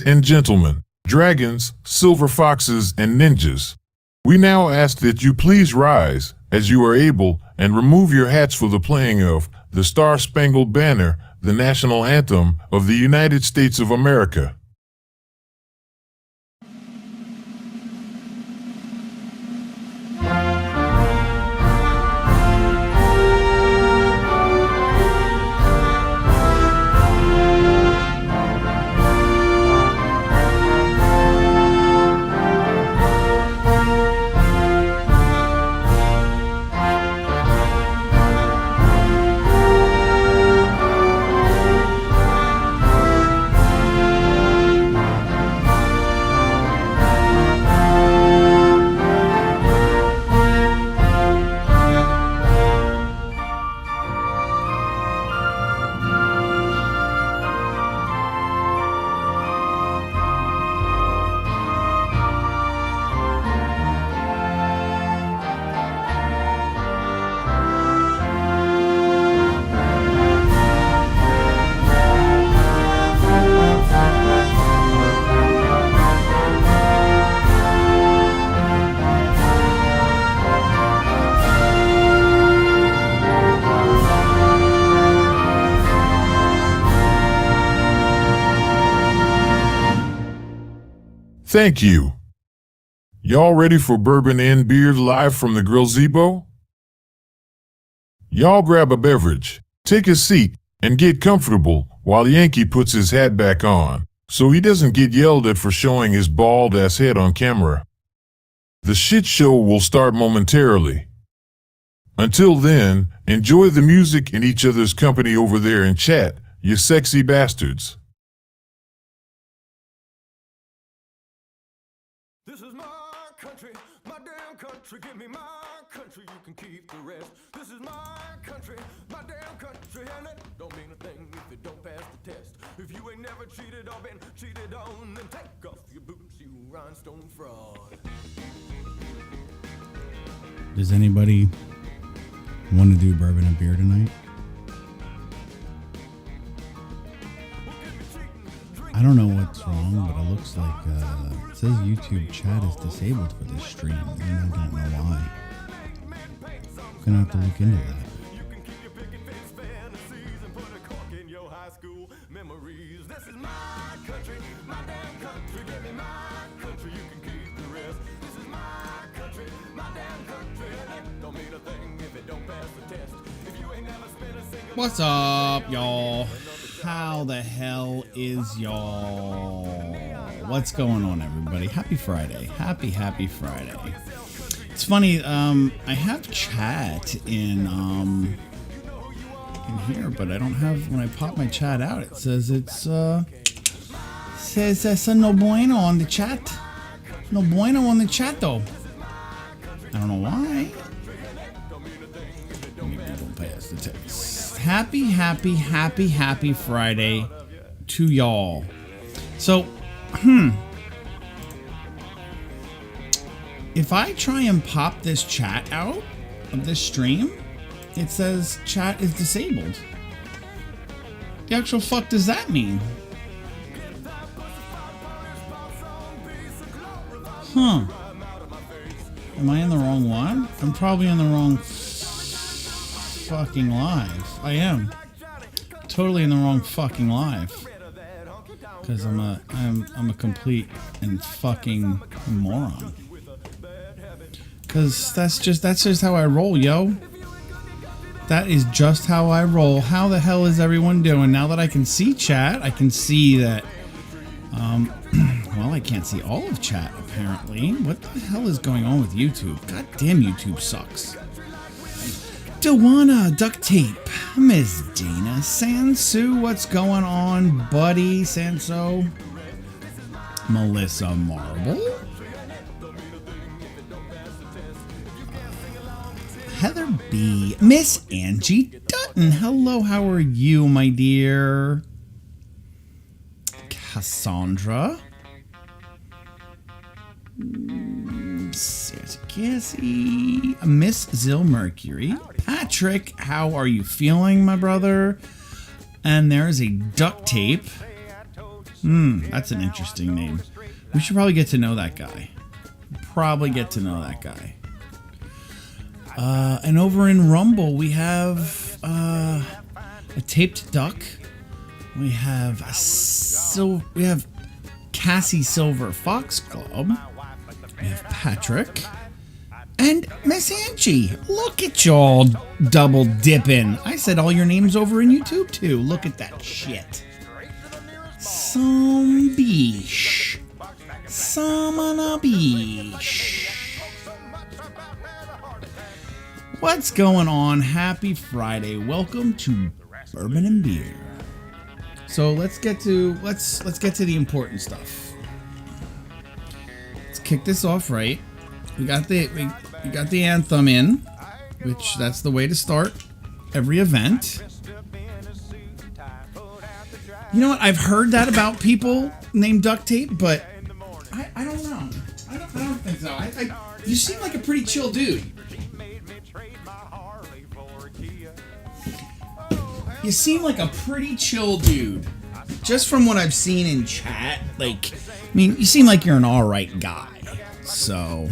and gentlemen, dragons, silver foxes, and ninjas. We now ask that you please rise, as you are able, and remove your hats for the playing of the Star-Spangled Banner, the national anthem of the United States of America. Thank you. Y'all ready for Bourbon and Beer live from the GrillZebo? Y'all grab a beverage, take a seat, and get comfortable while Yankee puts his hat back on, so he doesn't get yelled at for showing his bald-ass head on camera. The shit show will start momentarily. Until then, enjoy the music and each other's company over there in chat, you sexy bastards. This is my country, my damn country. Give me my country, you can keep the rest. This is my country, my damn country. And it don't mean a thing if it don't pass the test. If you ain't never cheated or been cheated on, then take off your boots, you rhinestone fraud. Does anybody want to do bourbon and beer tonight? I don't know what's wrong, but it looks like it says YouTube chat is disabled for this stream, and I don't know why. I'm gonna have to look into that. This is my country, my damn country. Give me my country, you can keep the rest. This is my country, my damn country. And it don't mean a thing if it don't pass the test. If you ain't never spent a single. What's up, y'all? How the hell is y'all? What's going on, everybody? Happy Friday. Happy Friday. It's funny, I have chat in here, but I don't have, when I pop my chat out, it says says no bueno on the chat. No bueno on the chat, though. I don't know why. Maybe don't pass the text. Happy Friday to y'all. So, if I try and pop this chat out of this stream, it says chat is disabled. The actual fuck does that mean? Huh. Am I in the wrong one? I'm probably in the wrong fucking live. I am. Totally in the wrong fucking live. Because I'm a complete and fucking moron. Because that's just how I roll, yo. That is just how I roll. How the hell is everyone doing? Now that I can see chat, I can see that, well, I can't see all of chat, apparently. What the hell is going on with YouTube? God damn, YouTube sucks. Dewana, Duct Tape, Miss Dana, Sansu, what's going on, buddy, Sanso? Melissa Marble. Heather B. Miss Angie Dutton. Hello, how are you, my dear? Cassandra. Santa Cassie. Miss Zill Mercury. Patrick, how are you feeling, my brother? And there's a duct tape. That's an interesting name. We should probably get to know that guy. And over in Rumble, we have a taped duck. We have we have Cassie Silver Fox Club. We have Patrick and Miss Angie. Look at y'all double dipping. I said all your names over in YouTube too. Look at that shit. Some beesh. Some on a beesh. What's going on? Happy Friday. Welcome to Bourbon and Beer. So let's get to the important stuff. Let's kick this off right. We got the anthem in, which that's the way to start every event. You know what? I've heard that about people named Duct Tape, but I don't know. I don't think so. You seem like a pretty chill dude. You seem like a pretty chill dude. Just from what I've seen in chat, you seem like you're an alright guy. So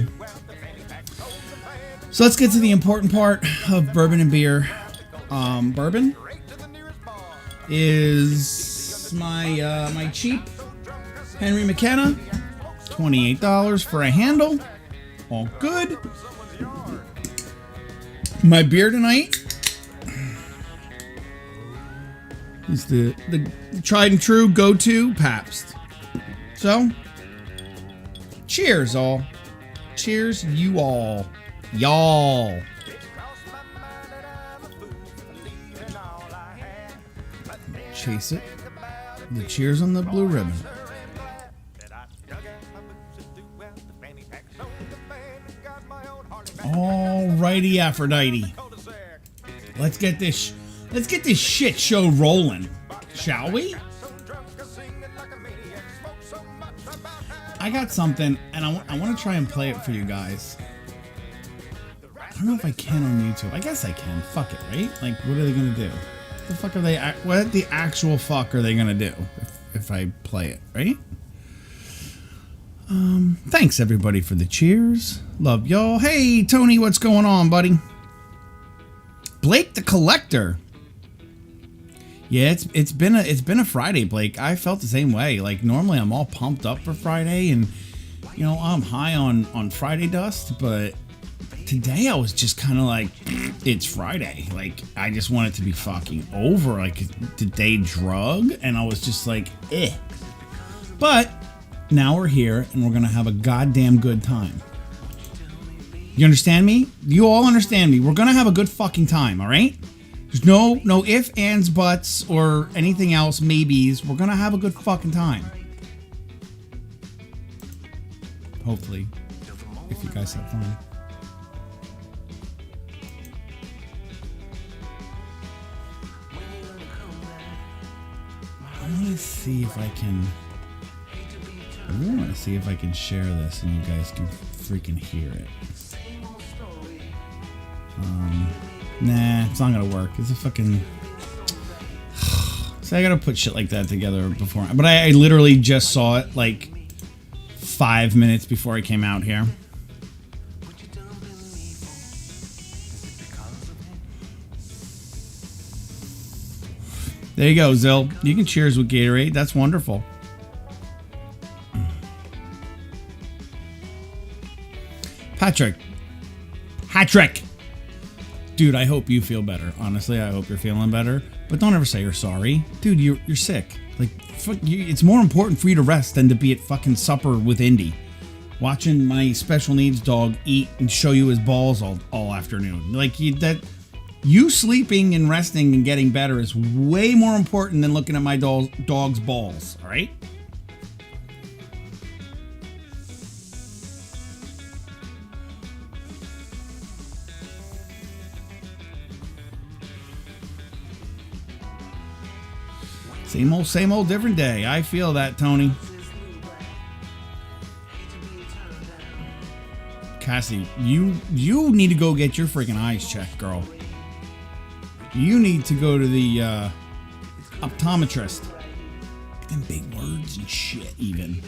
let's get to the important part of Bourbon and Beer. Bourbon is my cheap Henry McKenna. $28 for a handle. All good. My beer tonight is the tried and true go-to Pabst. So, cheers all. Cheers you all. Y'all. Chase it. The cheers on the blue ribbon. Alrighty, Aphrodite. Let's get this shit show rolling, shall we? I got something, and I want to try and play it for you guys. I don't know if I can on YouTube. I guess I can. Fuck it, right? Like, what are they gonna do? What the actual fuck are they gonna do if I play it, right? Thanks everybody for the cheers. Love y'all. Hey Tony, what's going on, buddy? Blake the Collector. Yeah, it's been a Friday, Blake. I felt the same way. Like normally I'm all pumped up for Friday and I'm high on Friday dust, but today I was just kind of like it's Friday. Like I just want it to be fucking over. Like the day drug and I was just like eh. But now we're here and we're gonna have a goddamn good time. You understand me? You all understand me. We're gonna have a good fucking time, alright? There's no ifs, ands, buts, or anything else, maybes. We're gonna have a good fucking time. Hopefully. If you guys have fun. I wanna see if I can... I really want to see if I can share this and you guys can freaking hear it. Nah, it's not gonna work. It's a fucking... So I gotta put shit like that together before... But I literally just saw it like 5 minutes before I came out here. There you go, Zill. You can cheers with Gatorade. That's wonderful. Patrick. Dude, I hope you feel better. Honestly, I hope you're feeling better. But don't ever say you're sorry. Dude, you're sick. Like, fuck, it's more important for you to rest than to be at fucking supper with Indy. Watching my special needs dog eat and show you his balls all afternoon. Like, you sleeping and resting and getting better is way more important than looking at my dog's balls, alright? Same old, different day. I feel that, Tony. Cassie, you need to go get your freaking eyes checked, girl. You need to go to the optometrist. Fucking big words and shit, even.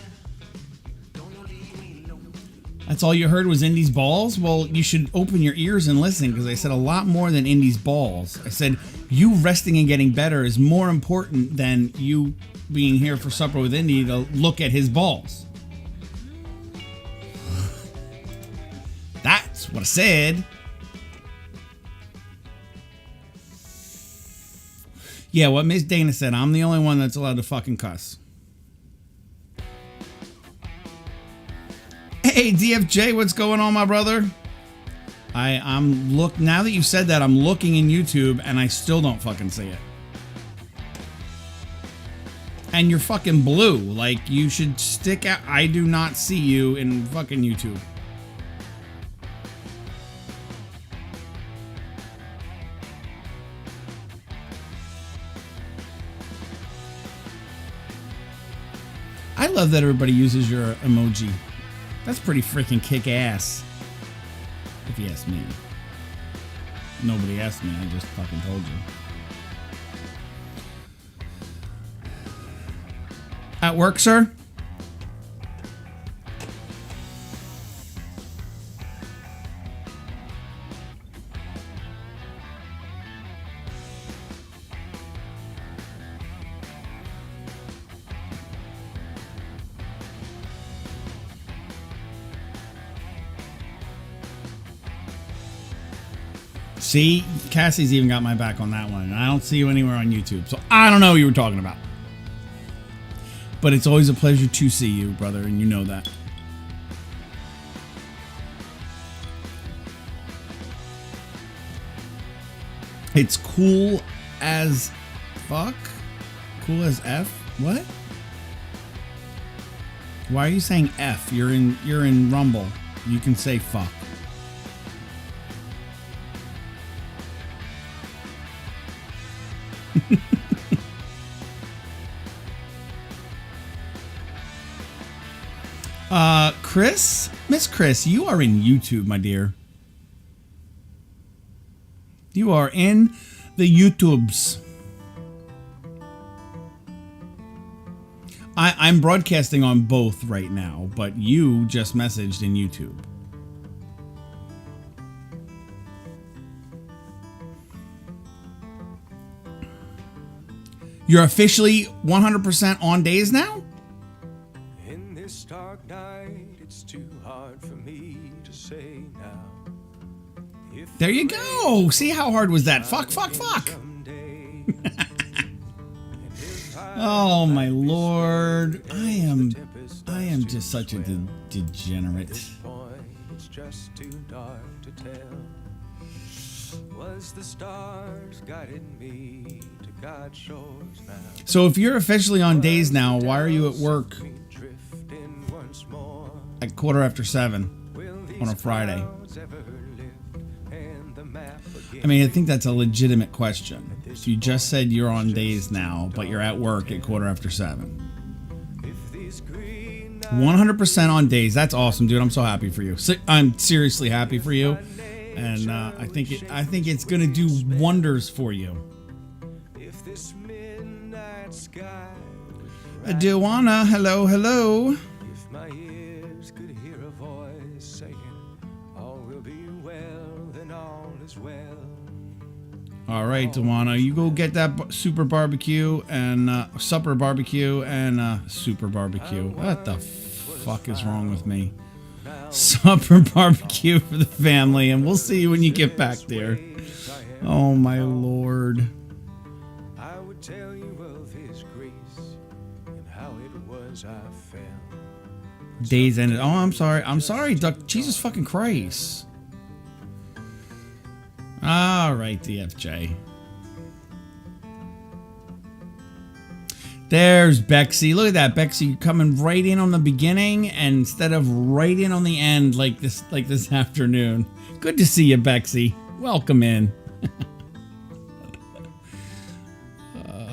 That's all you heard was Indy's balls? Well, you should open your ears and listen, because I said a lot more than Indy's balls. I said you resting and getting better is more important than you being here for supper with Indy to look at his balls. That's what I said. Yeah, what Miss Dana said, I'm the only one that's allowed to fucking cuss. Hey, DFJ, what's going on, my brother? Now that you said that, I'm looking in YouTube and I still don't fucking see it. And you're fucking blue. Like, you should stick out. I do not see you in fucking YouTube. I love that everybody uses your emoji. That's pretty freaking kick-ass. If you ask me. Nobody asked me, I just fucking told you. At work, sir? See, Cassie's even got my back on that one. And I don't see you anywhere on YouTube. So I don't know what you were talking about. But it's always a pleasure to see you, brother, and you know that. It's cool as fuck? Cool as F? What? Why are you saying F? You're in Rumble. You can say fuck. Chris? Miss Chris, you are in YouTube, my dear. You are in the YouTubes. I'm broadcasting on both right now, but you just messaged in YouTube. You're officially 100% on days now? In this dark night, it's too hard for me to say now. There you go. See, how hard was that? Fuck. Oh my lord. I am just such a degenerate. It's just too dark to tell. Was the stars guiding me to God's shores now? So if you're officially on days now, why are you at work at 7:15 on a Friday? I mean, I think that's a legitimate question. So you just said you're on days now, but you're at work at 7:15. 100% on days. That's awesome, dude. I'm so happy for you. I'm seriously happy for you, and I think it's gonna do wonders for you. Dewana, hello. If my ears could hear a voice saying, all will be well, then all is well. All right, Dewana, you go get that super barbecue and supper barbecue and super barbecue. What the fuck is wrong with me? Supper barbecue for the family, and we'll see you when you get back there. Oh my lord. I would tell you of his grace and how it was I fell. Days ended. Oh, I'm sorry, Duck. Jesus fucking Christ. All right, DFJ. There's Bexy. Look at that, Bexy coming right in on the beginning and instead of right in on the end like this afternoon. Good to see you, Bexy. Welcome in.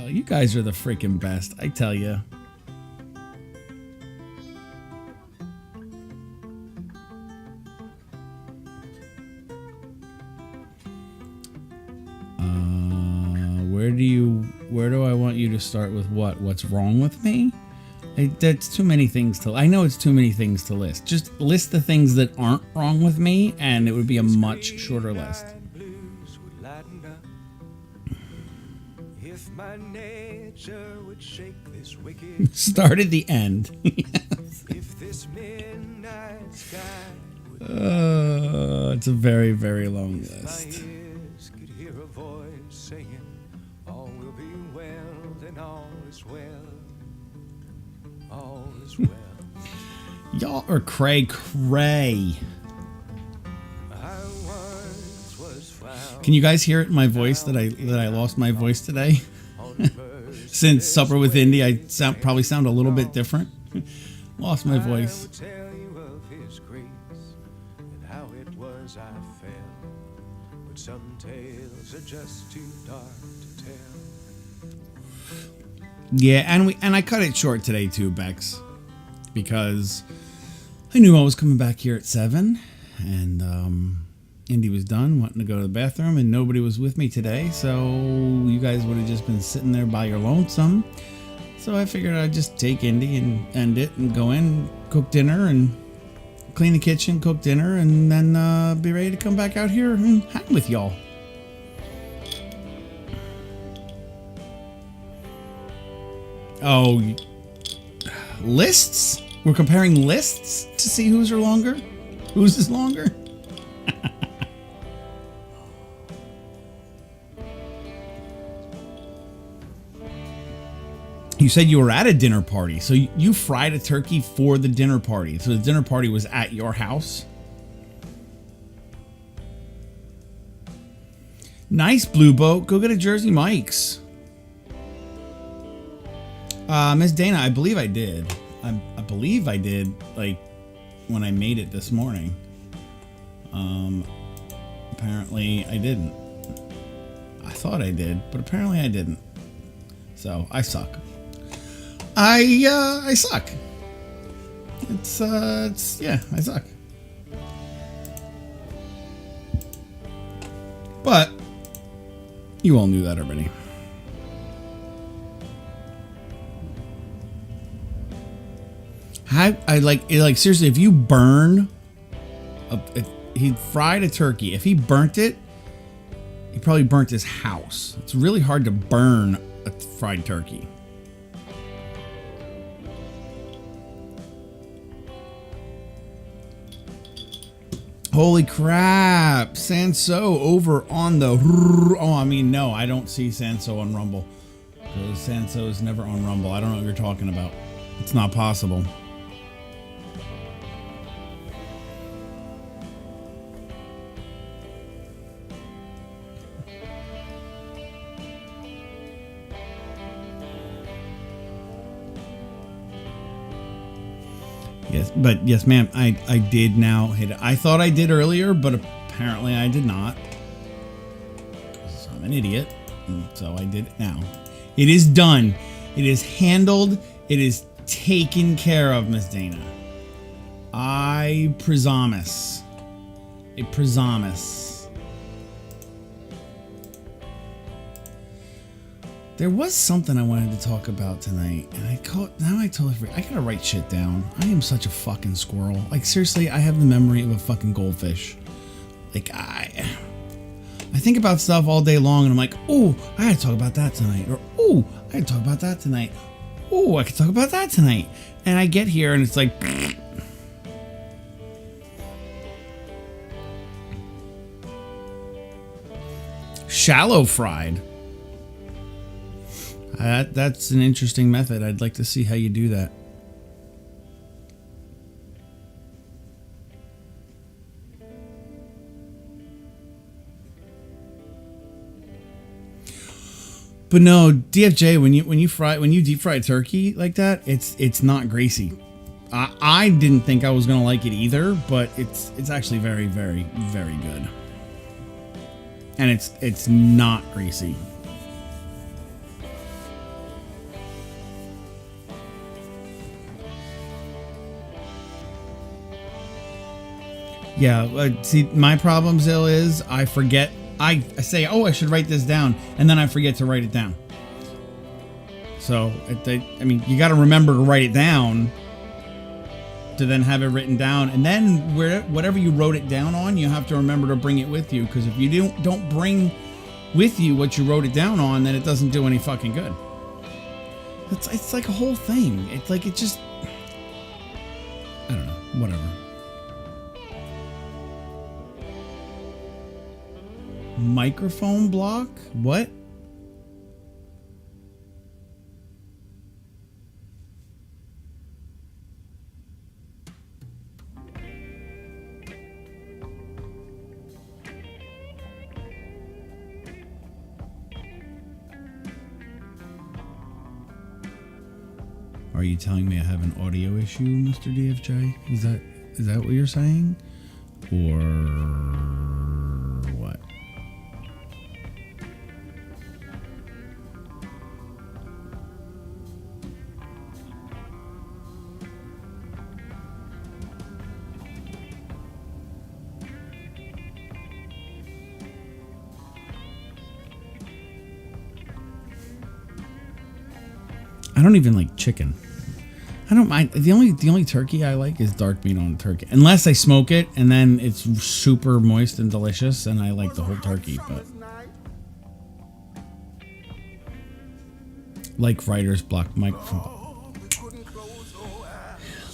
You guys are the freaking best, I tell you. Where do you Where do I want you to start with what? What's wrong with me? That's too many things to... I know it's too many things to list. Just list the things that aren't wrong with me, and it would be a much shorter list. If my nature would shake this wicked, Start at the end. if this midnight sky would It's a very, very long my list. ears could hear a voice saying, all will be well, and all is well. All is well. Y'all are cray. I once was found Can you guys hear it in my voice that I lost my voice today? on Mercy's Since Supper with Indy, I probably sound a little bit different. Lost my voice. I will tell you of his grace and how it was I fell. But some tales are just too dark to tell. Yeah, and I cut it short today too, Bex, because I knew I was coming back here at 7, and Indy was done wanting to go to the bathroom, and nobody was with me today, so you guys would have just been sitting there by your lonesome. So I figured I'd just take Indy and end it and go in, cook dinner, and clean the kitchen, cook dinner, and then be ready to come back out here and hang with y'all. Oh, lists? We're comparing lists to see whose are longer? Whose is longer? You said you were at a dinner party, so you fried a turkey for the dinner party. So the dinner party was at your house? Nice, Blue Boat. Go get a Jersey Mike's. Miss Dana, I believe I did. I believe I did, like, when I made it this morning. Apparently I didn't. I thought I did, but apparently I didn't. So, I suck. I suck. Yeah, I suck. But, you all knew that already. Seriously, if you burn, he fried a turkey. If he burnt it, he probably burnt his house. It's really hard to burn a fried turkey. Holy crap, Sanso over on the... Oh, I mean, no, I don't see Sanso on Rumble. Because Sanso is never on Rumble. I don't know what you're talking about. It's not possible. Yes, but yes, ma'am, I did now hit it. I thought I did earlier, but apparently I did not. 'Cause I'm an idiot, and so I did it now. It is done. It is handled. It is taken care of, Miss Dana. I presumus. I presumus. There was something I wanted to talk about tonight, and I totally forgot. I gotta write shit down. I am such a fucking squirrel. Like, seriously, I have the memory of a fucking goldfish. Like, I think about stuff all day long, and I'm like, oh, I gotta talk about that tonight. Or, oh, I gotta talk about that tonight. Oh, I could talk about that tonight. And I get here, and it's like... Shallow fried. That's an interesting method. I'd like to see how you do that. But no, DFJ, when you deep fry turkey like that, it's not greasy. I didn't think I was gonna like it either, but it's actually very, very, very good. And it's not greasy. Yeah, see, my problem, Zill, is I forget. I say, oh, I should write this down, and then I forget to write it down. So, I mean, you got to remember to write it down to then have it written down. And then whatever you wrote it down on, you have to remember to bring it with you. Because if you don't bring with you what you wrote it down on, then it doesn't do any fucking good. It's like a whole thing. It's like, it just, I don't know, whatever. Microphone block? What? Are you telling me I have an audio issue, Mr. DFJ? Is that what you're saying? Or what? I don't even like chicken. I don't mind. The only turkey I like is dark bean on turkey. Unless I smoke it and then it's super moist and delicious and I like the whole turkey, but like writer's block microphone.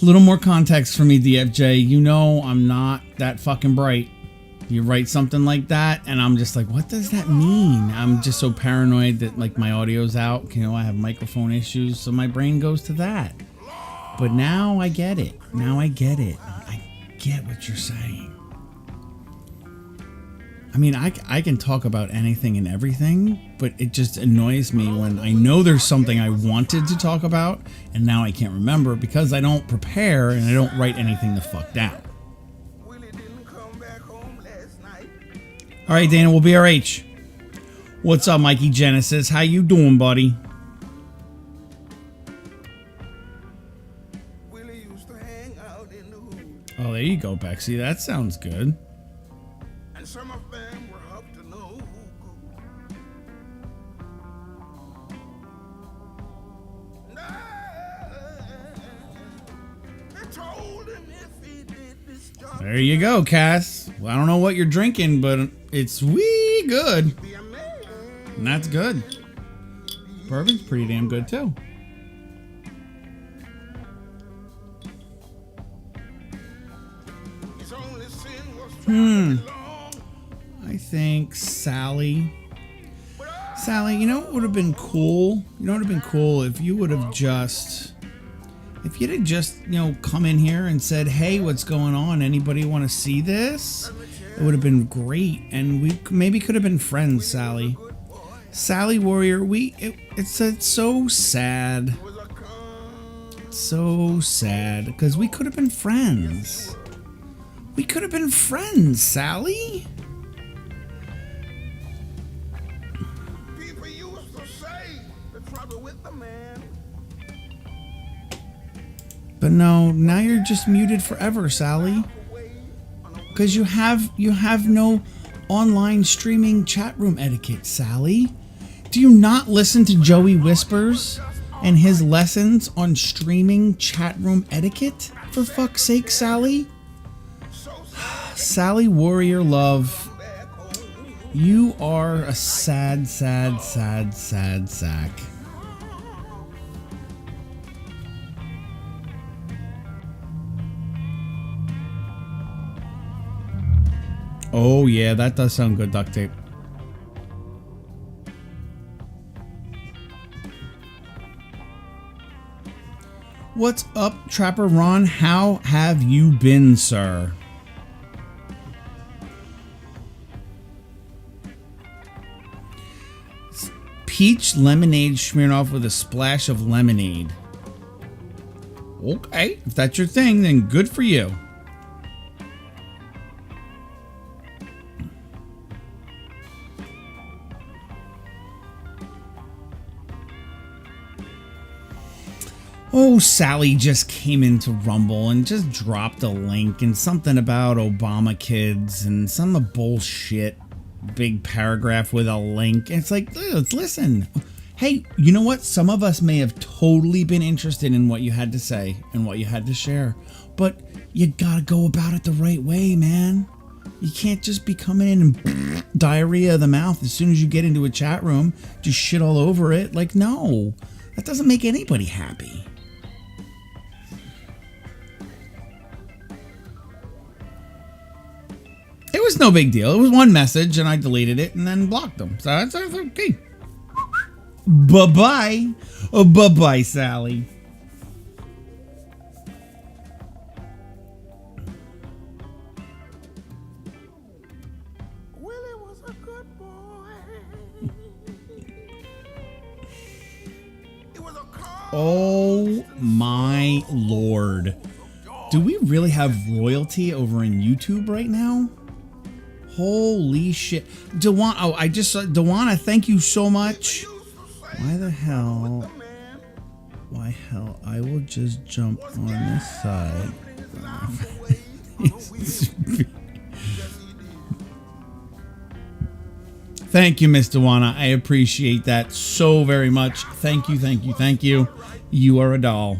A little more context for me, DFJ. You know I'm not that fucking bright. You write something like that and I'm just like, what does that mean? I'm just so paranoid that like my audio's out. You know, I have microphone issues, so my brain goes to that. But now I get it. I get what you're saying. I mean, I can talk about anything and everything, but it just annoys me when I know there's something I wanted to talk about and now I can't remember because I don't prepare and I don't write anything the fuck down. All right, Dana, we'll BRH. What's up, Mikey Genesis? How you doing, buddy? Oh, there you go, Bexy. That sounds good. And some of them were up to no good. They told him if he did this job. There you go, Cass. Well, I don't know what you're drinking, but it's wee good. And that's good. Bourbon's pretty damn good, too. I think Sally. Sally, you know what would have been cool? You know what would have been cool if you would have just... If you'd have just, you know, come in here and said, hey, what's going on? Anybody want to see this? It would have been great. And we maybe could have been friends, Sally. Sally Warrior, it's so sad. It's so sad. Because we could have been friends. We could have been friends, Sally. People used to say the trouble with the man. But no, now you're just muted forever, Sally. Because you have no online streaming chat room etiquette, Sally. Do you not listen to Joey Whispers and his lessons on streaming chat room etiquette? For fuck's sake, Sally. Sally Warrior Love, you are a sad sack. Oh yeah, that does sound good, duct tape. What's up, Trapper Ron? How have you been, sir? Peach lemonade smeared off with a splash of lemonade. Okay, if that's your thing, then good for you. Oh, Sally just came into Rumble and just dropped a link and something about Obama kids and some bullshit big paragraph with a link. It's like, let's listen. Hey, you know what? Some of us may have totally been interested in what you had to say and what you had to share, but you gotta go about it the right way, man. You can't just be coming in and diarrhea of the mouth as soon as you get into a chat room, just shit all over it. Like, no, that doesn't make anybody happy. It was no big deal. It was one message, and I deleted it and then blocked them. So that's okay. Bye-bye. Oh, bye-bye, Sally. Willie was a good boy. It was a car. Oh, my Lord. Do we really have royalty over in YouTube right now? Holy shit. Dewana, oh, I just saw, Dewana, thank you so much. Why the hell? Why hell? I will just jump on this side. Thank you, Miss Dewana. I appreciate that so very much. Thank you, thank you, thank you. You are a doll.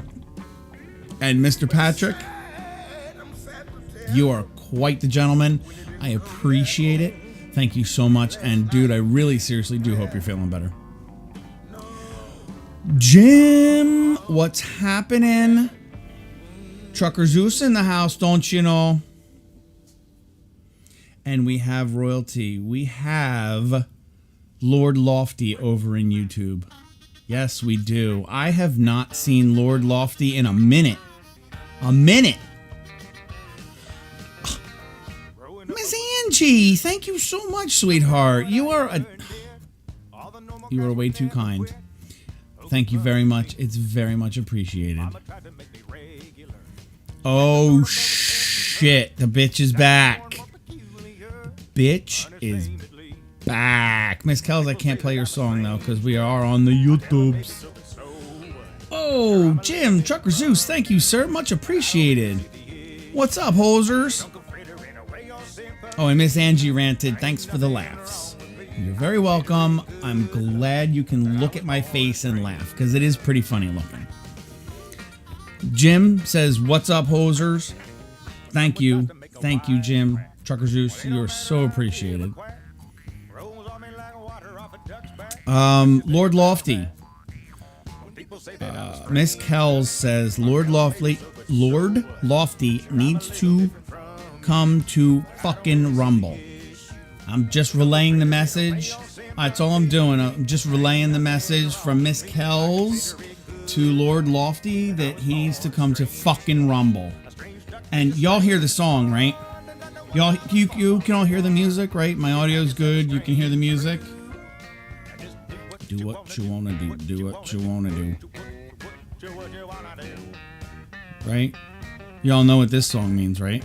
And Mr. Patrick, you are quite the gentleman. I appreciate it. Thank you so much. And dude, I really seriously do hope you're feeling better. Jim, what's happening? Trucker Zeus in the house, don't you know? And we have royalty. We have Lord Lofty over in YouTube. Yes, we do. I have not seen Lord Lofty in a minute. A minute. Miss Angie, thank you so much, sweetheart. You are way too kind. Thank you very much. It's very much appreciated. Oh, shit. The bitch is back. Bitch is back. Miss Kells, I can't play your song, though, because we are on the YouTubes. Oh, Jim, Trucker Zeus, thank you, sir. Much appreciated. What's up, hosers? Oh, and Miss Angie ranted, thanks for the laughs. You're very welcome. I'm glad you can look at my face and laugh, because it is pretty funny looking. Jim says, what's up, hosers? Thank you. Thank you, Jim. Trucker Zeus, you are so appreciated. Lord Lofty. Miss Kells says, Lord Lofty needs to come to fucking Rumble. I'm just relaying the message. That's all I'm doing. I'm just relaying the message from Miss Kells to Lord Lofty that he needs to come to fucking Rumble. And y'all hear the song, right? Y'all, you can all hear the music, right? My audio's good. You can hear the music. Do what you wanna do. Do what you wanna do. Right? Y'all know what this song means, right?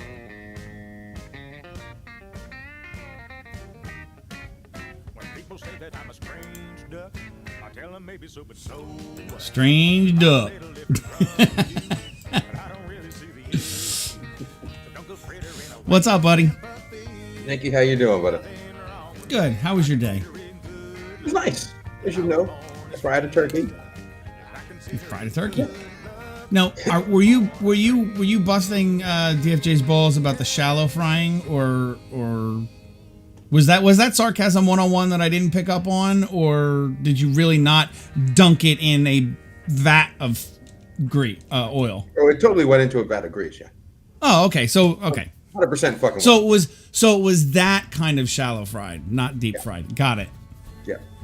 Strange duck. What's up, buddy? Thank you. How you doing, buddy? Good. How was your day? It was nice. As you know, I fried a turkey. You fried a turkey. Now, were you busting DFJ's balls about the shallow frying, or was that sarcasm 101 that I didn't pick up on, or did you really not dunk it in a vat of oil? Oh, it totally went into a vat of grease, yeah. Oh, okay. So, okay. 100% fucking. So it was that kind of shallow fried, not deep fried. Got it.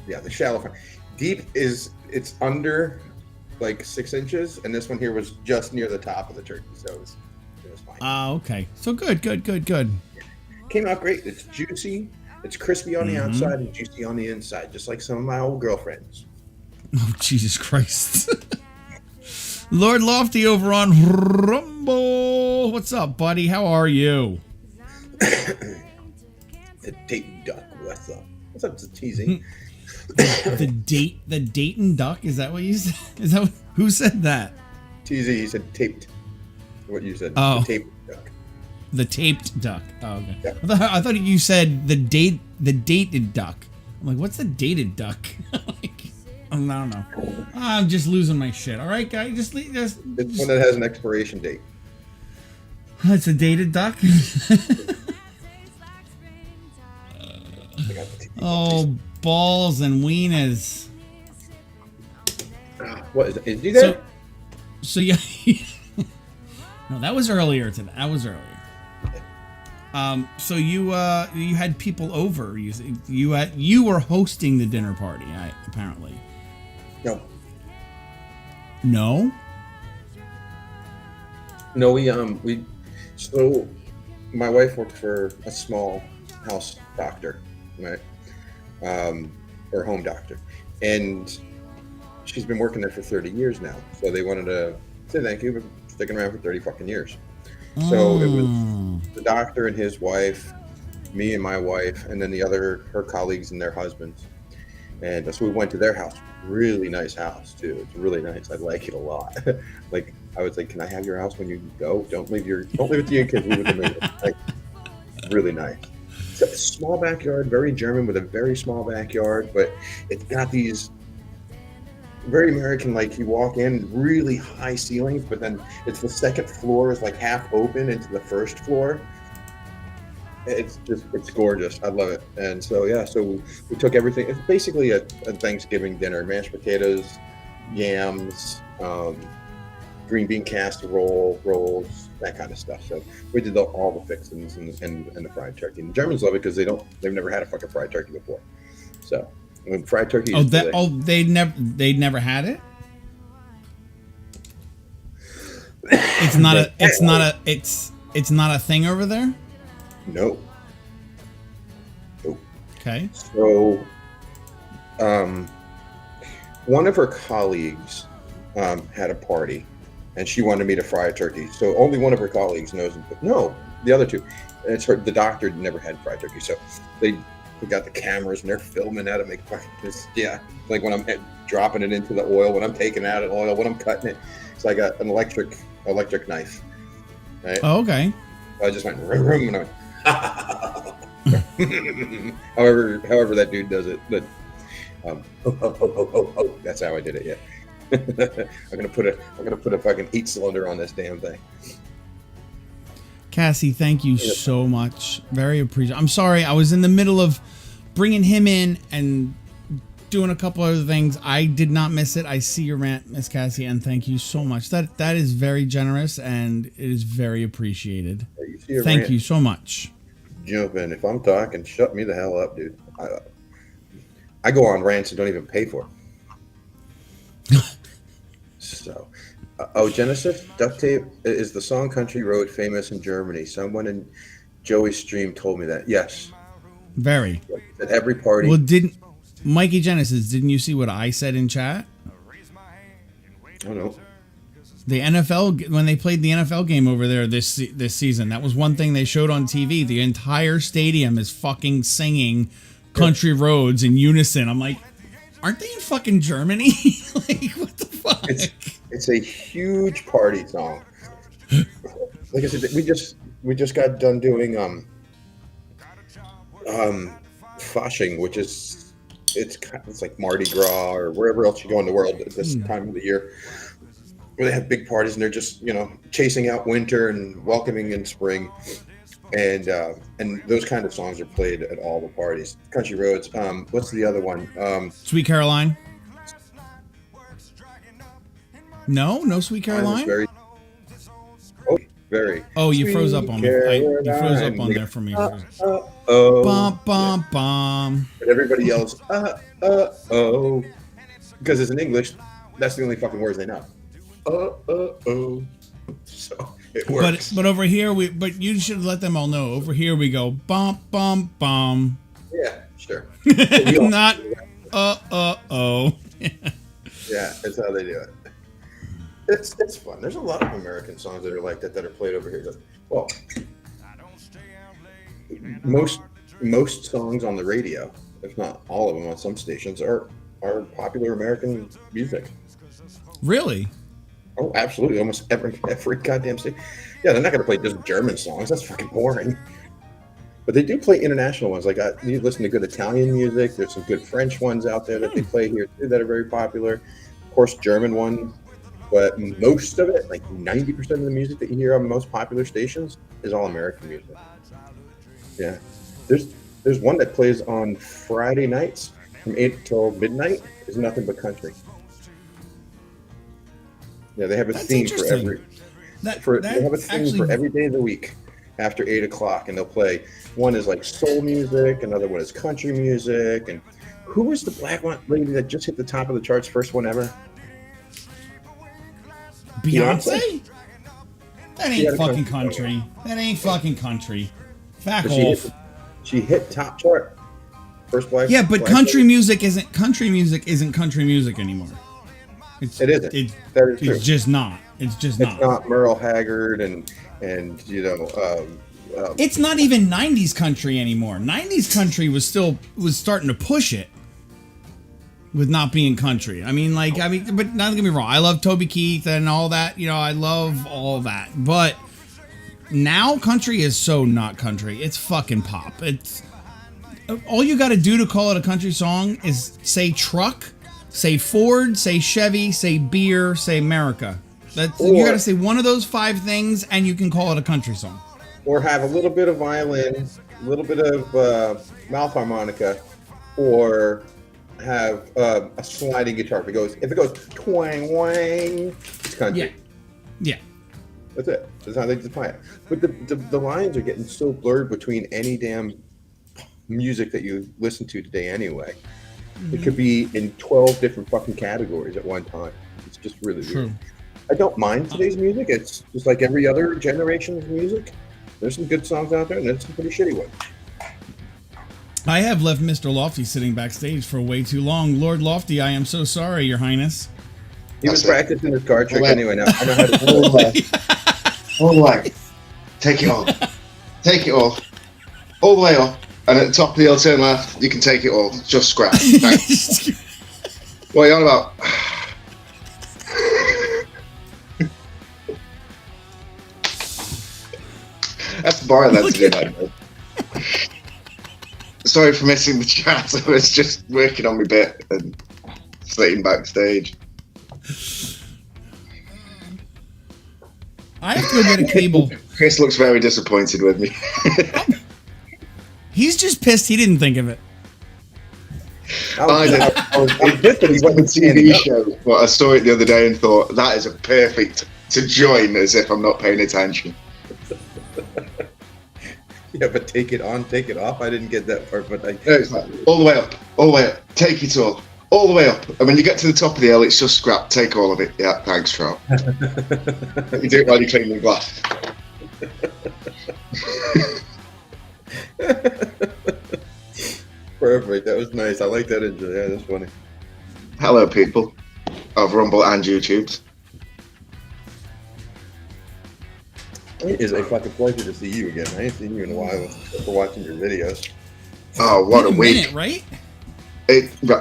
Yeah, the shallow fry. Deep it's under like 6 inches, and this one here was just near the top of the turkey, so it was fine. Okay. So good. Came out great. It's juicy. It's crispy on the outside and juicy on the inside, just like some of my old girlfriends. Oh, Jesus Christ. Lord Lofty over on Rumble. What's up, buddy? How are you? The Dayton Duck. What's up? What's up? It's teasing. The Dayton Duck? Is that what you said? Who said that? TZ, he said taped. What you said. Oh. The taped duck. The taped duck. Oh, okay. Yeah. I thought you said the dated duck. I'm like, what's the dated duck? No. I'm just losing my shit. All right, guys, just. It's one that has an expiration date. It's a dated duck. Oh, balls and wieners. What is it? Is he there? So yeah. No, that was earlier today. So you had people over. You were hosting the dinner party, apparently. No. No. No, we. So, my wife worked for a small house doctor, right? Or home doctor, and she's been working there for 30 years now. So they wanted to say thank you for sticking around for 30 fucking years. So it was the doctor and his wife, me and my wife, and then her colleagues and their husbands. And so we went to their house. Really nice house too. It's really nice. I like it a lot. Like I was like, can I have your house when you go? Don't leave it to your kids. Leave it to me. Like, really nice. It's a small backyard, very German with a very small backyard, but it's got these very American, like you walk in, really high ceilings, but then it's the second floor is like half open into the first floor. It's gorgeous. I love it. And so, yeah, so we took everything. It's basically a Thanksgiving dinner, mashed potatoes, yams, green bean casserole, rolls, that kind of stuff. So we did all the fixings and the fried turkey. And the Germans love it because they've never had a fucking fried turkey before. So when fried turkey they'd never had it? It's not a thing over there? No. Okay. So, one of her colleagues had a party, and she wanted me to fry a turkey. So only one of her colleagues knows. No, the other two. It's her. The doctor never had fried turkey, so they got the cameras and they're filming how to make fried turkey. Yeah, like when I'm dropping it into the oil, when I'm taking it out of the oil, when I'm cutting it. So I got an electric knife. Right? Oh, okay. I just went rum, rum, and I went. however that dude does it, but that's how I did it. Yeah. I'm gonna put a fucking 8-cylinder on this damn thing. Cassie, thank you so much. Very appreciative. I'm sorry, I was in the middle of bringing him in and doing a couple other things. I did not miss it. I see your rant, Miss Cassie, and thank you so much. That is very generous and it is very appreciated. Thank you so much. Jump in. If I'm talking, shut me the hell up, dude. I go on rants and don't even pay for them. So, Genesis, duct tape is the song Country Road famous in Germany. Someone in Joey's stream told me that. Yes. Very. At every party. Well, Mikey Genesis, didn't you see what I said in chat? Oh, no. The NFL, when they played the NFL game over there this season, that was one thing they showed on TV. The entire stadium is fucking singing Country Roads in unison. I'm like, aren't they in fucking Germany? Like, what the fuck? It's a huge party song. Like I said, we just got done doing Fasching, which is it's like Mardi Gras or wherever else you go in the world at this time of the year, where they have big parties and they're just chasing out winter and welcoming in spring, and those kind of songs are played at all the parties. Country Roads. What's the other one? Sweet Caroline. No Sweet Caroline. Very. Oh, you froze up on me. You froze up on there for me. Oh. Bum bum bum. But everybody yells oh, because it's in English. That's the only fucking words they know. Oh. So it works. But over here but you should let them all know. Over here we go bum bum bum. Yeah, sure. Not oh. Yeah, that's how they do it. It's fun. There's a lot of American songs that are like that are played over here. Well, most songs on the radio, if not all of them on some stations, are popular American music. Really? Oh, absolutely. Almost every goddamn station. Yeah, they're not going to play just German songs. That's fucking boring. But they do play international ones. Like you listen to good Italian music. There's some good French ones out there that they play here too that are very popular. Of course, German ones. But most of it, like 90% of the music that you hear on most popular stations, is all American music. Yeah, there's one that plays on Friday nights from 8 till midnight. Is nothing but country. Yeah, they have a theme for every. They have a theme for every day of the week after 8 o'clock, and they'll play. One is like soul music, another one is country music, and who was the black one lady that just hit the top of the charts, first one ever? Beyonce? That ain't fucking country. That ain't fucking country. Back off. She hit top chart. First black. Yeah, but country music isn't country music anymore. It isn't. That is true. It's just not. It's not Merle Haggard and it's not even 90s country anymore. 90s country was starting to push it with not being country. But not get me wrong. I love Toby Keith and all that. I love all that. But now country is so not country. It's fucking pop. It's all you got to do to call it a country song is say truck, say Ford, say Chevy, say beer, say America. You got to say one of those 5 things, and you can call it a country song. Or have a little bit of violin, a little bit of mouth harmonica, or have a sliding guitar. If it goes twang wang, it's country. Yeah. That's it. That's how they define it. But the lines are getting so blurred between any damn music that you listen to today anyway. Mm-hmm. It could be in 12 different fucking categories at one time. It's just really weird. I don't mind today's music. It's just like every other generation's music. There's some good songs out there, and there's some pretty shitty ones. I have left Mr. Lofty sitting backstage for way too long. Lord Lofty, I am so sorry, Your Highness. He was practicing his card trick anyway. Now I know how to hold the leg. Take it off. Take it off. All the way off. And at the top of the hill, turn left. You can take it all. Just scratch. Thanks. What are you on about? That's boring. That's good. Sorry for missing the chat. I was just working on my bit and sitting backstage. I have to go get a cable. Chris looks very disappointed with me. He's just pissed he didn't think of it. I was it's a TV show, but I saw it the other day and thought that is a perfect to join as if I'm not paying attention. Yeah, but take it on, take it off. I didn't get that part, but it's like, all the way up, take it all the way up. And when you get to the top of the hill, it's just scrap. Take all of it. Yeah, thanks, Trout. You do it while you clean your glass. Perfect. That was nice. I like that intro. Yeah, that's funny. Hello, people of Rumble and YouTubes. It is a fucking pleasure to see you again. I ain't seen you in a while for watching your videos. Oh, what a week! Right?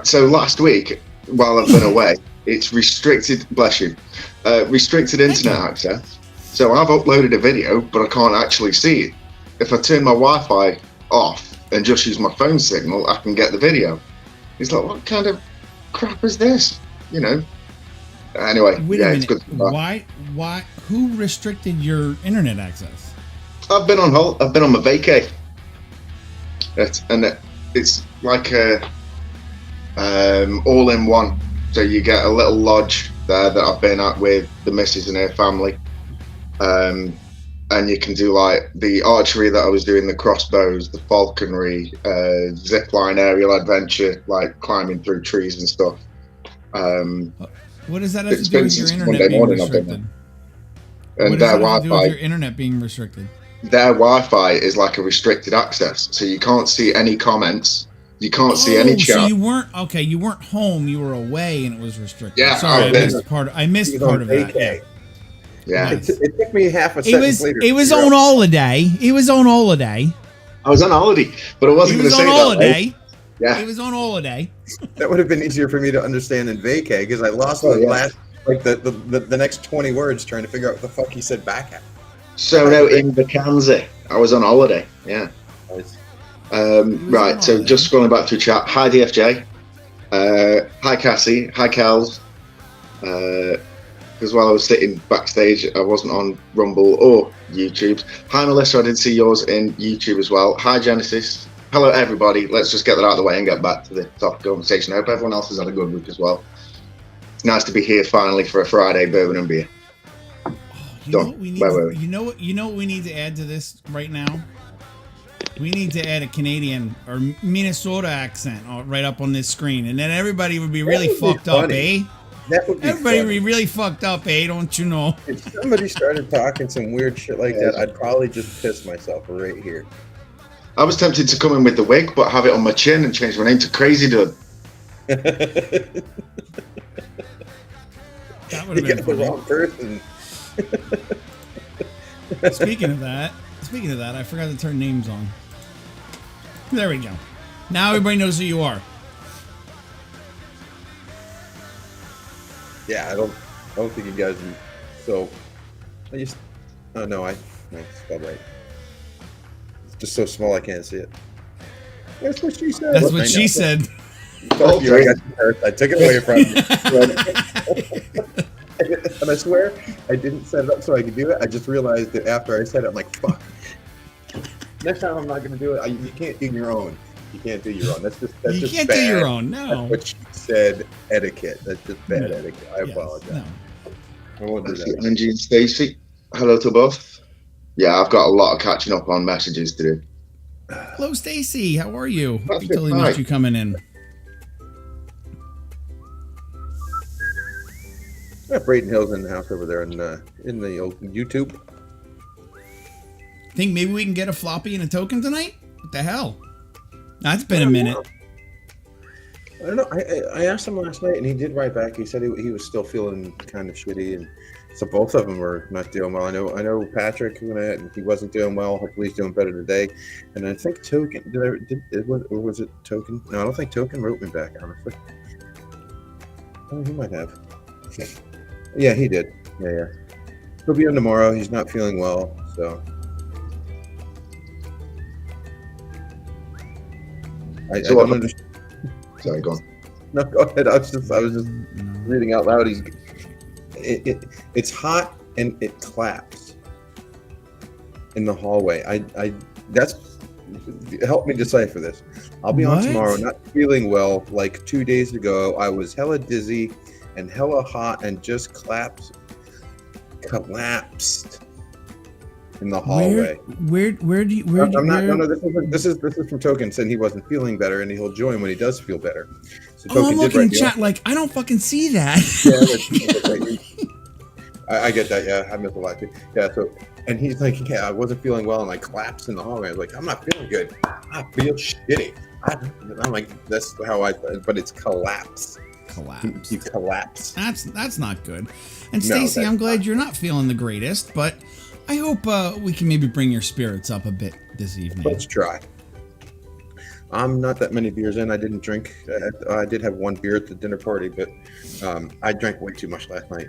So last week, while I've been away, it's restricted. Bless you. Restricted internet access. So I've uploaded a video, but I can't actually see it. If I turn my Wi-Fi off and just use my phone signal, I can get the video. It's like, what kind of crap is this? Anyway, wait a minute. It's good. Why? Who restricted your internet access? I've been on hold. I've been on my vacay. It's like a all-in-one. So you get a little lodge there that I've been at with the missus and her family. And you can do like the archery that I was doing, the crossbows, the falconry, zipline aerial adventure, like climbing through trees and stuff. What does that have to do with your internet being restricted? And their Wi-Fi, your internet being restricted? Their Wi-Fi is like a restricted access, so you can't see any comments, you can't see any chat. So you weren't home, you were away, and it was restricted. Yeah, sorry, I missed part of that. Yeah. It took me half a second later. It was on holiday. He was on holiday. I was on holiday, but I wasn't going to say that. Holiday. Yeah. He was on holiday. That would have been easier for me to understand than vacay, because I lost the next 20 words trying to figure out what the fuck he said back at. So no, in vacanza. I was on holiday. Yeah. Nice. Right, so just scrolling back through chat. Hi DFJ. Hi Cassie. Hi Kels. Because while I was sitting backstage, I wasn't on Rumble or YouTube. Hi Melissa, I did see yours in YouTube as well. Hi Genesis. Hello everybody. Let's just get that out of the way and get back to the topic of conversation. I hope everyone else has had a good week as well. It's nice to be here finally for a Friday bourbon and beer. You know what we need you know what we need to add to this right now? We need to add a Canadian or Minnesota accent right up on this screen, and then everybody would be really fucked up, eh? That would be Everybody would funny. be really fucked up, eh? Don't you know? If somebody started talking some weird shit like that, I'd probably just piss myself right here. I was tempted to come in with the wig, but have it on my chin and change my name to Crazy Dud. That would You have got the been wrong person. funny. Speaking of that, I forgot to turn names on. There we go. Now everybody knows who you are. Yeah, I don't think you guys. So, I just. Oh no, I spelled right. It's just so small I can't see it. That's what she said. That's what she said. Fuck you, I got you first. I took it away from you. And I swear, I didn't set it up so I could do it. I just realized that after I said it, I'm like, fuck. Next time I'm not going to do it. You can't do your own. You can't do your own. That's just You can't bad. do your own. No. That's what she said. Etiquette. That's just bad No. etiquette. I apologize. No. I won't do that. Angie and Stacey, hello to both. Yeah, I've got a lot of catching up on messages to do. Hello, Stacy. How are you? That's We totally good. missed Hi. you coming in. Yeah, Braden Hill's in the house over there in the old YouTube. Think maybe we can get a floppy and a token tonight? What the hell? That's been a minute. I don't know. I asked him last night, and he did write back. He said he was still feeling kind of shitty, and so both of them were not doing well. I know Patrick, and he wasn't doing well. Hopefully, he's doing better today. And I think Token was it Token? No, I don't think Token wrote me back. Honestly, oh, he might have. Yeah, he did. Yeah. He'll be on tomorrow. He's not feeling well, so. I don't understand. Sorry, go on. No, go ahead. I was just reading out loud. It's hot and it claps in the hallway. That's help me decipher this. I'll be on What? tomorrow, not feeling well. Like 2 days ago, I was hella dizzy and hella hot and just collapsed in the hallway. Where do you? This is from Token saying he wasn't feeling better and he'll join when he does feel better. So Oh, I'm Token did looking in write me chat like I don't fucking see that. I get that. Yeah, I miss a lot too. Yeah. So, and he's like, yeah, I wasn't feeling well, and I collapsed in the hallway. I was like, I'm not feeling good. I feel shitty. I'm like, that's how but it's collapse. Collapse. You collapse. That's not good. And No, Stacy, that's I'm glad you're not feeling the greatest, but I hope we can maybe bring your spirits up a bit this evening. Let's try. I'm not that many beers in. I didn't drink. I did have one beer at the dinner party, but I drank way too much last night.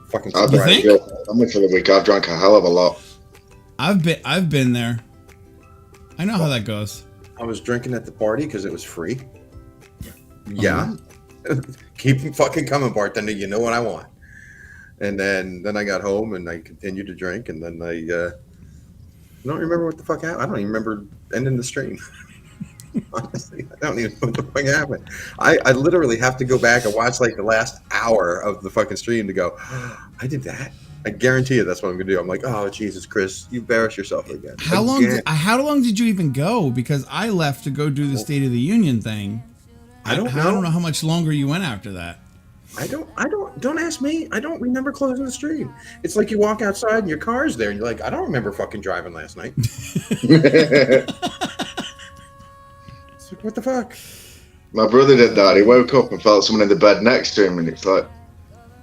Fucking I've You been think? I'm in for the week. I've drank a hell of a lot. I've been there. I know how that goes. I was drinking at the party because it was free. Yeah. Keep fucking coming, bartender. You know what I want. And then I got home and I continued to drink, and then I don't remember what the fuck happened. I don't even remember ending the stream. Honestly, I don't even know what the fuck happened. I literally have to go back and watch like the last hour of the fucking stream to go, I did that. I guarantee you that's what I'm gonna do. I'm like, oh Jesus, Chris, you embarrass yourself again. How long did you even go? Because I left to go do the State of the Union thing. I don't I don't know. know how much longer you went after that. Don't ask me. I don't remember closing the stream. It's like you walk outside and your car's there and you're like, I don't remember fucking driving last night. It's like, what the fuck? My brother did that. He woke up and felt someone in the bed next to him, and it's like,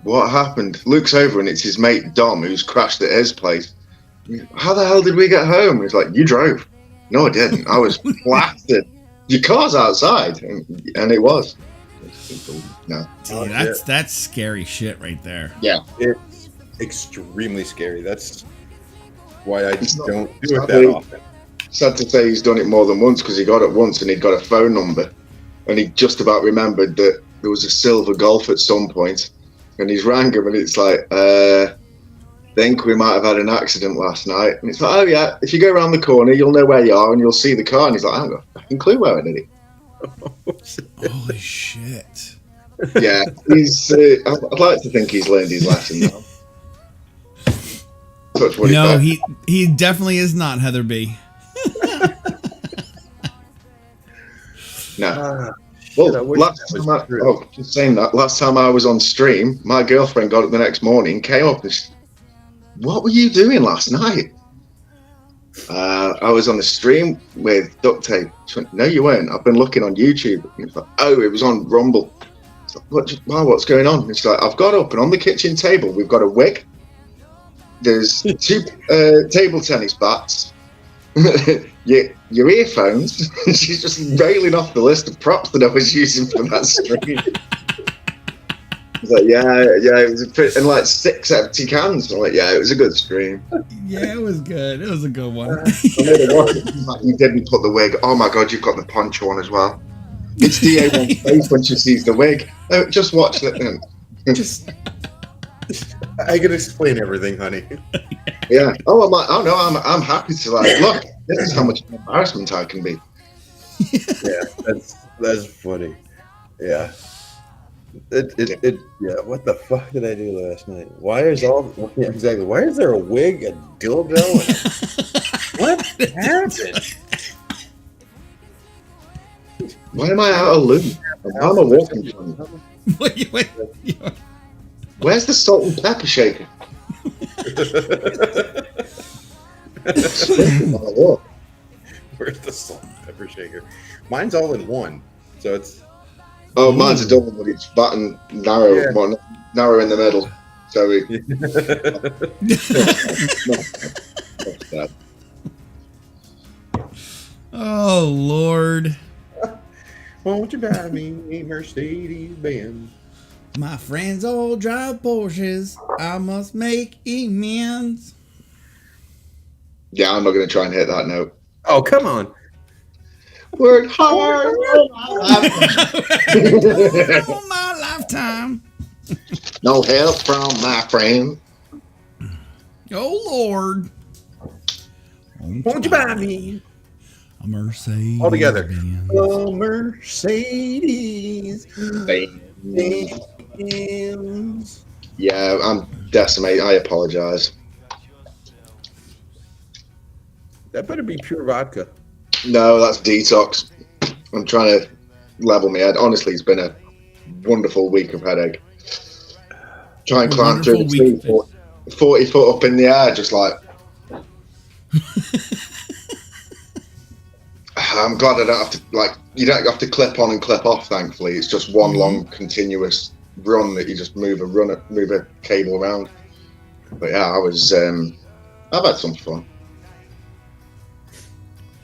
what happened? Looks over and it's his mate Dom, who's crashed at his place. How the hell did we get home? He's like, you drove. No, I didn't. I was blasted. Your car's outside, and it was. No. Dude, that's scary shit right there. Yeah. It's extremely scary. That's why I It's not- don't it's do it not that really- often. sad to say he's done it more than once because he got it once and he'd got a phone number and he just about remembered that there was a silver Golf at some point and he's rang him and it's like, think we might have had an accident last night. And it's like, oh yeah, if you go around the corner, you'll know where you are and you'll see the car. And he's like, I haven't got a fucking clue where I did it. Holy shit. Yeah, he's. I'd like to think he's learned his lesson now. Touch wood. No, he definitely is not, Heather B. No. Well, just saying that. Last time I was on stream, my girlfriend got up the next morning, came up and she, what were you doing last night? I was on the stream with duct tape. She went, no, you weren't. I've been looking on YouTube. And it's like, oh, it was on Rumble. It's like, what's going on? It's like, I've got up and on the kitchen table, we've got a wig. There's 2 table tennis bats. Your earphones. She's just railing off the list of props that I was using for that stream. I was like, yeah, it was and like 6 empty cans. I'm like, yeah, it was a good stream. Yeah, it was good. It was a good one. You didn't put the wig. Oh my god, you've got the poncho on as well. It's DA1's face when she sees the wig. Oh, just watch it then. Just, I can explain everything, honey. Yeah. Oh, I'm like, oh no, I'm happy to like look. This is how much embarrassment I can be. Yeah, that's funny. Yeah. Yeah, what the fuck did I do last night? Why is there a wig, a dildo, and what happened? Why am I out of lube? I'm a walking funny. Wait. Where's the salt and pepper shaker? Where's the salt and pepper shaker? Mine's all in one, so it's. Oh, mine's a double, but it's fat and narrow, Yeah. narrow in the middle. So Oh, Lord. Won't you buy me a Mercedes Benz? My friends all drive Porsches. I must make amends. yeah, I'm not going to try and hit that note. Oh, come on. Work hard. All my lifetime. No help from my friend. Oh, Lord. Won't you buy me a Mercedes? all together? Benz. A Mercedes Benz. Yeah, I'm decimated. I apologize. That better be pure vodka. No, that's detox. I'm trying to level my head. Honestly, it's been a wonderful week of headache. Try and climb through the tree, 40 foot up in the air, just like. I'm glad I don't have to, like, you don't have to clip on and clip off, thankfully. It's just one long continuous run that you just move a cable around. But yeah, I've had some fun.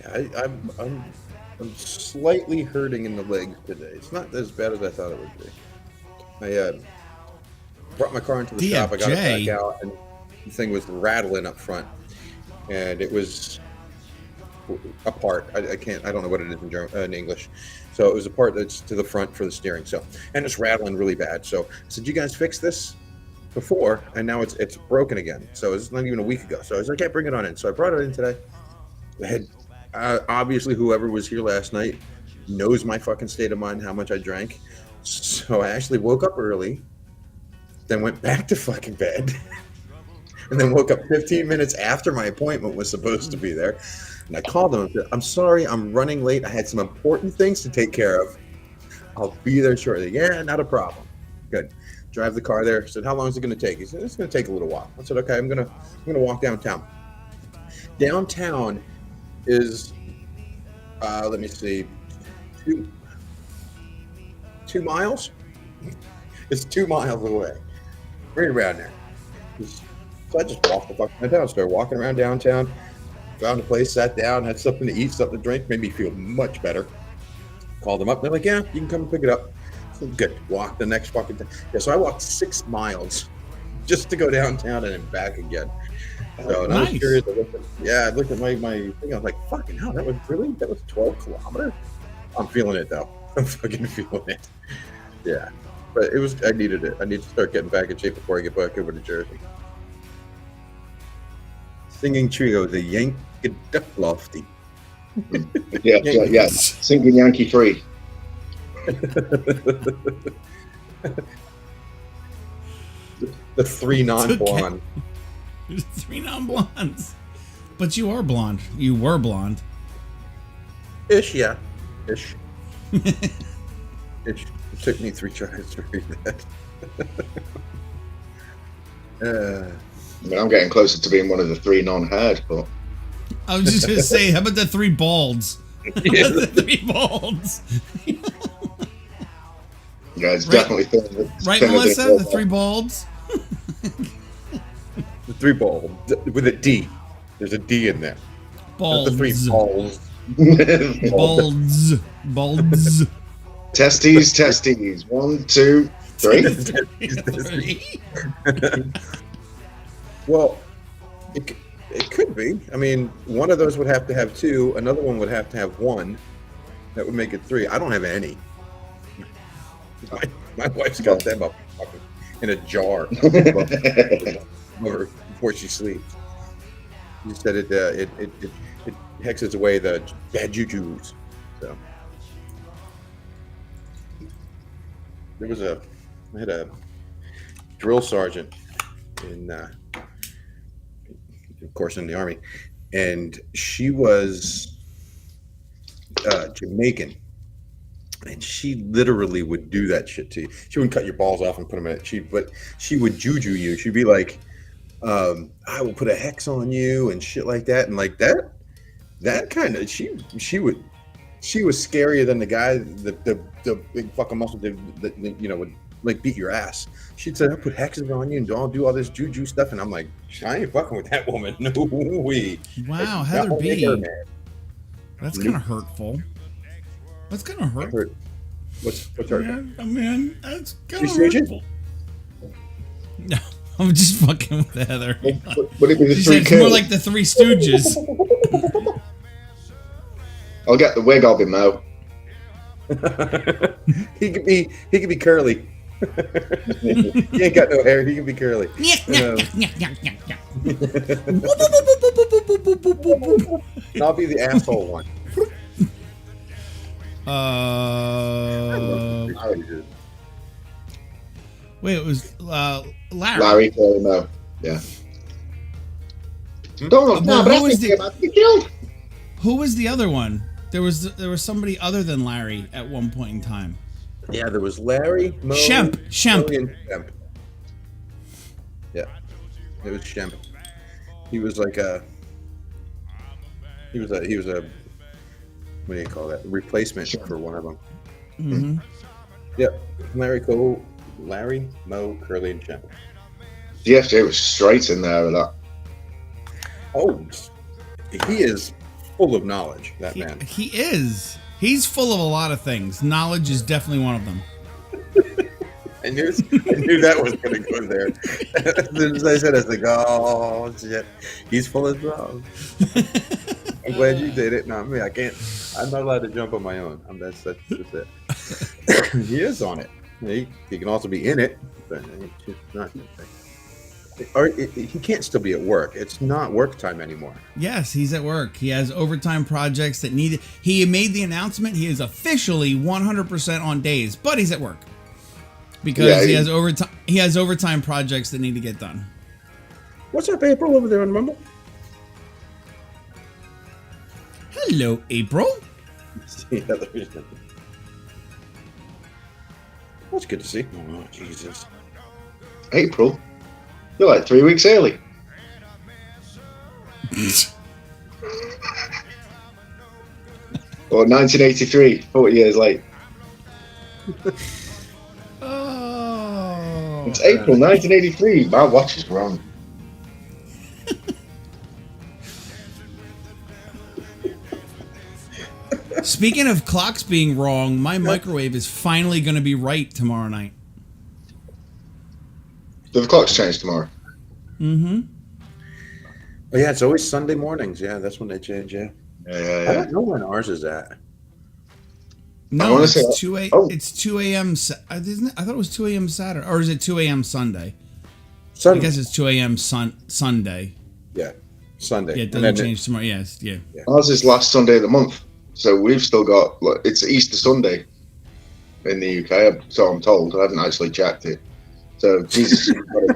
Yeah, I'm slightly hurting in the legs today. It's not as bad as I thought it would be. I brought my car into the shop. I got it back out, and the thing was rattling up front, and it was apart. I don't know what it is in German, in English. So it was a part that's to the front for the steering. So, and it's rattling really bad. So I said, "You guys fixed this before, and now it's broken again." So it's not even a week ago. So I was like, "Okay, bring it on in." So I brought it in today. I had obviously whoever was here last night knows my fucking state of mind, how much I drank. So I actually woke up early, then went back to fucking bed, and then woke up 15 minutes after my appointment was supposed to be there. And I called them and said, "I'm sorry, I'm running late. I had some important things to take care of. I'll be there shortly." "Yeah, not a problem." Good. Drive the car there. I said, "How long is it going to take?" He said, "It's going to take a little while." I said, "Okay, I'm gonna walk downtown." Downtown is, let me see, 2 miles. It's 2 miles away, right around there. So I just walked the fuck downtown. Started walking around downtown. Found a place, sat down, had something to eat, something to drink, made me feel much better. Called them up. They're like, "Yeah, you can come and pick it up." So good. Walked the next fucking time. Yeah, so I walked 6 miles just to go downtown and then back again. So, and I Nice. was curious. I looked at my thing. I was like, fucking hell, that was 12 kilometers. I'm feeling it though. I'm fucking feeling it. Yeah, but I needed it. I need to start getting back in shape before I get back over to Jersey. Singing trio, the Yankee Duck Lofty. Yeah. Singing Yankee 3. The 3 non-blonde. There's 3 non-blondes. But you are blonde. You were blonde. Ish, yeah. Ish. Ish. It took me 3 tries to read that. I mean, I'm getting closer to being one of the 3 non-haired, but I was just gonna say, how about the 3 balds? How about the 3 balds? yeah, it's definitely thin. Right, Melissa? The 3 balds? The 3 ball with a D. There's a D in there. Balds. Not the 3 balls. Balds. Balds. Testes. 1, 2, 3. Well, it could be. I mean, one of those would have to have 2. Another one would have to have 1. That would make it 3. I don't have any. My wife's got them up in a jar before she sleeps. She said it hexes away the bad jujus. So I had a drill sergeant of course, in the Army, and she was Jamaican, and she literally would do that shit to you. She wouldn't cut your balls off and put them in it. But she would juju you. She'd be like, I will put a hex on you and shit like that, and like that kind of she was scarier than the guy, the big fucking muscle that would like beat your ass. She'd say, I'll put hexes on you and I'll do all this juju stuff, and I'm like, I ain't fucking with that woman. No way. Wow, like, Heather B. man. That's kind of hurtful. That's kind of hurtful. What's hurtful? I mean, that's kind of She's hurtful. No, I'm just fucking with Heather. Would it be the She 3 said it's more kills? like the 3 Stooges. I'll get the wig, I'll be Mo. He could be curly. He ain't got no hair. He can be curly. I'll be the asshole one. Wait, it was Larry. Larry, Curly, Mo. Yeah. Well, No, but I think they're about to be killed. Who was the other one? There was somebody other than Larry at one point in time. Yeah, there was Larry, Mo, Shemp. Curly, and Shemp. Yeah, it was Shemp. He was like he was a what do you call that? Replacement for one of them. Mm-hmm. Yep, Larry, Mo, Curly, and Shemp. DFJ was straight in there with that. Oh, he is full of knowledge, that man. He is. He's full of a lot of things. Knowledge is definitely one of them. I knew that was going to go there. As soon as I said it, I was like, oh, shit. He's full of knowledge. I'm glad you did it. Not me. I'm not allowed to jump on my own. That's it. He is on it. He can also be in it, but it's not. He can't still be at work. It's not work time anymore. Yes, he's at work. He has overtime projects that need. He made the announcement. He is officially 100% on days, but he's at work because he has overtime. He has overtime projects that need to get done. What's up, April, over there on Rumble? Hello, April. That's good to see. Oh, Jesus. April? You're like 3 weeks early. Or 1983, 40 years late. Oh. It's April 1983. My watch is wrong. Speaking of clocks being wrong, my microwave is finally going to be right tomorrow night. Do the clocks change tomorrow? Mm-hmm. Oh, yeah, it's always Sunday mornings. Yeah, that's when they change. Yeah. I don't know when ours is at. No, wanna it's say- 2 a. oh. It's 2 a.m. Isn't it? I thought it was 2 a.m. Saturday, or is it 2 a.m. Sunday? I Sunday. guess it's 2 a.m. Sunday. Yeah, Sunday. Yeah, it And doesn't then change tomorrow. Yes, yeah. Ours is last Sunday of the month, so we've still got. Like, it's Easter Sunday in the UK, so I'm told. I haven't actually checked it. So Jesus is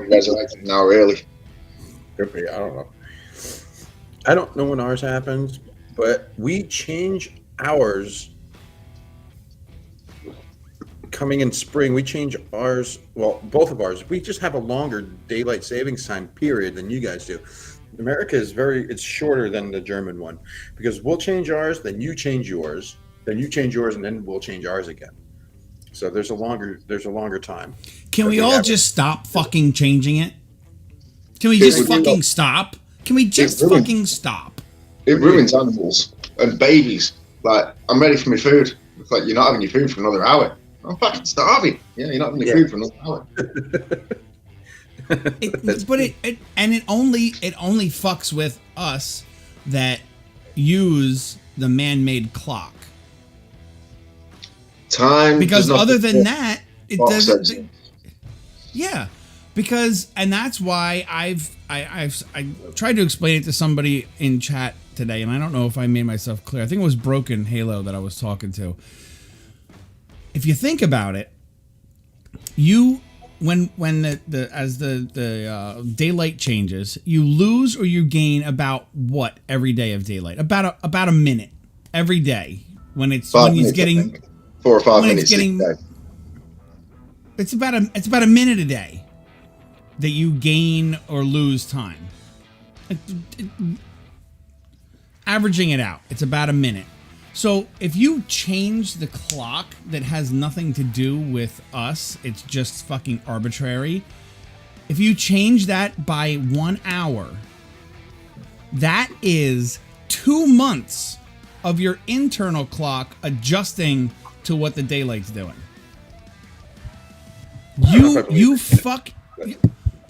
resurrected an hour early. Could be, I don't know. I don't know when ours happens, but we change ours coming in spring. We change ours, well, both of ours. We just have a longer daylight savings time period than you guys do. America is it's shorter than the German one, because we'll change ours, then you change yours, then you change yours, and then we'll change ours again. So there's a longer time. Can we Okay, all yeah. just stop fucking changing it? Can we just fucking stop? Can we just ruins- fucking stop? It ruins animals and babies. Like, I'm ready for my food. It's like, you're not having your food for another hour. I'm fucking starving. Yeah, you're not having your food for another hour. It only fucks with us that use the man-made clock. Time. Because does not other than fit that, it box doesn't. sets. Yeah, because that's why I tried to explain it to somebody in chat today, and I don't know if I made myself clear. I think it was Broken Halo that I was talking to. If you think about it, when the daylight changes, you lose or you gain about what every day of daylight? About a minute every day when it's 4 or 5 when minutes. it's getting. a day. It's about a minute a day that you gain or lose time. Averaging it out, it's about a minute. So if you change the clock that has nothing to do with us, it's just fucking arbitrary. If you change that by 1 hour, that is 2 months of your internal clock adjusting to what the daylight's doing.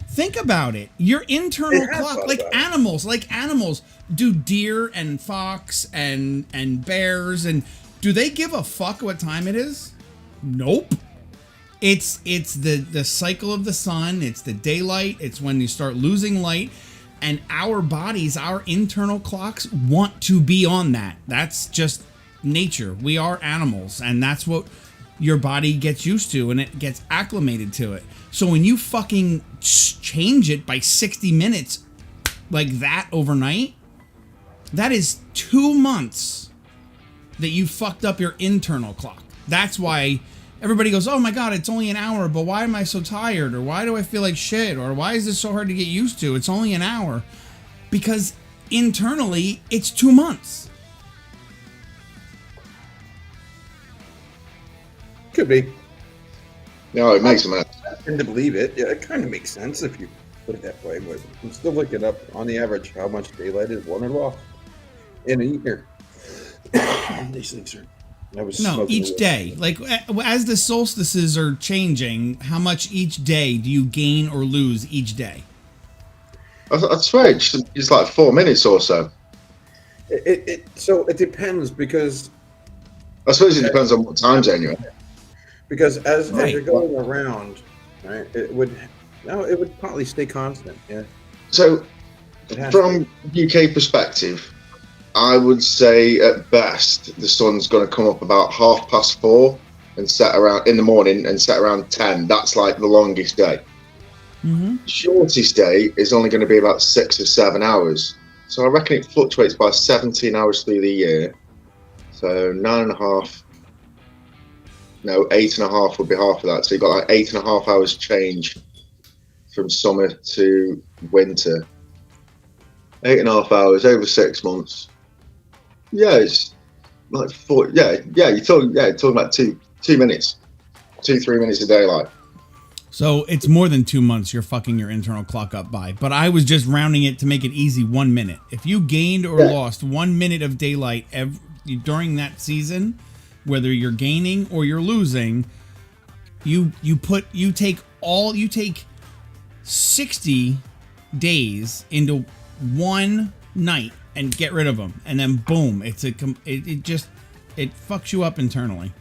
Think about it. Your internal clock, like animals, do deer and fox and bears, and do they give a fuck what time it is? Nope. It's the cycle of the sun. It's the daylight. It's when you start losing light, and our bodies, our internal clocks want to be on that. That's just nature. We are animals, and that's what your body gets used to, and it gets acclimated to it. So when you fucking change it by 60 minutes like that overnight, that is 2 months that you fucked up your internal clock. That's why everybody goes, oh my God, it's only an hour, but why am I so tired? Or why do I feel like shit? Or why is this so hard to get used to? It's only an hour. Because internally, it's 2 months. Could be. No, it makes sense. I tend to believe it. Yeah, it kind of makes sense if you put it that way. But I'm still looking up on the average how much daylight is on or off in a year. These things are. No, each day. Like, as the solstices are changing, how much each day do you gain or lose each day? I swear it's like 4 minutes or so. So it depends, because I suppose it depends on what time zone you're in. Because as Right. you're going around, right, it would probably stay constant. Yeah. So, It has from UK perspective, I would say at best the sun's going to come up about 4:30 and set around in the morning and set around 10. That's like the longest day. Mm-hmm. Shortest day is only going to be about 6 or 7 hours. So I reckon it fluctuates by 17 hours through the year. So 9.5. No, 8.5 would be half of that. So you've got like 8.5 hours change from summer to winter. 8.5 hours over 6 months. Yeah, it's like 4. Yeah. You're talking about 2 minutes, 2-3 minutes of daylight. So it's more than 2 months you're fucking your internal clock up by. But I was just rounding it to make it easy, 1 minute. If you gained or lost 1 minute of daylight during that season, whether you're gaining or you're losing, you take 60 days into one night and get rid of them, and then boom, it fucks you up internally.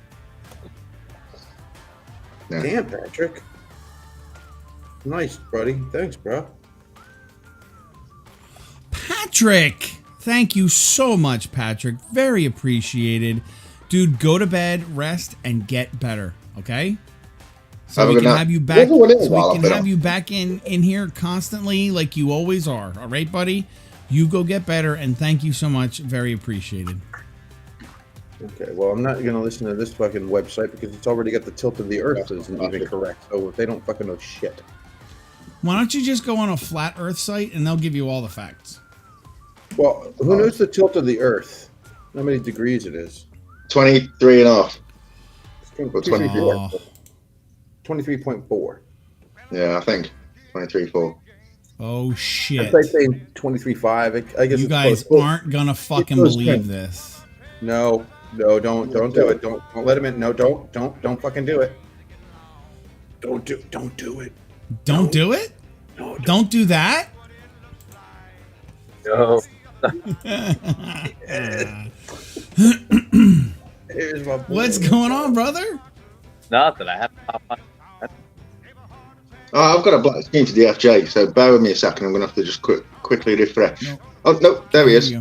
Yeah. Damn, Patrick. Nice, buddy. Thanks, bro. Patrick, thank you so much, Patrick. Very appreciated. Dude, go to bed, rest, and get better, okay? So we can have you back. So we can have you back in here constantly, like you always are. All right, buddy. You go get better, and thank you so much. Very appreciated. Okay, well, I'm not going to listen to this fucking website because it's already got the tilt of the earth that isn't even correct. So they don't fucking know shit. Why don't you just go on a flat Earth site and they'll give you all the facts? Well, who knows the tilt of the earth? How many degrees it is? 23 and a half. Or 23.4. Yeah, I think 23.4. Oh shit! I'd say 23.5. I guess you guys aren't gonna fucking believe this. No, don't do it. Don't let him in. No, don't fucking do it. Don't do it. Don't do it. No, don't do that. No. What's going on, brother? Nothing. I have to pop on. I've got a black screen for the FJ, so bear with me a second. I'm going to have to just quickly refresh. No. Oh, no, there he is.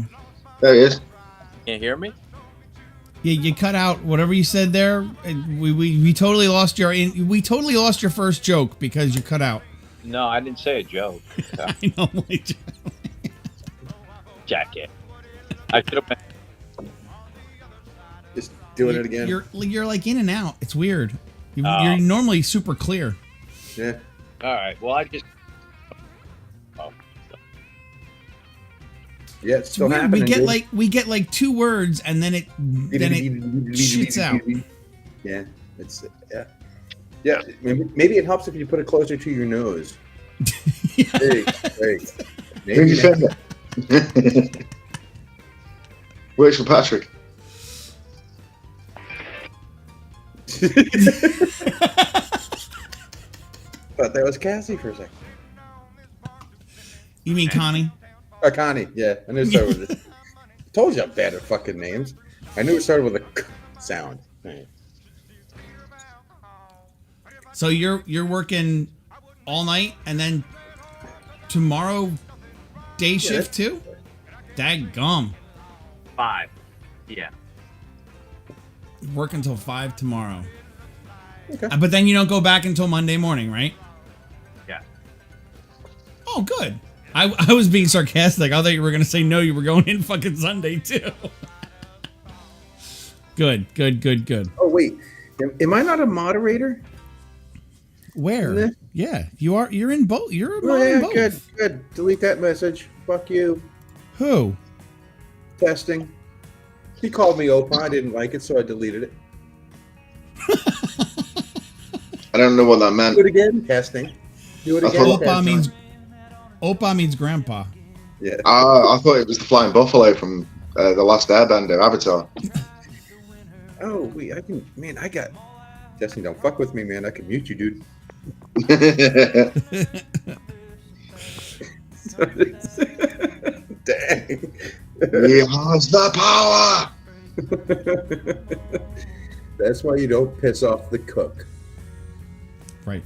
There he is. Can't hear me? Yeah, you cut out whatever you said there. We totally lost your first joke because you cut out. No, I didn't say a joke. So. I know, Jacket. I should have been. Just doing it again. You're like in and out. It's weird. You're normally super clear. Yeah. All right. Well, I just. Oh. Yeah, it's still happening. We get like 2 words and then it shits out. Yeah, yeah. Maybe it helps if you put it closer to your nose. Hey. Maybe Works for Patrick. Thought that was Cassie for a second. You mean Connie? Connie, yeah. I knew it started with it. Told you I'm bad at fucking names. I knew it started with a k sound. Right. So you're working all night and then tomorrow day shift too? Daggum. 5. Yeah. Work until 5 tomorrow. Okay. But then you don't go back until Monday morning, right? Yeah. Oh, good. I was being sarcastic. I thought you were going to say no, you were going in fucking Sunday too. Good. Oh, wait. Am I not a moderator? Where? Yeah, you are. You're in both. You're in both. Good. Delete that message. Fuck you. Who? Testing. He called me Opa. I didn't like it, so I deleted it. I don't know what that meant. Do it again. Testing. Do it again. Opa means grandpa. Yeah. I thought it was the flying buffalo from the last Airbender Avatar. Oh, wait. I got. Testing, don't fuck with me, man. I can mute you, dude. Dang. He has the power. That's why you don't piss off the cook. Right.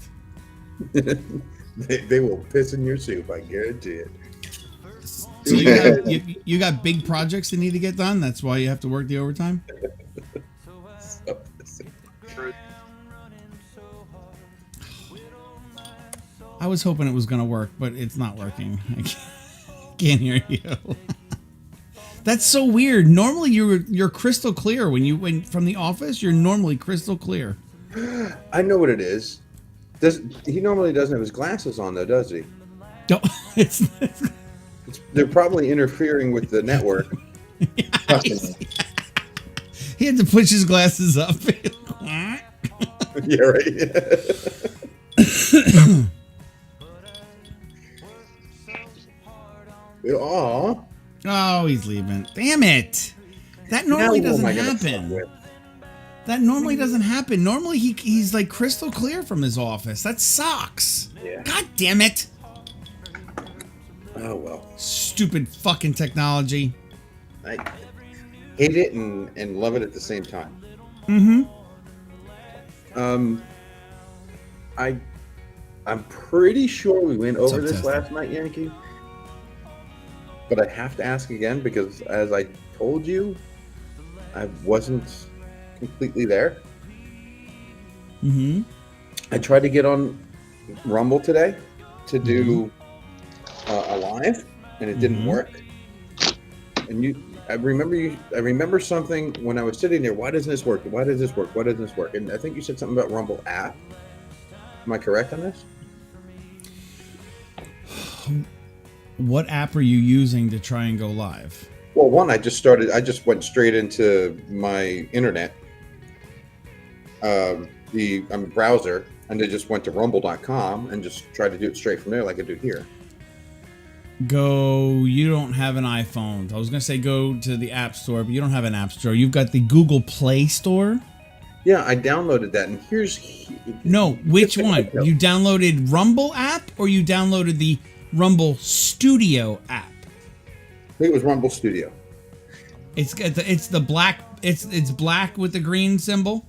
They will piss in your soup, I guarantee it. So you got big projects that need to get done? That's why you have to work the overtime? I was hoping it was going to work, but it's not working. I can't hear you. That's so weird. Normally you're crystal clear when from the office. You're normally crystal clear. I know what it is. He normally doesn't have his glasses on, though, does he? No, they're probably interfering with the network. He had to push his glasses up. Yeah, right. Aw. Oh, he's leaving. Damn it. That normally doesn't happen. That normally doesn't happen. Normally he's like crystal clear from his office. That sucks. Yeah. God damn it. Oh well. Stupid fucking technology. I hate it and love it at the same time. Mm-hmm. I'm pretty sure we went over up, this Tesla? last night, Yankee. But I have to ask again because, as I told you, I wasn't completely there. Mm-hmm. I tried to get on Rumble today to do a live, and it didn't work. And I remember something when I was sitting there. Why doesn't this work? Why does this work? Why doesn't this work? And I think you said something about Rumble app. Am I correct on this? What app are you using to try and go live? Well, one, I just went straight into my internet, the browser, and I just went to rumble.com and just tried to do it straight from there like I do here. You don't have an iPhone. I was going to say go to the App Store, but you don't have an App Store. You've got the Google Play Store. Yeah, I downloaded that, and No, which one? You downloaded Rumble app or you downloaded the Rumble Studio app? I think it was Rumble Studio. It's the black. It's black with the green symbol.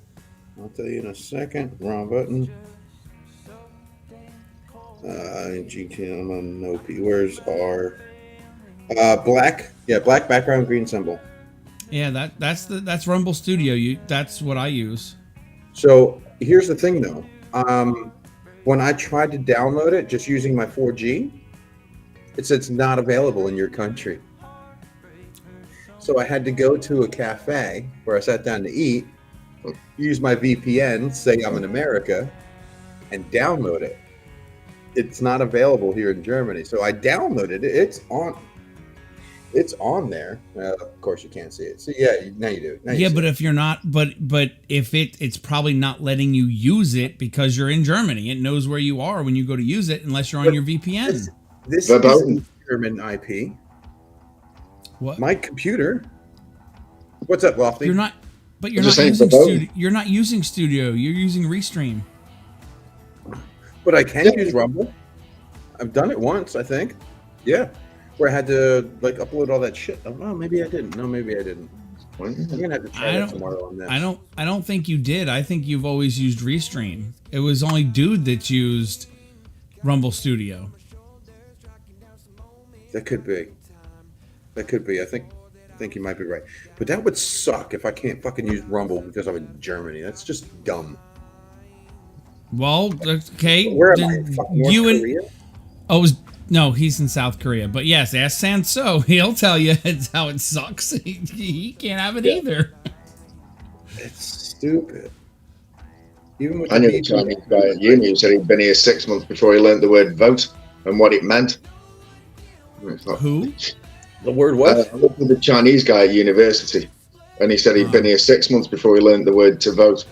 I'll tell you in a second. Wrong button. GTM on no P. Where's our black? Yeah, black background, green symbol. Yeah, that's Rumble Studio. That's what I use. So here's the thing, though. When I tried to download it, just using my 4G, it said it's not available in your country. So I had to go to a cafe where I sat down to eat, use my VPN, say I'm in America, and download it. It's not available here in Germany. So I downloaded it. It's on there. Of course, you can't see it. So yeah, now you do. Yeah, but if you're not, but if it's probably not letting you use it because you're in Germany. It knows where you are when you go to use it, unless you're on your VPN. This is German IP. What? My computer. What's up, Lofty? You're not using Studio. You're not using Studio. You're using Restream. But I can use Rumble. I've done it once, I think. Yeah. Where I had to upload all that shit. Oh, no, maybe I didn't. I'm gonna have to try it tomorrow on that. I don't think you did. I think you've always used Restream. It was only Dude that used Rumble Studio. That could be. I think you might be right. But that would suck if I can't fucking use Rumble because I'm in Germany. That's just dumb. Well, okay. Where am I? Fucking North Korea? No, he's in South Korea. But yes, ask Sanso. He'll tell you how it sucks. He can't have it either. It's stupid. Even with I knew the Chinese guy at uni who said he'd been here 6 months before he learned the word vote and what it meant. Who? The word what? I looked at the Chinese guy at university, and he said he'd been here 6 months before he learned the word to vote.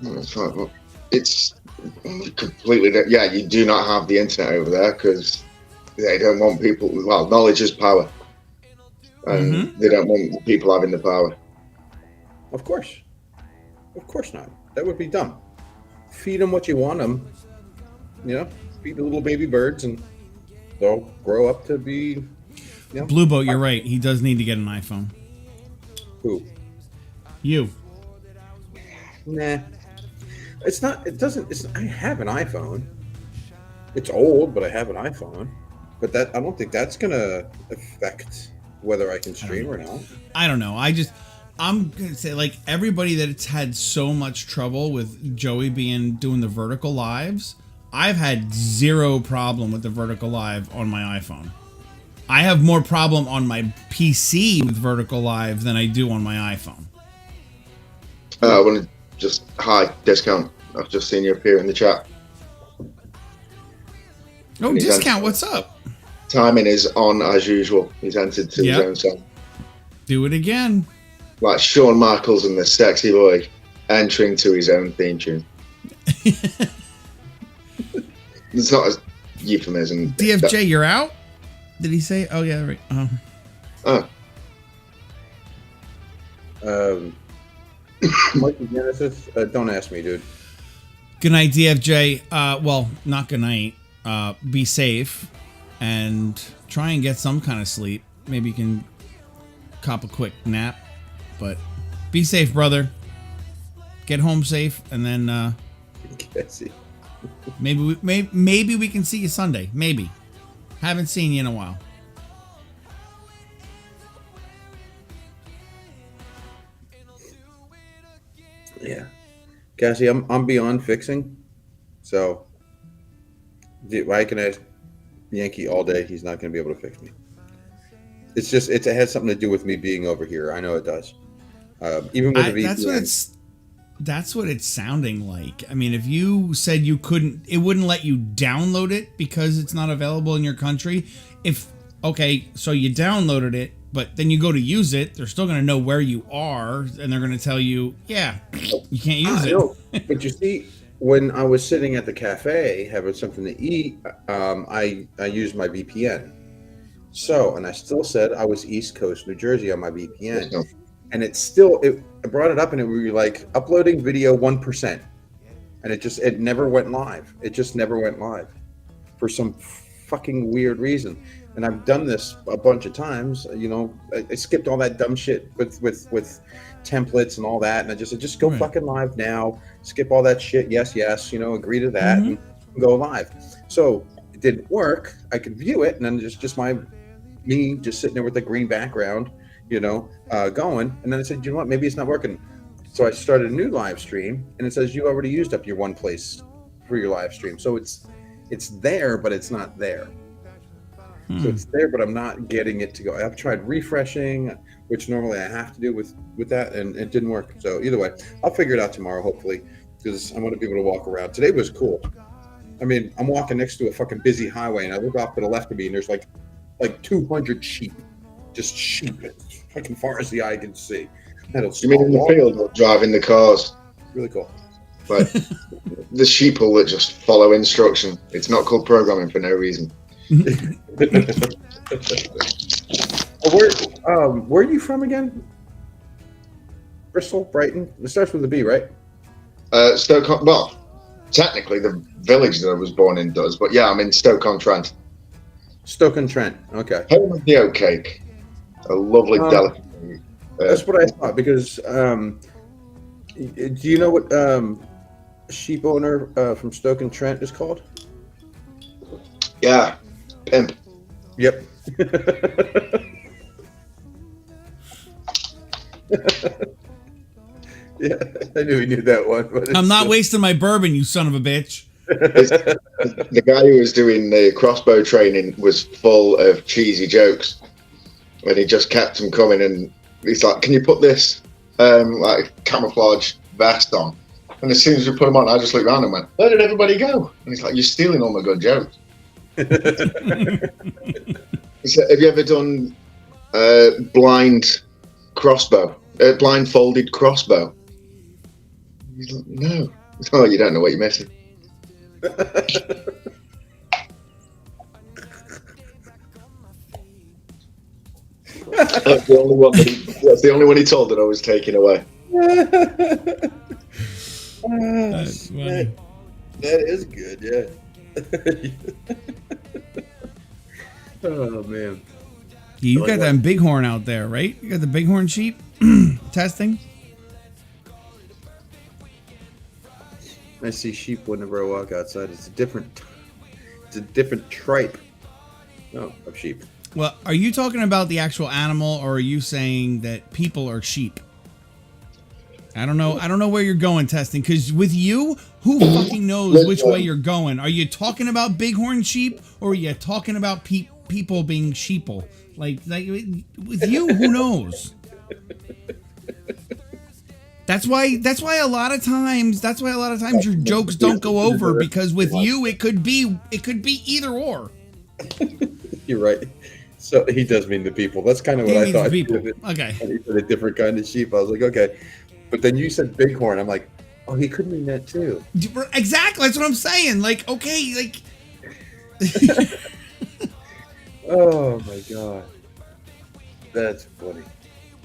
It's like, well, it's completely. Yeah, you do not have the internet over there because they don't want people. Well, knowledge is power, and they don't want people having the power. Of course not. That would be dumb. Feed them what you want them. Feed the little baby birds, and they'll grow up to be. Blue Boat, you're right. He does need to get an iPhone. Who? You. Nah. It's not. It doesn't. I have an iPhone. It's old, but I have an iPhone. But I don't think that's gonna affect whether I can stream or not. I don't know. I'm gonna say everybody that's had so much trouble with Joey doing the vertical lives. I've had zero problem with the vertical live on my iPhone. I have more problem on my PC with vertical live than I do on my iPhone. I want to just hi discount. I've just seen you appear in the chat. Oh, discount! What's up? Timing is on as usual. He's entered to his own song. Do it again. Like Shawn Michaels and the Sexy Boy entering to his own theme tune. It's not a euphemism. DFJ, you're out? Did he say? Oh, yeah, right. Mikey Genesis, don't ask me, dude. Good night, DFJ. Well, not good night. Be safe. and try and get some kind of sleep. Maybe you can cop a quick nap, but be safe, brother. Get home safe, and then maybe we can see you Sunday. Maybe. Haven't seen you in a while. Yeah, Cassie, I'm beyond fixing. So I can ask Yankee all day. He's not going to be able to fix me. It has something to do with me being over here. I know it does. Even with the VPN. That's what it's sounding like. I mean, if you said you couldn't, it wouldn't let you download it because it's not available in your country. So you downloaded it, but then you go to use it, they're still going to know where you are, and they're going to tell you, yeah, you can't use it. But you see, when I was sitting at the cafe having something to eat, I used my VPN. So, and I still said I was East Coast, New Jersey on my VPN. And it brought it up, and it was like uploading video 1%. And it never went live. It just never went live for some fucking weird reason. And I've done this a bunch of times. You know, I skipped all that dumb shit with templates and all that. And I just go fucking live now. Skip all that shit. Yes. You know, agree to that and go live. So it didn't work. I could view it, and then just me just sitting there with the green background, you know, going. And then I said, you know what? Maybe it's not working. So I started a new live stream, and it says you already used up your one place for your live stream. So it's there, but it's not there. So it's there, but I'm not getting it to go. I've tried refreshing, which normally I have to do with that, and it didn't work. So either way, I'll figure it out tomorrow, hopefully, because I want to be able to walk around. Today was cool. I mean, I'm walking next to a fucking busy highway, and I look off to the left of me, and there's like 200 sheep, just sheep as fucking far as the eye can see. You mean in the field or driving the cars? Really cool. Like the sheeple that just follow instruction. It's not called programming for no reason. Where are you from again? Bristol, Brighton. It starts with a B, right? Stoke. Well, technically the village that I was born in does, but yeah, I'm in Stoke-on-Trent. Stoke-on-Trent. Okay. Home of the oat cake, a lovely delicate. That's what I thought. Because do you know what sheep owner from Stoke-on-Trent is called? Yeah. Pimp. Yep. Yeah, I knew he knew that one. But I'm not wasting my bourbon, you son of a bitch. The guy who was doing the crossbow training was full of cheesy jokes, and he just kept them coming. And he's like, "Can you put this like camouflage vest on?" And as soon as we put him on, I just looked around and went, "Where did everybody go?" And he's like, "You're stealing all my good jokes." He said, "Have you ever done blindfolded crossbow?" He's like, "No." Oh, you don't know what you're missing. That's the only one he told that I was taking away. That's funny. That is good, yeah. Oh man. You got that bighorn out there, right? You got the bighorn sheep testing. I see sheep whenever I walk outside. It's a different tripe. No, of sheep. Well, are you talking about the actual animal, or are you saying that people are sheep? I don't know where you're going, testing, because with you, who fucking knows which way you're going? Are you talking about bighorn sheep, or are you talking about people being sheeple? Like with you, who knows? That's why a lot of times your jokes don't go over, because with you it could be either or. You're right. So he does mean the people. That's kind of what I thought. People. Okay. He said a different kind of sheep. I was like, okay. But then you said bighorn. I'm like, oh, he could mean that too. Exactly. That's what I'm saying. Like, okay, like. Oh my god, that's funny.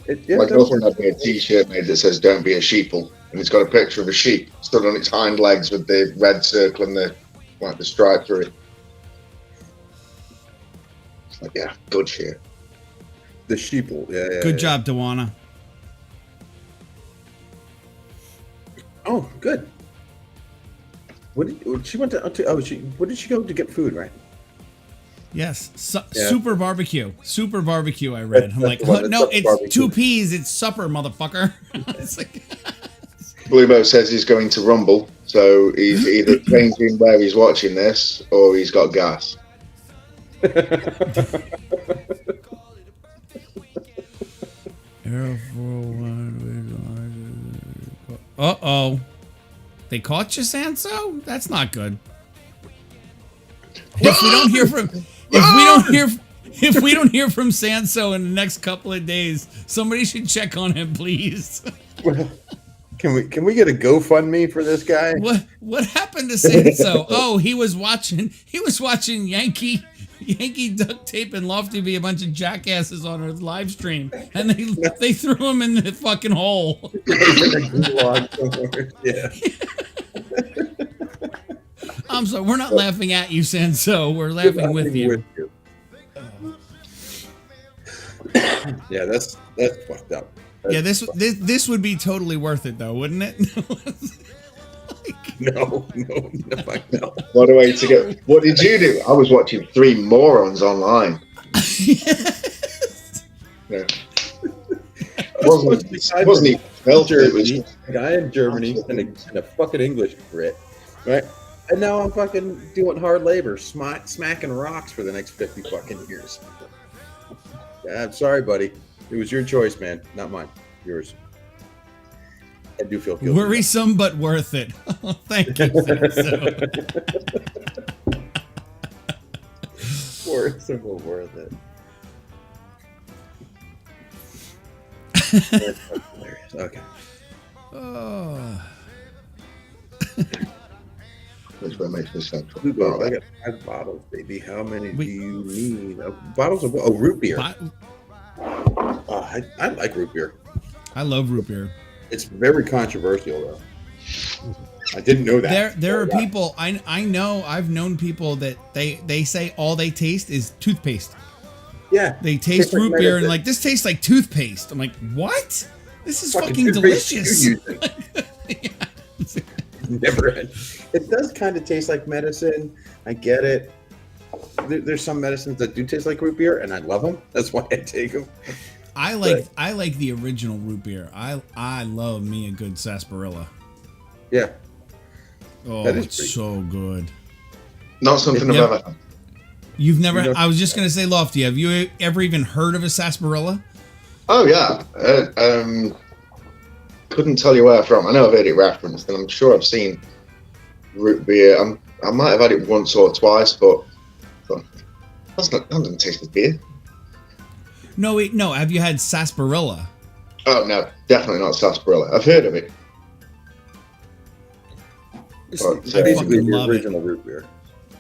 My girlfriend had me a T-shirt made that says "Don't be a sheeple," and it's got a picture of a sheep stood on its hind legs with the red circle and the stripe through it. Like, yeah, good shit. The sheeple. Yeah. Good job, Dewana. Oh, good. What did she went to? Oh, what did she go to get food? Right. Yes, Yeah. super barbecue. Super barbecue. I read. I'm like, That's the one, oh, no, that's it's barbecue. 2 P's. It's supper, motherfucker. It's like, Bluebo says he's going to Rumble, so he's either changing where he's watching this or he's got gas. Uh-oh. They caught you, Sanso? That's not good. If we don't hear from if we don't hear from Sanso in the next couple of days, somebody should check on him, please. Can we get a GoFundMe for this guy? What happened to Sanso? Oh, he was watching Yankee duct tape and Lofty be a bunch of jackasses on his live stream, and they threw him in the fucking hole. Yeah. I'm sorry, we're not laughing at you, Sanso. We're laughing with you. Yeah, that's fucked up. Yeah, this would be totally worth it, though, wouldn't it? No. What a way to go. What did you do? I was watching 3 morons online. Yeah. Wasn't he Belgium? It was a guy in Germany and a fucking English Brit, right? And now I'm fucking doing hard labor, smacking rocks for the next 50 fucking years. I'm sorry, buddy. It was your choice, man, not mine. Yours. I do feel guilty. Worrisome, but worth it. Oh, thank you. Worrisome, but worth it. That's hilarious. Okay. Oh. Which one makes this central? Hugo, I got 5 bottles, baby. How many do you need? Bottles of root beer. I like root beer. I love root beer. It's very controversial, though. I didn't know that. There are people I know. I've known people that they say all they taste is toothpaste. Yeah, they taste root beer and like, this tastes like toothpaste. I'm like, what? This is fucking delicious. Never had. It does kind of taste like medicine. I get it. There's some medicines that do taste like root beer, and I love them. That's why I take them. I like the original root beer. I love me a good sarsaparilla. Yeah. Oh, it's so good. Not something I've ever had. You've never? I was just gonna say, Lofty. Have you ever even heard of a sarsaparilla? Oh yeah. Couldn't tell you where from. I know I've heard it referenced, and I'm sure I've seen root beer. I might have had it once or twice, but that doesn't taste like beer. No, wait, no. Have you had sarsaparilla? Oh no, definitely not sarsaparilla. I've heard of it. It's basically the original root beer.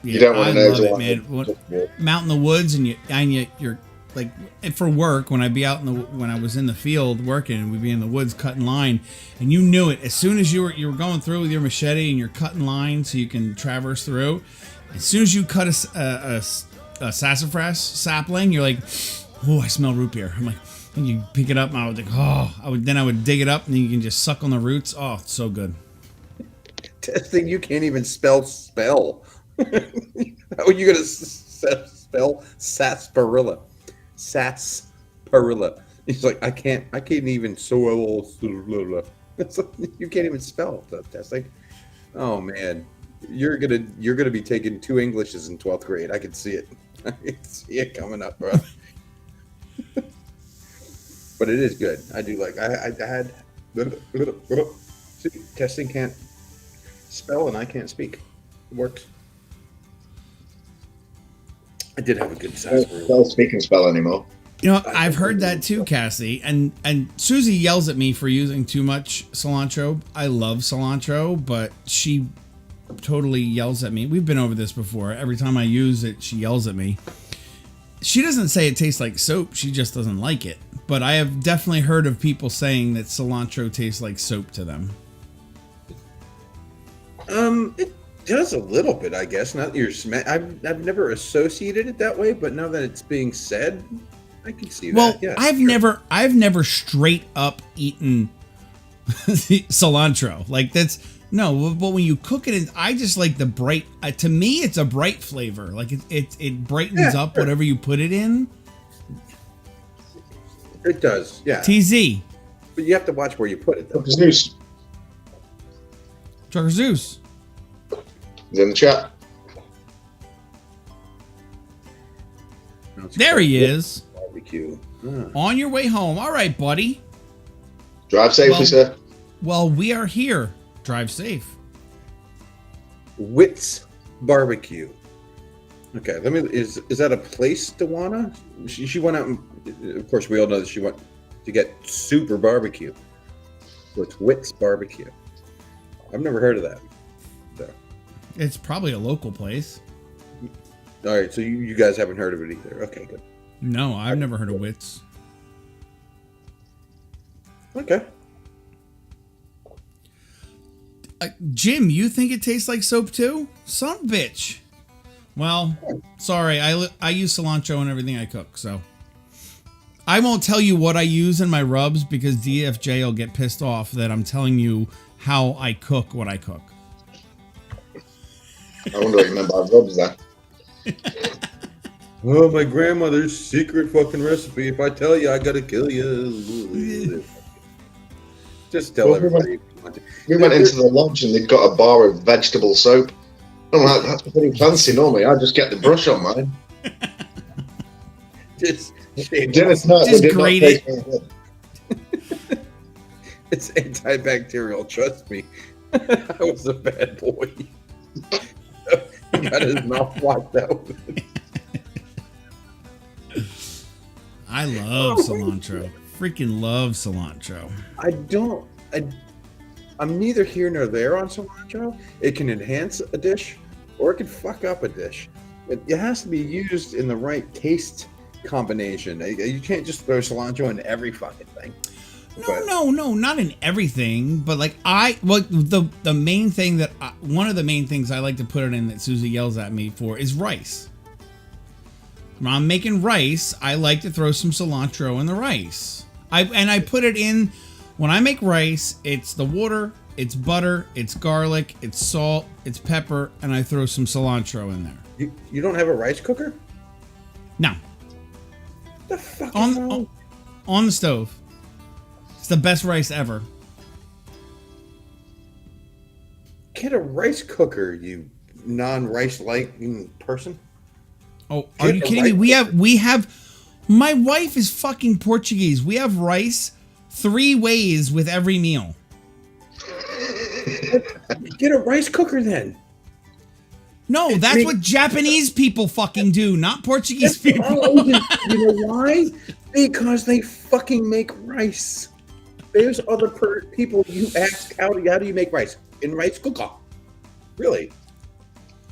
Yeah, you don't want to know, love it, man. I'm out in the woods, and you're like, for work, when I was in the field working, and we'd be in the woods cutting line, and you knew it as soon as you were going through with your machete and you're cutting line so you can traverse through. As soon as you cut a sassafras sapling, you're like, oh, I smell root beer. I'm like, and you pick it up, and I was like, oh, I would dig it up, and then you can just suck on the roots. Oh, it's so good. Testing, you can't even spell. How are you gonna spell sarsaparilla? Sarsaparilla. He's like, I can't even spell. You can't even spell that. That's like, oh man, you're gonna be taking 2 Englishes in 12th grade. I can see it. I can see it coming up, bro. But it is good. I do like. I had. See, testing can't spell and I can't speak. It works. I did have a good sarsaparilla. Don't speak and spell anymore. You know, I've heard that too, Cassie. And Susie yells at me for using too much cilantro. I love cilantro, but she totally yells at me. We've been over this before. Every time I use it, she yells at me. She doesn't say it tastes like soap. She just doesn't like it. But I have definitely heard of people saying that cilantro tastes like soap to them. Just a little bit, I guess. Not your I've never associated it that way, but now that it's being said, I can see Well, that. Yeah, I've never straight up eaten cilantro. Like that's no, but when you cook it, I just like the bright. To me, it's a bright flavor. Like it brightens up whatever you put it in. It does, yeah. TZ. But you have to watch where you put it, though. Zeus Trucker Zeus. is in the chat. There he is. Barbecue. On your way home. All right, buddy. Drive safely, sir. Well, we are here. Drive safe. Witt's Barbecue. Okay, let me. Is that a place, Dewana? She went out, and of course, we all know that she went to get super barbecue. So it's Witt's Barbecue. I've never heard of that. So. It's probably a local place. All right, so you guys haven't heard of it either. Okay, good. No, I've never heard of Wits. Okay. Jim, you think it tastes like soap too? Son of a bitch. Well, sorry, I use cilantro in everything I cook, so I won't tell you what I use in my rubs because DFJ will get pissed off that I'm telling you how I cook what I cook. I wonder what you meant by rubs there. Oh, my grandmother's secret fucking recipe. If I tell you, I gotta kill you. Just tell everybody. We went into the lodge and they've got a bar of vegetable soap. I'm like, that's pretty fancy normally. I just get the brush on mine. Just grate it. It's antibacterial, trust me. I was a bad boy. He got his mouth wiped out. I love cilantro. Freaking love cilantro. I'm neither here nor there on cilantro. It can enhance a dish or it can fuck up a dish. It has to be used in the right taste combination. You can't just throw cilantro in every fucking thing. No, not in everything, but like the main thing that one of the main things I like to put it in that Susie yells at me for is rice. When I'm making rice, I like to throw some cilantro in the rice. I put it in when I make rice. It's the water, it's butter, it's garlic, it's salt, it's pepper, and I throw some cilantro in there. You don't have a rice cooker? No. The fuck on the stove. It's the best rice ever. Get a rice cooker, you non-rice liking person. Oh, are you kidding me? We have. My wife is fucking Portuguese. We have rice 3 ways with every meal. Get a rice cooker then. No, that's what Japanese people fucking do, not Portuguese people. You know why? Because they fucking make rice. There's other people you ask, how do you make rice? In rice cooker. Really?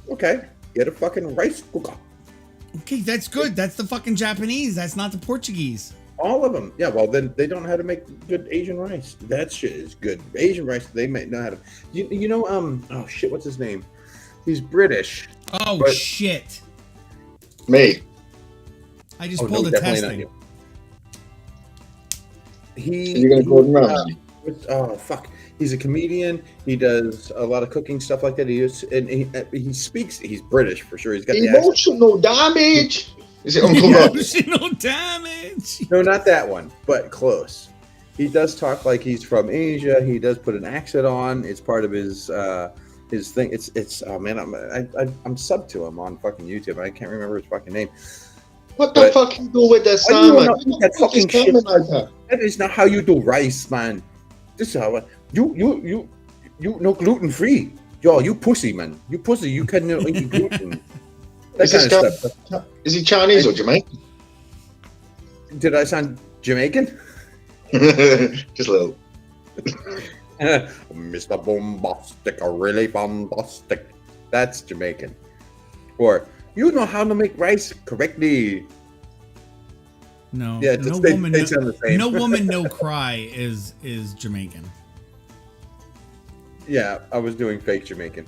Okay. Get a fucking rice cooker. Okay, that's good. That's the fucking Japanese. That's not the Portuguese. All of them. Yeah, well, then they don't know how to make good Asian rice. That shit is good. Asian rice, they may know how to. You know, oh shit, what's his name? He's British. Oh, shit. Me. I just pulled a testing. You're going to Gordon Ramsay? Oh, fuck. He's a comedian. He does a lot of cooking stuff like that. He speaks. He's British for sure. He's got the emotional damage. Is it Uncle Rob? Emotional damage. No, not that one, but close. He does talk like he's from Asia. He does put an accent on. It's part of his thing. It's oh man, I'm sub to him on fucking YouTube. I can't remember his fucking name. What the fuck you do with that salmon? That fucking shit. That is not how you do rice, man. This is how you no gluten free. Yo, you pussy, man. You pussy. You cannot eat gluten. That kind of stuff. Is he Chinese or Jamaican? Did I sound Jamaican? Just a little. Mr. Bombastic, really fantastic. That's Jamaican. Or you know how to make rice correctly. No, yeah, no woman, no cry is Jamaican. Yeah, I was doing fake Jamaican.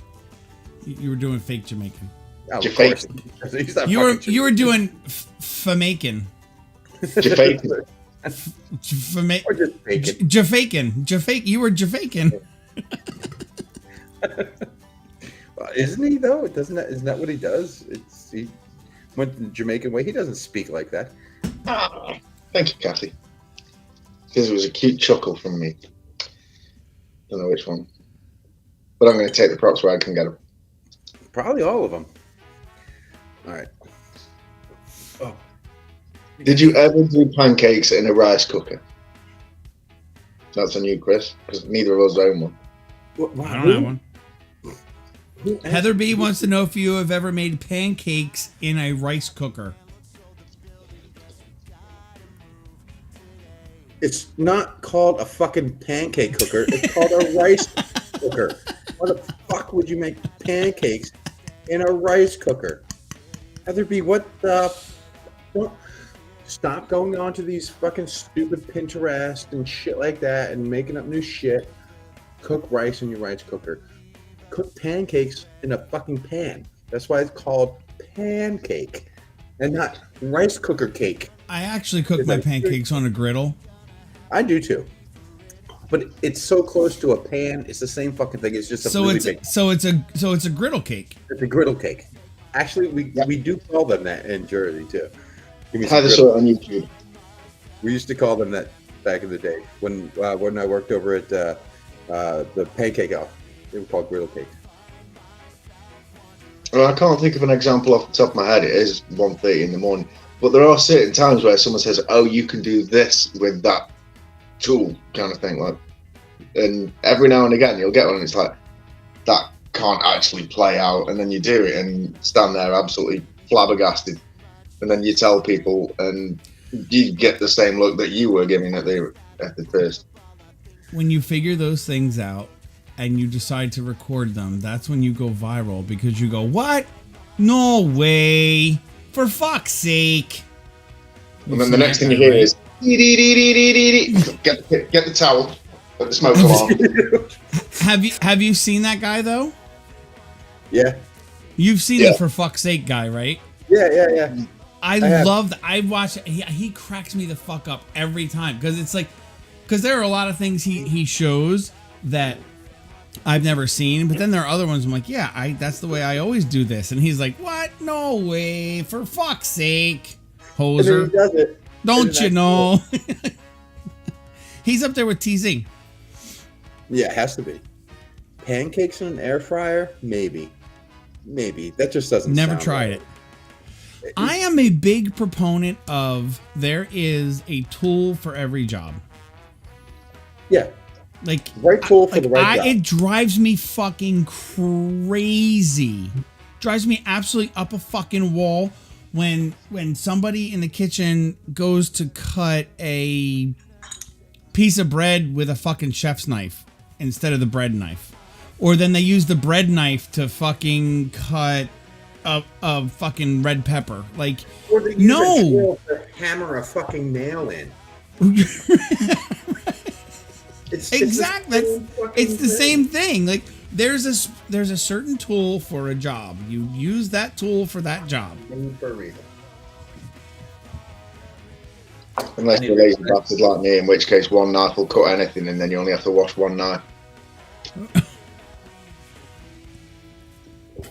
You were doing fake Jamaican. Oh, of Jamaican. course. He's not You were fucking you were doing Jamaican. Jamaican. Or just bacon. Jafaican. You were Jafaican. Isn't he though? Isn't that what he does? He went the Jamaican way. He doesn't speak like that. Ah, thank you, Kathy. Because it was a cute chuckle from me. Don't know which one, but I'm going to take the props where I can get them. Probably all of them. All right. Oh, Did you ever do pancakes in a rice cooker? That's on you, Chris, because neither of us own one. I don't have one. Heather B wants to know if you have ever made pancakes in a rice cooker. it's not called a fucking pancake cooker. It's called a rice cooker. Why the fuck would you make pancakes in a rice cooker? Heather B, what the? Stop going on to these fucking stupid Pinterest and shit like that and making up new shit. Cook rice in your rice cooker. Cook pancakes in a fucking pan. That's why it's called pancake and not rice cooker cake. I actually cook my pancakes on a griddle. I do too. But it's so close to a pan. It's the same fucking thing. It's just a really big. So it's a griddle cake. It's a griddle cake. Actually, we do call them that in Jersey too. Heather saw it on YouTube. We used to call them that back in the day when I worked over at the Pancake House. They were called griddle cakes. Well, I can't think of an example off the top of my head. It is 1:30 in the morning, but there are certain times where someone says, "Oh, you can do this with that tool," kind of thing. Like, and every now and again you'll get one, and it's like that can't actually play out, and then you do it and stand there absolutely flabbergasted, and then you tell people, and you get the same look that you were giving at the first. When you figure those things out and you decide to record them, that's when you go viral, because you go, "What? No way! For fuck's sake!" And then the next thing you hear is get the towel, put the smoke alarm. Have you seen that guy though? Yeah. You've seen the "for fuck's sake" guy, right? Yeah. I love that. I watch it. He cracks me the fuck up every time, because it's like, because there are a lot of things he shows that I've never seen, but then there are other ones I'm like, yeah, that's the way I always do this, and he's like, "What? No way! For fuck's sake, hoser! And then he does it. Don't you know?" He's up there with TZ. Yeah, it has to be. Pancakes in an air fryer? Maybe. That just doesn't. Never sound tried right. it. I am a big proponent of there is a tool for every job. Yeah. Like, right tool for the right job. It drives me fucking crazy. Drives me absolutely up a fucking wall when somebody in the kitchen goes to cut a piece of bread with a fucking chef's knife instead of the bread knife. Or then they use the bread knife to fucking cut a fucking red pepper. Like, or they use a drill to hammer a fucking nail in. It's the same thing. Like, there's a certain tool for a job. You use that tool for that job. For a reason. Unless you're a lazy bastard like me, in which case one knife will cut anything, and then you only have to wash one knife.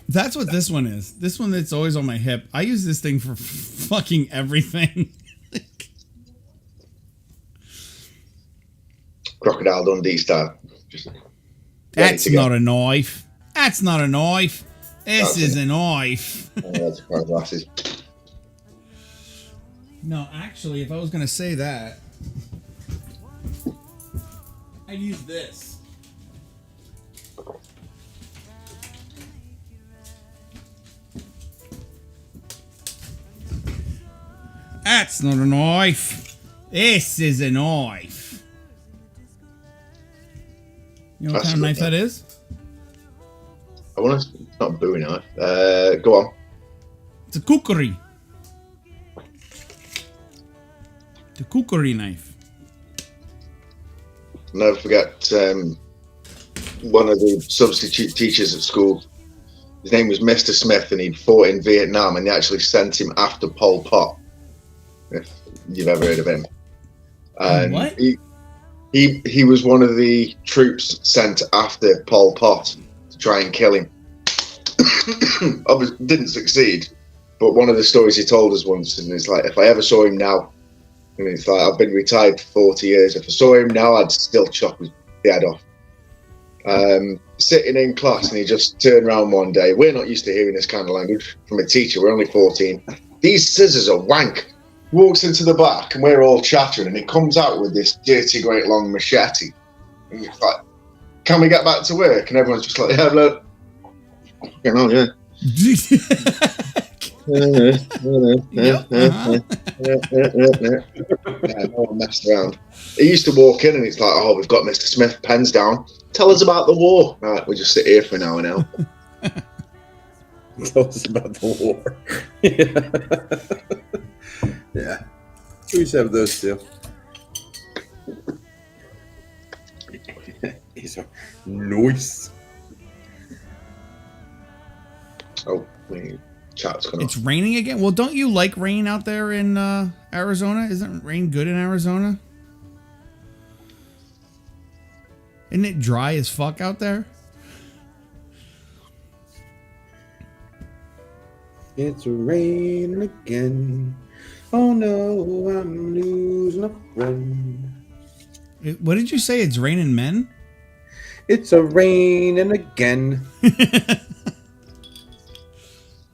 That's what this one is. This one that's always on my hip. I use this thing for fucking everything. Crocodile Dundee style. That's not a knife. That's not a knife. This is a knife. Oh, that's a pair of glasses. No, actually, if I was going to say that, I'd use this. That's not a knife. This is a knife. You know what kind of knife that is? I want to. It's not a Bowie knife. Go on. It's a kukri. The kukri knife. I'll never forget one of the substitute teachers at school His name was Mr. Smith, and he'd fought in Vietnam, and they actually sent him after Pol Pot, if you've ever heard of him. And What? He was one of the troops sent after Pol Pot to try and kill him. Obviously, didn't succeed, but one of the stories he told us once, and it's like, if I ever saw him now, and it's like, I've been retired for 40 years, if I saw him now, I'd still chop his head off. Sitting in class, and he just turned around one day. We're not used to hearing this kind of language from a teacher. We're only 14. These scissors are wank. Walks into the back, and we're all chattering, and he comes out with this dirty, great long machete. And he's like, "Can we get back to work?" And everyone's just like, "Yeah, look, you know, yeah." Yep, uh-huh. Yeah, no one messed around. He used to walk in, and it's like, "Oh, we've got Mr. Smith, pens down. Tell us about the war." Right, we just sit here for an hour now. Tell us about the war. Yeah. We used to have those too. He's a nice. Oh, the chat's gone It's off. raining again. Well, don't you like rain out there in Arizona? Isn't rain good in Arizona? Isn't it dry as fuck out there? It's raining again. Oh no, I'm losing a friend. What did you say? It's raining men? It's a raining again.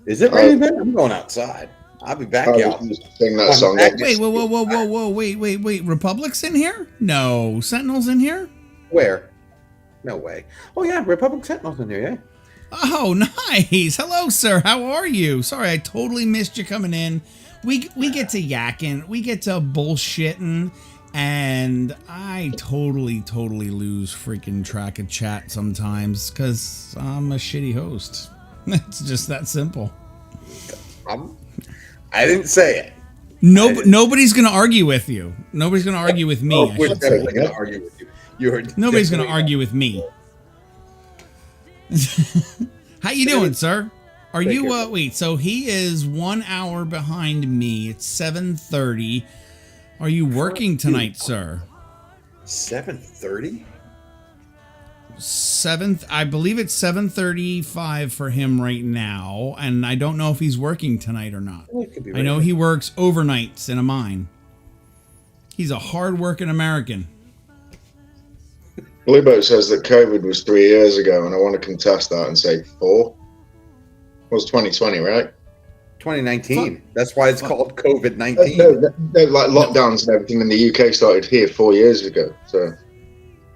Is it raining again? I'm going outside. I'll be back I out. was just sing that song. Wait, whoa, wait. Republic's in here? No. Sentinel's in here? Where? No way. Oh yeah, Republic Sentinel's in there, yeah. Oh, nice. Hello, sir. How are you? Sorry, I totally missed you coming in. We get to yakking. We get to bullshitting. And I totally lose freaking track of chat sometimes because I'm a shitty host. It's just that simple. I didn't say it. Nobody's going to argue with you. Nobody's going to argue with me. Oh, I we're should say. definitely going to argue with you. Nobody's going to argue with me. How you doing, sir? Are Take you care. wait, so he is 1 hour behind me. It's 7:30. Are you working tonight, sir? 7:30? I believe it's 7:35 for him right now, and I don't know if he's working tonight or not. Well, it could be I know right. he works overnights in a mine. He's a hard-working American. Blueboat says that COVID was 3 years ago, and I want to contest that and say 4. It was 2020, right? 2019. That's why it's called COVID-19. No, like lockdowns and everything in the UK started here 4 years ago. So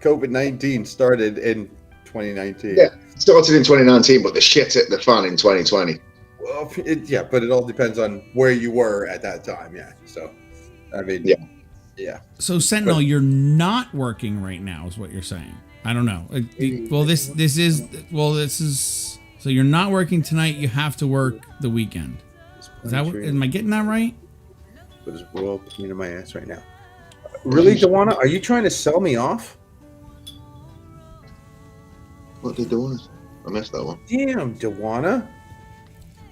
COVID-19 started in 2019. yeah, it started in 2019, but the shit hit the fan in 2020. Well, yeah, but it all depends on where you were at that time. Yeah. So, I mean, yeah. So Sentinel, you're not working right now, is what you're saying. I don't know. This is so you're not working tonight. You have to work the weekend. Is that what? Am I getting that right? Put his royal pain in my ass right now. Really, Dewana? Are you trying to sell me off? What did they want? I missed that one. Damn, Dewana.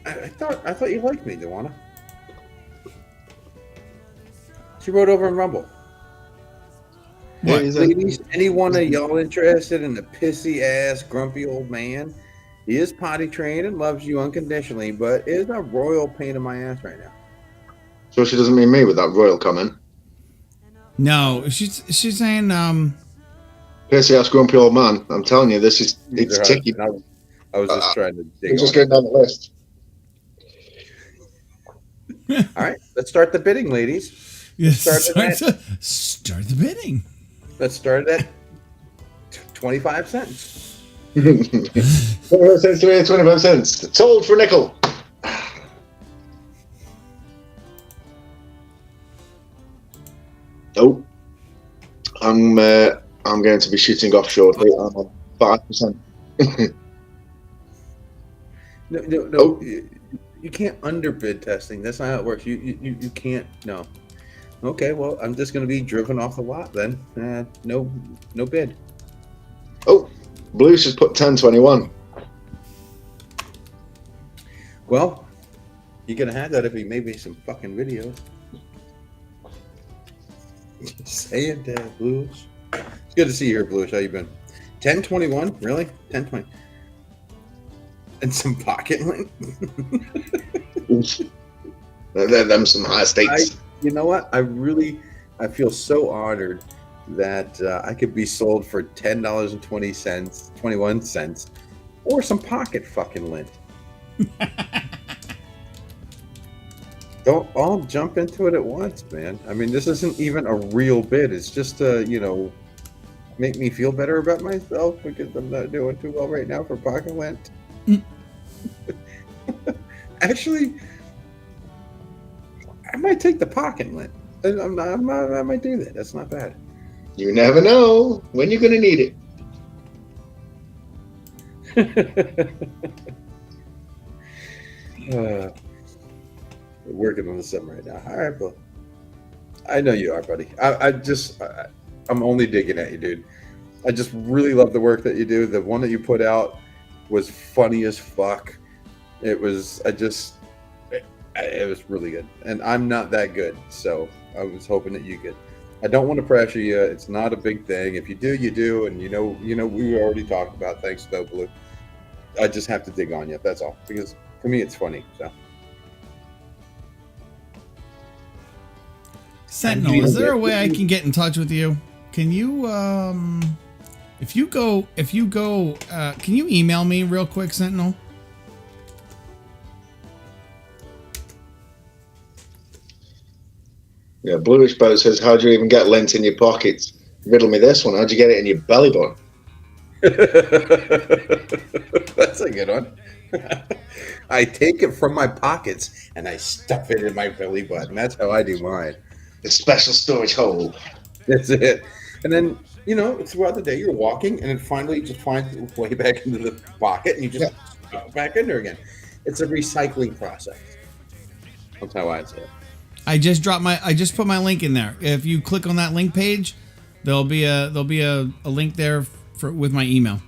I thought you liked me, Dewana. She wrote over in Rumble. What? Ladies, anyone of y'all interested in a pissy ass, grumpy old man? He is potty trained and loves you unconditionally, but is a royal pain in my ass right now. So she doesn't mean me with that royal comment. No, she's saying Pissy ass grumpy old man. I'm telling you, it's ticky. I was just trying to dig I'm just on it. going down the list. All right, let's start the bidding, ladies. start the bidding. Let's start at 25 cents. 25 cents to here, 25 cents. Sold for a nickel. Nope. I'm going to be shooting off shortly. I'm on 5%. No. Oh. You can't underbid testing. That's not how it works. You can't. No. Okay. Well, I'm just going to be driven off the lot then. No bid. Oh, Blues has put 10.21. Well, you could have had that if he made me some fucking videos. Say it, Bluish. It's good to see you here, Bluish. How you been? 1021? Really? 1020. And some pocket lint? Them some high stakes. You know what? I feel so honored that I could be sold for $10.20, 21 cents, or some pocket fucking lint. Don't all jump into it at once, man. I mean, this isn't even a real bit. It's just make me feel better about myself because I'm not doing too well right now for pocket lint. Actually, I might take the pocket lint. I might do that. That's not bad. You never know when you're going to need it. We're working on something right now. All right, Bill. I know you are, buddy. I'm only digging at you, dude. I just really love the work that you do. The one that you put out was funny as fuck. It was really good. And I'm not that good, so I was hoping that you could. I don't want to pressure you. It's not a big thing. If you do, you do. And you know, we already talked about thanks, Snow Blue. I just have to dig on you. That's all. Because for me, it's funny. So. Sentinel, is there a way I can get in touch with you? Can you, if you go, can you email me real quick, Sentinel? Yeah, Bluish Boat says, how do you even get lint in your pockets? Riddle me this one. How'd you get it in your belly button? That's a good one. I take it from my pockets and I stuff it in my belly button. That's how I do mine. The special storage hole. That's it. And then, throughout the day you're walking and it finally just finds its way back into the pocket and you just stuff it back in there again. It's a recycling process. That's how I say it. I just put my link in there. If you click on that link page, there'll be a link there with my email.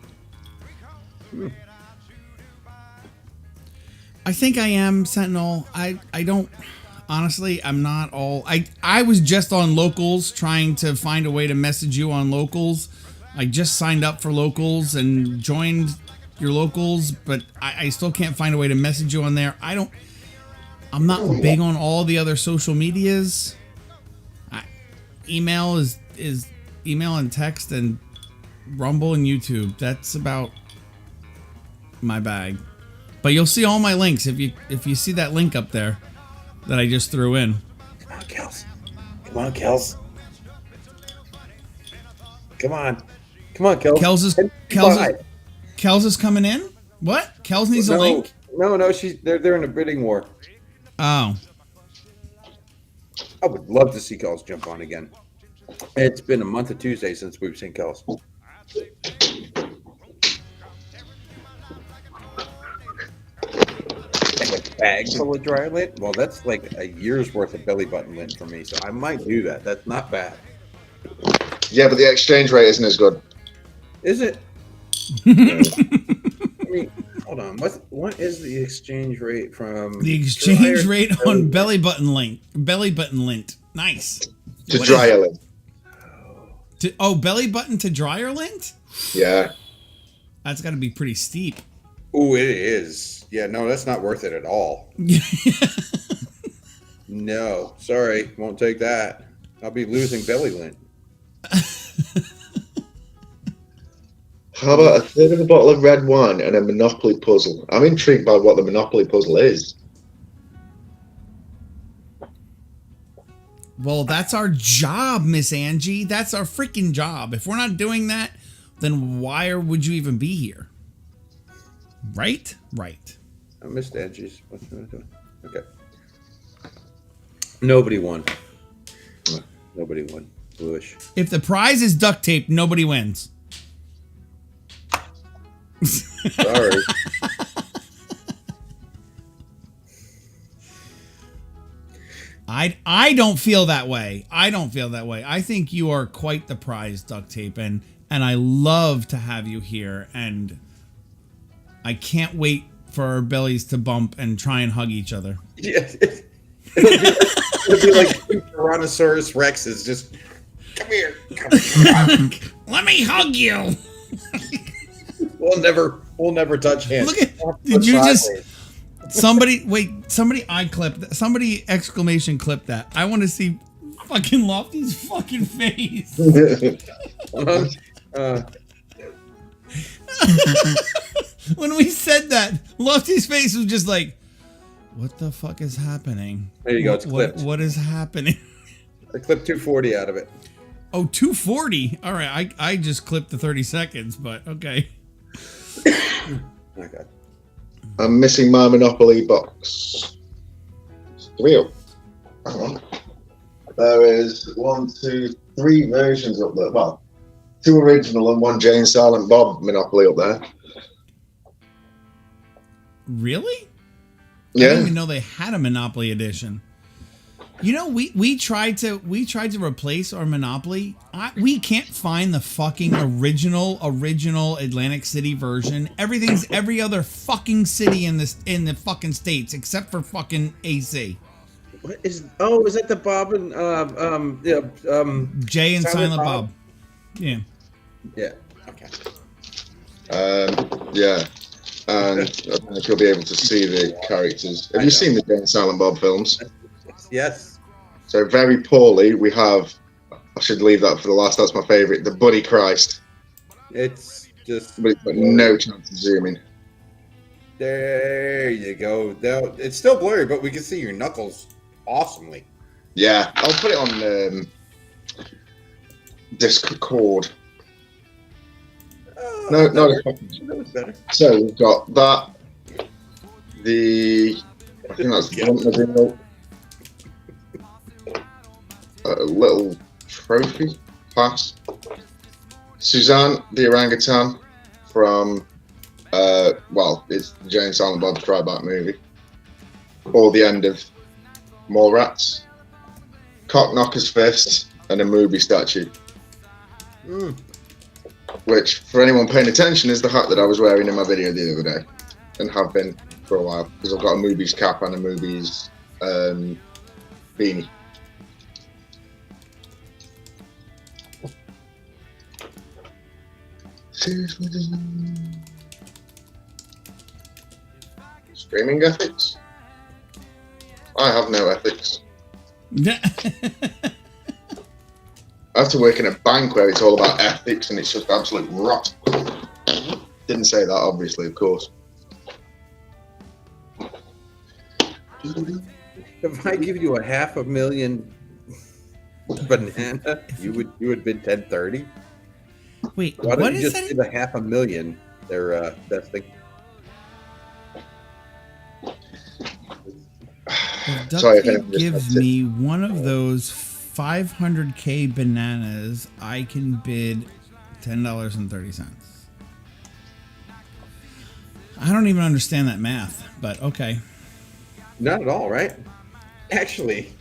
I think I am, Sentinel. I don't honestly, I'm not all I was just on Locals trying to find a way to message you on Locals. I just signed up for Locals and joined your Locals, but I still can't find a way to message you on there. I'm not big on all the other social medias. Email is email and text and Rumble and YouTube. That's about my bag. But you'll see all my links if you see that link up there that I just threw in. Come on, Kels. Come on, Kels. Come on, Kels. Kels is coming in. What? Kels needs a link. No, they're in a bidding war. Oh. I would love to see Kels jump on again. It's been a month of Tuesday since we've seen Kels. A bag full of dry lint? Well, that's like a year's worth of belly button lint for me, so I might do that. That's not bad. Yeah, but the exchange rate isn't as good. Is it? I mean, hold on. What is the exchange rate from the exchange rate on belly button lint? Belly button lint. Nice. To dryer lint. Belly button to dryer lint? Yeah. That's got to be pretty steep. Oh, it is. Yeah, no, that's not worth it at all. No, sorry, won't take that. I'll be losing belly lint. How about a third of a bottle of red wine and a Monopoly puzzle? I'm intrigued by what the Monopoly puzzle is. Well, that's our job, Miss Angie. That's our freaking job. If we're not doing that, then why would you even be here? Right? Right. I missed Angie's. What's doing? Okay. Nobody won. Nobody won. Bluish. If the prize is duct tape, nobody wins. Sorry. I don't feel that way. I don't feel that way. I think you are quite the prize, duct tape, and I love to have you here, and I can't wait for our bellies to bump and try and hug each other. Yeah. It'll be like two Tyrannosaurus Rexes. Just come here. Let me hug you. We'll never touch hands. Look at, did you just somebody exclamation clip that. I want to see fucking Lofty's fucking face. When we said that, Lofty's face was just like, what the fuck is happening? There you go, it's clipped. What is happening? I clipped 240 out of it. Oh, 240. All right, I just clipped the 30 seconds, but okay. Okay. I'm missing my Monopoly box. 3 up. Hang on. There is 1, 2, 3 versions up there. Well, 2 original and 1 Jane Silent Bob Monopoly up there. Really? Yeah. I didn't even know they had a Monopoly edition. You know, we tried to replace our Monopoly. We can't find the fucking original Atlantic City version. Everything's every other fucking city in the fucking states except for fucking AC. What is? Oh, is that the Bob and Jay and Silent Bob? Yeah. Yeah. Okay. Yeah. And I don't know if you'll be able to see the characters. Have you seen the Jane Silent Bob films? Yes. So very poorly, we have. I should leave that for the last. That's my favourite. The Buddy Christ. It's just. But it's got no chance of zooming. There you go. Now, it's still blurry, but we can see your knuckles awesomely. Yeah, I'll put it on Discord. No, that was better. So we've got that. I think that's the a little trophy pass. Suzanne the orangutan from it's the Jane Silent Bob Tryback movie, or the end of Mallrats, Cock Knocker's Fist, and a movie statue. Which, for anyone paying attention, is the hat that I was wearing in my video the other day, and have been for a while, because I've got a Movies cap and a Movies beanie. Streaming ethics? I have no ethics. I have to work in a bank where it's all about ethics and it's just absolute rot. Didn't say that, obviously, of course. If I give you $500,000 banana, you would bid 1030. Wait, why don't what you is just that? give $500,000 their best thing? If Duck Sorry, Tape gives me one of those 500k bananas, I can bid $10.30. I don't even understand that math, but okay. Not at all, right? Actually,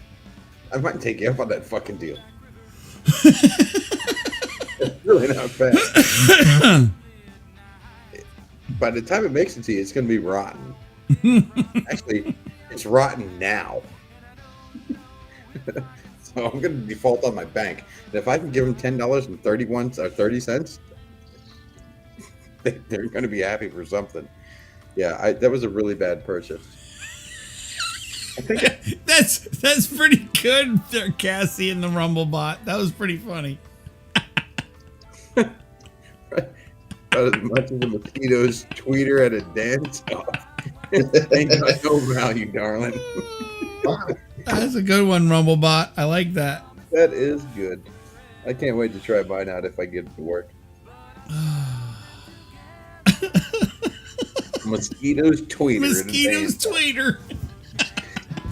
I might take you up on that fucking deal. It's really not bad. By the time it makes it to you, it's going to be rotten. Actually, it's rotten now. So I'm going to default on my bank. And if I can give them $10.31 or 30 cents, they're going to be happy for something. Yeah, that was a really bad purchase. I think that's pretty good there, Cassie and the Rumble bot. That was pretty funny. As much as the mosquitoes tweeter at a dance off. Ain't got no value, darling. That's a good one, Rumblebot. I like that. That is good. I can't wait to try mine out if I get it to work. Mosquitoes tweeter. Mosquitoes tweeter.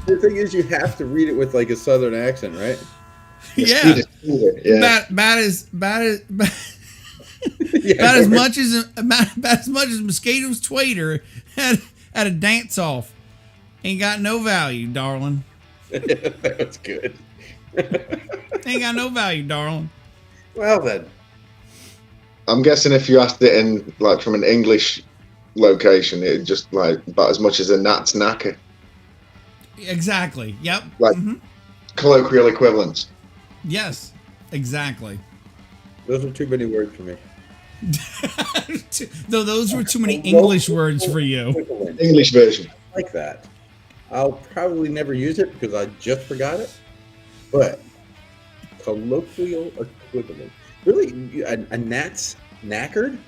The thing is, you have to read it with like a southern accent, right? Yeah. Yeah. About as much as mosquitoes tweeter at a dance off. Ain't got no value, darling. That's good. Ain't got no value, darling. Well then, I'm guessing if you asked it in like from an English location. It just like about as much as a gnat's knacker. Exactly. Yep. Like colloquial equivalents. Yes. Exactly. Those are too many words for me. Though those were too many English words for you. English version. Like that. I'll probably never use it because I just forgot it. But colloquial equivalent. Really? A gnat's knackered?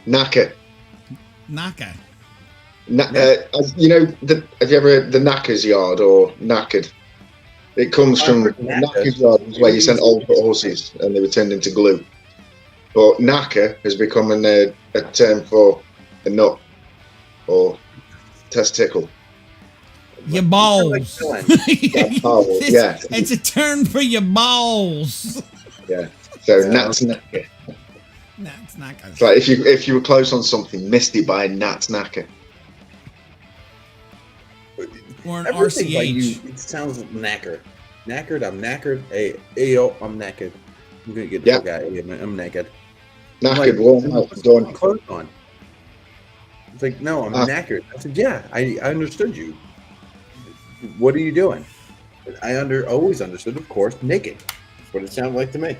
Knacker. Naka. You know, have you ever heard the knacker's yard or knackered? It comes from knacker's yard, where you sent old horses and they were turned into glue. But knacker has become a term for a nut or testicle. Your balls. Yeah. It's a term for your balls. Yeah. So gnat's knacker. Gnat's knacker. It's like if you were close on something, missed it by a gnat's knacker. Or an Everything RCH. like you, it sounds knackered. Knackered, I'm knackered. Hey, yo, I'm knackered. I'm gonna get the fuck out of here, man. I'm knackered. Knackered, worn out, done. Clothes on. It's like, no, I'm knackered. I said, yeah, I understood you. What are you doing? I always understood, of course, naked. That's what it sounded like to me.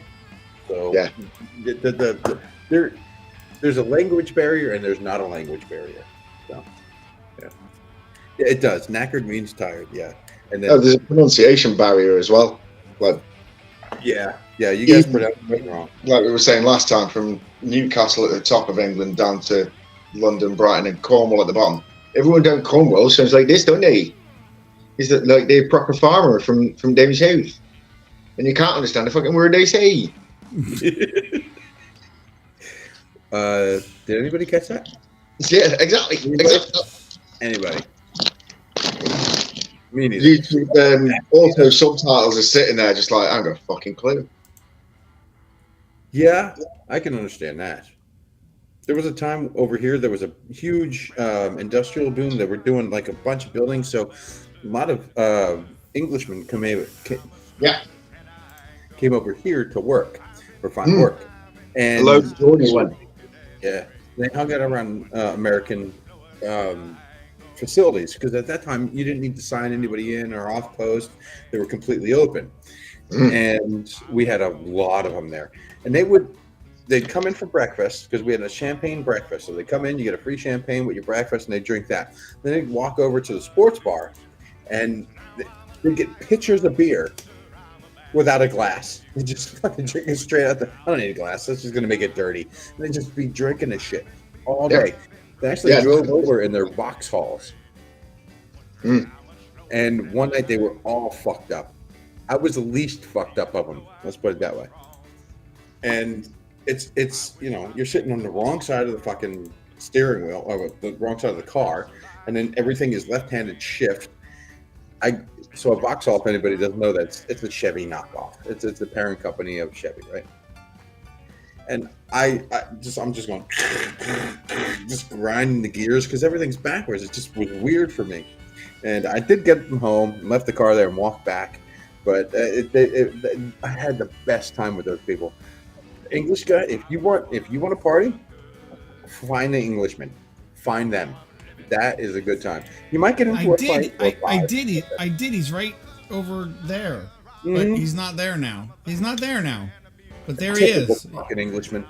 So yeah, there's a language barrier and there's not a language barrier. So yeah, it does. Knackered means tired. Yeah, and then there's a pronunciation barrier as well. Like yeah, you guys pronounced it wrong. Like we were saying last time, from Newcastle at the top of England down to London, Brighton, and Cornwall at the bottom. Everyone down Cornwall sounds like this, don't they? Is that like they're a proper farmer from David's house, and you can't understand the fucking word they say. Did anybody catch that? Yeah, exactly. Anybody? Me neither. YouTube auto subtitles are sitting there just like, I haven't got a fucking clue. Yeah, I can understand that. There was a time over here, there was a huge industrial boom. They were doing like a bunch of buildings. So a lot of Englishmen came over here to work or find work. And hello, Geordie one. Yeah, they hung out around American facilities because at that time you didn't need to sign anybody in or off post. They were completely open, and we had a lot of them there. And they'd come in for breakfast because we had a champagne breakfast. So they come in, you get a free champagne with your breakfast, and they drink that. Then they'd walk over to the sports bar, and they'd get pitchers of beer without a glass. They just fucking drink it straight out. I don't need a glass. That's just gonna make it dirty. And they just be drinking this shit all day. They actually drove over in their Vauxhalls. And one night they were all fucked up. I was the least fucked up of them. Let's put it that way. And it's you're sitting on the wrong side of the fucking steering wheel, or the wrong side of the car, and then everything is left-handed shift. So a Vauxhall, if anybody doesn't know that, it's a Chevy knockoff. It's the parent company of Chevy, right? And I'm just going, just grinding the gears because everything's backwards. It just was weird for me. And I did get them home, left the car there, and walked back. But I had the best time with those people. English guy, if you want to party, find an Englishman, find them. That is a good time. You might get into a fight. I did. He's right over there, but he's not there now. But there he is. Fucking Englishman.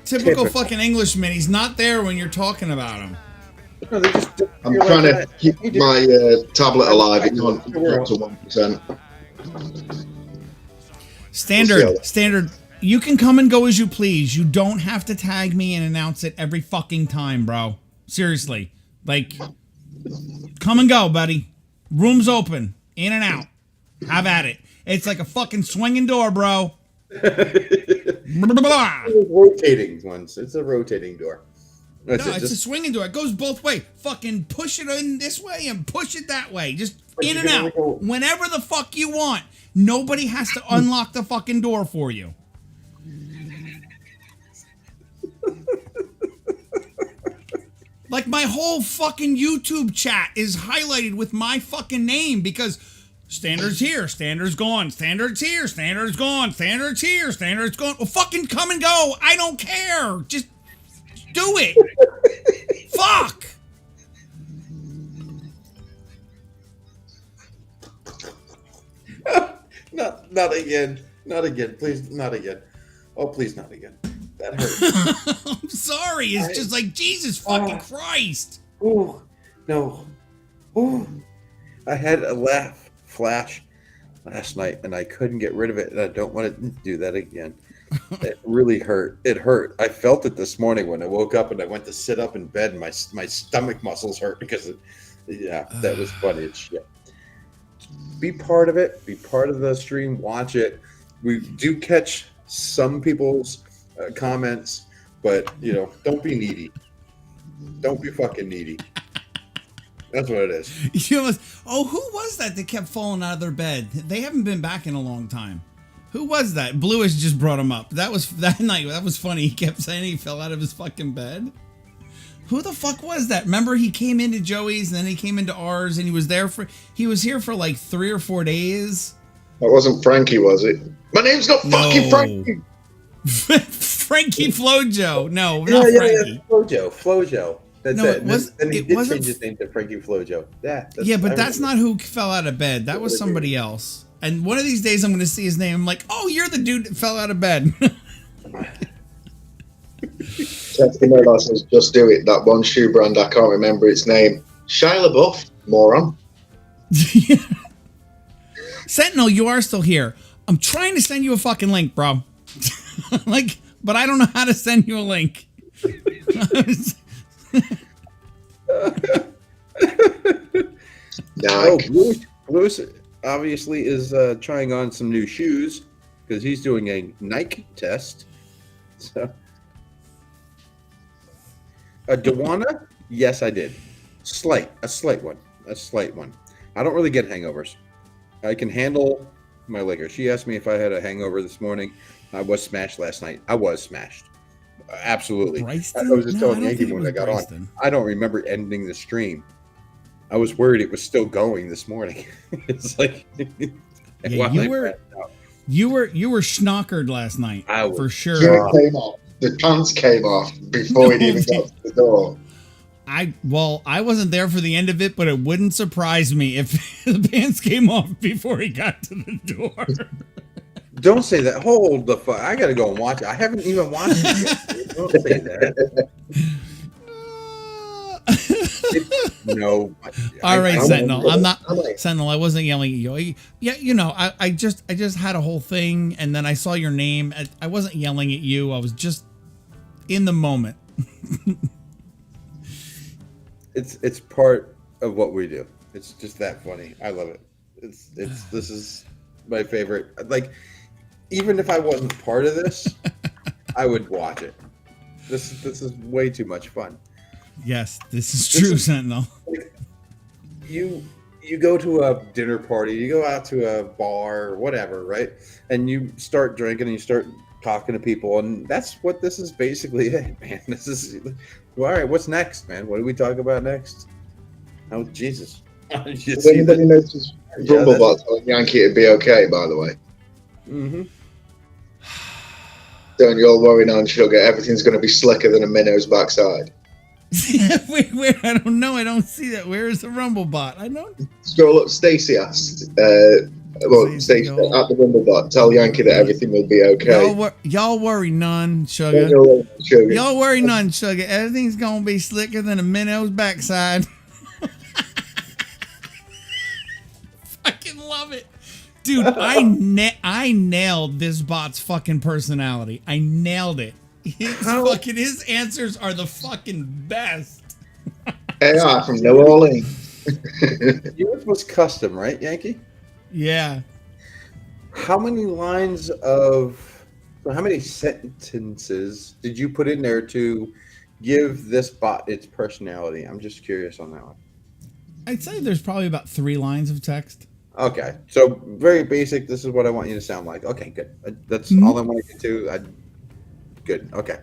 Typical fucking Englishman. He's not there when you're talking about him. No, I'm trying to keep my tablet alive. It's on to 1%. Standard. You can come and go as you please. You don't have to tag me and announce it every fucking time, bro. Seriously. Like, come and go, buddy. Room's open. In and out. Have at it. It's like a fucking swinging door, bro. Rotating ones. It's a rotating door. It's a swinging door. It goes both ways. Fucking push it in this way and push it that way. Just in and out. Whenever the fuck you want. Nobody has to unlock the fucking door for you. Like, my whole fucking YouTube chat is highlighted with my fucking name because Standard's here, Standard's gone, Standard's here, Standard's gone, Standard's here, Standard's gone. Well, fucking come and go. I don't care. Just do it. Fuck Not again. Not again. Please, not again. Oh, please, not again. That hurt. I'm sorry. It's just like, Jesus fucking Christ. Ooh, no. Ooh. I had a laugh flash last night, and I couldn't get rid of it, and I don't want to do that again. It really hurt. It hurt. I felt it this morning when I woke up and I went to sit up in bed, and my stomach muscles hurt because that was funny as shit. Be part of it. Be part of the stream. Watch it. We do catch some people's comments, but don't be needy. Don't be fucking needy. That's what it is. Who was that kept falling out of their bed? They haven't been back in a long time. Who was that? Bluish just brought him up. That was that night. That was funny. He kept saying he fell out of his fucking bed. Who the fuck was that? Remember, he came into Joey's and then he came into ours, and he was here for like 3 or 4 days. That wasn't Frankie, was it? My name's not fucking Frankie. Frankie Flojo. No, not Frankie. Flojo. That's it. And he did wasn't change his name to Frankie Flojo. That's not who fell out of bed. That was somebody else. And one of these days I'm going to see his name. I'm like, oh, you're the dude that fell out of bed. Testimonial says, just do it. That one shoe brand, I can't remember its name. Shia LaBeouf, moron. Sentinel, you are still here. I'm trying to send you a fucking link, bro. But I don't know how to send you a link. Lewis obviously is trying on some new shoes because he's doing a Nike test. So, Dewana, yes, I did. A slight one. I don't really get hangovers. I can handle my liquor. She asked me if I had a hangover this morning. I was smashed last night. I was smashed. Absolutely. Bryson? I was just telling I Yankee when I got on. I don't remember ending the stream. I was worried it was still going this morning. It's like you were schnockered last night. For sure. Came off. The pants came off before it even got to the door. I wasn't there for the end of it, but it wouldn't surprise me if the pants came off before he got to the door. Don't say that. Hold the fuck. I gotta go and watch it. I haven't even watched it yet. Don't say that. No. All right, Sentinel. I'm not Sentinel. I wasn't yelling at you. Yeah, I just had a whole thing, and then I saw your name. I wasn't yelling at you. I was just in the moment. It's part of what we do. It's just that funny. I love it. This is my favorite. Like, even if I wasn't part of this, I would watch it. This is way too much fun. Yes, this is true, Sentinel. Like, you go to a dinner party, you go out to a bar or whatever, right? And you start drinking and you start talking to people, and that's what this is basically it, man. This is all right. What's next, man? What do we talk about next? Oh, Jesus! Does anybody notice Rumblebot telling Yankee it'd be okay? By the way. Mm-hmm. Don't you all worry, on sugar. Everything's going to be slicker than a minnow's backside. Where? I don't know. I don't see that. Where is the Rumblebot? I don't. Scroll up. Stacy asked. Stacy at the Rumblebot. Tell Yankee that everything will be okay. Y'all worry none, sugar. Y'all worry none, sugar. Everything's gonna be slicker than a minnow's backside. Fucking love it. Dude, I nailed this bot's fucking personality. I nailed it. His answers are the fucking best. AI from New Orleans. Yours was custom, right, Yankee? Yeah. How many sentences did you put in there to give this bot its personality? I'm just curious on that one. I'd say there's probably about 3 lines of text. Okay, so very basic. This is what I want you to sound like. Okay, good. That's all I want to get to. Good. Okay.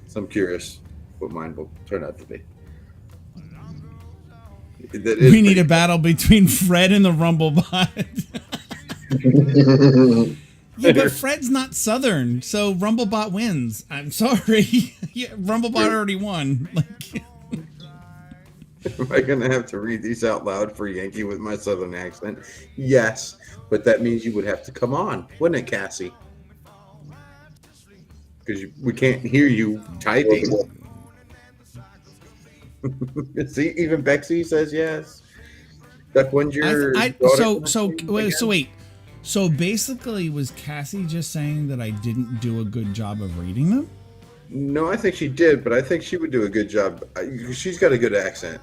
So I'm curious what mine will turn out to be. We need a battle between Fred and the Rumblebot. Yeah, but Fred's not Southern, so Rumblebot wins. I'm sorry. Yeah, Rumblebot already won. Am I going to have to read these out loud for Yankee with my southern accent? Yes, but that means you would have to come on, wouldn't it, Cassie? Because we can't hear you typing. See, even Bexy says yes. Duck, when's your wait. So basically, was Cassie just saying that I didn't do a good job of reading them? No, I think she did, but I think she would do a good job. She's got a good accent.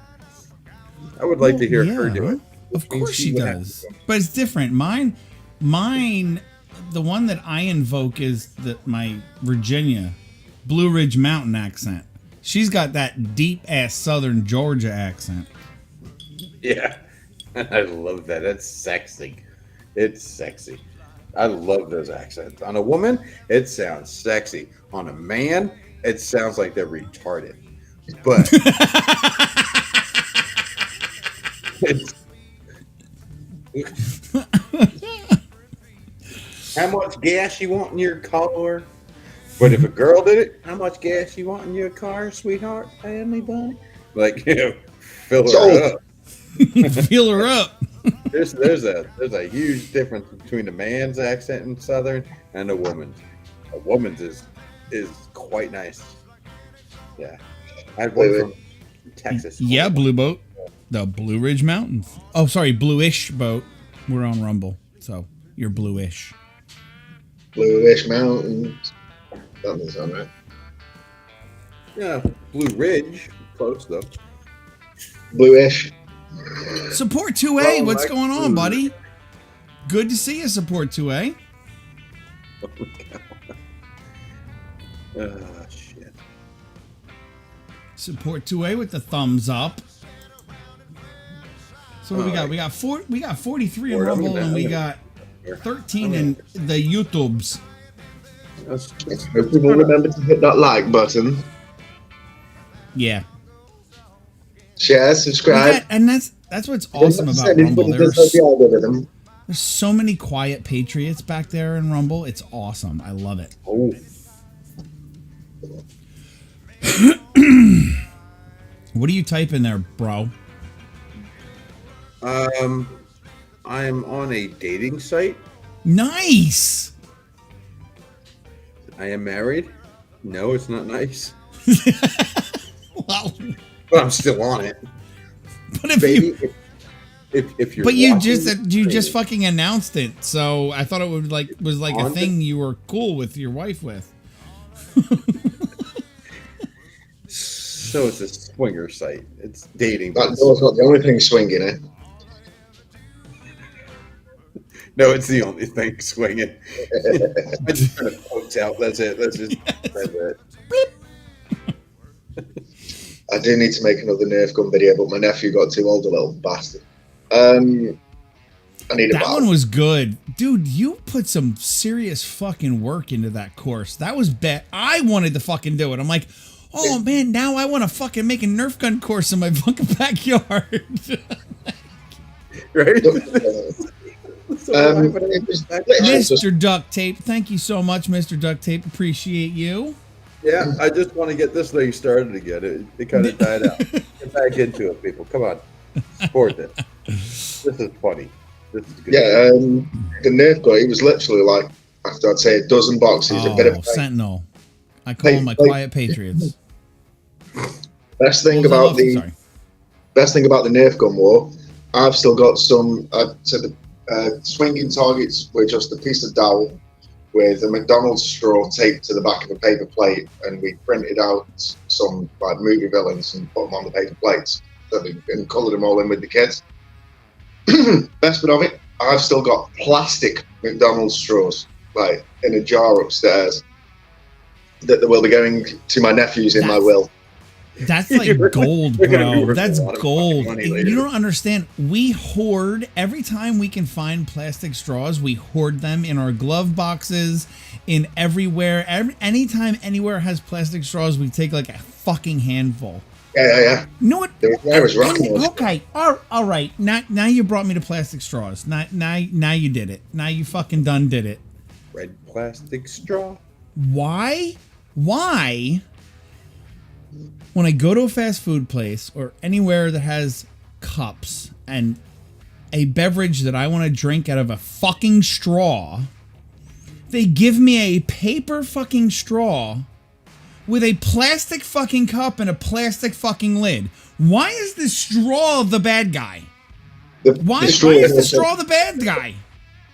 I would like to hear her do it. Of course she does, but it's different. Mine, the one that I invoke is my Virginia, Blue Ridge Mountain accent. She's got that deep ass Southern Georgia accent. Yeah, I love that. That's sexy. It's sexy. I love those accents. On a woman, it sounds sexy. On a man, it sounds like they're retarded. But how much gas you want in your car? But if a girl did it, how much gas you want in your car, sweetheart, family bunny? Like, fill her up. Fill her up. There's a huge difference between a man's accent in Southern and a woman's. A woman's is quite nice. Yeah, I had one from Texas. Yeah, Blue Boat, the Blue Ridge Mountains. Oh, sorry, Bluish Boat. We're on Rumble, so you're Bluish. Bluish Mountains. That doesn't sound right. Yeah, Blue Ridge, close though. Bluish. Support 2A, what's going on, buddy? Good to see you, Support 2A. Shit. Support 2A with the thumbs up. So what we got? We got 43 in Rumble, and we got 13 in the YouTubes. Hope people remember to hit that like button. Yeah. Share, subscribe. And that's what's awesome about Rumble. There's so many quiet patriots back there in Rumble. It's awesome. I love it. Oh. What are you typing there, bro? I'm on a dating site. Nice. I am married. No, it's not nice. Well, but I'm still on it. But if Baby, if you're but you just fucking announced it, so I thought it would was a thing you were cool with your wife with. So it's a swinger site. It's dating. That door's not the only thing swinging, eh? No, it's the only thing swinging. I just kind of poked out. That's it. That's it. I do need to make another Nerf gun video, but my nephew got too old, a little bastard. I need a That battle. one was good. Dude, you put some serious fucking work into that course. That was I wanted to fucking do it. I'm like, oh man, now I want to fucking make a Nerf gun course in my fucking backyard. Right? Mr. Duct Tape, thank you so much, Mr. Duct Tape. Appreciate you. Yeah, I just want to get this thing started again. It kind of died out. Get back into it, people. Come on. Support it. This is funny. This is good. Yeah, the Nerf gun, it was literally like, after I'd say a dozen boxes, a bit of Sentinel. I call them my quiet patriots. Best thing about the Nerf gun war, I've still got some. So the swinging targets were just a piece of dowel with a McDonald's straw taped to the back of a paper plate, and we printed out some like movie villains and put them on the paper plates, and coloured them all in with the kids. Best bit of it, I've still got plastic McDonald's straws, like in a jar upstairs, that will be going to my nephews in my will. That's like gold, bro. That's gold. You don't understand. We hoard every time we can find plastic straws. We hoard them in our glove boxes, in everywhere. Anytime anywhere has plastic straws, we take like a fucking handful. Yeah. You know what? I was rocking. Okay. All right. Now you brought me to plastic straws. Now you did it. Now you fucking done did it. Red plastic straw. Why when I go to a fast food place or anywhere that has cups and a beverage that I want to drink out of a fucking straw, they give me a paper fucking straw with a plastic fucking cup and a plastic fucking lid. Why is the straw the bad guy? Why is the straw the bad guy?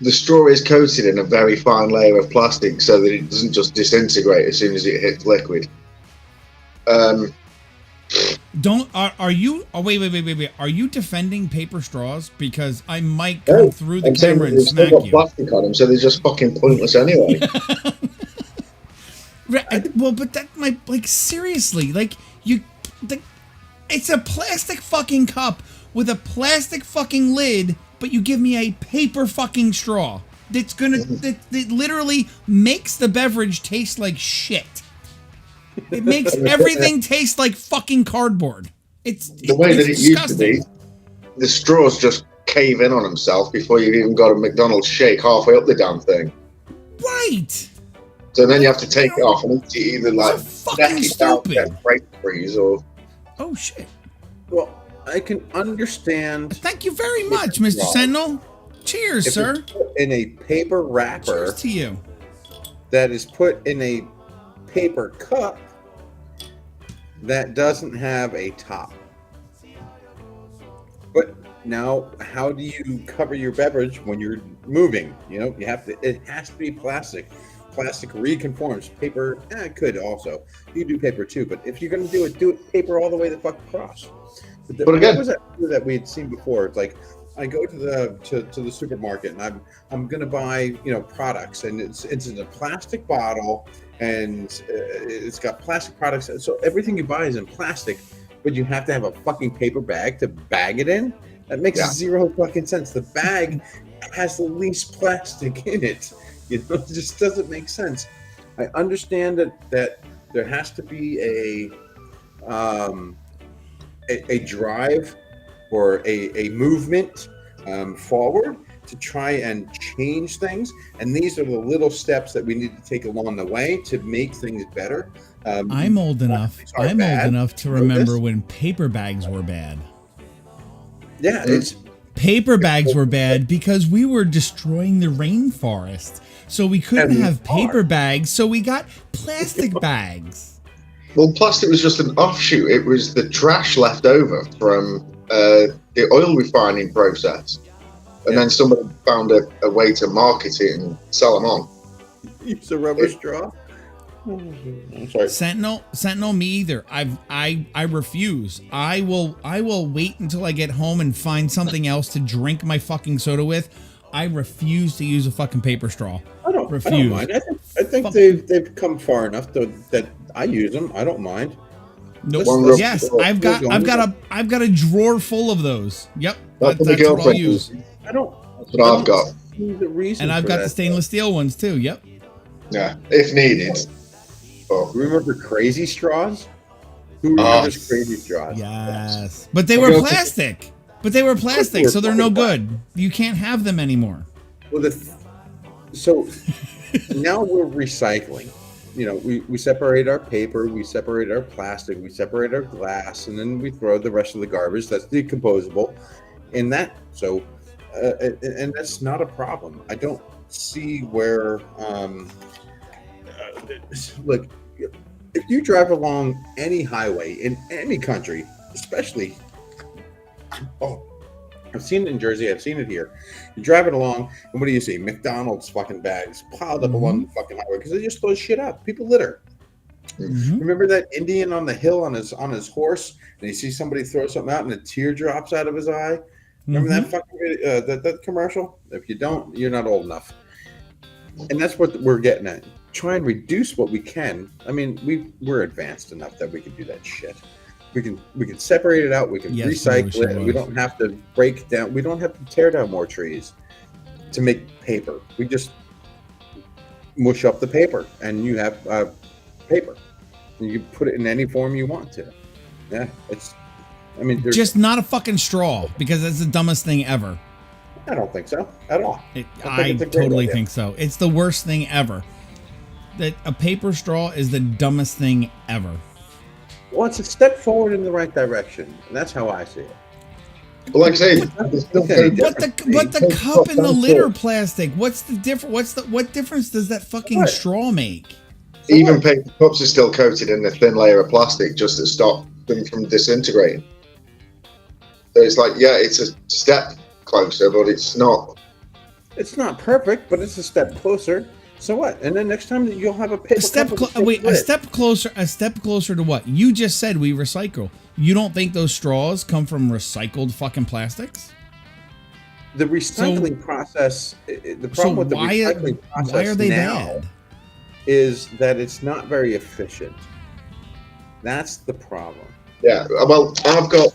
The straw is coated in a very fine layer of plastic so that it doesn't just disintegrate as soon as it hits liquid. Are you? Oh, wait. Are you defending paper straws? Because I might come through the camera and smack you. Plastic on them, so they're just fucking pointless anyway. Well, but that might, like, seriously, like, it's a plastic fucking cup with a plastic fucking lid, but you give me a paper fucking straw. That literally makes the beverage taste like shit. It makes everything taste like fucking cardboard. It's the way that it disgusting. used to be. The straws just cave in on themselves before you've even got a McDonald's shake halfway up the damn thing. Right. So then you have to take it off and eat it either like fucking stupid. Break freeze or. Oh shit. Well, I can understand. Thank you very much, Mr. Sentinel. Cheers, if sir. it's put in a paper wrapper. Cheers to you. That is put in a paper cup that doesn't have a top. But now, how do you cover your beverage when you're moving? You know, you have to. It has to be plastic. Plastic reconforms. Paper, it could also. You do paper too, but if you're going to do it paper all the way the fuck across. But again, what was that we had seen before? It's like I go to the supermarket and I'm going to buy products, and it's in a plastic bottle, and it's got plastic products. So everything you buy is in plastic, but you have to have a fucking paper bag to bag it in. That makes zero fucking sense. The bag has the least plastic in it. It just doesn't make sense. I understand that there has to be a drive or a movement forward to try and change things, and these are the little steps that we need to take along the way to make things better. I'm old enough to remember when paper bags were bad. Yeah, it's paper bags were bad because we were destroying the rainforest. So we couldn't have paper bags, so we got plastic bags. Well, plastic was just an offshoot. It was the trash left over from the oil refining process. And then somebody found a way to market it and sell them on. Use a rubber straw? I'm sorry. Sentinel, me either. I refuse. I will wait until I get home and find something else to drink my fucking soda with. I refuse to use a fucking paper straw. I don't mind. I think they've come far enough that I use them. I don't mind. Nope. Yes, I've got a drawer full of those. Yep, that's what I'll use. That's what I've got. And I've got the stainless steel ones too. Yep. Yeah, if needed. Remember crazy straws? Who remembers crazy straws? Yes, but they were plastic. So they're no good. You can't have them anymore. Well, so now we're recycling. We separate our paper, we separate our plastic, we separate our glass, and then we throw the rest of the garbage that's decomposable in that. So, and that's not a problem. I don't see where, look, if you drive along any highway in any country, especially, I've seen it in Jersey, I've seen it here. You're driving along, and what do you see? McDonald's fucking bags piled up along the fucking highway because they just throw shit up. People litter. Remember that Indian on the hill on his horse, and you see somebody throw something out, and a tear drops out of his eye? Remember that fucking that commercial? If you don't, you're not old enough. And that's what we're getting at. Try and reduce what we can. I mean, we're advanced enough that we can do that shit. We can separate it out. We can recycle it. We don't have to break down. We don't have to tear down more trees to make paper. We just mush up the paper, and you have paper. And you can put it in any form you want to. Yeah, just not a fucking straw, because that's the dumbest thing ever. I don't think so at all. I totally think so. It's the worst thing ever. That a paper straw is the dumbest thing ever. Well, it's a step forward in the right direction, and that's how I see it. But like I say, But the cup and the lid are plastic. What's the difference? What difference does that fucking straw make? Even paper cups are still coated in a thin layer of plastic just to stop them from disintegrating. So it's like, yeah, it's a step closer, but it's not. It's not perfect, but it's a step closer. So what? And then next time you'll have a paper A step closer to what? You just said we recycle. You don't think those straws come from recycled fucking plastics? The recycling process. The problem with the recycling process why are they now bad? is that it's not very efficient. That's the problem. Yeah, well, I've got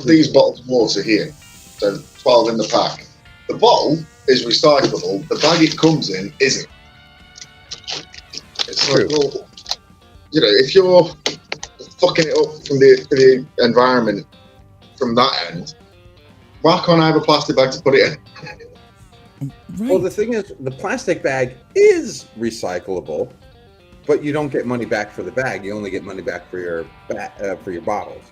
these bottles of water here, so 12 in the pack. The bottle is recyclable. The bag it comes in isn't. It's true. Like, well, you know, if you're fucking it up from the environment from that end, why can't I have a plastic bag to put it in? Right. Well, the thing is, the plastic bag is recyclable, but you don't get money back for the bag. You only get money back for your bottles.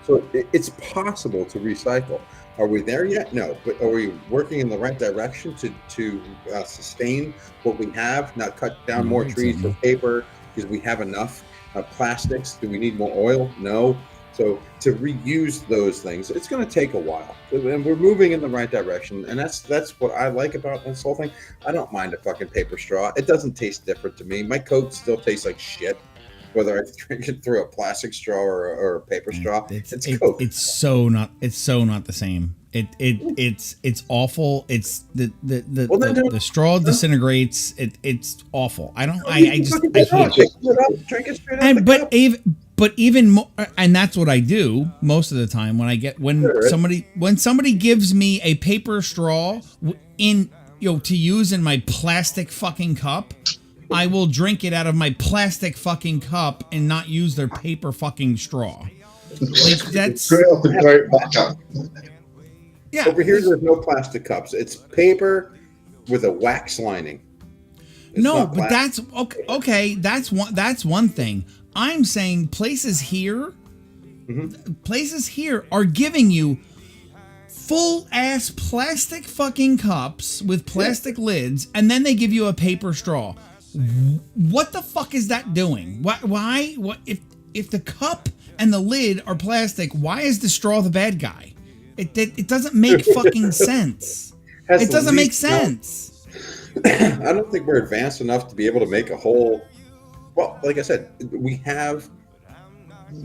So it's possible to recycle. Are we there yet? No. But are we working in the right direction to sustain what we have, not cut down more trees for paper because we have enough plastics? Do we need more oil? No. So to reuse those things, it's going to take a while. And we're moving in the right direction. And that's what I like about this whole thing. I don't mind a fucking paper straw. It doesn't taste different to me. My Coke still tastes like shit, whether I drink it through a plastic straw or a paper straw. It's Coke. It's so not the same. It's awful. It's the straw disintegrates. It's awful. I hate it. Drink it straight out of the cup. But even more, and that's what I do most of the time when somebody gives me a paper straw to use in my plastic fucking cup, I will drink it out of my plastic fucking cup and not use their paper fucking straw. Like that's yeah. Over here, there's no plastic cups. It's paper with a wax lining. But that's okay. That's one thing. I'm saying places here are giving you full ass plastic fucking cups with plastic lids, and then they give you a paper straw. What the fuck is that doing? Why? What if the cup and the lid are plastic? Why is the straw the bad guy? It doesn't make fucking sense. It doesn't make sense. I don't think we're advanced enough to be able to make a whole. Well, like I said, we have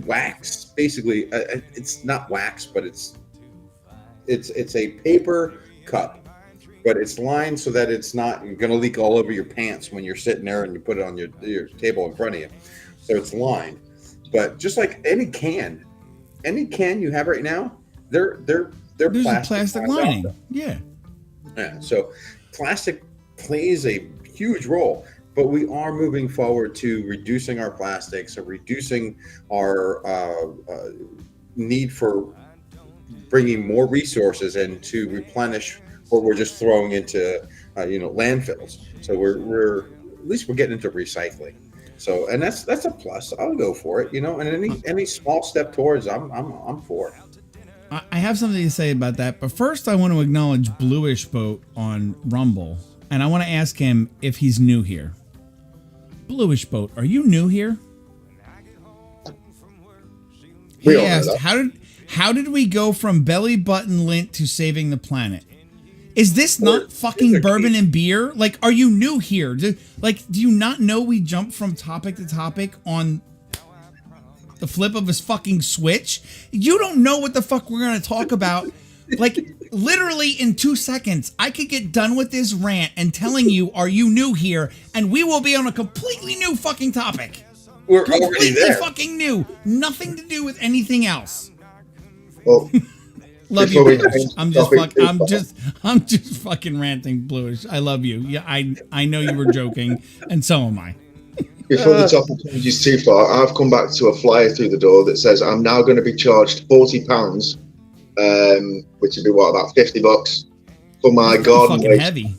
wax. Basically, it's not wax, but it's a paper cup, but it's lined so that it's not going to leak all over your pants when you're sitting there and you put it on your table in front of you. So it's lined. But just like any can you have right now, they're There's a plastic lining. Yeah. So plastic plays a huge role. But we are moving forward to reducing our plastics or reducing our need for bringing more resources in to replenish what we're just throwing into, landfills. So we're at least we're getting into recycling. So, and that's a plus. I'll go for it, and any small step towards, I'm for it. I have something to say about that, but first I want to acknowledge Bluish Boat on Rumble, and I want to ask him if he's new here. Bluish Boat, are you new here? He asked, how did we go from belly button lint to saving the planet? Is this not fucking bourbon and beer? Like, are you new here? Do you not know we jump from topic to topic on the flip of his fucking switch? You don't know what the fuck we're going to talk about. Like, literally in 2 seconds, I could get done with this rant and telling you, are you new here? And we will be on a completely new fucking topic. We're already there. Fucking new. Nothing to do with anything else. Well, love you, Bluish. I'm just fucking ranting, Bluish. I love you. Yeah, I know you were joking, and so am I. Before the topic changes too far, I've come back to a flyer through the door that says I'm now going to be charged £40, which would be about $50 for my garden waste. Heavy.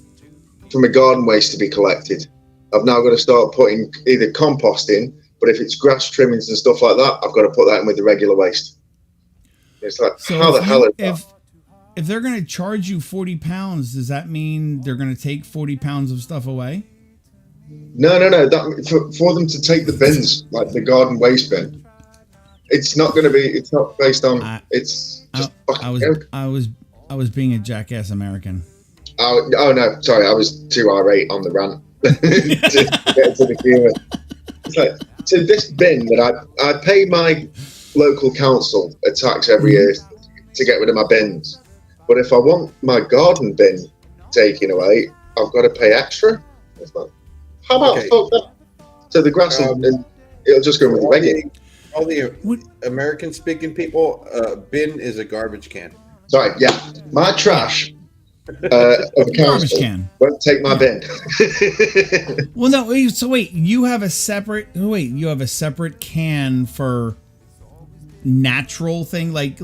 For my garden waste to be collected. I've now got to start putting either composting, But if it's grass trimmings and stuff like that, I've got to put that in with the regular waste. It's like, So how the hell is that? If they're going to charge you 40 pounds, does that mean they're going to take 40 pounds of stuff away? No. That, for them to take the bins, like the garden waste bin, it's not going to be. It's not based on. It's just I was being a jackass American. Oh no, sorry, I was too irate on the rant to get to the humour. It's like, so this bin that I pay my local council a tax every year to get rid of my bins, but if I want my garden bin taken away, I've got to pay extra. It's like, how about fuck that? So the grass it'll just go with the regular. All the American-speaking people, bin is a garbage can. Sorry, yeah, my trash. Of the council won't take my bin. Well, no. So wait, you have a separate can for natural thing like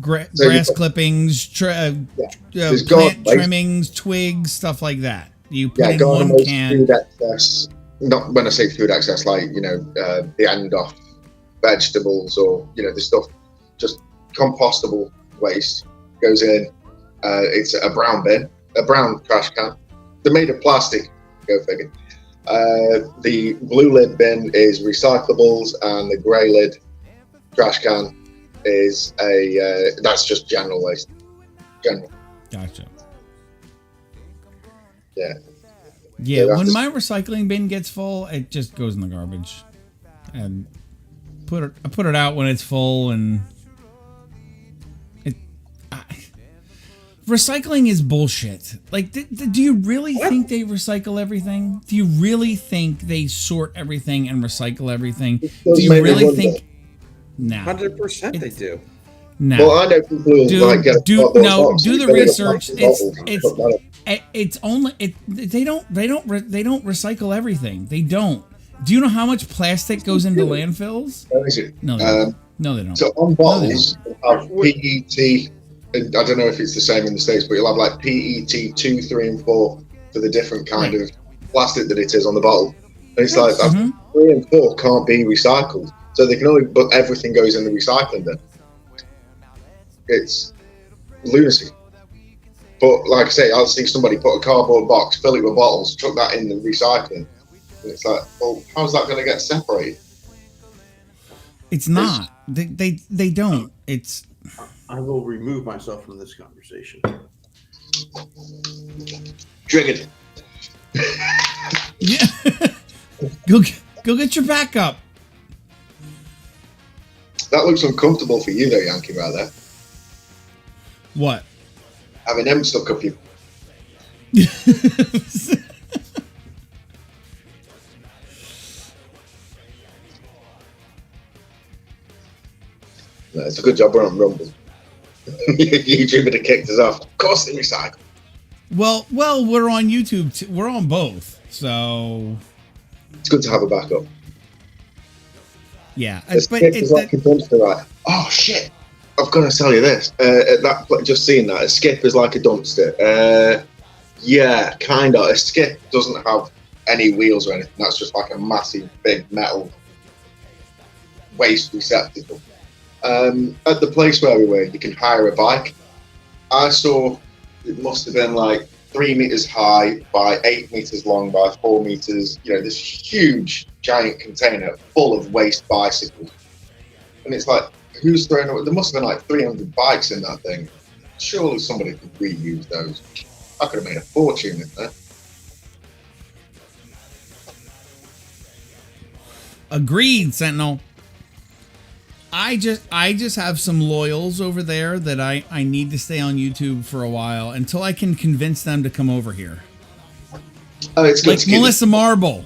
grass clippings, plant trimmings, twigs, stuff like that. You put in one can. Food excess. Not when I say food excess, like the end off vegetables or the stuff, just compostable waste goes in. It's a brown bin, a brown trash can. They're made of plastic, go figure. The blue lid bin is recyclables, and the grey lid trash can is that's just general waste. General. Gotcha. Yeah. Yeah, when my recycling bin gets full, it just goes in the garbage. And I put it out when it's full, and recycling is bullshit. Like, do you really think they recycle everything? Do you really think they sort everything and recycle everything? Do you really think? No. 100% they do. No. Well, I know people who do the research. It's only they don't recycle everything. They don't. Do you know how much plastic goes into landfills? No, they don't. So on bottles, have PET. I don't know if it's the same in the States, but you'll have like PET 2, 3, and 4 for the different kind of plastic that it is on the bottle. And it's 3 and 4 can't be recycled, so they can only. But everything goes in the recycling bin. It's lunacy. But like I say, I'll see somebody put a cardboard box, fill it with bottles, chuck that in the recycling, and it's like, well, how's that going to get separated? It's not. They don't. It's. I will remove myself from this conversation. Triggered. Yeah. Go get your backup. That looks uncomfortable for you, though, Yankee, right there. What? Having them stuck up you. No, it's a good job we're on Rumble. YouTube would have kicked us off. Of course they recycle. Well, we're on YouTube. We're on both, so it's good to have a backup. Yeah, but it's like a dumpster, right? Oh shit! I've got to tell you this. Just seeing that, a skip is like a dumpster. Yeah, kind of. A skip doesn't have any wheels or anything. That's just like a massive, big metal waste receptacle. At the place where we were, you can hire a bike. I saw it must have been like 3 meters high by 8 meters long by 4 meters. This huge, giant container full of waste bicycles. And it's like, who's throwing away? There must have been like 300 bikes in that thing. Surely somebody could reuse those. I could have made a fortune in there. Agreed, Sentinel. I just have some loyals over there that I need to stay on YouTube for a while until I can convince them to come over here. Oh, it's like Melissa Marble.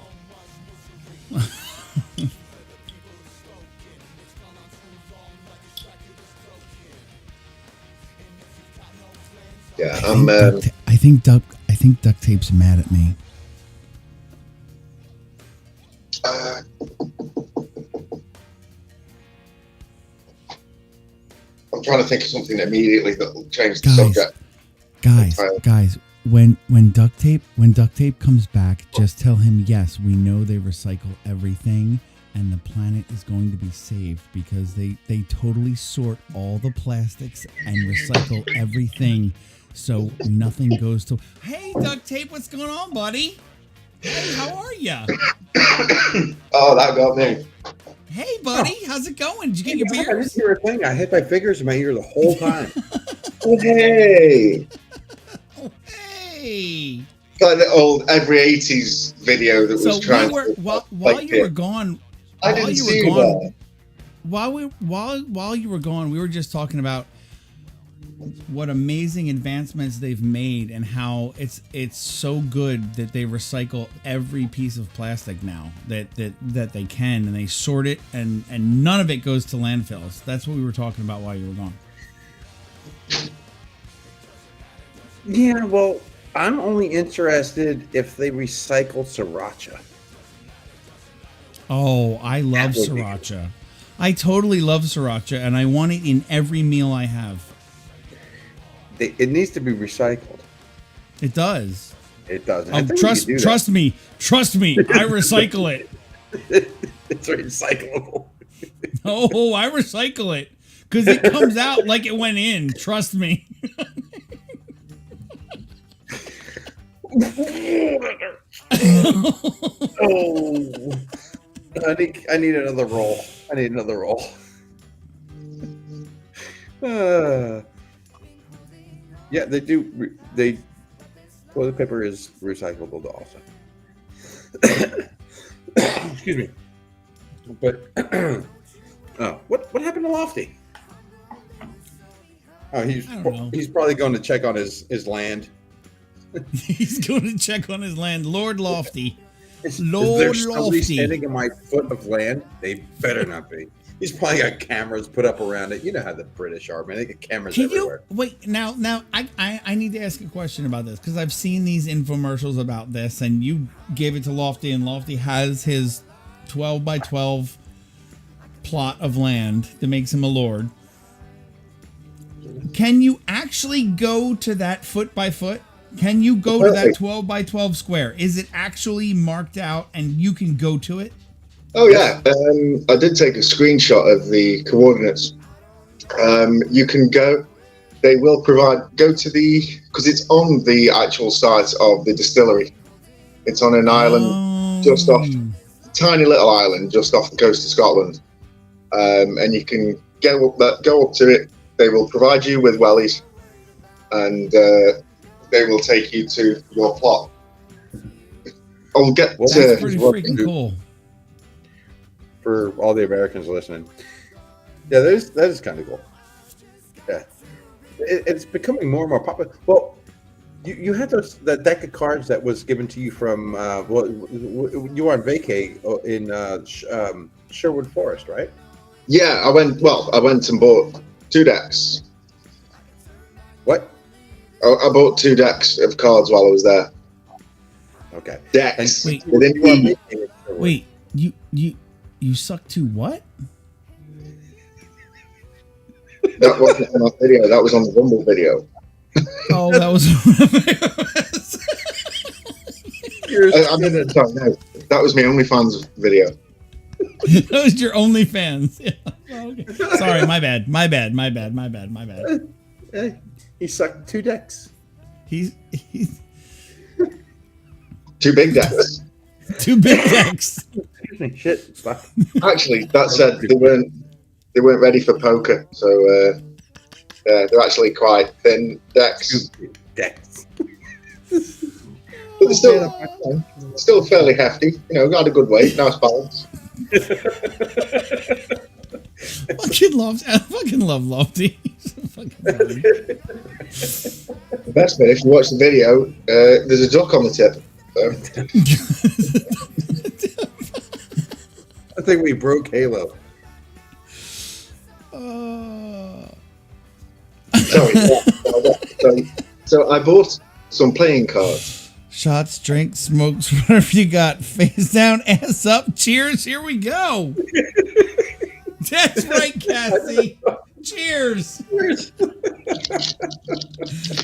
Yeah, I think duct tape's mad at me. I'm trying to think of something immediately that will change the subject. Guys, when duct tape comes back, just tell him yes. We know they recycle everything. and the planet is going to be saved because they totally sort all the plastics and recycle everything so nothing goes to... Hey, Duct Tape, what's going on, buddy? Hey, how are ya? Oh, that got me. Hey, buddy, how's it going? Did you get your I beers? didn't hear a thing. I had my fingers in my ear the whole time. Oh, hey. Oh, hey. Like the old every 80s video that was trying to... While like you were gone... I didn't see that. While you were gone, we were just talking about what amazing advancements they've made and how it's so good that they recycle every piece of plastic now that they can, and they sort it and none of it goes to landfills. That's what we were talking about while you were gone. Yeah, well, I'm only interested if they recycle sriracha. Oh, I love sriracha. I totally love sriracha, and I want it in every meal I have. It needs to be recycled. It does. It does. Oh, trust me. I recycle it. It's recyclable. Oh, I recycle it because it comes out like it went in. Trust me. Oh, I need another roll. Yeah, they do. Toilet paper is recyclable also. Excuse me. But what happened to Lofty? Oh, he's probably going to check on his land. He's going to check on his land, Lord Lofty. Is there somebody standing in my foot of land? They better not be. He's probably got cameras put up around it. You know how the British are, man. They get cameras everywhere. Wait, now I need to ask a question about this because I've seen these infomercials about this, and you gave it to Lofty, and Lofty has his 12 by 12 plot of land that makes him a lord. Can you actually go to that foot by foot? Can you go to that 12 by 12 square? Is it actually marked out and you can go to it? Oh, yeah. I did take a screenshot of the coordinates. You can go. They will go to because it's on the actual site of the distillery. It's on an island just off, tiny little island just off the coast of Scotland. And you can go up to it. They will provide you with wellies, and they will take you to your plot. I'll get That's pretty freaking cool. For all the Americans listening, yeah, that is kind of cool. Yeah, it's becoming more and more popular. Well, you had that deck of cards that was given to you from you were on vacay in Sherwood Forest, right? Yeah, I went and bought 2 decks. What? I bought 2 decks of cards while I was there. Okay. Decks. Wait, you suck to what? That wasn't on my video. That was on the Rumble video. Oh, that was. Sorry, no. That was my OnlyFans video. That was your OnlyFans. Yeah. Oh, okay. Sorry, my bad. He sucked 2 decks. He's 2 big decks. 2 big decks. Shit. Actually, that said, they weren't ready for poker, so they're actually quite thin decks. Decks. But they're still fairly hefty. Got a good weight, nice balance. I fucking love Lofty. The best bit, if you watch the video, there's a duck on the tip. I think we broke Halo. So I bought some playing cards. Shots, drinks, smokes, whatever you got. Face down, ass up. Cheers. Here we go. That's right, Cassie. Cheers.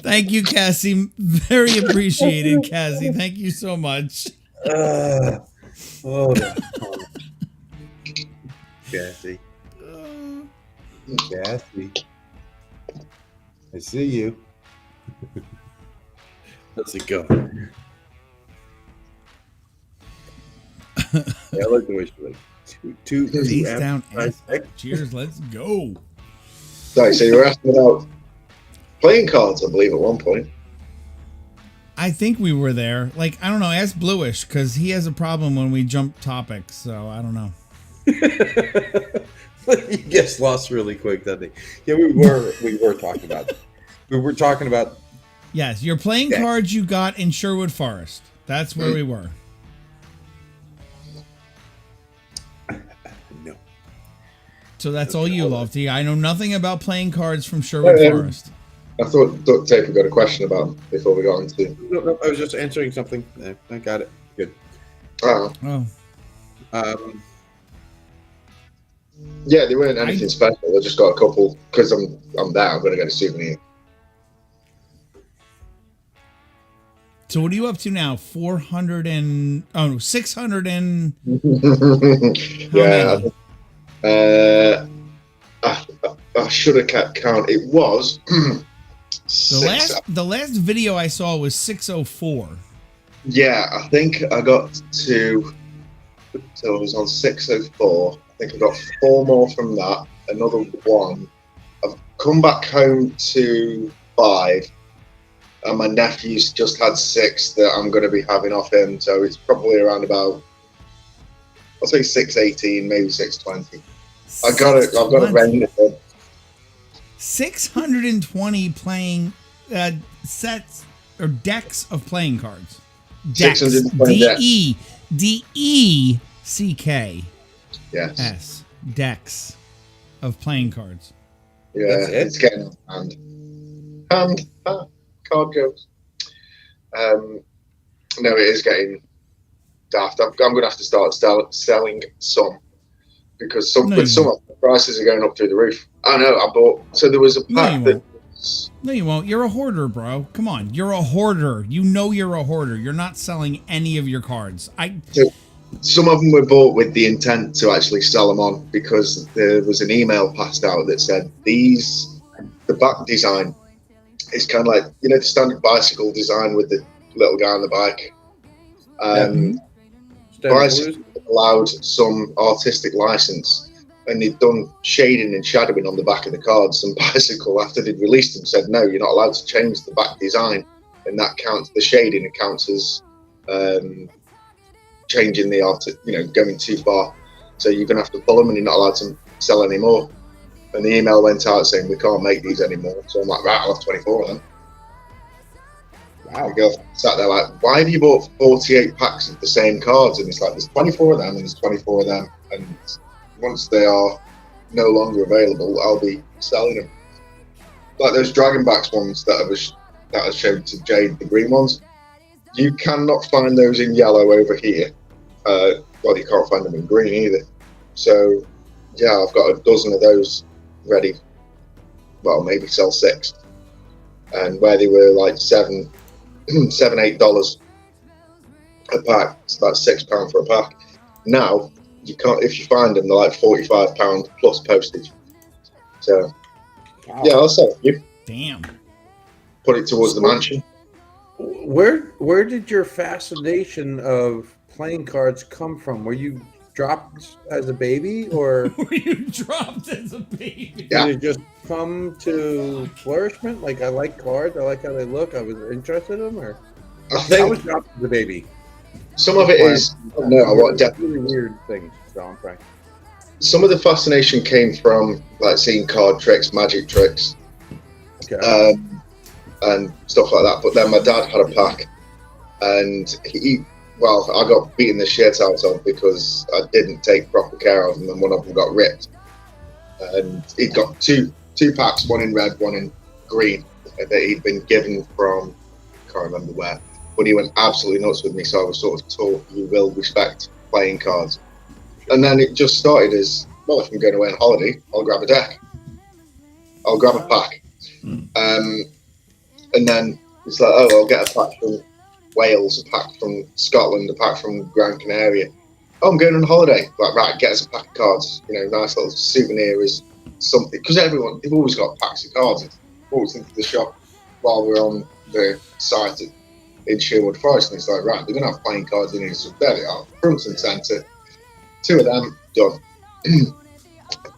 Thank you, Cassie. Very appreciated, Cassie. Thank you so much. Cassie. Cassie. I see you. How's it go? Yeah, I like the way she like two Face down, emphasize ass up. Cheers, let's go. Sorry, so you were asking about playing cards, I believe, at one point. I think we were there. Like, I don't know, ask Bluish, because he has a problem when we jump topics, so I don't know. He gets lost really quick, doesn't he? Yeah, we were talking about Yes, your playing cards you got in Sherwood Forest. That's where we were. no. So that's all you, Lofty. I know nothing about playing cards from Sherwood Forest. I thought Duct Tape got a question about before we got into. No, I was just answering something. I got it. Good. Oh. Yeah, they weren't anything special. I just got a couple because I'm there. I'm going to get a souvenir. So what are you up to now? 600 and yeah. I should have kept count. It was the last video I saw was 604. Yeah, I think I got to. So I was on 604. I think I got 4 more from that. Another 1. I've come back home to 5. And my nephew's just had 6 that I'm going to be having off him. So it's probably around about, I'll say 618, maybe 620. I've got it ready. 620 playing sets or decks of playing cards. Decks. D-E-C-K. Yes. S. Decks of playing cards. Yeah, it's getting hand. Card goes. No, it is getting daft. I'm going to have to start selling some because some of the prices are going up through the roof. I know. I bought. So there was a pack No, you won't. You're a hoarder, bro. Come on. You're a hoarder. You know you're a hoarder. You're not selling any of your cards. Some of them were bought with the intent to actually sell them on because there was an email passed out that said the back design is kind of like, the standard bicycle design with the little guy on the bike. Bicycle allowed some artistic license and they'd done shading and shadowing on the back of the cards. And Bicycle, after they'd released them, said, no, you're not allowed to change the back design. And that counts, the shading counts as changing the art, going too far. So you're going to have to pull them and you're not allowed to sell anymore. And the email went out saying, we can't make these anymore. So I'm like, right, I'll have 24 of them. Wow. The girl sat there like, why have you bought 48 packs of the same cards? And it's like, there's 24 of them and there's 24 of them. And once they are no longer available, I'll be selling them. Like those Dragonbacks ones that I showed to Jade, the green ones. You cannot find those in yellow over here. Well, you can't find them in green either. So, yeah, I've got a dozen of those ready. Well, maybe sell 6. And where they were like $7, $8 a pack, it's about £6 for a pack. Now, you can't. If you find them, they're like £45 plus postage. So, yeah, I'll sell you. Damn. Put it towards the mansion. Where did your fascination of playing cards come from? Were you dropped as a baby, or were you dropped as a baby? Did it just come to flourishment? Like, I like cards, I like how they look, I was interested in them, or I was dropped as a baby. Some of it is definitely weird things. So I'm trying. Some of the fascination came from like seeing card tricks, magic tricks, and stuff like that. But then my dad had a pack, and I got beaten the shit out of because I didn't take proper care of them, and one of them got ripped. And he'd got two packs, one in red, one in green, that he'd been given from, I can't remember where, but he went absolutely nuts with me. So I was sort of taught, you will respect playing cards. And then it just started as, well, if I'm going away on holiday, I'll grab a deck. I'll grab a pack. And then it's like, oh, I'll get a pack from Wales, a pack from Scotland, a pack from Gran Canaria. oh, I'm going on holiday. Like, right, get us a pack of cards. You know, nice little souvenir is something. Because they've always got packs of cards. It's walked into the shop while we're on the site in Sherwood Forest, and it's like, right, they're going to have playing cards in here. So there they are, front and centre. 2 of them, done.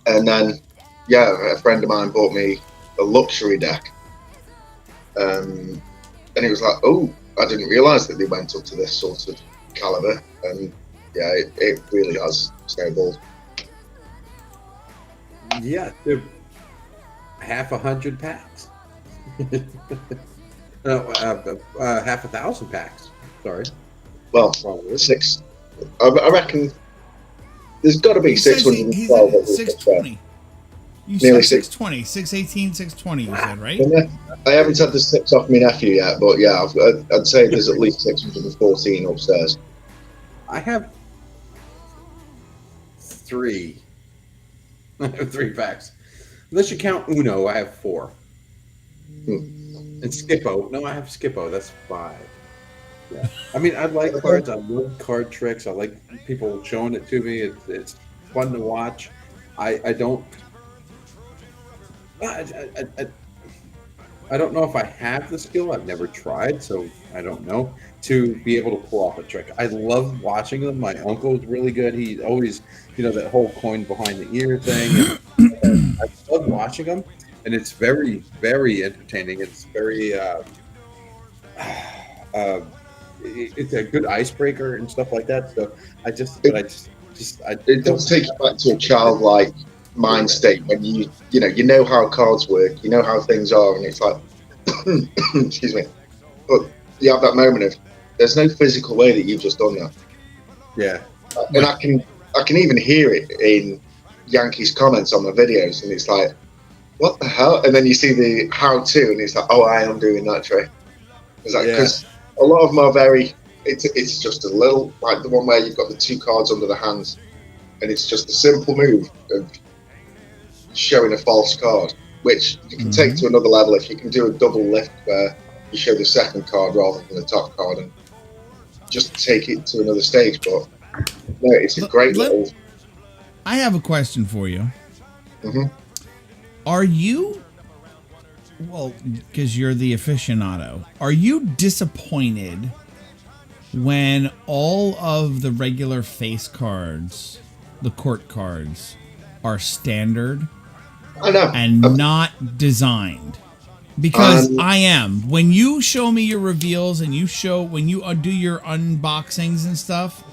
And then, yeah, a friend of mine bought me a luxury deck. And it was like, oh, I didn't realise that they went up to this sort of calibre. And yeah, it really has snowballed. Yeah, they're half 100 packs. No, half 1,000 packs. Sorry. Well, 6. I reckon there's got to be 612. 620. You Nearly said 620, 618, 620. You said, right? I haven't had the 6 off my nephew yet, but yeah, I'd say there's at least 614 upstairs. I have 3. I have 3 packs. Unless you count Uno, I have 4. And Skippo. No, I have Skippo. That's 5. Yeah. I mean, I like cards. I love card tricks. I like people showing it to me. It's fun to watch. I don't know if I have the skill. I've never tried, so I don't know, to be able to pull off a trick. I love watching them. My uncle is really good. He always, that whole coin behind the ear thing. And I love watching them, and it's very, very entertaining. It's very, it's a good icebreaker and stuff like that. So it does take you back to a childlike mind state when you know how cards work, you know how things are, and it's like, excuse me, but you have that moment of there's no physical way that you've just done that. Yeah, and I can even hear it in Yankees comments on my videos, and it's like, what the hell? And then you see the how-to, and it's like, oh, I am doing that trick. It's like, because a lot of them are very, it's just a little, like the one where you've got the 2 cards under the hands, and it's just a simple move of showing a false card, which you can take to another level if you can do a double lift where you show the second card rather than the top card and just take it to another stage. But no, it's a great little. I have a question for you. Are you, well, because you're the aficionado, are you disappointed when all of the regular face cards, the court cards, are standard and not designed? Because I am. When you show me your reveals and when you do your unboxings and stuff,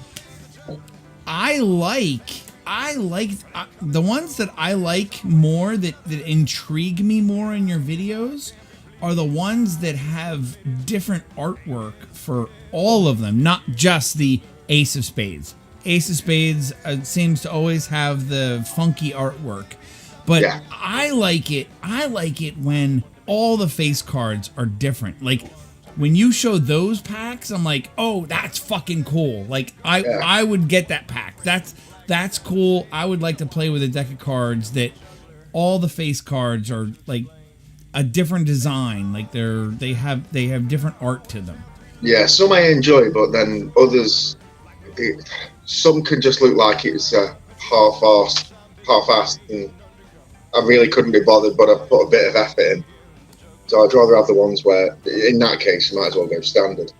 I like the ones that I like more, that intrigue me more in your videos, are the ones that have different artwork for all of them, not just the Ace of Spades. Ace of Spades seems to always have the funky artwork, but yeah. I like it when all the face cards are different. Like when you show those packs, I'm like, oh, that's fucking cool. Like I would get that pack. That's cool. I would like to play with a deck of cards that all the face cards are like a different design. Like they have different art to them. Yeah, some I enjoy, but then others, some can just look like it's half-assed, and I really couldn't be bothered, but I put a bit of effort in. So I'd rather have the ones where, in that case, you might as well go standard.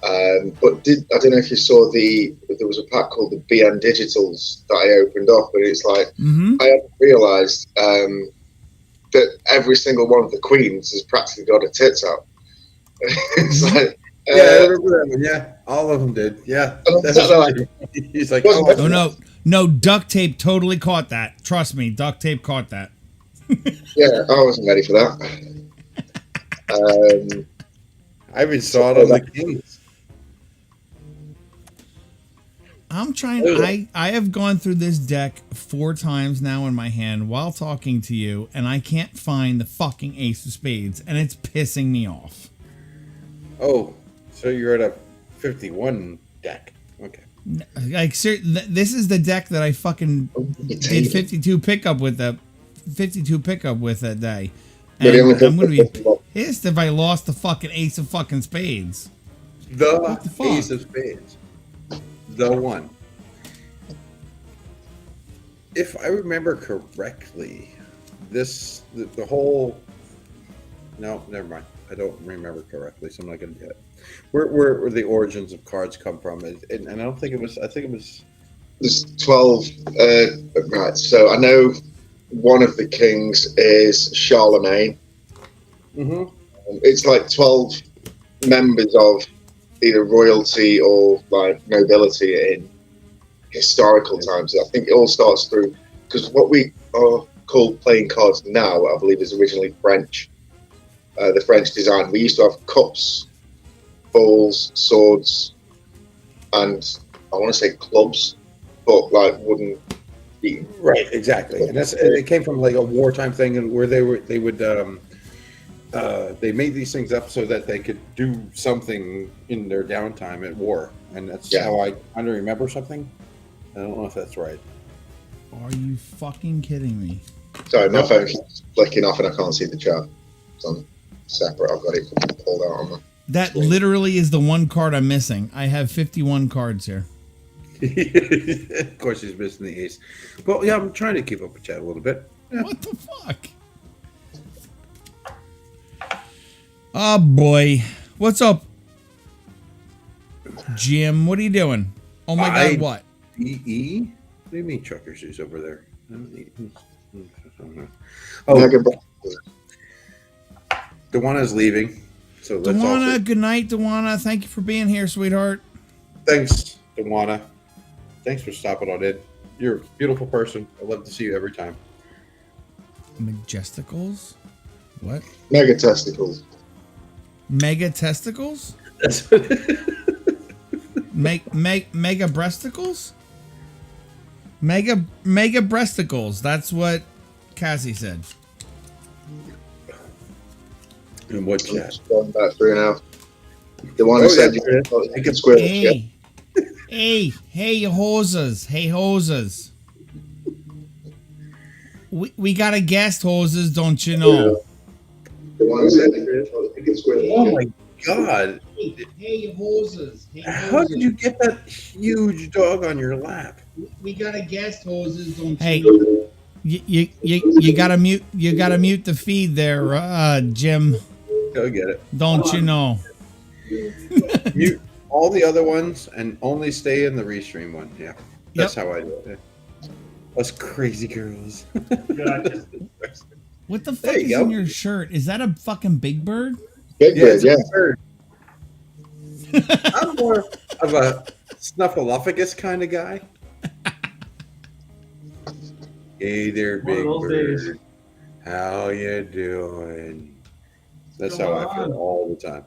But I don't know if you saw there was a pack called the BN Digitals that I opened up, and it's like, I hadn't realised that every single one of the queens has practically got a tits out. It's like, yeah, all of them did. Yeah, he's like, oh no, duct tape totally caught that. Trust me, duct tape caught that. Yeah, I wasn't ready for that. I even saw it on the Kings. I'm trying. I have gone through this deck 4 times now in my hand while talking to you, and I can't find the fucking Ace of Spades, and it's pissing me off. Oh, so you're at a 51 deck? Okay. Like, this is the deck that I fucking did 52 pickup with that 52 pickup with that day. And I'm gonna be pissed if I lost the fucking Ace of fucking Spades. The Ace of Spades. The one. if I remember correctly, the whole. No, never mind. I don't remember correctly, so I'm not going to do it. Where the origins of cards come from, and I don't think it was. I think it was. There's 12. Right. So I know one of the kings is Charlemagne. Mm-hmm. It's like 12 members of either royalty or like nobility in historical times. I think it all starts through because what we are called playing cards now, I believe, is originally French. The French design. We used to have cups, bowls, swords, and I want to say clubs, but like wooden. Right, exactly, and it came from like a wartime thing, and where they made these things up so that they could do something in their downtime at war, and that's how I kind of remember something. I don't know if that's right. Are you fucking kidding me? Sorry, my phone keeps flicking off and I can't see the chart. So I'm separate. I've got it pulled out on my That screen. literally is the one card I'm missing. I have 51 cards here. Of course, he's missing the ace. Well, yeah, I'm trying to keep up with chat a little bit. Yeah. What the fuck? Oh boy. What's up, Jim? What are you doing? Oh my god, what? E? What do you mean trucker shoes over there? Oh, Dewana's leaving. So that's Dewana, also... good night, Dewana. Thank you for being here, sweetheart. Thanks, Dewana. Thanks for stopping on in. You're a beautiful person. I love to see you every time. Majesticals? What? Mega testicles. Mega testicles? That's what Mega breasticles? Mega breasticles. That's what Cassie said. In what chat? Going back through now. The one who said you can square. Hey, you hoses. Hey, hoses. We got a guest, hoses, don't you know? The one who said you can square. Oh my god. Hey, you hoses. Hey, How did you get that huge dog on your lap? We got a guest, hoses, don't you know? You gotta mute the feed there, Jim. Go get it. Don't you know? Mute all the other ones and only stay in the restream one. Yeah. That's how I do it. Us crazy girls. What the fuck is in your shirt? Is that a fucking Big Bird? Big Bird, yeah. Bird. I'm more of a snuffleupagus kind of guy. Hey there, Big Bird. How you doing? That's how I feel all the time.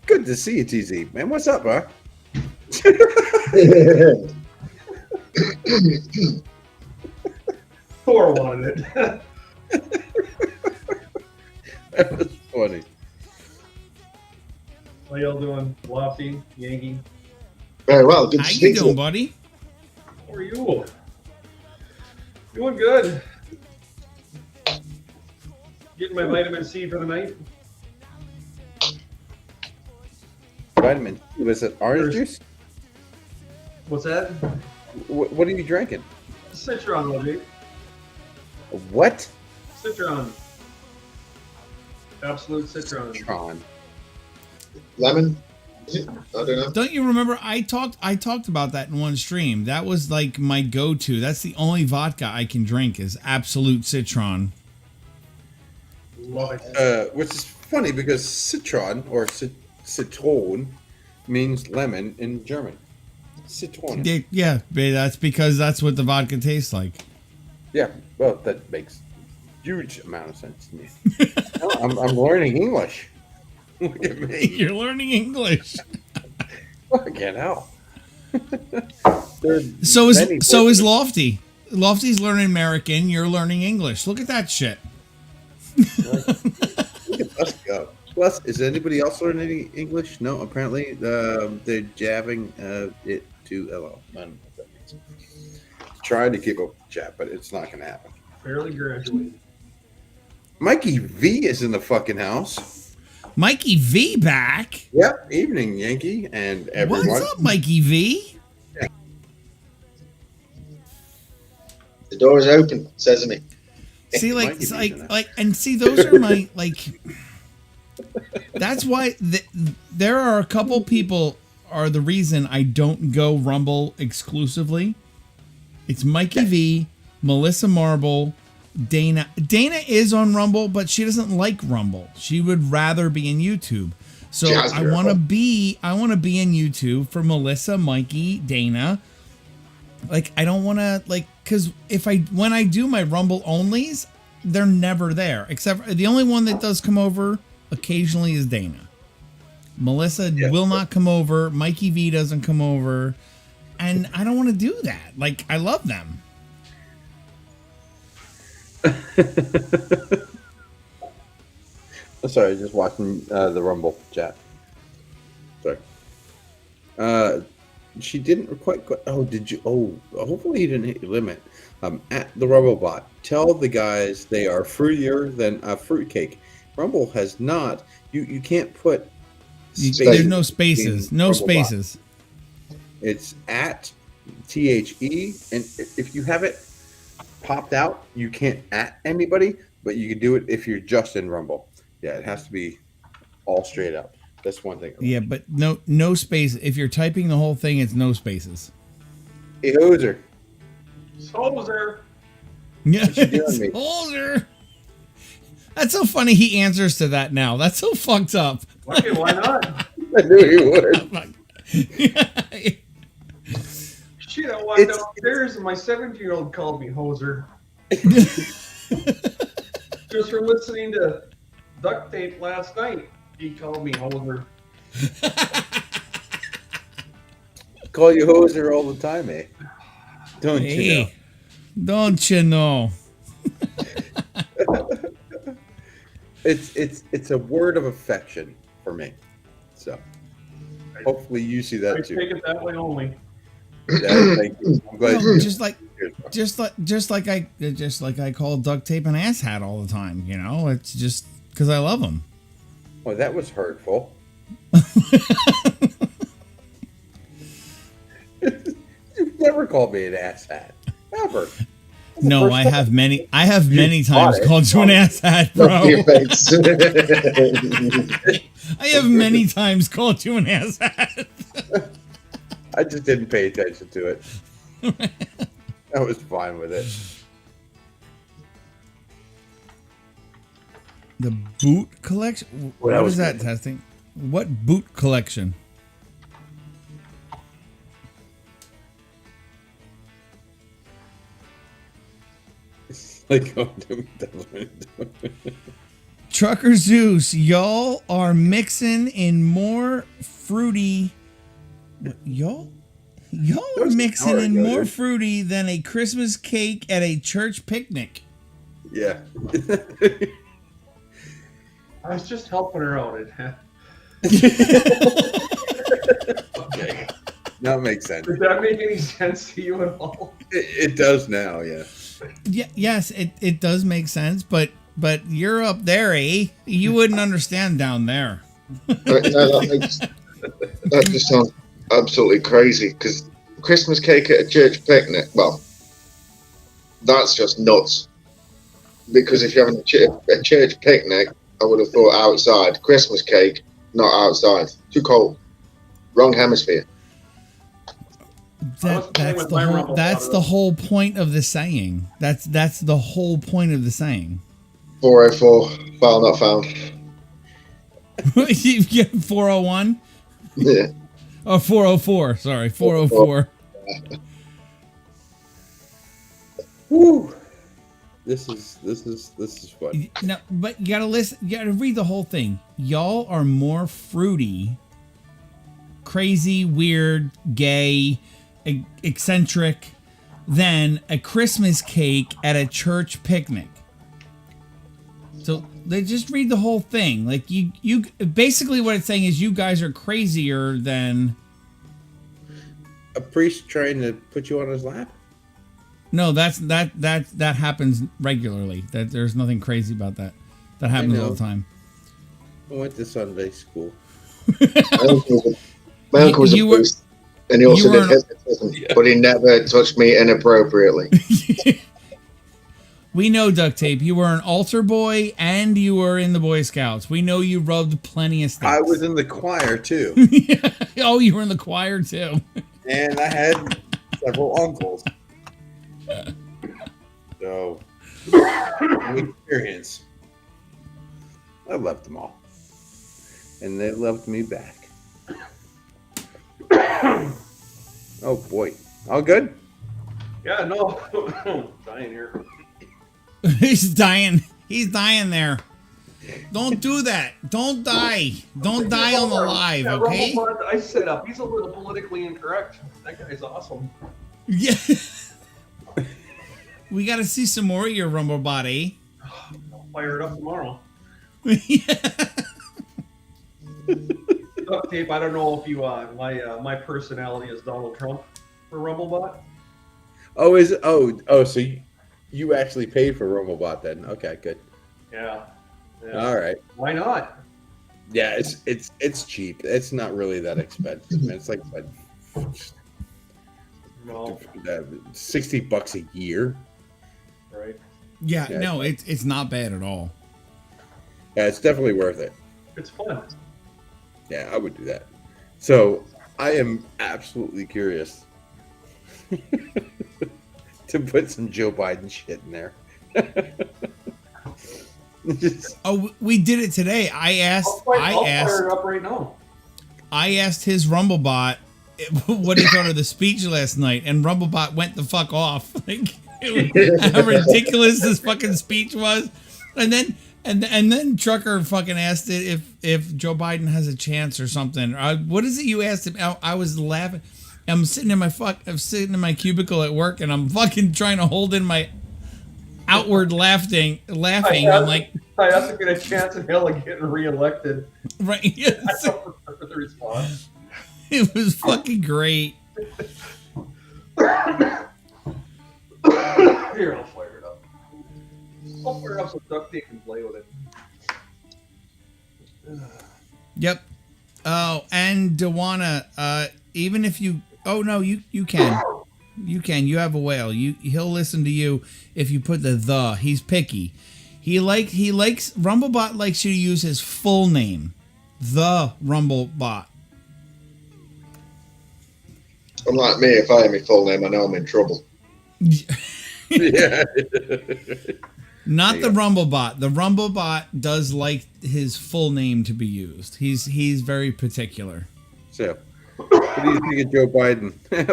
Good to see you, TZ. Man, what's up, huh? Thor wanted it. That was funny. How y'all doing? Lofty, Yankee? Very well. Good How to you speak to doing, you. buddy? How are you? Doing good. Getting my vitamin C for the night. Vitamin. Was it orange juice? What's that? What are you drinking? Citron, LG. What? Citron. Absolute citron. Tron. Lemon? Is it? I don't know. Don't you remember I talked about that in one stream? That was like my go-to. That's the only vodka I can drink is Absolute Citron. Love it. Which is funny because citron or citron means lemon in German. Citron. Yeah, that's because that's what the vodka tastes like. Yeah, well, that makes huge amount of sense to me. I'm learning English. Look at me. You're learning English. Fucking hell. So is Lofty. Lofty's learning American. You're learning English. Look at that shit. Look at us go. Plus, is anybody else learning English? No, apparently they're jabbing it to LL. I don't know what that means. Trying to keep up with the chat, but it's not going to happen. Barely graduated. Mikey V is in the fucking house. Mikey V back. Yep. Evening, Yankee, and everyone. What's up, Mikey V? The door is open. Sesame. See, like, Mikey like, V's in it. like, and see, those are my like. That's why there are a couple people are the reason I don't go Rumble exclusively. It's Mikey V, Melissa Marble, Dana. Dana is on Rumble, but she doesn't like Rumble. She would rather be in YouTube. So I want to be in YouTube for Melissa, Mikey, Dana. Like, I don't want to, like, because when I do my Rumble onlys, they're never there. Except for, the only one that does come over occasionally is Dana. Melissa will not come over. Mikey V doesn't come over. And I don't want to do that. Like, I love them. Sorry, just watching the Rumble chat. Sorry. She didn't quite. Oh, did you? Oh, hopefully you didn't hit your limit. At the Rumble bot, tell the guys they are fruitier than a fruitcake. Rumble has not. You can't put. There's no spaces. No spaces. It's at THE, and if you have it popped out, you can't at anybody, but you can do it if you're just in Rumble. Yeah, it has to be all straight up. That's one thing. Yeah, but no space. If you're typing the whole thing, it's no spaces. Hey, Hoser. Hoser. Yeah, What you doing, mate? Hoser. That's so funny. He answers to that now. That's so fucked up. Okay, why not? I knew he would. Shit, I walked downstairs and my 17-year-old called me hoser. Just from listening to duct tape last night, he called me hoser. Call you Hoser all the time, eh? Don't you know? Hey, don't you know? It's a word of affection for me. So hopefully you see I that too. take it that way only. Yeah, thank you. I'm glad No, you just like I call duct tape an ass hat all the time. You know, it's just because I love them. Oh, that was hurtful. You've never called me an ass hat. Ever. No, I have many times it. called you an ass hat, bro. Your face. I have many times called you an ass hat. I just didn't pay attention to it. I was fine with it. The boot collection? What that is was that, testing? What boot collection? Like, Trucker Zeus, y'all are mixing in more fruity. Y'all are mixing in more fruity than a Christmas cake at a church picnic. yeah. I was just helping her out. Okay. That makes sense. Does that make any sense to you at all? It does now, yeah. Yeah, yes, it does make sense, but you're up there, eh? You wouldn't understand down there. That just sounds absolutely crazy because Christmas cake at a church picnic, well, that's just nuts. Because if you're having a church picnic, I would have thought outside. Christmas cake, not outside. Too cold. Wrong hemisphere. That's the whole point of the saying. That's the whole point of the saying. 404, file not found. You get 401? Yeah. Oh, 404. Sorry, 404. Woo. This is fun. No, but you gotta listen. You gotta read the whole thing. Y'all are more fruity, crazy, weird, gay, eccentric than a Christmas cake at a church picnic. So they just read the whole thing. Like you basically what it's saying is you guys are crazier than A priest trying to put you on his lap? No, that happens regularly. That there's nothing crazy about that. That happens all the time. I went to Sunday school. My uncle was a priest, and he also did hypnotism, but he never touched me inappropriately. We know, Duct Tape. You were an altar boy and you were in the Boy Scouts. We know you rubbed plenty of sticks. I was in the choir too, Oh, you were in the choir too. and I had several uncles. So, experience. I loved them all, and they loved me back. Oh boy, all good. Yeah, no, dying here. He's dying. He's dying there. Don't do that. Don't die. Don't die on the live, That okay? Rumble bot I set up. He's a little politically incorrect. That guy's awesome. Yeah. We got to see some more of your Rumble bot, eh? I'll fire it up tomorrow. Yeah. Duct Tape. I don't know if you my personality is Donald Trump for Rumblebot. Oh, is it? Oh, so you actually paid for RomoBot then? Okay, good. Yeah. All right. Why not? Yeah, it's cheap. It's not really that expensive, man. It's like No. $60 a year. Right. Yeah, Yeah. no, it's not bad at all. Yeah, it's definitely worth it. It's fun. Yeah, I would do that. So I am absolutely curious to put some Joe Biden shit in there. Oh, we did it today. I'll fire it up right now. I asked his Rumblebot what he thought of the speech last night, and Rumblebot went the fuck off. Like, how ridiculous this fucking speech was. And then Trucker fucking asked it if Joe Biden has a chance or something. What is it you asked him? I was laughing. I'm sitting in my cubicle at work, and I'm fucking trying to hold in my outward laughing. I'm like, I have to get a chance in hell of getting reelected. right? I Yes. don't remember the response. It was fucking great. Here, I'll fire it up. I'll fire up some duct tape and play with it. Yep. Oh, and Dewana, even if you, oh no, you can. You can. You have a whale. He'll listen to you if you put the. He's picky. He likes Rumblebot likes you to use his full name, the Rumblebot. Unlike me, if I have my full name, I know I'm in trouble. Yeah. Not the Rumblebot. The Rumblebot does like his full name to be used. He's very particular. So, what do you think of Joe Biden?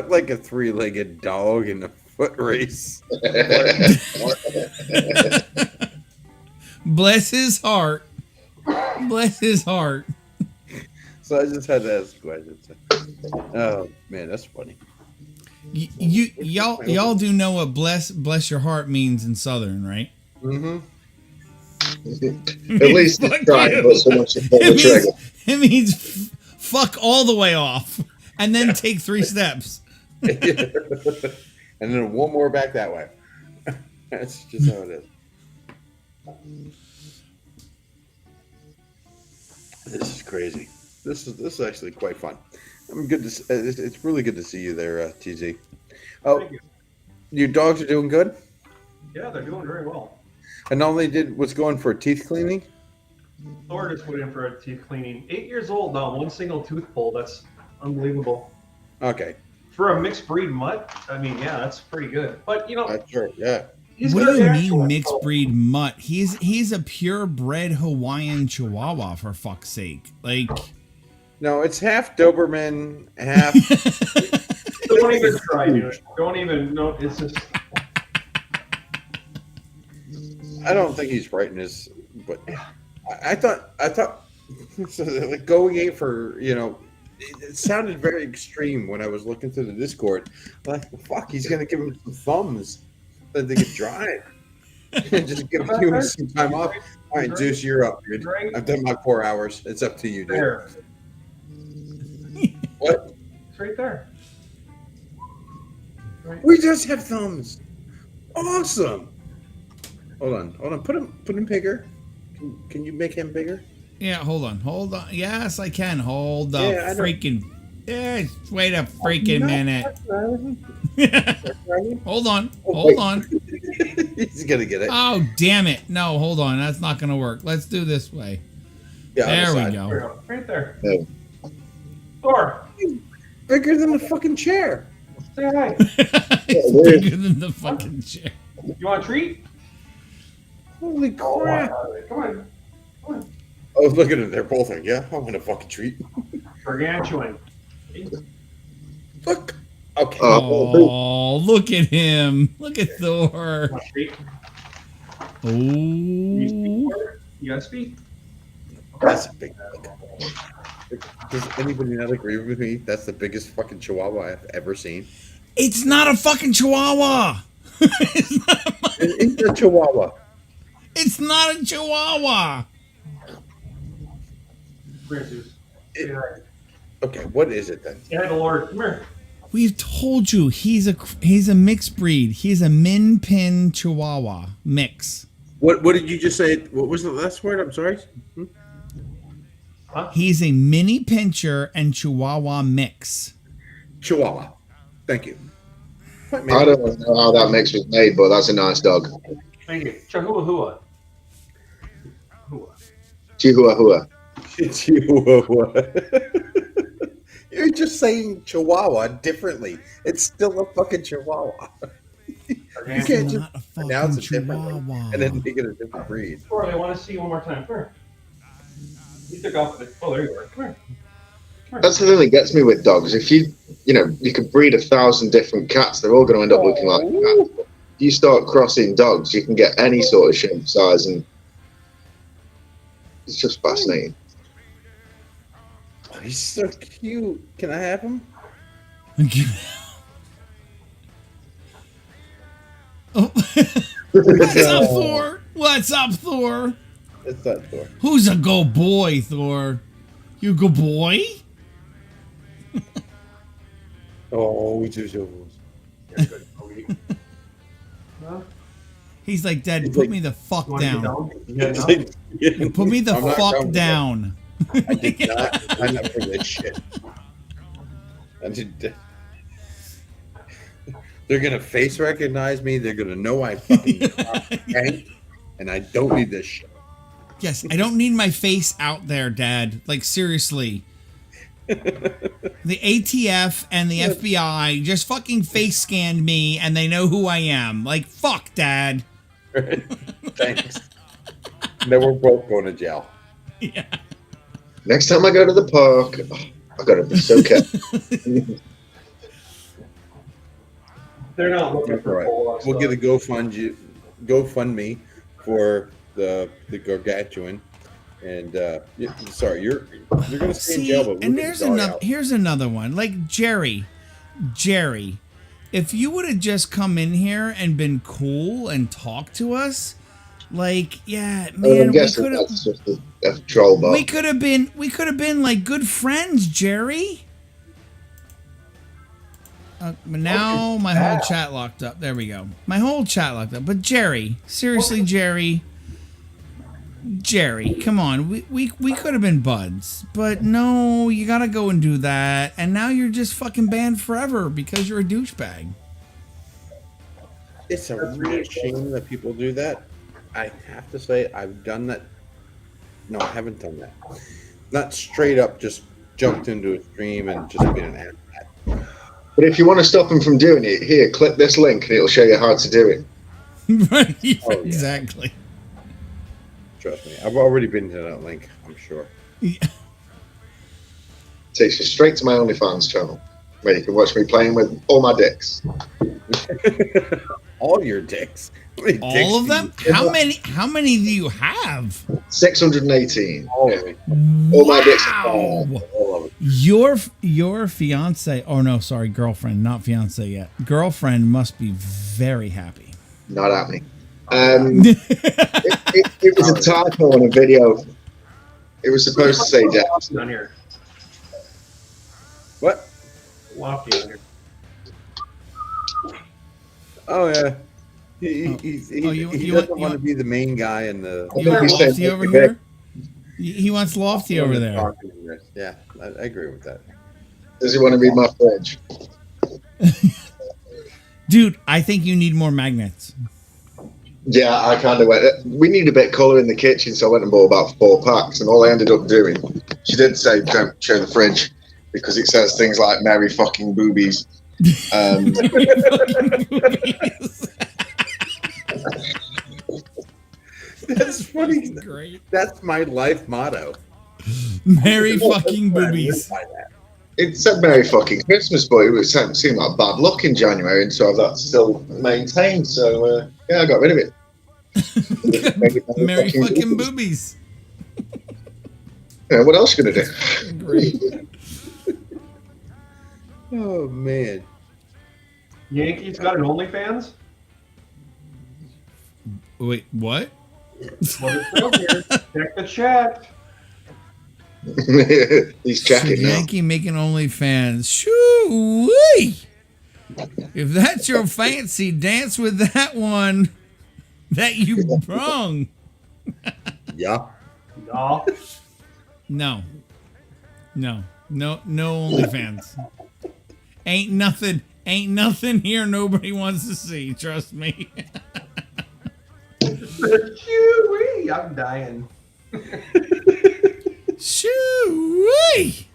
Like a three-legged dog in a foot race. Bless his heart. Bless his heart. So I just had to ask questions. Oh man, that's funny. Y'all do know what bless your heart means in Southern, right? Mm-hmm. At least it's trying, but so much to pull the trigger. It means fuck all the way off, and then take 3 steps. And then one more back that way. That's just how it is. This is crazy. This is actually quite fun. I'm good to. It's really good to see you there, TZ. Oh, Thank you. your dogs are doing good. Yeah, they're doing very well. And all they did was going for teeth cleaning. Thor just put in for a teeth cleaning. 8 years old now, one single tooth pull. That's unbelievable. Okay, For a mixed breed mutt, I mean, yeah, that's pretty good. But you know, that's right. Yeah. he's What do very you actual, mean mixed so- breed mutt? He's a purebred Hawaiian Chihuahua, for fuck's sake. Like, No, it's half Doberman, half. Don't even try to. Don't even. No, it's just. I don't think he's right in his. But I thought so like going in for it sounded very extreme when I was looking through the Discord. Like fuck, he's gonna give him some thumbs that they could drive. And just give him some time off. All right, Zeus, you're up, dude. I've done my 4 hours. It's up to you, dude. There. What? It's right there. Right. We just have thumbs. Awesome. Hold on. Put him bigger. Can you make him bigger? yeah, hold on. Yes, I can. Hold the Yeah, I know. freaking. Yeah, wait a freaking minute. Hold on. Oh, Hold wait. on. He's gonna get it. Oh, damn it. No, hold on. That's not going to work. Let's do this way. Yeah, There we There we go. go. Right there. No. Thor, Bigger than the fucking chair. say hi. It's bigger than the fucking chair. You want a treat? Holy Oh, crap! come on. Come on. I was looking at they're both like, yeah, I want a fucking treat. Gargantuan. Look. Okay. Oh, look at him. Look at Thor. Want a treat? Oh. You gotta speak. That's a big look. Does anybody not agree with me? That's the biggest fucking chihuahua I've ever seen. It's not a fucking chihuahua. It's a chihuahua. It's not a chihuahua. Francis. Okay, what is it then? Say hi to Lord. Come here. We've told you he's a mixed breed. He's a min pin chihuahua mix. What did you just say? What was the last word? I'm sorry. He's a mini pincher and chihuahua mix. Chihuahua. Thank you. What, I don't know how that mix was made, but that's a nice dog. Thank you. Chihuahua. Chihuahua. Chihuahua. You're just saying chihuahua differently. It's still a fucking chihuahua. You It's can't just not a fucking pronounce it differently chihuahua. and then make it a different breed. Thor, I want to see you one more time. Come here. You took off the. Oh, there you are. Come here. That's the thing that gets me with dogs. If you could breed 1,000 different cats, they're all going to end up looking like cats. But if you start crossing dogs, you can get any sort of shape, size, and it's just fascinating. Oh, he's so cute. Can I have him? Oh. What's up, Thor? What's up, Thor? It's not Thor. Who's a go boy, Thor? You a go boy? Oh, just He's like, Dad, He's put like, me the fuck You want to get down. down? You get down? Put me the I'm not fuck comfortable. down. I did not sign up for this shit. I did. They're gonna face recognize me. They're gonna know I fucking tank, and I don't need this shit. Yes, I don't need my face out there, Dad. Like, seriously. The ATF and the FBI just fucking face scanned me and they know who I am. Like, fuck, Dad. Thanks. Then we're both going to jail. Yeah. Next time I go to the park, I gotta be so careful. They're not looking All for right. full We'll get a GoFundMe for the gargantuan. And sorry, you're gonna stay in jail. But and here's another one. Like Jerry, if you would have just come in here and been cool and talked to us, like, yeah, man, I'm guessing that's just a troll bot. we could have been like good friends, Jerry. But now my whole chat locked up. There we go. My whole chat locked up. But Jerry, seriously, Jerry, come on. We could have been buds. But no, you gotta go and do that. And now you're just fucking banned forever because you're a douchebag. It's a real shame that people do that. I have to say, I've done that. No, I haven't done that. Not straight up just jumped into a stream and just been an ass. But if you want to stop them from doing it, here, click this link and it'll show you how to do it. Right, Oh, yeah. exactly. Trust me, I've already been to that link, I'm sure. Yeah. Takes you straight to my OnlyFans channel, where you can watch me playing with all my dicks. All your dicks. How many dicks All of do them? you- How many do you have? 618. All of it. All my dicks are Wow. fine. All of it. Your fiance, oh no, sorry, girlfriend, not fiance yet. Girlfriend must be very happy. Not at me. It was a typo on a video. It was supposed to say death. Down here. What? Lofty on here. Oh, yeah. He you doesn't want- want to be the main guy in the. You think want he said Lofty over okay. here? He wants Lofty over there. Yeah, I agree with that. Does he want to be my fridge? Dude, I think you need more magnets. Yeah, I kind of went. We need a bit of colour in the kitchen, so I went and bought about 4 packs. And all I ended up doing, she did say don't show the fridge because it says things like "Mary fucking boobies." Mary fucking boobies. That's funny. Great. That's my life motto. Mary fucking boobies. It said "Merry fucking Christmas," but it seemed like bad luck in January, and so that's still maintained. So yeah, I got rid of it. Mary fucking boobies. Yeah, what else you gonna do? Great. Oh man. Yankees got an OnlyFans? Wait, what? What it says here. Check the chat. He's checking now. Yankee making OnlyFans. Shoo-wee! If that's your fancy, dance with that one that you brung. Yeah. No. No. No OnlyFans. Ain't nothing here nobody wants to see, trust me. Shoo-wee, I'm dying. Shoo-wee!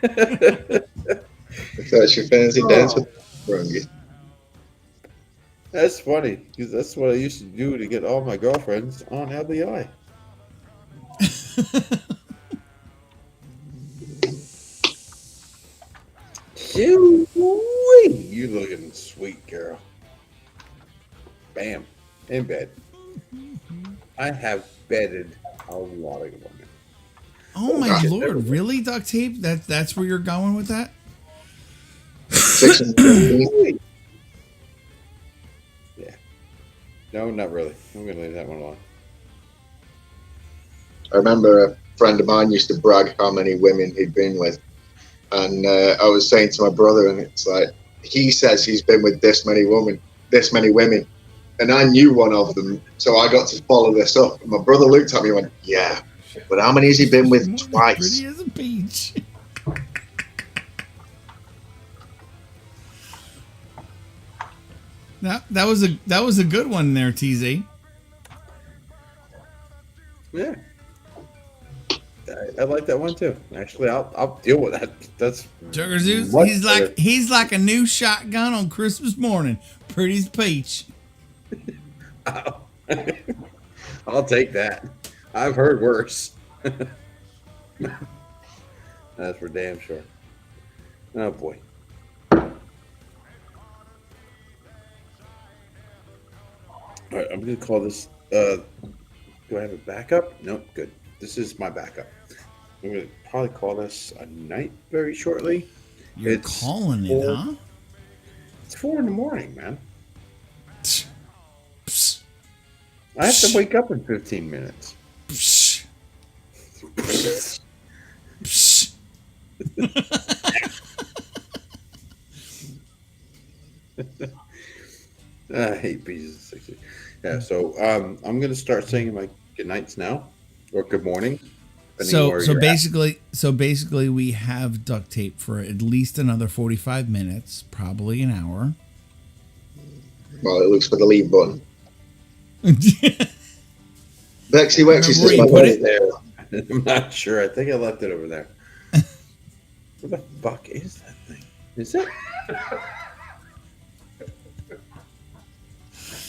If that's your fancy dance with Brungy. That's funny because that's what I used to do to get all my girlfriends on LBI. You looking sweet, girl. Bam. In bed. I have bedded a lot of women. Oh my lord, really, duct tape? That's where you're going with that? 615. Yeah. No, not really. I'm gonna leave that one alone. I remember a friend of mine used to brag how many women he'd been with, and I was saying to my brother, and it's like he says he's been with this many women, and I knew one of them, so I got to follow this up. And my brother looked at me and went, "Yeah, but how many has he been with twice?" Pretty as a peach. That was a good one there, TZ. Yeah. I like that one too. Actually, I'll deal with that. That's Sugar Zeus, much he's like a new shotgun on Christmas morning. Pretty as peach. better. I'll take that. I've heard worse. That's for damn sure. Oh boy. All right, I'm gonna call this. Do I have a backup? Nope. Good. This is my backup. I'm gonna probably call this a night very shortly. You're calling it, huh? It's 4 in the morning, man. Psst. Psst. I have to wake up in 15 minutes. Psst. Psst. I hate pieces of 60. Yeah, so I'm gonna start saying my good nights now, or good morning. So basically we have duct tape for at least another 45 minutes, probably an hour. Well, it looks for the leave button. Bexy Wexy says my put it there. I'm not sure. I think I left it over there. Where the fuck is that thing? Is it?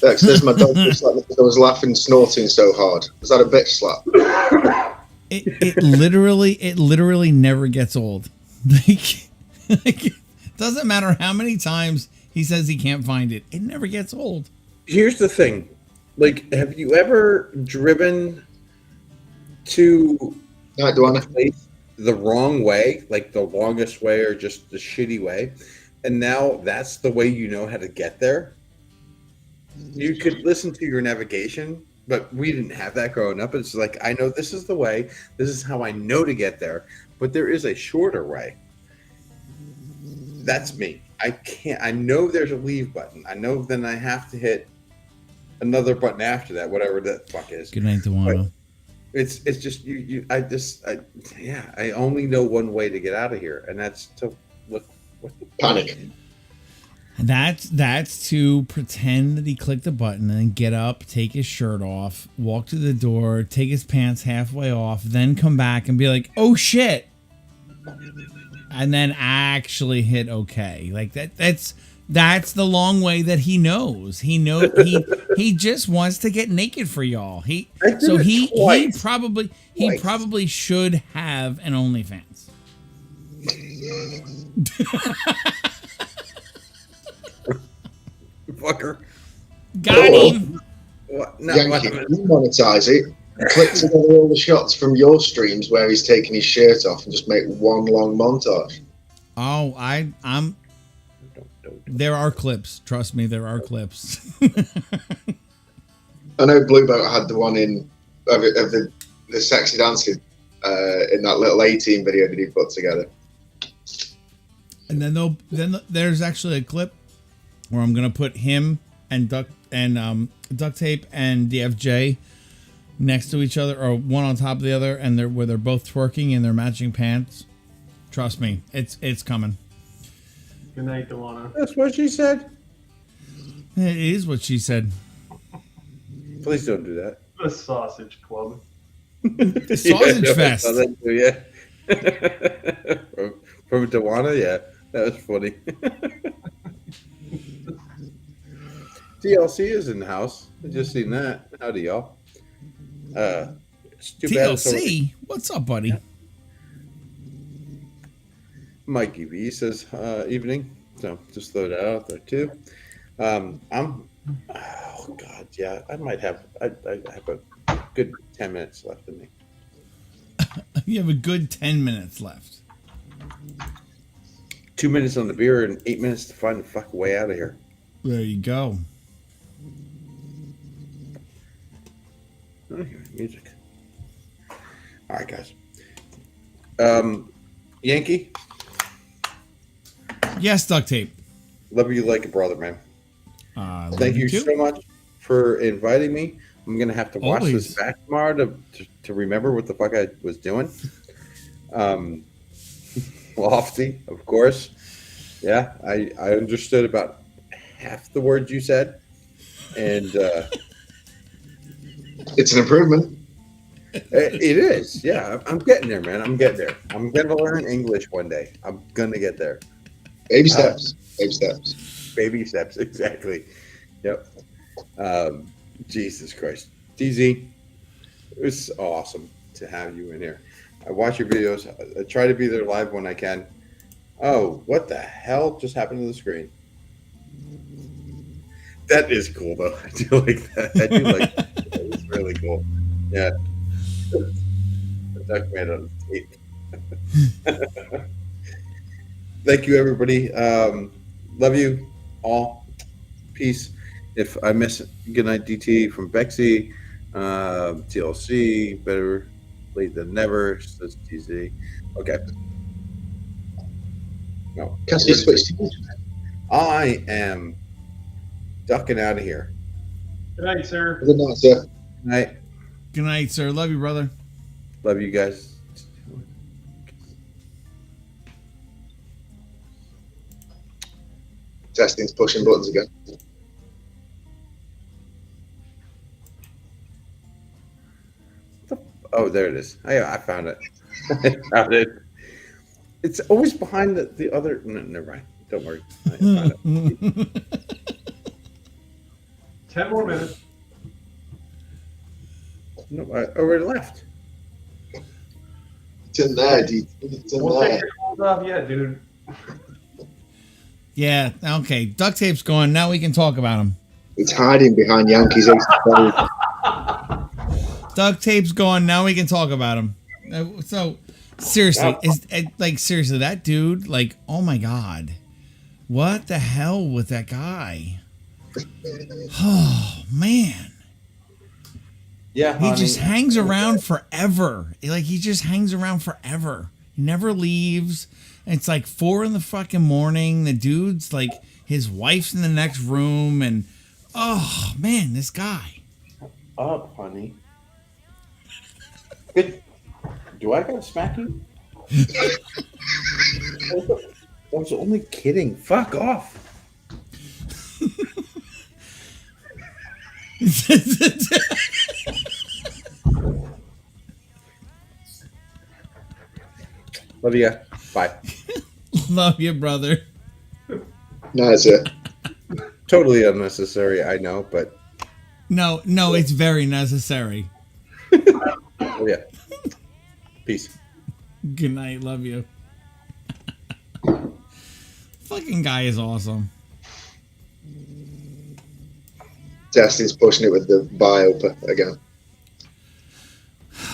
Bex says my dog looks like I was laughing, snorting so hard. Was that a bitch slap? It literally never gets old. Like it doesn't matter how many times he says he can't find it. It never gets old. Here's the thing. Like, have you ever driven to a place the wrong way, like the longest way or just the shitty way, and now that's the way you know how to get there? You could listen to your navigation, but we didn't have that growing up. It's like, I know this is the way. This is how I know to get there, but there is a shorter way. That's me. I know there's a leave button. I know then I have to hit another button after that, whatever that fuck is. Good night, Dewano. It's just I only know one way to get out of here, and that's to look. Panic. That's to pretend that he clicked the button and then get up, take his shirt off, walk to the door, take his pants halfway off, then come back and be like, "Oh shit," and then actually hit okay. Like that's the long way that he knows. He just wants to get naked for y'all. He probably should have an OnlyFans. Fucker. Got him. What? No, Yankee, you monetize it. Click together all the shots from your streams where he's taking his shirt off and just make one long montage. Oh, I'm. There are clips. Trust me, there are clips. I know Blue Boat had the one in of the sexy dancing in that little 18 video that he put together. And then there's actually a clip where I'm gonna put him and duct tape and DFJ next to each other, or one on top of the other, and they're both twerking in their matching pants. Trust me, it's coming. Good night, Delana. That's what she said. It is what she said. Please don't do that. The Sausage Club. Sausage Fest. Yeah. From Tawana, yeah. That was funny. TLC is in the house. I just seen that. Howdy, y'all. It's too bad it's TLC? What's up, buddy? Yeah. Mikey V says, evening. So just throw that out there, too. Oh, God, yeah. I might have, I have a good 10 minutes left in me. You have a good 10 minutes left. 2 minutes on the beer and 8 minutes to find the fuck way out of here. There you go. Oh, music. All right, guys. Yankee? Yes, duct tape. Love you like a brother, man. Thank you too. so much for inviting me. I'm going to have to watch Always. this back tomorrow to remember what the fuck I was doing. Lofty, of course. Yeah, I understood about half the words you said. And It's an improvement. it is. Yeah, I'm getting there, man. I'm getting there. I'm going to learn English one day. I'm going to get there. Baby steps. Baby steps. Baby steps, exactly. Yep. Jesus Christ. DZ, it was awesome to have you in here. I watch your videos. I try to be there live when I can. Oh, what the hell just happened to the screen? That is cool, though. I do like that. I do like that. It's really cool. Yeah. The duck made on tape. Thank you, everybody. Love you all. Peace. If I miss it, good night, DT from Bexy. TLC, better late than never, says TZ. Okay. No. Cassie switched. I am ducking out of here. Good night, sir. Good night, sir. Good night. Good night, sir. Love you, brother. Love you guys. Testing's pushing buttons again. Oh, there it is. I found it. I found it. It's always behind the other. No, never mind. Don't worry. I found it. 10 more minutes. No, I already left. It's in there, DT. It's in We'll take there. your clothes off yet, dude. Yeah, okay. Duct tape's gone. Now we can talk about him. It's hiding behind Yankees. Duct tape's gone. Now we can talk about him. So, seriously, seriously, that dude, like, oh my God. What the hell with that guy? Oh, man. Yeah, He just hangs around forever. Like, he just hangs around forever. He never leaves. It's like 4 in the fucking morning. The dude's like, his wife's in the next room. And, oh, man, this guy. Up, honey. Good. Do I gotta smack you? I was only kidding. Fuck off. Love you. Bye. Love you, brother. No, it's it. Totally unnecessary, I know, but No, it's very necessary. oh yeah. Peace. Good night. Love you. Fucking guy is awesome. Justin's pushing it with the biopa again.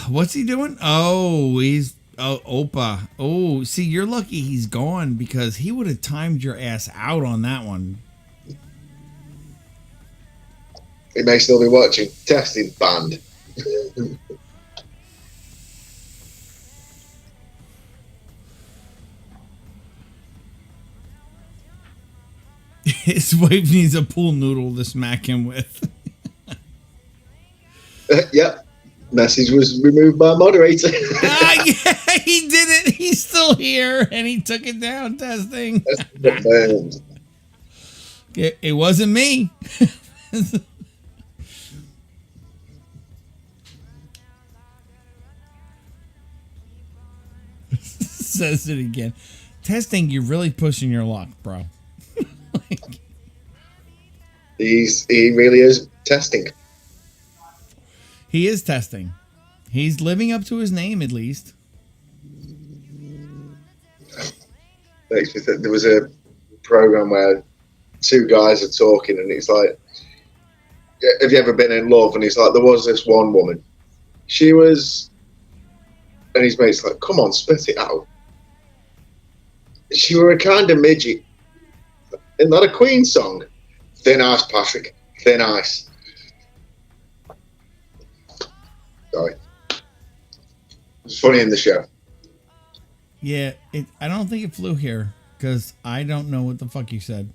What's he doing? Oh, he's Opa. Oh, see, you're lucky he's gone because he would have timed your ass out on that one. He may still be watching. Testing banned. His wife needs a pool noodle to smack him with. Yep. Message was removed by moderator. Ah, yeah, he did it. He's still here, and he took it down. Testing. It wasn't me. Says it again. Testing, you're really pushing your luck, bro. He really is testing. He is testing. He's living up to his name, at least. There was a program where two guys are talking, and it's like, have you ever been in love? And he's like, there was this one woman. She was, and his mate's like, come on, spit it out. She were a kind of midget. Isn't that a Queen song? Thin Ice, Patrick. Thin Ice. Sorry. It's funny in the show. Yeah, I don't think it flew here because I don't know what the fuck you said.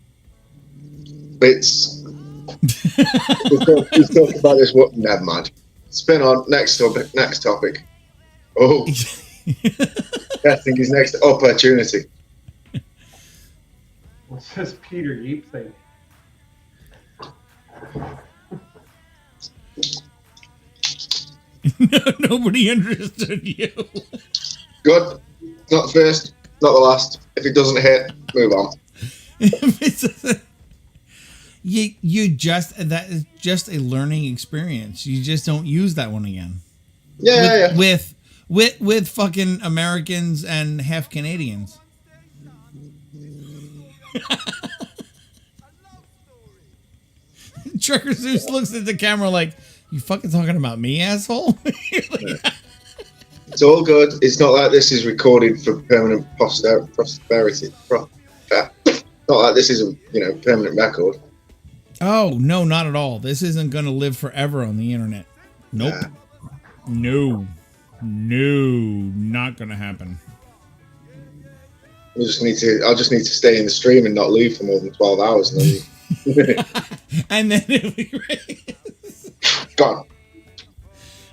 It's we've talked about this. What? Never mind. Spin on. Next topic. Oh, testing his next opportunity. What's this Peter Yeep thing? Nobody understood you. Good. Not the first, not the last. If it doesn't hit, move on. You just that is just a learning experience. You just don't use that one again. Yeah, With fucking Americans and half Canadians. Trucker Zeus looks at the camera like, you fucking talking about me, asshole? It's all good. It's not like this is recorded for permanent prosperity. Not like this is a permanent record. Oh, no, not at all. This isn't going to live forever on the internet. Nope. No, not going to happen. I just need to stay in the stream and not leave for more than 12 hours. And then it'll be right. Gone.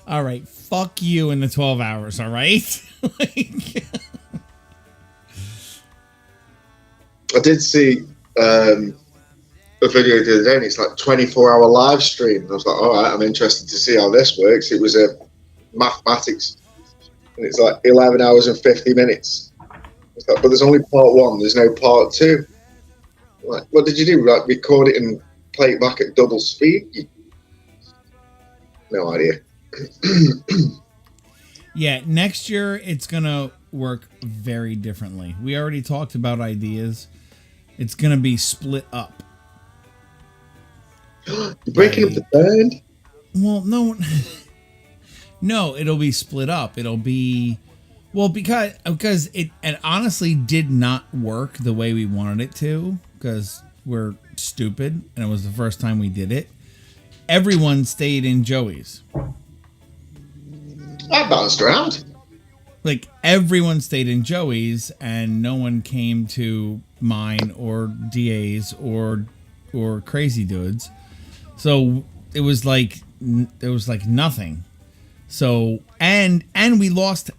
All right, fuck you in the 12 hours, all right? I did see a video the other day, and it's like 24-hour live stream. I was like, all right, I'm interested to see how this works. It was a mathematics, and it's like 11 hours and 50 minutes. It's like, but there's only part one. There's no part two. Like, what did you do? Like, record it and play it back at double speed? No idea. Yeah, next year it's gonna work very differently. We already talked about ideas. It's gonna be split up. You're breaking up the band? Well, no, it'll be split up. It'll be because it honestly did not work the way we wanted it to because we're stupid and it was the first time we did it. Everyone stayed in Joey's. I bounced around. Like everyone stayed in Joey's and no one came to mine or DA's or Crazy Dudes. So it was like nothing. So and we lost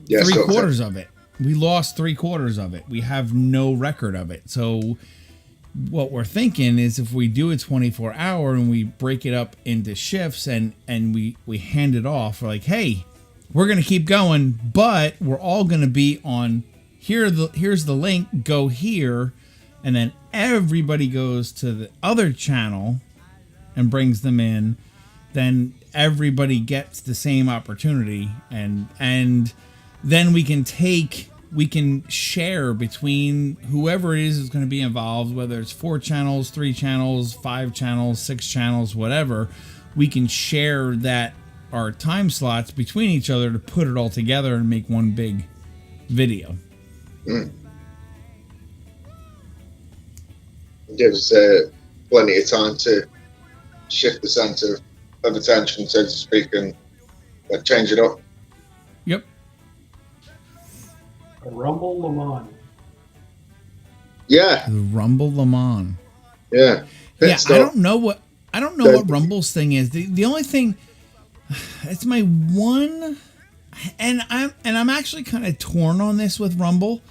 three-quarters of it. We lost 3/4 of it. We have no record of it. So what we're thinking is if we do a 24-hour and we break it up into shifts and we hand it off, we're like, hey, we're going to keep going, but we're all going to be on here's the link, go here, and then everybody goes to the other channel and brings them in, then everybody gets the same opportunity, and then we can share between whoever it is going to be involved, whether it's 4 channels, 3 channels, 5 channels, 6 channels, whatever. We can share that our time slots between each other to put it all together and make one big video. Gives plenty of time to shift the center of attention, so to speak, and change it up. Yep. A Rumble Le Mans. Yeah. The Rumble Le Mans. Yeah. Yeah, I don't know what Rumble's thing is. The only thing, it's my one, and I'm actually kind of torn on this with Rumble.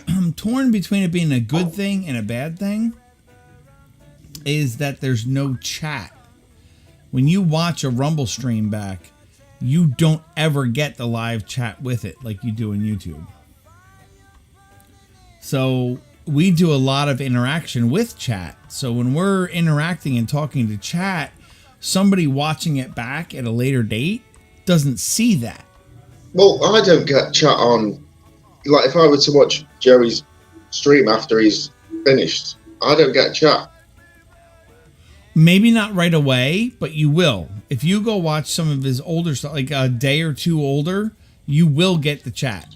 I'm torn between it being a good thing and a bad thing. Is that there's no chat. When you watch a Rumble stream back, you don't ever get the live chat with it like you do in YouTube. So we do a lot of interaction with chat. So when we're interacting and talking to chat, somebody watching it back at a later date doesn't see that. Well, I don't get chat on, like if I were to watch Joey's stream after he's finished, I don't get chat. Maybe not right away, but you will. If you go watch some of his older stuff, like a day or two older, you will get the chat.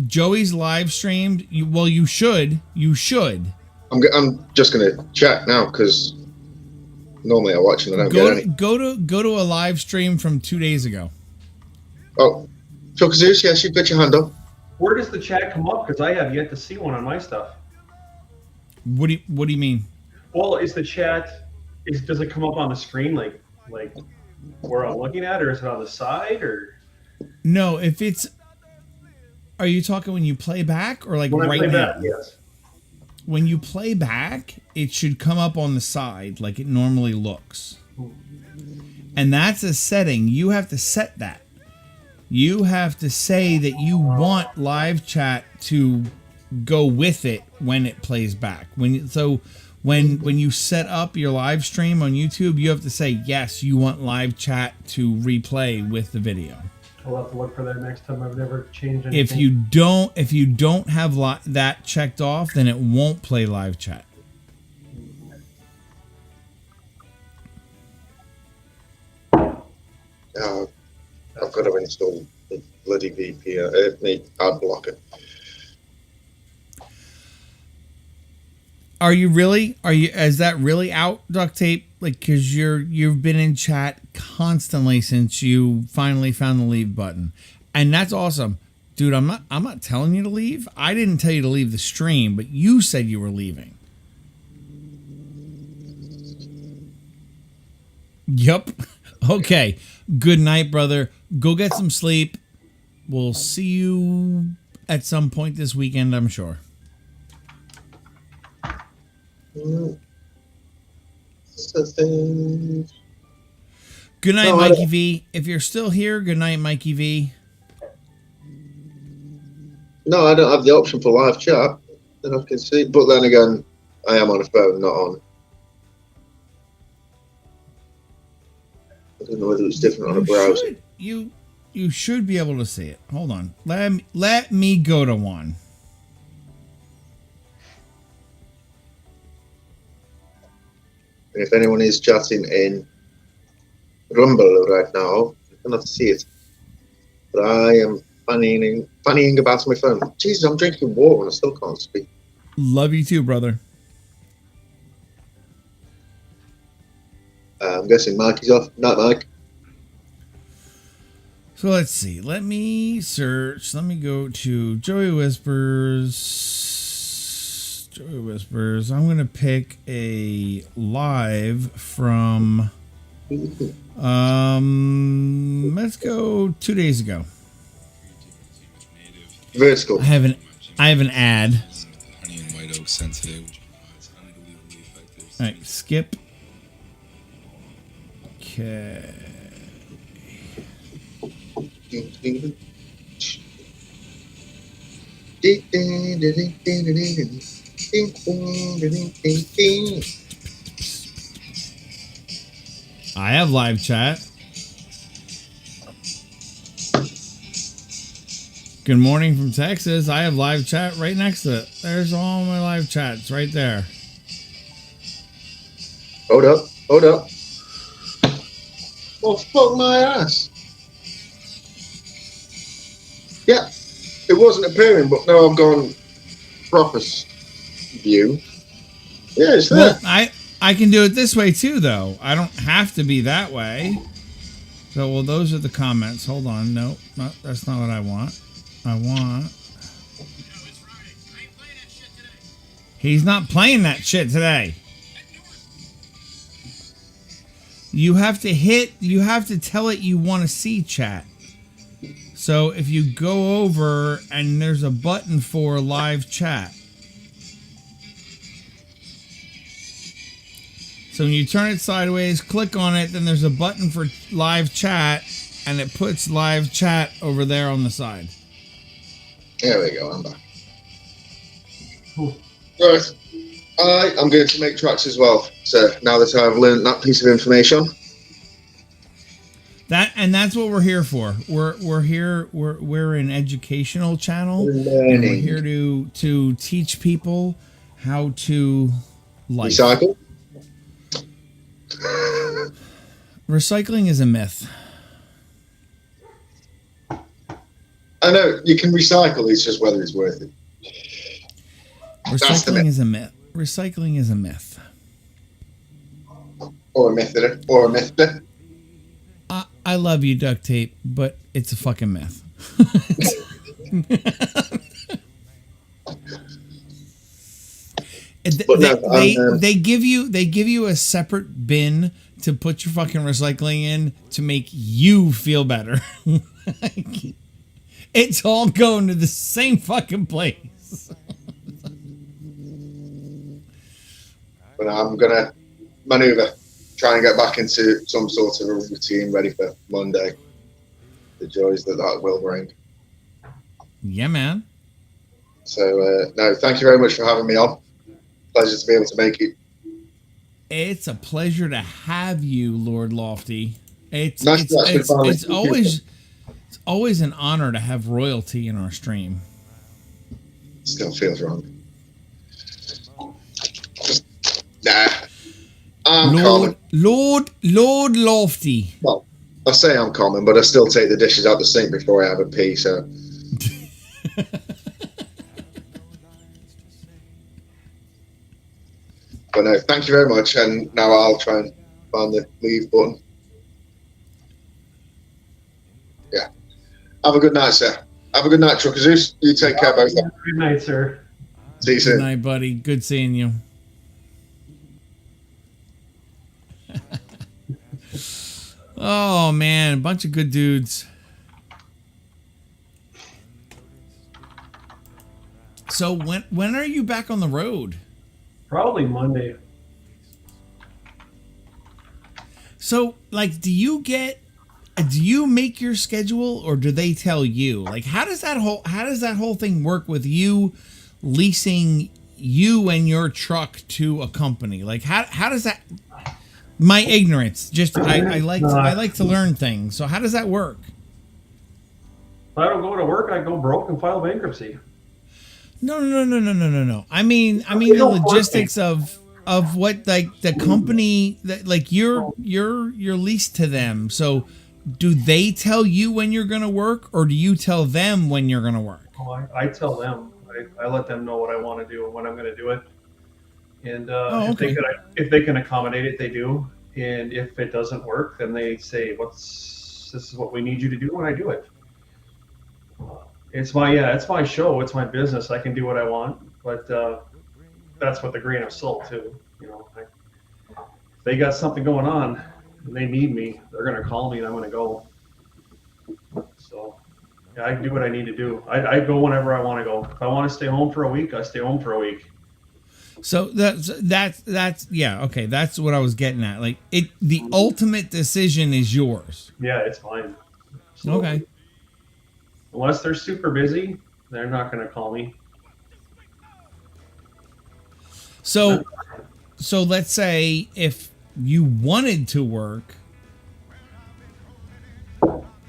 Joey's live streamed. You should. I'm just gonna check now because normally I watch and I don't get any. Go to a live stream from 2 days ago. Oh, Chokazeus, yes, you put your hand up. Where does the chat come up? Because I have yet to see one on my stuff. What do you mean? Well, is the chat does it come up on the screen like where I'm looking at, or is it on the side, or? No, if it's. Are you talking when you play back or like when right I play now? back, yes. When you play back, it should come up on the side like it normally looks. And that's a setting. You have to set that. You have to say that you want live chat to go with it when it plays back. When you set up your live stream on YouTube, you have to say yes, you want live chat to replay with the video. I'll have to look for that next time. I've never changed anything. If you don't have that checked off, then it won't play live chat. I've got to install the bloody VPN, the ad blocker. Is that really out, Duct Tape? Like, cause you've been in chat constantly since you finally found the leave button. And that's awesome. Dude, I'm not telling you to leave. I didn't tell you to leave the stream, but you said you were leaving. Yup. Okay. Good night, brother. Go get some sleep. We'll see you at some point this weekend, I'm sure. Good night, Mikey V. If you're still here, good night, Mikey V. No, I don't have the option for live chat that I can see. But then again, I am on a phone, not on. I don't know whether it's different on a browser. You should be able to see it. Hold on. Let me go to one. If anyone is chatting in Rumble right now, I cannot see it. But I am fannying about my phone. Jesus, I'm drinking water and I still can't speak. Love you too, brother. I'm guessing Mike is off. Not Mike. So let's see. Let me search. Let me go to Joey Whispers. Joey Whispers. I'm going to pick a live from... let's go 2 days ago. Vertical. I have an ad. Honey and white jokes sent today, which I need to leave the effective. All right, skip. Okay. I have live chat. Good morning from Texas. I have live chat right next to it. There's all my live chats right there. Hold up. Oh, fuck my ass. Yeah, it wasn't appearing, but now I've gone proper view. Yeah, it's there. Well, I can do it this way too, though. I don't have to be that way. So, well, those are the comments. Hold on. No, that's not what I want. He's not playing that shit today. You have to tell it you want to see chat. So if you go over and there's a button for live chat. So when you turn it sideways, click on it, then there's a button for live chat, and it puts live chat over there on the side. There we go, I'm back. Right. I'm going to make tracks as well. So now that I've learned that piece of information. That's what we're here for. We're an educational channel. And we're here to teach people how to life. Recycle? Recycling is a myth. I know you can recycle, it's just whether it's worth it. Recycling is a myth. Recycling is a myth. Or a method. I love you, duct tape, but it's a fucking myth. They give you a separate bin to put your fucking recycling in to make you feel better. It's all going to the same fucking place. But I'm gonna maneuver, try and get back into some sort of a routine ready for Monday. The joys that will bring. Yeah, man. So no, thank you very much for having me on. Pleasure to be able to make it. It's a pleasure to have you, Lord Lofty. It's always an honor to have royalty in our stream. Still feels wrong. Nah. I'm common. Lord Lofty. Well, I say I'm common, but I still take the dishes out the sink before I have a pee, so. But no, thank you very much, and now I'll try and find the leave button. Yeah. Have a good night, sir. Have a good night, Trucker Zeus. You take care, both. Good night, sir. See you soon. Good night, buddy. Good seeing you. Oh, man. A bunch of good dudes. So when are you back on the road? Probably Monday. So, like, do you make your schedule, or do they tell you? Like, how does that whole thing work with you leasing you and your truck to a company? Like, how does that? My ignorance. Just I like to learn things. So how does that work? If I don't go to work, I go broke and file bankruptcy. No. I mean the logistics of what, like, the company that, like, you're leased to them. So do they tell you when you're going to work, or do you tell them when you're going to work? Oh, I tell them. I let them know what I want to do and when I'm going to do it. And if they can accommodate it, they do. And if it doesn't work, then they say, this is what we need you to do when I do it. It's my show. It's my business. I can do what I want, but that's with a grain of salt too. You know, if they got something going on and they need me, they're going to call me and I'm going to go. So I do what I need to do. I go whenever I want to go. If I want to stay home for a week, I stay home for a week. So that's yeah, okay, that's what I was getting at. Like the ultimate decision is yours. Yeah, it's fine. Absolutely. Okay. Unless they're super busy, they're not going to call me. So let's say if you wanted to work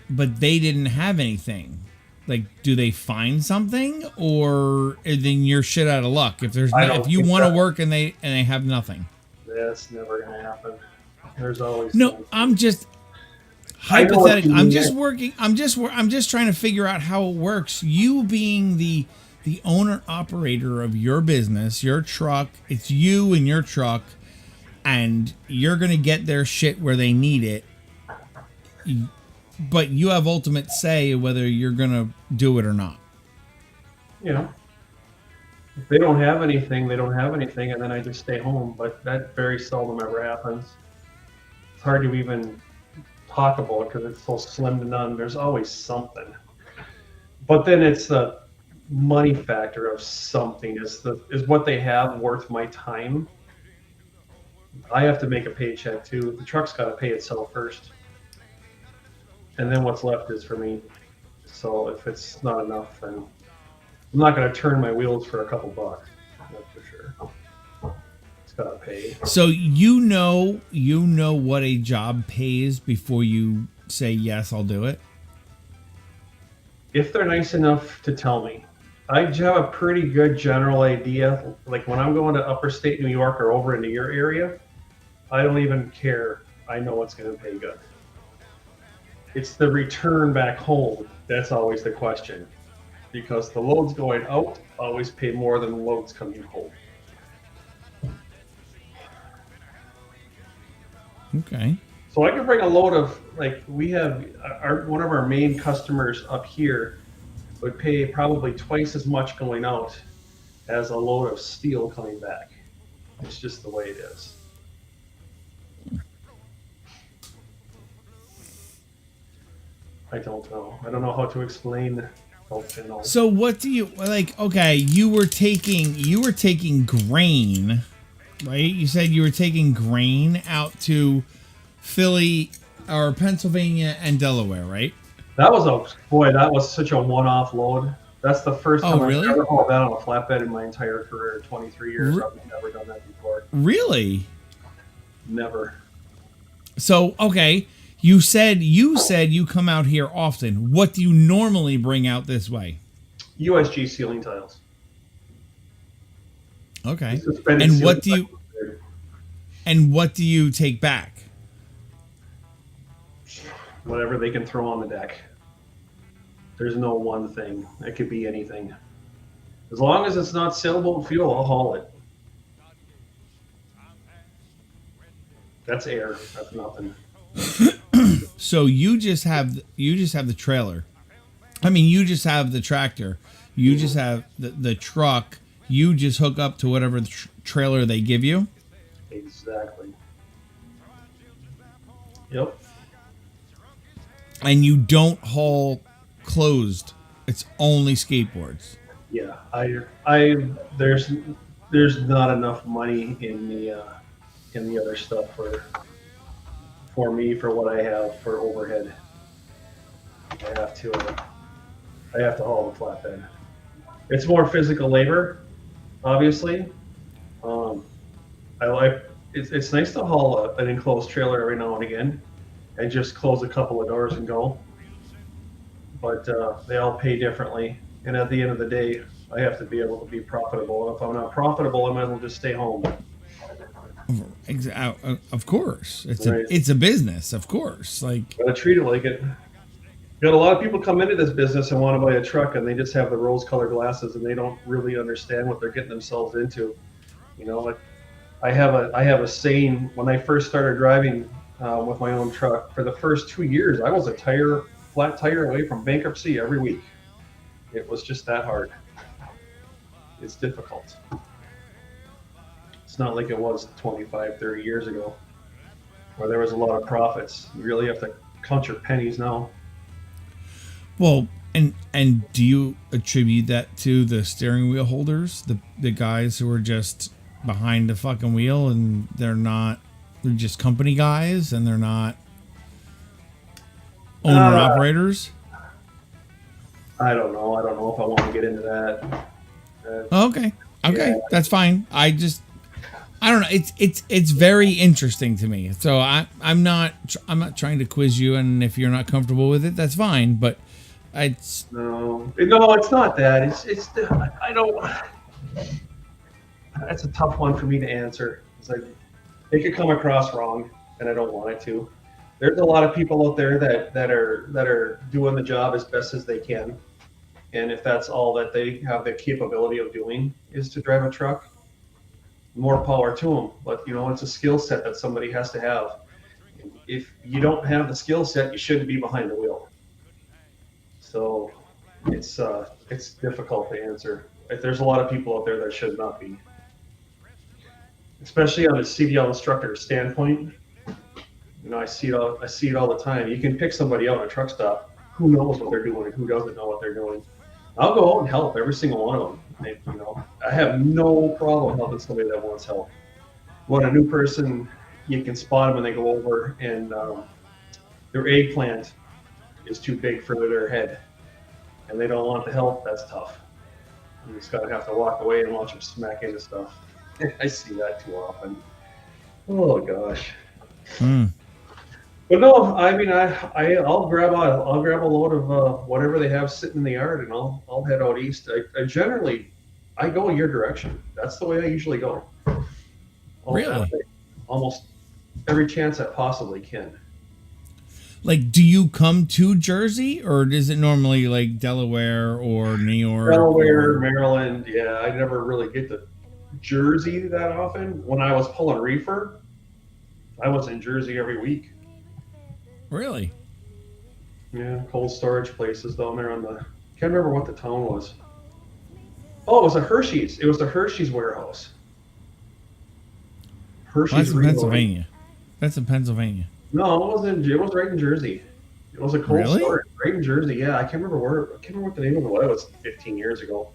but they didn't have anything. Like, do they find something, or then you're shit out of luck if there's if you want to work and they have nothing? That's never going to happen. There's always no. I'm just hypothetical. I'm just working. I'm just trying to figure out how it works. You being the owner operator of your business, your truck. It's you and your truck, and you're gonna get their shit where they need it. But you have ultimate say whether you're gonna do it or not. Yeah. If they don't have anything, they don't have anything, and then I just stay home. But that very seldom ever happens. It's hard to even talk about because it's so slim to none. There's always something. But then it's the money factor of something. Is what they have worth my time? I have to make a paycheck too. The truck's got to pay itself first. And then what's left is for me. So if it's not enough, then I'm not going to turn my wheels for a couple bucks. That's for sure. It's got to pay. So you know what a job pays before you say, yes, I'll do it? If they're nice enough to tell me. I have a pretty good general idea. Like when I'm going to upper state New York or over into your area, I don't even care. I know it's going to pay good. It's the return back home that's always the question, because the loads going out always pay more than the loads coming home. Okay. So I can bring a load of, like, we have one of our main customers up here would pay probably twice as much going out as a load of steel coming back. It's just the way it is. I don't know. I don't know how to explain. So what do you like? Okay, you were taking grain, right? You said you were taking grain out to Philly or Pennsylvania and Delaware, right? That was such a one-off load. That's the first time I've ever hauled that on a flatbed in my entire career, 23 years. I've never done that before. Really? Never. So, okay. You said you come out here often. What do you normally bring out this way? USG ceiling tiles. Okay. And what do you take back? Whatever they can throw on the deck. There's no one thing. It could be anything. As long as it's not sailboat fuel, I'll haul it. That's air. That's nothing. So you just have the trailer. I mean, you just have the tractor. You just have the truck. You just hook up to whatever the trailer they give you. Exactly. Yep. And you don't haul closed. It's only skateboards. Yeah, there's not enough money in the other stuff for me, for what I have for overhead. I have to haul the flatbed. It's more physical labor, obviously. It's nice to haul an enclosed trailer every now and again, and just close a couple of doors and go. But they all pay differently, and at the end of the day, I have to be able to be profitable. And if I'm not profitable, I might as well just stay home. Of course, it's a business. Of course, like gotta treat it like it. You got a lot of people come into this business and want to buy a truck, and they just have the rose-colored glasses, and they don't really understand what they're getting themselves into. You know, like I have a saying when I first started driving with my own truck. For the first 2 years, I was a flat tire away from bankruptcy every week. It was just that hard. It's difficult. It's not like it was 25, 30 years ago, where there was a lot of profits. You really have to count your pennies now. Well, and do you attribute that to the steering wheel holders, the guys who are just behind the fucking wheel and they're just company guys and they're not owner operators? I don't know. I don't know if I want to get into that. Okay. Yeah. That's fine. I don't know. It's very interesting to me. So I'm not trying to quiz you, and if you're not comfortable with it, that's fine. But no, it's not that. It's I don't. That's a tough one for me to answer. It's like it could come across wrong, and I don't want it to. There's a lot of people out there that are doing the job as best as they can, and if that's all that they have the capability of doing is to drive a truck, more power to them. But it's a skill set that somebody has to have. If you don't have the skill set, you shouldn't be behind the wheel. So it's difficult to answer. If there's a lot of people out there that should not be, especially on a CDL instructor standpoint. I see it all the time. You can pick somebody out at a truck stop. Who knows what they're doing and who doesn't know what they're doing. I'll go out and help every single one of them. I have no problem helping somebody that wants help. When a new person, you can spot them when they go over and their eggplant is too big for their head and they don't want the help. That's tough. You just gotta have to walk away and watch them smack into stuff. I see that too often. Oh gosh. But no, I mean, I'll grab a load of whatever they have sitting in the yard, and I'll head out east. I generally go your direction. That's the way I usually go. Really? Almost every chance I possibly can. Like, do you come to Jersey, or is it normally like Delaware or New York? Delaware, Maryland. Yeah, I never really get to Jersey that often. When I was pulling reefer, I was in Jersey every week. Really? Yeah, cold storage places down there on the. Can't remember what the town was. Oh, it was a Hershey's. It was the Hershey's warehouse. Hershey's. That's in Pennsylvania. That's in Pennsylvania. No, it wasn't. It was right in Jersey. It was a cold storage right in Jersey. Yeah, I can't remember where. I can't remember what the name of it was. It was 15 years ago.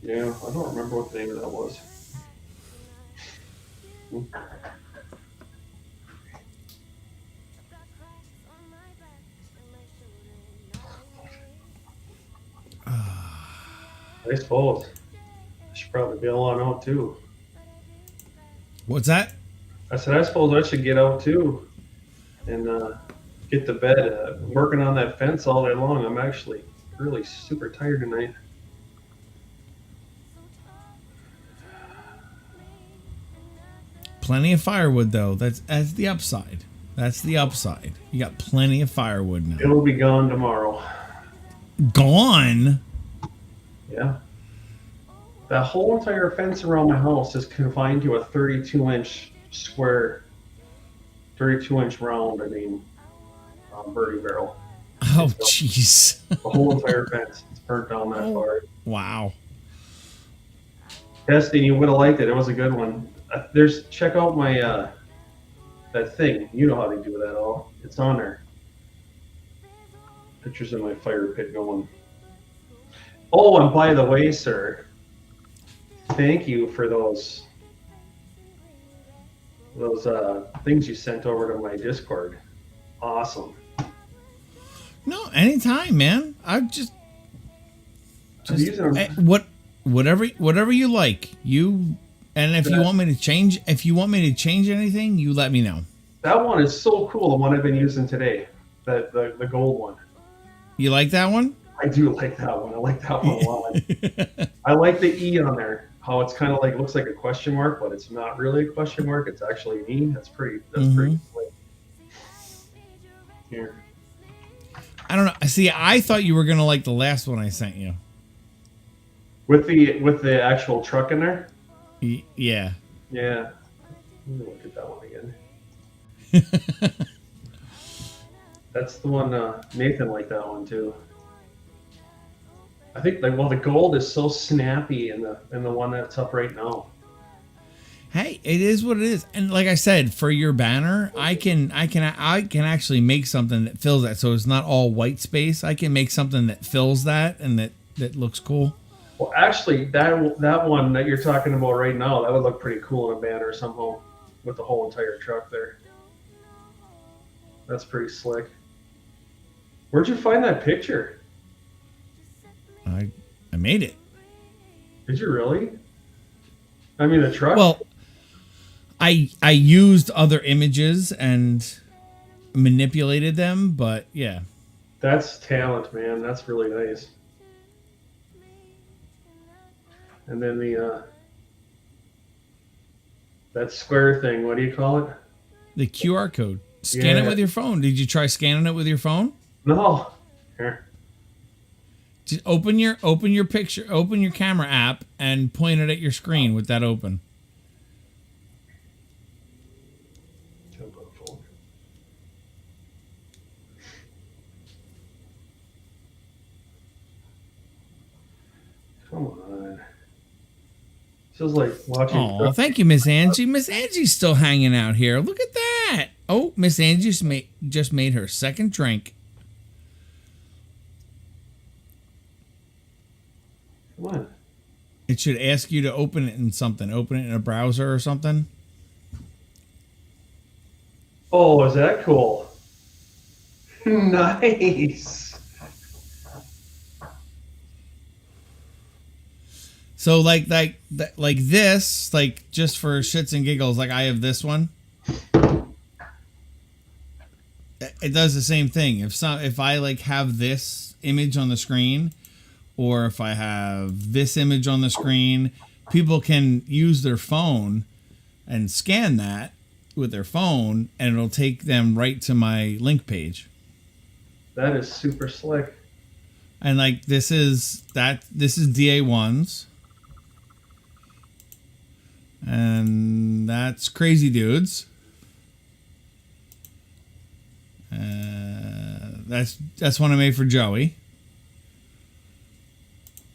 Yeah, I don't remember what the name of that was. I suppose I should probably bail on out too. What's that? I said I suppose I should get out too and get to bed. I'm working on that fence all day long. I'm actually really super tired tonight. Plenty of firewood though. That's the upside. That's the upside. You got plenty of firewood now. It'll be gone tomorrow. Gone? Yeah. That whole entire fence around my house is confined to a 32-inch square, 32-inch round, birdie barrel. Oh, jeez. The whole entire fence is burnt down that far. Wow. Testing, you would have liked it. It was a good one. Check out my, that thing. You know how they do that all. It's on there. Pictures of my fire pit going. Oh, and by the way, sir, thank you for those things you sent over to my Discord. Awesome. No, anytime, man. I'm using them. Whatever you like. And if you want me to change anything, you let me know. That one is so cool. The one I've been using today, the gold one. You like that one? I do like that one. I like that one a lot. I like the E on there. How it's kind of like looks like a question mark, but it's not really a question mark. It's actually an E. That's pretty cool. Here. I don't know. See, I thought you were gonna like the last one I sent you. With the actual truck in there. Yeah. Yeah. Let me look at that one again. That's the one. Nathan liked that one too. I think the gold is so snappy in the one that's up right now. Hey, it is what it is, and like I said, for your banner, I can actually make something that fills that, so it's not all white space. I can make something that fills that and that looks cool. Well, actually, that one that you're talking about right now, that would look pretty cool in a banner somehow with the whole entire truck there. That's pretty slick. Where'd you find that picture? I made it. Did you really? I mean, the truck? Well, I used other images and manipulated them, but yeah. That's talent, man. That's really nice. And then that square thing, what do you call it? The QR code. Scan it with your phone. Did you try scanning it with your phone? No. Here. Just open your picture, open your camera app, and point it at your screen with that open. Jump on phone. Come on. Feels like watching. Oh, thank you, Miss Angie. Miss Angie's still hanging out here. Look at that. Oh, Miss Angie just made her second drink. Come on. It should ask you to open it in something. Open it in a browser or something. Oh, is that cool? Nice. So like this, like just for shits and giggles, like I have this one. It does the same thing. If I like have this image on the screen, or if I have this image on the screen, people can use their phone and scan that with their phone, and it'll take them right to my link page. That is super slick. And like this is DA1's. And that's Crazy Dudes. That's one I made for Joey.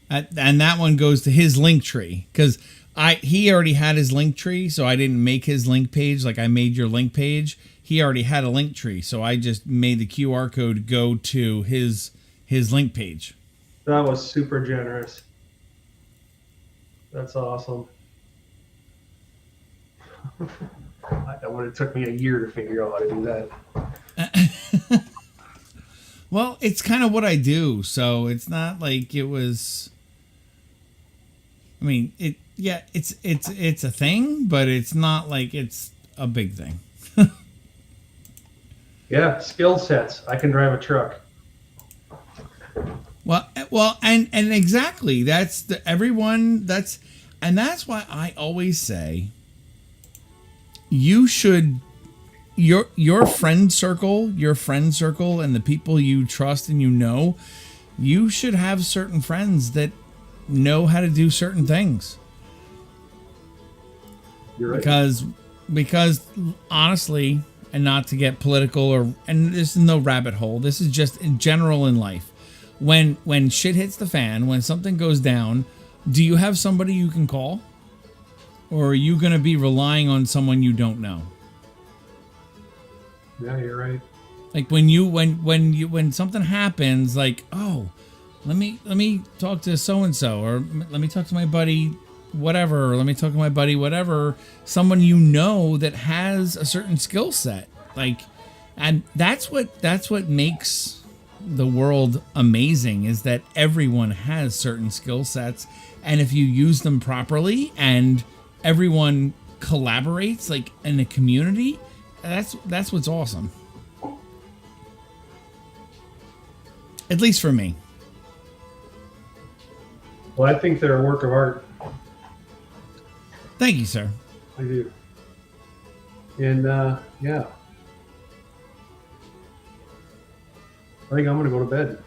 And that one goes to his link tree because he already had his link tree, so I didn't make his link page like I made your link page. He already had a link tree, so I just made the QR code go to his link page. That was super generous. That's awesome. That would have took me a year to figure out how to do that. Well, it's kind of what I do, so it's not like it was. I mean, it's a thing, but it's not like it's a big thing. Yeah, skill sets. I can drive a truck. Well, and exactly that's and that's why I always say you should your friend circle and the people you trust and you should have certain friends that know how to do certain things. You're right. Because honestly, and not to get political and this is no rabbit hole, this is just in general in life. When shit hits the fan, when something goes down, do you have somebody you can call? Or are you going to be relying on someone you don't know? Yeah, you're right. Like when something happens, like, oh, let me talk to so and so, or let me talk to my buddy, whatever. Or let me talk to my buddy, whatever. Someone you know that has a certain skill set, like, and that's what makes the world amazing is that everyone has certain skill sets, and if you use them properly and everyone collaborates like in a community, that's what's awesome. At least for me. Well, I think they're a work of art. Thank you, sir. I do. And yeah, I think I'm gonna go to bed.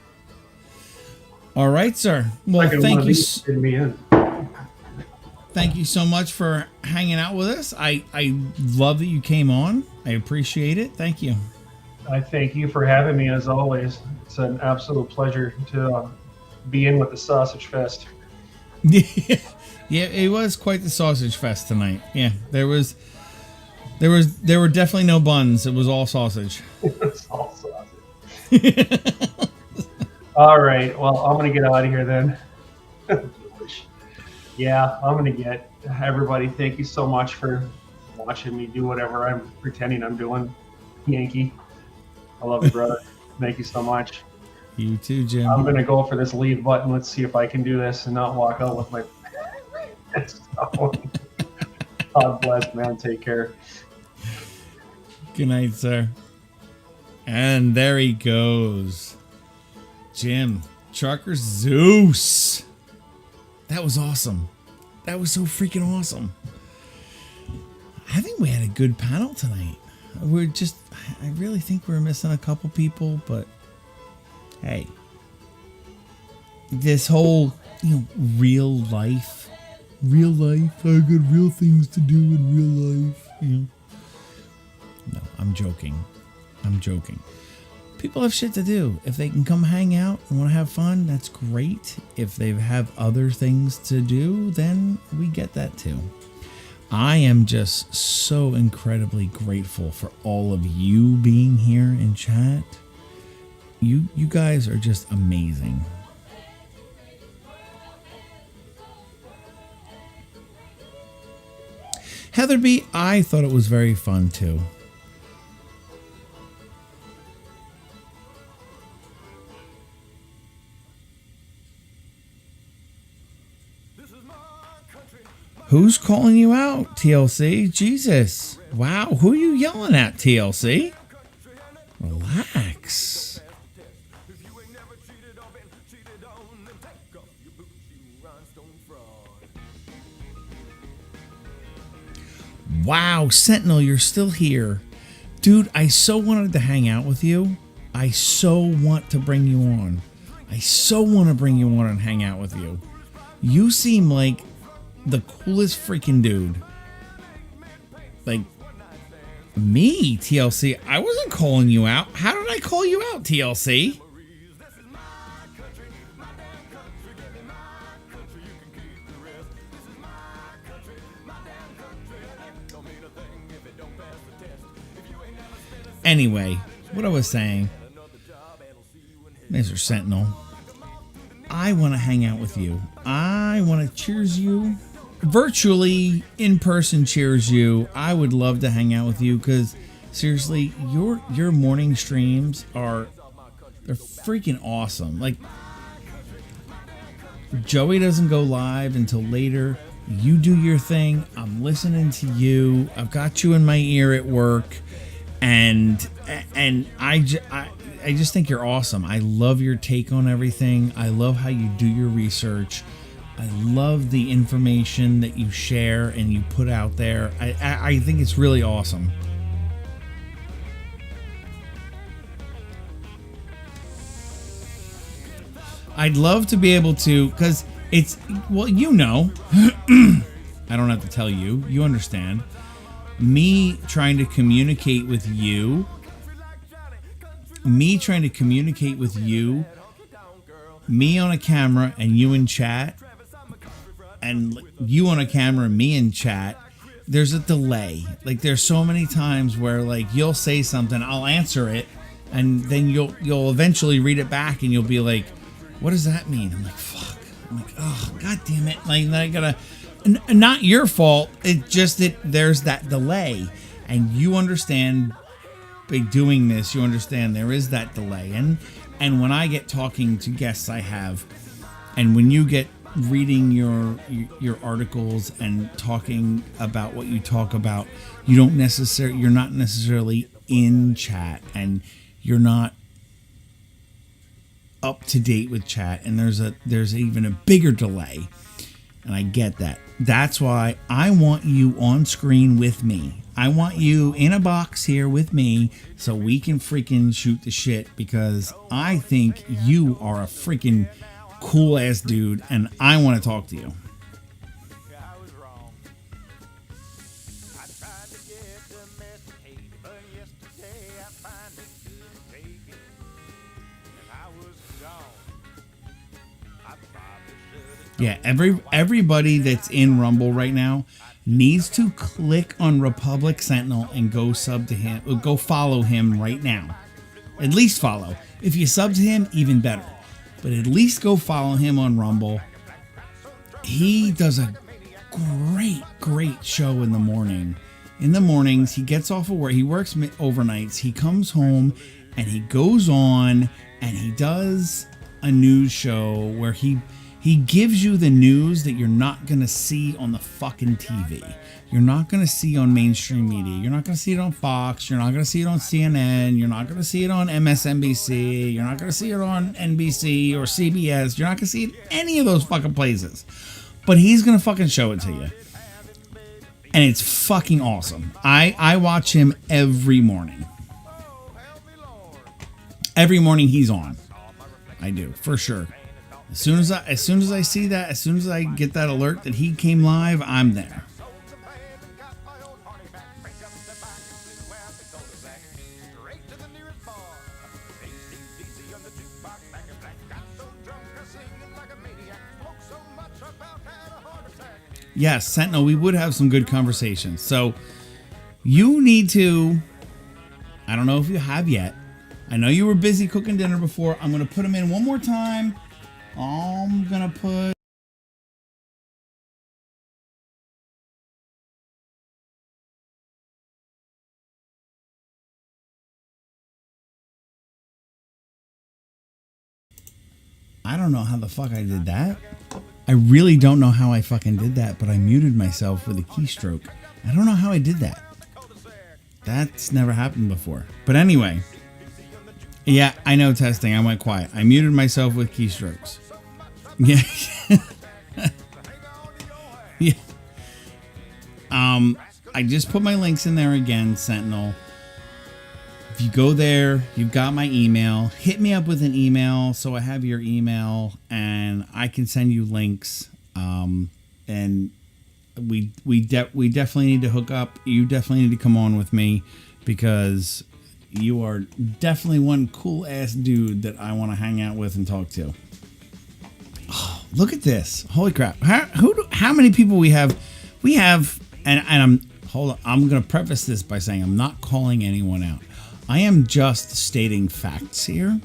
All right, sir. Well, thank you. Me in. Thank you so much for hanging out with us. I love that you came on. I appreciate it. Thank you. I thank you for having me as always. It's an absolute pleasure to be in with the Sausage Fest. Yeah, it was quite the sausage fest tonight. Yeah, there were definitely no buns. It was all sausage. It's all sausage. All right. Well, I'm gonna get out of here then. Yeah, I'm gonna get everybody. Thank you so much for watching me do whatever I'm pretending I'm doing. Yankee, I love you, brother. Thank you so much. You too, Jim. I'm gonna go for this leave button. Let's see if I can do this and not walk out with my. God bless, man. Take care. Good night, sir. And there he goes. Jim, Trucker Zeus. That was awesome. That was so freaking awesome. I think we had a good panel tonight. I really think we're missing a couple people, but hey, this whole, real life, I got real things to do in real life, No, I'm joking. People have shit to do. If they can come hang out and want to have fun, that's great. If they have other things to do, then we get that too. I am just so incredibly grateful for all of you being here in chat. You guys are just amazing. Heather B, I thought it was very fun too. Who's calling you out, TLC? Jesus. Wow, who are you yelling at, TLC? Relax. Wow, Sentinel, you're still here. Dude, I so wanted to hang out with you. I so want to bring you on. I so want to bring you on and hang out with you. You seem like the coolest freaking dude. Like, me, TLC, I wasn't calling you out. How did I call you out, TLC? Anyway, what I was saying, Mr. Sentinel, I want to hang out with you. I want to cheers you. Virtually, in person cheers you. I would love to hang out with you because seriously, your morning streams they're freaking awesome. Like, Joey doesn't go live until later. You do your thing. I'm listening to you. I've got you in my ear at work, and I just think you're awesome. I love your take on everything. I love how you do your research. I love the information that you share and you put out there. I think it's really awesome. I'd love to be able to, because it's, well, I don't have to tell you. You understand. Me trying to communicate with you, me on a camera and you in chat, and you on a camera and me in chat, there's a delay. Like, there's so many times where, like, you'll say something, I'll answer it, and then you'll eventually read it back and you'll be like, what does that mean? I'm like, fuck. I'm like, oh, god damn it. Like, I gotta, not your fault. It's just that there's that delay, and you understand by doing this, you understand there is that delay. And when I get talking to guests I have, and when you get reading your articles and talking about what you talk about, you're not necessarily in chat, and you're not up to date with chat, and there's even a bigger delay, and I get that. That's why I want you on screen with me. I want you in a box here with me so we can freaking shoot the shit, because I think you are a freaking cool ass dude and I want to talk to you. Yeah, everybody that's in Rumble right now needs to click on Republic Sentinel and go sub to him, go follow him right now. At least follow. If you sub to him, even better. But at least go follow him on Rumble. he does a great show in the morning. In the mornings, he gets off of work. He works overnights. He comes home and he goes on and he does a news show where he gives you the news that you're not going to see on the fucking TV. You're not going to see on mainstream media. You're not going to see it on Fox. You're not going to see it on CNN. You're not going to see it on MSNBC. You're not going to see it on NBC or CBS. You're not going to see it any of those fucking places. But he's going to fucking show it to you. And it's fucking awesome. I watch him every morning. Every morning he's on. I do, for sure. As soon as I see that, as soon as I get that alert that he came live, I'm there. Yes, Sentinel, we would have some good conversations. So you need to, I don't know if you have yet. I know you were busy cooking dinner before. I'm going to put them in one more time. I'm going to put... I don't know how the fuck I did that. I really don't know how I fucking did that, but I muted myself with a keystroke. I don't know how I did that. That's never happened before. But anyway. Yeah, I know, testing. I went quiet. I muted myself with keystrokes. Yeah. Yeah. I just put my links in there again, Sentinel. If you go there, you've got my email. Hit me up with an email so I have your email and I can send you links. And we definitely need to hook up. You definitely need to come on with me because you are definitely one cool ass dude that I want to hang out with and talk to. Oh, look at this! Holy crap! How many people we have? We have, and I'm going to preface this by saying I'm not calling anyone out. I am just stating facts here.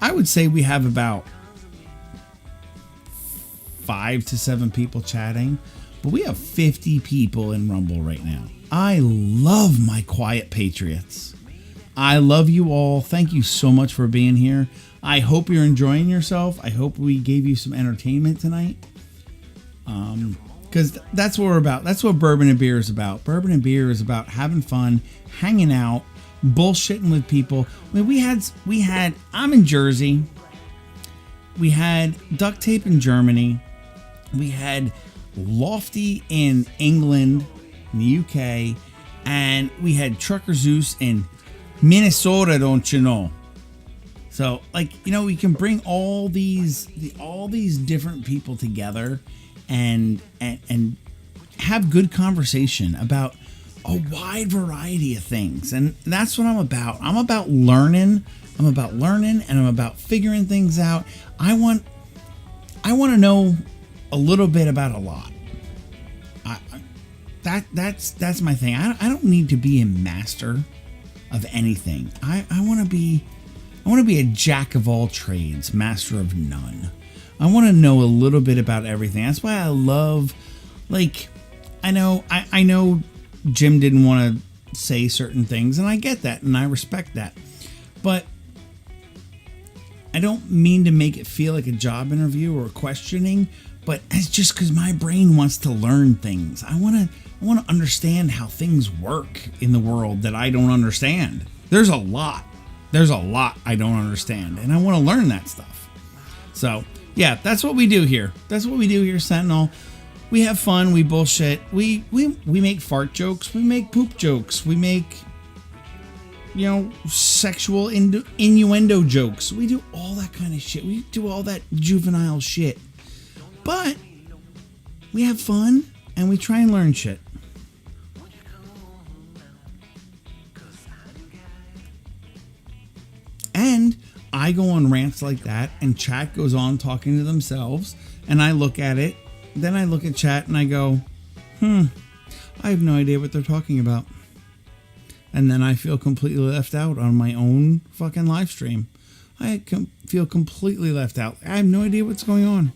I would say we have about 5 to 7 people chatting, but we have 50 people in Rumble right now. I love my quiet patriots. I love you all. Thank you so much for being here. I hope you're enjoying yourself. I hope we gave you some entertainment tonight. Because that's what we're about. That's what Bourbon and Beer is about. Bourbon and Beer is about having fun, hanging out, bullshitting with people. I mean, we had I'm in Jersey. We had Duct Tape in Germany. We had Lofty in England, in the UK, and we had Trucker Zeus in Minnesota, don't you know? So, like, you know, we can bring all these different people together and have good conversation about a wide variety of things. And that's what I'm about. I'm about learning. I'm about learning and I'm about figuring things out. I want to know a little bit about a lot. That's my thing. I don't need to be a master of anything. I want to be a jack of all trades, master of none. I want to know a little bit about everything. That's why I love, like, I know Jim didn't want to say certain things, and I get that, and I respect that. But I don't mean to make it feel like a job interview or questioning, but it's just because my brain wants to learn things. I want to understand how things work in the world that I don't understand. There's a lot I don't understand, and I want to learn that stuff. So, yeah, that's what we do here. That's what we do here, Sentinel. We have fun, we bullshit, we make fart jokes, we make poop jokes, we make, you know, sexual innuendo jokes. We do all that kind of shit. We do all that juvenile shit. But we have fun and we try and learn shit. And I go on rants like that and chat goes on talking to themselves and I look at it. Then I look at chat and I go, I have no idea what they're talking about. And then I feel completely left out on my own fucking live stream. I feel completely left out. I have no idea what's going on.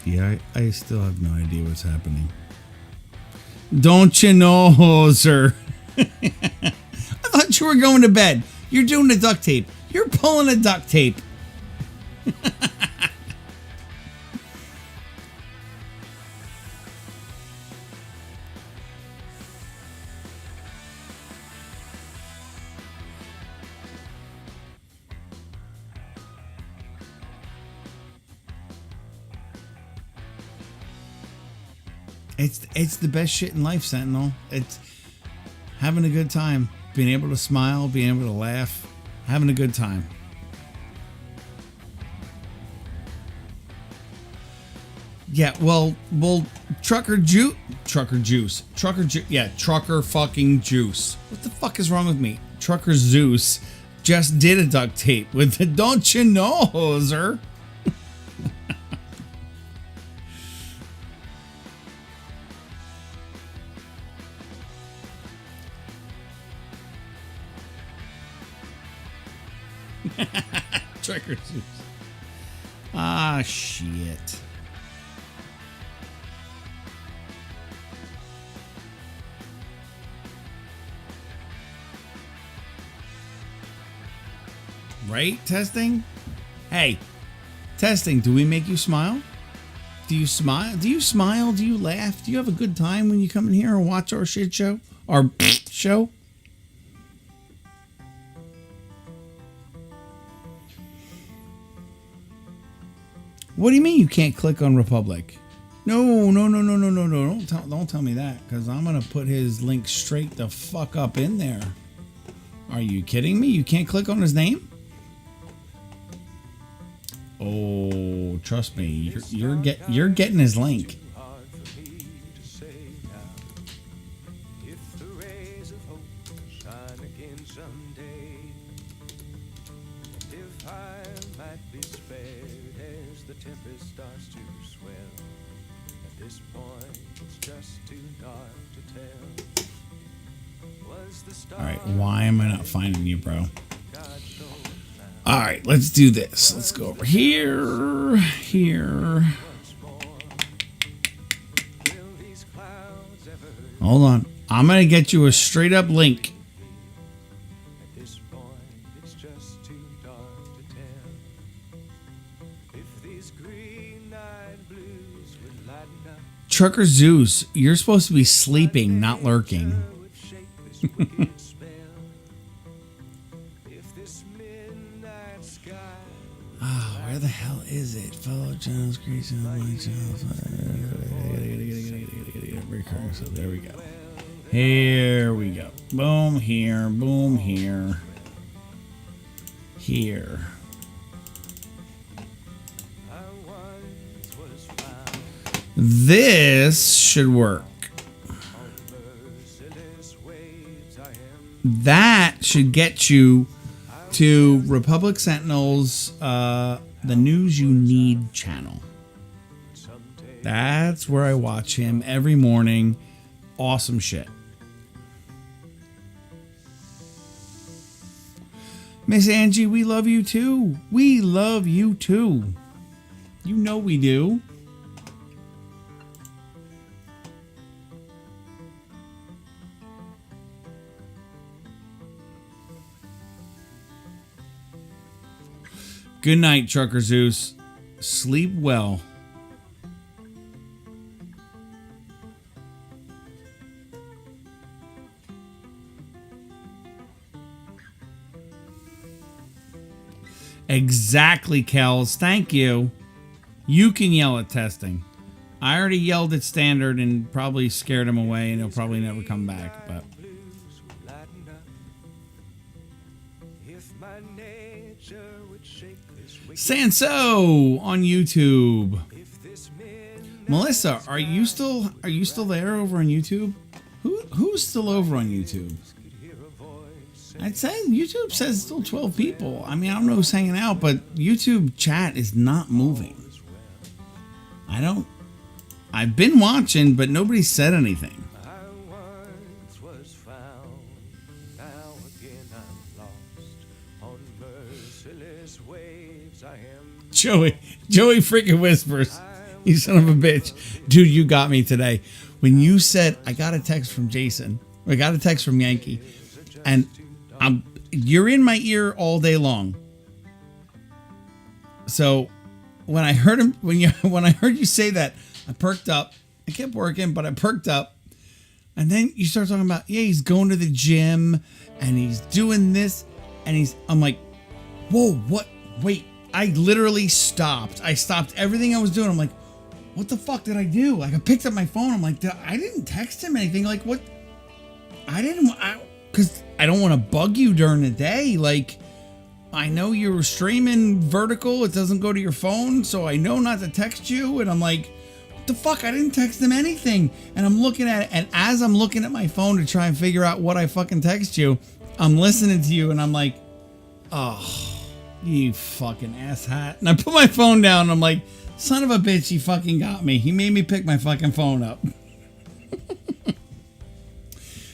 Yeah, I still have no idea what's happening. Don't you know, sir? I thought you were going to bed. You're doing the duct tape. You're pulling a duct tape. It's the best shit in life, Sentinel. It's having a good time, being able to smile, being able to laugh, having a good time. Yeah, well, trucker fucking juice. What the fuck is wrong with me? Trucker Zeus just did a duct tape with the don't you know, sir? Trucker Zeus. Ah, shit. Right? Testing? Hey, testing. Do we make you smile? Do you smile? Do you smile? Do you laugh? Do you have a good time when you come in here and watch our shit show? Our show? What do you mean you can't click on Republic? No. Don't tell me that, because I'm going to put his link straight the fuck up in there. Are you kidding me? You can't click on his name? Oh, trust me, you're getting his link. All right, why am I not finding you, bro? All right, let's do this. Let's go over here. Hold on. I'm going to get you a straight up link. Trucker Zeus, you're supposed to be sleeping, not lurking. Where the hell is it? Fellow channels, Grease, and my channels. So there we go. Here we go. Boom here, boom here. Here. This should work. That should get you to Republic Sentinel's The News You Need channel. That's where I watch him every morning. Awesome shit. Miss Angie, we love you too. We love you too. You know we do. Good night, Trucker Zeus. Sleep well. Exactly, Kels. Thank you. You can yell at testing. I already yelled at standard and probably scared him away, and he'll probably never come back. But Sanso on YouTube. Melissa, are you still there over on YouTube? Who's still over on YouTube? I'd say YouTube says still 12 people. I mean, I don't know who's hanging out, but YouTube chat is not moving. I've been watching, but nobody said anything. Joey freaking whispers. You son of a bitch. Dude, you got me today. When you said, I got a text from Jason. I got a text from Yankee. And you're in my ear all day long. So when I heard him, when I heard you say that, I perked up. I kept working, but I perked up. And then you start talking about, yeah, he's going to the gym and he's doing this. And I'm like, whoa, what? Wait, I literally stopped. I stopped everything I was doing. I'm like, what the fuck did I do? Like, I picked up my phone. I'm like, I didn't text him anything. Like, what? Because I don't want to bug you during the day. Like, I know you're streaming vertical. It doesn't go to your phone. So I know not to text you. And I'm like, what the fuck? I didn't text him anything. And I'm looking at it. And as I'm looking at my phone to try and figure out what I fucking text you, I'm listening to you. And I'm like, oh, you fucking asshat. And I put my phone down. And I'm like, son of a bitch, he fucking got me. He made me pick my fucking phone up.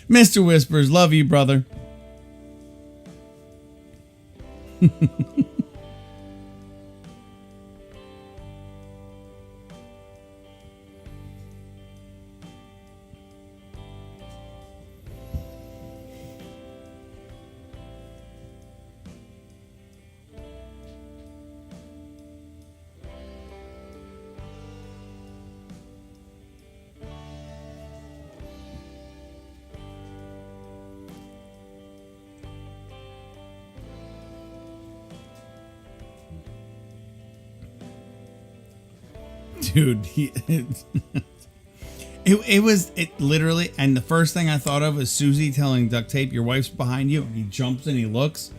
Mr. Whispers, love you, brother. Dude, it was literally, and the first thing I thought of was Susie telling Duct Tape, your wife's behind you, and he jumps and he looks.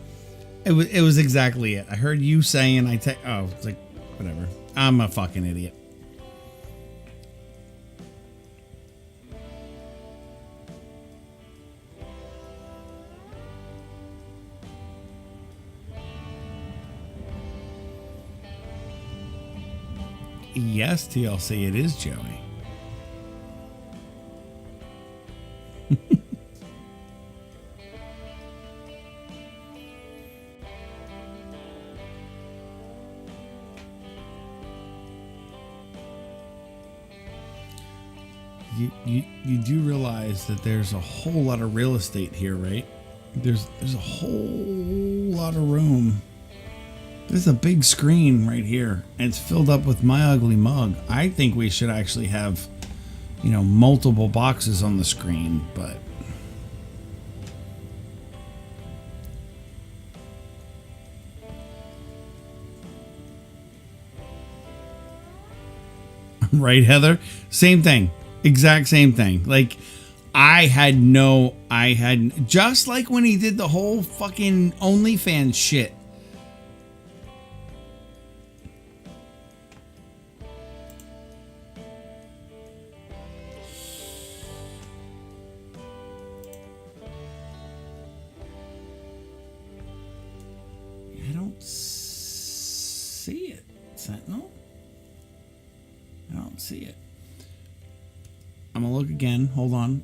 It was exactly it. I heard you saying, it's like, whatever. I'm a fucking idiot. Yes, TLC, it is Joey. You do realize that there's a whole lot of real estate here, right? There's a whole lot of room. There's a big screen right here, and it's filled up with My Ugly Mug. I think we should actually have, multiple boxes on the screen, but right, Heather? Same thing. Exact same thing. Like, just like when he did the whole fucking OnlyFans shit. Sentinel? I don't see it. I'm gonna look again. Hold on.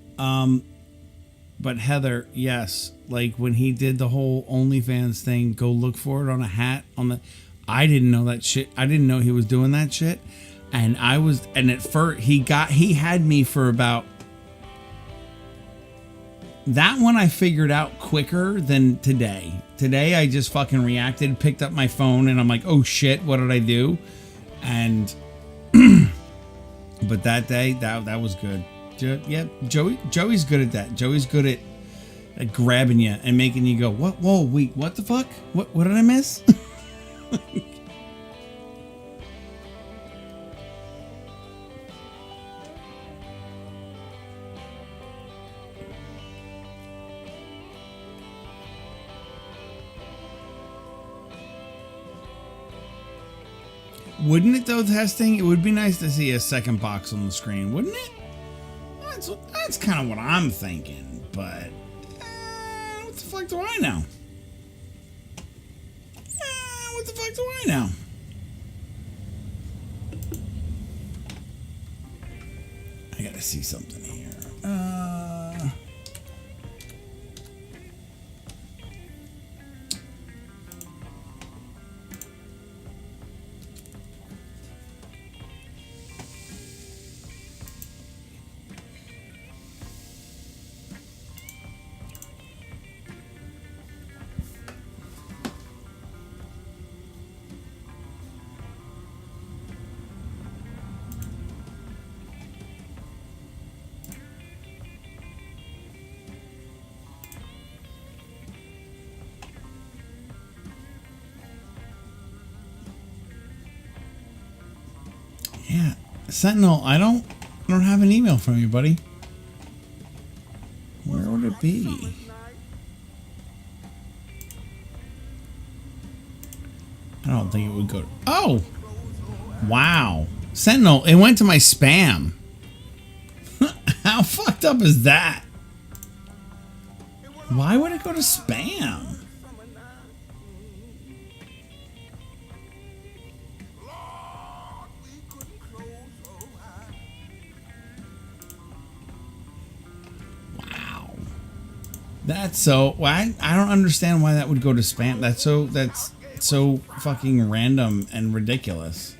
But Heather, yes, like when he did the whole OnlyFans thing, go look for it on a hat on the. I didn't know that shit. I didn't know he was doing that shit, and at first he had me for about. That one I figured out quicker than today. Today I just fucking reacted, picked up my phone, and I'm like, oh shit, what did I do? And but that day, that was good. Yeah, Joey's good at that. Joey's good at grabbing you and making you go, what? Whoa, wait, what the fuck? What did I miss? Wouldn't it though, testing? It would be nice to see a second box on the screen, wouldn't it? That's kind of what I'm thinking, but what the fuck do I know? What the fuck do I know? I gotta see something here. Yeah, Sentinel, I don't have an email from you, buddy. Where would it be? I don't think it would go to... Oh! Wow. Sentinel, it went to my spam. How fucked up is that? Why would it go to spam? Wow. That's so... I don't understand why that would go to spam. That's so fucking random and ridiculous.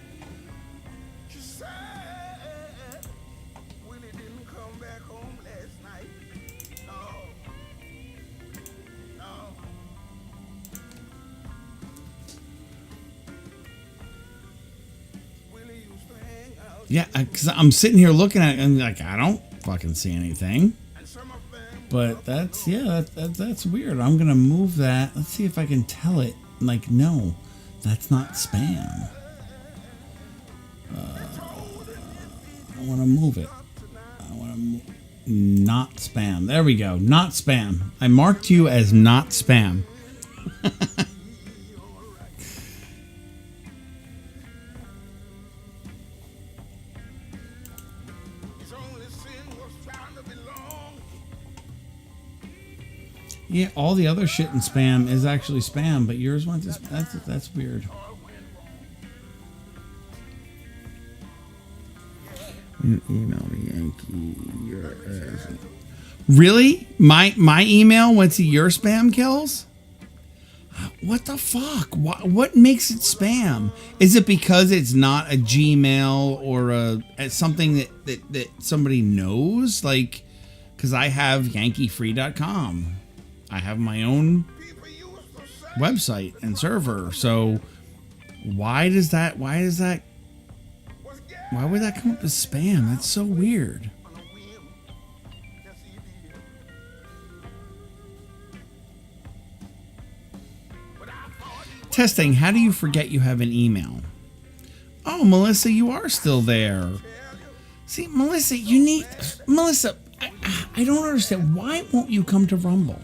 Yeah, because I'm sitting here looking at it and like, I don't fucking see anything. But that's, yeah, that's weird. I'm going to move that. Let's see if I can tell it. Like, no, that's not spam. I want to move it. I want to move. Not spam. There we go. Not spam. I marked you as not spam. Yeah, all the other shit in spam is actually spam, but yours went to that's weird. You email me, Yankee. Your ass. Really? My email went to your spam, Kells? What the fuck? What makes it spam? Is it because it's not a Gmail or something that somebody knows? Like, because I have yankeefree.com. I have my own website and server, so why would that come up as spam? That's so weird. Testing, how do you forget you have an email? Oh, Melissa, you are still there. See, Melissa, I don't understand. Why won't you come to Rumble?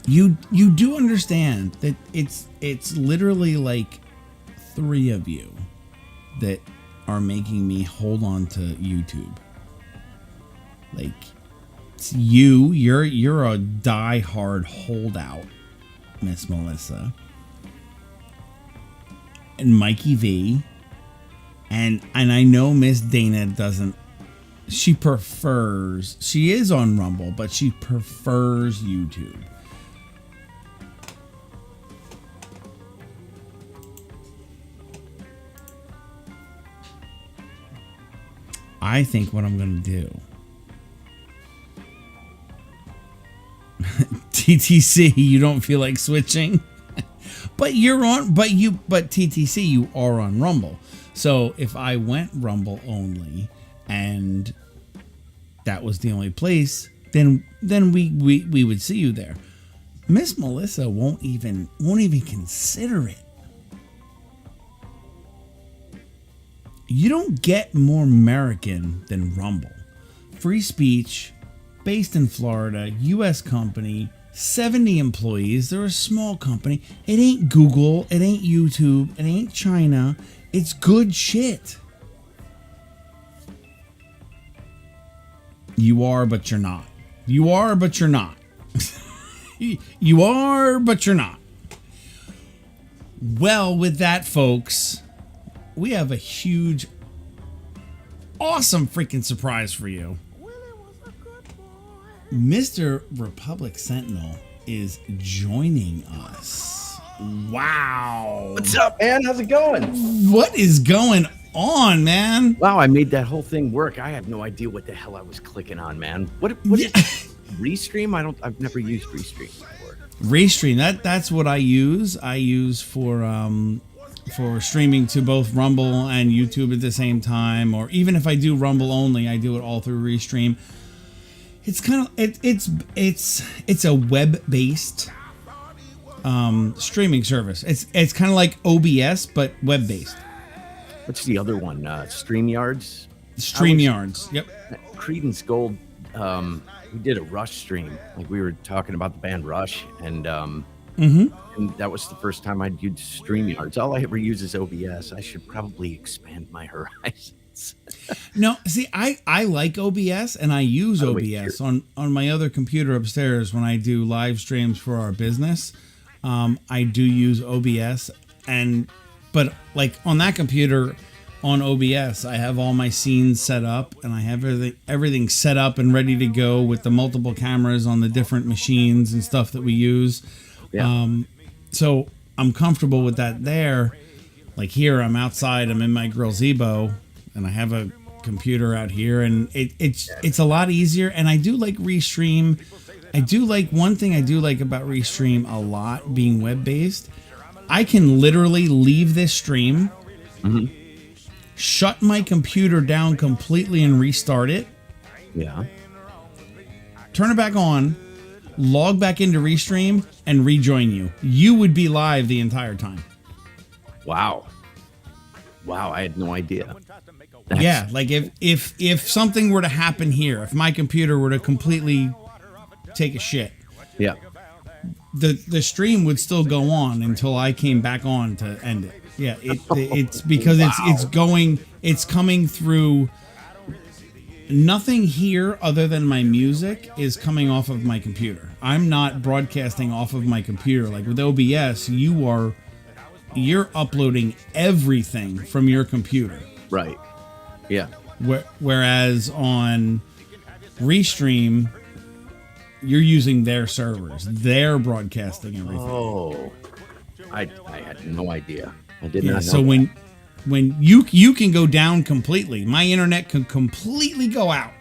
You do understand that it's literally like 3 of you that are making me hold on to YouTube. Like, it's you're a die-hard holdout, Miss Melissa. And Mikey V. And I know Miss Dana doesn't. She is on Rumble, but she prefers YouTube. I think what I'm going to do. TTC, you don't feel like switching? But TTC, you are on Rumble. So if I went Rumble only and that was the only place, then we would see you there. Miss Melissa won't even consider it. You don't get more American than Rumble. Free speech, based in Florida, U.S. company, 70 employees. They're a small company. It ain't Google. It ain't YouTube. It ain't China. It's good shit. You are, but you're not. You are, but you're not. You are, but you're not. Well, with that, folks, we have a huge, awesome freaking surprise for you. Mr. Republic Sentinel is joining us. Wow. What's up, man? How's it going? What is going on, man? Wow, I made that whole thing work. I have no idea what the hell I was clicking on, man. What is Restream? I've never used Restream before. Restream, that's what I use. I use for streaming to both Rumble and YouTube at the same time, or even if I do Rumble only, I do it all through Restream. It's kind of it's a web-based streaming service. It's kind of like OBS but web-based. what's the other one? StreamYards. StreamYards. Yep. Creedence Gold. We did a Rush stream. Like we were talking about the band Rush, and and that was the first time I'd used StreamYards. All I ever use is OBS. I should probably expand my horizons. No, see, I like OBS and I use OBS on my other computer upstairs when I do live streams for our business. I do use OBS, but like on that computer on OBS, I have all my scenes set up and I have everything set up and ready to go with the multiple cameras on the different machines and stuff that we use. Yeah. So I'm comfortable with that there. Like here, I'm outside, I'm in my GrillZebo, and I have a computer out here, and it's a lot easier. And I do like Restream. I do like one thing I do like about Restream a lot, being web based. I can literally leave this stream, shut my computer down completely, and restart it. Yeah. Turn it back on, log back into Restream, and rejoin you. You would be live the entire time. Wow, I had no idea. Yeah, like if something were to happen here, if my computer were to completely take a shit, yeah, the stream would still go on until I came back on to end it. Yeah, it's because it's coming through. Nothing here other than my music is coming off of my computer. I'm not broadcasting off of my computer. Like with OBS, you're uploading everything from your computer. Right. Yeah. Whereas on Restream, you're using their servers. They're broadcasting everything. Oh, I had no idea. I did not know. So when you can go down completely, my internet can completely go out,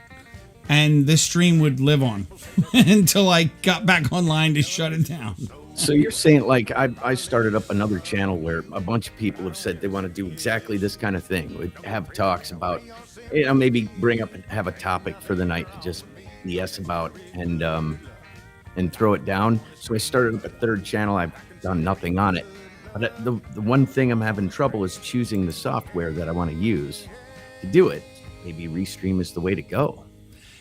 and this stream would live on until I got back online to shut it down. So you're saying, like, I started up another channel where a bunch of people have said they want to do exactly this kind of thing. We'd have talks about, maybe bring up and have a topic for the night to just BS about and throw it down. So I started up a third channel. I've done nothing on it. But the one thing I'm having trouble is choosing the software that I want to use to do it. Maybe Restream is the way to go.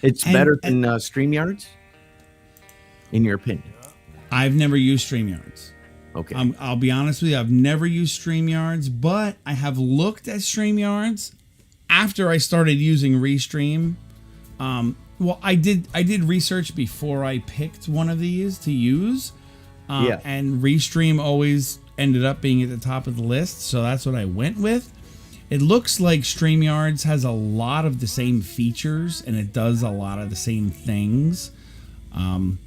It's better than StreamYards, in your opinion? I've never used StreamYards. Okay. I'll be honest with you. I've never used StreamYards, but I have looked at StreamYards after I started using Restream. Well, I did research before I picked one of these to use. And Restream always ended up being at the top of the list, so that's what I went with. It looks like StreamYards has a lot of the same features, and it does a lot of the same things. I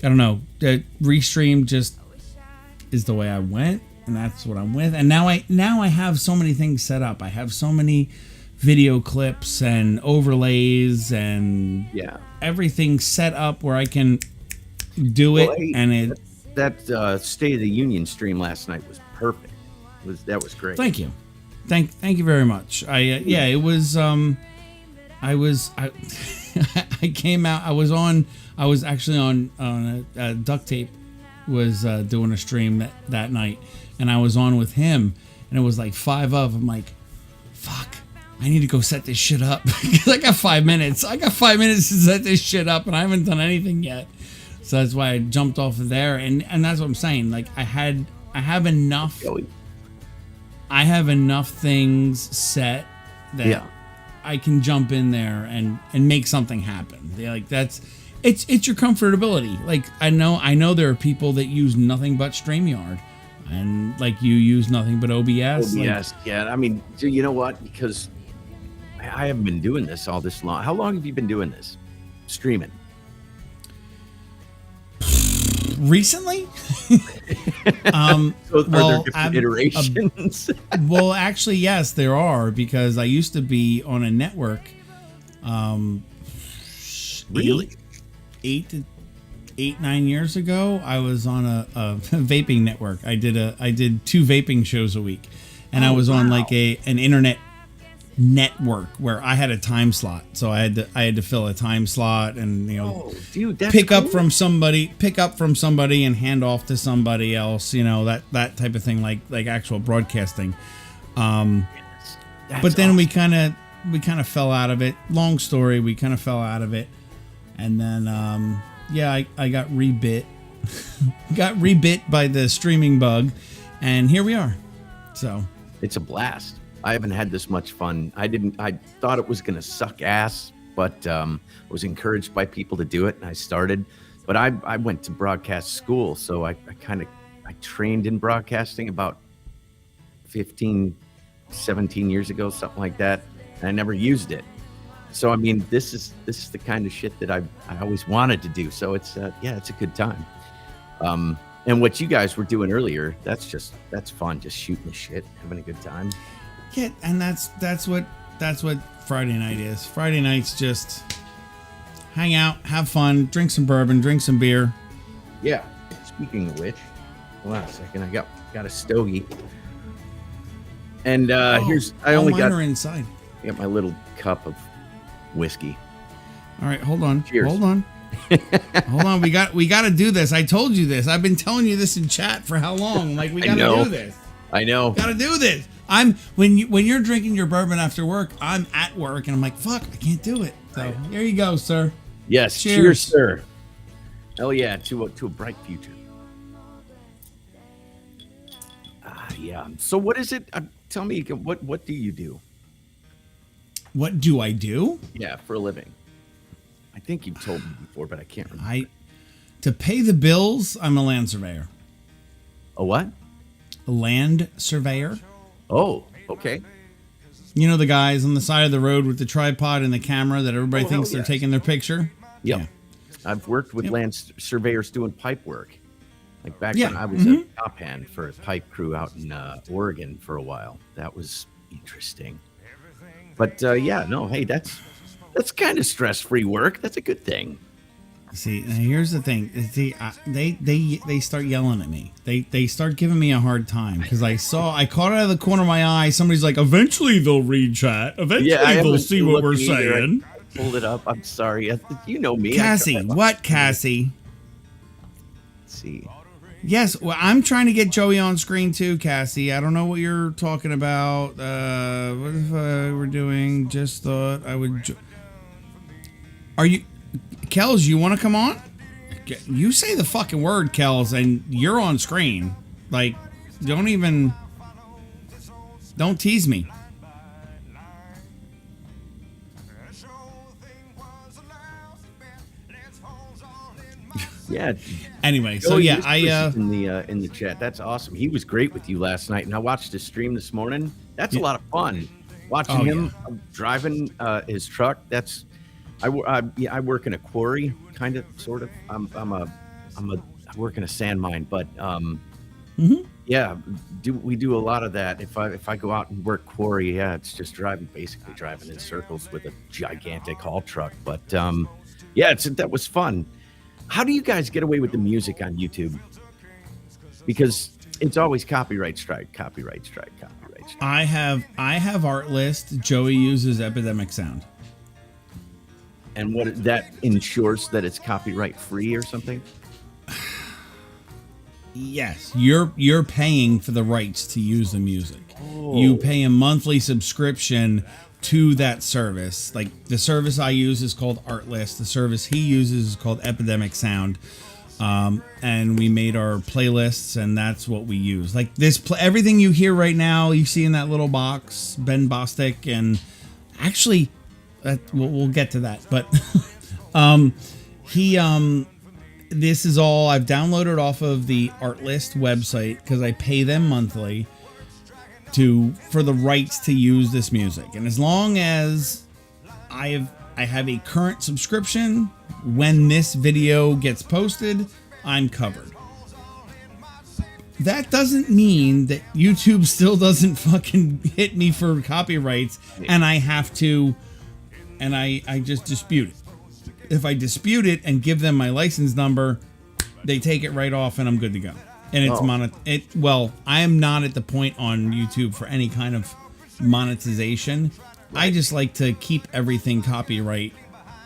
don't know. Restream just is the way I went, and that's what I'm with. And now I have so many things set up. I have so many video clips and overlays and everything set up where I can do it. That State of the Union stream last night was perfect. That was great. Thank you. Thank you very much. It was I came out. I was actually on Duct Tape was doing a stream that night, and I was on with him, and it was like 5 of. I'm like, fuck, I need to go set this shit up because I got 5 minutes. I got 5 minutes to set this shit up, and I haven't done anything yet. So that's why I jumped off of there, and that's what I'm saying. Like I have enough. I have enough things set that I can jump in there and make something happen. Like it's your comfortability. Like I know there are people that use nothing but StreamYard, and like you use nothing but OBS. Yeah. I mean, you know what? Because I haven't been doing this all this long. How long have you been doing this? Streaming? Recently? Are there different iterations? Well, actually, yes, there are, because I used to be on a network. Really? 9 years ago, I was on a vaping network. I did 2 vaping shows a week, and I was on like an internet network where I had a time slot, so I had to fill a time slot, and pick up from somebody and hand off to somebody else, that type of thing, like actual broadcasting. but then we kind of fell out of it. Long story, we kind of fell out of it, and then I got rebit, got rebit by the streaming bug, and here we are. So it's a blast. I haven't had this much fun. I thought it was gonna suck ass, but was encouraged by people to do it, and I started. But I went to broadcast school, so I trained in broadcasting about 15, 17 years ago, something like that. And I never used it. So I mean, this is the kind of shit that I always wanted to do. So it's it's a good time. And what you guys were doing earlier, that's fun, just shooting the shit, having a good time. Yeah, and that's what Friday night is. Friday night's just hang out, have fun, drink some bourbon, drink some beer. Yeah. Speaking of which, hold on a second, I got a stogie. And I only got inside. I got my little cup of whiskey. All right, hold on. Cheers. Hold on. Hold on. We got to do this. I told you this. I've been telling you this in chat for how long? Like, we got to do this. I know. Got to do this. When you're drinking your bourbon after work, I'm at work and I'm like, fuck, I can't do it. So here you go, sir. Yes. Cheers, sir. Hell yeah, to a bright future. Yeah. So what is it? Tell me, what do you do? What do I do? Yeah, for a living. I think you've told me before, but I can't remember. To pay the bills, I'm a land surveyor. A what? A land surveyor. Oh, okay. You know the guys on the side of the road with the tripod and the camera that everybody thinks they're taking their picture? Yep. Yeah. I've worked with land surveyors doing pipe work. Like back when I was a top hand for a pipe crew out in Oregon for a while. That was interesting. But hey, that's kind of stress-free work. That's a good thing. See, now here's the thing. See, they start yelling at me. They start giving me a hard time because I caught out of the corner of my eye. Somebody's like, eventually they'll read chat. Eventually they'll see what we're saying. I pulled it up. I'm sorry. You know me. Cassie, what Cassie? Let's see. Yes, well, I'm trying to get Joey on screen too, Cassie. I don't know what you're talking about. What if we're doing? Just thought I would. Are you, Kels? You want to come on? You say the fucking word, Kels, and you're on screen. Like, don't tease me. Yeah. Anyway, so yeah, in the chat. That's awesome. He was great with you last night, and I watched his stream this morning. That's a lot of fun. Watching him driving his truck. I work in a quarry, kind of, sort of. I work in a sand mine, but yeah, we do a lot of that. If I go out and work quarry, it's just basically driving in circles with a gigantic haul truck. But that was fun. How do you guys get away with the music on YouTube? Because it's always copyright strike. I have art list. Joey uses Epidemic Sound. And what that ensures that it's copyright free or something? Yes, you're paying for the rights to use the music. Oh. You pay a monthly subscription to that service. Like, the service I use is called Artlist. The service he uses is called Epidemic Sound. And we made our playlists, and that's what we use. Like, everything you hear right now, you see in that little box, Ben Bostic, and actually, we'll get to that. But this is all I've downloaded off of the Artlist website because I pay them monthly for the rights to use this music. And as long as I have a current subscription, when this video gets posted, I'm covered. That doesn't mean that YouTube still doesn't fucking hit me for copyrights, and I have to, and I just dispute it. If I dispute it and give them my license number, they take it right off and I'm good to go. And it's I am not at the point on YouTube for any kind of monetization. I just like to keep everything copyright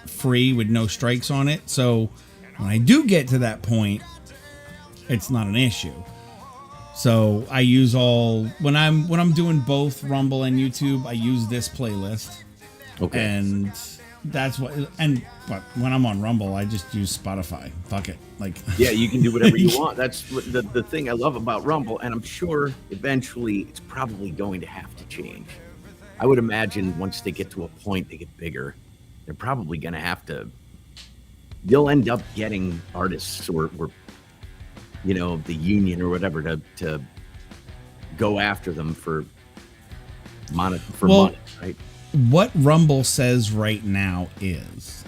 free with no strikes on it. So when I do get to that point, it's not an issue. So I use when I'm doing both Rumble and YouTube, I use this playlist. Okay. And that's but when I'm on Rumble, I just use Spotify. Fuck it. Like yeah, you can do whatever you want. That's what the thing I love about Rumble, and I'm sure eventually it's probably going to have to change. I would imagine once they get to a point, they get bigger, they're probably going to have to. You'll end up getting artists or you know, the union or whatever to go after them for money, right? What Rumble says right now is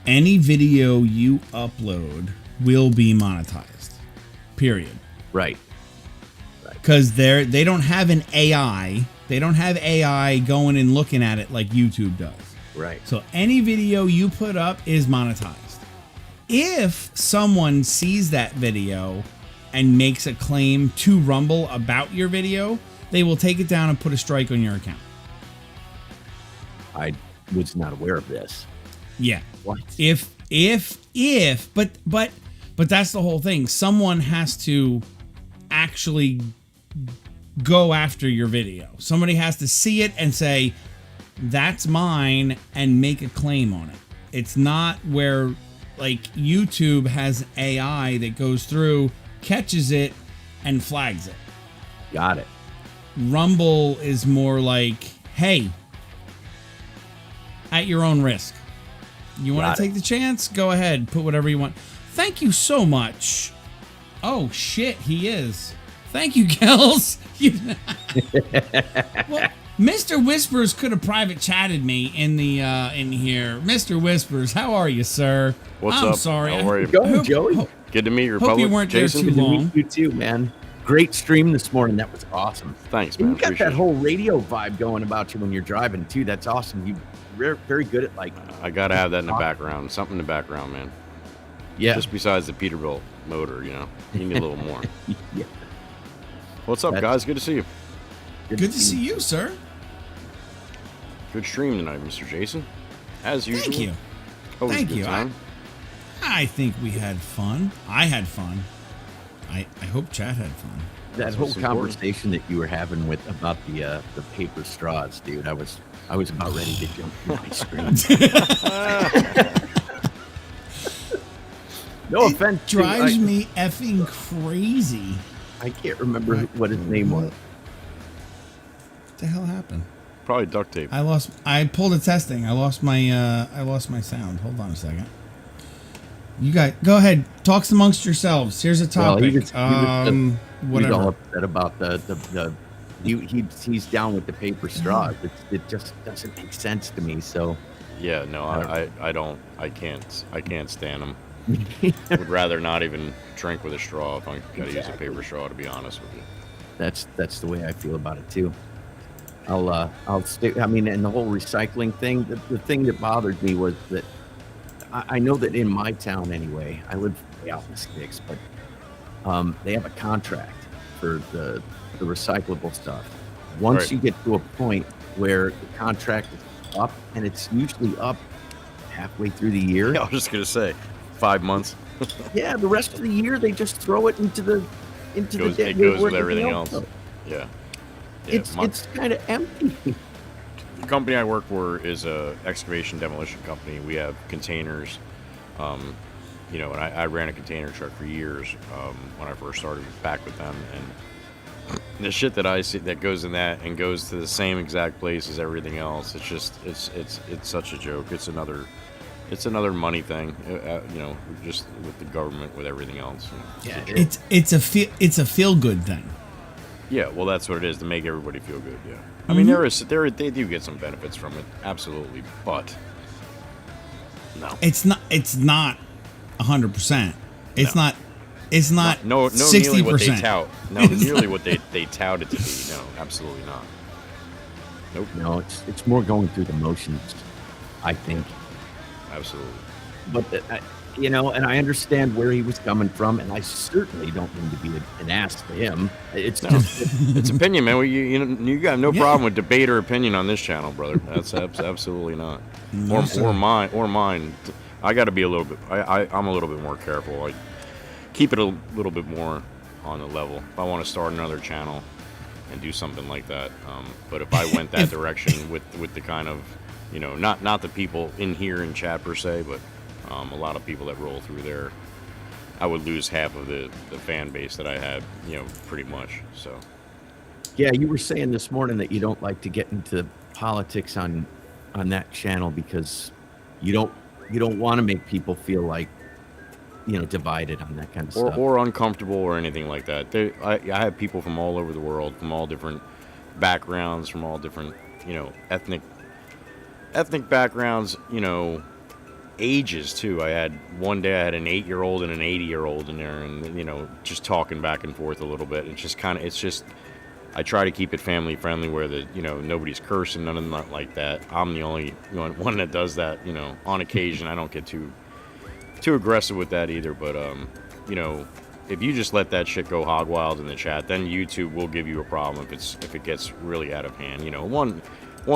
any video you upload will be monetized. Period. Right. Because they don't have an AI. They don't have AI going and looking at it like YouTube does. Right. So any video you put up is monetized. If someone sees that video and makes a claim to Rumble about your video, they will take it down and put a strike on your account. I was not aware of this. Yeah. What? But that's the whole thing. Someone has to actually go after your video. Somebody has to see it and say, that's mine, and make a claim on it. It's not where like YouTube has AI that goes through, catches it, and flags it. Got it. Rumble is more like, hey, at your own risk. You want to take the chance? Go ahead. Put whatever you want. Thank you so much. Oh, shit, he is. Thank you, Kels. Well, Mr. Whispers could have private chatted me in the in here. Mr. Whispers, how are you, sir? What's up? I'm sorry. How are you? Go, Joey. Good to meet your Hope public. you weren't Jason. there too long. You too, man. Great stream this morning. That was awesome. Thanks, And man. you got Appreciate that whole radio vibe going about you when you're driving too. That's awesome. You're very good at like. I gotta have that in the background. Something in the background, man. Yeah. Just besides the Peterbilt motor, you know, you need a little more. Yeah. What's up, guys? Good to see you. Good to see you, sir. Good stream tonight, Mr. Jason. As usual. Thank you. Always Thank a good you. time. I think we had fun. I had fun. I hope Chad had fun. That whole conversation that you were having with about the paper straws, dude. I was about ready to jump through my screen. No offense. Drives me effing crazy. I can't remember what his name was. What the hell happened? Probably duct tape. I pulled a testing. I lost my sound. Hold on a second. You guys, go ahead. Talk amongst yourselves. Here's a topic. He's whatever. all upset about he's down with the paper straws. It just doesn't make sense to me. So Yeah, no, I can't stand them. Would rather not even drink with a straw if I gotta use a paper straw, to be honest with you. That's the way I feel about it too. I'll stick. I mean, and the whole recycling thing. The thing that bothered me was that I know that in my town anyway, I live way out in the sticks, but they have a contract for the recyclable stuff. Once you get to a point where the contract is up, and it's usually up halfway through the year. Yeah, I was just gonna say, 5 months. Yeah, the rest of the year they just throw it into the It goes with everything else. Yeah. It's kind of empty. The company I work for is a excavation demolition company. We have containers, and I ran a container truck for years when I first started back with them. And the shit that I see that goes in that and goes to the same exact place as everything else. It's just it's such a joke. It's another money thing, just with the government, with everything else. Yeah, it's a feel good thing. Yeah, well, that's what it is, to make everybody feel good. Yeah, I mean, they do get some benefits from it, absolutely, but no, it's not 100%. It's not 60%. Nearly what they tout. No, nearly what they tout it to be. No, absolutely not. Nope. No, it's more going through the motions, I think. Absolutely. But and I understand where he was coming from, and I certainly don't mean to be an ass to him. It's it's opinion, man. You got no problem with debate or opinion on this channel, brother. That's absolutely not. No, or mine. I got to be a little bit. I'm a little bit more careful. I keep it a little bit more on the level. If I want to start another channel and do something like that, but if I went that direction with the kind of, you know, not the people in here in chat per se, but a lot of people that roll through there, I would lose half of the fan base that I had, you know, pretty much. So. Yeah, you were saying this morning that you don't like to get into politics on that channel because you don't want to make people feel like, you know, divided on that kind of stuff, or uncomfortable or anything like that. I have people from all over the world, from all different backgrounds, from all different, you know, ethnic backgrounds, you know, ages too. I had one day I had an 8-year-old and an 80-year-old in there, and you know, just talking back and forth a little bit. It's just I try to keep it family friendly, where you know, nobody's cursing, none of them like that. I'm the only one that does that, you know, on occasion. I don't get too aggressive with that either, but you know, if you just let that shit go hog wild in the chat, then YouTube will give you a problem if it gets really out of hand. You know, one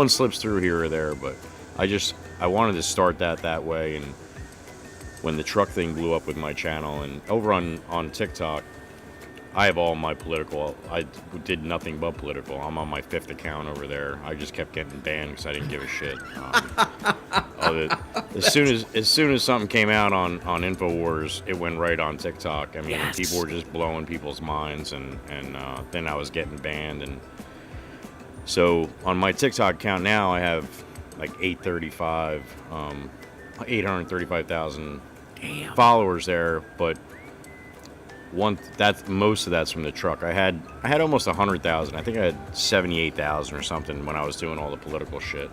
slips through here or there, but I wanted to start that way. And when the truck thing blew up with my channel, and over on TikTok, I have all my political. I did nothing but political. I'm on my 5th account over there. I just kept getting banned because I didn't give a shit. As soon as something came out on Infowars, it went right on TikTok. I mean, yes. People were just blowing people's minds, and then I was getting banned. And so on my TikTok account now, I have like 835,000 followers there, but most of that's from the truck. I had almost 100,000. I think I had 78,000 or something when I was doing all the political shit,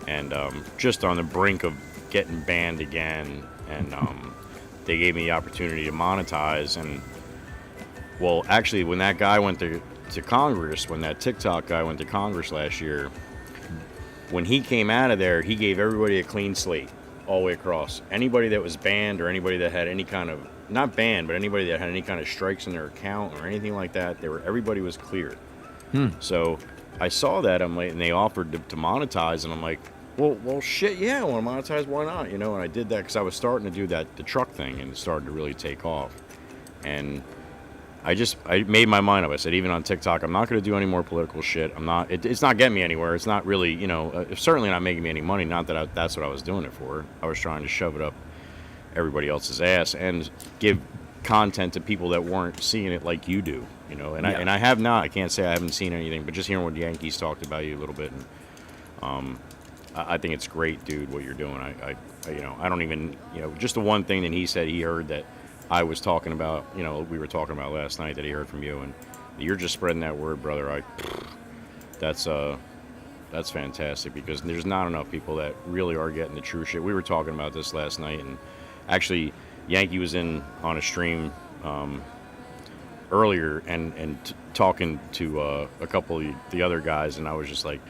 and just on the brink of getting banned again. And they gave me the opportunity to monetize. And well, actually, when that guy went to Congress, when that TikTok guy went to Congress last year, when he came out of there, he gave everybody a clean slate all the way across. Anybody that was banned, or anybody that had any kind of, not banned, but anybody that had any kind of strikes in their account or anything like that, everybody was cleared. So I saw that, and they offered to monetize, and I'm like, well, shit, yeah, I want to monetize, why not? You know, and I did that because I was starting to do the truck thing, and it started to really take off. And I made my mind up. I said, even on TikTok, I'm not going to do any more political shit. It's not getting me anywhere. It's not really, you know, it's certainly not making me any money. Not that that's what I was doing it for. I was trying to shove it up everybody else's ass and give content to people that weren't seeing it like you do, you know. And yeah. I have not. I can't say I haven't seen anything, but just hearing what Yankees talked about you a little bit, and I think it's great, dude, what you're doing. I you know, I don't even, you know, just the one thing that he said he heard that I was talking about, you know, we were talking about last night, that he heard from you, and you're just spreading that word, brother. That's fantastic, because there's not enough people that really are getting the true shit. We were talking about this last night, and actually Yankee was in on a stream earlier and talking to a couple of the other guys, and I was just like,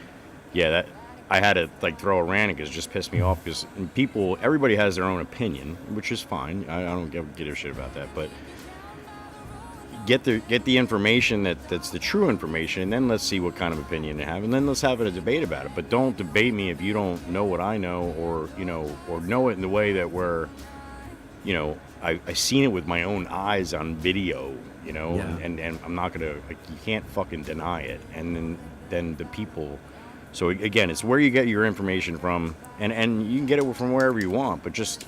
yeah, that I had to like throw a rant because it just pissed me off, because everybody has their own opinion, which is fine. I don't give a shit about that, but get the information that's the true information, and then let's see what kind of opinion they have, and then let's have a debate about it. But don't debate me if you don't know what I know, or you know, or know it in the way that we're, you know, I seen it with my own eyes on video, you know, yeah. and I'm not gonna, like, you can't fucking deny it. And then the people. So again, it's where you get your information from, and you can get it from wherever you want, but just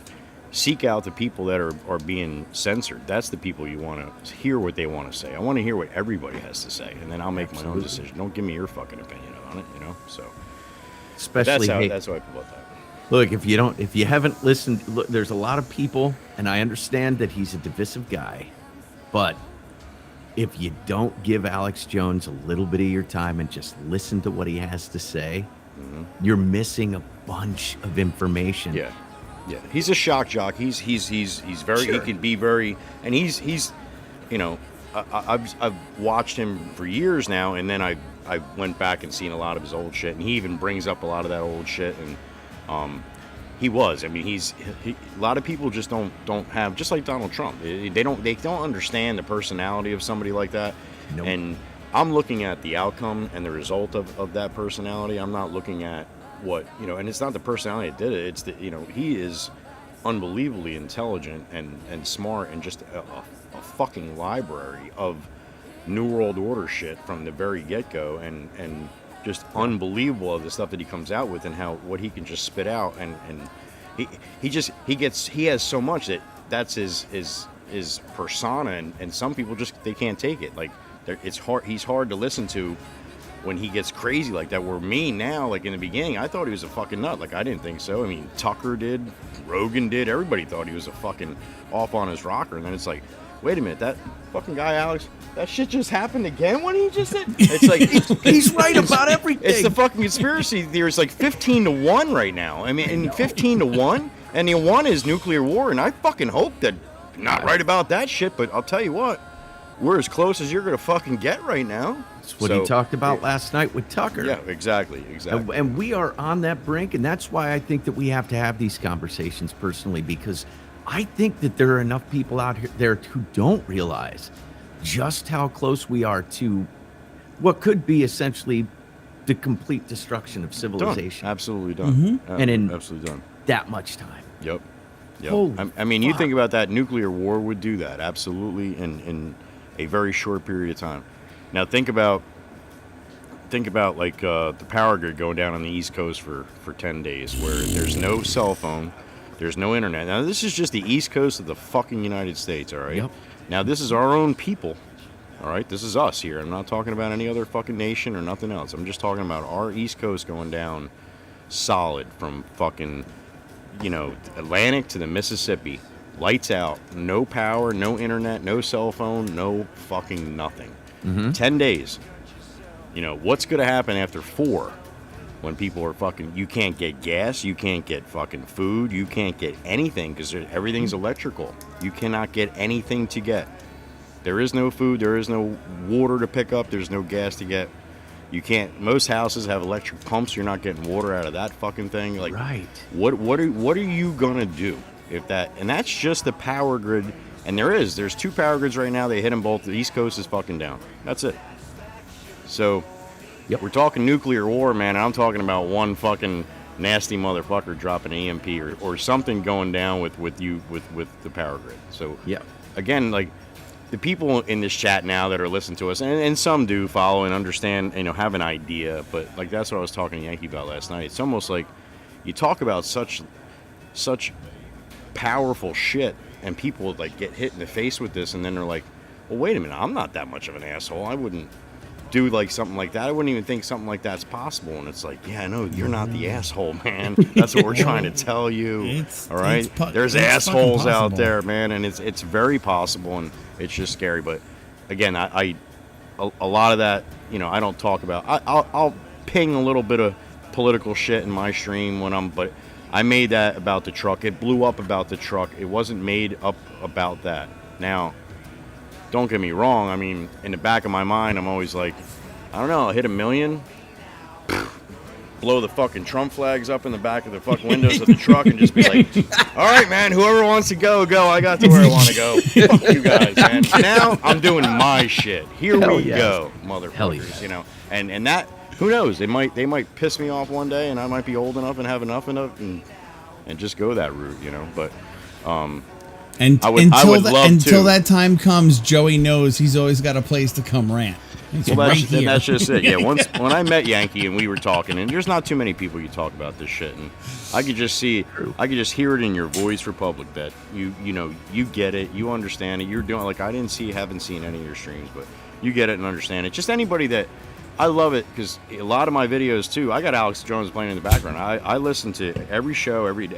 seek out the people that are being censored. That's the people you want to hear what they want to say. I want to hear what everybody has to say, and then I'll make my own decision. Don't give me your fucking opinion on it, you know. So especially that's how I feel about that. Look, if you haven't listened, look, there's a lot of people, and I understand that he's a divisive guy, but if you don't give Alex Jones a little bit of your time and just listen to what he has to say, you're missing a bunch of information. Yeah, he's a shock jock. He's very. Sure. He can be very, and he's, you know, I've watched him for years now, and then I went back and seen a lot of his old shit, and he even brings up a lot of that old shit, and he was. I mean, a lot of people just don't have, just like Donald Trump. They don't understand the personality of somebody like that. Nope. And I'm looking at the outcome and the result of that personality. I'm not looking at what, you know, and it's not the personality that did it. It's the, you know, he is unbelievably intelligent and smart, and just a a fucking library of New World Order shit from the very get-go, and just unbelievable of the stuff that he comes out with and what he can just spit out, and he has so much that's his persona, and some people just they can't take it. Like he's hard to listen to when he gets crazy like that. Where me now, like in the beginning, I thought he was a fucking nut. Like I didn't think so. I mean, Tucker did, Rogan did, everybody thought he was a fucking off on his rocker, and then it's like, wait a minute, that fucking guy Alex, that shit just happened again when he just said. It's like he's right about everything. It's the fucking conspiracy theory. It's like 15-1 right now. I mean, and 15-1, and the one is nuclear war, and I fucking hope that not right about that shit. But I'll tell you what, we're as close as you're gonna fucking get right now. That's what he talked about last night with Tucker. Yeah, exactly. And we are on that brink, and that's why I think that we have to have these conversations personally, because I think that there are enough people out there who don't realize just how close we are to what could be essentially the complete destruction of civilization. Done. Absolutely done. And in absolutely done. That much time. Yep. Holy I mean, you fuck. think about that, nuclear war would do that, absolutely, in a very short period of time. Now think about like the power grid going down on the East Coast for 10 days, where there's no cell phone, there's no internet. Now this is just the East Coast of the fucking United States, all right? Yep. Now this is our own people, all right? This is us here. I'm not talking about any other fucking nation or nothing else. I'm just talking about our East Coast going down solid from fucking, Atlantic to the Mississippi. Lights out, no power, no internet, no cell phone, no fucking nothing. 10 days. What's going to happen after 4 when people are fucking, you can't get gas, you can't get fucking food, you can't get anything because everything's electrical. You cannot get anything to get. There is no food, there is no water to pick up, there's no gas to get. You can't, most houses have electric pumps, you're not getting water out of that fucking thing. Like, right. What are you going to do? And that's just the power grid, and there's 2 power grids right now. They hit them both. The East Coast is fucking down. That's it. So, We're talking nuclear war, man. And I'm talking about one fucking nasty motherfucker dropping an EMP or something going down with the power grid. So, again, like the people in this chat now that are listening to us, and some do follow and understand, have an idea. But like that's what I was talking to Yankee about last night. It's almost like you talk about such powerful shit, and people like get hit in the face with this, and then they're like, well, wait a minute, I'm not that much of an asshole. I wouldn't do like something like that. I wouldn't even think something like that's possible. And it's like, yeah, I know you're not the asshole, man. That's what we're trying to tell you. All right, there's assholes out there, man, and it's very possible, and it's just scary. But again, a lot of that, I don't talk about. I'll ping a little bit of political shit in my stream but I made that about the truck. It blew up about the truck. It wasn't made up about that. Now, don't get me wrong. I mean, in the back of my mind, I'm always like, I don't know, I'll hit 1 million, blow the fucking Trump flags up in the back of the fucking windows of the truck and just be like, all right, man, whoever wants to go. I got to where I want to go. Fuck you guys, man. Now I'm doing my shit. Here we go, motherfuckers, And that, who knows? They might piss me off one day, and I might be old enough and have enough and just go that route, But until that time comes, Joey knows he's always got a place to come rant. That's just it. Yeah, when I met Yankee and we were talking, and there's not too many people you talk about this shit, and I could just hear it in your voice, Republic, that you get it, you understand it, you're doing like I haven't seen any of your streams, but you get it and understand it. Just anybody that. I love it because a lot of my videos too. I got Alex Jones playing in the background. I listen to every show, every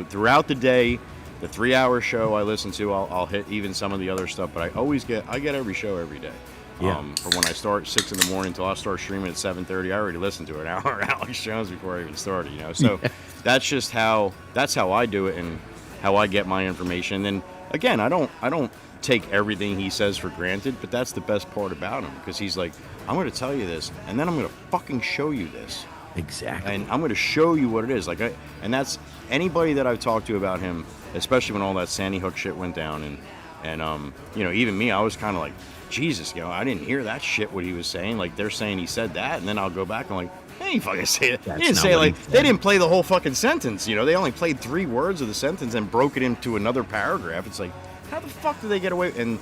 throughout the day. The 3-hour show I listen to, I'll hit even some of the other stuff. But I get every show every day. From when I start 6 in the morning until I start streaming at 7:30, I already listened to an hour of Alex Jones before I even started. So that's just that's how I do it and how I get my information. And again, I don't take everything he says for granted, but that's the best part about him because he's like, I'm going to tell you this, and then I'm going to fucking show you this. Exactly. And I'm going to show you what it is. And that's anybody that I've talked to about him, especially when all that Sandy Hook shit went down, and even me, I was kind of like, Jesus, I didn't hear that shit what he was saying. Like they're saying he said that, and then I'll go back and like, hey, you fucking say it. He didn't say it like they didn't play the whole fucking sentence. They only played 3 words of the sentence and broke it into another paragraph. It's like, How the fuck do they get away? And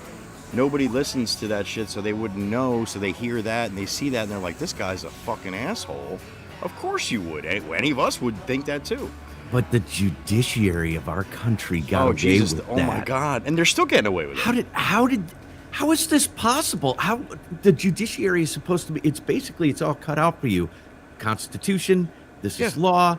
nobody listens to that shit, so they wouldn't know. So they hear that and they see that and they're like, this guy's a fucking asshole. Of course you would. Any of us would think that too. But the judiciary of our country got away with that. Oh my God! And they're still getting away with it. How is this possible? How the judiciary is supposed to be? It's all cut out for you. Constitution. This is law.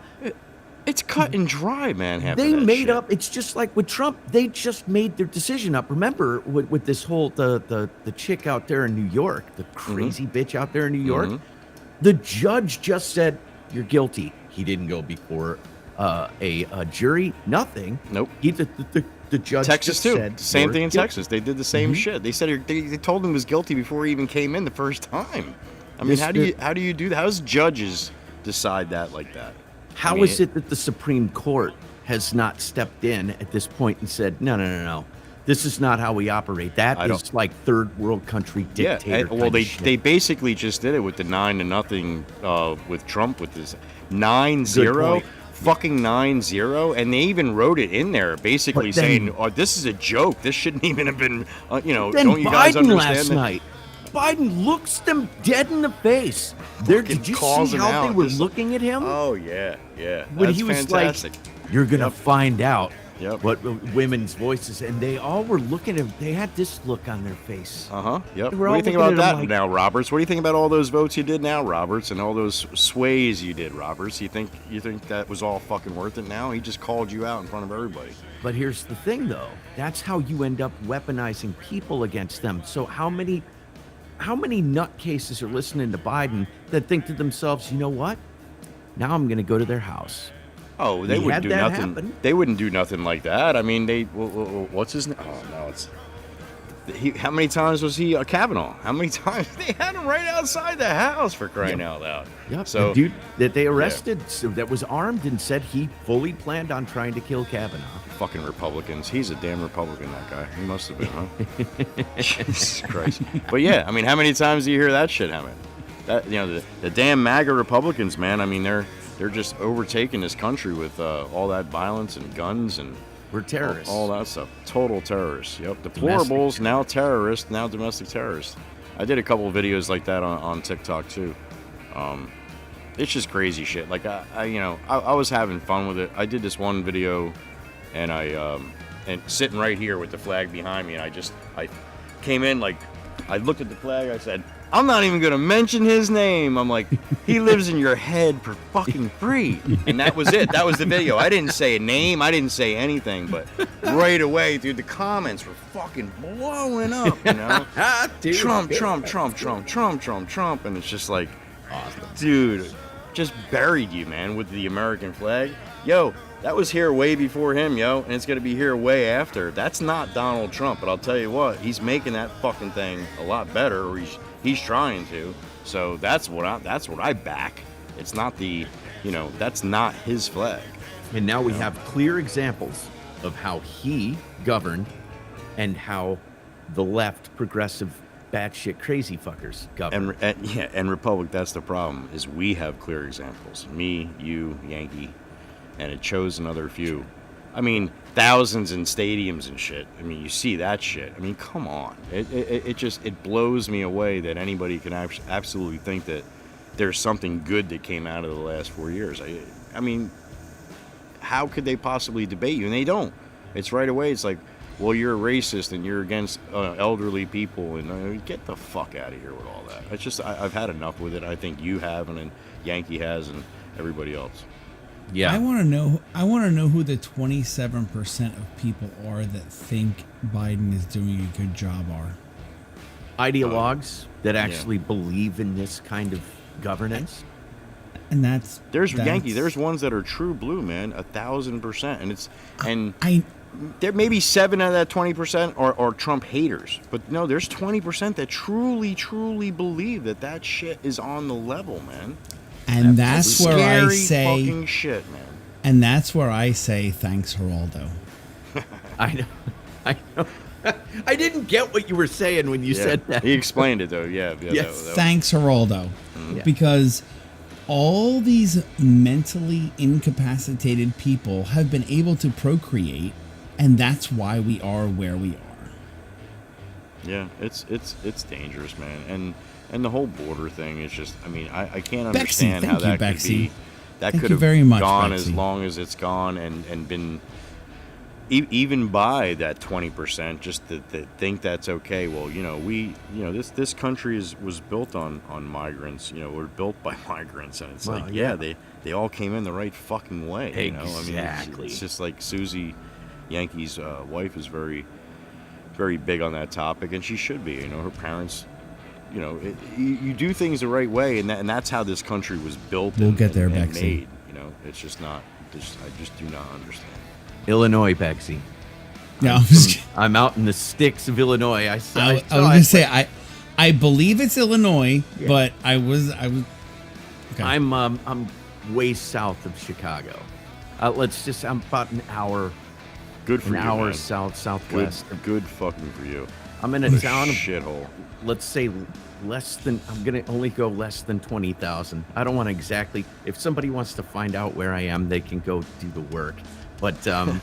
It's cut and dry, man. They made up. It's just like with Trump. They just made their decision up. Remember with this whole the chick out there in New York, the crazy bitch out there in New York. The judge just said you're guilty. He didn't go before a jury. Nothing. Nope. The judge. Texas too. Said, same thing in guilty. Texas. They did the same shit. They said they told him he was guilty before he even came in the first time. I mean, how do you do that? How does judges decide that like that? How is it that the Supreme Court has not stepped in at this point and said, no. This is not how we operate. That is like third world country dictator. Yeah, well, they basically just did it with the 9-0 with Trump with this 9-0, fucking 9-0, and they even wrote it in there, basically saying, "Oh, this is a joke. This shouldn't even have been." Don't you guys understand last that? night, Biden looks them dead in the face. Did you see how they were looking at him? Oh yeah. When That's he was fantastic. like, "You're gonna find out." What women's voices, and they all were looking at him. They had this look on their face. Yep. What They do were all you think looking about at him that like- now, Roberts? What do you think about all those votes you did now, Roberts, and all those sways you did, Roberts? You think that was all fucking worth it now? He just called you out in front of everybody. But here's the thing, though. That's how you end up weaponizing people against them. So how many nutcases are listening to Biden that think to themselves, you know what? Now I'm going to go to their house. Oh, they wouldn't do nothing. Happen. They wouldn't do nothing like that. I mean, what's his name? Oh no, how many times was he Kavanaugh? How many times they had him right outside the house for crying out loud? Yep. So the dude that they arrested that was armed and said he fully planned on trying to kill Kavanaugh. Fucking Republicans. He's a damn Republican, that guy. He must have been, huh? Jesus Christ. But yeah, I mean, how many times do you hear that shit happen? That the damn MAGA Republicans, man. I mean, they're just overtaking this country with all that violence and guns and we're terrorists. All that stuff. Total terrorists. Yep. Deplorables, now terrorists, now domestic terrorists. I did a couple of videos like that on TikTok too. It's just crazy shit. Like I was having fun with it. I did this one video, and and sitting right here with the flag behind me, and I came in like I looked at the flag. I said, I'm not even going to mention his name. I'm like, he lives in your head for fucking free. And that was it. That was the video. I didn't say a name. I didn't say anything. But right away, dude, the comments were fucking blowing up, you know? Dude, Trump. And it's just like, dude, just buried you, man, with the American flag. Yo, that was here way before him, yo, and it's going to be here way after. That's not Donald Trump, but I'll tell you what, he's making that fucking thing a lot better, or he's trying to. So that's what I back. It's not that's not his flag. And now we have clear examples of how he governed and how the left progressive batshit crazy fuckers govern. And Republic, that's the problem, is we have clear examples. Me, you, Yankee, and it chose another few. I mean, thousands in stadiums and shit. I mean, you see that shit. I mean, come on. It blows me away that anybody can absolutely think that there's something good that came out of the last 4 years. I mean, how could they possibly debate you? And they don't. It's right away. It's like, well, you're a racist and you're against elderly people, and get the fuck out of here with all that. It's just I've had enough with it. I think you have, and Yankee has, and everybody else. Yeah. I want to know who the 27% of people are that think Biden is doing a good job are. Ideologues that actually believe in this kind of governance. And there's Yankee. There's ones that are true blue, man, 1,000%, and there may be 7 out of that 20% are Trump haters, but no, there's 20% that truly believe that shit is on the level, man. And that's where I say fucking shit, man. And that's where I say thanks, Geraldo. I know. I didn't get what you were saying when you said that. He explained it though. Yeah. Yes. Thanks, Geraldo, because all these mentally incapacitated people have been able to procreate And that's why we are where we are. Yeah, it's dangerous, man. And the whole border thing is just, I mean, I can't understand how that could be. That could have gone as long as it's gone and been even by that 20%, just to think that's okay. Well, this country was built on migrants. We're built by migrants, and it's they all came in the right fucking way. Exactly. I mean, it's just like Susie Yankee's wife is very, very big on that topic, and she should be. Her parents. You do things the right way, and that's how this country was built. We'll get there, and Bexy. made. It's just not. I just do not understand. Illinois, Bexy. No, I'm out in the sticks of Illinois. I was gonna say I believe it's Illinois, but I was. Okay. I'm way south of Chicago. I'm about an hour. Good for an you, hour man. southwest. Good fucking for you. I'm in a town of shithole. Let's say I'm gonna only go less than 20,000. I don't want to exactly. If somebody wants to find out where I am, they can go do the work. But I'm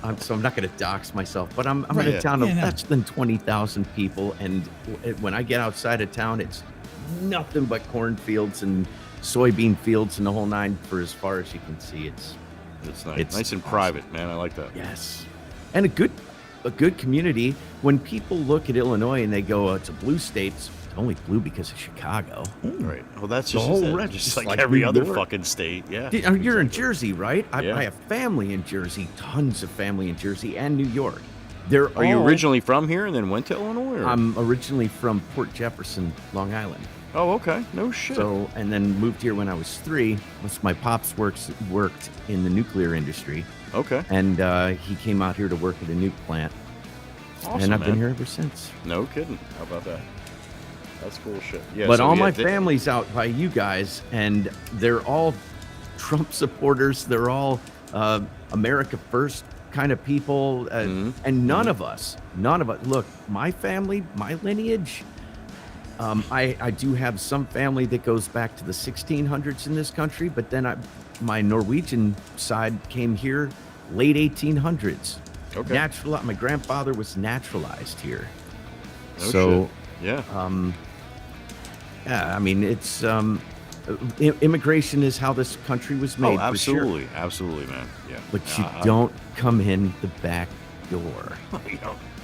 not gonna dox myself. But I'm in a town of less than 20,000 people, and when I get outside of town, it's nothing but cornfields and soybean fields and the whole nine for as far as you can see. It's nice. Nice and private, man. I like that. Yes, and a good community. When people look at Illinois and they go, it's a blue state, it's only blue because of Chicago. Right. Well, that's The just, whole it. rest, Just just like like every New other York. fucking state. Yeah. You're in Jersey, right? Yeah. I have family in Jersey, tons of family in Jersey and New York. Are you originally from here and then went to Illinois? Or? I'm originally from Port Jefferson, Long Island. Oh, okay. No shit. So, and then moved here when I was 3. My pops worked in the nuclear industry. Okay. And he came out here to work at a nuke plant. Awesome, and I've man. been here ever since. No kidding. How about that? That's cool shit. Yeah. But all my family's out by you guys, and they're all Trump supporters. They're all America First kind of people, and none of us. Look, my family, my lineage. I do have some family that goes back to the 1600s in this country, but then my Norwegian side came here late 1800s. Okay. My grandfather was naturalized here. No So, shit. Yeah. yeah, I mean, it's immigration is how this country was made. Oh, absolutely, for sure. Absolutely, man. Yeah. But you don't come in the back door.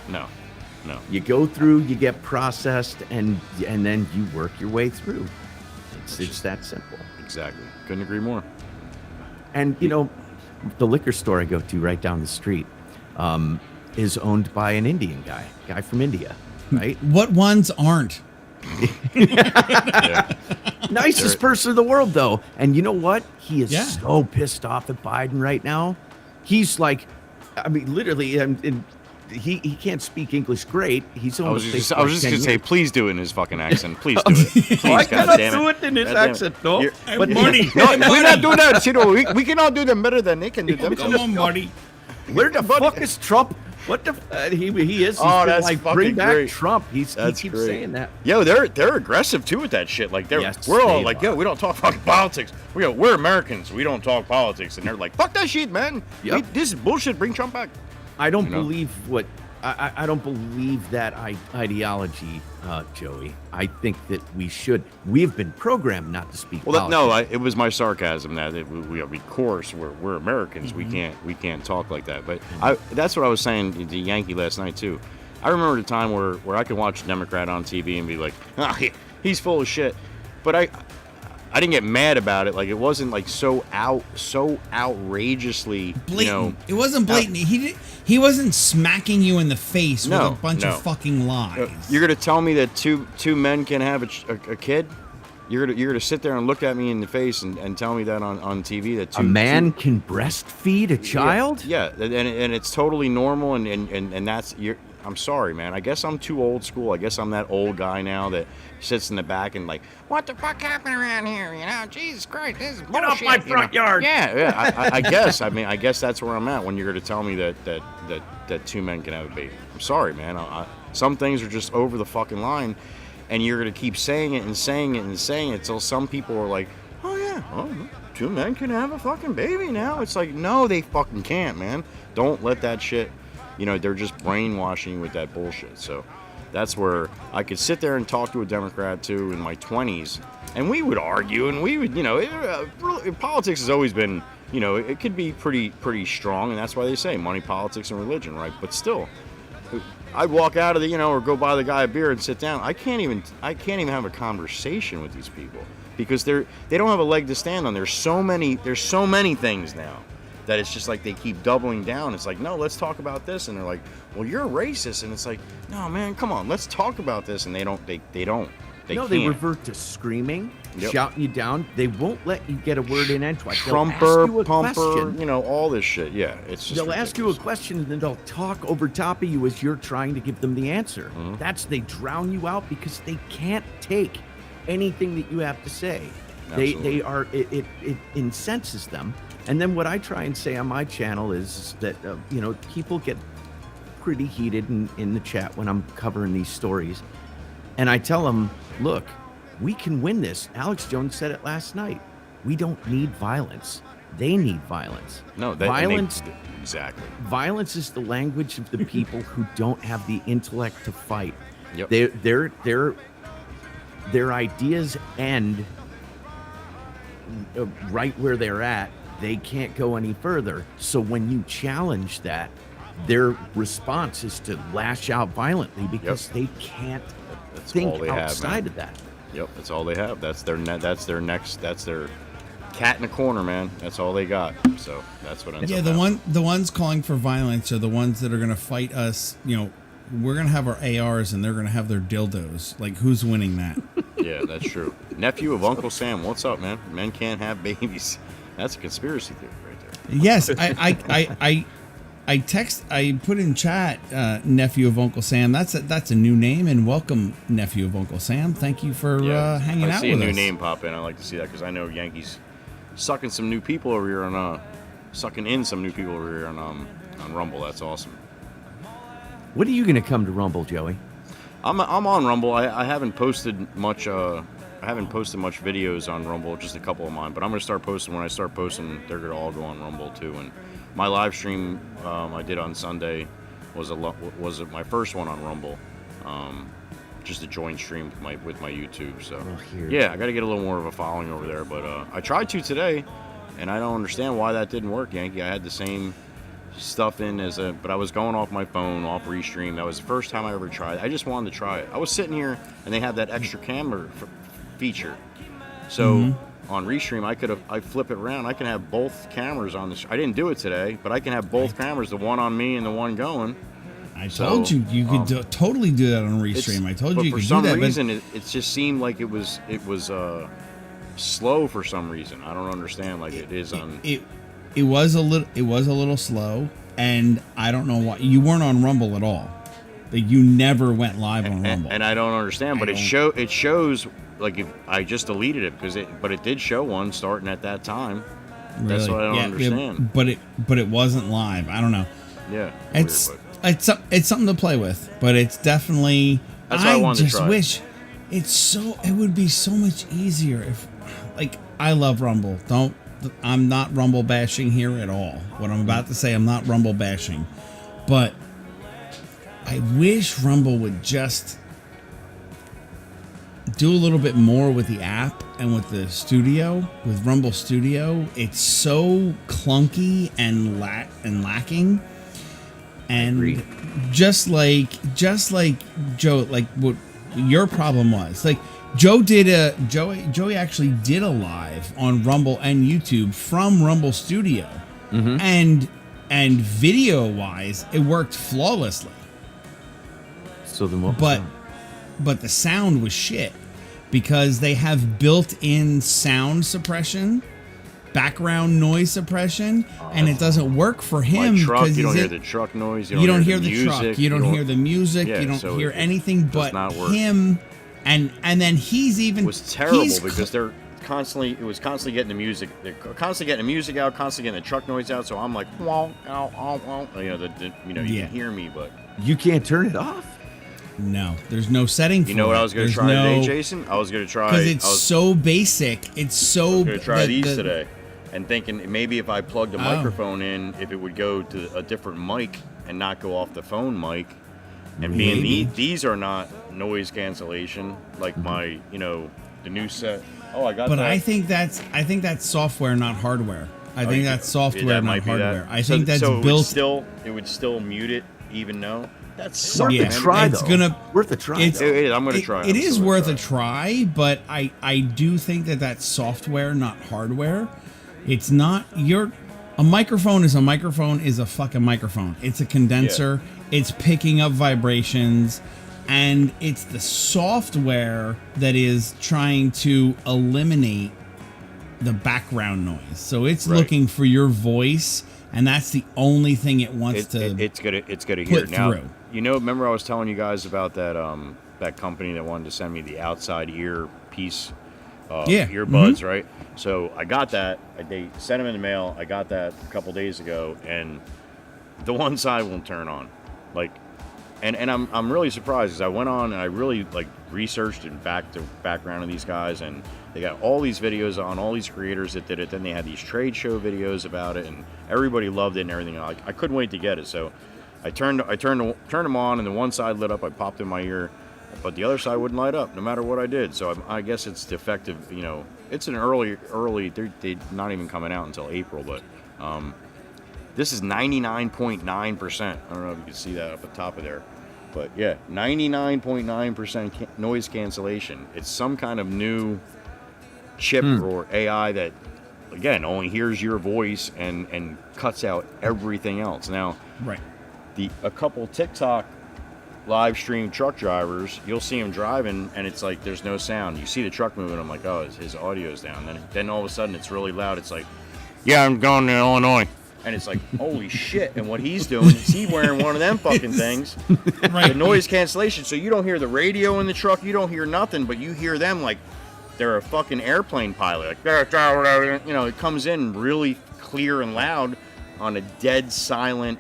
No. You go through, you get processed, and then you work your way through. It's that simple. Exactly. Couldn't agree more. And the liquor store I go to right down the street is owned by an Indian guy from India, right? What ones aren't? Nicest person in the world, though. And you know what? He is so pissed off at Biden right now. He's like, I mean, literally, he can't speak English great. He's I was almost. just gonna say, please do it in his fucking accent. Please do it. Please, I cannot goddammit. do it in his Goddammit. accent, no. But Marty, no, we're not doing that. We cannot do them better than they can do them. Come on, Marty. Where the fuck is Trump? What the? He is. He's been that's like, fucking bring back great. Trump. He keeps great. saying that. Yo, they're aggressive too with that shit. Like we're all like, yo, we don't talk fucking politics. We're Americans. We don't talk politics, and they're like, fuck that shit, man. Yep. This is bullshit. Bring Trump back. I don't believe what. I don't believe that ideology, Joey. I think that we've been programmed not to speak politics. It was my sarcasm that of course we're Americans. We can't talk like that. But that's what I was saying to Yankee last night too. I remember the time where I could watch a Democrat on TV and be like, he's full of shit. But I didn't get mad about it. Like it wasn't like so outrageously blatant. It wasn't blatant. He wasn't smacking you in the face with a bunch of fucking lies. You're gonna tell me that two men can have a kid? You're gonna sit there and look at me in the face and tell me that on TV that a man can breastfeed a child? Yeah, and it's totally normal and that's I'm sorry, man. I guess I'm too old school. I guess I'm that old guy now that sits in the back and like, what the fuck happened around here? Jesus Christ, this is bullshit. Get off my front yard. Yeah. I guess. I mean, I guess that's where I'm at when you're going to tell me that two men can have a baby. I'm sorry, man. Some things are just over the fucking line, and you're going to keep saying it and saying it and saying it until some people are like, oh yeah, two men can have a fucking baby now. It's like, no, they fucking can't, man. Don't let that shit, they're just brainwashing with that bullshit. So that's where I could sit there and talk to a Democrat too in my 20s, and we would argue, and we would, politics has always been, it could be pretty strong, and that's why they say money, politics, and religion, right? But still, I'd walk out of the, or go buy the guy a beer and sit down. I can't even have a conversation with these people because they don't have a leg to stand on. There's so many things now that it's just like they keep doubling down. It's like, no, let's talk about this, and they're like, well, you're a racist, and it's like, no, man, come on, let's talk about this, and they don't. They can't. They revert to screaming, shouting you down. They won't let you get a word in edgewise. Trumper, pumper, all this shit. Yeah, it's just they'll ridiculous. ask you a question, and then they'll talk over top of you as you're trying to give them the answer. Mm-hmm. They drown you out because they can't take anything that you have to say. Absolutely. It incenses them. And then what I try and say on my channel is that people get pretty heated in the chat when I'm covering these stories, and I tell them, look, we can win this. Alex Jones said it last night. We don't need violence. They need violence. No, exactly. Violence is the language of the people who don't have the intellect to fight. Yep. Their ideas end right where they're at. They can't go any further. So when you challenge that, their response is to lash out violently because they can't think outside of that. Yep, that's all they have. That's their cat in the corner, man. That's all they got. So that's what ends up happening. The ones calling for violence are the ones that are going to fight us. We're going to have our ARs and they're going to have their dildos. Like, who's winning that? Yeah, that's true. Nephew of Uncle Sam, what's up, man? Men can't have babies. That's a conspiracy theory right there. Yes, I put in chat, nephew of Uncle Sam. That's a new name, and welcome, nephew of Uncle Sam. Thank you for hanging out with us. I see a new name pop in. I like to see that because I know Yankees sucking some new people over here on Rumble. That's awesome. What are you going to come to Rumble, Joey? I'm on Rumble. I haven't posted much. I haven't posted much videos on Rumble, just a couple of mine. But I'm gonna start posting. When I start posting, they're gonna all go on Rumble too. And my live stream I did on Sunday was my first one on Rumble. Just a joint stream with my YouTube. So yeah, I got to get a little more of a following over there. But I tried to today, and I don't understand why that didn't work, Yankee. I had the same stuff in but I was going off my phone, off Restream. That was the first time I ever tried. I just wanted to try it. I was sitting here, and they have that extra camera feature. So on Restream, I flip it around. I can have both cameras on this. I didn't do it today, but I can have both cameras, the one on me and the one going. I told you could totally do that on Restream. I told you could do that. For some reason, it just seemed like it was slow for some reason. I don't understand. Like it is on. It was a little slow, and I don't know why. You weren't on Rumble at all. You never went live on Rumble. And I don't understand, but it shows like if I just deleted it but it did show one starting at that time. Really? That's what I don't understand. But it wasn't live. I don't know. Yeah. It's something to play with, but it's definitely. That's what I wanted to try. I just wish it would be so much easier if, like, I love Rumble. I'm not Rumble bashing here at all. What I'm about to say, I'm not Rumble bashing, but I wish Rumble would just do a little bit more with the app and with the studio, with Rumble Studio. It's so clunky and lacking. And just like Joe, like what your problem was, like Joey actually did a live on Rumble and YouTube from Rumble Studio, and video wise, it worked flawlessly. So then what? But the sound was shit because they have built-in sound suppression, background noise suppression, and it doesn't work for him because you don't hear the truck noise. You don't hear the truck. You don't hear the music. You don't hear anything but him. And then he's even. It was terrible because they're constantly. It was constantly getting the music. They're constantly getting the music out. Constantly getting the truck noise out. So I'm like, wow, ow. You can hear me, but you can't turn it off. No, there's no setting for it. You know what I was going to try today, Jason? I was going to try... Because it's so basic. It's so... I was going to try these today. and thinking maybe if I plugged a microphone in, if it would go to a different mic and not go off the phone mic. And being these are not noise cancellation like my, the new set. Oh, I got that. But I think that's software, not hardware. I think that's software, not hardware. I think that's built. It would still mute it, even though. That's worth a try, though. Worth a try. I'm going to try. It is worth a try, but I do think that's software, not hardware. It's not a microphone is a fucking microphone. It's a condenser. Yeah. It's picking up vibrations, and it's the software that is trying to eliminate the background noise. So it's looking for your voice, and that's the only thing it wants to. It's gonna hear now. Remember I was telling you guys about that company that wanted to send me the outside ear piece, earbuds, right? So I got that. They sent them in the mail. I got that a couple days ago, and the one side won't turn on. And I'm really surprised because I went on and I really researched and the background of these guys, and they got all these videos on all these creators that did it. Then they had these trade show videos about it, and everybody loved it and everything. I couldn't wait to get it, so I turned them on, and the one side lit up. I popped in my ear, but the other side wouldn't light up no matter what I did. So I guess it's defective. It's an early. They're not even coming out until April, but. This is 99.9%. I don't know if you can see that up at the top of there. But yeah, 99.9% noise cancellation. It's some kind of new chip or AI that, again, only hears your voice and cuts out everything else. Now, a couple TikTok live stream truck drivers, you'll see them driving and it's like there's no sound. You see the truck moving, I'm like, oh, his audio's down. Then all of a sudden it's really loud. It's like, yeah, I'm going to Illinois. And it's like, holy shit. And what he's doing is he's wearing one of them fucking things. The noise cancellation. So you don't hear the radio in the truck. You don't hear nothing, but you hear them like they're a fucking airplane pilot. It comes in really clear and loud on a dead silent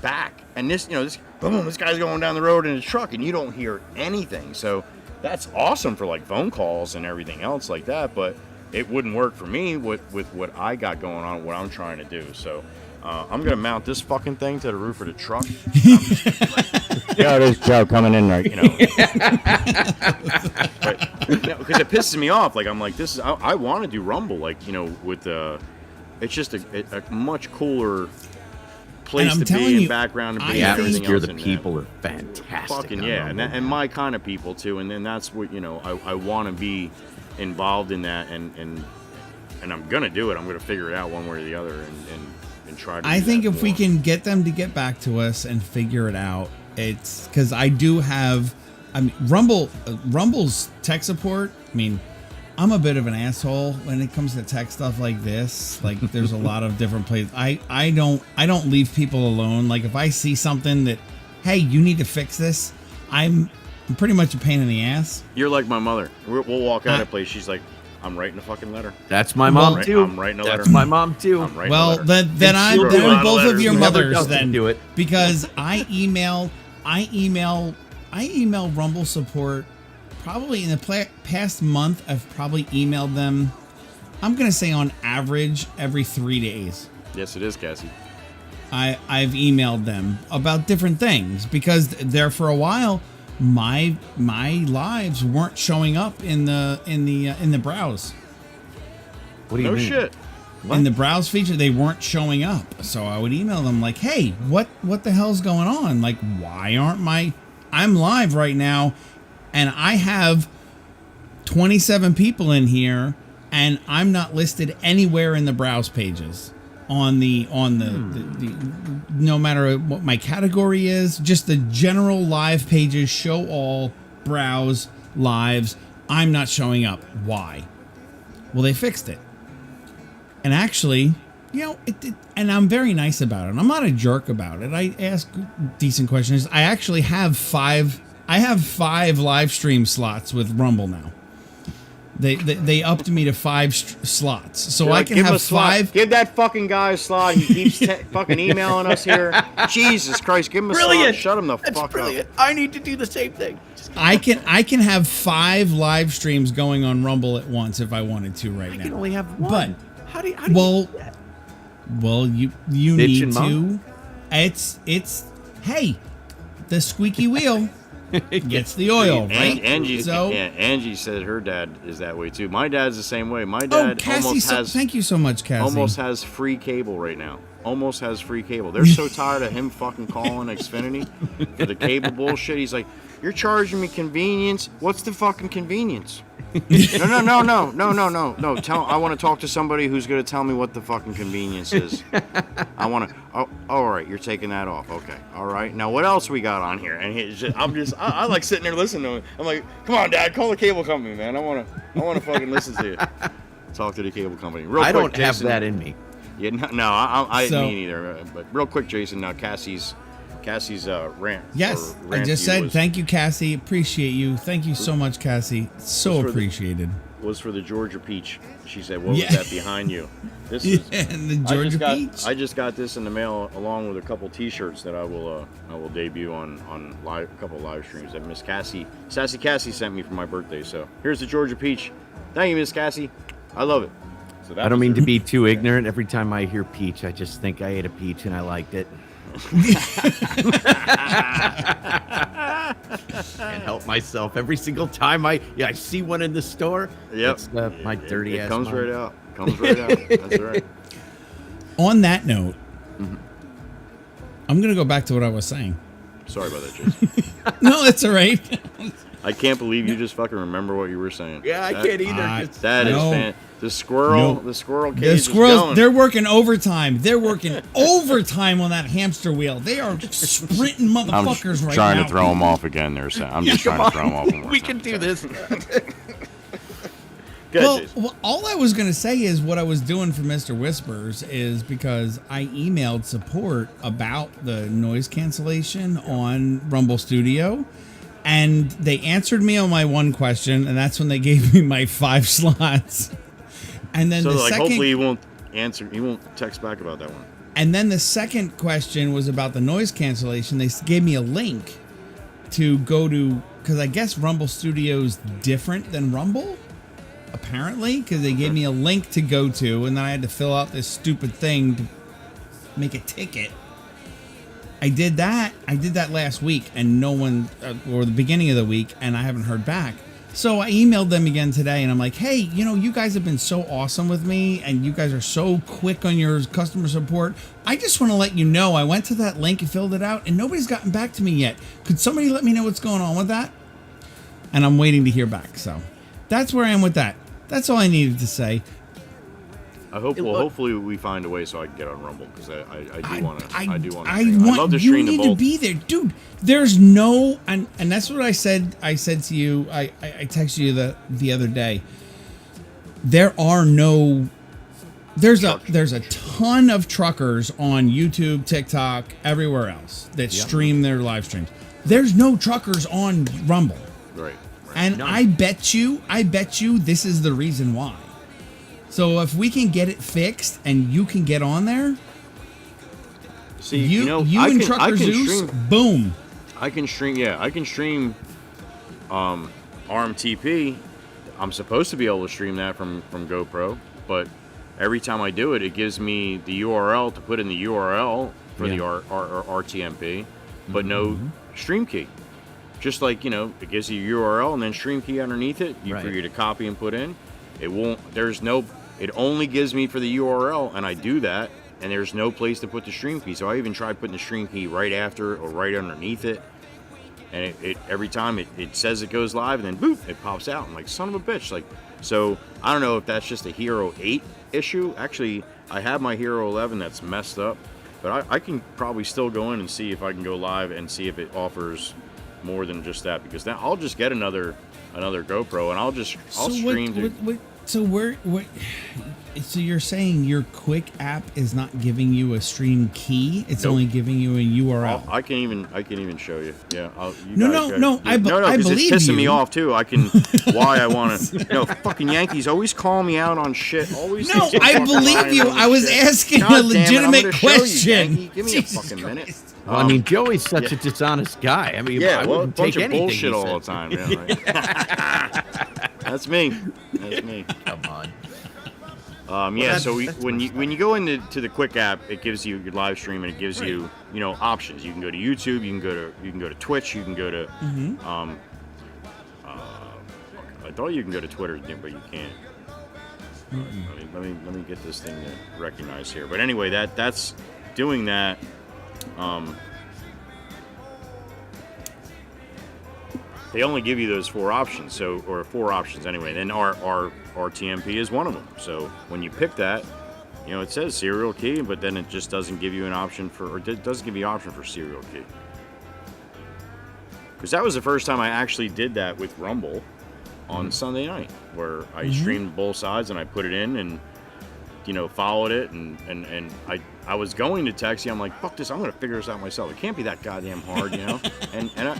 back. And this guy's going down the road in his truck and you don't hear anything. So that's awesome for phone calls and everything else like that. But it wouldn't work for me with what I got going on, what I'm trying to do. So I'm going to mount this fucking thing to the roof of the truck. There's Joe coming in right, Because it pisses me off. I'm like, I want to do Rumble, with it's just a much cooler place to be in background and the atmosphere. The people are fantastic. Fucking yeah, and my kind of people too. And then that's what I want to be involved in that, and I'm gonna do it. I'm gonna figure it out one way or the other, and try to. I think if we can get them to get back to us and figure it out, it's because I do have. Rumble's tech support. I'm a bit of an asshole when it comes to tech stuff like this. There's a lot of different places. I don't leave people alone. If I see something that, hey, you need to fix this, I'm pretty much a pain in the ass. You're like my mother. We'll walk out of a place. She's like, I'm writing a fucking letter. That's my mom too. I'm writing a letter. That's my mom too. Well, then I'm both of your mothers then. Do it because I email Rumble support probably in the past month. I've probably emailed them. I'm gonna say on average every 3 days. Yes, it is, Cassie. I've emailed them about different things because there for a while. My lives weren't showing up in the browse. What do you mean? No shit. What? In the browse feature, they weren't showing up. So I would email them like, "Hey, what the hell's going on? Why aren't I'm live right now, and I have 27 people in here, and I'm not listed anywhere in the browse pages." On the no matter what my category is, just the general live pages, show all, browse, lives, I'm not showing up. Why? Well, they fixed it. And actually, and I'm very nice about it. I'm not a jerk about it. I ask decent questions. I actually have five live stream slots with Rumble now. They upped me to 5 slots, so I can have 5. Give that fucking guy a slot. He keeps fucking emailing us here. Jesus Christ, give him a slot. Shut him the fuck up. I need to do the same thing. I can have 5 live streams going on Rumble at once if I wanted to right now. I can only have 1. But How do you Well, do that? well, you Ditch need and to. It's hey, the squeaky wheel gets the oil, right? Angie said her dad is that way too. My dad's the same way. My Oh, dad Cassie, almost has thank you so much, Cassie. almost has free cable right now. Almost has free cable. They're so tired of him fucking calling Xfinity for the cable bullshit. He's like, "You're charging me convenience. What's the fucking convenience?" No. I want to talk to somebody who's going to tell me what the fucking convenience is. I want to. Oh, all right. You're taking that off. Okay. All right. Now what else we got on here? And I like sitting there listening to him. I'm like, come on, Dad, call the cable company, man. I want to fucking listen to you. Talk to the cable company. Real I quick, don't have Jason. that in me. Yeah, I me neither. But real quick, Jason. Cassie's rant. Yes, or rant I just to you said was- thank you, Cassie. Appreciate you. Thank you so much, Cassie. So for the- appreciated. was for the Georgia peach. She said, "What Yeah. was that behind you?" This is And the Georgia peach. I just got this in the mail along with a couple T-shirts that I will debut on live, a couple live streams that Miss Cassie, Sassy Cassie, sent me for my birthday. So here's the Georgia peach. Thank you, Miss Cassie. I love it. So that I don't was mean it. to be too ignorant. Every time I hear peach, I just think I ate a peach and I liked it. Can't help myself. Every single time I see one in the store. Yep. It's my dirty ass. It comes mind. right out. Comes right out. That's right. On that note, I'm gonna go back to what I was saying. Sorry about that, Jason. No, that's all right. I can't believe you just fucking remember what you were saying. Yeah, I can't either. That is No. fan. The squirrel cage The is squirrels, going. they're working overtime. They're working overtime on that hamster wheel. They are sprinting motherfuckers right now. trying to throw them off again there, Sam. I'm just trying to throw them off. One more We time. can do this. Good, Well, all I was going to say is what I was doing for Mr. Whispers is because I emailed support about the noise cancellation on Rumble Studio, and they answered me on my one question, and that's when they gave me my 5 slots. And then so the like, second, hopefully he won't answer. He won't text back about that one. and then the second question was about the noise cancellation. They gave me a link to go to, because I guess Rumble Studio's different than Rumble, apparently, because they gave me a link to go to, and then I had to fill out this stupid thing to make a ticket. I did that last week, and no one, or the beginning of the week, and I haven't heard back. So I emailed them again today, and I'm like, hey, you guys have been so awesome with me, and you guys are so quick on your customer support. I just want to let you know I went to that link and filled it out, and nobody's gotten back to me yet. Could somebody let me know what's going on with that? And I'm waiting to hear back. So that's where I am with that. That's all I needed to say. I hope. Well, hopefully we find a way so I can get on Rumble because I do want to. I do want to. I I'd love to you stream need the to both. be there, dude. There's no, and that's what I said. I said to you. I texted you the other day. There are no. There's a ton of truckers on YouTube, TikTok, everywhere else that stream their live streams. There's no truckers on Rumble. Right. And I bet you this is the reason why. So if we can get it fixed and you can get on there, See, you I and can, Trucker Zeus, boom. I can stream. Yeah, I can stream. RMTP. I'm supposed to be able to stream that from GoPro, but every time I do it, it gives me the URL to put in the URL for the RTMP, but no stream key. Just like, it gives you a URL and then stream key underneath it for you to copy and put in. It won't. It only gives me for the URL, and I do that, and there's no place to put the stream key. So I even tried putting the stream key right after or right underneath it, and it every time it says it goes live, and then boop, it pops out. I'm like, son of a bitch. Like, so I don't know if that's just a Hero 8 issue. Actually, I have my Hero 11 that's messed up, but I can probably still go in and see if I can go live and see if it offers more than just that, because now I'll just get another GoPro and I'll stream. So you're saying your Quick app is not giving you a stream key? It's only giving you a URL. I can even show you. Yeah. No. I believe it's pissing you. me off too. I can. Why I want to? Fucking Yankees always call me out on shit. Always. No, I believe you. I was asking a legitimate question. Give me a fucking minute. Well, I mean, Joey's such a dishonest guy. I mean, I a wouldn't bunch take of anything bullshit he all the said. time. Yeah, right. That's me. Come on. Yeah, so when you go into the Quick app, it gives you your live stream and it gives you options. You can go to YouTube, you can go to Twitch, you can go to I thought you can go to Twitter, but you can't. Let me get this thing to recognize here. But anyway, that's doing that. They only give you those 4 options, or 4 options anyway. Then our RTMP is one of them. So when you pick that, it says serial key, but then it just doesn't give you an option or it doesn't give you an option for serial key. Because that was the first time I actually did that with Rumble on Sunday night, where I streamed both sides and I put it in and followed it and I was going to text you. I'm like, fuck this, I'm gonna figure this out myself. It can't be that goddamn hard, and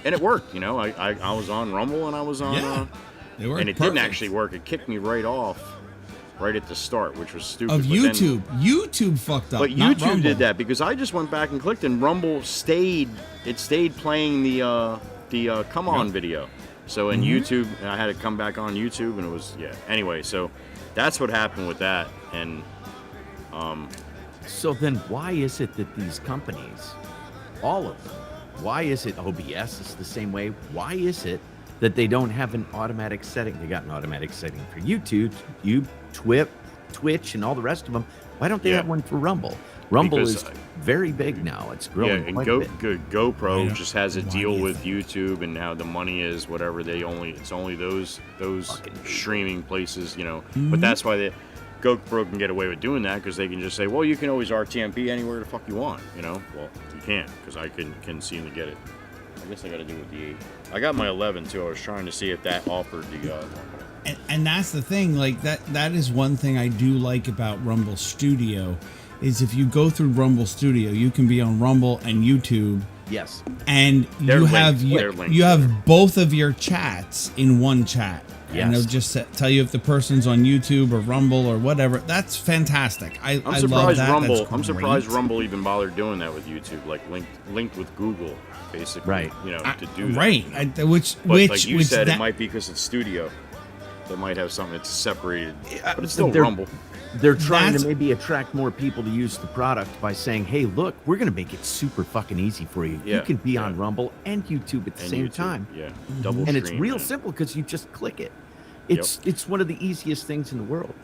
it worked. I was on Rumble and I was on it worked, and it didn't actually work. It kicked me right off right at the start, which was stupid. Of YouTube. YouTube fucked up. But not YouTube Rumble. did that because I just went back and clicked and Rumble stayed playing the come on video. So in YouTube, I had to come back on YouTube and it was anyway, so that's what happened with that. And so then why is it that these companies, all of them, why is it OBS is the same way? Why is it that they don't have an automatic setting? They got an automatic setting for YouTube, Twitch, and all the rest of them. Why don't they have one for Rumble? Rumble is very big now. It's growing and quite a bit. GoPro just has a deal with YouTube, and now the money is whatever it's only those streaming places, But that's why GoPro can get away with doing that because they can just say, well, you can always RTMP anywhere the fuck you want, Well, you can't because I can seem to get it. I guess I got to do it with the 8. I got my 11 too. I was trying to see if that offered the. And that's the thing. Like that is one thing I do like about Rumble Studio. Is if you go through Rumble Studio, you can be on Rumble and YouTube. Yes. And you have both of your chats in one chat. Yes. And it'll just tell you if the person's on YouTube or Rumble or whatever. That's fantastic. I love that. Rumble. I'm surprised Rumble even bothered doing that with YouTube, like linked with Google, basically. Right. To do that. Right. Which like you said, it might be because it's Studio. They might have something that's separated, but it's still Rumble. They're trying to maybe attract more people to use the product by saying, hey, look, we're going to make it super fucking easy for you. You can be on Rumble and YouTube at the same time. Yeah, double and stream, it's real simple because you just click it. It's one of the easiest things in the world.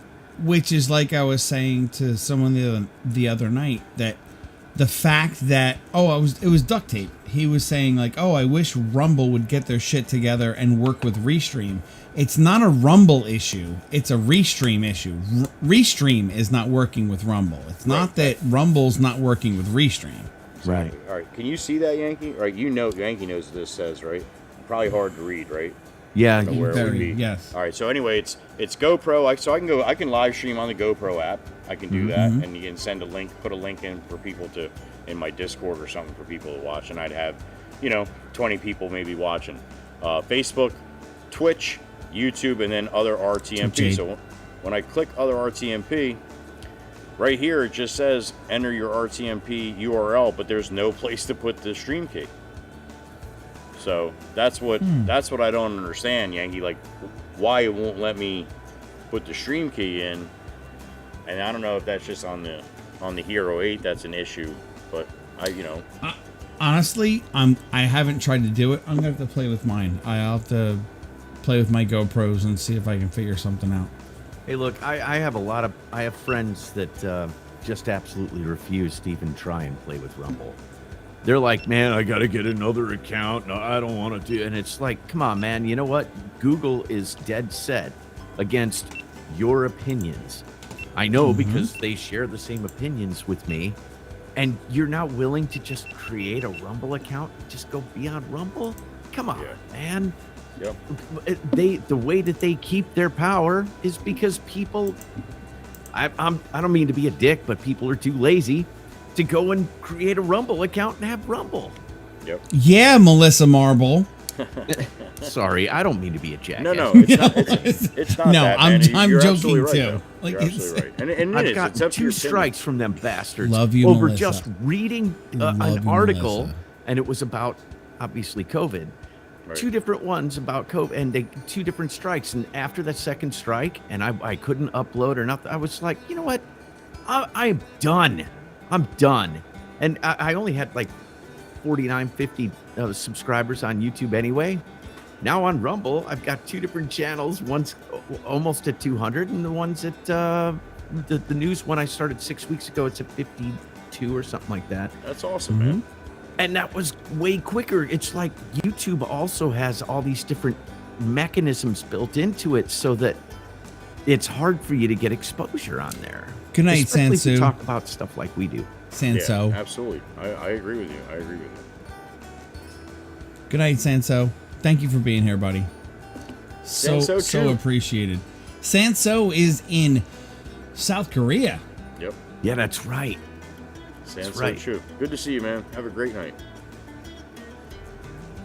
Which is like I was saying to someone the other night that the fact that it was duct tape. He was saying like, I wish Rumble would get their shit together and work with Restream. It's not a Rumble issue. It's a Restream issue. Restream is not working with Rumble. It's not that Rumble's not working with Restream. Right. All right. Can you see that, Yankee? All right. Yankee knows what this says, right? Probably hard to read, right? Yeah. Yes. All right. So anyway, it's GoPro. I can live stream on the GoPro app. I can do that, and you can send a link, put a link in for people in my Discord or something for people to watch, and I'd have, 20 people maybe watching. Facebook, Twitch, YouTube, and then other RTMP. Okay. So when I click other RTMP, right here it just says enter your RTMP URL, but there's no place to put the stream key. So that's what I don't understand, Yankee. Like, why it won't let me put the stream key in, and I don't know if that's just on the Hero 8 that's an issue, but honestly, I haven't tried to do it. I'm gonna have to play with mine. I'll have to play with my GoPros and see if I can figure something out. Hey, look, I have friends that just absolutely refuse to even try and play with Rumble. They're like, man, I got to get another account. No, I don't want to do. And it's like, come on, man. You know what? Google is dead set against your opinions. I know because they share the same opinions with me. And you're not willing to just create a Rumble account? Just go be on Rumble? Come on, man. Yep. The way that they keep their power is because people. I don't mean to be a dick, but people are too lazy to go and create a Rumble account and have Rumble. Yep. Yeah, Melissa Marble. Sorry, I don't mean to be a jackass. No, it's not. No, that, I'm You're joking right, too. though. Like, You're absolutely right. And I've gotten 2 strikes from them bastards Love you, over Melissa. just reading Love an you, article, Melissa. and it was about obviously COVID. two different ones about COVID, and two different strikes. And after that second strike, and I couldn't upload or nothing, I was like, you know what? I'm done. I'm done. And I only had like 49, 50 subscribers on YouTube anyway. Now on Rumble, I've got two different channels. One's almost at 200, and the one's at the news one I started 6 weeks ago. It's at 52 or something like that. That's awesome, man. And that was way quicker. It's like YouTube also has all these different mechanisms built into it so that it's hard for you to get exposure on there. Good night, especially if you Sansu. talk about stuff like we do. Sanso. Yeah, absolutely. I agree with you. I agree with you. Good night, Sanso. Thank you for being here, buddy. Sanso So appreciated. Sanso is in South Korea. Yep. Yeah, that's right. Sanso right. Chu. Good to see you, man. Have a great night.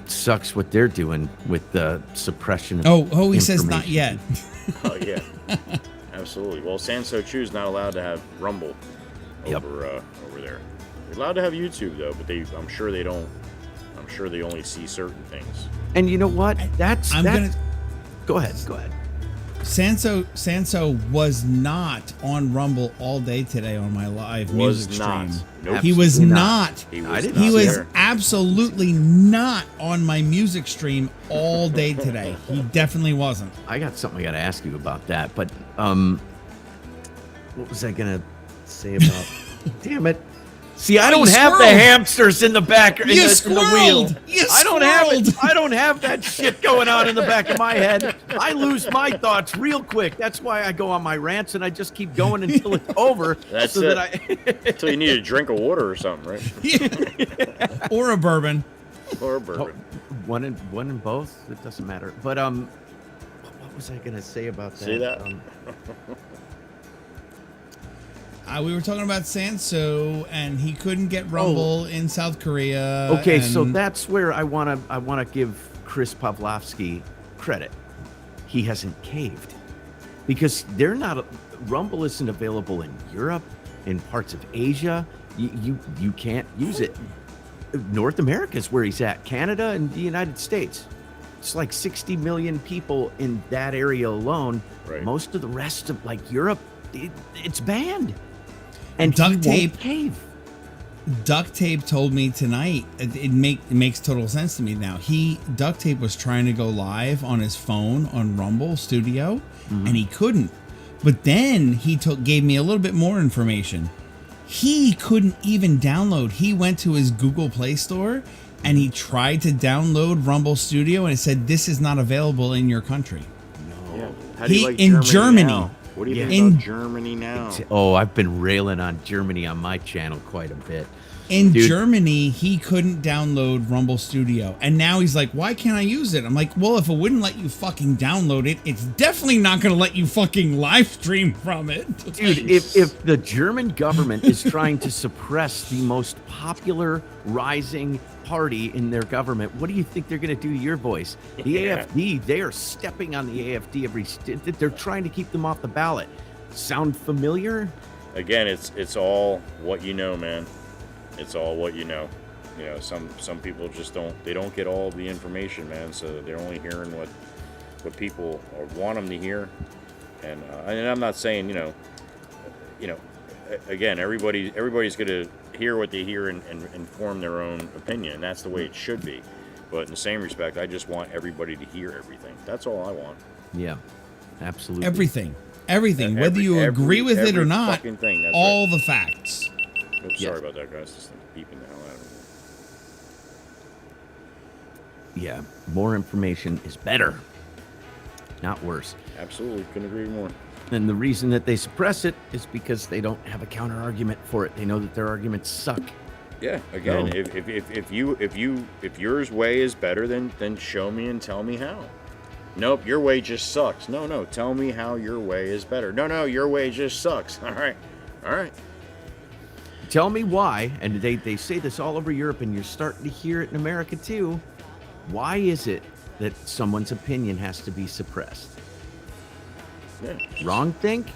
Sucks what they're doing with the suppression of Oh, he says not yet. Oh, yeah. Absolutely. Well, Sanso Chu's not allowed to have Rumble over there. They're allowed to have YouTube, though, but I'm sure they don't. I'm sure they only see certain things. And you know what? Go ahead. Sanso was not on Rumble all day today on my live music stream. Nope. He was not. He was, He was absolutely not on my music stream all day today. He definitely wasn't. I got something I got to ask you about that, but what was I gonna say about? Damn it! See, I don't have the hamsters in the back in the wheel. I don't have that shit going on in the back of my head. I lose my thoughts real quick. That's why I go on my rants and I just keep going until it's over. That's it. Until you need a drink of water or something, right? Or a bourbon. Or a bourbon. One in both. It doesn't matter. But what was I gonna say about that? See that? We were talking about Sanso, and he couldn't get Rumble in South Korea. Okay, so that's where I wanna give Chris Pavlovsky credit. He hasn't caved because Rumble isn't available in Europe, in parts of Asia. You can't use it. North America is where he's at. Canada and the United States. It's like 60 million people in that area alone. Right. Most of the rest of like Europe, it's banned. And Duct Tape told me tonight, it makes total sense to me now. Duct Tape was trying to go live on his phone on Rumble Studio, and he couldn't. But then he gave me a little bit more information. He couldn't even download. He went to his Google Play Store and he tried to download Rumble Studio, and it said this is not available in your country. No. Yeah. How do you like Germany now? What do you think about Germany now? I've been railing on Germany on my channel quite a bit. In Germany, he couldn't download Rumble Studio. And now he's like, why can't I use it? I'm like, well, if it wouldn't let you fucking download it, it's definitely not going to let you fucking live stream from it. Dude, if the German government is trying to suppress the most popular rising party in their government, what do you think they're going to do to your voice? The AFD, they are stepping on the AFD they're trying to keep them off the ballot. Sound familiar? Again, it's all what you know, man. It's all what you know. You know, some people just don't get all the information, man. So they're only hearing what people want them to hear. And I'm not saying, you know, again, everybody's going to hear what they hear and form their own opinion. That's the way it should be. But in the same respect, I just want everybody to hear everything. That's all I want. Yeah, absolutely. Everything. Whether you agree with it or not, all the facts. Oops, sorry about that, guys. Just beeping the hell out of me. Yeah, more information is better, not worse. Absolutely, couldn't agree more. And the reason that they suppress it is because they don't have a counter argument for it. They know that their arguments suck. Yeah, again, if yours way is better, then show me and tell me how. Nope, your way just sucks. No, tell me how your way is better. No, your way just sucks. All right. Tell me why, and they say this all over Europe, and you're starting to hear it in America too. Why is it that someone's opinion has to be suppressed? Yeah. Wrong think?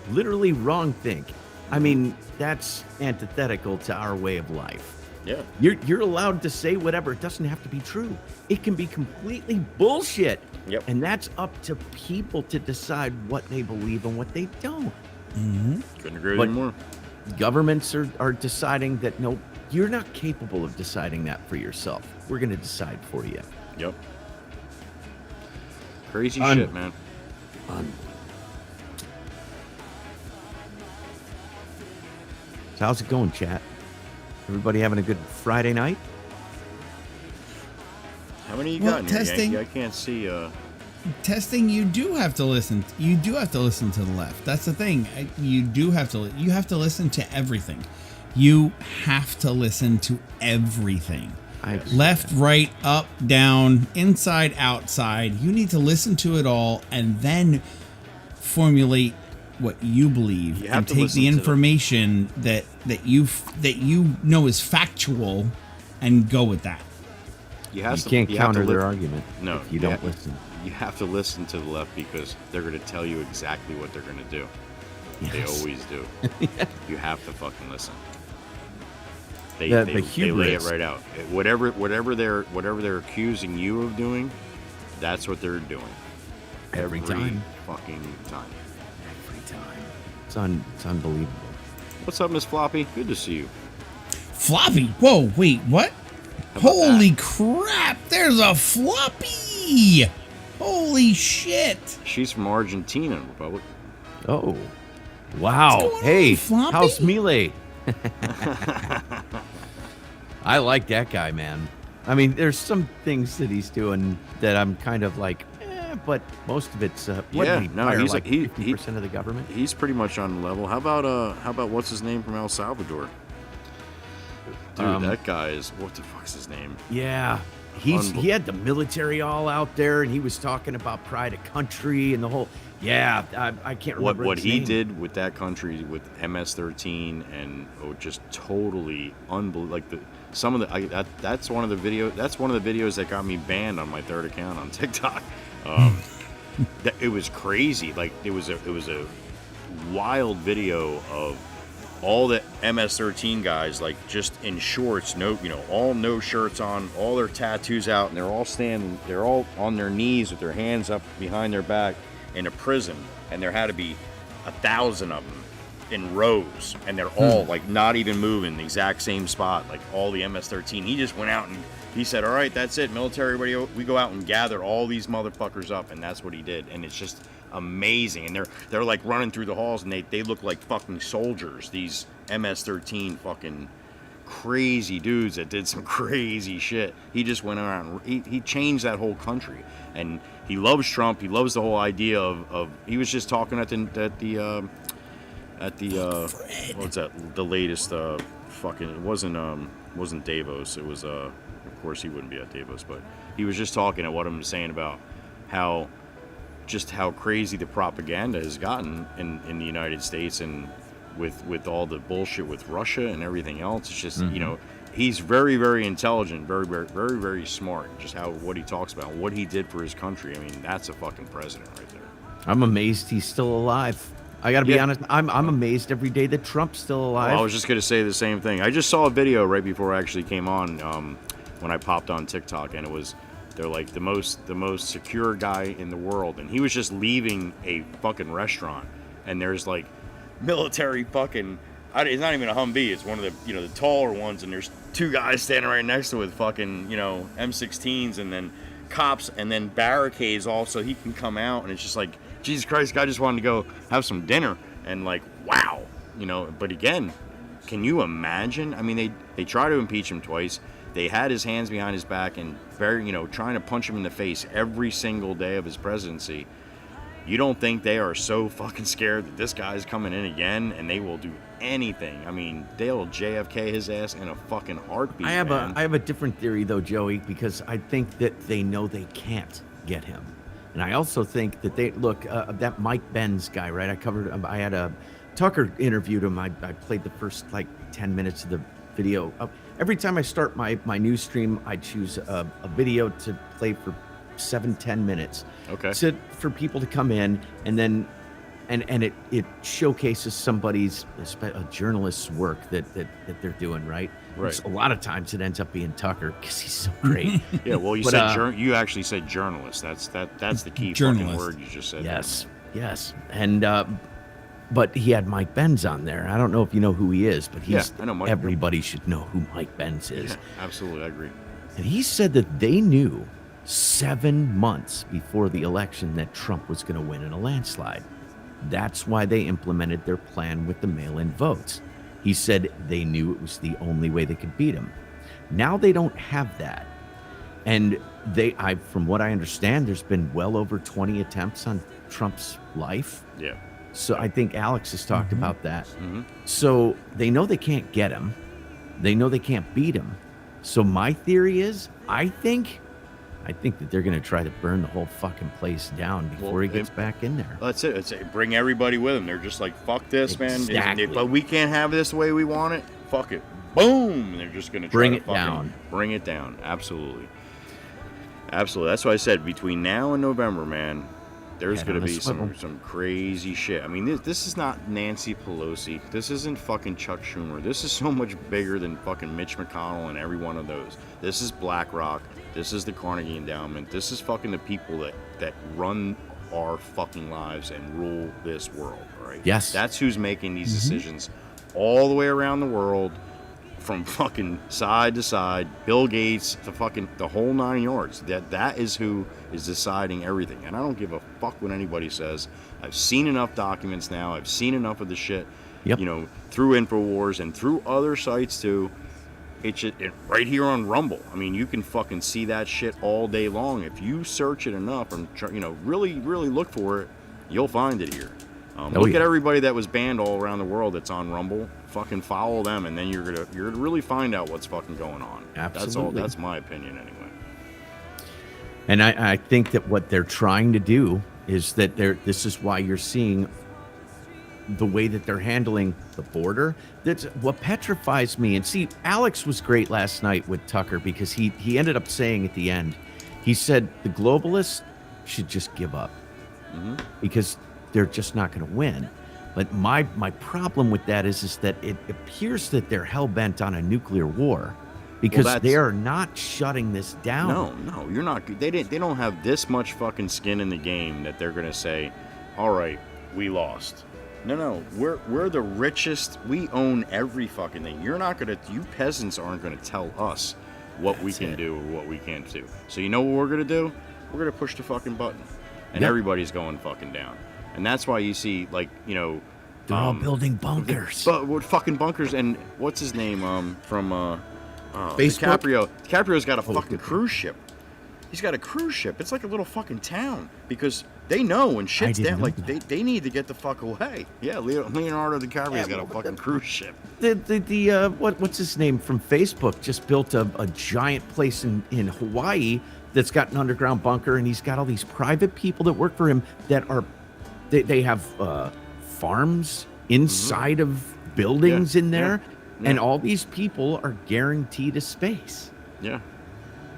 Literally wrong think. I mean, that's antithetical to our way of life. Yeah. You're allowed to say whatever. It doesn't have to be true. It can be completely bullshit. Yep. And that's up to people to decide what they believe and what they don't. Mm-hmm. Couldn't agree with you more. Governments are deciding that, no, you're not capable of deciding that for yourself. We're going to decide for you. Yep. Crazy shit, man. So how's it going, chat? Everybody having a good Friday night? How many you Well, got in here, testing. Yankee? I can't see. Testing, you do have to listen. You do have to listen to the left. That's the thing. You do have to. You have to listen to everything. You have to listen to everything. Left, right, up, down, inside, outside. You need to listen to it all and then formulate what you believe You have and to take listen the to information that you know is factual and go with that. You can't counter their argument. No, if you don't listen. You have to listen to the left because they're going to tell you exactly what they're going to do. Yes. They always do. You have to fucking listen. They The lay it hubris. right out. Whatever they're accusing you of doing, that's what they're doing. Every time. Fucking time. Every time. It's unbelievable. What's up, Miss Floppy? Good to see you. Floppy? Whoa, wait, what? Holy crap, there's a Floppy! Holy shit! She's from Argentina, Republic. Oh. Wow. What's going Hey, on, Floppy? how's Mile? I like that guy, man. I mean, there's some things that he's doing that I'm kind of like, but most of it's he's like he 50% of the government. He's pretty much on the level. How about what's his name from El Salvador? Dude, that guy is, what the fuck's his name? Yeah. He had the military all out there, and he was talking about pride of country and the whole. Yeah, I can't remember what his he name. did with that country with MS-13 and just totally unbelievable. Like that's one of the videos that got me banned on my third account on TikTok. It was crazy. Like it was a wild video of all the MS-13 guys, like just in shorts, all no shirts on, all their tattoos out, and they're all on their knees with their hands up behind their back in a prison, and there had to be 1,000 of them in rows, and they're all like not even moving the exact same spot, like all the MS-13. He just went out and he said, all right, that's it, military radio, we go out and gather all these motherfuckers up, and that's what he did. And it's just amazing. And they're like running through the halls, and they look like fucking soldiers, these MS-13 fucking crazy dudes that did some crazy shit. He just went around, he changed that whole country, and he loves Trump. He loves the whole idea of he was just talking at the what's that, the latest fucking, it wasn't Davos, it was of course he wouldn't be at Davos, but he was just talking at what I'm saying about how crazy the propaganda has gotten in the United States, and with all the bullshit with Russia and everything else. It's just, he's very, very intelligent, very, very, very, very smart. Just what he talks about, what he did for his country. I mean, that's a fucking president right there. I'm amazed he's still alive. I got to be honest. I'm amazed every day that Trump's still alive. Well, I was just gonna say the same thing. I just saw a video right before I actually came on, when I popped on TikTok, and they're like the most secure guy in the world, and he was just leaving a fucking restaurant, and there's like military fucking, it's not even a Humvee, it's one of the the taller ones, and there's two guys standing right next to it with fucking M16s, and then cops, and then barricades also he can come out, and it's just like, Jesus Christ, guy just wanted to go have some dinner, and like, wow, but again, can you imagine? I mean, they try to impeach him twice. They had his hands behind his back and trying to punch him in the face every single day of his presidency. You don't think they are so fucking scared that this guy's coming in again, and they will do anything? I mean, they'll JFK his ass in a fucking heartbeat. I have a different theory though, Joey, because I think that they know they can't get him, and I also think that they look that Mike Benz guy, right? I had a Tucker interviewed him. I played the first like 10 minutes of the video. Every time I start my news stream, I choose a video to play for 7-10 minutes. Okay. For people to come in, and then and it showcases somebody's, a journalist's work that they're doing, right? Right. A lot of times it ends up being Tucker because he's so great. Yeah, well, you you actually said journalist. That's the key fucking word you just said. Yes. And but he had Mike Benz on there. I don't know if you know who he is, but I know Mike. Everybody should know who Mike Benz is. Yeah, absolutely, I agree. And he said that they knew 7 months before the election that Trump was going to win in a landslide. That's why they implemented their plan with the mail-in votes. He said they knew it was the only way they could beat him. Now they don't have that. And from what I understand, there's been well over 20 attempts on Trump's life. Yeah. So I think Alex has talked about that. So they know they can't get him. They know they can't beat him. So my theory is, I think that they're going to try to burn the whole fucking place down before he gets back in there. That's it. It's bring everybody with them. They're just like, fuck this, Exactly. man. But we can't have this the way we want it. Fuck it. Boom. And they're just going to try to down. Bring it down. Absolutely. Absolutely. That's why I said between now and November, man, there's going to be some crazy shit. I mean, this is not Nancy Pelosi. This isn't fucking Chuck Schumer. This is so much bigger than fucking Mitch McConnell and every one of those. This is BlackRock. This is the Carnegie Endowment. This is fucking the people that run our fucking lives and rule this world, all right? Yes. That's who's making these decisions all the way around the world, from fucking side to side, Bill Gates to fucking the whole 9 yards. That is who is deciding everything. And I don't give a fuck what anybody says. I've seen enough documents now. I've seen enough of the shit, through InfoWars and through other sites too. It's right here on Rumble. I mean, you can fucking see that shit all day long. If you search it enough and really, really look for it, you'll find it here. Look at everybody that was banned all around the world that's on Rumble. Fucking follow them, and then you're gonna really find out what's fucking going on. Absolutely. That's my opinion anyway. And I think that what they're trying to do is that this is why you're seeing the way that they're handling the border. That's what petrifies me. And see, Alex was great last night with Tucker because he ended up saying at the end, he said the globalists should just give up because they're just not going to win. But my problem with that is that it appears that they're hell-bent on a nuclear war because they are not shutting this down. No, you're not. They don't have this much fucking skin in the game that they're going to say, all right, we lost. No, we're the richest. We own every fucking thing. You peasants aren't going to tell us what we can do or what we can't do. So you know what we're going to do? We're going to push the fucking button. And everybody's going fucking down. And that's why you see, they're all building bunkers. But what fucking bunkers? And what's his name from Facebook? DiCaprio? DiCaprio's got a fucking cruise ship. He's got a cruise ship. It's like a little fucking town because they know when shit's down. Like they need to get the fuck away. Yeah, Leonardo DiCaprio's got a fucking cruise ship. What's his name from Facebook just built a giant place in Hawaii that's got an underground bunker, and he's got all these private people that work for him that are. They have farms inside of buildings in there, and all these people are guaranteed a space. Yeah.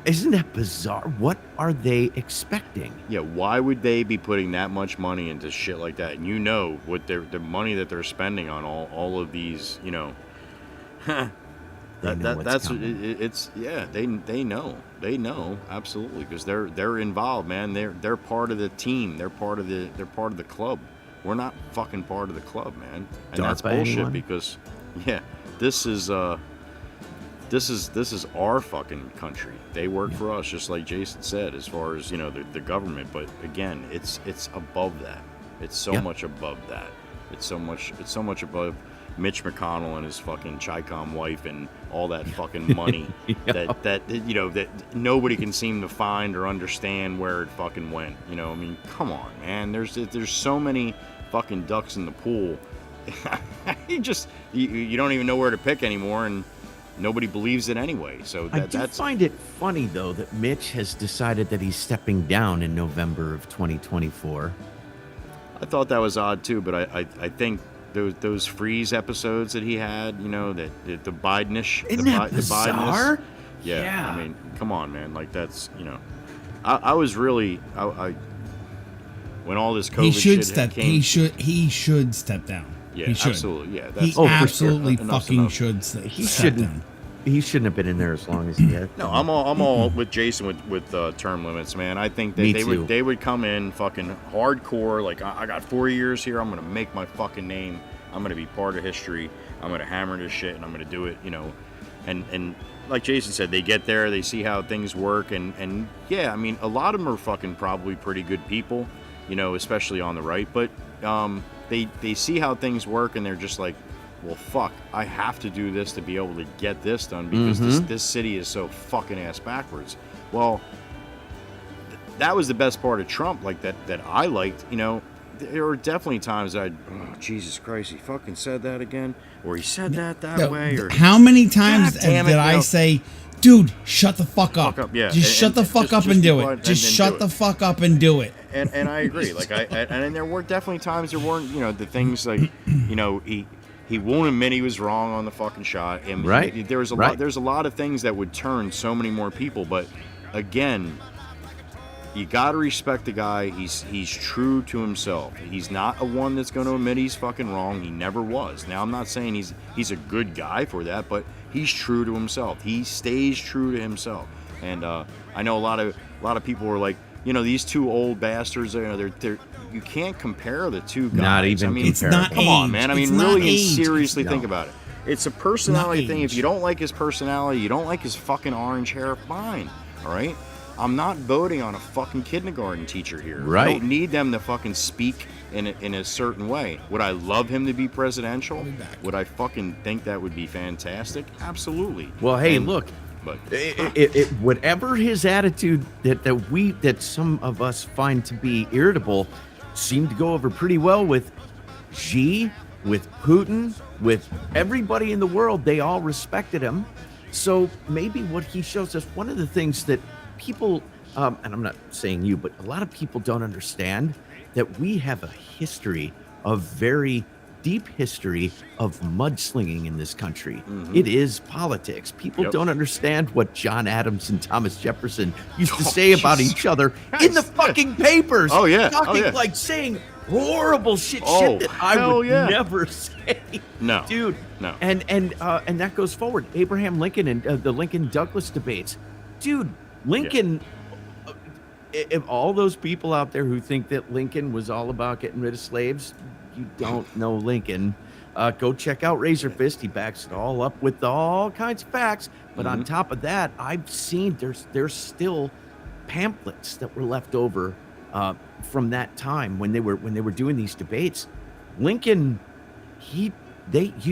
Isn't that bizarre? What are they expecting? Yeah, why would they be putting that much money into shit like that? And you know what the money that they're spending on all of these, they know absolutely because they're involved, man. They're part of the team. They're part of the club. We're not fucking part of the club, man. And that's bullshit because this is our fucking country. They work for us, just like Jason said, as far as the government. But again, it's above that. It's so much above that. It's so much above Mitch McConnell and his fucking Chi-Com wife and all that fucking money that nobody can seem to find or understand where it fucking went. I mean, come on, man. There's so many fucking ducks in the pool. you don't even know where to pick anymore, and nobody believes it anyway. So I find it funny though that Mitch has decided that he's stepping down in November of 2024. I thought that was odd too, but I think those freeze episodes that he had, that the Bidenish, Isn't that bizarre? Yeah, I mean, come on, man. Like that's I was really when all this COVID he should step down. Yeah, he should. absolutely. Yeah, he absolutely fucking should step down. he shouldn't have been in there as long as he had. No, I'm all with Jason with term limits, man. I think that they would come in fucking hardcore. Like I got 4 years here. I'm gonna make my fucking name. I'm gonna be part of history. I'm gonna hammer this shit, and I'm gonna do it. You know, and like Jason said, they get there, they see how things work, and yeah, I mean, a lot of them are fucking probably pretty good people, you know, especially on the right. But they see how things work, and they're just like, well, fuck, I have to do this to be able to get this done because this city is so fucking ass backwards. Well, that was the best part of Trump, like that I liked, you know. There were definitely times oh, Jesus Christ, he fucking said that again, or he said that way, or how many times did I say, dude, shut the fuck up. Yeah, just shut the fuck up and do it. Just shut the fuck up and do it. And I agree. Like and there were definitely times there weren't, you know, the things like, you know, he won't admit he was wrong on the fucking shot. And right. There's a lot of things that would turn so many more people. But again, you got to respect the guy. He's true to himself. He's not a one that's going to admit he's fucking wrong. He never was. Now, I'm not saying he's a good guy for that, but he's true to himself. He stays true to himself. And I know a lot of people were like, you know, these two old bastards. You know, they're you can't compare the two guys. Not even. I mean, it's not come age. on, man. I mean, it's really and seriously think about it. It's a personality Not thing. age. If you don't like his personality, you don't like his fucking orange hair, fine. All right. I'm not voting on a fucking kindergarten teacher here. Right. I don't need them to fucking speak in a certain way. Would I love him to be presidential? Would I fucking think that would be fantastic? Absolutely. Well, hey, look. But whatever his attitude that some of us find to be irritable seemed to go over pretty well with Xi, with Putin, with everybody in the world. They all respected him. So maybe what he shows us, one of the things that people, and I'm not saying you, but a lot of people don't understand that we have a history of very deep history of mudslinging in this country. It is politics. People don't understand what John Adams and Thomas Jefferson used to say about each other in the fucking papers. Oh, yeah. Talking like saying horrible shit that I would never say. No. Dude. No. And that goes forward. Abraham Lincoln and the Lincoln-Douglas debates. Dude, Lincoln, if all those people out there who think that Lincoln was all about getting rid of slaves, you don't know Lincoln. Go check out Razor Fist. He backs it all up with all kinds of facts. But on top of that, I've seen there's still pamphlets that were left over from that time when they were doing these debates. Lincoln, you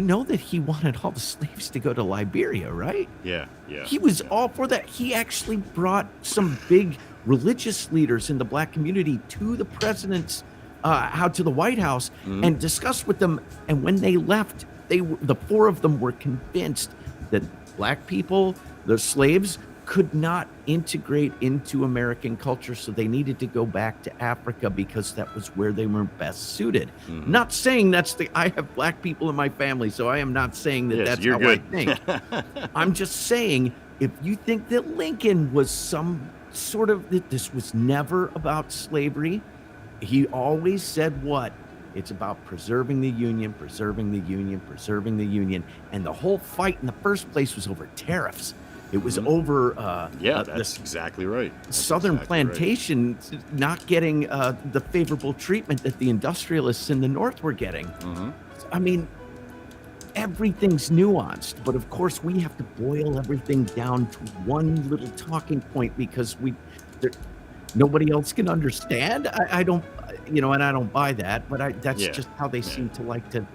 know that he wanted all the slaves to go to Liberia, right? Yeah. He was all for that. He actually brought some big religious leaders in the black community to the president's to the White House and discussed with them. And when they left, the four of them were convinced that black people, the slaves, could not integrate into American culture, so they needed to go back to Africa because that was where they were best suited. Not saying I have black people in my family, so I am not saying that that's how good. I think. I'm just saying, if you think that Lincoln was some sort of, that this was never about slavery, he always said what? It's about preserving the Union, preserving the Union, preserving the Union. And the whole fight in the first place was over tariffs. It was over that's exactly right. Southern plantation not getting the favorable treatment that the industrialists in the North were getting. I mean, everything's nuanced, but of course we have to boil everything down to one little talking point because nobody else can understand. I don't, and I don't buy that, but that's just how they seem to like to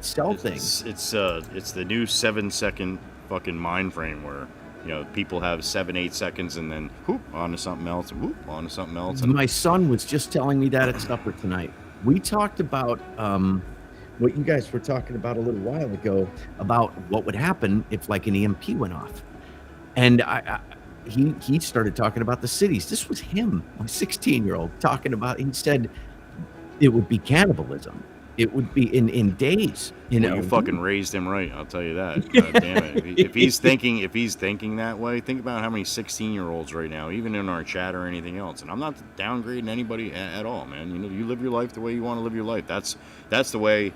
sell things. It's the new 7-second fucking mind frame where, people have 7-8 seconds and then whoop onto something else, whoop onto something else. And my son was just telling me that at supper tonight. We talked about what you guys were talking about a little while ago about what would happen if like an EMP went off, and he started talking about the cities. This was him, my 16-year-old, talking about. He said it would be cannibalism. It would be in days. You fucking raised him right. I'll tell you that. God damn it. If he's thinking that way, think about how many 16-year-olds right now, even in our chat or anything else. And I'm not downgrading anybody at all, man. You live your life the way you want to live your life. That's the way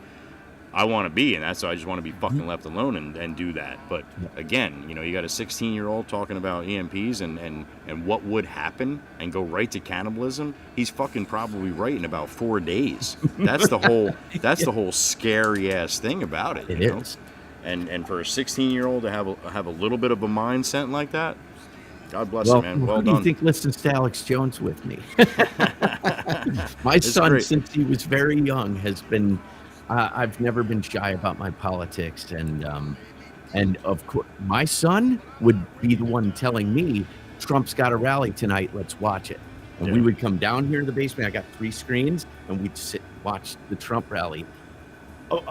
I want to be, and that's why I just want to be fucking left alone and do that. But again, you know, you got a 16-year-old talking about EMPs and what would happen and go right to cannibalism. He's fucking probably right in about 4 days. That's the whole scary ass thing about it. It you know? is. And for a 16-year-old to have a little bit of a mindset like that, God bless Well, him, man. Well who do done. you think listens to Alex Jones with me? My son, great. since he was very young, has been. I've never been shy about my politics, and of course, my son would be the one telling me, "Trump's got a rally tonight. Let's watch it." And we would come down here to the basement. I got 3 screens, and we'd sit and watch the Trump rally.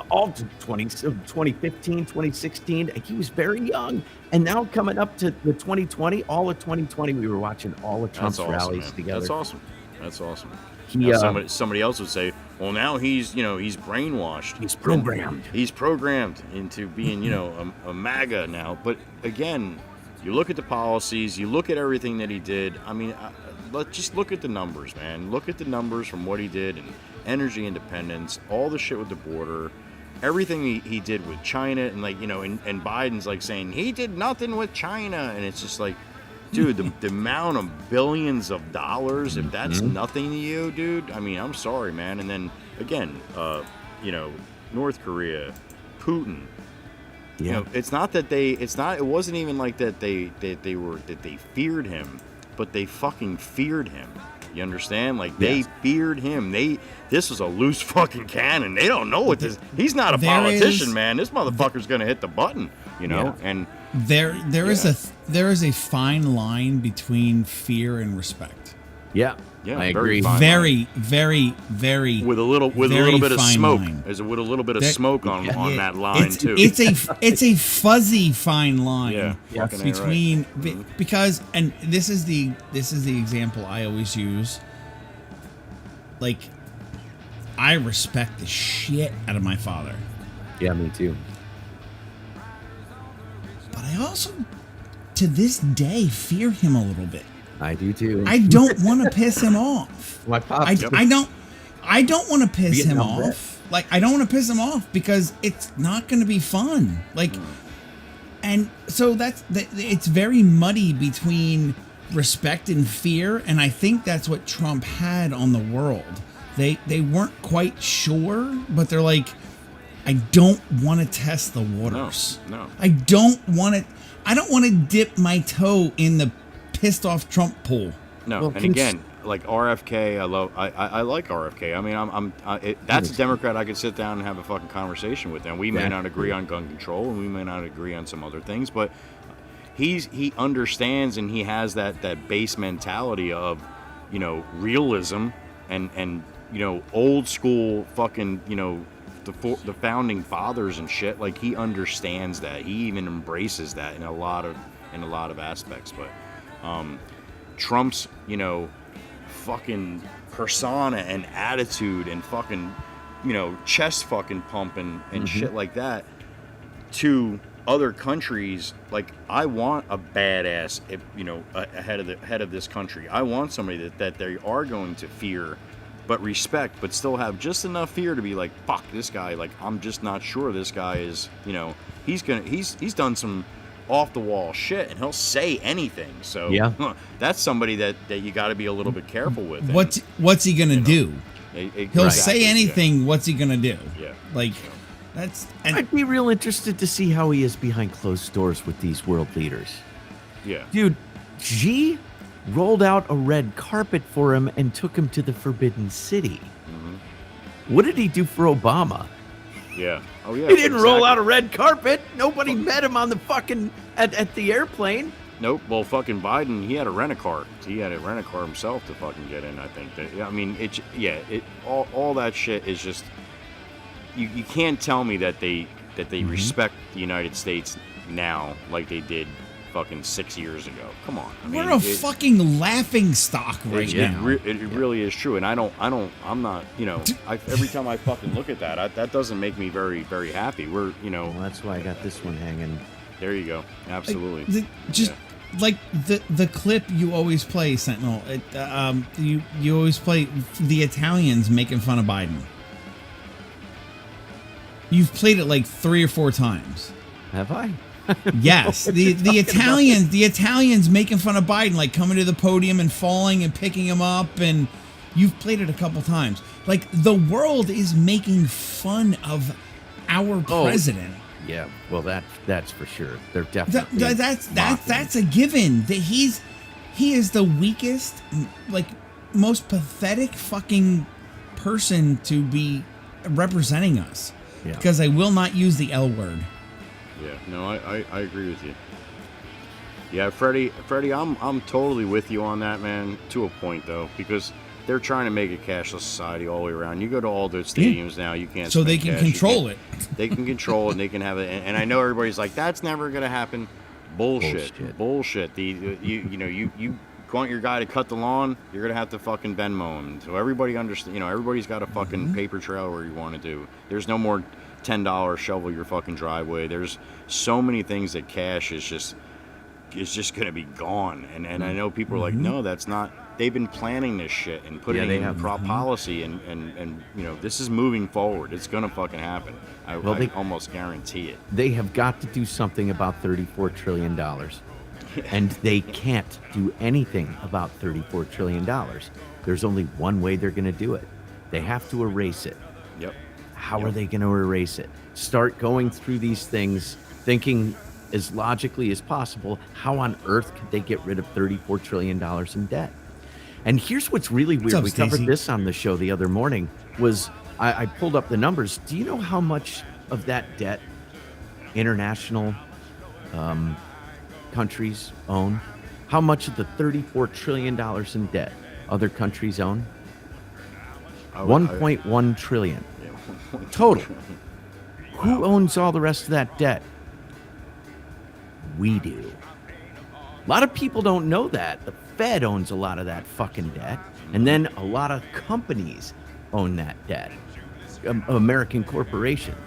All 2015, 2016. He was very young. And now coming up to the 2020, all of 2020, we were watching all of Trump's rallies together. That's awesome. That's awesome. He, Somebody else would say, well, now he's brainwashed. He's programmed. He's programmed into being, a MAGA now. But again, you look at the policies, you look at everything that he did. I mean, let's just look at the numbers, man. Look at the numbers from what he did and energy independence, all the shit with the border, everything he did with China, and and Biden's like saying he did nothing with China, and it's just like, dude, the amount of billions of dollars, if that's nothing to you, dude, I mean, I'm sorry, man. And then again, North Korea, Putin. Yeah. It wasn't even like that they feared him, but they fucking feared him. You understand? Like, they feared him. This was a loose fucking cannon. They don't know what this. He's not a politician, man. This motherfucker's gonna hit the button, And there is a fine line between fear and respect. Yeah, I agree. Very, very, very. With a little bit of smoke. With a little bit of smoke on that line too. It's a fuzzy fine line between because, and this is the example I always use. Like, I respect the shit out of my father. Yeah, me too. But I also, to this day, fear him a little bit. I do too. I don't want to piss him off. My pop. I don't want to piss him off. Like, I don't want to piss him off because it's not going to be fun. Like, and so it's very muddy between respect and fear, and I think that's what Trump had on the world. They weren't quite sure, but they're like, I don't want to test the waters. No. I don't want to dip my toe in the pissed off Trump pool. No, well, and again, like RFK, I like RFK. I mean, that's a Democrat I could sit down and have a fucking conversation with. And we may not agree on gun control, and we may not agree on some other things, but he understands, and he has that base mentality of, realism and old school fucking, the founding fathers and shit. Like, he understands that. He even embraces that in a lot of aspects. But Trump's, fucking persona and attitude and fucking, chest fucking pumping and shit like that to other countries. Like, I want a badass, head of this country. I want somebody that they are going to fear, but respect, but still have just enough fear to be like, fuck this guy. Like, I'm just not sure this guy is, he's done some off the wall shit, and he'll say anything. So that's somebody that you got to be a little bit careful with. What's he gonna do? He'll say anything. Yeah. What's he gonna do? Yeah, like that's. And I'd be real interested to see how he is behind closed doors with these world leaders. Yeah, dude, Xi rolled out a red carpet for him and took him to the Forbidden City. What did he do for Obama? Yeah. Oh, yeah. He didn't roll out a red carpet. Nobody met him on the fucking at the airplane. Nope. Well, fucking Biden, he had to rent a car. He had to rent a car himself to fucking get in. I think that. I mean, all that shit is just. You can't tell me that they respect the United States now like they did fucking 6 years ago. Come on. We're a fucking laughing stock right now. It really is true, and I'm not, every time I fucking look at that doesn't make me very, very happy. We're, well, that's why I got this one hanging. There you go. Absolutely. Like the clip you always play, Sentinel. You always play the Italians making fun of Biden. You've played it like 3 or 4 times. Have I? Yes, the Italians making fun of Biden, like coming to the podium and falling and picking him up, and you've played it a couple times. Like the world is making fun of our president. Yeah, well that's for sure. They're definitely that's a given. That he is the weakest, like most pathetic fucking person to be representing us. Yeah. Because I will not use the L word. Yeah, no, I agree with you. Yeah, Freddie, I'm totally with you on that, man. To a point though, because they're trying to make a cashless society all the way around. You go to all those stadiums now, you can't. So they spend can cash. control it. They can control it, and they can have it. And I know everybody's like, that's never gonna happen. Bullshit. You want your guy to cut the lawn, you're gonna have to fucking Venmo him. So everybody understand. Everybody's got a fucking paper trail where you want to do. There's no more $10 shovel your fucking driveway. There's so many things that cash is just gonna be gone. And I know people are like, no, that's not. They've been planning this shit and putting in policy and this is moving forward. It's gonna fucking happen. I almost guarantee it. They have got to do something about $34 trillion. And they can't do anything about $34 trillion. There's only one way they're going to do it. They have to erase it. Yep. How are they going to erase it? Start going through these things, thinking as logically as possible, how on earth could they get rid of $34 trillion in debt? And here's what's really weird. We covered this on the show the other morning, was I pulled up the numbers. Do you know how much of that debt international countries own? How much of the $34 trillion in debt other countries own? 1.1 trillion. Total. Who owns all the rest of that debt? We do. A lot of people don't know that. The Fed owns a lot of that fucking debt. And then a lot of companies own that debt. American corporations.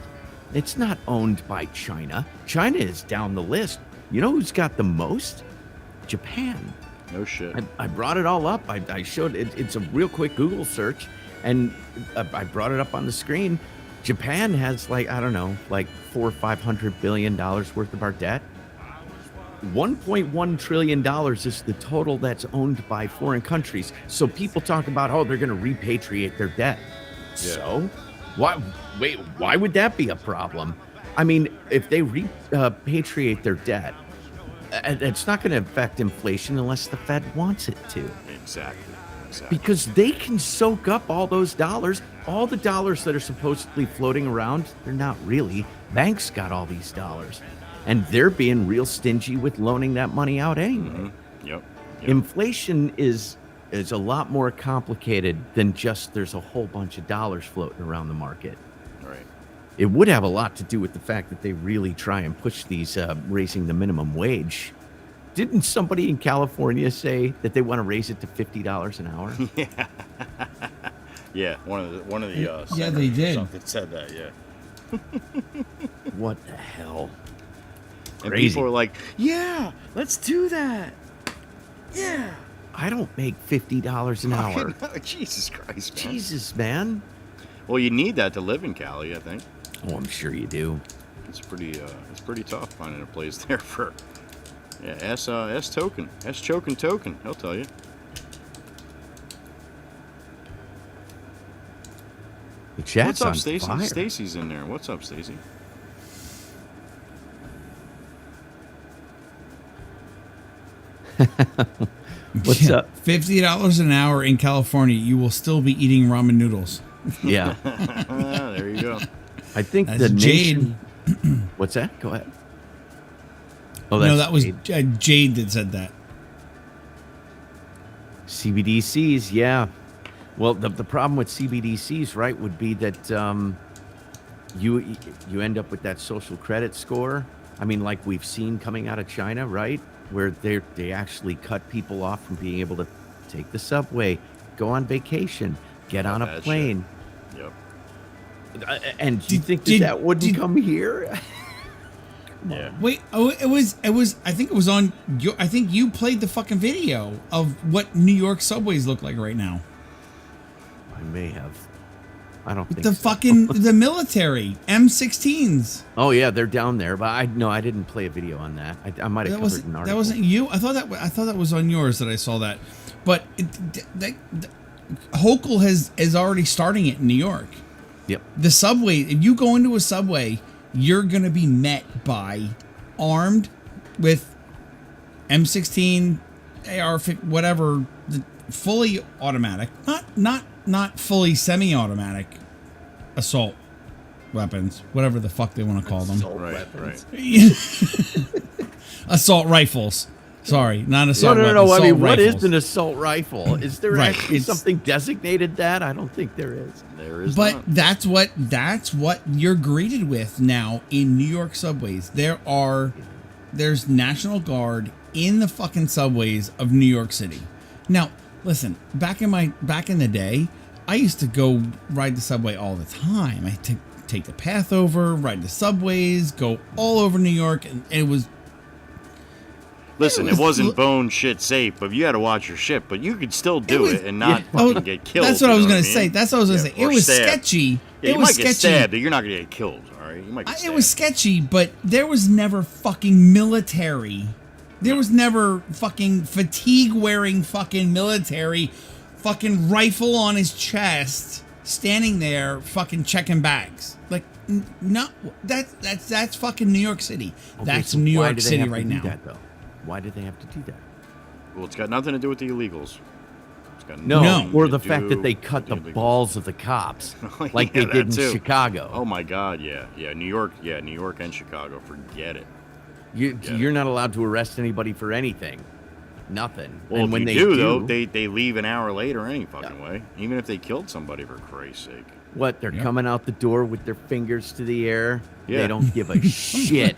It's not owned by China. China is down the list. You know who's got the most? Japan. No shit. I brought it all up. I showed it. It's a real quick Google search, and I brought it up on the screen. Japan has like 400 or $500 billion worth of our debt. $1.1 trillion is the total that's owned by foreign countries. So people talk about, they're going to repatriate their debt. Yeah. So why would that be a problem? I mean, if they repatriate their debt, it's not going to affect inflation unless the Fed wants it to. Exactly. Because they can soak up all those dollars. All the dollars that are supposedly floating around, they're not really. Banks got all these dollars. And they're being real stingy with loaning that money out anyway. Mm-hmm. Yep. Inflation is a lot more complicated than just there's a whole bunch of dollars floating around the market. Right. It would have a lot to do with the fact that they really try and push these raising the minimum wage. Didn't somebody in California say that they want to raise it to $50 an hour? Yeah. Yeah, one of the yeah, they did. Something said that, yeah. What the hell? And Crazy. people are like, "Yeah, let's do that." Yeah. I don't make $50 an hour. Jesus Christ, man. Jesus, man. Well, you need that to live in Cali, I think. Oh, I'm sure you do. It's pretty tough finding a place there for. Yeah, S token, S choking token. He'll tell you. The chat's What's up, on Stacy? fire. Stacy's in there. What's up, Stacy? What's up? $50 an hour in California, you will still be eating ramen noodles. Yeah. There you go. I think That's the Jade. nation. What's that? Go ahead. Oh, that's No, that was Jade. Jade that said that. CBDCs, yeah. Well, the problem with CBDCs, right, would be that you end up with that social credit score. I mean, like we've seen coming out of China, right, where they actually cut people off from being able to take the subway, go on vacation, get on a plane. Shit. Yep. And do you think that wouldn't come here? Yeah. Wait, it was. I think it was on. I think you played the fucking video of what New York subways look like right now. I may have. I don't think the so. the military M16s. Oh yeah, they're down there, but I didn't play a video on that. I might have covered an article. That wasn't you. I thought that was on yours that I saw that. But Hochul is already starting it in New York. Yep. The subway. If you go into a subway, you're gonna be met by armed with M16, AR, whatever, fully automatic, not fully semi-automatic assault weapons, whatever the fuck they want to call them. Right. Assault rifles. Sorry, not assault weapons. No. I mean, assault what rifles. is an assault rifle? Is there Right, actually it's- something designated that? I don't think there is. There is But not. that's what you're greeted with now in New York subways. There's National Guard in the fucking subways of New York City. Now, listen, back in the day, I used to go ride the subway all the time. I take the path over, ride the subways, go all over New York, and it was. Listen, it wasn't bone shit safe, but you had to watch your shit. But you could still do it and not fucking get killed. That's what I was gonna say. mean? That's what I was gonna say. It or was stabbed. sketchy. Yeah, it you was might sketchy. get stabbed, but you're not gonna get killed. All right, you might get stabbed. It was sketchy, but there was never fucking military. There was never fucking fatigue-wearing fucking military, fucking rifle on his chest, standing there fucking checking bags. Like, no, that's fucking New York City. Okay, That's so New why York do they City have to right do now. that, though? Why do they have to do that? Well, it's got nothing to do with the illegals. It's got No, nothing or to the fact do that they cut the with illegals. balls of the cops, like Yeah, they did in that too. Chicago. Oh my God, yeah, New York and Chicago. Forget it. You're not allowed to arrest anybody for anything. Nothing. Well, and when if they you do, though, they leave an hour later any fucking way. Even if they killed somebody, for Christ's sake. What? They're coming out the door with their fingers to the air. Yeah. They don't give a shit.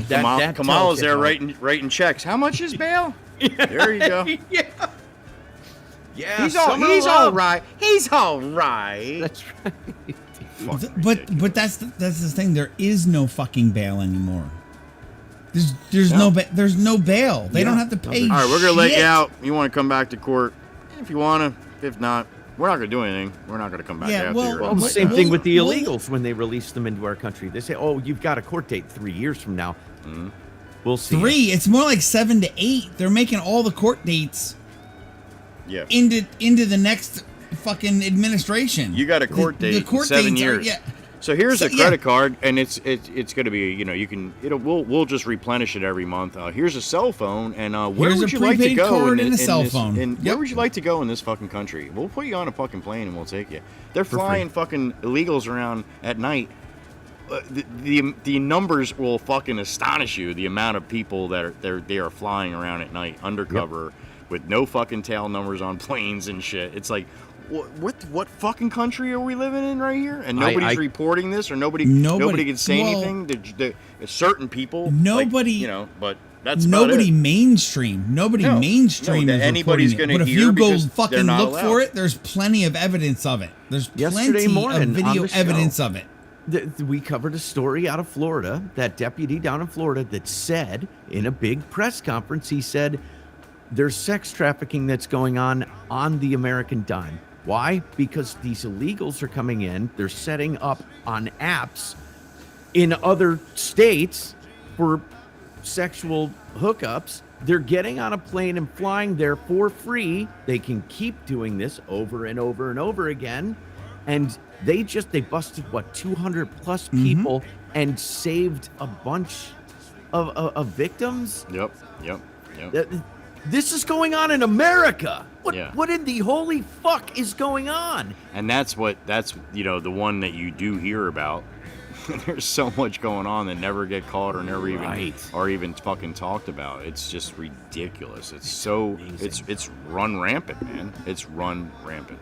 that Kamala's tells you there how- writing checks. How much is bail? There you go. Yeah, He's all right. He's all right. That's right. But that's the thing. There is no fucking bail anymore. There's no bail. They don't have to pay. All right, we're gonna let you shit. out. You want to come back to court? If you wanna. If not, we're not gonna do anything. We're not gonna come back after well, your Well, the What- same thing with the what- illegals when they release them into our country. They say, "Oh, you've got a court date 3 years from now." Mm-hmm. We'll see. 3. It's more like 7 to 8. They're making all the court dates Yeah. into the next fucking administration. You got a court date in 7 dates are- years. yeah. So here's So- a credit card, and it's going to be, we'll just replenish it every month. Here's a cell phone, and where Here's would a you like to prepaid go? card in and a this- cell phone. And Yep. where would you like to go in this fucking country? We'll put you on a fucking plane and we'll take you. They're For flying fucking illegals around at night. The numbers will fucking astonish you. The amount of people that they are flying around at night undercover with no fucking tail numbers on planes and shit. It's like, what fucking country are we living in right here? And nobody's reporting this, or nobody can say anything. Certain people, Nobody, but that's about nobody it. mainstream. Nobody mainstream that is anybody's reporting it. gonna But if hear you go because they're fucking not look allowed. for it, there's plenty of evidence of it. There's Yesterday plenty morning of on video the show, evidence of it. We covered a story out of Florida, that deputy down in Florida that said in a big press conference, he said, there's sex trafficking that's going on the American dime. Why? Because these illegals are coming in, they're setting up on apps in other states for sexual hookups. They're getting on a plane and flying there for free. They can keep doing this over and over and over again. And they busted 200 plus people and saved a bunch of victims. Yep. This is going on in America. Yeah. What in the holy fuck is going on? And that's the one that you do hear about. There's so much going on that never get caught or never even fucking talked about. It's just ridiculous. It's so it's run rampant, man. It's run rampant.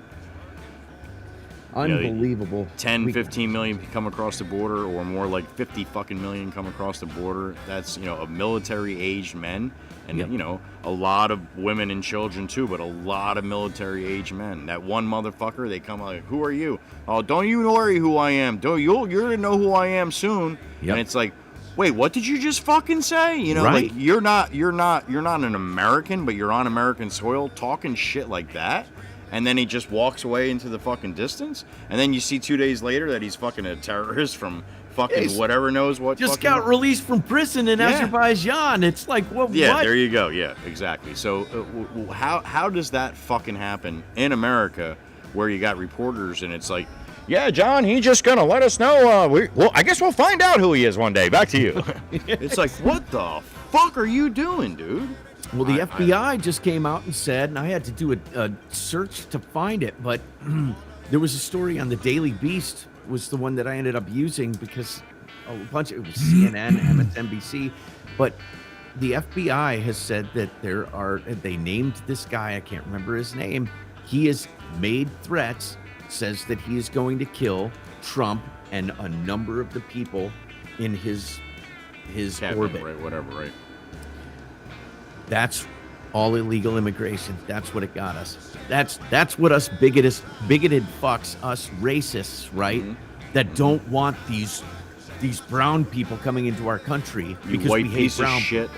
Unbelievable. 10, 15 million come across the border, or more like 50 fucking million come across the border. That's, of military-aged men. And, a lot of women and children, too, but a lot of military-aged men. That one motherfucker, they come like, who are you? Oh, don't you worry who I am. You're going to know who I am soon. Yep. And it's like, wait, what did you just fucking say? Right. Like, you're not an American, but you're on American soil talking shit like that. and then he just walks away into the fucking distance, and then you see 2 days later that he's fucking a terrorist from fucking whatever knows what. Just fucking... got released from prison in Azerbaijan. It's like, what? Yeah, what? There you go. Yeah, exactly. So how does that fucking happen in America, where you got reporters and it's like, yeah, John, he's just gonna let us know. Well, I guess we'll find out who he is one day. Back to you. It's like, what the fuck are you doing, dude? Well, the FBI just came out and said, and I had to do a search to find it, but there was a story on the Daily Beast was the one that I ended up using because it was CNN, MSNBC, but the FBI has said that they named this guy, I can't remember his name. He has made threats, says that he is going to kill Trump and a number of the people in his orbit. Right, whatever, right. That's all illegal immigration. That's what it got us. That's what us bigoted fucks, us racists, right? That don't want these brown people coming into our country because we hate brown people.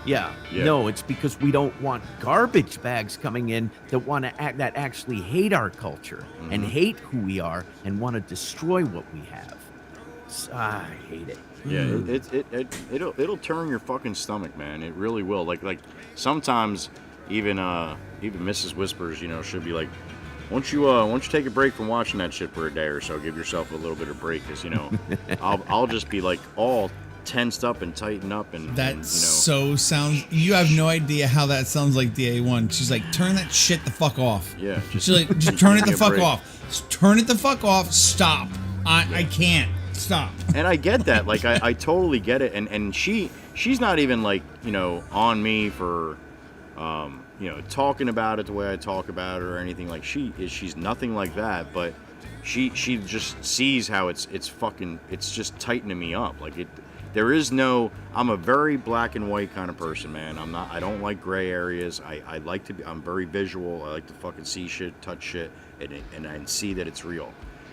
Yeah. No, it's because we don't want garbage bags coming in that actually hate our culture and hate who we are and want to destroy what we have. I hate it. Yeah, it'll turn your fucking stomach, man. It really will. Like sometimes even Mrs. Whispers, she'll be like, why don't you take a break from watching that shit for a day or so? Give yourself a little bit of break, because I'll just be like all tensed up and tightened up and so sounds. You have no idea how that sounds like DA1. She's like, turn that shit the fuck off. Yeah. She's like, just turn it the fuck off. Just turn it the fuck off. Stop. I can't. Stop. And I get that. Like, I totally get it. And she's not even like, on me for, talking about it the way I talk about it or anything. Like, she's nothing like that. But she just sees how it's just tightening me up. Like, there is no, I'm a very black and white kind of person, man. I don't like gray areas. I'm very visual. I like to fucking see shit, touch shit, and see that it's real.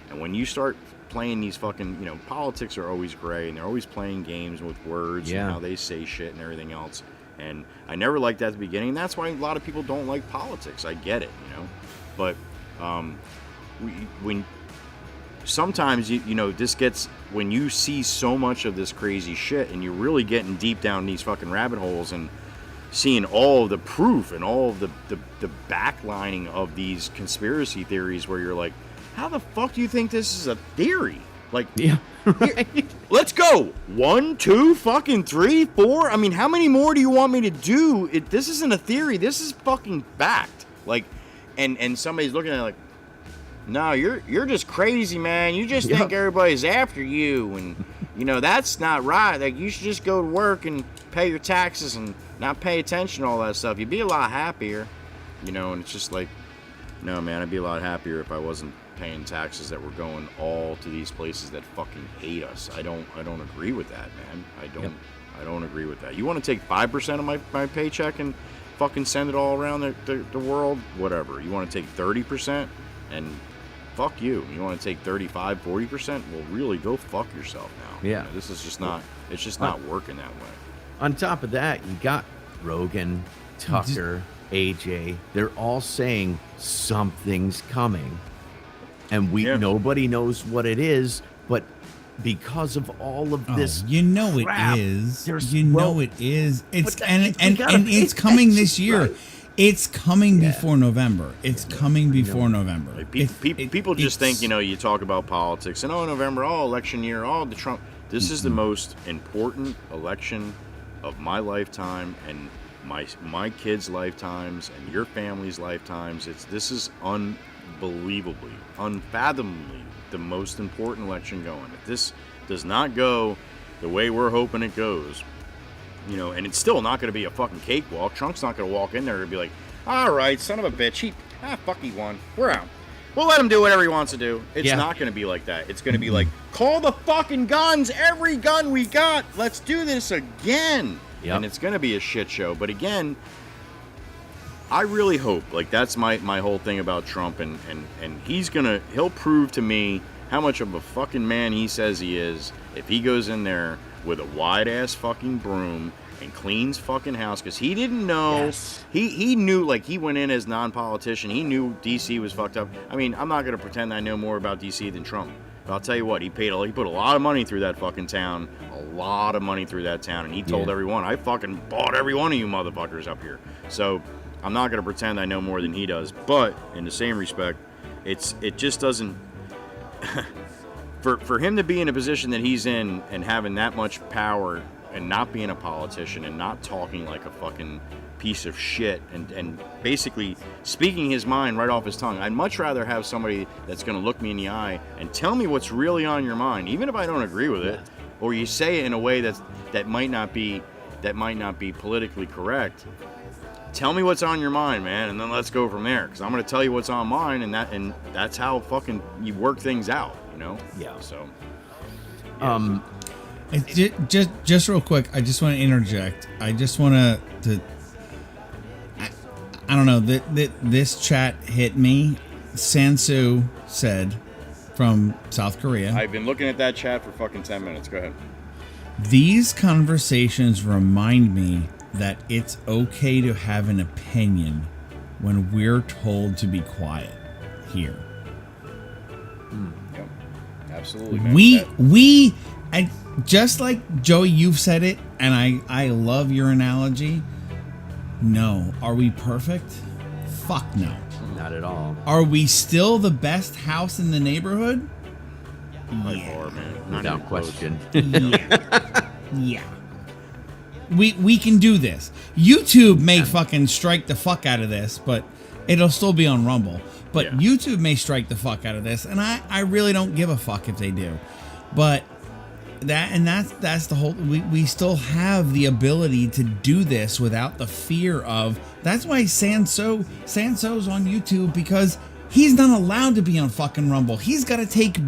And when you start playing these fucking, politics are always gray, and they're always playing games with words and how they say shit and everything else. And I never liked that at the beginning. That's why a lot of people don't like politics. I get it, But when sometimes this gets, when you see so much of this crazy shit and you're really getting deep down these fucking rabbit holes and seeing all of the proof and all of the backlining of these conspiracy theories, where you're like, how the fuck do you think this is a theory? Like, yeah, right. Let's go 1, 2, fucking 3, 4. I mean, how many more do you want me to do? This isn't a theory. This is fucking fact. Like, and somebody's looking at it like, no, you're just crazy, man. You just think everybody's after you, and that's not right. Like, you should just go to work and pay your taxes and not pay attention to all that stuff. You'd be a lot happier, and it's just like, no, man, I'd be a lot happier if I wasn't paying taxes that were going all to these places that fucking hate us. I don't agree with that, man. I don't agree with that. You want to take 5% of my paycheck and fucking send it all around the world? Whatever. You want to take 30% and fuck you. You want to take 35, 40%? Well, really, go fuck yourself now. Yeah. This is just not, it's just not working that way. On top of that, you got Rogan, Tucker, AJ. They're all saying something's coming. And nobody knows what it is, but because of all of this, crap, it is. It is. It's and it's coming this year. Right. It's coming before November. It's coming before November. Like, people just think, you talk about politics and November, election year, the Trump. This is the most important election of my lifetime and my kids' lifetimes and your family's lifetimes. This is unbelievably, unfathomably the most important election going. If this does not go the way we're hoping it goes, and it's still not going to be a fucking cakewalk. Trump's not going to walk in there and be like, all right, son of a bitch, he won. We're out. We'll let him do whatever he wants to do. It's not going to be like that. It's going to be like, call the fucking guns, every gun we got. Let's do this again. Yep. And it's going to be a shit show. But again, I really hope, that's my whole thing about Trump, and he'll prove to me how much of a fucking man he says he is if he goes in there with a wide ass fucking broom and cleans fucking house because he didn't know. Yes. He knew, like, he went in as non-politician. He knew DC was fucked up. I mean, I'm not going to pretend I know more about DC than Trump. But I'll tell you what, he put a lot of money through that fucking town. A lot of money through that town. And he told everyone, I fucking bought every one of you motherfuckers up here. So I'm not going to pretend I know more than he does. But in the same respect, it just doesn't... for him to be in a position that he's in and having that much power and not being a politician and not talking like a fucking piece of shit and basically speaking his mind right off his tongue. I'd much rather have somebody that's going to look me in the eye and tell me what's really on your mind, even if I don't agree with it, or you say it in a way that might not be politically correct. Tell me what's on your mind, man, and then let's go from there. Because I'm going to tell you what's on mine, and that's how fucking you work things out, you know? Yeah. So. Just real quick, I just want to interject. I just want to. I don't know. This chat hit me. Sansu said from South Korea. I've been looking at that chat for fucking 10 minutes. Go ahead. These conversations remind me that it's okay to have an opinion when we're told to be quiet here. Yep. Absolutely, man. We and just like Joey, you've said it, and I love your analogy. No. Are we perfect? Fuck no. Not at all. Are we still the best house in the neighborhood? By far, man. Not Without even close. question. Yeah. We can do this. YouTube may fucking strike the fuck out of this, but it'll still be on Rumble. But YouTube may strike the fuck out of this, and I really don't give a fuck if they do. But that's the whole. We still have the ability to do this without the fear of. That's why Sanso's on YouTube, because he's not allowed to be on fucking Rumble. He's got to take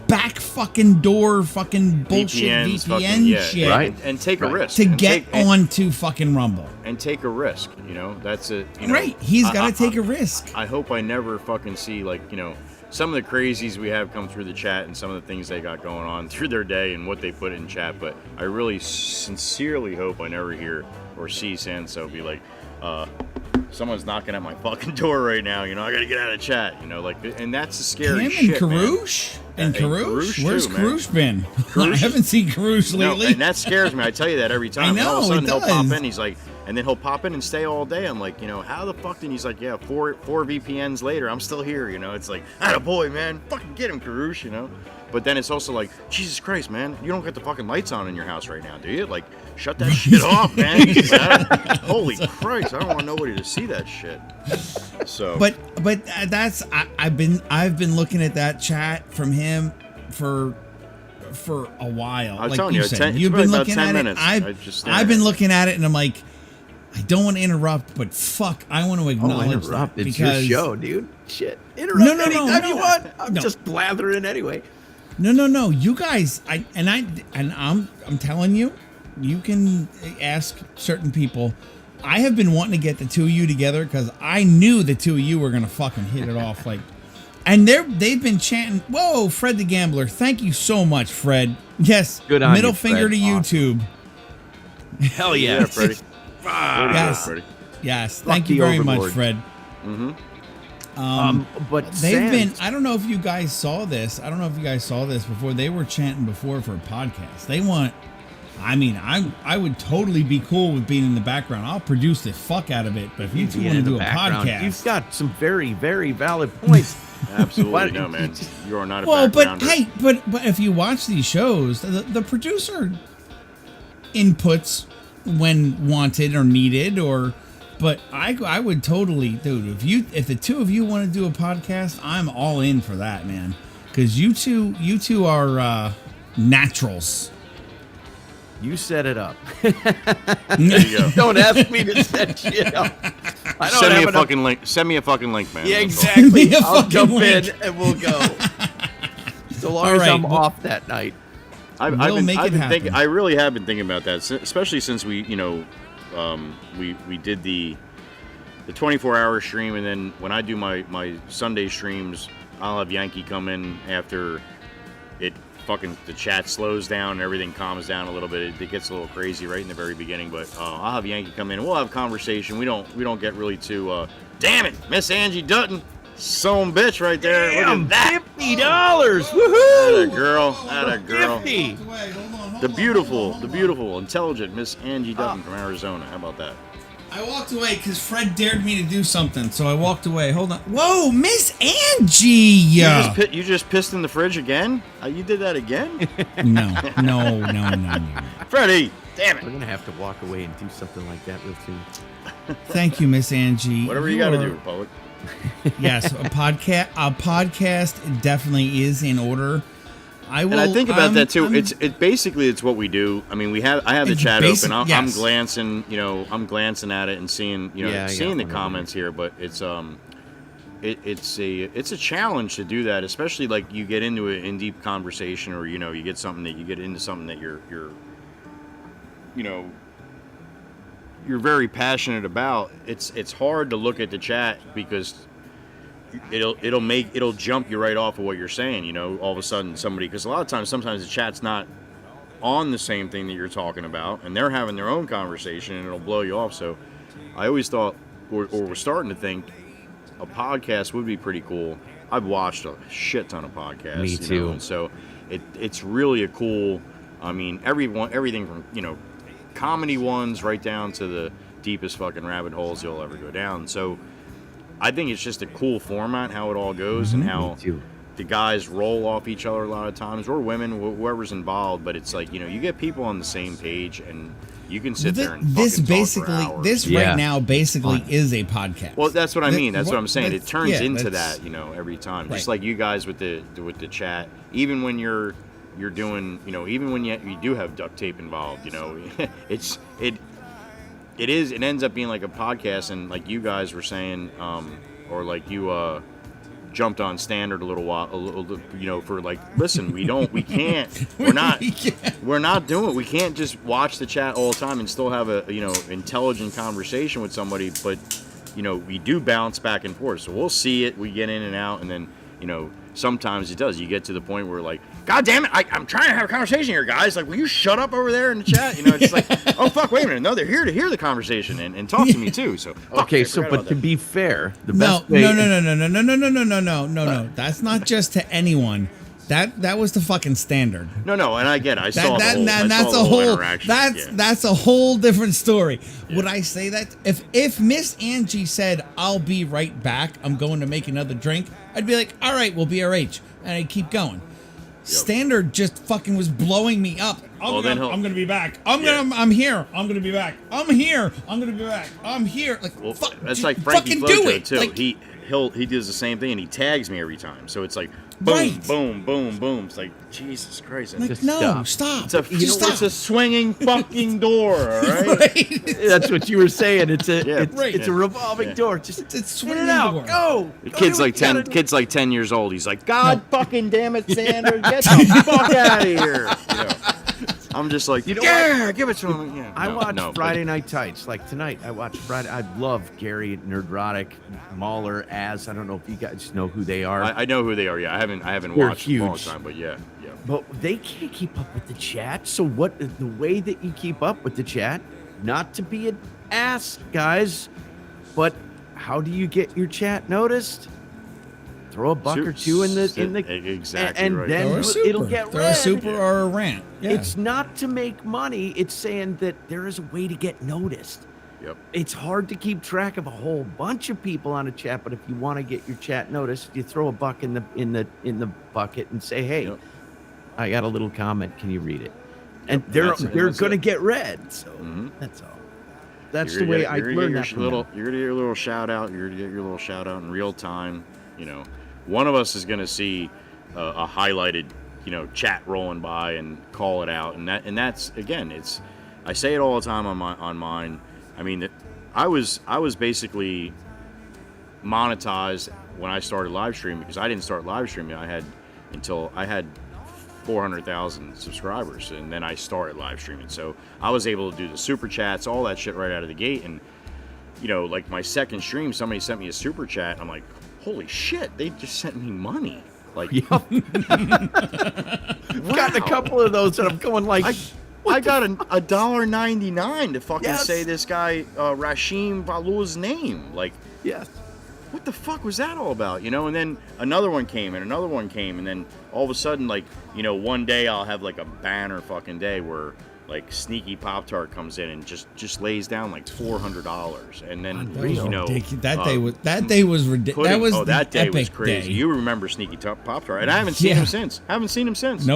back fucking door fucking bullshit VPN shit, right? And take a risk to get onto fucking Rumble and take a risk. You know, that's it. Right? He's got to take a risk. I hope I never fucking see, like, you know, some of the crazies we have come through the chat and some of the things they got going on through their day and what they put in chat. But I really sincerely hope I never hear or see Sanso be like, someone's knocking at my fucking door right now. You know, I got to get out of chat. You know, like, and that's the scary shit, and Karush? Man. And Karush? Where's too, Karush been? Karush I haven't seen Karush lately. No, and that scares me. I tell you that every time. I know, and all of a sudden it he'll does. pop in. He's like, and then he'll pop in and stay all day. I'm like, you know, how the fuck? And he's like, yeah, four VPNs later, I'm still here. You know, it's like, attaboy, man, fucking get him, Karush. You know. But then it's also like, Jesus Christ, man, you don't got the fucking lights on in your house right now, do you? Like, shut that shit off, man. Holy Christ, I don't want nobody to see that shit. So, but that's I've been looking at that chat from him for a while. I'm like telling you you, said, you've been looking at it. I've been looking at it, and I'm like, I don't want to interrupt, but fuck, I want to acknowledge interrupt. that It's because your show, dude. Shit, interrupt anytime you want. I'm no. just blathering anyway. No. You guys, I'm telling you, you can ask certain people. I have been wanting to get the two of you together because I knew the two of you were gonna fucking hit it off like. And they've been chanting, whoa, Fred the Gambler. Thank you so much, Fred. Yes, good on middle you, finger Fred. to YouTube. Hell yeah. Yeah, Freddie. Yes. Freddie. Yes. Thank you very much, Fred. Mm-hmm. But they've been, I don't know if you guys saw this. I don't know if you guys saw this before. They were chanting before for a podcast. They want, I mean, I would totally be cool with being in the background. I'll produce the fuck out of it. But if you two want to do a podcast. You've got some very, very valid points. Absolutely no, man. You are not a well, but backgrounder. hey, but if you watch these shows, the producer inputs when wanted or needed, but I would totally, dude. If the two of you want to do a podcast, I'm all in for that, man. Because you two are naturals. You set it up. There you go. Don't ask me to set shit up. I don't Send me have a fucking link. Send me a fucking link, man. Yeah, That's all. exactly. I'll jump in and we'll go. So long All as right, I'm well- off that night. I've been thinking. I really have been thinking about that, especially since we, you know, we did the 24-hour stream, and then when I do my Sunday streams, I'll have Yankee come in after the chat slows down and everything calms down a little bit. It gets a little crazy right in the very beginning, but I'll have Yankee come in and we'll have conversation. We don't get really too damn it, Miss Angie Dutton, son of a bitch right there. Damn, look at that. $50. Woohoo! Atta girl. 50. The beautiful, intelligent Miss Angie Dutton from Arizona. How about that? I walked away because Fred dared me to do something, so I walked away. Hold on. Whoa, Miss Angie! You just pissed in the fridge again? You did that again? No. Freddie, damn it. We're gonna have to walk away and do something like that real soon. Thank you, Miss Angie. Whatever you got to do, Republic. Yes, a podcast definitely is in order. And I think about that too. It's basically what we do. I mean, I have the chat open. I'm glancing, I'm glancing at it and seeing, seeing the comments here. But it's a challenge to do that, especially like you get into an in deep conversation, or you get into something that you're very passionate about. It's hard to look at the chat because it'll jump you right off of what you're saying, all of a sudden somebody, because a lot of times sometimes the chat's not on the same thing that you're talking about and they're having their own conversation and it'll blow you off. So I always thought, or was starting to think, a podcast would be pretty cool. I've watched a shit ton of podcasts. Me too. And so it's really a cool, I mean, everything from comedy ones right down to the deepest fucking rabbit holes you'll ever go down. So I think it's just a cool format, how it all goes, and how the guys roll off each other a lot of times, or women, whoever's involved. But it's like, you get people on the same page, and you can sit there and this fucking basically talk for hours. this right now basically is a podcast. Well, that's what I mean. That's what I'm saying. It turns into that, every time. Right. Just like you guys with the chat, even when you're doing, even when you do have duct tape involved, it ends up being like a podcast, and like you guys were saying, or like you jumped on standard a little while, for like, listen, we can't, we're not doing it. We can't just watch the chat all the time and still have a, intelligent conversation with somebody, but, we do bounce back and forth. So we'll see it, we get in and out, and then, sometimes it does. You get to the point where like, God damn it, I'm trying to have a conversation here, guys. Like, will you shut up over there in the chat? It's like, oh, fuck, wait a minute. No, they're here to hear the conversation and talk to me too. So, okay, but to be fair, the best No. That's not just to anyone. That was the fucking standard. No, and I get it. I saw the whole interaction. That's a whole different story. Yeah. Would I say that if Miss Angie said, "I'll be right back. I'm going to make another drink," I'd be like, "All right, we'll BRH," and I'd keep going. Yep. Standard just fucking was blowing me up. I'm gonna be back. I'm here. I'm gonna be back. I'm here. I'm gonna be back. I'm here. Like, well, that's like Frankie Flojo too. Like, he does the same thing and he tags me every time. So it's like boom, boom, boom, boom. It's like, Jesus Christ. Like, stop. It's a swinging fucking door, all right? That's what you were saying. It's a revolving door. Just it's swinging it out. Go. The kid's like 10 years old. He's like, God fucking damn it, Sanders, get the fuck out of here. I'm just like, give it to him. Yeah, I watch Friday Night Tights. Like tonight, I watch Friday. I love Gary, Nerdrotic, Mahler, Az. I don't know if you guys know who they are. I know who they are. Yeah, I haven't watched in a long time, but yeah. But they can't keep up with the chat. So the way that you keep up with the chat, not to be an ass, guys, but how do you get your chat noticed? Throw a buck or two in the exactly and right. then it'll get Throw read. a super or a rant. Yeah. It's not to make money. It's saying that there is a way to get noticed. Yep. It's hard to keep track of a whole bunch of people on a chat, but if you want to get your chat noticed, you throw a buck in the bucket and say, "Hey, I got a little comment. Can you read it?" And they're going to get read. So that's all. That's the way I learned that. You're gonna get your little shout out. You're gonna get your little shout out in real time. One of us is going to see a highlighted, chat rolling by and call it out, and that's again, I say it all the time on mine. I mean, I was basically monetized when I started live streaming, because I didn't start live streaming. I had 400,000 subscribers, and then I started live streaming. So I was able to do the super chats, all that shit right out of the gate, and like my second stream, somebody sent me a super chat. And I'm like, holy shit, they just sent me money. Like, I've gotten a couple of those, and I'm going like, I got $1.99 to fucking say this guy Rashim Balul's name. Like, yes. What the fuck was that all about? You know, and then another one came, and then all of a sudden, like, you know, one day I'll have like a banner fucking day where like Sneaky Pop-Tart comes in and just lays down like $400, and then you know that day was ridiculous. That day was epic crazy. Day. You remember Sneaky Pop-Tart, and I haven't seen him since.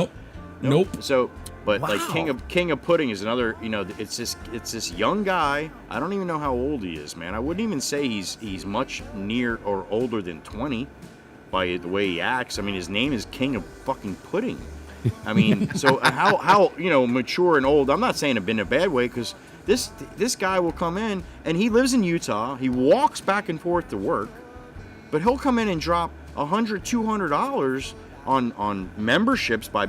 Nope. So, but like King of Pudding is another. You know, it's this young guy. I don't even know how old he is, man. I wouldn't even say he's much near or older than 20 by the way he acts. I mean, his name is King of fucking Pudding. I mean, so how you know, mature and old. I'm not saying it in a bad way, because this guy will come in, and he lives in Utah. He walks back and forth to work, but he'll come in and drop $100, $200 on memberships by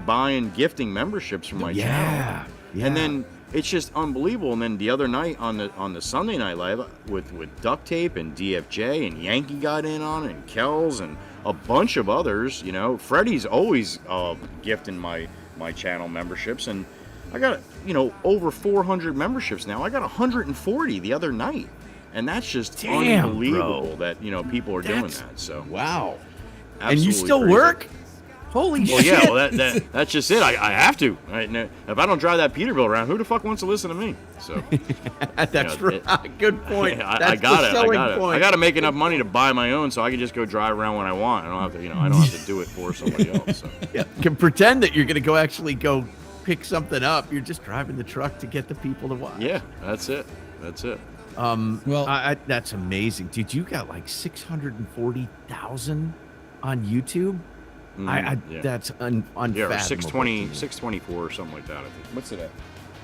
gifting memberships from my channel. Yeah. And then it's just unbelievable. And then the other night on the Sunday Night Live with Duct Tape and DFJ and Yankee got in on it, and Kells and a bunch of others. You know, Freddie's always gifting my channel memberships, and I got, you know, over 400 memberships now. I got 140 the other night, and that's just unbelievable, bro, that, you know, people are doing that. So wow. And you still crazy. Work? Holy shit! Yeah, well, that's just it. I have to. Right? If I don't drive that Peterbilt around, who the fuck wants to listen to me? So that's right. Good point. I got it. I got to make enough money to buy my own, so I can just go drive around when I want. I don't have to. You know, I don't have to do it for somebody else. So. Yeah, can pretend that you're going to actually go pick something up. You're just driving the truck to get the people to watch. Yeah, that's it. Well, that's amazing, dude. You got like 640,000 on YouTube. That's unfathomable. Yeah, 624 or something like that, I think. What's it at?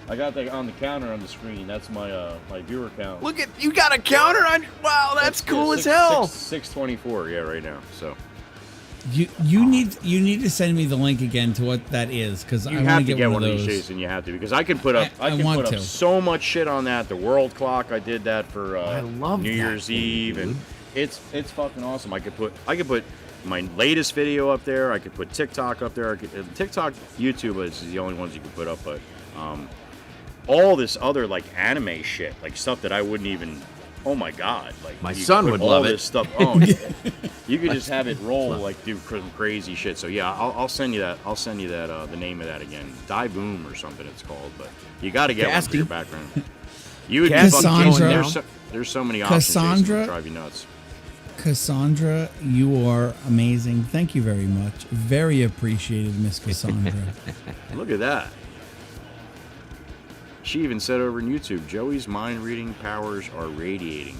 I got that on the counter on the screen. That's my my viewer count. Look at, you got a counter on. Wow, that's cool as hell. 624, yeah, right now. So you need to send me the link again to what that is, because I want to get one of those. These days, and you have to, because I can put up so much shit on that. The world clock, I did that for I love New Year's Eve, and it's fucking awesome. I could put my latest video up there. I could put TikTok up there. TikTok, YouTube is the only ones you can put up, but all this other like anime shit, like stuff that I wouldn't even. Oh my god! Like my son would love this it. Stuff. Oh, you could just have it roll, like do some crazy shit. So yeah, I'll send you that. I'll send you that the name of that again. Die Boom or something it's called. But you got to get one for your background. You would Cassandra. There's so many options. Cassandra would drive you nuts. Cassandra, you are amazing. Thank you very much. Very appreciated, Miss Cassandra. Look at that. She even said over on YouTube, Joey's mind reading powers are radiating.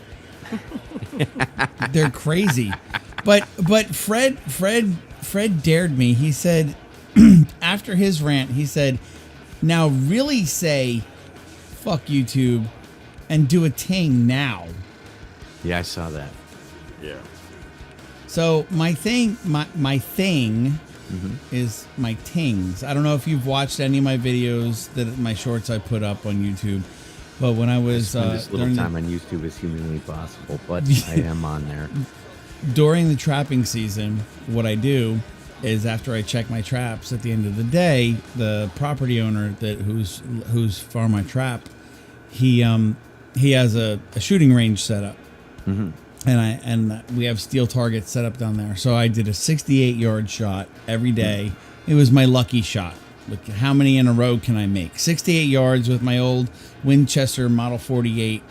They're crazy. But Fred dared me. He said, after his rant, he said, now really say fuck YouTube and do a ting now. Yeah, I saw that. Yeah. So my thing is my tings. I don't know if you've watched any of my videos, my shorts I put up on YouTube, but when I was as little time on YouTube as humanly possible, but I am on there. During the trapping season, what I do is after I check my traps at the end of the day, the property owner whose farm I trap, he has a shooting range set up. Mm-hmm. And we have steel targets set up down there. So I did a 68-yard shot every day. It was my lucky shot. Look, how many in a row can I make? 68 yards with my old Winchester Model 48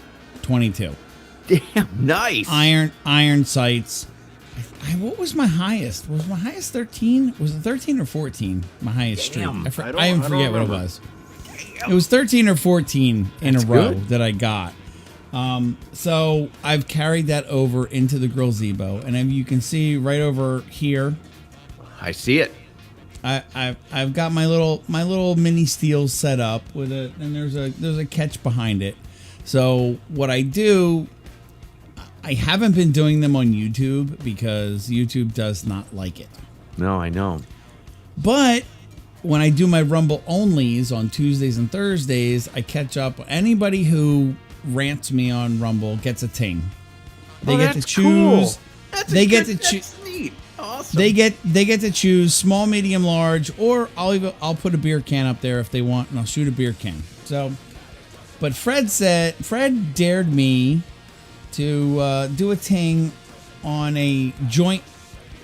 22. Damn, nice. Iron sights. What was my highest? Was my highest 13? Was it 13 or 14? My highest streak. I even forget what it was. Damn. It was 13 or 14 in a row that I got. So I've carried that over into the GrillZebo, and you can see right over here. I see it. I've got my little mini steel set up with and there's a catch behind it. So what I do, I haven't been doing them on YouTube because YouTube does not like it. No, I know. But when I do my Rumble onlys on Tuesdays and Thursdays, I catch up. Anybody who rants me on Rumble gets a ting. They get to choose. Cool. They get to choose. Neat. Oh, awesome. They get to choose small, medium, large, or I'll put a beer can up there if they want, and I'll shoot a beer can. So, but Fred dared me to do a thing on a joint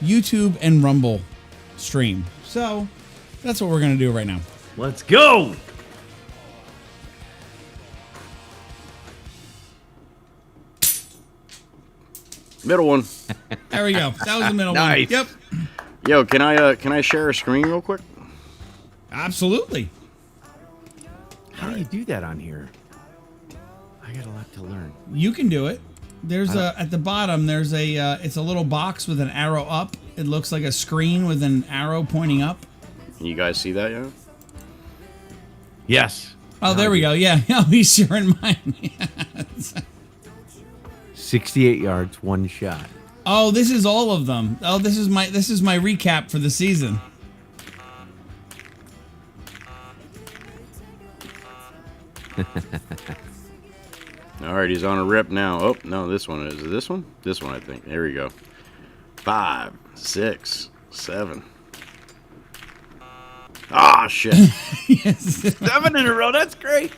YouTube and Rumble stream. So that's what we're gonna do right now. Let's go. Middle one. There we go. That was the middle Nice. one. Yep. Yo, can I share a screen real quick? Absolutely. How do you do that on here? I got a lot to learn. You can do it. There's at the bottom. There's it's a little box with an arrow up. It looks like a screen with an arrow pointing up. Can you guys see that yet? Yes. Oh, there we go. Yeah, he's sharing mine. 68 yards, one shot. Oh, this is all of them. Oh, this is my recap for the season. All right, he's on a rip now. Oh, no, this one is it this one? This one, I think. There we go. 5, 6, 7. Ah, shit. Yes. 7 in a row. That's great.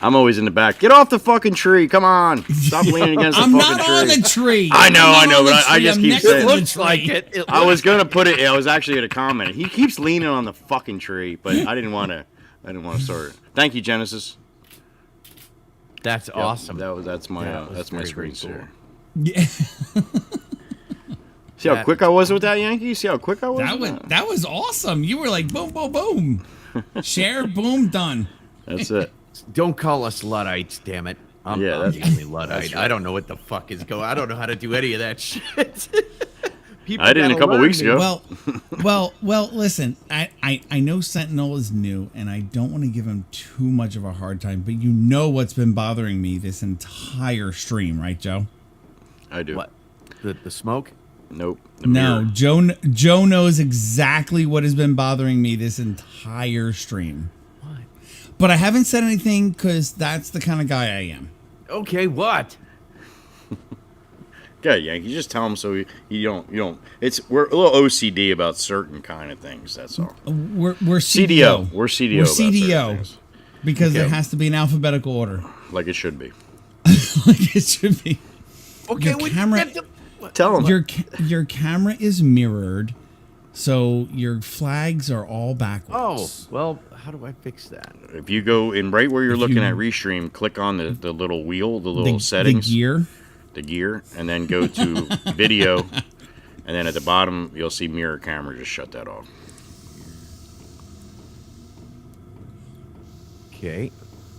I'm always in the back. Get off the fucking tree. Come on. Stop leaning against the I'm fucking not tree. on the tree. I know, I'm but not on I the just tree. keep I'm saying next to the Looks tree. like it. I was going to put it. I was actually going to comment it. He keeps leaning on the fucking tree, but I didn't want to start it. Thank you, Genesis. That's Yep, that's That's my very, screen very share. Yeah. See how quick I was with that, Yankee? See how quick I was? That was awesome. You were like boom, boom, boom. Share, boom, done. That's it. Don't call us Luddites, damn it. I'm that's- usually Luddite. that's right. I don't know what the fuck is going. I don't know how to do any of that shit. People I did a gotta couple learn weeks me. ago. Well. Listen, I know Sentinel is new, and I don't want to give him too much of a hard time. But you know what's been bothering me this entire stream, right, Joe? I do. What? The smoke? Nope. The No, mirror. Joe knows exactly what has been bothering me this entire stream. What? But I haven't said anything because that's the kind of guy I am. Okay, what? Yeah, Yankee. Just tell him so you don't. We're a little OCD about certain kind of things. That's all. We're CDO. We're CDO. We're about certain CDO things. because Okay. it has to be in alphabetical order, Like it should be. like it should be. Okay, Your camera- Tell him. Your camera is mirrored, so your flags are all Oh, backwards. well, how do I fix that? If you go in right where you're If looking you- at restream, click on the little wheel, the little settings, The gear. the gear, and then go to video, and then at the bottom you'll see mirror camera. Just shut that off. Okay.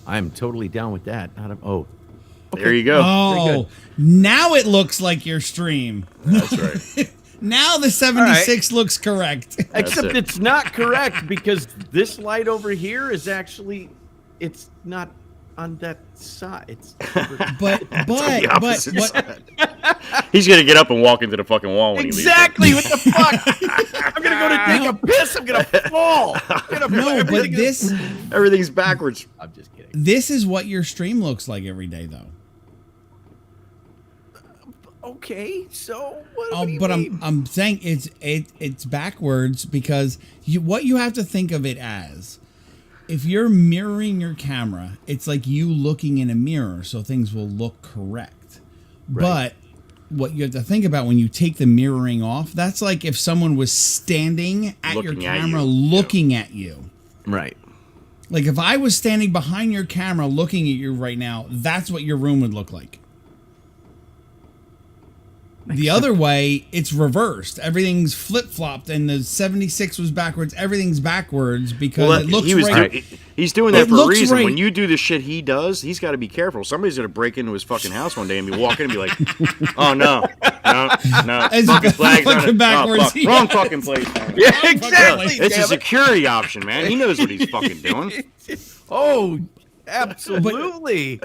I'm totally down with that. There you go. Oh, now it looks like your stream. That's right. Now the 76 looks correct. Except it. it's not correct because this light over here is actually, it's not on that side. It's But the opposite what? side. He's gonna get up and walk into the fucking wall when exactly what the fuck. I'm gonna go to take a piss. I'm gonna fall. No, but this he leaves. Everything's backwards. I'm just kidding. this is what your stream looks like every day, though. Okay, so what Oh, do you but mean? I'm saying it's backwards because what you have to think of it as, if you're mirroring your camera, it's like you looking in a mirror, so things will look correct. Right. But what you have to think about when you take the mirroring off, that's like if someone was standing at your Looking at camera you. looking at you. Right. Like if I was standing behind your camera looking at you right now, that's what your room would look like. The other way, it's reversed. Everything's flip-flopped, and the 76 was backwards. Everything's backwards because it looks right. He's doing that It for a looks reason. right. When you do the shit he does, he's got to be careful. Somebody's gonna break into his fucking house one day and be walking and be like, "Oh no, It's fucking flags on fucking it. backwards. Oh, fuck. Wrong fucking place." Yeah, exactly. It's a damn it. security option, man. He knows what he's fucking doing. Oh, absolutely.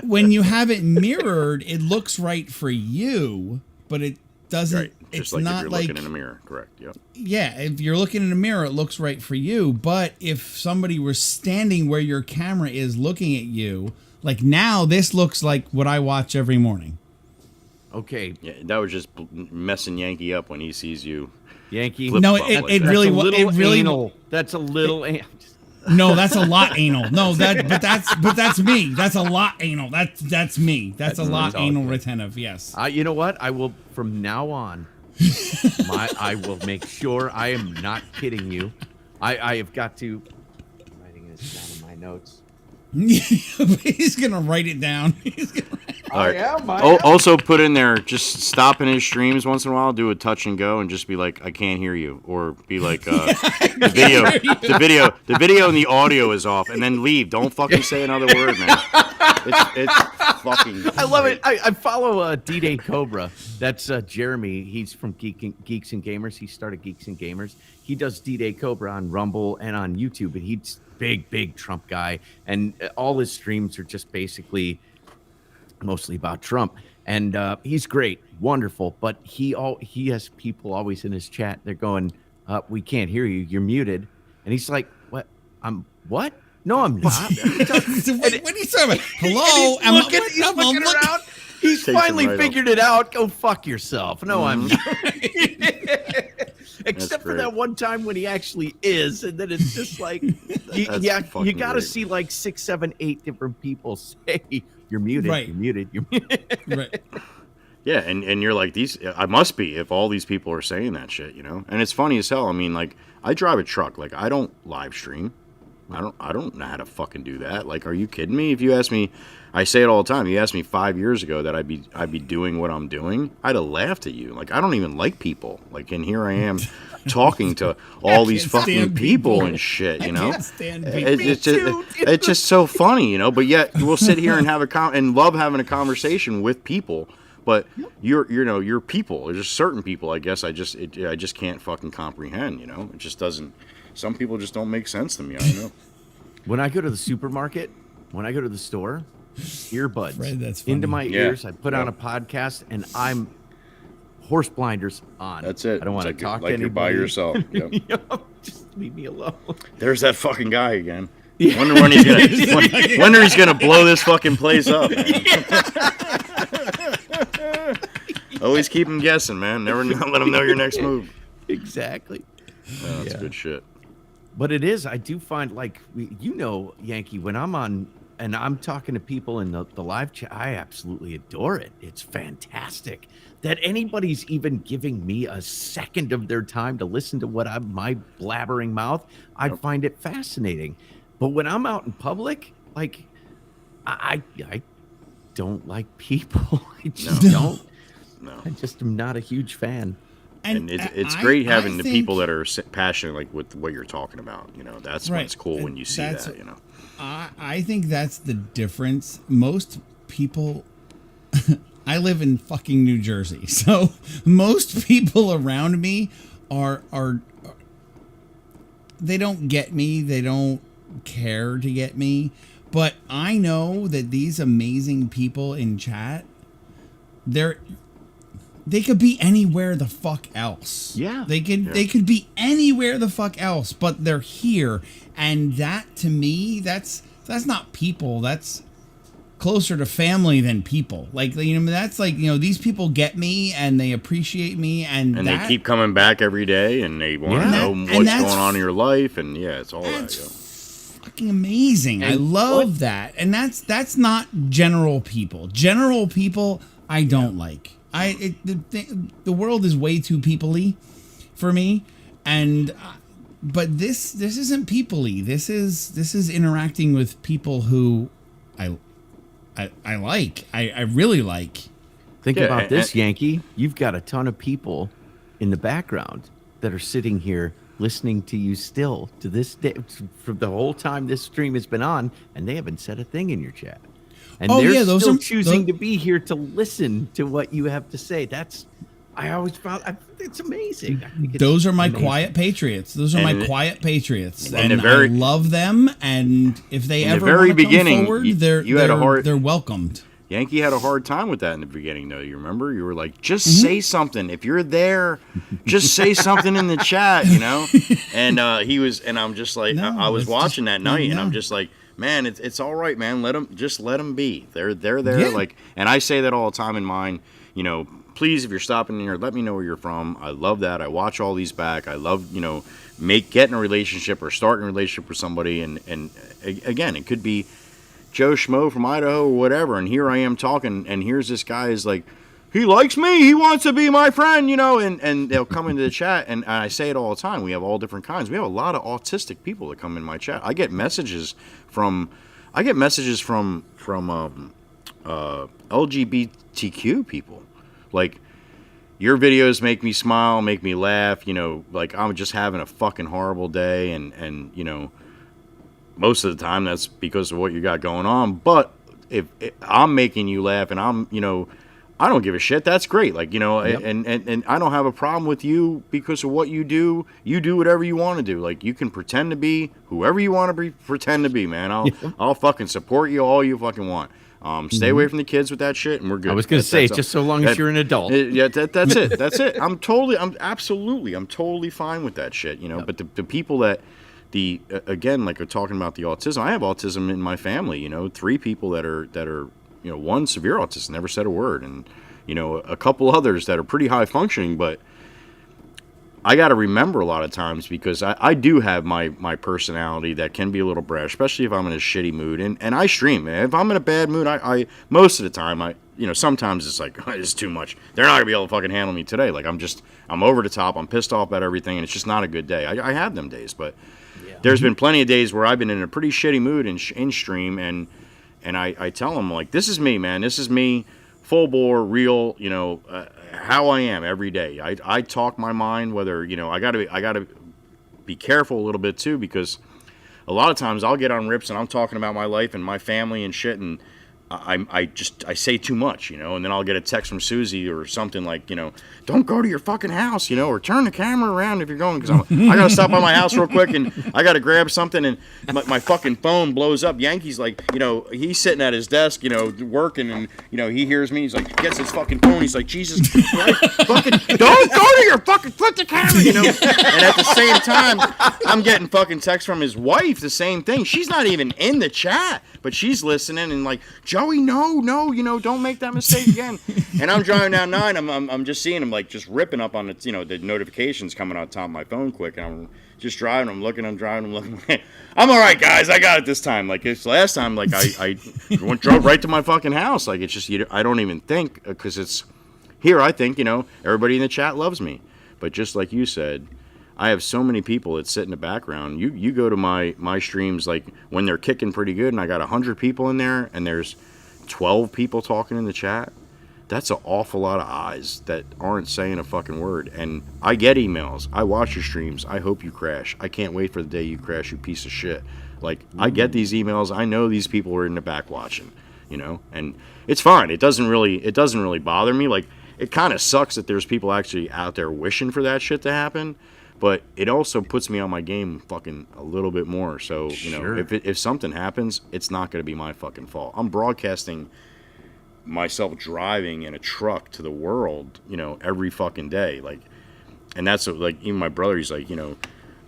When you have it mirrored, it looks right for you, but it doesn't. Right, just It's like if not you're like looking in a mirror. Correct. Yep. yeah. If you're looking in a mirror, it looks right for you. But if somebody was standing where your camera is looking at you, like now, this looks like what I watch every morning. Okay. Yeah, that was just messing Yankee up when he sees you. Yankee. No, flip-flop it like really that. it really anal. That's a little. No, that's a lot anal. No, but that's me. That's a lot anal. That's me. That's a lot anal retentive. Yes. You know what? I will from now on. I will make sure I am not kidding you. I have got to. I'm writing this down in my notes. He's gonna write it down. All right. Also put in there, just stop in his streams once in a while, do a touch and go, and just be like, I can't hear you, or be like, the video and the audio is off, and then leave. Don't fucking say another word, man. It's fucking. I love it. I follow D-Day Cobra. That's Jeremy. He's from Geeks and Gamers. He started Geeks and Gamers. He does D-Day Cobra on Rumble and on YouTube, and he's big Trump guy, and all his streams are just basically mostly about Trump, and he's great, wonderful, but he has people always in his chat. They're going, we can't hear you, you're muted, and he's like, what? What? No, I'm not. What are you talking about? Hello? He's looking around. He's finally figured it out. Go fuck yourself. No, I'm not. Except for that one time when he actually is, and then it's just like, you got to see like 6, 7, 8 different people say, you're muted, right. You're muted, you're muted. Right. Yeah, and you're like, I must be if all these people are saying that shit, you know? And it's funny as hell. I mean, like, I drive a truck. Like, I don't live stream. I don't know how to fucking do that. Like, are you kidding me? If you ask me, I say it all the time. You asked me 5 years ago that I'd be doing what I'm doing, I'd have laughed at you. Like, I don't even like people. Like, and here I am talking to all these fucking people and shit, you know? I can't stand people. It's just so funny, you know? But yet we'll sit here and have and love having a conversation with people. But you're people. There's just certain people, I guess I just can't fucking comprehend, you know? It just doesn't. Some people just don't make sense to me. I don't know. When I go to the supermarket, when I go to the store, earbuds Fred, that's into my ears. Yeah. I put on a podcast, and I'm horse blinders on. That's it. I don't want to talk to like anybody. You're by yourself. Yep. Just leave me alone. There's that fucking guy again. Wonder when he's gonna blow this fucking place up. Always keep him guessing, man. Never let him know your next move. Exactly. That's good shit. But it is. I do find, like, Yankee, when I'm on and I'm talking to people in the live chat, I absolutely adore it. It's fantastic that anybody's even giving me a second of their time to listen to my blabbering mouth. I find it fascinating. But when I'm out in public, like, I don't like people. I just don't. No. I just am not a huge fan. And it's great having the people that are passionate, like with what you're talking about. You know, that's what's cool when you see that. You know, I think that's the difference. Most people, I live in fucking New Jersey, so most people around me are they don't get me. They don't care to get me. But I know that these amazing people in chat, they could be anywhere the fuck else. Yeah. They could be anywhere the fuck else, but they're here. And that, to me, that's not people. That's closer to family than people. Like, you know, that's like, you know, these people get me and they appreciate me and they keep coming back every day and they want to know what's going on in your life, and it's all that. Fucking amazing. I love that. And that's not general people. General people I don't like. The world is way too people-y for me, and but this isn't people-y. This is interacting with people who I like. I really like. Think about this, Yankee. You've got a ton of people in the background that are sitting here listening to you still to this day, for the whole time this stream has been on, and they haven't said a thing in your chat. And they're still choosing to be here to listen to what you have to say. I always found it's amazing. Those are my quiet patriots. And I love them. And if they ever want to come forward, they're welcomed. Yankee had a hard time with that in the beginning, though. You remember? You were like, just say something. If you're there, just say something in the chat, you know? And I'm just like, I was watching that night, and I'm just like, man, it's all right, man. Let them be. They're there. Yeah. Like, and I say that all the time in mine. you know, please, if you're stopping in here, let me know where you're from. I love that. I watch all these back. I love, you know, getting a relationship or starting a relationship with somebody. And again, it could be Joe Schmo from Idaho or whatever. And here I am talking, and here's this guy is like, he likes me. He wants to be my friend, you know, and they'll come into the chat. And I say it all the time. We have all different kinds. We have a lot of autistic people that come in my chat. I get messages from LGBTQ people. Like, your videos make me smile, make me laugh, you know, like I'm just having a fucking horrible day. And you know, most of the time that's because of what you got going on. But if I'm making you laugh and I'm, you know, I don't give a shit. That's great. Like, you know, yep. and I don't have a problem with you because of what you do. You do whatever you want to do. Like, you can pretend to be whoever you want to be, pretend to be, man. I'll fucking support you all you fucking want. Stay away from the kids with that shit, and we're good. I was going to say, just so long as you're an adult. Yeah, that's it. That's it. I'm totally fine with that shit, you know. Yep. But the people that, again, like we're talking about the autism, I have autism in my family, you know, 3 people that are, you know, 1 severe autistic, never said a word, and, you know, a couple others that are pretty high functioning, but I got to remember a lot of times because I do have my personality that can be a little brash, especially if I'm in a shitty mood. And I stream. If I'm in a bad mood, I most of the time, you know, sometimes it's like, it's too much. They're not going to be able to fucking handle me today. Like, I'm over the top. I'm pissed off about everything, and it's just not a good day. I have them days, but there's been plenty of days where I've been in a pretty shitty mood in stream, and I tell them, like, this is me, man. This is me, full bore, real, you know, how I am every day. I talk my mind, whether, you know, I gotta be careful a little bit too, because a lot of times I'll get on rips and I'm talking about my life and my family and shit, and I say too much, you know, and then I'll get a text from Susie or something like, you know, don't go to your fucking house, you know, or turn the camera around if you're going, because I gotta stop by my house real quick and I gotta grab something, and my fucking phone blows up. Yankee's like, you know, he's sitting at his desk, you know, working, and, you know, he hears me, he's like, gets his fucking phone, he's like, Jesus Christ, fucking, don't go to your fucking, flip the camera, you know, and at the same time, I'm getting fucking texts from his wife, the same thing. She's not even in the chat, but she's listening and like, Joey, no, you know, don't make that mistake again. And I'm driving down 9. I'm just seeing him like just ripping up on the, you know, the notifications coming on top of my phone quick, and I'm just driving. I'm looking. I'm all right, guys. I got it this time. Like, it's last time. Like, I drove right to my fucking house. Like, it's just, I don't even think, because it's here. I think, you know, everybody in the chat loves me, but just like you said, I have so many people that sit in the background. You go to my streams, like when they're kicking pretty good, and I got 100 people in there, and there's 12 people talking in the chat. That's an awful lot of eyes that aren't saying a fucking word. And I get emails. I watch your streams. I hope you crash. I can't wait for the day you crash, you piece of shit. Like, I get these emails. I know these people are in the back watching, you know, and it's fine. It doesn't really bother me. Like, it kind of sucks that there's people actually out there wishing for that shit to happen. But it also puts me on my game fucking a little bit more. So, you know, if something happens, it's not going to be my fucking fault. I'm broadcasting myself driving in a truck to the world, you know, every fucking day. Like, and that's what, like, even my brother, he's like, you know,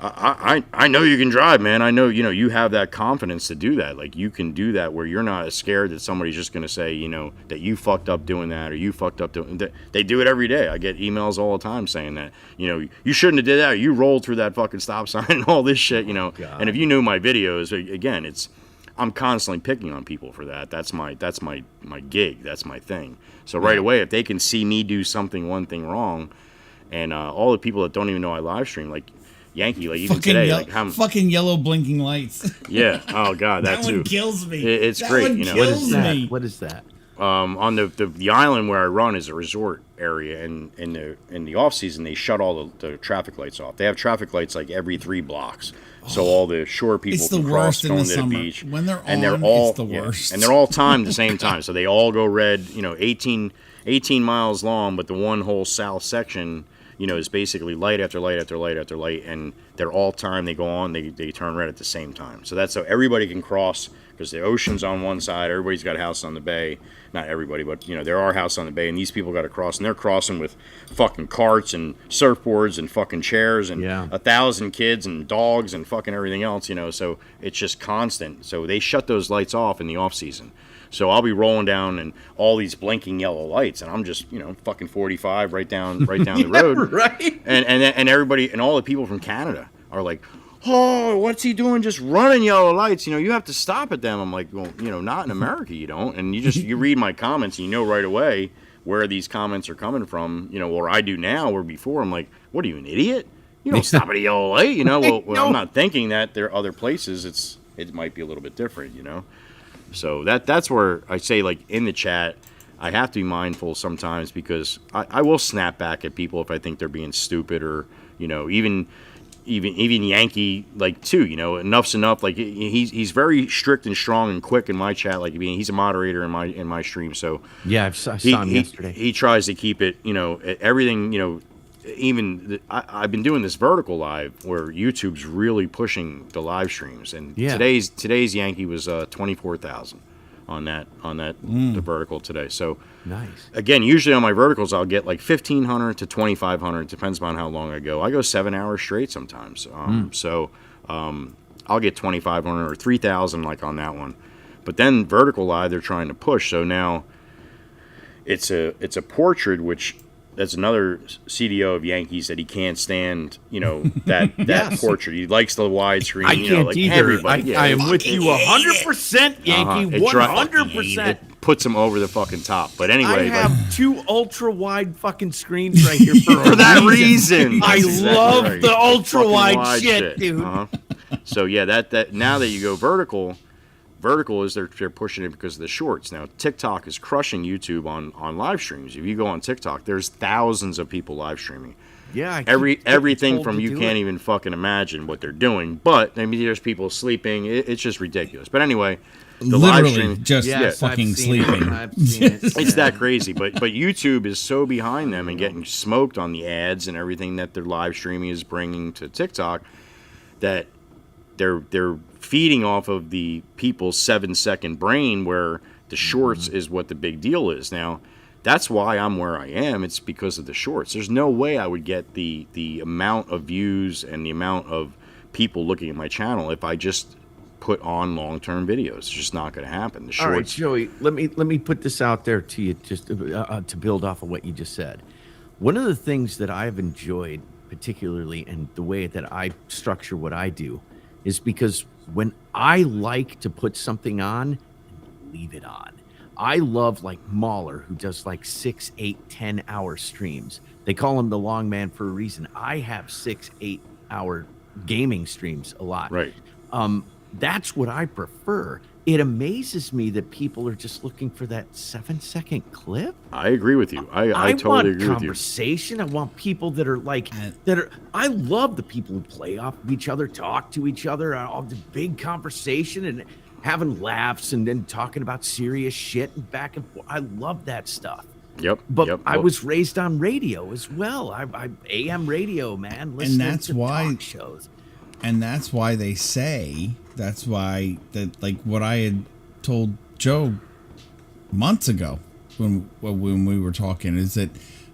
I know you can drive, man. I know, you know, you have that confidence to do that. Like, you can do that where you're not as scared that somebody's just going to say, you know, that you fucked up doing that, or you fucked up doing that. They do it every day. I get emails all the time saying that, you know, you shouldn't have did that. Or you rolled through that fucking stop sign and all this shit, you know. God. And if you knew my videos, again, I'm constantly picking on people for that. That's my gig. That's my thing. So right away, if they can see me do one thing wrong, and all the people that don't even know I live stream, like Yankee, like even fucking today, like fucking yellow blinking lights. Yeah. Oh God, that too. One kills me. It's great. You know. What is that? On the island where I run is a resort area, and in the off season they shut all the traffic lights off. They have traffic lights like every 3 blocks, so all the shore people can cross going to the beach. When they're all, it's the worst. And they're all timed the same time, so they all go red. You know, 18 miles long, but the one whole south section, is basically light after light after light after light, and they're all time. They go on, they turn red at the same time. So that's so everybody can cross, because the ocean's on one side, everybody's got a house on the bay. Not everybody, but there are houses on the bay, and these people got to cross, and they're crossing with fucking carts and surfboards and fucking chairs and 1,000 kids and dogs and fucking everything else. So it's just constant. So they shut those lights off in the off season. So I'll be rolling down and all these blinking yellow lights, and I'm just, fucking 45 right down the road. Right. And everybody and all the people from Canada are like, oh, what's he doing just running yellow lights? You have to stop at them. I'm like, well, not in America, you don't. And you read my comments and you know right away where these comments are coming from, or I do now, or before. I'm like, what are you, an idiot? You don't stop at a yellow light, Well, No. I'm not thinking that there are other places. It might be a little bit different, So that's where I say, like, in the chat, I have to be mindful sometimes, because I will snap back at people if I think they're being stupid, or even Yankee, like, too. Enough's enough. Like, he's very strict and strong and quick in my chat. Like, he's a moderator in my stream. So yeah, I saw him yesterday. He tries to keep it, everything. I've been doing this vertical live where YouTube's really pushing the live streams, and today's Yankee was 24,000 on that the vertical today. So nice. Again, usually on my verticals I'll get like 1,500 to 2,500, depends on how long I go. I go 7 hours straight sometimes. So I'll get 2,500 or 3,000 like on that one. But then vertical live they're trying to push. So now it's a portrait, which that's another CDO of Yankees that he can't stand, that portrait. He likes the widescreen. I can't like either. everybody. I am with you 100%, Yankee. 100%. It puts him over the fucking top. But anyway, I have 2 ultra wide fucking screens right here for that reason. I love the ultra wide shit, dude. So yeah, that now that you go vertical is they're pushing it because of the shorts. Now TikTok is crushing YouTube on live streams. If you go on TikTok, there's thousands of people live streaming. Yeah, everything from you can't even fucking imagine what they're doing. But I mean, there's people sleeping. It's just ridiculous. But anyway, the live stream, fucking sleeping. It's that crazy. But YouTube is so behind them and getting smoked on the ads and everything that their live streaming is bringing to TikTok, that they're feeding off of the people's 7-second brain, where the shorts is what the big deal is. Now, that's why I'm where I am. It's because of the shorts. There's no way I would get the amount of views and the amount of people looking at my channel if I just put on long-term videos. It's just not going to happen. The shorts. All right, Joey, let me put this out there to you, just to build off of what you just said. One of the things that I've enjoyed, particularly in the way that I structure what I do, is because when I like to put something on and leave it on, I love, like, Mahler, who does like 6, 8, 10 hour streams. They call him the long man for a reason. I have 6, 8 hour gaming streams a lot. Right. That's what I prefer. It amazes me that people are just looking for that 7-second clip. I agree with you. I totally agree with you. I want conversation. I want people that are like, I love the people who play off of each other, talk to each other, all the big conversation and having laughs and then talking about serious shit and back and forth. I love that stuff. Yep. But I was raised on radio as well. I AM radio, man. Listening to talk shows. And that's why they say, that's why that, like what I had told Joe months ago when we were talking, is that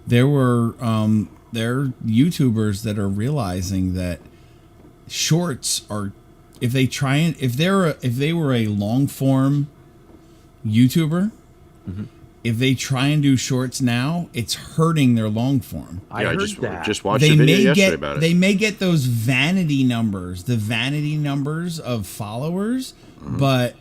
there were YouTubers that are realizing that shorts are, if they were a long form YouTuber, if they try and do shorts now, it's hurting their long form. I heard that. Just watched a video yesterday about it. They may get those vanity numbers, of followers, but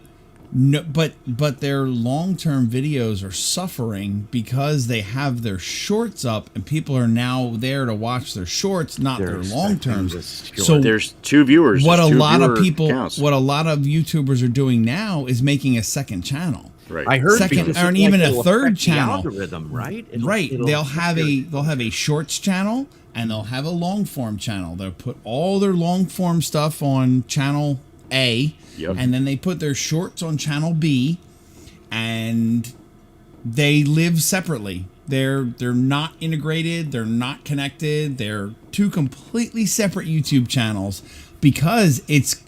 their long-term videos are suffering because they have their shorts up, and people are now there to watch their shorts, not their long-terms. So there's 2 viewers. What a lot of YouTubers are doing now is making a second channel. Right. I heard second, or even a third channel. Algorithm, right? They'll have a shorts channel and they'll have a long form channel. They'll put all their long form stuff on channel A, and then they put their shorts on channel B, and they live separately. They're not integrated. They're not connected. They're two completely separate YouTube channels because it's,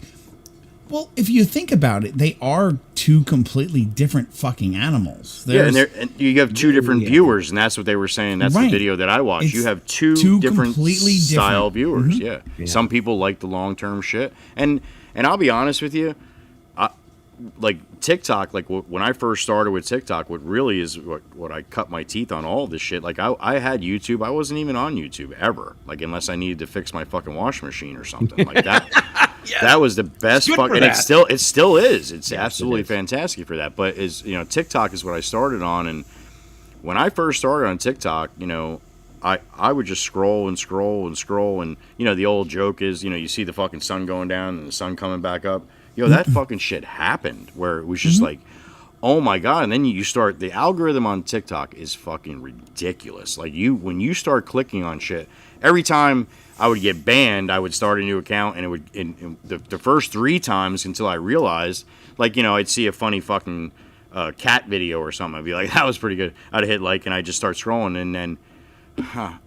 well, if you think about it, they are two completely different fucking animals. And you have two different viewers, and that's what they were saying. That's the video that I watched. You have two different completely style different viewers. Yeah. Some people like the long-term shit. And I'll be honest with you, like TikTok, like when I first started with TikTok, what really is what I cut my teeth on all this shit. Like I had YouTube. I wasn't even on YouTube ever. Like unless I needed to fix my fucking washing machine or something like that. That was the best fucking. And it still is. It's absolutely fantastic for that. But TikTok is what I started on, and when I first started on TikTok, I would just scroll and scroll and scroll, and the old joke is you see the fucking sun going down and the sun coming back up. That fucking shit happened where it was just like, oh my God. And then you start, the algorithm on TikTok is fucking ridiculous. Like when you start clicking on shit, every time I would get banned, I would start a new account, and it would, in the first 3 times until I realized, like, I'd see a funny fucking cat video or something. I'd be like, that was pretty good. I'd hit like, and I'd just start scrolling, and then,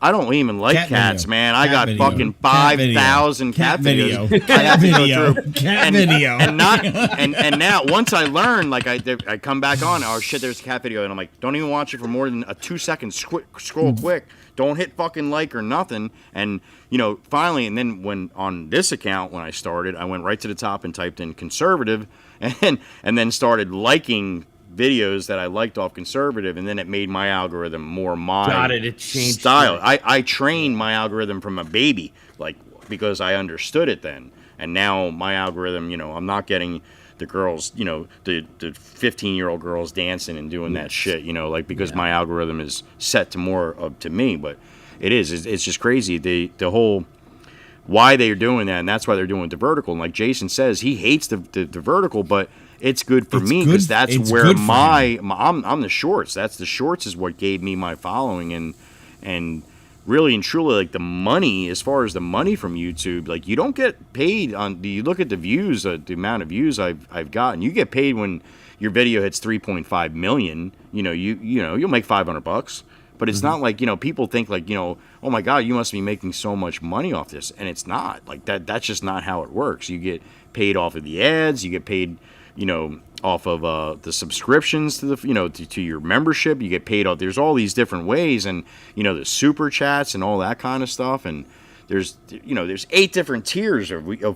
I don't even like cats, man. I got fucking 5,000 cat videos. I have to go through. Cat video. And now, once I learn, like I come back on, oh shit, there's a cat video, and I'm like, don't even watch it for more than a 2 seconds. Scroll quick. Don't hit fucking like or nothing. And finally, and then when on this account when I started, I went right to the top and typed in conservative, and then started liking videos that I liked off conservative, and then it made my algorithm more my style. I trained my algorithm from a baby, like, because I understood it then, and now my algorithm, I'm not getting the girls, the 15-year-old girls dancing and doing that shit, like, because my algorithm is set to more of to me. But it's just crazy, the whole why they're doing that, and that's why they're doing the vertical. And like Jason says, he hates the vertical, but it's good for me because that's where I'm the shorts. That's the shorts is what gave me my following, and really and truly, like, the money, as far as the money from YouTube, like, you don't get paid on. You look at the views, the amount of views I've gotten. You get paid when your video hits 3.5 million. You'll make $500. But it's not like, people think like, oh my God, you must be making so much money off this, and it's not like that. That's just not how it works. You get paid off of the ads. You get paid, off of the subscriptions to the, to your membership. You get paid off. There's all these different ways, and the super chats and all that kind of stuff. And there's 8 different tiers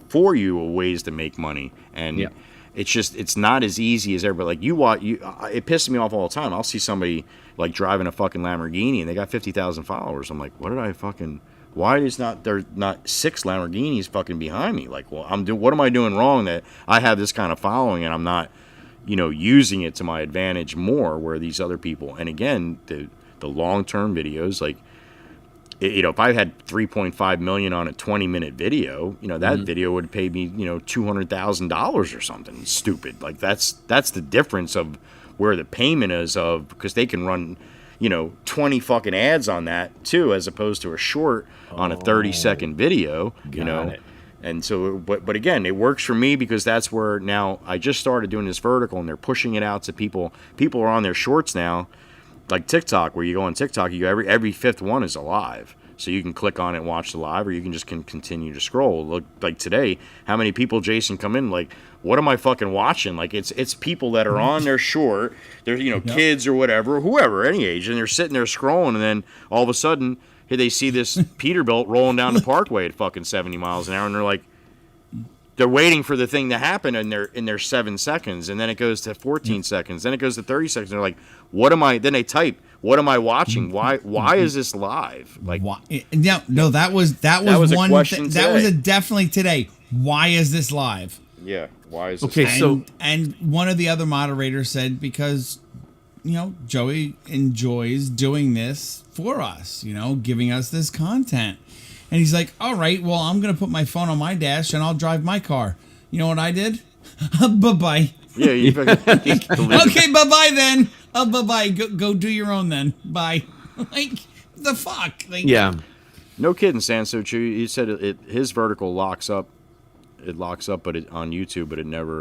for you of ways to make money, and it's not as easy as everybody. Like it pisses me off all the time. I'll see somebody like driving a fucking Lamborghini and they got 50,000 followers. I'm like, why is there not 6 Lamborghinis fucking behind me? Like, well, what am I doing wrong that I have this kind of following and I'm not, using it to my advantage more, where these other people, and again, the long-term videos, like, if I had 3.5 million on a 20-minute video, that video would pay me, $200,000 or something stupid. Like, that's the difference of where the payment is of, because they can run, 20 fucking ads on that too, as opposed to a short on a 30-second video, Got it. And so, but again, it works for me because that's where now I just started doing this vertical, and they're pushing it out to people. People are on their shorts now, like TikTok, where you go on TikTok, you go every 5th one is a live. So you can click on it and watch the live, or you can just continue to scroll. Look, like today, how many people, Jason, come in like, what am I fucking watching? Like, it's people that are on their short, they're, kids or whatever, whoever, any age, and they're sitting there scrolling, and then all of a sudden, here they see this Peterbilt rolling down the parkway at fucking 70 miles an hour, and they're like, they're waiting for the thing to happen in their 7 seconds, and then it goes to 14 seconds, then it goes to 30 seconds. They're like, what am I? Then they type, what am I watching? Why is this live? Like, no, that was one question. That was definitely today. Why is this live? Yeah, why is this okay? live? And one of the other moderators said, because Joey enjoys doing this for us, giving us this content. And he's like, all right, well, I'm going to put my phone on my dash and I'll drive my car. You know what I did? Bye-bye. Yeah. Okay, bye-bye then. Bye-bye. Go do your own then. Bye. Like, the fuck? Like, yeah. No kidding, Sanso. He said his vertical locks up. It locks up, but on YouTube, but it never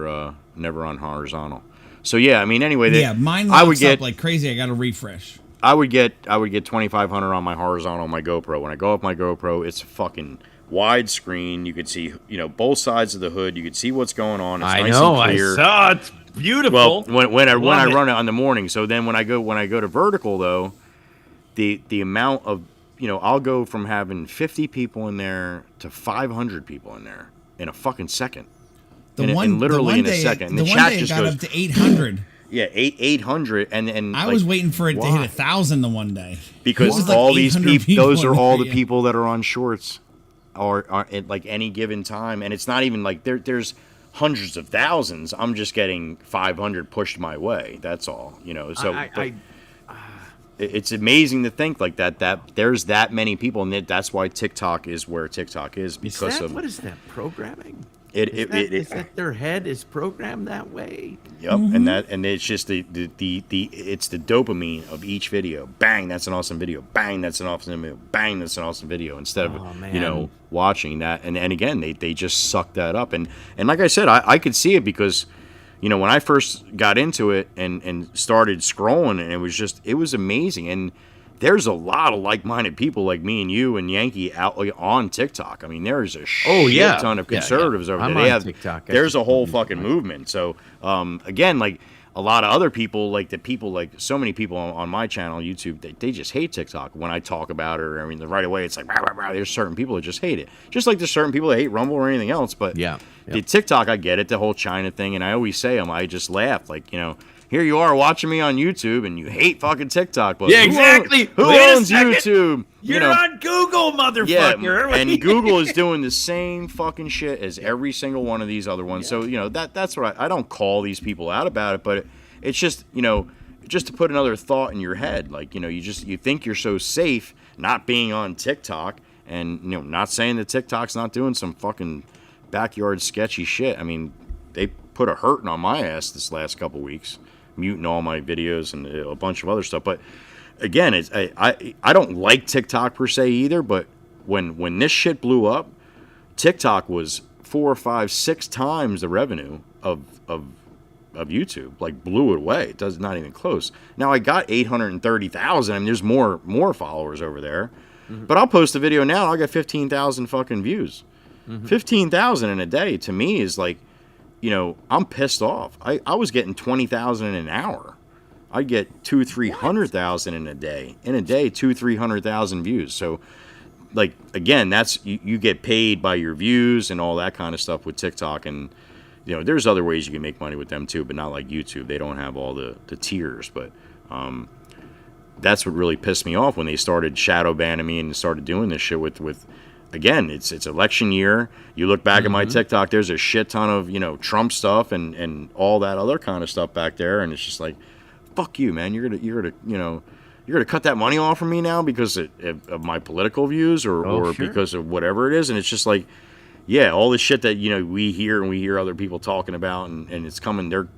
on horizontal. So yeah, I mean, anyway, mine locks up like crazy. I got to refresh. I would get 2500 on my horizontal on my GoPro. When I go up my GoPro, it's fucking widescreen. You could see, both sides of the hood. You could see what's going on. It's nice and clear. I saw it. It's beautiful. Well, when I run it on the morning. So then when I go to vertical though, the amount of I'll go from having 50 people in there to 500 people in there in a fucking second. Literally in a second. And the chat just got goes up to 800. Yeah, 800, and I was waiting for it to hit 1,000 the one day because all these people, those are all the people that are on shorts, are at like any given time, and it's not even like there's hundreds of thousands. I'm just getting 500 pushed my way. That's all, So it's amazing to think like that there's that many people, and that's why TikTok is where TikTok is because of what is that programming? Is that their head is programmed that way? Yep, and it's just the it's the dopamine of each video. Bang, that's an awesome video. Bang, that's an awesome video. Bang, that's an awesome video. Instead of watching that, and again they just suck that up. And like I said, I could see it because when I first got into it and started scrolling, and it was amazing. And there's a lot of like-minded people like me and you and Yankee out on TikTok. I mean, there's a shit ton of conservatives over there. On TikTok. There's a whole fucking movement. So, again, like a lot of other people, like so many people on my channel, YouTube, they just hate TikTok when I talk about it. I mean, right away, it's like, rah, rah, rah. There's certain people that just hate it. Just like there's certain people that hate Rumble or anything else. But the TikTok, I get it, the whole China thing. And I always say I just laugh, like, here you are watching me on YouTube, and you hate fucking TikTok. But exactly. Who owns YouTube? You're on Google, motherfucker. Yeah, and Google is doing the same fucking shit as every single one of these other ones. So that's what I don't call these people out about it, but it's just just to put another thought in your head. Like you think you're so safe not being on TikTok, and not saying that TikTok's not doing some fucking backyard sketchy shit. I mean, they put a hurting on my ass this last couple weeks, muting all my videos and a bunch of other stuff. But again, I don't like TikTok per se either, but when this shit blew up, TikTok was 4 or 5, 6 times the revenue of YouTube. Like, blew it away. It does not even close. Now I got 830,000. I mean, there's more followers over there. But I'll post a video now and I'll get 15,000 fucking views. 15,000 in a day to me is like, I'm pissed off. I was getting 20,000 in an hour. I get 200,000-300,000 in a day. In a day, 200,000-300,000 views. So, like, again, that's you get paid by your views and all that kind of stuff with TikTok. And there's other ways you can make money with them too, but not like YouTube. They don't have all the tiers. But that's what really pissed me off when they started shadow banning me and started doing this shit with. Again, it's election year. You look back at my TikTok, there's a shit ton of, Trump stuff and all that other kind of stuff back there. And it's just like, fuck you, man. You're gonna cut that money off from me now because of my political views or because of whatever it is. And it's just like, yeah, all the shit that, we hear other people talking about and it's coming, they're,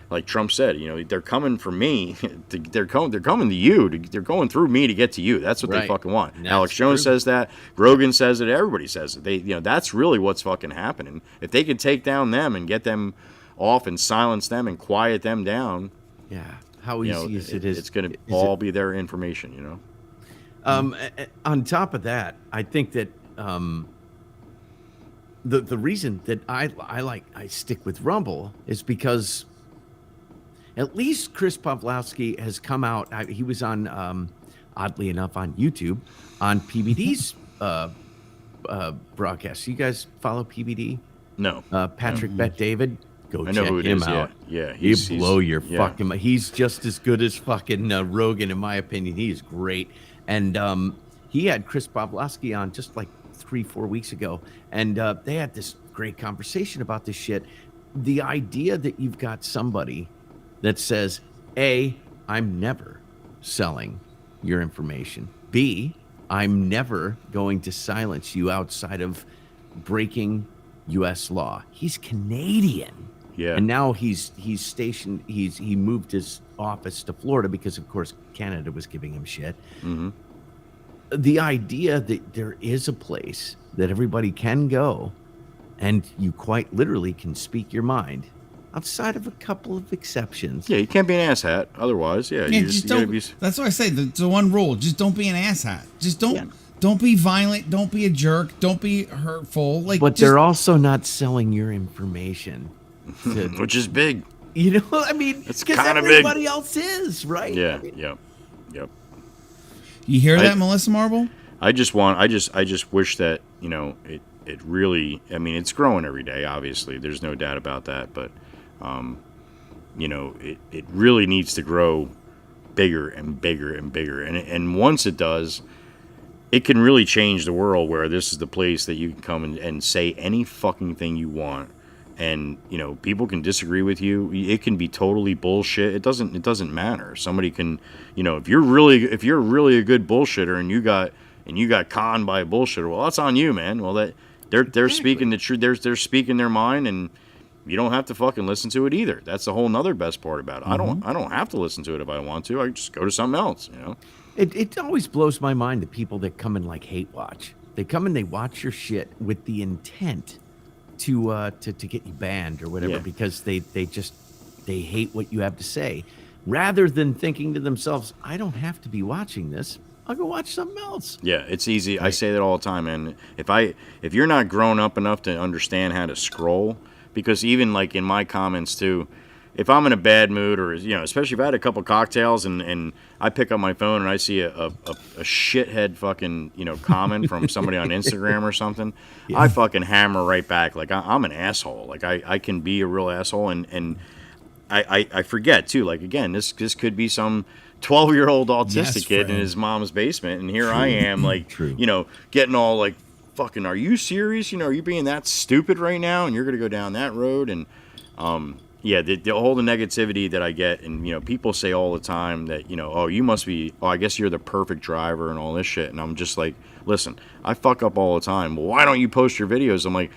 like Trump said, they're coming for me. They're coming to you. They're going through me to get to you. That's what they fucking want. Alex Jones says that. Rogan says it. Everybody says it. That's really what's fucking happening. If they can take down them and get them off and silence them and quiet them down. Yeah. How easy is it? It's going to all be their information, On top of that, I think that the reason that I stick with Rumble is because at least Chris Pavlovsky has come out. He was on, oddly enough, on YouTube on PBD's broadcast. You guys follow PBD? No. Patrick Bet David. Go check him out. Yeah. You blow your fucking mind. He's just as good as fucking Rogan, in my opinion. He is great. And he had Chris Pavlovsky on just like 3-4 weeks ago. And they had this great conversation about this shit. The idea that you've got somebody that says, A, I'm never selling your information. B, I'm never going to silence you outside of breaking U.S. law. He's Canadian. Yeah. And now he's stationed, he moved his office to Florida because, of course, Canada was giving him shit. Mm-hmm. The idea that there is a place that everybody can go and you quite literally can speak your mind outside of a couple of exceptions. Yeah, you can't be an asshat. Otherwise, yeah, Yeah, you just you gotta don't. be. That's why I say the one rule: just don't be an asshat. Just don't be violent. Don't be a jerk. Don't be hurtful. Like, but they're also not selling your information, Which is big. You know, I mean, It's because kind of everybody big. else is, right? Yeah, I mean, yep. You hear that, Melissa Marble? I just wish that, you know, it really, I mean, it's growing every day, obviously. There's no doubt about that. But, you know, it really needs to grow bigger and bigger and bigger. And once it does, it can really change the world, where this is the place that you can come and say any fucking thing you want. And, you know, people can disagree with you. It can be totally bullshit. It doesn't matter. Somebody can, you know, if you're really a good bullshitter and you got conned by a bullshitter, well, that's on you, man. Well, they're speaking the truth. They're speaking their mind, and you don't have to fucking listen to it either. That's the whole nother best part about it. Mm-hmm. I don't have to listen to it if I want to. I just go to something else, you know. It always blows my mind, the people that come and like hate watch. They come and they watch your shit with the intent to get you banned or whatever, because they hate what you have to say, rather than thinking to themselves, I don't have to be watching this. I'll go watch something else. Yeah, it's easy. Right. I say that all the time, man. If you're not grown up enough to understand how to scroll, because even like in my comments too, if I'm in a bad mood, or, you know, especially if I had a couple cocktails and I pick up my phone and I see a shithead fucking, you know, comment from somebody on Instagram or something, I fucking hammer right back. Like, I'm an asshole. Like, I can be a real asshole, and I forget too. Like, again, this could be some 12-year-old autistic kid in his mom's basement, and here I am, like, you know, getting all like, fucking, are you serious? You know, are you being that stupid right now? And you're gonna go down that road? And yeah, the whole negativity that I get, and, you know, people say all the time that, you know, oh, you must be, oh, I guess you're the perfect driver and all this shit. And I'm just like, listen, I fuck up all the time. Well, why don't you post your videos? I'm like,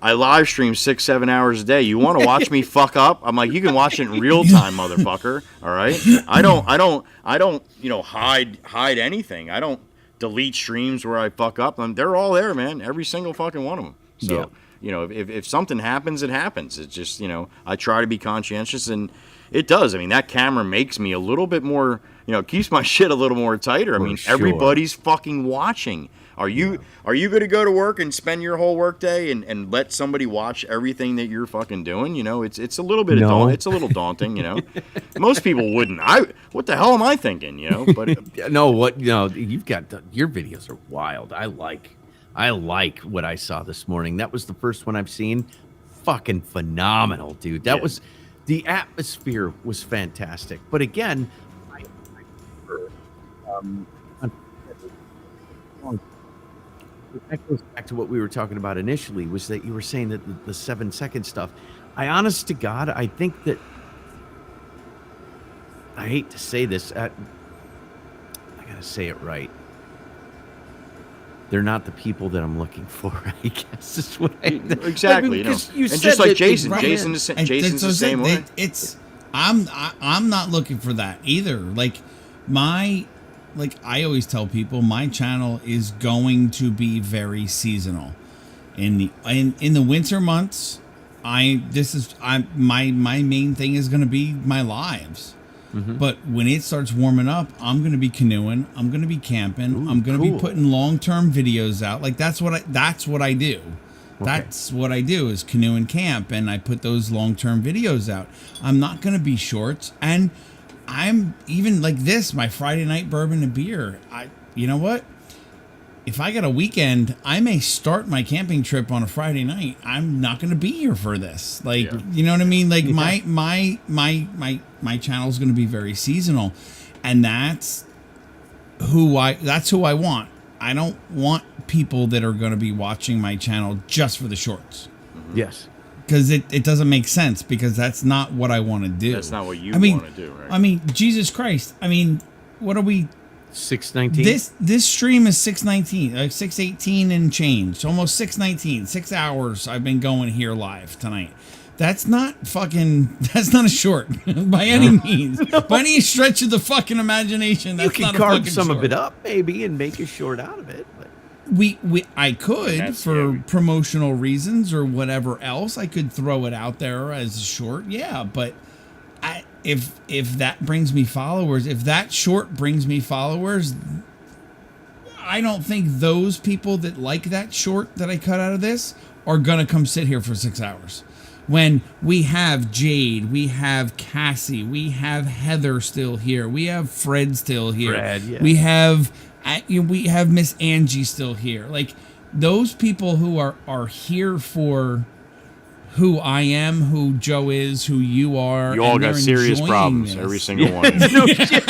I live stream 6-7 hours a day. You want to watch me fuck up? I'm like, you can watch it in real time, motherfucker. All right. I don't, you know, hide anything. I don't delete streams where I fuck up. They're all there, man. Every single fucking one of them. So. Yeah. You know, if something happens, it happens. It's just, you know, I try to be conscientious, and it does. I mean, that camera makes me a little bit more, you know, keeps my shit a little more tighter. I mean, everybody's fucking watching. Are you going to go to work and spend your whole work day and let somebody watch everything that you're fucking doing? You know, it's a little bit it's a little daunting, you know. Most people wouldn't. What the hell am I thinking, you know? But you've got your videos are wild. I like what I saw this morning. That was the first one I've seen. Fucking phenomenal, dude. That was, the atmosphere was fantastic. But again, that goes back to what we were talking about initially, was that you were saying that the 7-second stuff. I honest to God, I think that, I hate to say this, I gotta say it right. They're not the people that I'm looking for, I guess is what I... Exactly, you know. And just like Jason's the same way. I'm not looking for that either. Like, I always tell people, my channel is going to be very seasonal. In the winter months, my main thing is going to be my lives. Mm-hmm. But when it starts warming up, I'm going to be canoeing. I'm going to be camping. I'm going to be putting long-term videos out. Like, that's what I do. Okay. That's what I do, is canoe and camp, and I put those long-term videos out. I'm not going to be shorts. And I'm even like this, my Friday night bourbon and beer. You know what? If I got a weekend, I may start my camping trip on a Friday night. I'm not going to be here for this. Like, you know what I mean? Like, my channel is going to be very seasonal, and that's who I want. I don't want people that are going to be watching my channel just for the shorts. Mm-hmm. Yes. Because it doesn't make sense, because that's not what I want to do. That's not what you want to do, right? I mean, Jesus Christ. I mean, what are we... 6:19. This stream is 6:19, 6:18 and change, almost 6:19. 6 hours I've been going here live tonight. That's not a short by any means. No. By any stretch of the fucking imagination. That's you can carve some of it up maybe and make a short out of it. But I could for promotional reasons or whatever else. I could throw it out there as a short, yeah. But if that brings me followers, if that short brings me followers, I don't think those people that like that short that I cut out of this are gonna come sit here for 6 hours. When we have Jade, we have Cassie, we have Heather still here, we have Fred still here, we have Miss Angie still here. Like, those people who are here for who I am, who Joe is, who you are. You all got serious problems, every single one. No shit.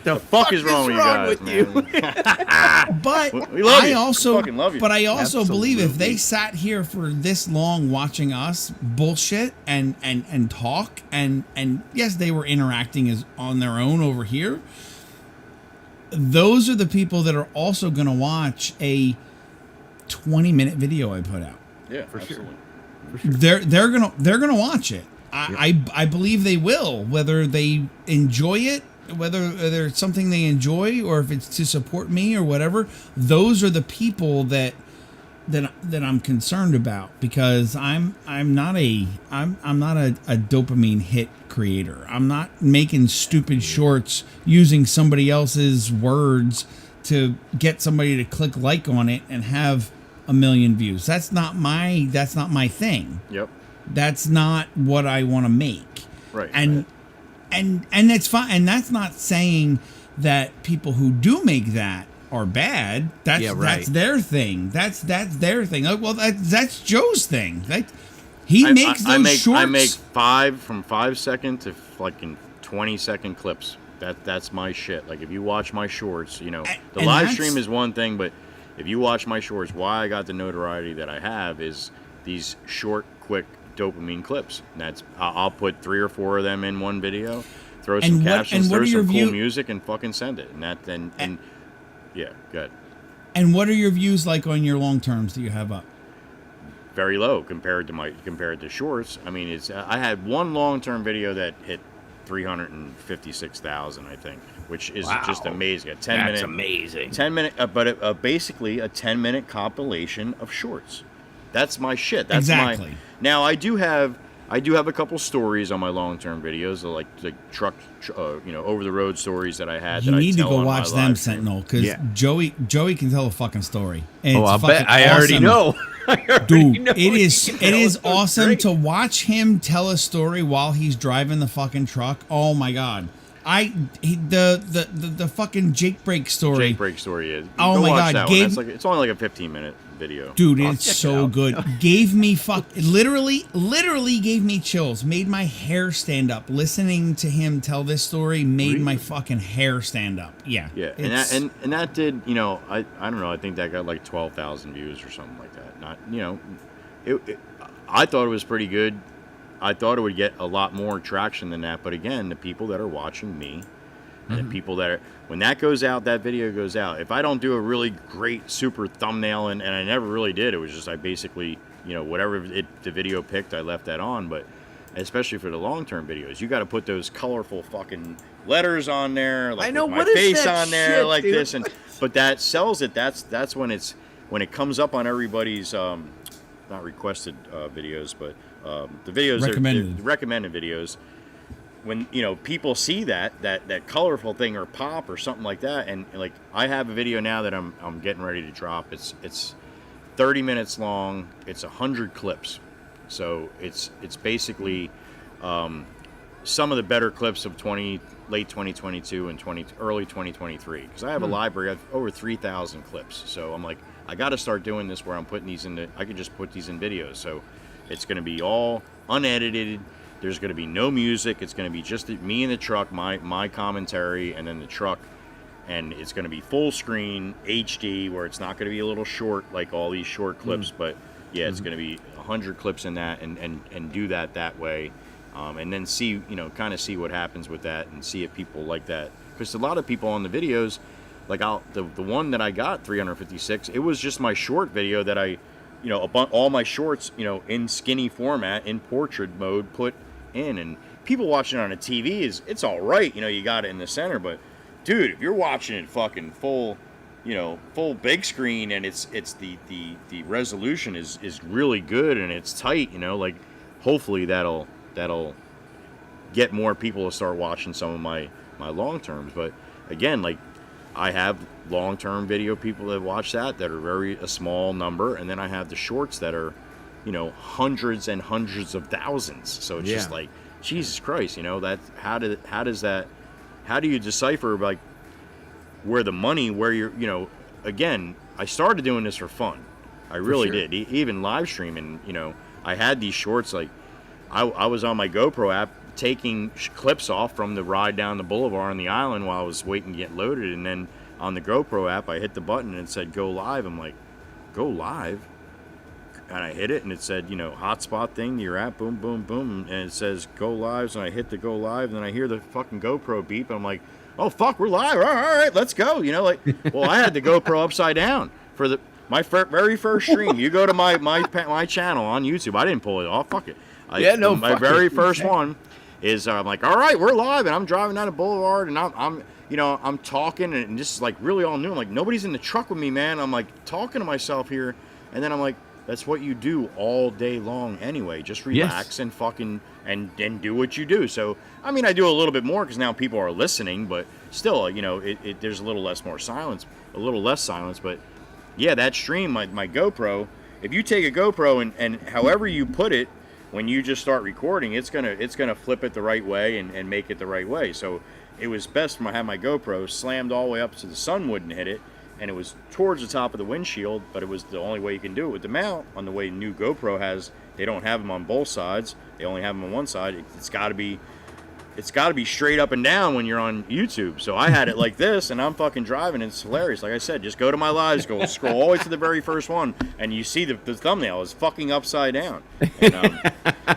The fuck is wrong with you guys, man? But we love I you. also, Fucking love you. but I also believe if Absolutely. they sat here for this long watching us bullshit and talk and yes, they were interacting as on their own over here. Those are the people that are also going to watch a 20-minute video I put out. Yeah, for sure. They're gonna watch it. I believe they will, whether they enjoy it, whether it's something they enjoy, or if it's to support me or whatever. Those are the people that I'm concerned about, because I'm not a dopamine hit creator. I'm not making stupid shorts using somebody else's words to get somebody to click like on it and have 1 million views. That's not my thing. Yep. That's not what I want to make. Right. And it's fine. And that's not saying that people who do make that are bad. That's their thing. That's their thing. Well, that's Joe's thing. He makes those shorts. I make 5 second to like in 20-second clips. That's my shit. Like, if you watch my shorts, the live stream is one thing, but if you watch my shorts, why I got the notoriety that I have is these short, quick dopamine clips. And I'll put 3 or 4 of them in one video, throw some captions, throw some cool music, and fucking send it. And yeah, good. And what are your views like on your long terms that you have up? Very low compared to shorts. I mean, I had one long-term video that hit 356,000, I think, which is just amazing. A 10-minute. That's amazing. 10-minute, but basically a 10-minute compilation of shorts. That's my shit. That's exactly. Now I do have a couple stories on my long-term videos, like truck, over the road stories that I had. You that need I to tell go on watch my them, live stream. Sentinel, because Joey can tell a fucking story. And I'll it's bet. I awesome. already know. Dude, it is awesome to watch him tell a story while he's driving the fucking truck. Oh my god. The fucking Jake Break story. Jake Break story is. Oh Go my watch god, that one. It's only like a 15-minute video. Dude, it's so good. Gave me literally gave me chills. Made my hair stand up. Listening to him tell this story made my fucking hair stand up. Yeah. Yeah, and that did, I don't know. I think that got like 12,000 views or something like that. Not, I thought it was pretty good. I thought it would get a lot more traction than that. But again, the people that are watching me, and the people that are, when that goes out, that video goes out. If I don't do a really great super thumbnail, and I never really did, it was just I basically, whatever the video picked, I left that on. But especially for the long-term videos, you got to put those colorful fucking letters on there, like I know, with my what is face that on there, shit, like dude? this, but that sells it. That's when it comes up on everybody's not requested videos, but the videos the recommended videos. When people see that colorful thing or pop or something like that, and like I have a video now that I'm getting ready to drop. It's 30 minutes long. It's 100 clips, so it's basically some of the better clips of late 2022 and early 2023, because I have a library of over 3,000 clips. So I'm like, I got to start doing this where I'm putting these I can just put these in videos. So it's going to be all unedited. There's going to be no music. It's going to be just me in the truck, my commentary, and then the truck. And it's going to be full screen HD, where it's not going to be a little short like all these short clips. But yeah, it's going to be 100 clips in that, and do that way. And then see, kind of see what happens with that, and see if people like that. Because a lot of people on the videos, like the one that I got 356, it was just my short video that I, all my shorts, in skinny format, in portrait mode, put in. And people watching it on a TV it's all right, you got it in the center. But dude, if you're watching it fucking full full big screen, and it's the resolution is really good and it's tight. Like hopefully that'll get more people to start watching some of my long terms. But again, like I have long term video people that watch that are a small number, and then I have the shorts that are hundreds and hundreds of thousands. So it's just like Jesus Christ, that how do you decipher like where the money, where you're, again, I started doing this for fun. I really did. Even live streaming, I had these shorts, like I was on my GoPro app taking clips off from the ride down the boulevard on the island while I was waiting to get loaded. And then on the GoPro app, I hit the button and it said, go live. I'm like, go live? And I hit it and it said, hotspot thing, your app, boom, boom, boom. And it says go live. And I hit the go live, and then I hear the fucking GoPro beep. And I'm like, oh fuck, we're live. All right, let's go. Well, I had the GoPro upside down for my very first stream. You go to my channel on YouTube. I didn't pull it off. Fuck it. My very first one is I'm like, all right, we're live, and I'm driving down the boulevard, and I'm talking, and this is like really all new. I'm like, nobody's in the truck with me, man. I'm like talking to myself here, and then I'm like, that's what you do all day long anyway. Just relax and fucking and do what you do. So I mean, I do a little bit more because now people are listening, but still, there's a little less silence. But yeah, that stream, my GoPro. If you take a GoPro and however you put it, when you just start recording, it's gonna flip it the right way and make it the right way. So it was best when I had my GoPro slammed all the way up so the sun wouldn't hit it, and it was towards the top of the windshield, but it was the only way you can do it with the mount. On the way new GoPro has, they don't have them on both sides. They only have them on one side. It's got to be straight up and down when you're on YouTube. So I had it like this, and I'm fucking driving, and it's hilarious. Like I said, just go to my lives, go scroll all the way to the very first one, and you see the thumbnail is fucking upside down. And,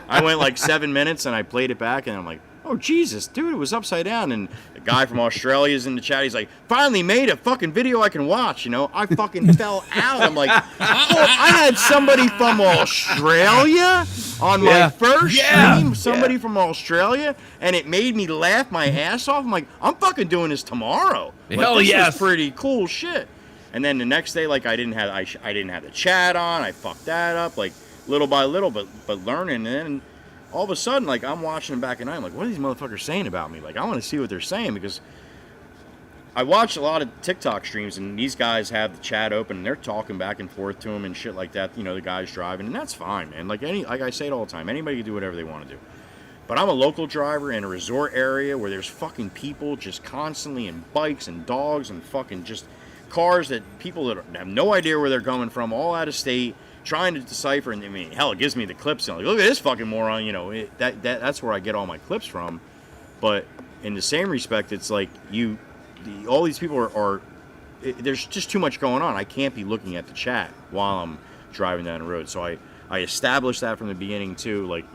I went like 7 minutes, and I played it back, and I'm like, oh, Jesus, dude, it was upside down. And a guy from Australia is in the chat. He's like, finally made a fucking video I can watch, I fucking fell out. I'm like, I had somebody from Australia on my first stream. Somebody from Australia. And it made me laugh my ass off. I'm like, I'm fucking doing this tomorrow. Like, this was pretty cool shit. And then the next day, like, I didn't have the chat on. I fucked that up, like, little by little, but learning. And then all of a sudden, like, I'm watching them back at night. I'm like, what are these motherfuckers saying about me? Like, I want to see what they're saying, because I watch a lot of TikTok streams, and these guys have the chat open, and they're talking back and forth to them and shit like that. The guy's driving, and that's fine, man. Like I say it all the time, anybody can do whatever they want to do. But I'm a local driver in a resort area where there's fucking people just constantly, and bikes and dogs and fucking just cars that people that have no idea where they're coming from, all out of state, trying to decipher. And I mean, hell, it gives me the clips. Like, look at this fucking moron. That's where I get all my clips from. But in the same respect, it's like all these people are there's just too much going on. I can't be looking at the chat while I'm driving down the road. So I established that from the beginning too. Like,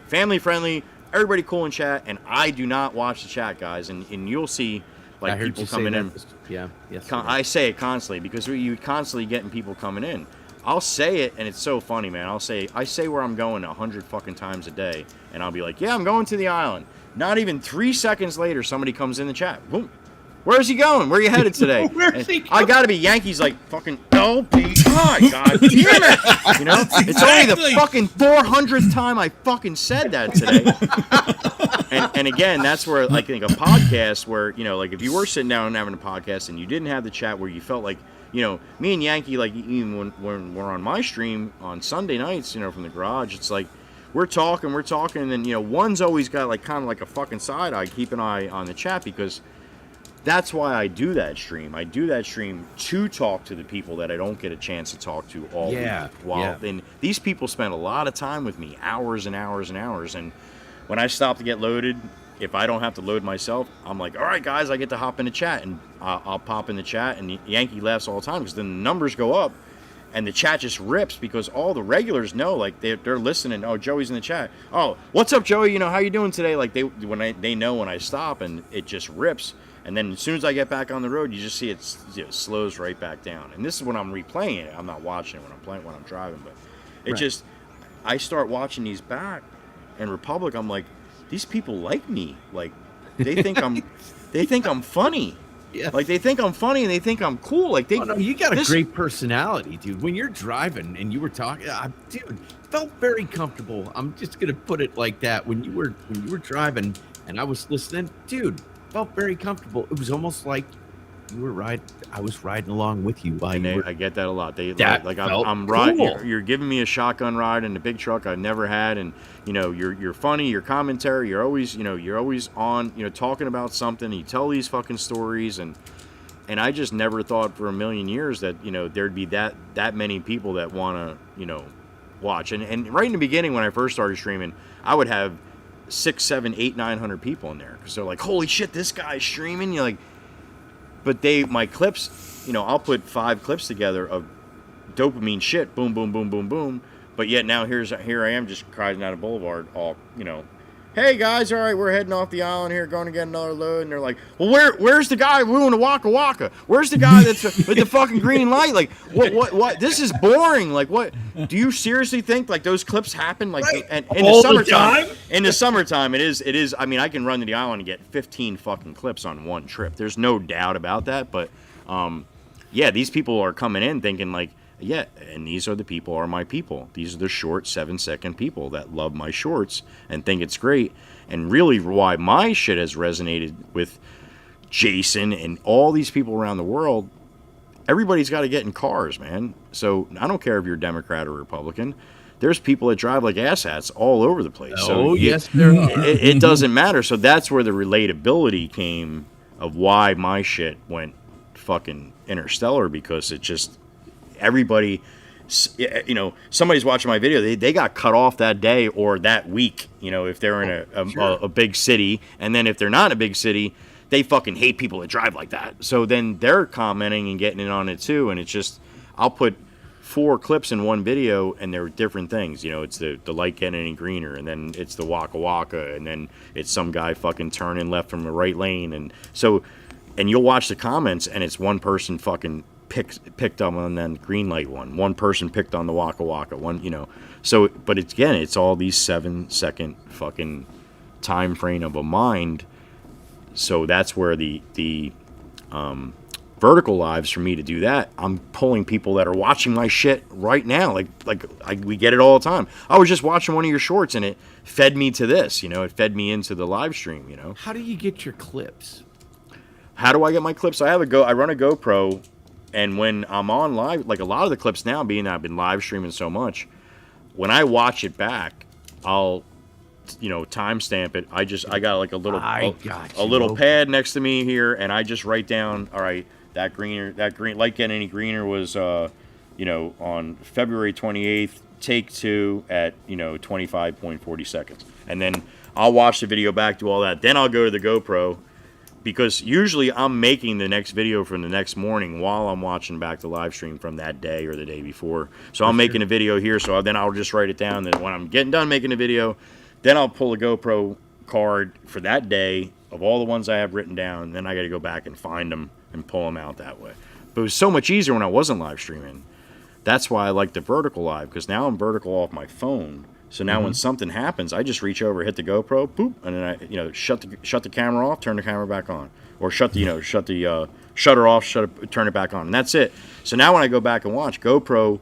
family friendly, everybody cool in chat, and I do not watch the chat, guys. And you'll see like people coming in. Yeah, yes. I say it constantly because you constantly getting people coming in. I'll say it, and it's so funny, man. I say where I'm going 100 fucking times a day, and I'll be like, yeah, I'm going to the island. Not even 3 seconds later, somebody comes in the chat. Boom. Where's he going? Where are you headed today? I gotta be Yankees like fucking LBI. God damn it! It's only the fucking 400th time I fucking said that today. And again, that's where like a podcast where like if you were sitting down and having a podcast and you didn't have the chat where you felt like me and Yankee, like even when we're on my stream on Sunday nights, from the garage, it's like we're talking, and then one's always got like kind of like a fucking side eye, keep an eye on the chat, because that's why I do that stream. I do that stream to talk to the people that I don't get a chance to talk to all week. And these people spend a lot of time with me, hours and hours and hours. And when I stop to get loaded, if I don't have to load myself, I'm like, all right, guys, I get to hop in the chat, and I'll pop in the chat, and Yankee laughs all the time because then the numbers go up, and the chat just rips because all the regulars know, like they're listening. Oh, Joey's in the chat. Oh, what's up, Joey? How you doing today? Like they know when I stop, and it just rips. And then as soon as I get back on the road, you just see it slows right back down. And this is when I'm replaying it. I'm not watching it when I'm driving, but it just, I start watching these back, and Republic, I'm like, these people like me. Like they think I'm funny. Yes. Like they think I'm funny and they think I'm cool. Like they. Oh, no, you got a great personality, dude. When you're driving and you were talking, dude, felt very comfortable. I'm just gonna put it like that. When you were driving and I was listening, dude, felt very comfortable. It was almost like you were riding. I was riding along with you. I get that a lot. That like felt I'm riding. cool. You're giving me a shotgun ride in a big truck I've never had, and you're funny. Your commentary. You're always on. Talking about something. You tell these fucking stories, and I just never thought for a million years that there'd be that many people that want to watch. And right in the beginning when I first started streaming, I would have 6, 7, 8, 900 people in there because they're like, holy shit, this guy's streaming. You're like. But my clips, I'll put 5 clips together of dopamine shit, boom, boom, boom, boom, boom. But yet now here I am just riding down a boulevard, all hey guys, all right, we're heading off the island here, going to get another load. And they're like, well, where's the guy doing the waka waka? Where's the guy that's with the fucking green light? Like, what? This is boring. Like, what? Do you seriously think like those clips happen? Like, right. and in the summertime, it is. I mean, I can run to the island and get 15 fucking clips on one trip. There's no doubt about that. But, yeah, these people are coming in thinking like, yeah, and these are the people are my people. These are the short 7-second people that love my shorts and think it's great. And really why my shit has resonated with Jason and all these people around the world, everybody's got to get in cars, man. So I don't care if you're Democrat or Republican. There's people that drive like asshats all over the place. Yes, there are. It doesn't matter. So that's where the relatability came of why my shit went fucking interstellar, because it just... Everybody, somebody's watching my video, they got cut off that day or that week, if they're in a big city. And then if they're not in a big city, they fucking hate people that drive like that. So then they're commenting and getting in on it too. And it's just, I'll put 4 clips in one video and they're different things. It's the light getting any greener, and then it's the waka waka, and then it's some guy fucking turning left from the right lane. And so, and you'll watch the comments and it's one person fucking picked up on the green light one person picked on the waka waka one, so, but it's all these 7-second fucking time frame of a mind. So that's where the vertical lives, for me to do that, I'm pulling people that are watching my shit right now. We get it all the time. I was just watching one of your shorts and it fed me to this, it fed me into the live stream. How do you get your clips? How do I get my clips? I run a GoPro. And when I'm on live, like a lot of the clips now, being that I've been live streaming so much, when I watch it back, I'll, timestamp it. I got like a little pad next to me here, and I just write down, all right, that green light getting any greener was, on February 28th, take 2 at 25.40 seconds, and then I'll watch the video back, do all that. Then I'll go to the GoPro. Because usually I'm making the next video from the next morning while I'm watching back the live stream from that day or the day before. So I'm making a video here, so then I'll just write it down. Then when I'm getting done making a video, then I'll pull a GoPro card for that day of all the ones I have written down. And then I got to go back and find them and pull them out that way. But it was so much easier when I wasn't live streaming. That's why I like the vertical live, because now I'm vertical off my phone. So now when something happens, I just reach over, hit the GoPro, boop, and then I shut the camera off, turn the camera back on, or shut the shutter off, turn it back on, and that's it. So now when I go back and watch, GoPro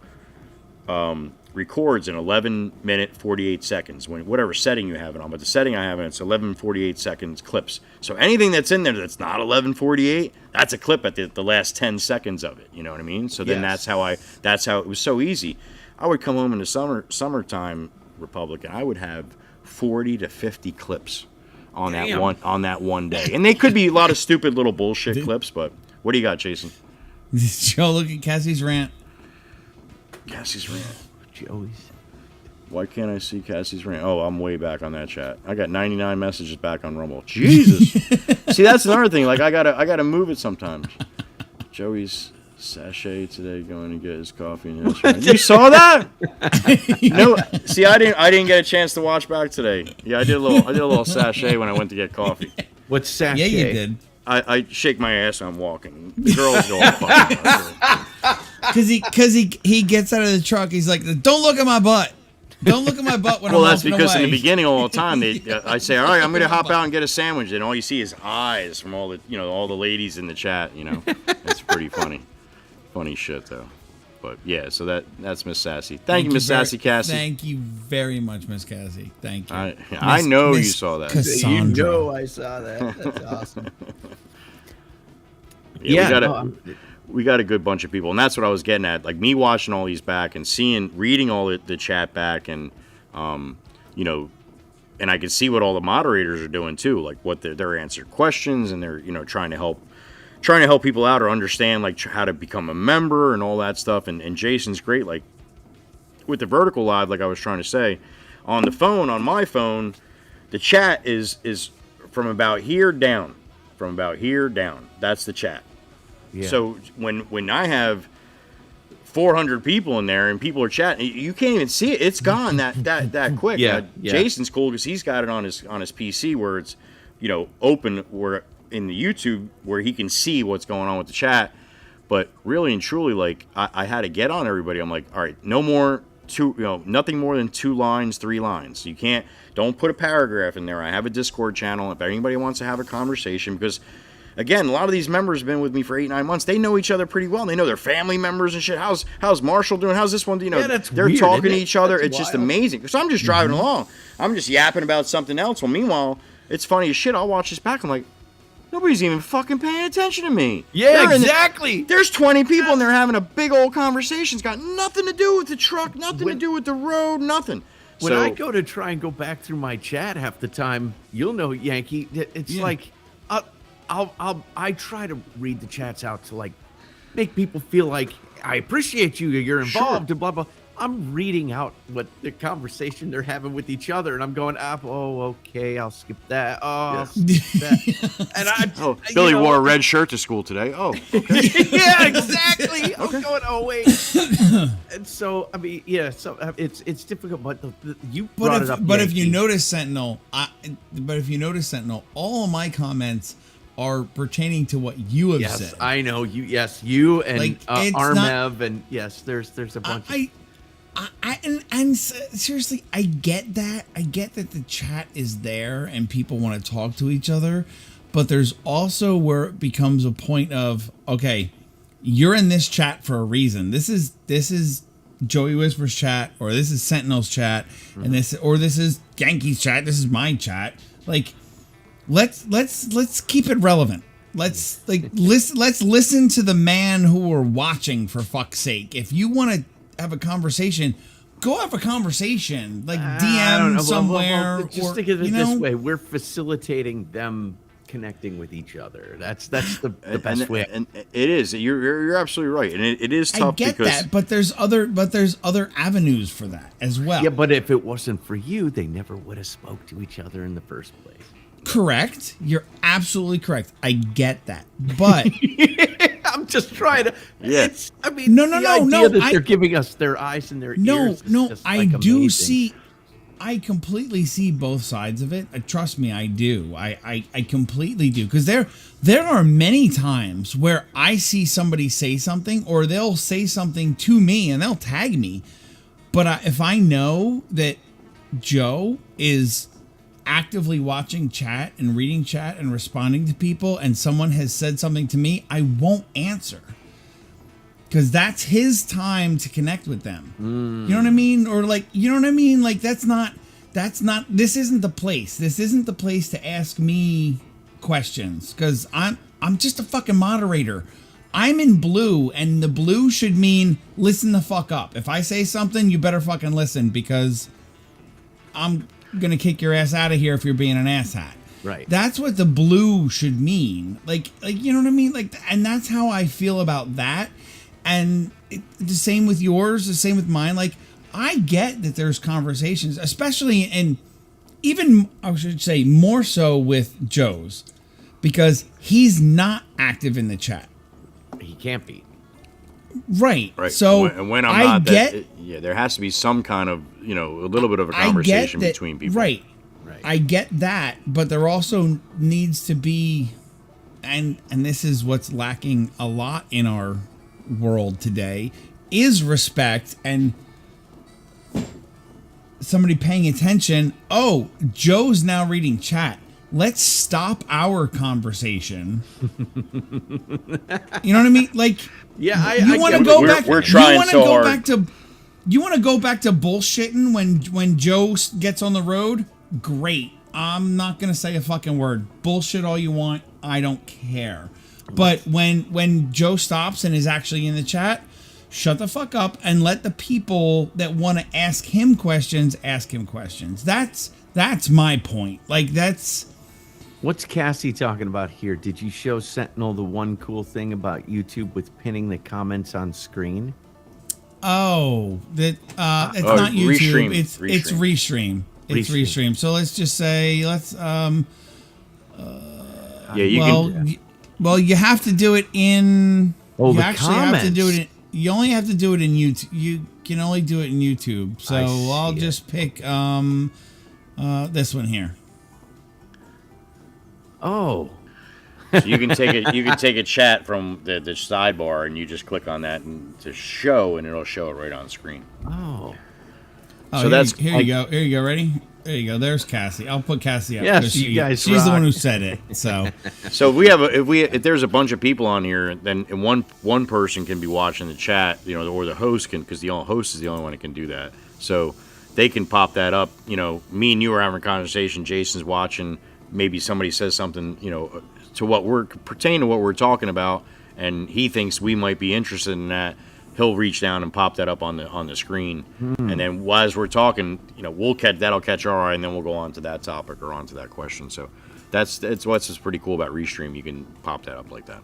records in 11 minute 48 seconds, whatever setting you have it on. But the setting I have it, it's 11:48 seconds clips. So anything that's in there that's not 11:48, that's a clip at the last 10 seconds of it. You know what I mean? So then that's how it was so easy. I would come home in the summertime, Republican, I would have 40 to 50 clips on that one day, and they could be a lot of stupid little bullshit clips. But what do you got, Jason? Joe, look at Cassie's rant. Joey's. Why can't I see Cassie's rant? Oh, I'm way back on that chat. I got 99 messages back on Rumble. Jesus. See, that's another thing. Like I gotta move it sometimes. Joey's sachet today, going to get his coffee and his rant. You saw that? No. See, I didn't get a chance to watch back today. Yeah, I did a little sachet when I went to get coffee. What's sachet? Yeah, you did. I shake my ass when I'm walking. The girls go all fucking Because he gets out of the truck. He's like, don't look at my butt. Don't look at my butt when well, I'm that's walking because away. in the beginning all the time I say, all right, I'm going to hop out and get a sandwich, and all you see is eyes from all the ladies in the chat. It's pretty funny, funny shit though. But yeah, so that's Miss Sassy. Thank you, Miss Sassy Cassie. Thank you very much, Miss Cassie. Thank you. I know you saw that. Cassandra. I saw that. That's awesome. We got a good bunch of people, and that's what I was getting at. Like me watching all these back and reading all the chat back, and and I can see what all the moderators are doing too, like what they're answering questions, and they're trying to help people out or understand like how to become a member and all that stuff. And Jason's great, like with the vertical live, like I was trying to say, on my phone, the chat is from about here down. That's the chat. Yeah. So when I have 400 people in there and people are chatting, you can't even see it. It's gone that quick. Yeah. Jason's cool because he's got it on his PC where it's open where in the YouTube where he can see what's going on with the chat. But really and truly, like I had to get on everybody. I'm like, all right, no more nothing more than 2 lines, 3 lines. Don't put a paragraph in there. I have a Discord channel if anybody wants to have a conversation, because again, a lot of these members have been with me for 8-9 months. They know each other pretty well. They know their family members and shit. How's Marshall doing? How's this one? They're weird, talking to each other. That's it's just wild. amazing. So I'm just driving along. I'm just yapping about something else. Well, meanwhile, it's funny as shit. I'll watch this back. I'm like, nobody's even fucking paying attention to me. Yeah, exactly. There's 20 people and they're having a big old conversation. It's got nothing to do with the truck, nothing to do with the road, nothing. When I go to try and go back through my chat half the time, you'll know, Yankee, it's like I try to read the chats out to like make people feel like I appreciate you, you're involved, and blah blah. I'm reading out what the conversation they're having with each other, and I'm going, okay, I'll skip that. And Billy wore a red shirt to school today. Oh, okay. Yeah, exactly. I'm going, wait. And so, I mean, so it's difficult, but you brought it up. But if you notice, Sentinel, all of my comments are pertaining to what you have said. Yes, I know you. Yes, you and like, Armev, and yes, there's a bunch. Seriously, I get that. I get that the chat is there and people want to talk to each other, but there's also where it becomes a point of, okay, you're in this chat for a reason. This is Joey Whisper's chat, or this is Sentinel's chat, and this is Yankee's chat. This is my chat. Like, let's keep it relevant. Let's listen to the man who we're watching, for fuck's sake. If you want to have a conversation, go have a conversation. Like DM somewhere. Well, just think of it this way: we're facilitating them connecting with each other. That's the best way. And it is. You're absolutely right. And it is tough. I get that, but there's other avenues for that as well. Yeah, but if it wasn't for you, they never would have spoke to each other in the first place. Correct. You're absolutely correct. I get that, but I'm just trying to. Yeah. I mean, no. They're giving us their eyes and their ears. I do see. I completely see both sides of it. Trust me, I do. I completely do, because there are many times where I see somebody say something, or they'll say something to me and they'll tag me, but if I know that Joe is actively watching chat and reading chat and responding to people, and someone has said something to me, I won't answer, because that's his time to connect with them. You know what I mean? Or like, you know what I mean? Like, this isn't the place. This isn't the place to ask me questions, because I'm just a fucking moderator. I'm in blue, and the blue should mean listen the fuck up. If I say something, you better fucking listen, because I'm gonna kick your ass out of here if you're being an asshat. Right. That's what the blue should mean. Like you know what I mean? Like, and that's how I feel about that. And the same with yours, the same with mine. Like, I get that there's conversations, especially, and even I should say more so with Joe's, because he's not active in the chat. He can't be. Right. So when I'm not, there has to be some kind of, a little bit of a conversation between people. Right. I get that, but there also needs to be, and this is what's lacking a lot in our world today, is respect. And somebody paying attention. Oh, Joe's now reading chat. Let's stop our conversation. You know what I mean? Like, yeah, you want to go back. We're trying so hard. You want to go back to bullshitting when Joe gets on the road? Great. I'm not gonna say a fucking word. Bullshit all you want. I don't care. But when Joe stops and is actually in the chat, shut the fuck up and let the people that want to ask him questions ask him questions. That's my point. Like, that's. What's Cassie talking about here? Did you show Sentinel the one cool thing about YouTube with pinning the comments on screen? Oh, that it's not YouTube. Restream. It's Restream. It's Restream. So let's just say you can. Well, you have to do it in. Oh, you the actually comments. have to do it. You only have to do it in YouTube. You can only do it in YouTube. So I'll just pick this one here. Oh. So you can take a chat from the sidebar and you just click on that to show, and it'll show it right on screen. Oh. So that's here you go. Here you go. Ready? There you go. There's Cassie. I'll put Cassie up. Yes, you guys She's rock. the one who said it. So if there's a bunch of people on here, then one person can be watching the chat, or the host can, because the host is the only one that can do that. So they can pop that up. Me and you are having a conversation. Jason's watching. Maybe somebody says something, to what we're talking about, and he thinks we might be interested in that. He'll reach down and pop that up on the screen, and then as we're talking, that'll catch our eye, and then we'll go on to that topic or on to that question. So that's what's pretty cool about Restream. You can pop that up like that.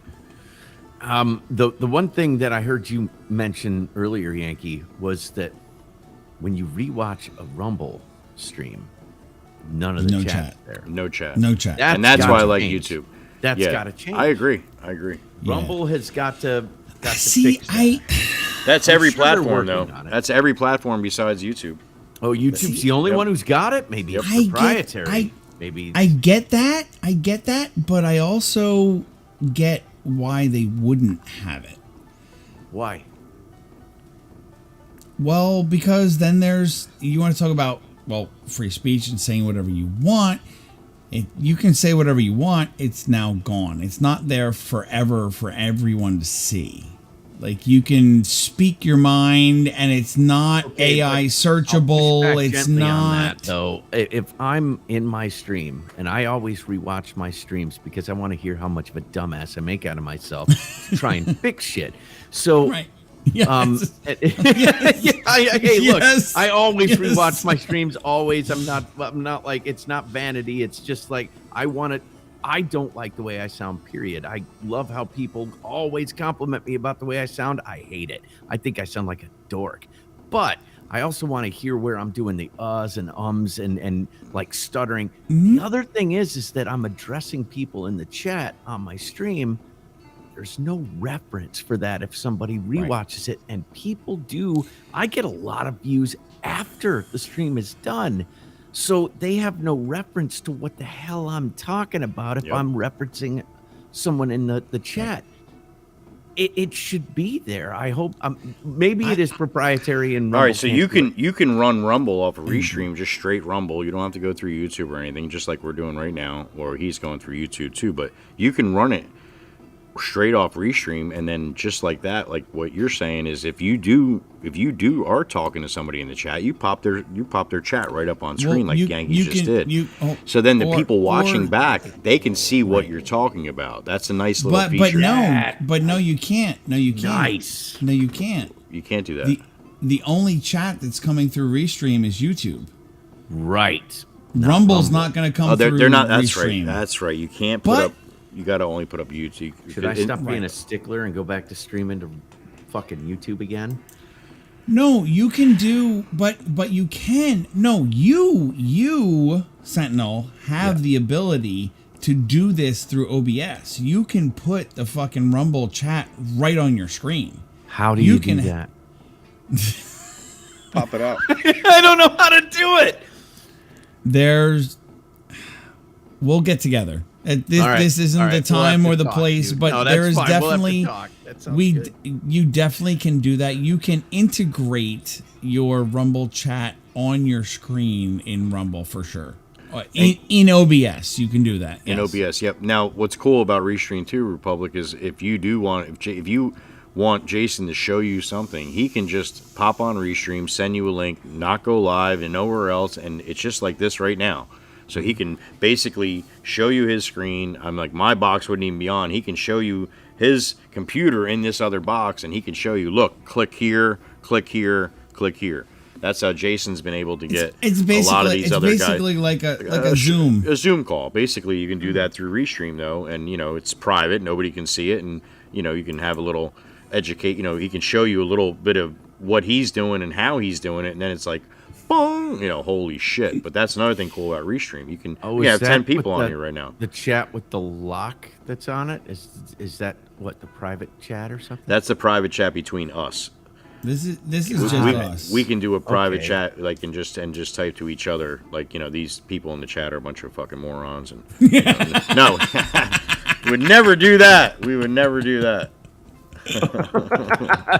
The one thing that I heard you mention earlier, Yankee, was that when you rewatch a Rumble stream, none of the chat there. No chat. And that's why I like change. YouTube. That's got to change. I agree. Rumble has got to see. fix that. That's every platform, though. That's every platform besides YouTube. Oh, YouTube's the only one who's got it? Maybe it's proprietary. I get that, but I also get why they wouldn't have it. Why? Well, because then you want to talk about, free speech and saying whatever you want. You can say whatever you want. It's now gone. It's not there forever for everyone to see. Like, you can speak your mind, and it's not AI searchable. It's not. On that, though, if I'm in my stream, and I always rewatch my streams because I want to hear how much of a dumbass I make out of myself to try and fix shit. So, right. Yes. Hey, look, Yes. I always Yes. rewatch my streams. Always, I'm not like, it's not vanity. It's just like I don't like the way I sound, period. I love how people always compliment me about the way I sound. I hate it. I think I sound like a dork. But I also want to hear where I'm doing the uhs and ums and like stuttering. Mm-hmm. The other thing is that I'm addressing people in the chat on my stream. There's no reference for that if somebody rewatches it. And people do. I get a lot of views after the stream is done. So they have no reference to what the hell I'm talking about if I'm referencing someone in the chat. It should be there. I hope. Maybe it is proprietary and all right. So you can run Rumble off of Restream, just straight Rumble. You don't have to go through YouTube or anything, just like we're doing right now, or he's going through YouTube too. But you can run it straight off Restream, and then just like that, like what you're saying is, if you are talking to somebody in the chat, you pop their chat right up on screen, like Yankee just did. So then the people watching back, they can see what you're talking about. That's a nice little feature. But no, you can't. No, you can't. Nice. No, you can't. You can't do that. The only chat that's coming through Restream is YouTube. Right. Rumble's not going to come through. They're not. That's Restream. right. That's right. You can't put up. You got to only put up YouTube. Should I stop being a stickler and go back to streaming to fucking YouTube again? No, you can do, but you can. No, you Sentinel have the ability to do this through OBS. You can put the fucking Rumble chat right on your screen. How do you do that? Pop it up. I don't know how to do it. We'll get together. This isn't the time or the place, but there is definitely you definitely can do that. You can integrate your Rumble chat on your screen in Rumble for sure. In OBS, you can do that. In OBS, yep. Now, what's cool about Restream 2, Republic, is if you want Jason to show you something, he can just pop on Restream, send you a link, not go live and nowhere else, and it's just like this right now. So he can basically show you his screen. I'm like, my box wouldn't even be on. He can show you his computer in this other box, and he can show you, look, click here, click here, click here. That's how Jason's been able to get a lot of these other guys. It's basically like a Zoom. A Zoom call. Basically, you can do that through Restream, though, and, it's private. Nobody can see it, and, you can have a little educate. He can show you a little bit of what he's doing and how he's doing it, and then it's like, boom, holy shit. But that's another thing cool about Restream. You can have 10 people on here right now. The chat with the lock that's on it, is that what, the private chat or something? That's the private chat between us. This is just us. We can do a private chat, like, and just type to each other, like, these people in the chat are a bunch of fucking morons, and no, we would never do that. We would never do that.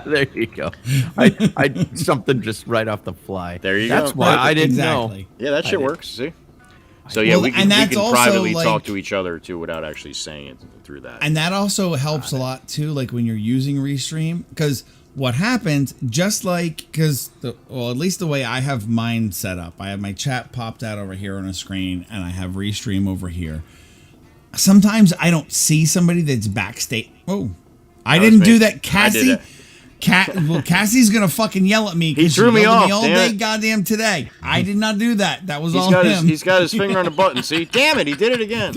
There you go. I something just right off the fly. There you go. That's why I didn't know. Yeah, that shit works. See. So yeah, we can privately talk to each other too without actually saying it through that. And that also helps a lot too, like when you're using Restream, because what happens, just like, at least the way I have mine set up, I have my chat popped out over here on a screen, and I have Restream over here. Sometimes I don't see somebody that's backstage. Oh, I didn't do that, Cassie. Cassie's gonna fucking yell at me. He threw me off all day, goddamn today. I did not do that. That was all him. He's got his finger on the button. See, damn it, he did it again.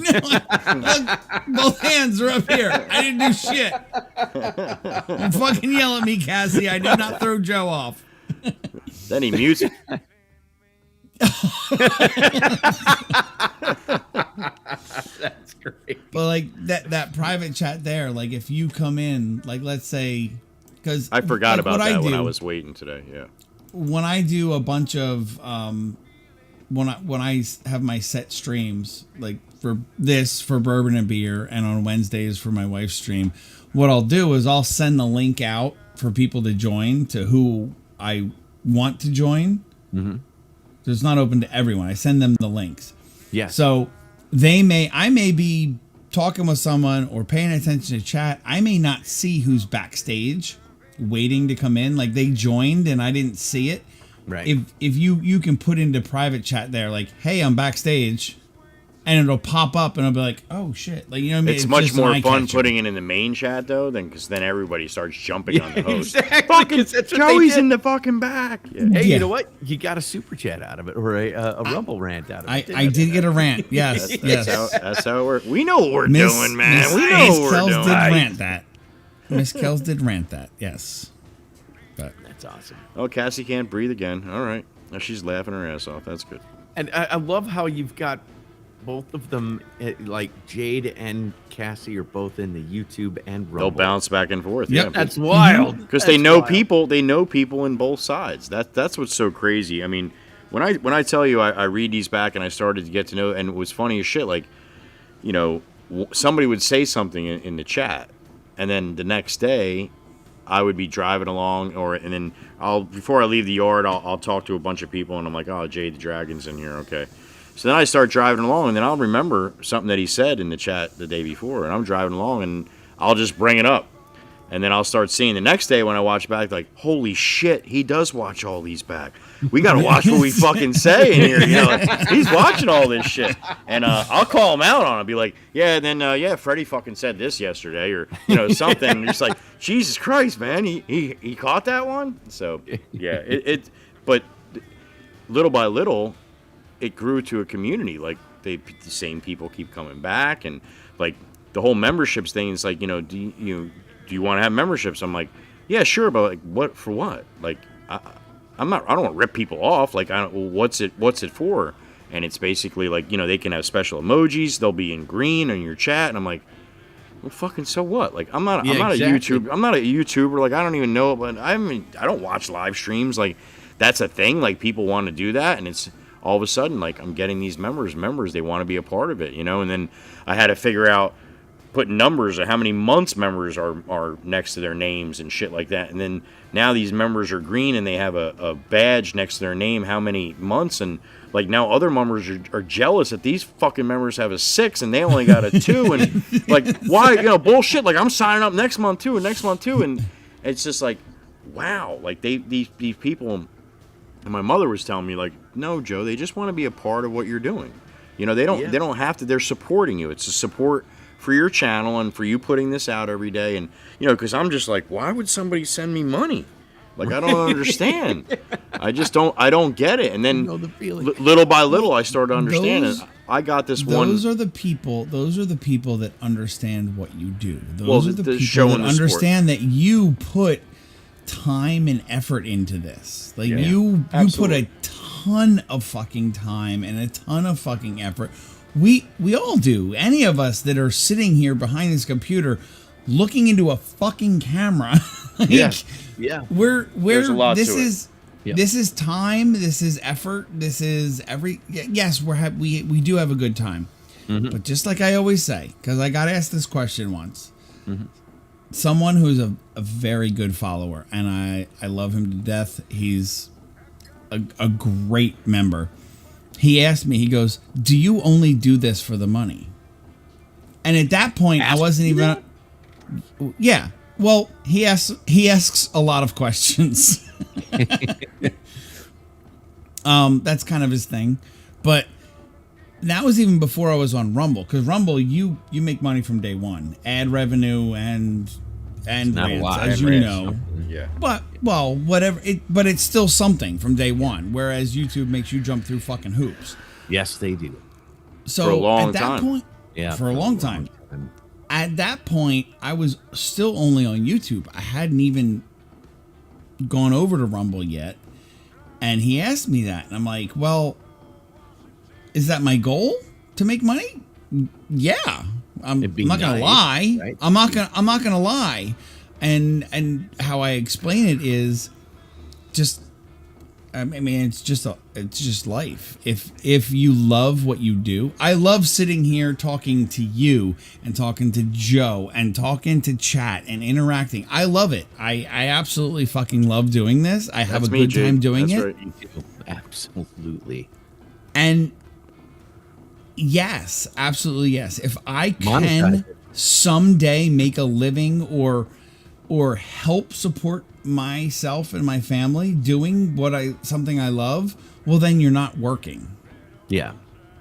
Both hands are up here. I didn't do shit. Don't fucking yell at me, Cassie. I did not throw Joe off. Then he mutes it. That's great. But like that private chat there, like if you come in, like let's say, because I forgot about that when I was waiting today. Yeah. When I do a bunch of when I have my set streams, like for Bourbon and Beer, and on Wednesdays for my wife's stream, what I'll do is I'll send the link out for people to join to who I want to join. Mm-hmm. So it's not open to everyone. I send them the links. Yeah. So I may be talking with someone or paying attention to chat. I may not see who's backstage waiting to come in. Like they joined and I didn't see it. Right. If you can put into private chat there, like, hey, I'm backstage, and it'll pop up and I'll be like, oh shit. Like, you know what I mean? It's much more fun putting it in the main chat though, because then everybody starts jumping on the host. Exactly. Fucking Joey's in the fucking back. Yeah. Hey, you know what? You got a super chat out of it, or a rumble rant out of it. I did get a rant. Yes. That's how it works. We know what we're doing, man. We know what we're doing. Miss Kells did rant that. Yes. But that's awesome. Oh, Cassie can't breathe again. All right. Now she's laughing her ass off. That's good. And I love how you've got both of them, like Jade and Cassie are both in the YouTube and Rumble. They'll bounce back and forth. Yep, Yeah, that's wild. Because they know people. They know people in both sides. That's what's so crazy. I mean, when I tell you I read these back and I started to get to know, and it was funny as shit. Like, somebody would say something in the chat, and then the next day, I would be driving along, and then before I leave the yard, I'll talk to a bunch of people, and I'm like, oh, Jade the Dragon's in here, okay. So then I start driving along, and then I'll remember something that he said in the chat the day before, and I'm driving along, and I'll just bring it up. And then I'll start seeing the next day when I watch back, like, holy shit, he does watch all these back. We got to watch what we fucking say in here. Like, he's watching all this shit. And I'll call him out on it. I'll be like, yeah, then, Freddie fucking said this yesterday, or, something. And just like, Jesus Christ, man, he caught that one? So, yeah, but little by little, it grew to a community. Like, the same people keep coming back, and like the whole memberships thing is like, do you want to have memberships? I'm like, yeah, sure, but like, what for? What? Like, I don't want to rip people off. Like, what's it for? And it's basically like, they can have special emojis. They'll be in green in your chat, and I'm like, well, fucking so what? Like, I'm not a YouTuber. Like, I don't even know, but I don't watch live streams. Like, that's a thing. Like, people want to do that, and it's all of a sudden, like, I'm getting these members, they want to be a part of it, and then I had to figure out putting numbers of how many months members are next to their names and shit like that. And then now these members are green and they have a badge next to their name, how many months. And like now other members are jealous that these fucking members have a 6 and they only got a 2. And like, why, bullshit. Like I'm signing up next month too. And it's just like, wow. Like these people, and my mother was telling me like, no, Joe, they just want to be a part of what you're doing. They don't have to, they're supporting you. It's a support for your channel and for you putting this out every day. And, because I'm just like, why would somebody send me money? Like, I don't understand. I don't get it. And then little by little, I started to understand it. I got this one. Those are the people that understand what you do. Those are the people that understand that you put time and effort into this. Like you put a ton of fucking time and a ton of fucking effort. We all do. Any of us that are sitting here behind this computer looking into a fucking camera. There's a lot to it. This is time, this is effort, this is yes, we do have a good time. Mm-hmm. But just like I always say, because I got asked this question once. Mm-hmm. Someone who's a very good follower, and I love him to death. He's a great member. He asked me, he goes, do you only do this for the money? And at that point, I wasn't even... Yeah. Well, he asks a lot of questions. That's kind of his thing. But that was even before I was on Rumble. Because Rumble, you make money from day one. Ad revenue and rants, as you know. Yeah. But whatever. But it's still something from day one. Whereas YouTube makes you jump through fucking hoops. Yes, they do. So for a long at that time. point, for a long time. At that point, I was still only on YouTube. I hadn't even gone over to Rumble yet. And he asked me that, and I'm like, well, is that my goal to make money? Yeah. I'm not gonna lie. Right? I'm not gonna lie. And how I explain it is just, I mean, it's just life. If you love what you do, I love sitting here talking to you and talking to Joe and talking to chat and interacting. I love it. I absolutely fucking love doing this. I have a good time doing it. Right. Absolutely. And yes, absolutely yes. If I can someday make a living or help support myself and my family doing something I love, well then you're not working. Yeah.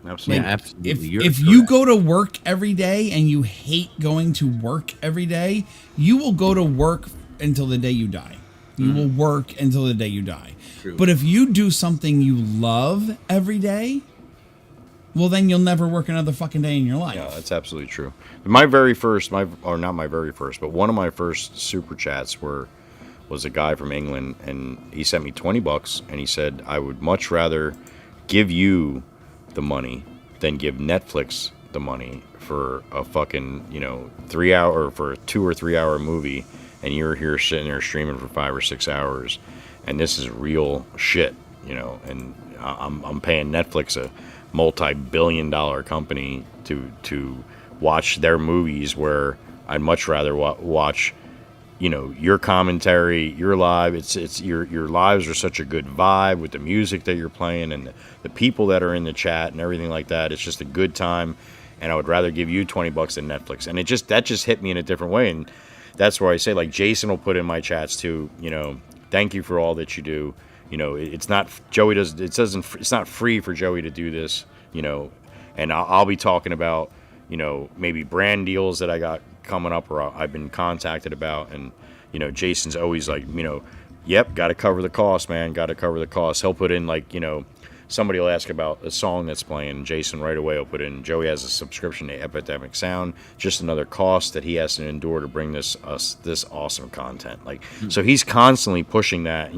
Absolutely. Yeah, absolutely. If you go to work every day and you hate going to work every day, you will go to work until the day you die. You will work until the day you die. True. But if you do something you love every day, well, then you'll never work another fucking day in your life. Yeah, that's absolutely true. Not my first, but one of my first super chats was a guy from England, and he sent me $20, and he said, I would much rather give you the money than give Netflix the money for a fucking, 3 hour, for a 2 or 3 hour movie, and you're here sitting there streaming for 5 or 6 hours, and this is real shit, and I'm paying Netflix a multi-billion-dollar company to watch their movies, where I'd much rather watch your commentary, your live. It's your lives are such a good vibe with the music that you're playing and the people that are in the chat and everything like that. It's just a good time, and I would rather give you $20 than Netflix. And that just hit me in a different way, and that's where I say, like, Jason will put in my chats too. Thank you for all that you do. It's not Joey does. It's not free for Joey to do this. And I'll be talking about maybe brand deals that I got coming up or I've been contacted about, and Jason's always like, yep, got to cover the cost, man, got to cover the cost. He'll put in like, somebody will ask about a song that's playing, and Jason right away will put in, Joey has a subscription to Epidemic Sound, just another cost that he has to endure to bring this awesome content. Like, so he's constantly pushing that,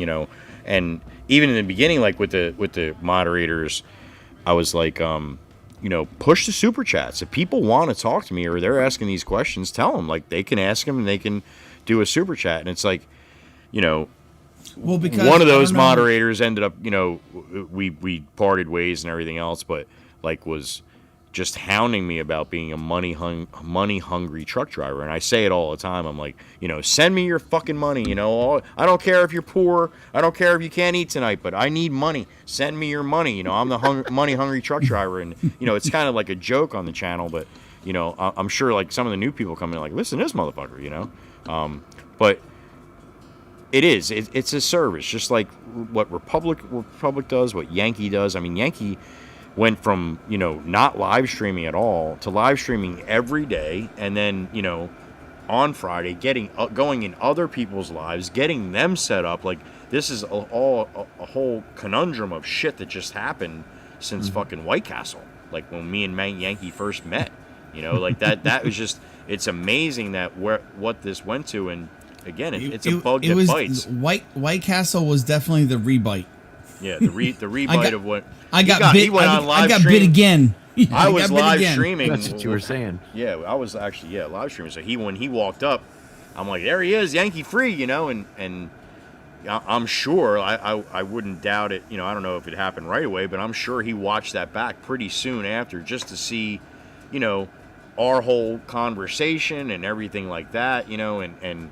and even in the beginning, like with the moderators, I was like, push the super chats. If people want to talk to me or they're asking these questions, tell them, like, they can ask them and they can do a super chat. And it's like, well, because one of those moderators ended up, we parted ways and everything else, but like was just hounding me about being a money hungry truck driver. And I say it all the time. I'm like, send me your fucking money. I don't care if you're poor. I don't care if you can't eat tonight, but I need money. Send me your money. I'm the money hungry truck driver. And, it's kind of like a joke on the channel, but, I'm sure like some of the new people come in like, listen to this motherfucker, but it is. It's a service, just like what Republic does, what Yankee does. I mean, Yankee went from, not live streaming at all to live streaming every day. And then, on Friday, going in other people's lives, getting them set up. Like, this is a whole conundrum of shit that just happened since fucking White Castle. Like when me and Yankee first met, like that was just, it's amazing that what this went to. And again, it's a bug that bites. White Castle was definitely the rebite. Yeah, the rebite of what I got bit. He went on live I got stream. bit again. I was live streaming. That's what you were saying. Yeah, I was actually live streaming. So when he walked up, I'm like, there he is, Yankee Free, and I'm sure I wouldn't doubt it. I don't know if it happened right away, but I'm sure he watched that back pretty soon after just to see, our whole conversation and everything like that, and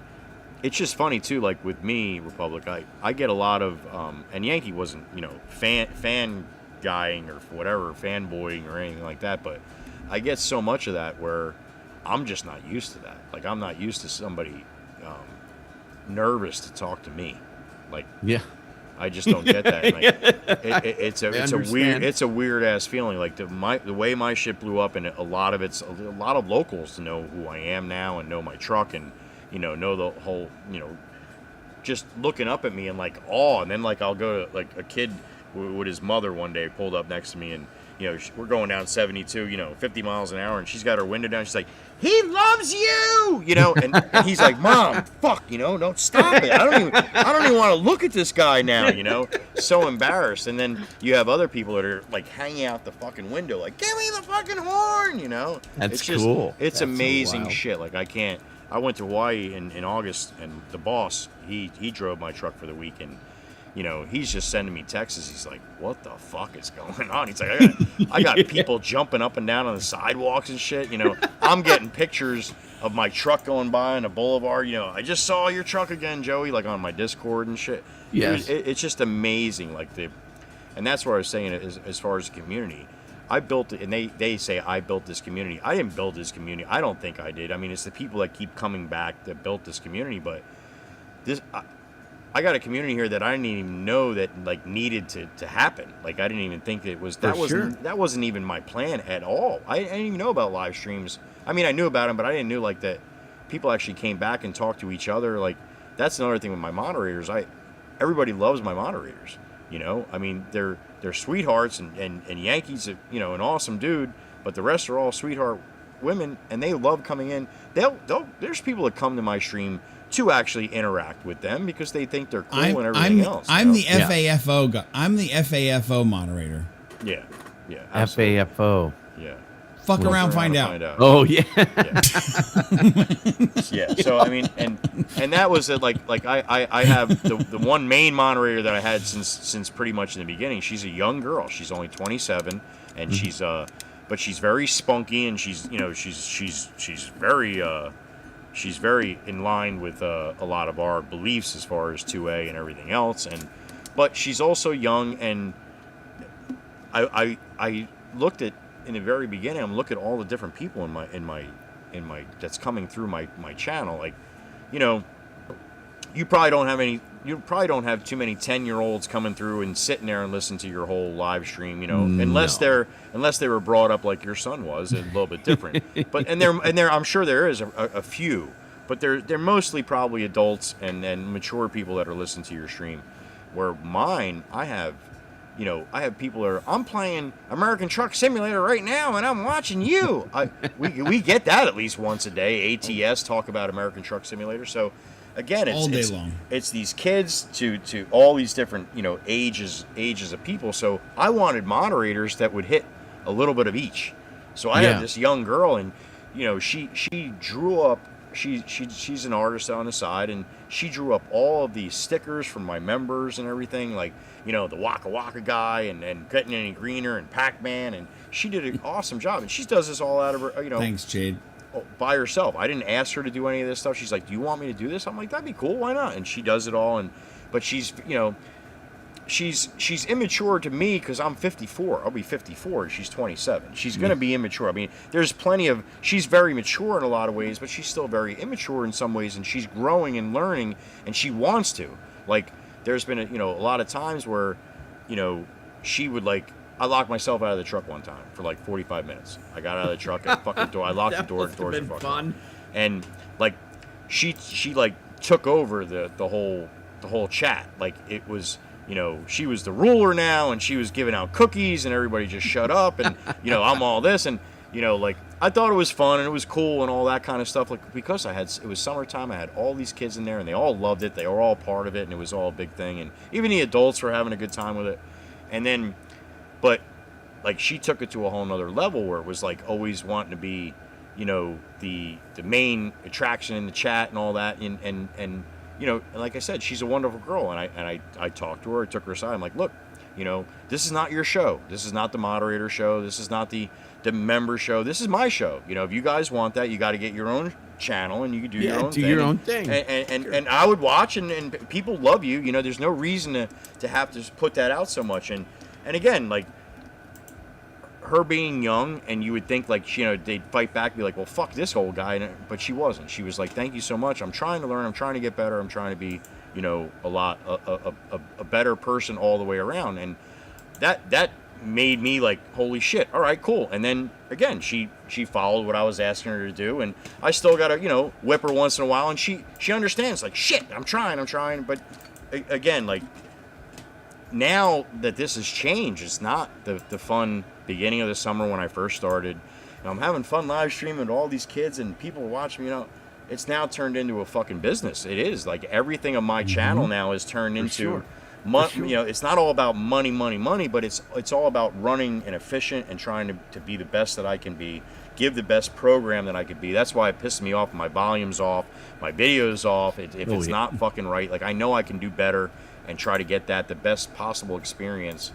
it's just funny too, like with me, Republic, I get a lot of, and Yankee wasn't, fan guying or whatever, fanboying or anything like that, but I get so much of that where I'm just not used to that. Like, I'm not used to somebody nervous to talk to me. Like, yeah, I just don't get that. Like, it's a weird ass feeling. Like the way my shit blew up, and a lot of locals to know who I am now and know my truck and know the whole, just looking up at me in like awe. And then like I'll go to like a kid with his mother one day pulled up next to me, and we're going down 72, 50 miles an hour, and she's got her window down. She's like, he loves you, and he's like, Mom, fuck, don't stop it. I don't even want to look at this guy now, so embarrassed. And then you have other people that are like hanging out the fucking window, like, give me the fucking horn, That's it's just, cool. It's That's amazing so shit. Like, I went to Hawaii in August, and the boss, he drove my truck for the weekend. He's just sending me texts. He's like, what the fuck is going on? He's like, I got people jumping up and down on the sidewalks and shit. I'm getting pictures of my truck going by on a boulevard. I just saw your truck again, Joey, like on my Discord and shit. Yes. It's just amazing. Like and that's what I was saying as far as the community. I built it, and they say I built this community. I didn't build this community. I don't think I did. I mean, it's the people that keep coming back that built this community. But I got a community here that I didn't even know that like needed to happen. Like, I didn't even think that wasn't even my plan at all. I didn't even know about live streams. I mean, I knew about them, but I didn't know like that people actually came back and talked to each other. Like, that's another thing with my moderators. Everybody loves my moderators. I mean, they're sweethearts, and Yankee's an awesome dude, but the rest are all sweetheart women, and they love coming in. There's people that come to my stream to actually interact with them because they think they're cool and everything else. I'm the FAFO guy. I'm the FAFO moderator. Yeah. Absolutely. FAFO. Yeah. Fuck around, find out. Oh yeah. Yeah. So I mean, and that was it. Like I have the one main moderator that I had since pretty much in the beginning. She's a young girl. She's only 27, and but she's very spunky, and she's very in line with a lot of our beliefs as far as 2A and everything else. But she's also young, and I looked at in the very beginning. I'm looking at all the different people in my that's coming through my channel. Like, you probably don't have too many 10-year-olds coming through and sitting there and listening to your whole live stream, unless they were brought up like your son was, a little bit different. But and there I'm sure there is a few, but they're mostly probably adults and mature people that are listening to your stream. Where mine, I have people that are, I'm playing American Truck Simulator right now, and I'm watching you. We get that at least once a day. ATS talk about American Truck Simulator. So again, it's all day long. It's these kids to all these different ages of people. So I wanted moderators that would hit a little bit of each. So I had this young girl, and she grew up. she's an artist on the side, and she drew up all of these stickers from my members and everything, like, you know, the Waka Waka guy and Getting Any Greener and Pac-Man, and she did an awesome job, and she does this all out of her, you know. Thanks, Jade. By herself. I didn't ask her to do any of this stuff. She's like, "Do you want me to do this?" I'm like, "That'd be cool. Why not?" And she does it all, but she's, you know, she's immature to me because I'm 54. I'll be 54 and she's 27. She's going to be immature. I mean, there's plenty of, she's very mature in a lot of ways, but she's still very immature in some ways, and she's growing and learning, and she wants to. Like, there's been, a lot of times where, you know, she would, like, I locked myself out of the truck one time for like 45 minutes. I got out of the truck and fucking door. I locked the door. The doors were fucking fun. And like, she like took over the whole chat. Like, it was, you know, she was the ruler now, and she was giving out cookies, and everybody just shut up, and, you know, I'm all this, and, you know, like, I thought it was fun, and it was cool, and all that kind of stuff, like, because it was summertime, I had all these kids in there, and they all loved it, they were all part of it, and it was all a big thing, and even the adults were having a good time with it, and then, but, like, she took it to a whole nother level, where it was, like, always wanting to be, you know, the main attraction in the chat and all that, and you know, like I said, she's a wonderful girl, and I talked to her, I took her aside, I'm like, look, you know, this is not your show, this is not the moderator show, this is not the member show, this is my show. You know, if you guys want that, you got to get your own channel, and you can do your own thing. Your own thing. And I would watch, and people love you, you know, there's no reason to have to put that out so much, and again, like, her being young, and you would think, like, you know, they'd fight back, be like, well, fuck this old guy, but she wasn't. She was like, thank you so much, I'm trying to learn, I'm trying to get better, I'm trying to be, you know, a better person all the way around, and that made me like, holy shit, all right, cool. And then again, she followed what I was asking her to do, and I still gotta, you know, whip her once in a while, and she understands, like, shit, I'm trying, but again, like, now that this has changed, it's not the fun beginning of the summer when I first started. You know, I'm having fun live streaming with all these kids, and people are watching me. You know, it's now turned into a fucking business. It is, like, everything on my channel now is turned into you know, it's not all about money, but it's all about running and efficient and trying to be the best that I can be, give the best program that I could be. That's why it pisses me off. My volume's off, my video's off. If it's not fucking right, like, I know I can do better and try to get the best possible experience,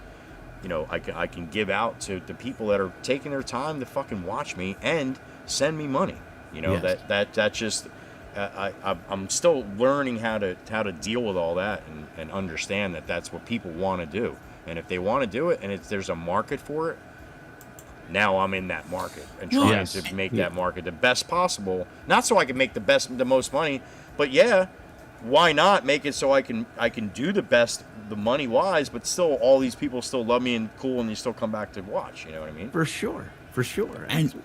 you know, I can give out to the people that are taking their time to fucking watch me and send me money. You know, that just, I'm still learning how to deal with all that and understand that that's what people want to do. And if they want to do it, and there's a market for it, now I'm in that market and trying to make that market the best possible. Not so I can make the most money, but why not make it so I can do the best, the money wise, but still all these people still love me and cool, and they still come back to watch. You know what I mean? For sure. And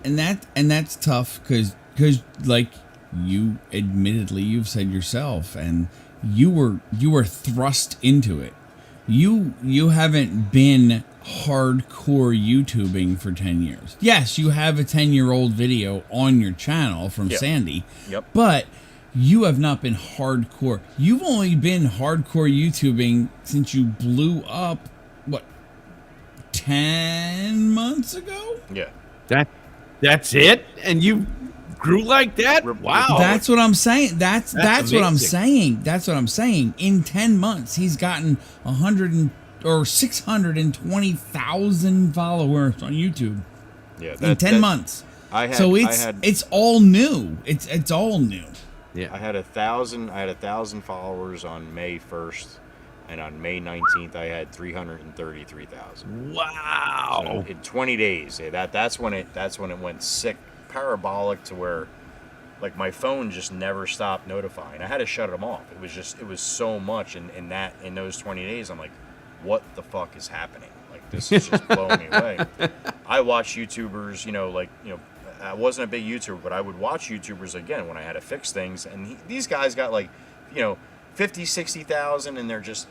that's tough because like you admittedly, you've said yourself, and you were thrust into it. You haven't been hardcore YouTubing for 10 years. Yes, you have a 10-year-old video on your channel from Sandy. Yep. But you have not been hardcore. You've only been hardcore YouTubing since you blew up, 10 months ago? Yeah. That's it? And you grew like that? Wow. That's what I'm saying. That's what I'm amazing. saying. In 10 months, he's gotten 620,000 followers on YouTube. Yeah. In 10 months. It's all new. It's all new. Yeah. I had 1,000 followers on May 1st, and on May 19th I had 333,000. Wow. So in 20 days. That's when it went sick, parabolic, to where, like, my phone just never stopped notifying. I had to shut them off. It was so much in those 20 days. I'm like, what the fuck is happening? Like, this is just blowing me away. I watch YouTubers, I wasn't a big YouTuber, but I would watch YouTubers again when I had to fix things, and these guys got 50, 60,000, and they're just,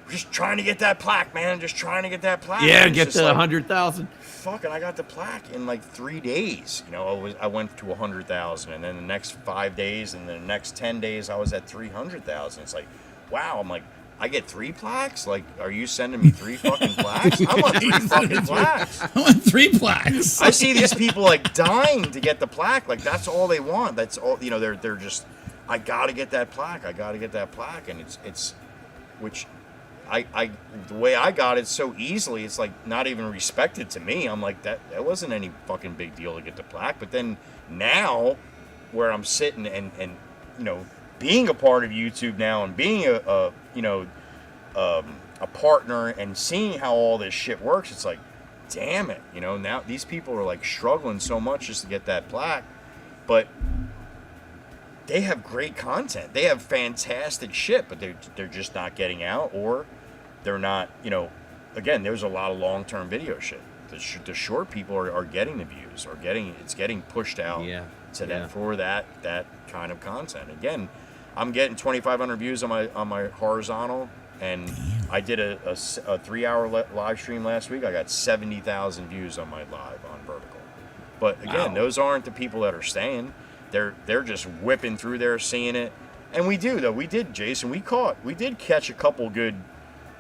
just trying to get that plaque, man, just trying to get that plaque. Yeah, get to 100,000. Fucking, I got the plaque in like 3 days. I went to 100,000, and then the next 5 days, and then the next 10 days, I was at 300,000. It's like, wow. I'm like, I get 3 plaques? Like, are you sending me 3 fucking plaques? I want 3 fucking plaques. I want 3 plaques. I see these people like dying to get the plaque. Like, that's all they want. That's all, you know, they're just, I gotta get that plaque. I gotta get that plaque. And it's which I the way I got it so easily, it's like not even respected to me. I'm like, that wasn't any fucking big deal to get the plaque. But then now, where I'm sitting and you know, being a part of YouTube now and being a partner and seeing how all this shit works, it's like, damn it, you know, now these people are like struggling so much just to get that plaque, but they have great content. They have fantastic shit, but they're just not getting out, or they're not, you know, again, there's a lot of long-term video shit. The short people are getting the views, or it's getting pushed out to that for that kind of content. Again, I'm getting 2,500 views on my horizontal, and I did a 3-hour live stream last week. I got 70,000 views on my live on vertical. But again, those aren't the people that are staying. They're just whipping through there, seeing it. And we did, Jason. We did catch a couple good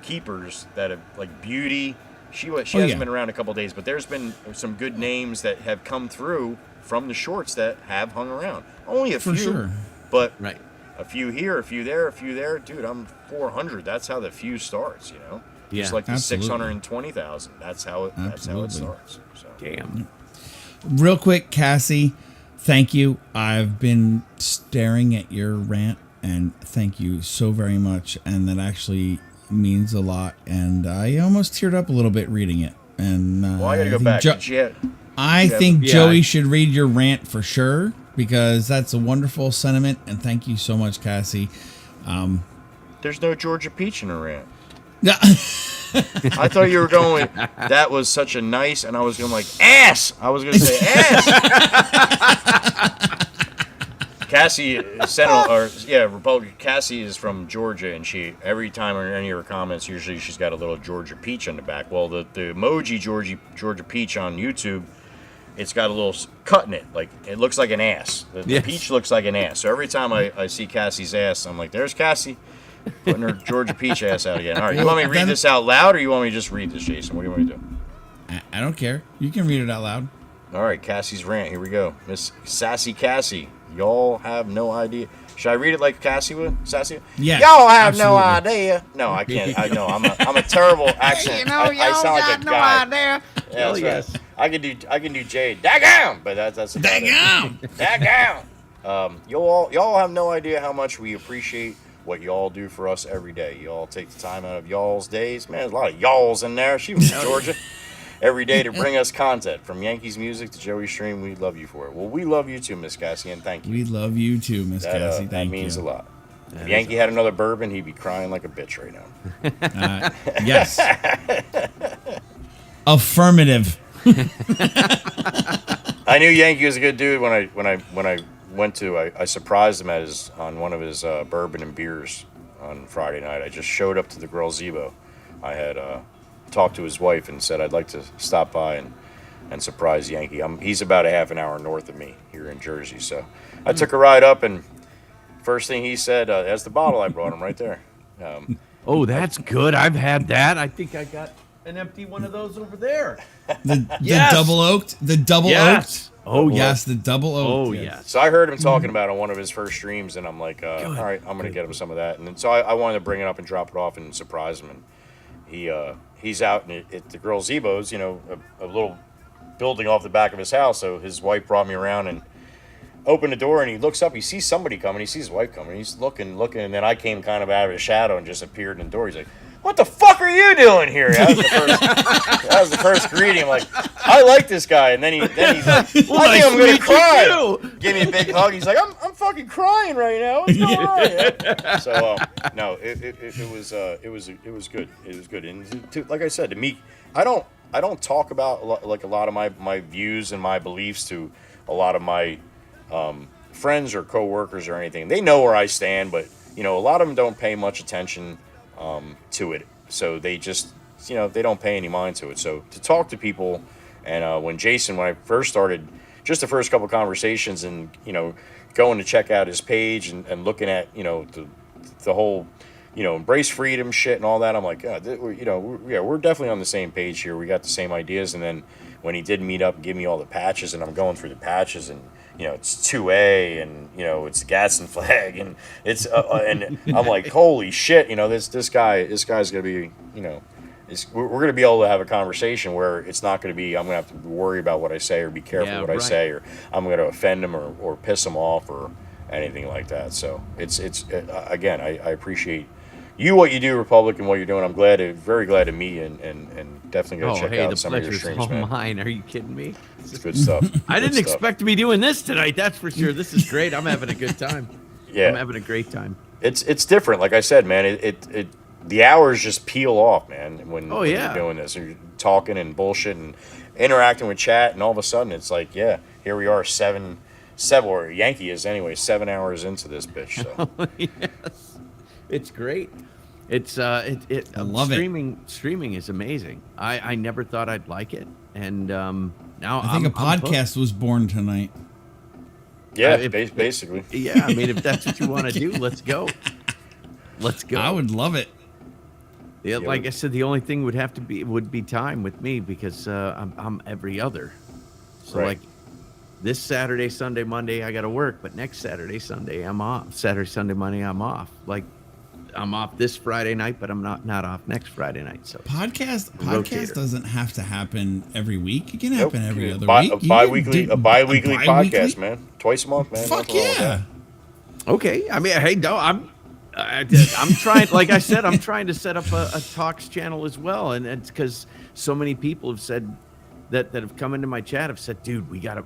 keepers that have, like Beauty. She hasn't been around a couple days, but there's been some good names that have come through from the shorts that have hung around. Only a few, sure. But a few here, a few there, a few there. Dude, I'm 400. That's how the few starts, you know? Just like the 620,000. That's how it starts. So. Damn. Real quick, Cassie, thank you. I've been staring at your rant, and thank you so very much. And that actually means a lot. And I almost teared up a little bit reading it. And I gotta go back. I think Joey should read your rant for sure, because that's a wonderful sentiment. And thank you so much, Cassie. There's no Georgia Peach in her rant. I thought you were going, that was such a nice, and I was going like, ass! I was going to say ass! Cassie, Republican. Cassie is from Georgia, and she, every time in any of her comments, usually she's got a little Georgia Peach on the back. Well, the emoji Georgia Peach on YouTube, it's got a little cut in it. Like, it looks like an ass. The peach looks like an ass. So every time I see Cassie's ass, I'm like, there's Cassie. Putting her Georgia Peach ass out again. All right, you want me to read this out loud, or you want me to just read this, Jason? What do you want me to do? I don't care. You can read it out loud. All right, Cassie's rant. Here we go. Miss Sassy Cassie. Y'all have no idea. Should I read it like Cassie would? Sassy? Yeah. Y'all have no idea. No, I can't. I know. I'm a terrible accent. You know, y'all I sound like a no guy. idea. Yeah, that's right. I can do Jay. Daggum! But that's about it. Daggum! Y'all have no idea how much we appreciate what y'all do for us every day. Y'all take the time out of y'all's days. Man, there's a lot of y'alls in there. She was from Georgia. Every day to bring us content. From Yankees music to Joey Stream, we love you for it. Well, we love you too, Miss Cassie, and thank you. We love you too, Miss Cassie. Thank you. That means a lot. If Yankee had another bourbon, he'd be crying like a bitch right now. Yes. Affirmative. I knew Yankee was a good dude when I went to. I surprised him on one of his bourbon and beers on Friday night. I just showed up to the GrillZebo. I had talked to his wife and said I'd like to stop by and surprise Yankee. He's about a half an hour north of me here in Jersey, so I took a ride up, and first thing he said, "That's the bottle I brought him right there." Oh, that's good. I've had that. I think I got an empty one of those over there. The double oaked. The double oaked. Oh yes, the double oaked. Oh yes. So I heard him talking about it on one of his first streams, and I'm like, all right, I'm gonna get him some of that. And then, so I wanted to bring it up and drop it off and surprise him. And he's out at the GrillZebo's, you know, a little building off the back of his house. So his wife brought me around and opened the door, and he looks up. He sees somebody coming. He sees his wife coming. He's looking, and then I came kind of out of the shadow and just appeared in the door. He's like, "What the fuck are you doing here?" That was the first greeting. I'm like, I like this guy, and then he's like, I think I'm gonna cry. Give me a big hug. He's like, I'm fucking crying right now. What's going on? So no, it was good. It was good. And like I said, to me, I don't talk about like a lot of my views and my beliefs to a lot of my friends or coworkers or anything. They know where I stand, but you know, a lot of them don't pay much attention to it, so they just, you know, they don't pay any mind to it. So to talk to people, and when I first started, just the first couple conversations, and you know, going to check out his page and looking at, you know, the whole embrace freedom shit and all that. I'm like, we're definitely on the same page here. We got the same ideas. And then when he did meet up and give me all the patches, and I'm going through the patches, and it's 2A, and it's the Gadsden flag, and it's and I'm like, holy shit, this guy's gonna be, we're going to be able to have a conversation where it's not going to be, I'm going to have to worry about what I say or be careful what I say, or I'm going to offend him or piss him off or anything like that. So it's again, I appreciate what you do, Republic, and what you're doing. I'm very glad to meet you, and definitely going to check out some of your streams, man. All mine. Are you kidding me? It's good stuff. I didn't expect to be doing this tonight. That's for sure. This is great. I'm having a good time. Yeah. I'm having a great time. It's different. Like I said, man, the hours just peel off, man, when you're doing this. You're talking and bullshit and interacting with chat, and all of a sudden it's like, here we are, seven, or Yankee is anyway, 7 hours into this bitch. So yes, it's great. It's I love it. Streaming is amazing. I never thought I'd like it, and now I think a podcast was born tonight. Yeah, basically. Yeah, I mean, if that's what you want to do, let's go. Let's go. I would love it. Yeah, like I said, the only thing would be time with me, because I'm every other. So like this Saturday, Sunday, Monday, I got to work, but next Saturday, Sunday, I'm off. Saturday, Sunday, Monday, I'm off. Like I'm off this Friday night, but I'm not off next Friday night. So podcast doesn't have to happen every week. It can happen every other week. A bi-weekly podcast, man. Twice a month, man. Fuck yeah. Okay. I mean, hey, no, I'm trying, like I said, I'm trying to set up a talks channel as well. And it's because so many people have said that have come into my chat have said, dude, we gotta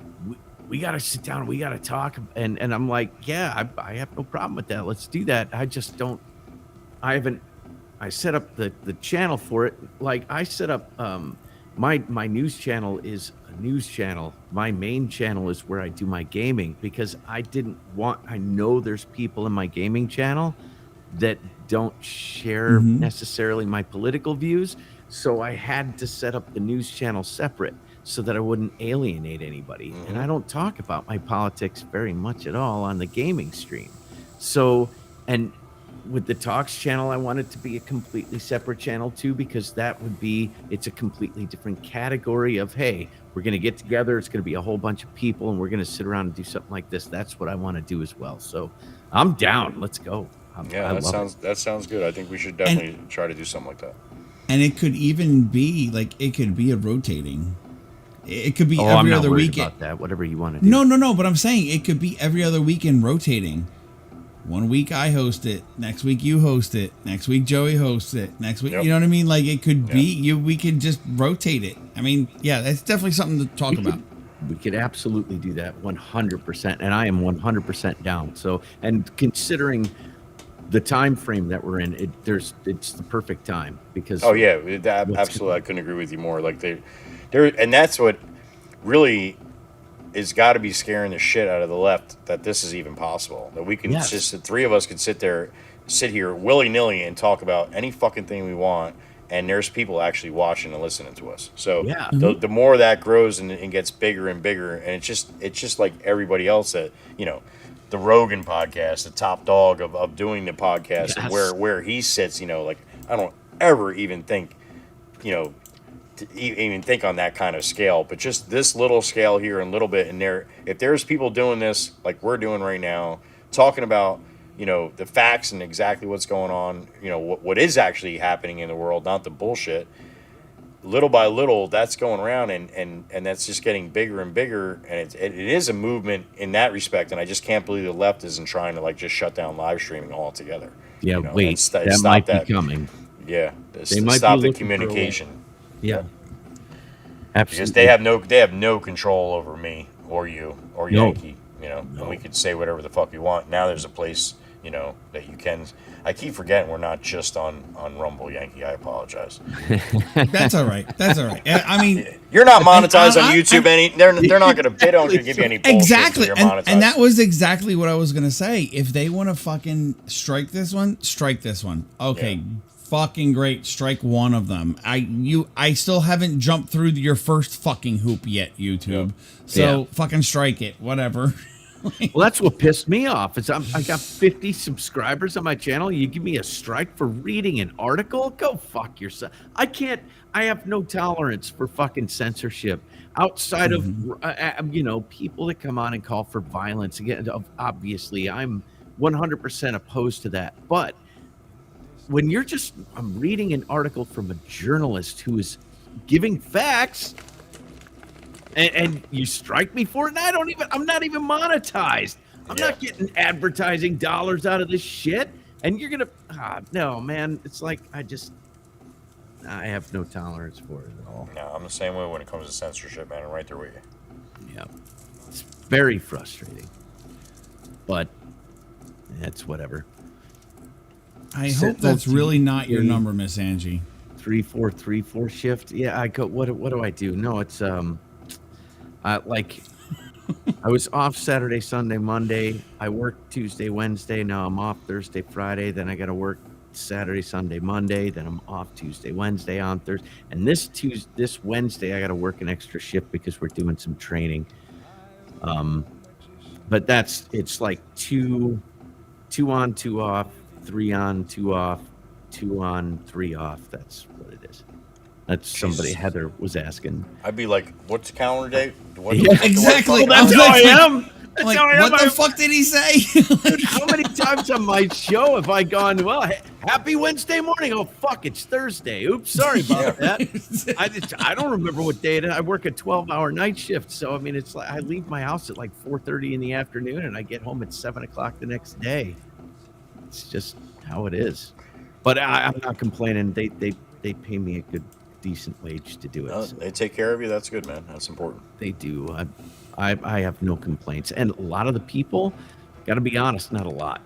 sit down. We gotta talk. And I'm like, yeah, I have no problem with that. Let's do that. I just don't, I set up the channel for it. Like I set up, my news channel is a news channel. My main channel is where I do my gaming, because I know there's people in my gaming channel that don't share necessarily my political views. So I had to set up the news channel separate so that I wouldn't alienate anybody. And I don't talk about my politics very much at all on the gaming stream. So, and with the talks channel, I want it to be a completely separate channel too, because it's a completely different category of, hey, we're going to get together. It's going to be a whole bunch of people and we're going to sit around and do something like this. That's what I want to do as well. So I'm down. Let's go. That sounds good. I think we should definitely try to do something like that. And it could even be a rotating. It could be every other week. About that, whatever you want to do. No. But I'm saying it could be every other weekend rotating. 1 week I host it. Next week you host it. Next week Joey hosts it. Next week, you know what I mean? Like it could be we could just rotate it. I mean, yeah, that's definitely something to talk about. We could absolutely do that 100%, and I am 100% down. So, and considering the time frame that we're in, it's the perfect time, because absolutely, I couldn't agree with you more. Like and that's what really is got to be scaring the shit out of the left, that this is even possible, that we can just, the three of us can sit here willy-nilly and talk about any fucking thing we want, and there's people actually watching and listening to us. So the more that grows and gets bigger and bigger, and it's just like everybody else that, the Rogan podcast, the top dog of doing the podcast, and where he sits, like I don't ever even think, to even think on that kind of scale, but just this little scale here and little bit in there. If there's people doing this like we're doing right now, talking about, the facts and exactly what's going on, what is actually happening in the world, not the bullshit, little by little, that's going around, and that's just getting bigger and bigger, and it is a movement in that respect, and I just can't believe the left isn't trying to like just shut down live streaming altogether. Yeah, that might be coming. Yeah, stop the communication. Yeah, absolutely. Because they have no control over me or you or Yankee, and we could say whatever the fuck we want. Now there's a place, that you can. I keep forgetting we're not just on Rumble, Yankee. I apologize. That's all right. I mean, you're not monetized on YouTube. They're not going to. They don't give you any bullshit. Exactly, You're monetized. and that was exactly what I was going to say. If they want to fucking strike this one. Okay. Yeah. Fucking great, strike one of them. I still haven't jumped through your first fucking hoop yet, YouTube. So fucking strike it, whatever. Well, that's what pissed me off. Is I got 50 subscribers on my channel. You give me a strike for reading an article? Go fuck yourself. I have no tolerance for fucking censorship outside of, people that come on and call for violence. Again, obviously, I'm 100% opposed to that. But when I'm reading an article from a journalist who is giving facts, and you strike me for it, and I'm not even monetized. I'm not getting advertising dollars out of this shit. And you're going to, no, man. It's like, I have no tolerance for it at all. No, I'm the same way when it comes to censorship, man. I'm right there with you. Yeah. It's very frustrating. But that's whatever. I hope that's really not your number, Miss Angie. 3434 shift. Yeah, I go, what do I do? No, it's, I was off Saturday, Sunday, Monday. I worked Tuesday, Wednesday. Now I'm off Thursday, Friday. Then I got to work Saturday, Sunday, Monday. Then I'm off Tuesday, Wednesday, on Thursday. And this Wednesday, I got to work an extra shift because we're doing some training. But it's like two on, 2 off, 3 on, 2 off, 2 on, 3 off. That's what it is. That's somebody Heather was asking. I'd be like, "What's the calendar date?" Exactly. That's how I am. That's how I am. What the fuck did he say? How many times on my show have I gone, well, happy Wednesday morning? Oh, fuck, it's Thursday. Oops, sorry about that. I don't remember what day it is. I work a 12-hour night shift. So, I mean, it's like I leave my house at like 4:30 in the afternoon and I get home at 7 o'clock the next day. It's just how it is. But I'm not complaining. They pay me a good, decent wage to do it. No, they take care of you. That's good, man. That's important. They do. I have no complaints. And a lot of the people, got to be honest, not a lot.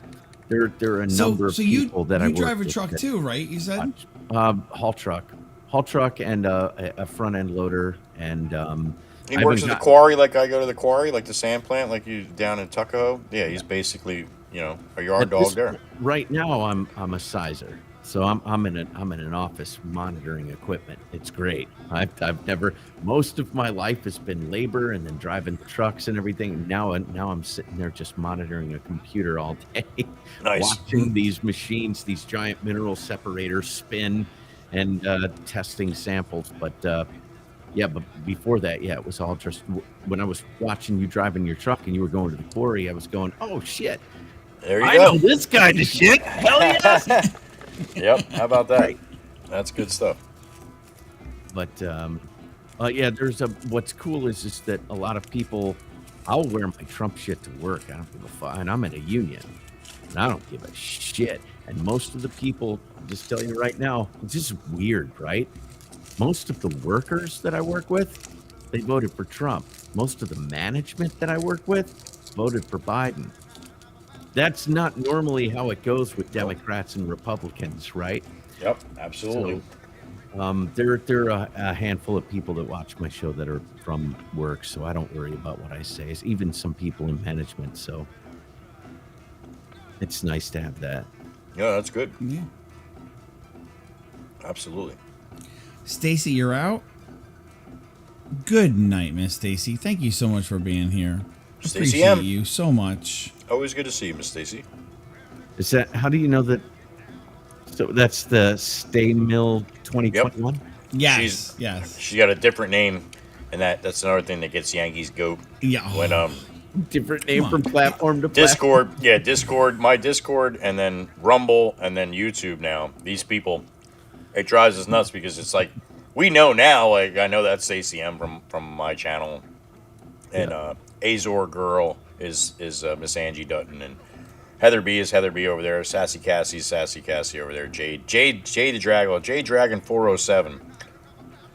There are a number of people that I work with. You drive a truck too, right? You said? Haul truck and a front end loader. And he works at the quarry like I go to the quarry, like the sand plant, like you down in Tuckahoe. Yeah, he's basically, a yard dog there. Right now, I'm a sizer. So I'm in an office monitoring equipment. It's great. I've never, most of my life has been labor and then driving trucks and everything. Now I'm sitting there just monitoring a computer all day, nice. Watching these machines, these giant mineral separators spin and testing samples. But but before that, it was all just when I was watching you driving your truck and you were going to the quarry, I was going, oh shit, there you I go. know this kind of shit. Hell yeah. Yep, how about that? Right. That's good stuff. But there's what's cool is that a lot of people, I'll wear my Trump shit to work. I don't give a fuck, and I'm in a union, and I don't give a shit. And most of the people, I'll just tell you right now, it's just weird, right? Most of the workers that I work with, they voted for Trump. Most of the management that I work with voted for Biden. That's not normally how it goes with Democrats and Republicans, right? Yep, absolutely. So, there are a handful of people that watch my show that are from work, so I don't worry about what I say. It's even some people in management, so it's nice to have that. Yeah, that's good. Yeah. Absolutely. Stacy, you're out? Good night, Miss Stacy. Thank you so much for being here. Stacy Appreciate you so much. Always good to see you, Miss Stacy. Is that, how do you know that? So that's the Stay Mill 2021? Yep. Yes. She's got a different name, and that's another thing that gets Yankees goat. Yeah. When different name from platform to Discord. platform. Yeah, Discord, my Discord, and then Rumble, and then YouTube now. These people, it drives us nuts because it's like, we know now, like, I know that's Stacey M from my channel. And Azor Girl is Miss Angie Dutton, and Heather B is Heather B over there. Sassy Cassie's Sassy Cassie over there. Jade the Dragon, Jade Dragon 407.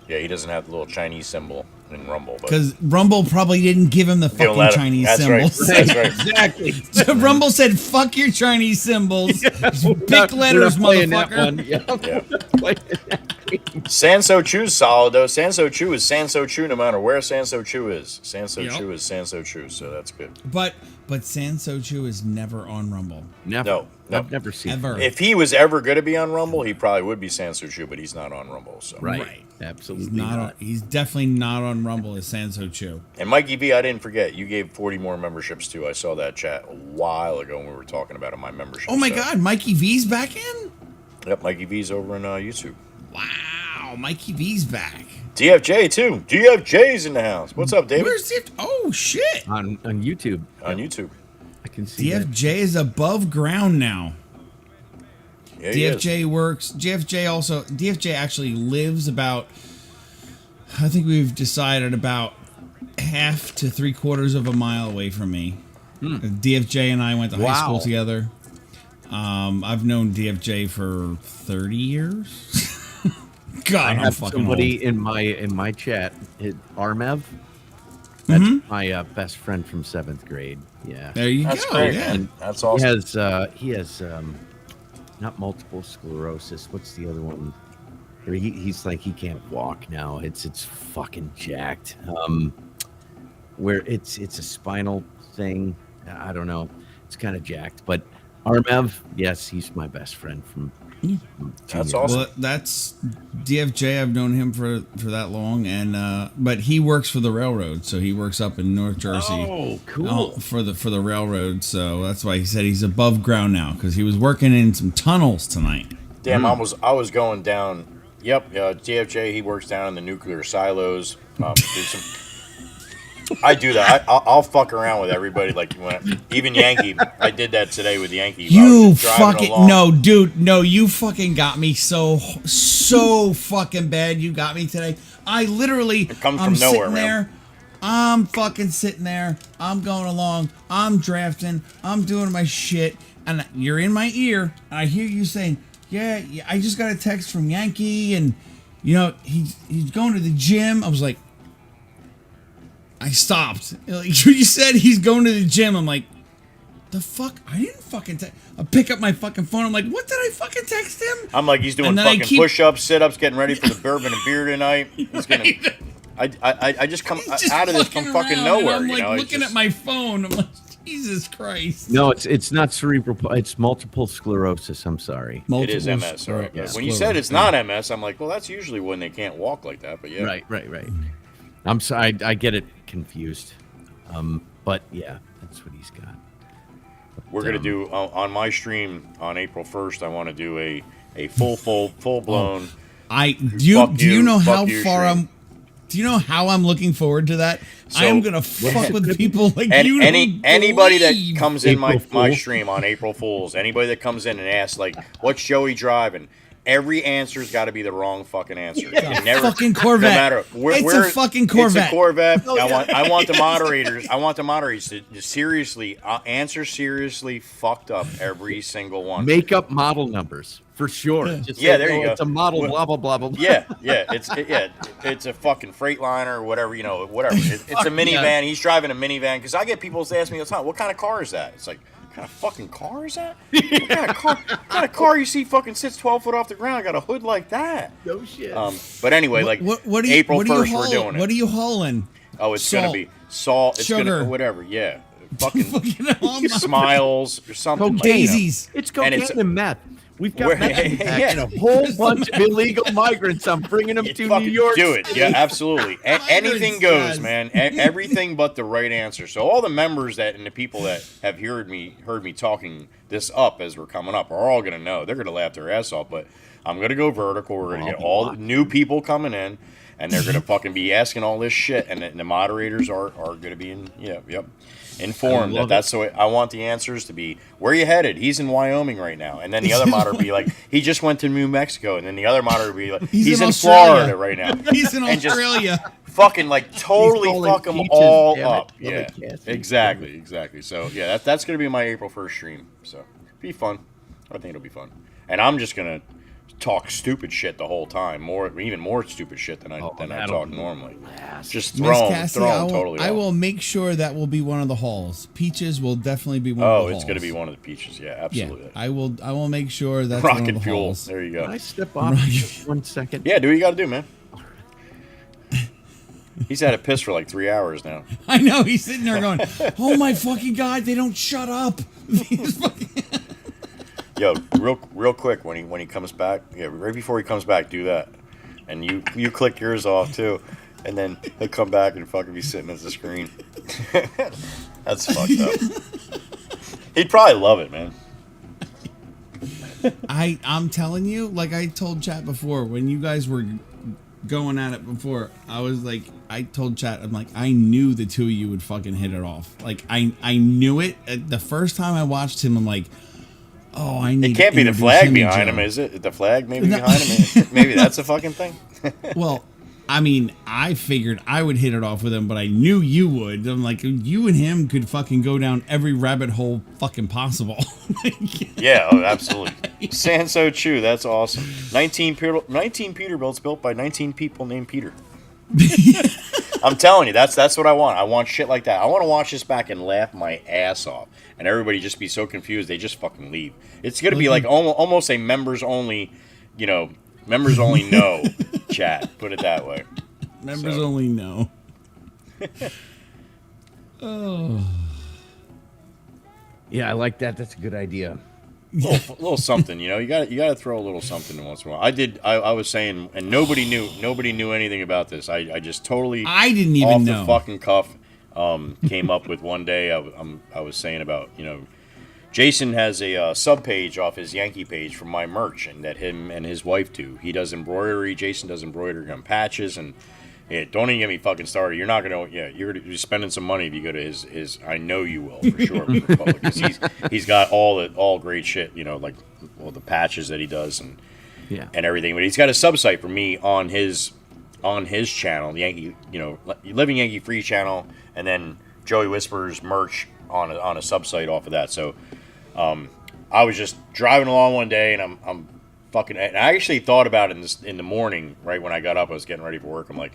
Yeah, he doesn't have the little Chinese symbol in Rumble, because Rumble probably didn't give him the fucking Chinese symbols. Right. That's right. Exactly. So Rumble said, "Fuck your Chinese symbols, big letters, motherfucker." Sanso Chu's solid though. Sanso Chu is Sanso Chu no matter where Sanso Chu is. Sanso Chu is Sanso Chu, so that's good. But Sanso Chu is never on Rumble. Never. No. I've never seen ever. If he was ever going to be on Rumble, he probably would be Sanso Chu, but he's not on Rumble. So right. Absolutely He's definitely not on Rumble as Sanso Chu. And Mikey V, I didn't forget. You gave 40 more memberships too. I saw that chat a while ago when we were talking about my membership. Oh my God, Mikey V's back in? Yep, Mikey V's over on YouTube. Wow, Mikey V's back. DFJ too. DFJ's in the house. What's up, David? Where's it? Oh shit! On YouTube. On YouTube. I can see DFJ is above ground now. Yeah, DFJ works. DFJ actually lives about, I think we've decided, about half to 3/4 of a mile away from me. DFJ and I went to high school together. I've known DFJ for 30 years. God, I have somebody old. in my chat, Armev. That's my best friend from 7th grade. Yeah, there you That's go. Great, yeah, man. That's awesome. He has not multiple sclerosis. What's the other one? He's like he can't walk now. It's fucking jacked. Where it's a spinal thing. I don't know. It's kind of jacked, but Armev, yes, he's my best friend from. That's awesome. Well, that's DFJ. I've known him for that long, and but he works for the railroad, so he works up in North Jersey. Oh, cool. For the railroad, so that's why he said he's above ground now because he was working in some tunnels tonight. Damn, I was going down. Yep, DFJ. He works down in the nuclear silos. I do that. I'll fuck around with everybody. Like even Yankee. I did that today with Yankee. You fucking you fucking got me so fucking bad. You got me today. I literally, it comes from nowhere, man. I'm fucking sitting there. I'm going along. I'm drafting. I'm doing my shit, and you're in my ear. And I hear you saying, "Yeah, I just got a text from Yankee, and he's going to the gym." I was like. I stopped. Like, you said he's going to the gym. I'm like, the fuck? I didn't fucking text. I pick up my fucking phone. I'm like, what did I fucking text him? I'm like, he's doing fucking push-ups, sit-ups, getting ready for the bourbon and beer tonight. He's gonna. I just come out of this from fucking nowhere. I'm like looking at my phone. I'm like, Jesus Christ. No, it's not cerebral. It's multiple sclerosis. I'm sorry. It is MS. Right. Yeah. When you said it's not MS, I'm like, well, that's usually when they can't walk like that. But yeah. Right. I'm sorry. I get it confused. But yeah, that's what he's got. We're gonna do on my stream on April 1st. I want to do a full blown. Do you know how far do you know how I'm looking forward to that? So, I am gonna fuck with people like you. Anybody that comes in my stream on April Fools, anybody that comes in and asks like, "What's Joey driving?" Every answer's got to be the wrong fucking answer. Fucking Corvette. No matter it's a fucking Corvette. It's a Corvette. I want the moderators. I want the moderators to seriously answer seriously. Fucked up every single one. Make up model numbers for sure. Just there you go. It's a model. Blah blah blah blah. Yeah. It's a fucking Freightliner or whatever. Whatever. It's a minivan. Yeah. He's driving a minivan because I get people to ask me all the time, "What kind of car is that?" It's like. What kind of fucking car is that? What kind of car you see fucking sits 12 foot off the ground? Got a hood like that? No shit. But anyway, April 1st, we're doing it. What are you hauling? Oh, it's going to be salt. It's sugar. Gonna, whatever, yeah. Fucking smiles or something. Daisies. It's cocaine and meth. We've got and a whole bunch of illegal migrants. I'm bringing them to New York. Do it. Yeah, absolutely. Anything goes, man. Everything but the right answer. So all the members and the people that have heard me talking this up as we're coming up are all going to know. They're going to laugh their ass off, but I'm going to go vertical. We're going to get all the new people coming in, and they're going to fucking be asking all this shit, and the moderators are going to be informed that's the way I want the answers to be. Where are you headed? He's in Wyoming right now. And then the other moderator will be like, he just went to New Mexico. And then the other moderator will be like, he's in Florida right now. He's in Australia. Fucking totally fuck them all up. Yeah, exactly. So yeah, that's going to be my April 1st stream. So be fun. I think it'll be fun. And I'm just going to talk stupid shit the whole time, even more stupid shit than I talk normally. Just throw them totally off. I will make sure that will be one of the halls. Peaches will definitely be one of the halls. Oh, it's going to be one of the peaches. Yeah, absolutely. Yeah, I will make sure that's Rocket one of the fuel. halls. There you go. Can I step off just 1 second? Yeah, do what you got to do, man. He's had a piss for like 3 hours now. I know. He's sitting there going, "Oh my fucking god, they don't shut up." Yo, real quick when he comes back, right before he comes back, do that. and you click yours off too, and then he'll come back and fucking be sitting at the screen. That's fucked up. He'd probably love it, man. I'm telling you, like I told chat before, when you guys were going at it before, I told chat, I'm like, I knew the two of you would fucking hit it off. Like I knew it. The first time I watched him, I'm like, oh, I need. It can't be the flag behind him, is it? The flag maybe behind him. Maybe that's a fucking thing. Well, I mean, I figured I would hit it off with him, but I knew you would. I'm like, you and him could fucking go down every rabbit hole fucking possible. Yeah, oh, absolutely. Sanso Chu, that's awesome. 19 Peterbilts built by 19 people named Peter. I'm telling you, that's what I want. I want shit like that. I want to watch this back and laugh my ass off, and everybody just be so confused they just fucking leave. It's gonna be like almost a members only, members only no chat. Put it that way. Members only no. Oh. Yeah, I like that. That's a good idea. Little something, you got to throw a little something once in a while. I was saying, and nobody knew anything about this. I just totally I didn't even off know. the fucking cuff came up with one day. I was saying about Jason has a sub page off his Yankee page for my merch, and that him and his wife do. He does embroidery. Jason does embroidery on patches, and don't even get me fucking started. You're not gonna, you're spending some money if you go to his. I know you will for sure, because he's got all great shit. Like the patches that he does and everything. But he's got a sub site for me on his channel, the Yankee, Living Yankee Free channel, and then Joey Whispers merch on a sub site off of that. So, I was just driving along one day, and I'm fucking. And I actually thought about it in the morning, right when I got up. I was getting ready for work. I'm like,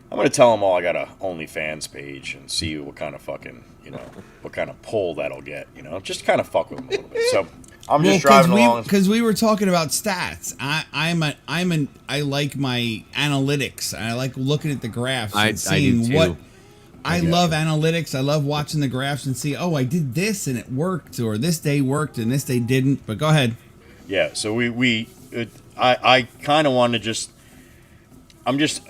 I'm gonna tell them all I got a OnlyFans page and see what kind of fucking, what kind of pull that'll get. Just kind of fuck with them a little bit. So I'm just driving along because we were talking about stats. I like my analytics. I like looking at the graphs and seeing what. I love analytics. I love watching the graphs and see, I did this and it worked, or this day worked and this day didn't. But go ahead. Yeah, so I kind of want to I'm just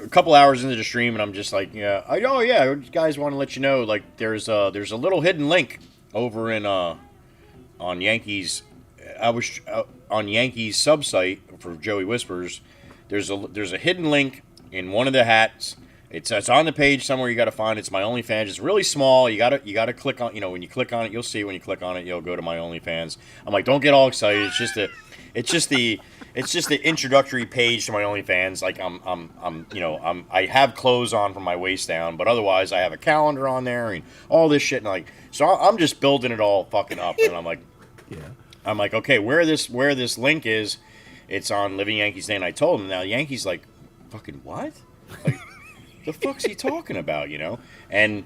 a couple hours into the stream, and I'm just like, guys, want to let you know, like, there's a little hidden link over in on Yankees. I was on Yankees sub site for Joey Whispers. There's a hidden link in one of the hats. It's on the page somewhere. You got to find it. It's my OnlyFans. It's really small. You got to click on. When you click on it, you'll see. When you click on it, you'll go to my OnlyFans. I'm like, don't get all excited. It's just the introductory page to my OnlyFans. Like I have clothes on from my waist down, but otherwise I have a calendar on there and all this shit. And so I'm just building it all fucking up. And I'm like, okay, where this link is, it's on Living Yankees Day. And I told him, now Yankees like, fucking what? Like, the fuck's he talking about, And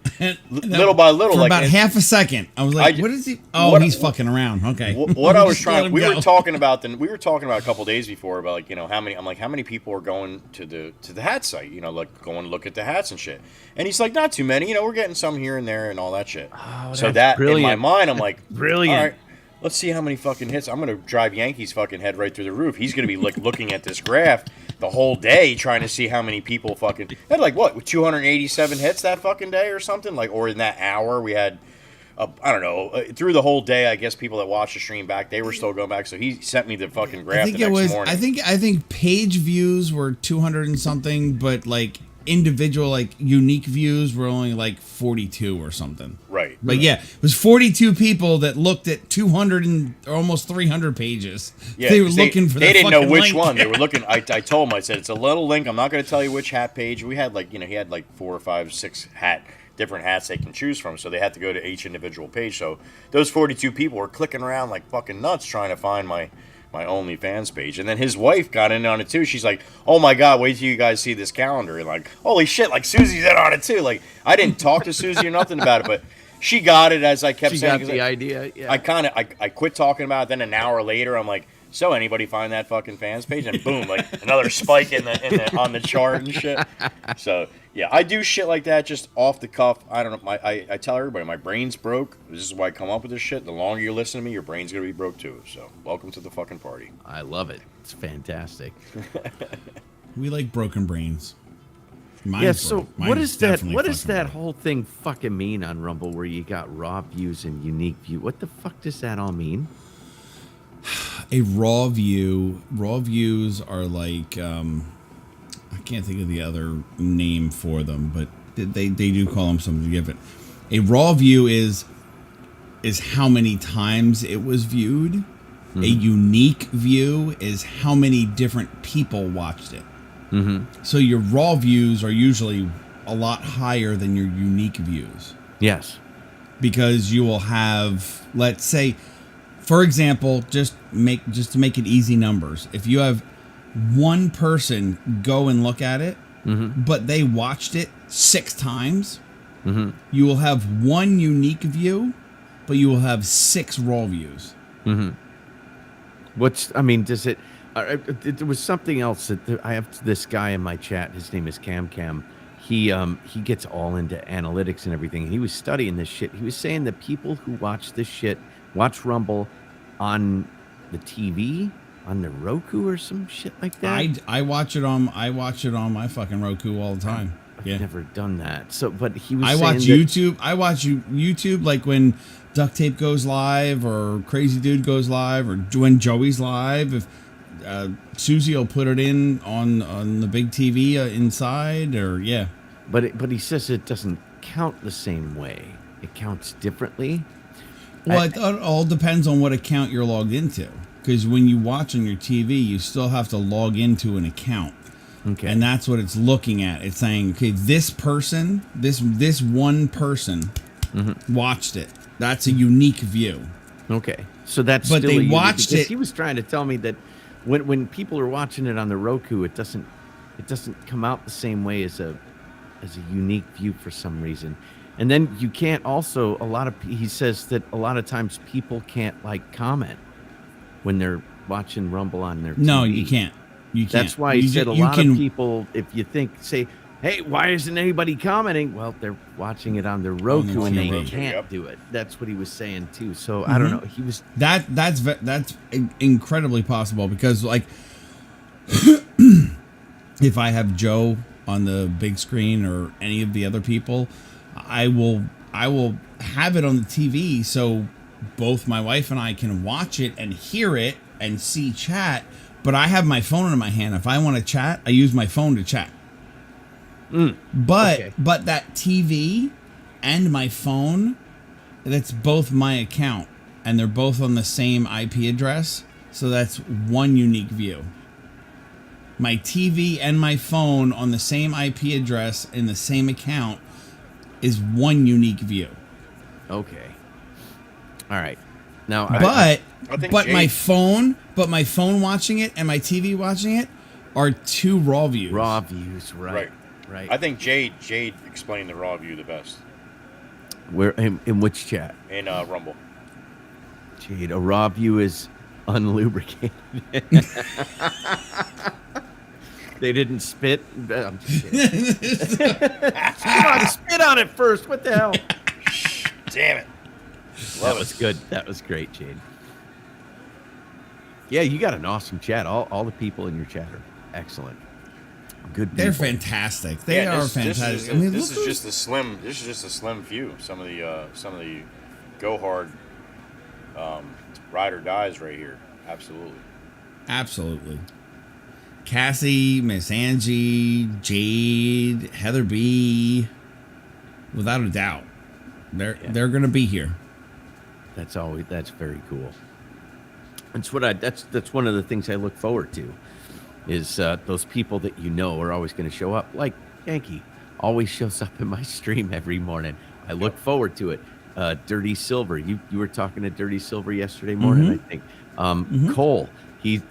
little by little, for like about half a second, I was like, "What is he? Oh, he's fucking around." Okay. What I was trying, we were talking about a couple days before about how many people are going to the hat site, like going to look at the hats and shit. And he's like, not too many, we're getting some here and there and all that shit. Oh, so that brilliant. in my mind, I'm like, brilliant. All right, let's see how many fucking hits. I'm gonna drive Yankees fucking head right through the roof. He's gonna be like looking at this graph the whole day trying to see how many people fucking had, like, what, 287 hits that fucking day or something, like, or in that hour we had I don't know, through the whole day. I guess people that watched the stream back, they were still going back, so he sent me the fucking graph the next morning. I think page views were 200 and something, but like individual, like unique views were only like 42 or something. Right. But yeah, it was 42 people that looked at 200 and almost 300 pages. Yeah, they were looking for that. They didn't know which link. one. They were looking. I told them, I said, it's a little link. I'm not going to tell you which hat page. We had like, he had like 4 or 5, 6 different hats they can choose from, so they had to go to each individual page. So those 42 people were clicking around like fucking nuts trying to find my OnlyFans page. And then his wife got in on it too. She's like, oh my god, wait till you guys see this calendar. And like, holy shit, like Susie's in on it too. Like, I didn't talk to Susie or nothing about it, but she got it, as I kept saying. She got the idea. Yeah. I quit talking about it. Then an hour later, I'm like, So anybody find that fucking fans page, and boom, like another spike in the on the chart and shit. So yeah, I do shit like that just off the cuff. I don't know. I tell everybody my brain's broke. This is why I come up with this shit. The longer you listen to me, your brain's gonna be broke too. So welcome to the fucking party. I love it. It's fantastic. We like broken brains. Mine's so what is that? What does that whole thing fucking mean on Rumble, where you got raw views and unique view? What the fuck does that all mean? A raw view. Raw views are like I can't think of the other name for them, but they do call them something different. A raw view is how many times it was viewed. Mm-hmm. A unique view is how many different people watched it. Mm-hmm. So your raw views are usually a lot higher than your unique views. Yes. Because you will have, let's say, for example, just to make it easy numbers. If you have one person go and look at it, mm-hmm. but they watched it 6 times, mm-hmm. you will have one unique view, but you will have 6 raw views. Mm-hmm. Does it... there was something else that I have this guy in my chat. His name is Cam. He gets all into analytics and everything. He was studying this shit. He was saying that people who watch this shit watch Rumble on the TV, on the Roku or some shit like that. I watch it on my fucking Roku all the time. I've never done that. So, but he was. I watch YouTube like when Duct Tape goes live or Crazy Dude goes live or when Joey's live. If Susie will put it in on the big TV inside, or yeah. But he says it doesn't count the same way. It counts differently. Well, it all depends on what account you're logged into. Because when you watch on your TV, you still have to log into an account. Okay. And that's what it's looking at. It's saying, okay, this person, this one person mm-hmm. watched it. That's a unique view. Okay. So that's but they watched it. He was trying to tell me that when people are watching it on the Roku, it doesn't come out the same way as a unique view for some reason. And then you can't also he says that a lot of times people can't like comment when they're watching Rumble on their TV. No, you can't. That's why he said a lot of people, if you say, hey, why isn't anybody commenting? Well, they're watching it on their Roku and they can't do it. That's what he was saying too. So mm-hmm. I don't know. He was that's incredibly possible because like if I have Joe on the big screen or any of the other people, I will have it on the TV so both my wife and I can watch it and hear it and see chat. But I have my phone in my hand. If I want to chat, I use my phone to chat. But that TV and my phone, that's both my account, and they're both on the same IP address. So that's one unique view. My TV and my phone on the same IP address in the same account is one unique view. Okay. All right. Now, my phone watching it and my TV watching it are 2 raw views. Raw views, right. I think Jade explained the raw view the best. Where in which chat? In Rumble. Jade, a raw view is unlubricated. They didn't spit. I'm just kidding. Come on, spit on it first. What the hell? Damn it. That was good. That was great, Jade. Yeah, you got an awesome chat. All the people in your chat are excellent. Good people. They're fantastic. They are fantastic. This is just a slim few. Some of the go hard ride or dies right here. Absolutely. Cassie, Miss Angie, Jade, Heather B. Without a doubt, they're going to be here. That's very cool. That's one of the things I look forward to, is those people that are always going to show up. Like Yankee always shows up in my stream every morning. I look forward to it. Dirty Silver, you were talking to Dirty Silver yesterday morning, mm-hmm. I think. Cole, he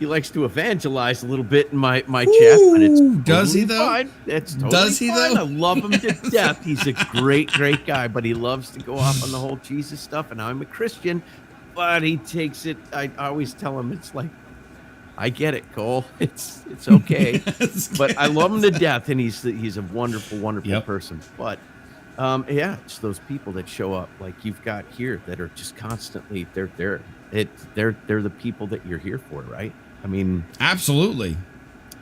likes to evangelize a little bit in my chat, but it's does he though? Fine. It's totally fine. I love him to death. He's a great guy, but he loves to go off on the whole Jesus stuff. And I'm a Christian. but he takes it. I always tell him it's like, I get it, Cole. It's okay. But I love him to death, and he's a wonderful, wonderful person. But yeah, it's those people that show up like you've got here that are just constantly they're the people that you're here for, right? I mean, absolutely.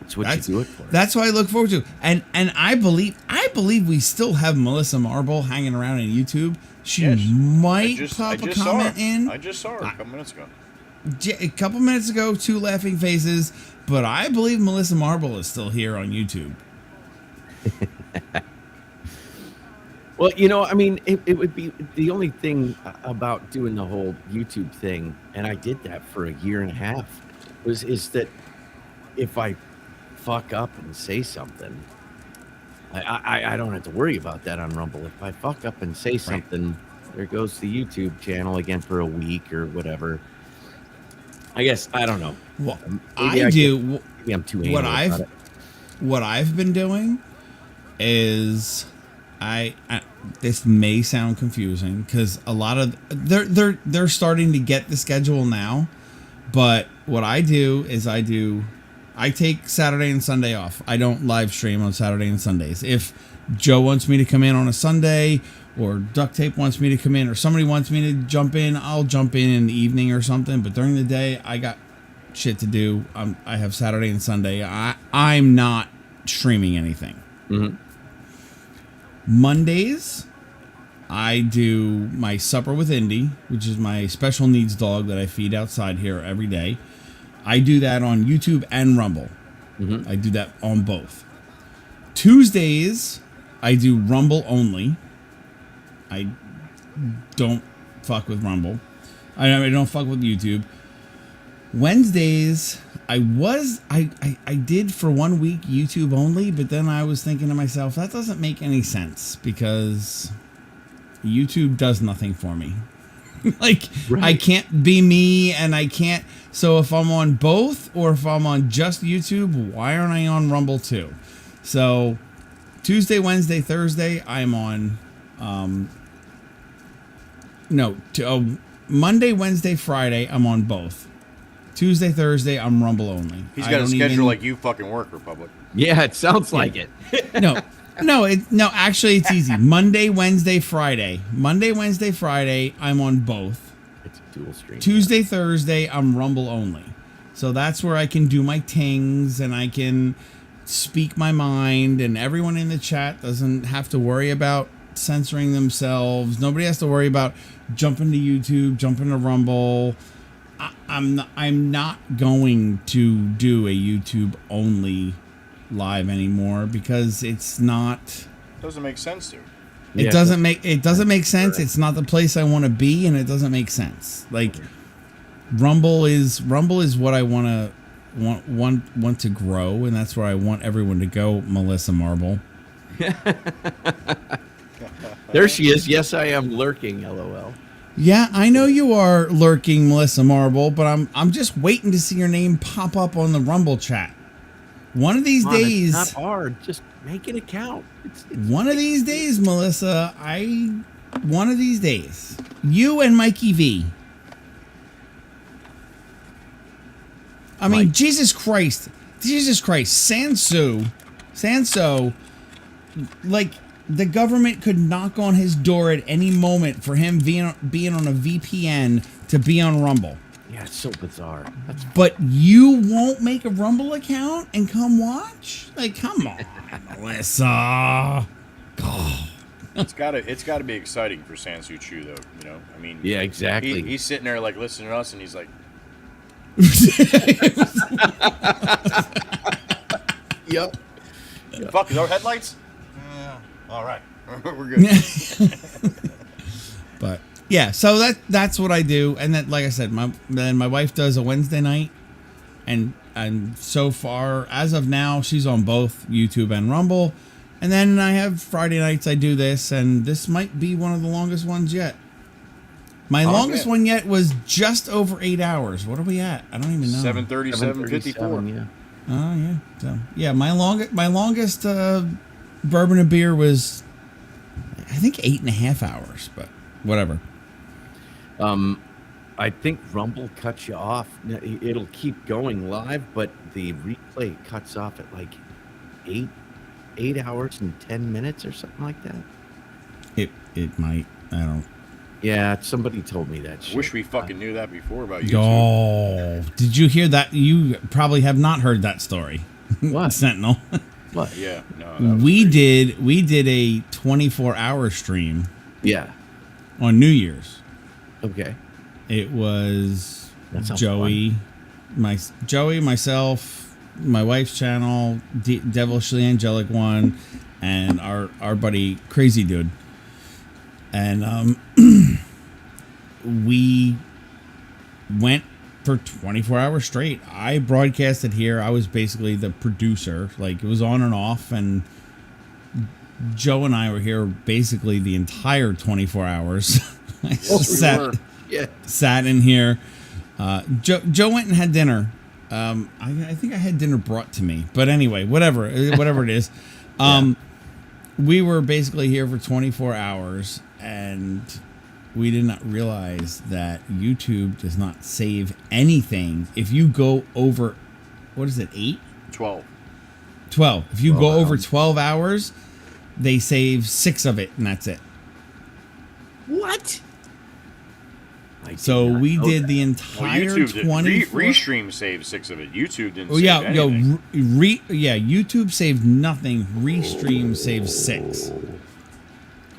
That's what you do it for. That's what I look forward to. And I believe we still have Melissa Marble hanging around on YouTube. She might pop a comment in. I just saw her a couple minutes ago. A couple minutes ago, 2 laughing faces, but I believe Melissa Marble is still here on YouTube. Well, you know, I mean, it would be the only thing about doing the whole YouTube thing, and I did that for a year and a half, is that if I fuck up and say something, I don't have to worry about that on Rumble. If I fuck up and say something, there goes the YouTube channel again for a week or whatever. I guess I don't know. Well, maybe maybe I'm too anal about it. What I've been doing is I this may sound confusing because a lot of they're starting to get the schedule now, but what I do is I take Saturday and Sunday off. I don't live stream on Saturday and Sundays. If Joe wants me to come in on a Sunday, or Duct Tape wants me to come in, or somebody wants me to jump in, I'll jump in the evening or something. But during the day, I got shit to do. I have Saturday and Sunday. I'm not streaming anything. Mm-hmm. Mondays, I do my Supper with Indy, which is my special needs dog that I feed outside here every day. I do that on YouTube and Rumble. Mm-hmm. I do that on both. Tuesdays, I do Rumble only. I don't fuck with Rumble. I don't fuck with YouTube. Wednesdays, I did for 1 week YouTube only, but then I was thinking to myself, that doesn't make any sense because YouTube does nothing for me. Like, right. I can't be me, and I can't. So if I'm on both, or if I'm on just YouTube, why aren't I on Rumble too? So Tuesday, Wednesday, Thursday, I'm on. Monday, Wednesday, Friday, I'm on both. Tuesday, Thursday, I'm Rumble only. He's got a schedule like you fucking work, Republic. Yeah, it sounds like it. No, actually, it's easy. Monday, Wednesday, Friday. Monday, Wednesday, Friday, I'm on both. It's a dual stream. Tuesday, Thursday, I'm Rumble only. So that's where I can do my tings and I can speak my mind, and everyone in the chat doesn't have to worry about censoring themselves. Nobody has to worry about jumping to YouTube, jumping to Rumble. I'm not going to do a YouTube only live anymore because it's not. Doesn't make sense to. It doesn't make sense. It's not the place I want to be, and it doesn't make sense. Like Rumble is what I want to grow, and that's where I want everyone to go. Melissa Marble. There she is. Yes, I am lurking. LOL. Yeah, I know you are lurking, Melissa Marble, but I'm just waiting to see your name pop up on the Rumble chat. One of these days. It's not hard. Just make an account. It's one of these days, Melissa. One of these days. You and Mikey V. I mean, Jesus Christ. Sanso, like, the government could knock on his door at any moment for him being on a VPN to be on Rumble. Yeah, it's so bizarre. But you won't make a Rumble account and come watch? Like, come on, Melissa. God. It's gotta be exciting for Sansu Chu, though. You know, I mean, yeah, exactly. He's sitting there like listening to us, and he's like, "Yep. Fuck, is our headlights? Yeah. All right, we're good." But yeah, so that's what I do, and then, like I said, my wife does a Wednesday night, and so far as of now, she's on both YouTube and Rumble, and then I have Friday nights I do this, and this might be one of the longest ones yet. My longest one yet was just over 8 hours. What are we at? I don't even know. 7:30, 7:54. Yeah. Oh yeah. So yeah, my longest bourbon and beer was, I think, 8.5 hours, but whatever. I think Rumble cuts you off. It'll keep going live, but the replay cuts off at like 8 hours and 10 minutes or something like that. It might. I don't. Yeah, somebody told me that shit. Wish we fucking knew that before about YouTube. Oh, did you hear that? You probably have not heard that story. What? Sentinel. What? Yeah, no. We did a 24-hour stream. Yeah. On New Year's. Okay. It was Joey, myself, my wife's channel, Devilishly Angelic One, and our buddy Crazy Dude. And we went for 24 hours straight. I broadcasted here. I was basically the producer. Like, it was on and off, and Joe and I were here basically the entire 24 hours. I sat in here. Joe went and had dinner. I think I had dinner brought to me. But anyway, whatever it is. We were basically here for 24 hours, and we did not realize that YouTube does not save anything. If you go over, what is it, 8? 12. 12. If you go over 12 hours, they save 6 of it, and that's it. What? So we did the entire YouTube 24. Restream saved 6 of it. YouTube didn't. YouTube saved nothing. Restream saved 6.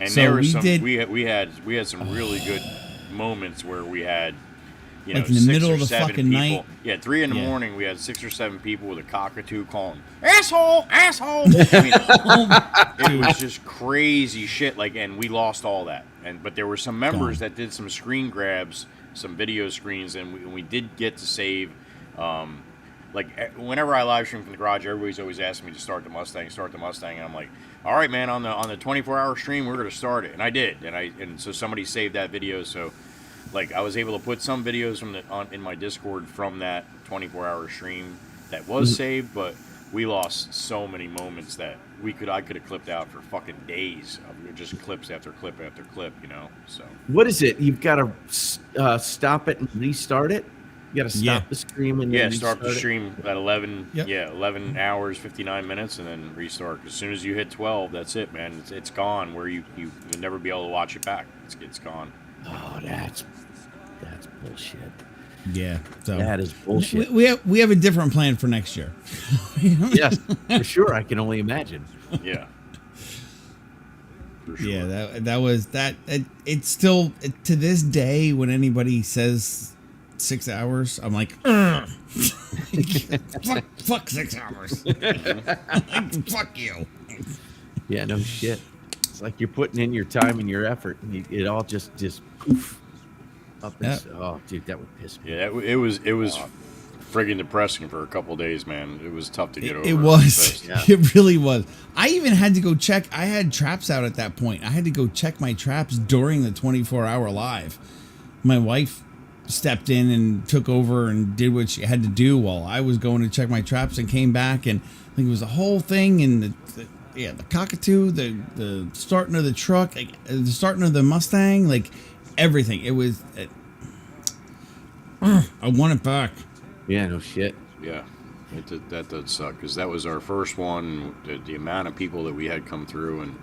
And so there was we had some really good moments where we had, you know, like in the 6 middle or of the 7 fucking people. night. Yeah, 3 in the morning we had 6 or 7 people with a cockatoo calling asshole. I mean, it was just crazy shit. Like, and we lost all that. But there were some members that did some screen grabs, some video screens, and we did get to save. Like, whenever I live stream from the garage, everybody's always asking me to start the Mustang, and I'm like, all right, man, on the 24-hour stream, we're gonna start it, and I did, and so somebody saved that video, so like I was able to put some videos from in my Discord from that 24-hour stream that was saved, but we lost so many moments that I could have clipped out for fucking days of just clips after clip after clip, you know. So what is it? You've got to stop it and restart it. You got to stop the stream and start the stream at 11. Yep. Yeah, 11 hours 59 minutes, and then restart. As soon as you hit 12, that's it, man. It's gone. Where you'll never be able to watch it back. It's gone. Oh, that's bullshit. Yeah, so that is bullshit. We have a different plan for next year. Yes, for sure. I can only imagine. Yeah. For sure. Yeah, that was that. It's still to this day when anybody says 6 hours, I'm like, fuck 6 hours. Fuck you. Yeah, no shit. It's like you're putting in your time and your effort, and it all just poof. Oh, dude, that would piss me. Yeah, it was friggin' depressing for a couple of days, man. It was tough to get over. It was. It really was. I even had to go check. I had traps out at that point. I had to go check my traps during the 24-hour live. My wife stepped in and took over and did what she had to do while I was going to check my traps, and came back, and I think it was a whole thing. And the cockatoo, the starting of the truck, the starting of the Mustang, like. Everything. It was. I want it back. Yeah, no shit. Yeah, that did suck because that was our first one. The amount of people that we had come through and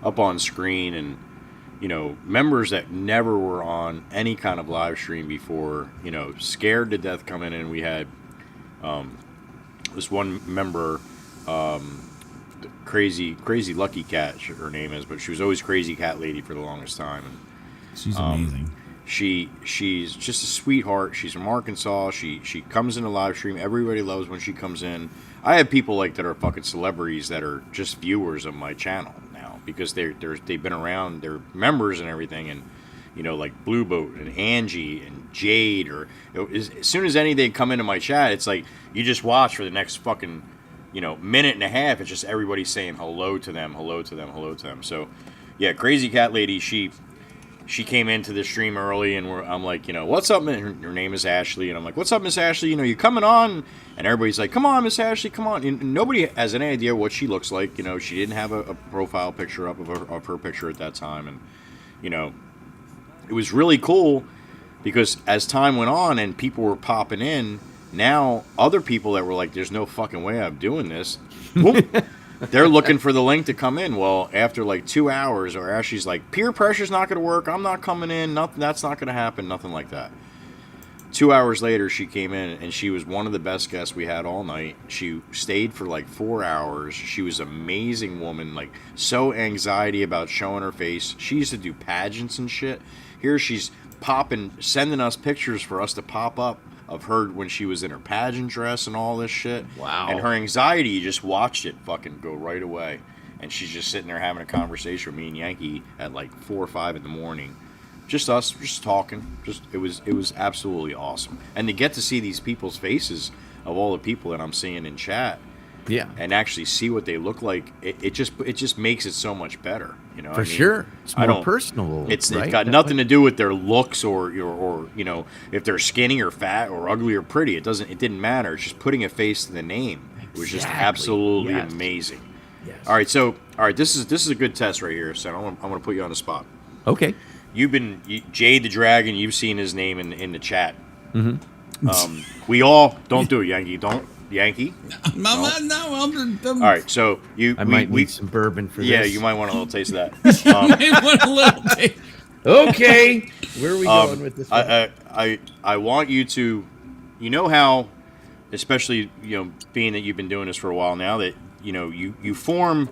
up on screen, and you know, members that never were on any kind of live stream before. You know, scared to death coming in. We had this one member, crazy Lucky Cat. Her name is, but she was always Crazy Cat Lady for the longest time. And, she's amazing. She's just a sweetheart. She's from Arkansas. She comes in a live stream. Everybody loves when she comes in. I have people like that are fucking celebrities that are just viewers of my channel now because they've been around. They're members and everything, and you know, like Blue Boat and Angie and Jade. Or as soon as anything come into my chat, it's like you just watch for the next fucking minute and a half. It's just everybody saying hello to them, hello to them, hello to them. So yeah, Crazy Cat Lady. She came into the stream early, and I'm like, what's up? And her name is Ashley, and I'm like, what's up, Miss Ashley? You coming on? And everybody's like, come on, Miss Ashley, come on. And nobody has any idea what she looks like. She didn't have a profile picture up of her picture at that time, and it was really cool because as time went on and people were popping in, now other people that were like, "There's no fucking way I'm doing this," whoop, they're looking for the link to come in. Well, after like 2 hours, or Ashley's like, "Peer pressure's not going to work. I'm not coming in. Nothing. That's not going to happen. Nothing like that." 2 hours later, she came in, and she was one of the best guests we had all night. She stayed for like 4 hours. She was an amazing woman, like so anxiety about showing her face. She used to do pageants and shit. Here she's sending us pictures for us to pop up of her when she was in her pageant dress and all this shit. Wow. And her anxiety, you just watched it fucking go right away. And she's just sitting there having a conversation with me and Yankee at like 4 or 5 in the morning. Just us, just talking. It was absolutely awesome. And to get to see these people's faces of all the people that I'm seeing in chat, and actually see what they look like, it just makes it so much better. You know, for sure, it's more personal. It's got nothing to do with their looks or you know, if they're skinny or fat or ugly or pretty. It didn't matter. It's just putting a face to the name. It was just absolutely amazing. Yes. All right, this is a good test right here. So I'm gonna put you on the spot. Okay. Jade the Dragon. You've seen his name in the chat. Mm-hmm. We all don't do it, Yankee. Don't Yankee. No. All right, so I might need some bourbon for this. Yeah, you might want a little taste of that. might want a little taste. Okay, where are we going with this one? I want you to, you know how, especially being that you've been doing this for a while now, that you form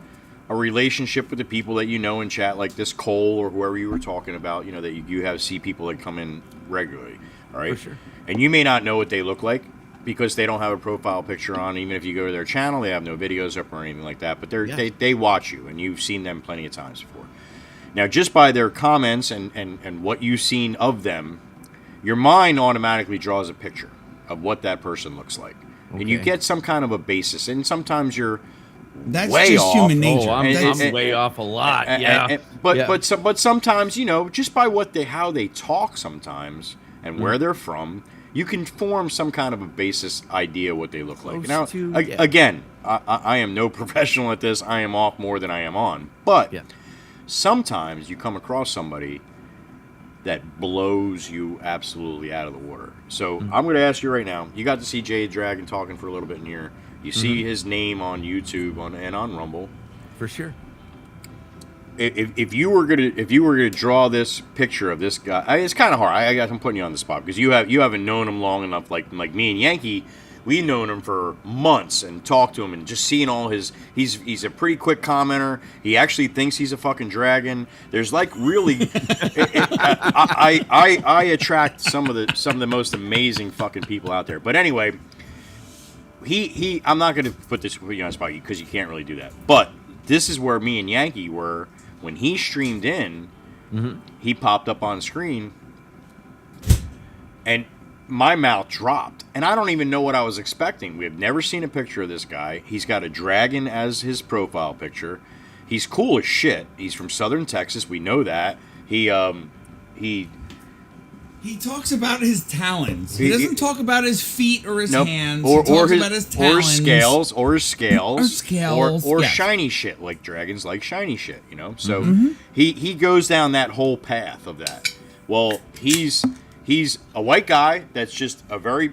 a relationship with the people that you know in chat, like this Cole or whoever you were talking about, that you see people that come in regularly, all right? For sure. And you may not know what they look like because they don't have a profile picture on. Even if you go to their channel, they have no videos up or anything like that, but they watch you, and you've seen them plenty of times before. Now, just by their comments and what you've seen of them, your mind automatically draws a picture of what that person looks like. Okay. And you get some kind of a basis, and sometimes you're That's way just off. human nature. I'm way off a lot. But sometimes just by how they talk sometimes and where they're from, you can form some kind of a basis idea what they look like. Now, again, I am no professional at this. I am off more than I am on. But sometimes you come across somebody that blows you absolutely out of the water. So I'm going to ask you right now. You got to see Jade Dragon talking for a little bit in here. You see his name on YouTube and on Rumble, for sure. If you were gonna draw this picture of this guy, it's kind of hard. I'm putting you on the spot because you haven't known him long enough. Like me and Yankee, we've known him for months and talked to him and just seeing all his. He's a pretty quick commenter. He actually thinks he's a fucking dragon. There's like really, I attract some of the most amazing fucking people out there. But anyway. I'm not going to put this on the spot because you can't really do that. But this is where me and Yankee were when he streamed in. He popped up on screen, and my mouth dropped. And I don't even know what I was expecting. We have never seen a picture of this guy. He's got a dragon as his profile picture. He's cool as shit. He's from Southern Texas. We know that. He talks about his talons. He doesn't talk about his feet or his hands. Or he talks his, about his talons. Or his scales. Or yes. shiny shit, like dragons like shiny shit, So he goes down that whole path of that. Well, he's a white guy that's just a very,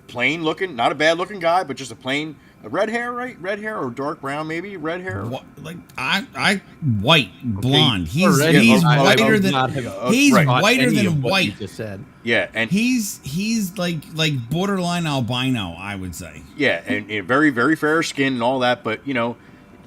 plain looking, not a bad looking guy, but just a plain red hair, right? Red hair or dark brown, maybe red hair. White, blonde. He's whiter than white. You just said. Yeah, and he's like borderline albino, I would say. Yeah, and very very fair skin and all that, but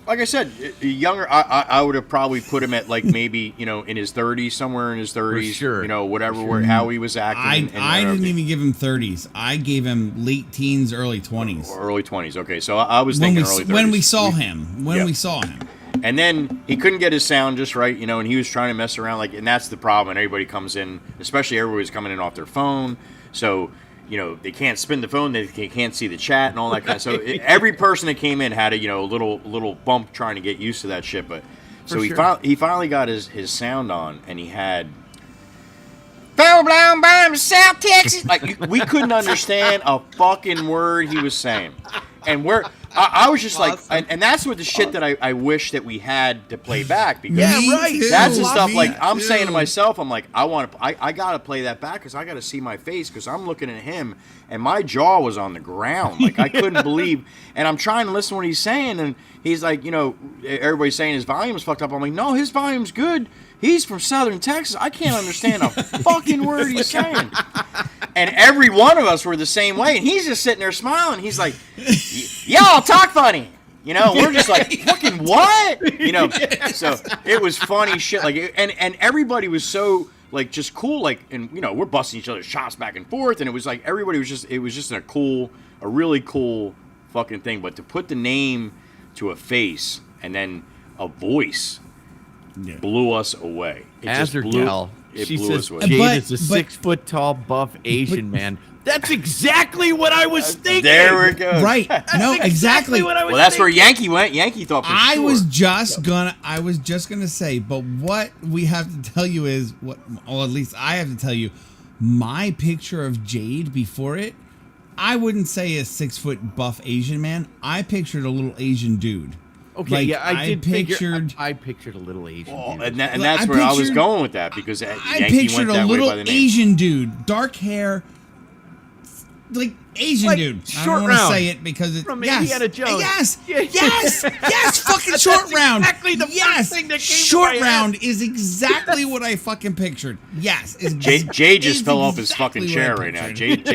like I said, younger. I would have probably put him at like maybe in his 30s, somewhere in his 30s. For sure. Whatever, how he was acting. I didn't even give him 30s. I gave him late teens, early 20s. Early 20s. Okay, so I was thinking early 30s. When we saw him. And then he couldn't get his sound just right, and he was trying to mess around, and that's the problem. And everybody comes in, especially everybody's coming in off their phone, so. They can't spin the phone, they can't see the chat and all that kind of stuff. So every person that came in had a little bump trying to get used to that shit. But so he finally got his sound on, and he had South Texas. Like we couldn't understand a fucking word he was saying. And I was just like, and that's what the shit that I wish that we had to play back because that's the stuff like I'm saying to myself, I'm like, I gotta play that back because I gotta see my face because I'm looking at him and my jaw was on the ground, like I couldn't believe, and I'm trying to listen to what he's saying, and he's like, everybody's saying his volume's fucked up. I'm like, no, his volume's good. He's from Southern Texas. I can't understand a fucking word he's saying. And every one of us were the same way. And he's just sitting there smiling. He's like, y'all talk funny. We're just like, fucking what? So it was funny shit. Like, and everybody was so, like, just cool. Like, and, we're busting each other's chops back and forth. And it was like, everybody was just, it was just a really cool fucking thing. But to put the name to a face and then a voice blew us away. She says Jade is a 6 foot tall buff Asian man. That's exactly what I was thinking. There we go. Right. No, exactly what I was Well, that's thinking. where Yankee went. Yankee thought for I sure. was just gonna say, but what we have to tell you is at least I have to tell you, my picture of Jade before it, I wouldn't say a 6 foot buff Asian man. I pictured a little Asian dude. Okay, like, yeah, I pictured a little Asian dude. And that's where I was going with that because I Yankee pictured went that a little way by the name. Asian dude, dark hair, like Asian Like dude. Short I don't want to Round say it because it's from Indiana Jones. Yes, fucking Short Round. Exactly the first thing that came Short to my Round head. is exactly what I fucking pictured. Yes, Jay just fell off his fucking exactly chair what I right now. pictured.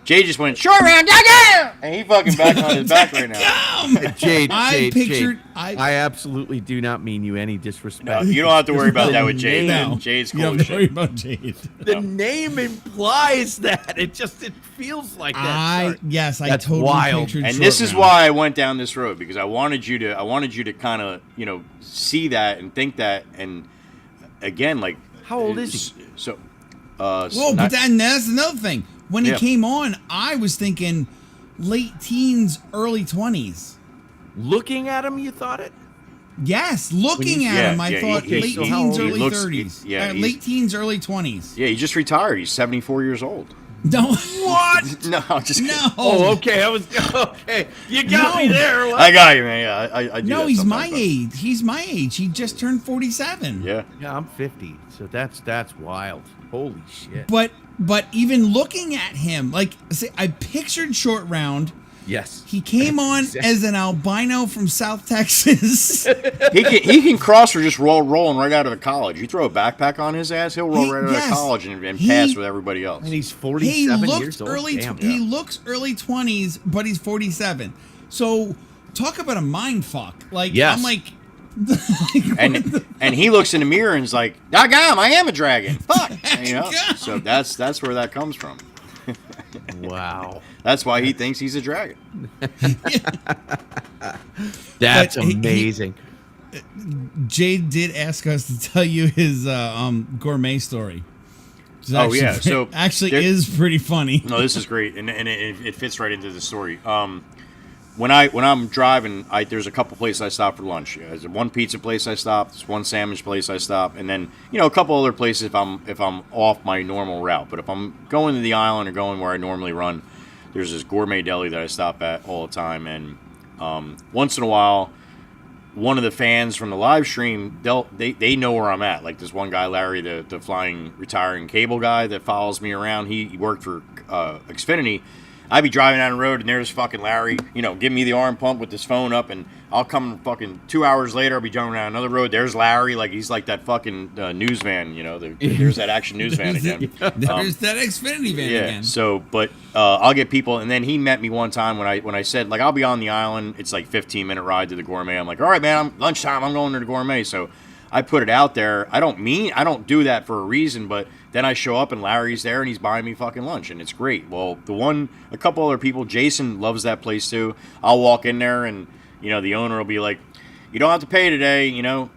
Jay just went Short Round, down, and he fucking back on his back right now. Jade, Jade. I absolutely do not mean you any disrespect. No, you don't have to worry about that with Jade. No, Jade's you cool don't as have to worry shit. about Jade. The name implies that. It feels like that. I That's totally wild. pictured And Short this is Round. why I went down this road because I wanted you to kind of see that and think that, and again, like, How old is he? So, Well, but that's another thing. When Yeah. it came on, I was thinking late teens, early 20s. Looking at him, you thought it? Yes, looking at him, I thought he- late he- teens, he early looks- 30s. yeah, he's- Late teens, early 20s. Yeah, he just retired. He's 74 years old. No. What? No, I'm just kidding. No. Oh, okay. Okay. You got me there. What? I got you, man. Yeah, I do No, that he's my sometimes, but- age. He's my age. He just turned 47. Yeah. Yeah, I'm 50, so that's wild. Holy shit. But even looking at him, like, say, I pictured Short Round. Yes. He came on as an albino from South Texas. He can cross or just rolling right out of college. You throw a backpack on his ass, he'll roll right out yes. of college and pass with everybody else. And he's He 47 looks years old. early. Damn. He looks early 20s, but he's 47. So talk about a mind fuck. Like, Yes. I'm like, and he looks in the mirror and is like, "Doggone, I am a dragon." Fuck, Daggum. So that's where that comes from. Wow. That's why he thinks he's a dragon. That's But he- amazing. Jade did ask us to tell you his gourmet story. Which is actually So actually there- is pretty funny. No, this is great, and it fits right into the story. When I'm driving, there's a couple places I stop for lunch. There's one pizza place I stop. There's one sandwich place I stop, and then a couple other places if I'm off my normal route. But if I'm going to the island or going where I normally run, there's this gourmet deli that I stop at all the time. And once in a while, one of the fans from the live stream, they know where I'm at. Like this one guy, Larry, the flying retiring cable guy that follows me around. He worked for Xfinity. I'd be driving down the road and there's fucking Larry, give me the arm pump with his phone up, and I'll come fucking 2 hours later, I'll be driving down another road. There's Larry, like he's like that fucking news van, there's that action news van again. There's that Xfinity van again. So, but I'll get people, and then he met me one time when I said, like, I'll be on the island. It's like 15-minute ride to the gourmet. I'm like, all right, man, lunchtime, I'm going to the gourmet. So I put it out there. I don't do that for a reason, but then I show up and Larry's there and he's buying me fucking lunch and it's great. Well, a couple other people, Jason loves that place too. I'll walk in there and, the owner will be like, you don't have to pay today,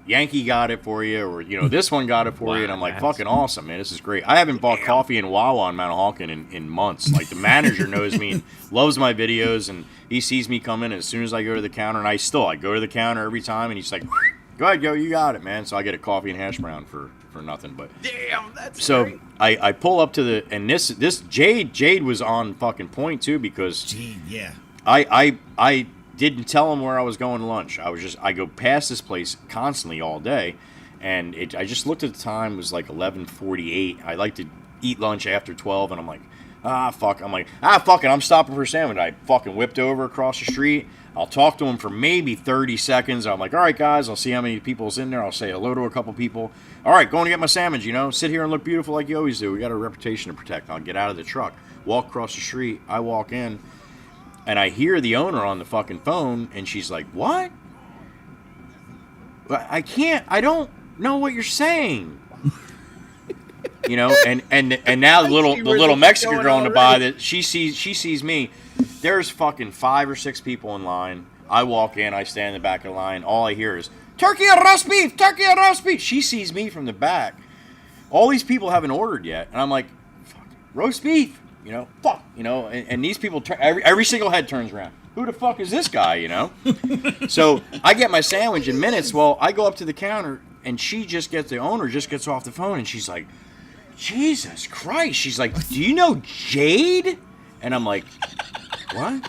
Yankee got it for you, or, this one got it for you. And I'm like, fucking awesome, man. This is great. I haven't bought coffee in Wawa in Mount Hawken in months. Like the manager knows me and loves my videos, and he sees me coming as soon as I go to the counter, and I go to the counter every time and he's like, go ahead, yo, you got it, man. So I get a coffee and hash brown for nothing. But damn, that's so great. I pull up to the, and this Jade was on fucking point too, because Gee, yeah. I didn't tell him where I was going to lunch. I go past this place constantly all day, and I just looked at the time. It was like 11:48. I like to eat lunch after 12, and I'm like, fuck. I'm like, fuck it. I'm stopping for a sandwich. I fucking whipped over across the street. I'll talk to him for maybe 30 seconds. I'm like, all right, guys, I'll see how many people's in there. I'll say hello to a couple people. All right, going to get my sandwich, sit here and look beautiful like you always do. We got a reputation to protect. I'll get out of the truck, walk across the street. I walk in, and I hear the owner on the fucking phone, and she's like, what? I don't know what you're saying. And now the little Mexican girl in the bar, that she sees me. There's fucking 5 or 6 people in line. I walk in, I stand in the back of the line. All I hear is turkey and roast beef, turkey and roast beef. She sees me from the back. All these people haven't ordered yet, and I'm like, fuck, roast beef, fuck, and these people every single head turns around. Who the fuck is this guy, So I get my sandwich in minutes. Well, I go up to the counter, and the owner just gets off the phone, and she's like, Jesus Christ. She's like, do you know Jade? And I'm like, what?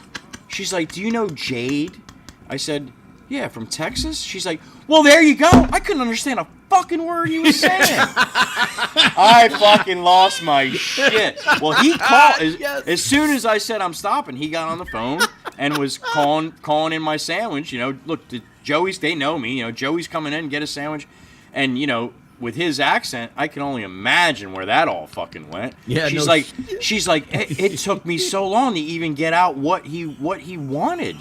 She's like, do you know Jade? I said, yeah, from Texas. She's like, well, there you go. I couldn't understand a fucking word he was saying. I fucking lost my shit. Well, he called as soon as I said I'm stopping. He got on the phone and was calling in my sandwich. Look, Joey's, they know me. Joey's coming in and get a sandwich, and with his accent, I can only imagine where that all fucking went. Yeah, she's like, it took me so long to even get out what he wanted,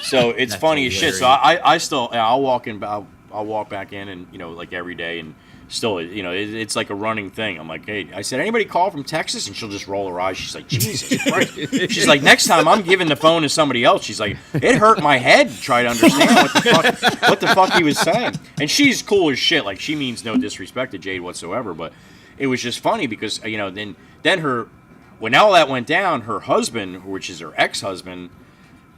So it's funny as shit. So I'll walk in, I'll walk back in, and like every day, and still, it's like a running thing. I'm like, hey, I said, anybody call from Texas? And she'll just roll her eyes. She's like, Jesus Christ. She's like, next time I'm giving the phone to somebody else. She's like, it hurt my head to try to understand what the fuck he was saying. And she's cool as shit. Like, she means no disrespect to Jade whatsoever. But it was just funny because, then when all that went down, her husband, which is her ex-husband,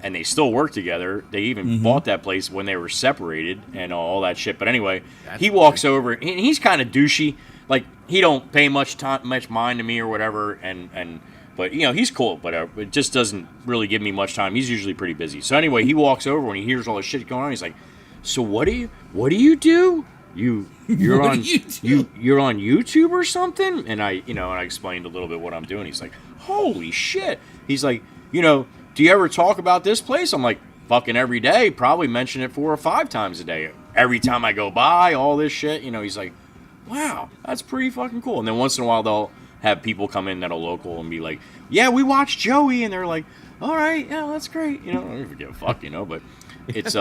and they still work together. They even bought that place when they were separated and all that shit. But anyway, he walks over, and he's kind of douchey. Like, he don't pay much mind to me or whatever. But he's cool. But it just doesn't really give me much time. He's usually pretty busy. So anyway, he walks over when he hears all this shit going on. He's like, "So what do you do? You're on you're on YouTube or something?" And I explained a little bit what I'm doing. He's like, "Holy shit!" He's like, do you ever talk about this place? I'm like, fucking every day. Probably mention it 4 or 5 times a day. Every time I go by, all this shit. He's like, wow, that's pretty fucking cool. And then once in a while, they'll have people come in that are local and be like, yeah, we watched Joey. And they're like, all right, yeah, that's great. I don't give a fuck, but it's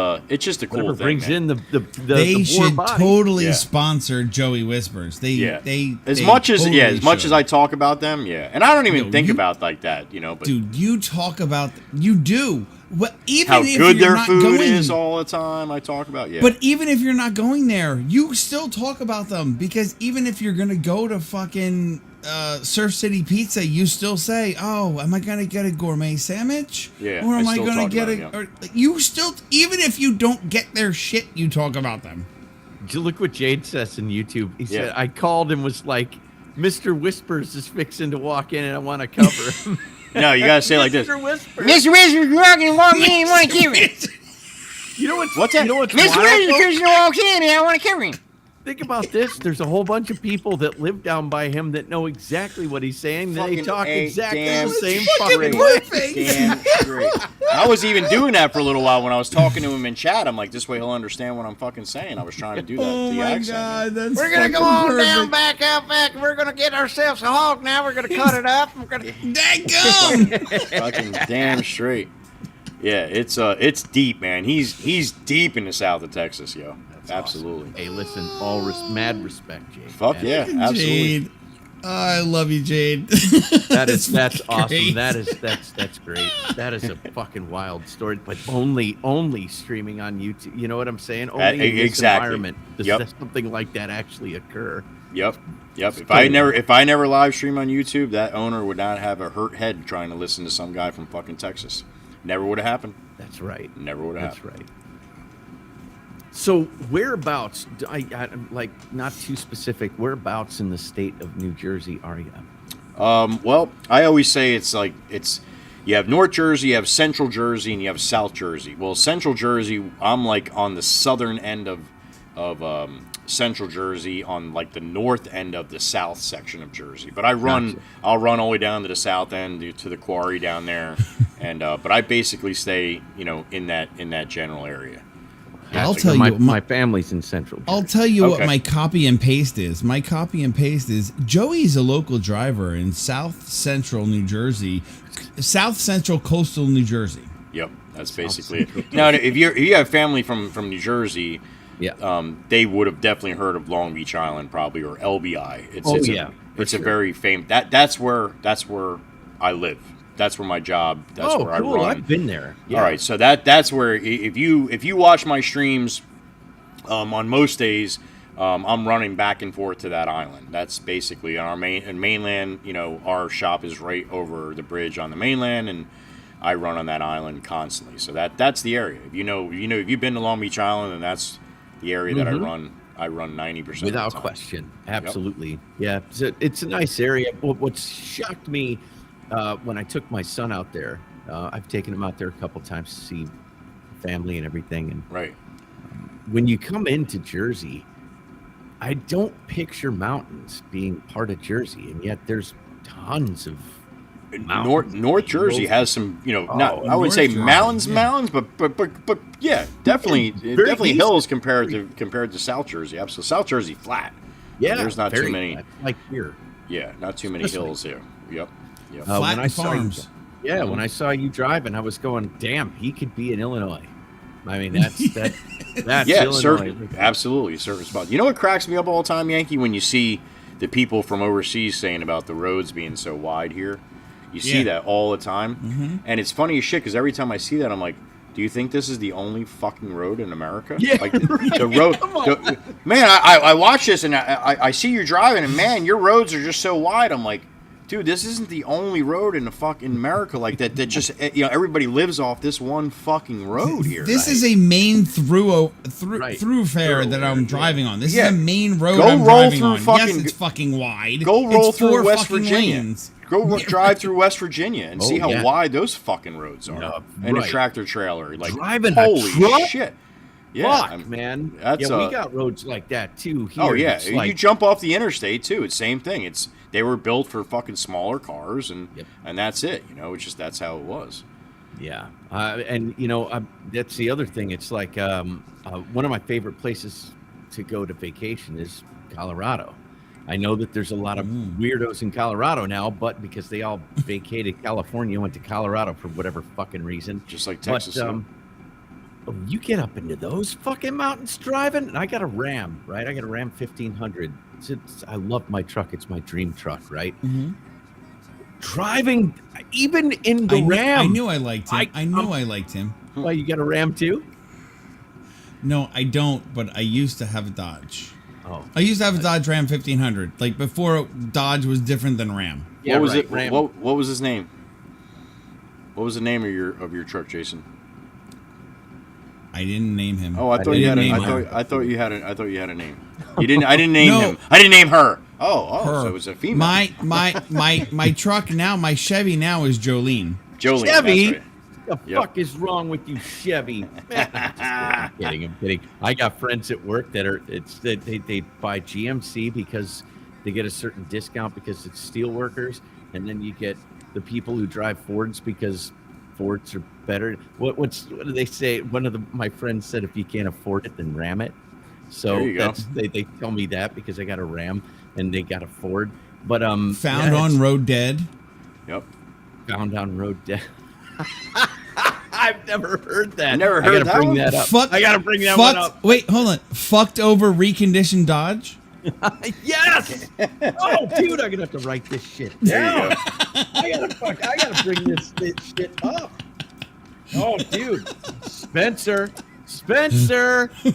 just a cool Whatever thing. Brings man. in the they should body. totally sponsor Joey Whispers. As much as I talk about them, and I don't even think about like that, but dude, you talk about you do. Well, even how if good you're their not food going, is all the time, I talk about. But even if you're not going there, you still talk about them because even if you're gonna go to fucking Surf City Pizza, you still say, "Oh, am I gonna get a gourmet sandwich? Yeah, or am I gonna get a?" Or, you still, even if you don't get their shit, you talk about them. Look what Jade says in YouTube. He said, "I called and was like, Mr. Whispers is fixing to walk in, and I want to cover him." No, you gotta say it like this. Mr. Whispers. Mr. Whispers, walk in, I want to cover him. You know what's that? You know what's Mr. Whispers, walk in, and I want to cover him. Think about this. There's a whole bunch of people that live down by him that know exactly what he's saying. They talk exactly the same fucking way. Damn straight. I was even doing that for a little while when I was talking to him in chat. I'm like, this way he'll understand what I'm fucking saying. I was trying to do that. Oh my accent. god, that's We're gonna go on down back out back. We're gonna get ourselves a hog now. We're gonna cut it up. We're gonna fucking damn straight. Yeah, it's deep, man. He's deep in the south of Texas, yo. Absolutely. Awesome. Hey, listen, mad respect, Jade. Fuck yeah, absolutely. Jade. I love you, Jade. That's awesome. That's great. That is a fucking wild story, but only streaming on YouTube. You know what I'm saying? Only in this environment does something like that actually occur. Yep. If I never live stream on YouTube, that owner would not have a hurt head trying to listen to some guy from fucking Texas. Never would have happened. That's right. Never would have happened. That's right. So whereabouts, I like not too specific, whereabouts in the state of New Jersey are you? Well, I always say it's you have North Jersey, you have Central Jersey, and you have South Jersey. Well, Central Jersey, I'm like on the southern end of Central Jersey, on like the north end of the south section of Jersey. But I'll run all the way down to the south end to the quarry down there, and but I basically stay, in that general area. I'll tell you, my family's in Central Jersey. I'll tell you what my copy and paste is. My copy and paste is Joey's a local driver in South Central New Jersey, South Central Coastal New Jersey. Yep, that's basically it. Now, if you have family from New Jersey, they would have definitely heard of Long Beach Island, probably, or LBI. It's a very famous. That's where I live. That's where my job. That's where I run. I've been there. Yeah. All right, so that's where if you watch my streams, on most days, I'm running back and forth to that island. That's basically on our mainland. Our shop is right over the bridge on the mainland, and I run on that island constantly. So that's the area. If you've been to Long Beach Island, and that's the area that I run 90% without of the time. Question. Absolutely. Yep. Yeah, it's a nice area. What shocked me when I took my son out there, I've taken him out there a couple times to see family and everything. And right. When you come into Jersey, I don't picture mountains being part of Jersey, and yet there's tons of mountains. North Jersey has some, I wouldn't say mountains, but yeah, definitely hills compared to South Jersey. Absolutely, South Jersey flat. Yeah, there's not too many. Flat, like here. Yeah, not too many hills here. Yep. Flat farms. When I saw you driving, I was going, damn, he could be in Illinois. I mean, that's Illinois. Absolutely, certain spot. You know what cracks me up all the time, Yankee, when you see the people from overseas saying about the roads being so wide here. You see that all the time, and it's funny as shit because every time I see that, I'm like, "Do you think this is the only fucking road in America?" Yeah, like the road. Man, I watch this and I see you driving, and man, your roads are just so wide. I'm like, dude, this isn't the only road in the fucking America like that. That just everybody lives off this one fucking road here. This is a main thoroughfare that I'm driving on. This is a main road I'm driving on. Yes, it's fucking wide. Go roll through West fucking Virginia. Lanes. Go drive through West Virginia and see how wide those fucking roads are. No, and a tractor trailer, like driving holy a truck? shit. Yeah, Fuck, man. That's we got roads like that too here. Oh yeah, you jump off the interstate too. It's same thing. They were built for fucking smaller cars, and that's it. It's just that's how it was. Yeah, and that's the other thing. It's like one of my favorite places to go to vacation is Colorado. I know that there's a lot of weirdos in Colorado now, but because they all vacated California, went to Colorado for whatever fucking reason. Just like Texas. But you get up into those fucking mountains driving, and I got a Ram, right? I got a Ram 1500. I love my truck. It's my dream truck, right? Mm-hmm. Driving, even in the Ram. I knew I liked him. I knew I liked him. Well, you got a Ram too? No, I don't, but I used to have a Dodge. Oh. I used to have a Dodge Ram 1500, like before Dodge was different than Ram. Yeah, what was it? Ram. What was his name? What was the name of your truck, Jason? I didn't name him. Oh, I thought you had a name. You didn't. I didn't name him. I didn't name her. Oh, her. So it was a female. My truck now, my Chevy now is Jolene. Chevy. Right. What the fuck is wrong with you, Chevy? Man, I'm kidding. I got friends at work that are they buy GMC because they get a certain discount because it's steel workers, and then you get the people who drive Fords because Fords are better. What do they say? One of my friends said, if you can't afford it, then ram it. So they tell me that because I got a Ram and they got a Ford. But found on road dead. Yep. Found on road dead. I've never heard that. Never heard that one? That up. I gotta bring that one up. Wait, hold on. Fucked over reconditioned Dodge? Yes. Oh, dude, I'm gonna have to write this shit down. I gotta bring this shit up. Oh, dude, Spencer,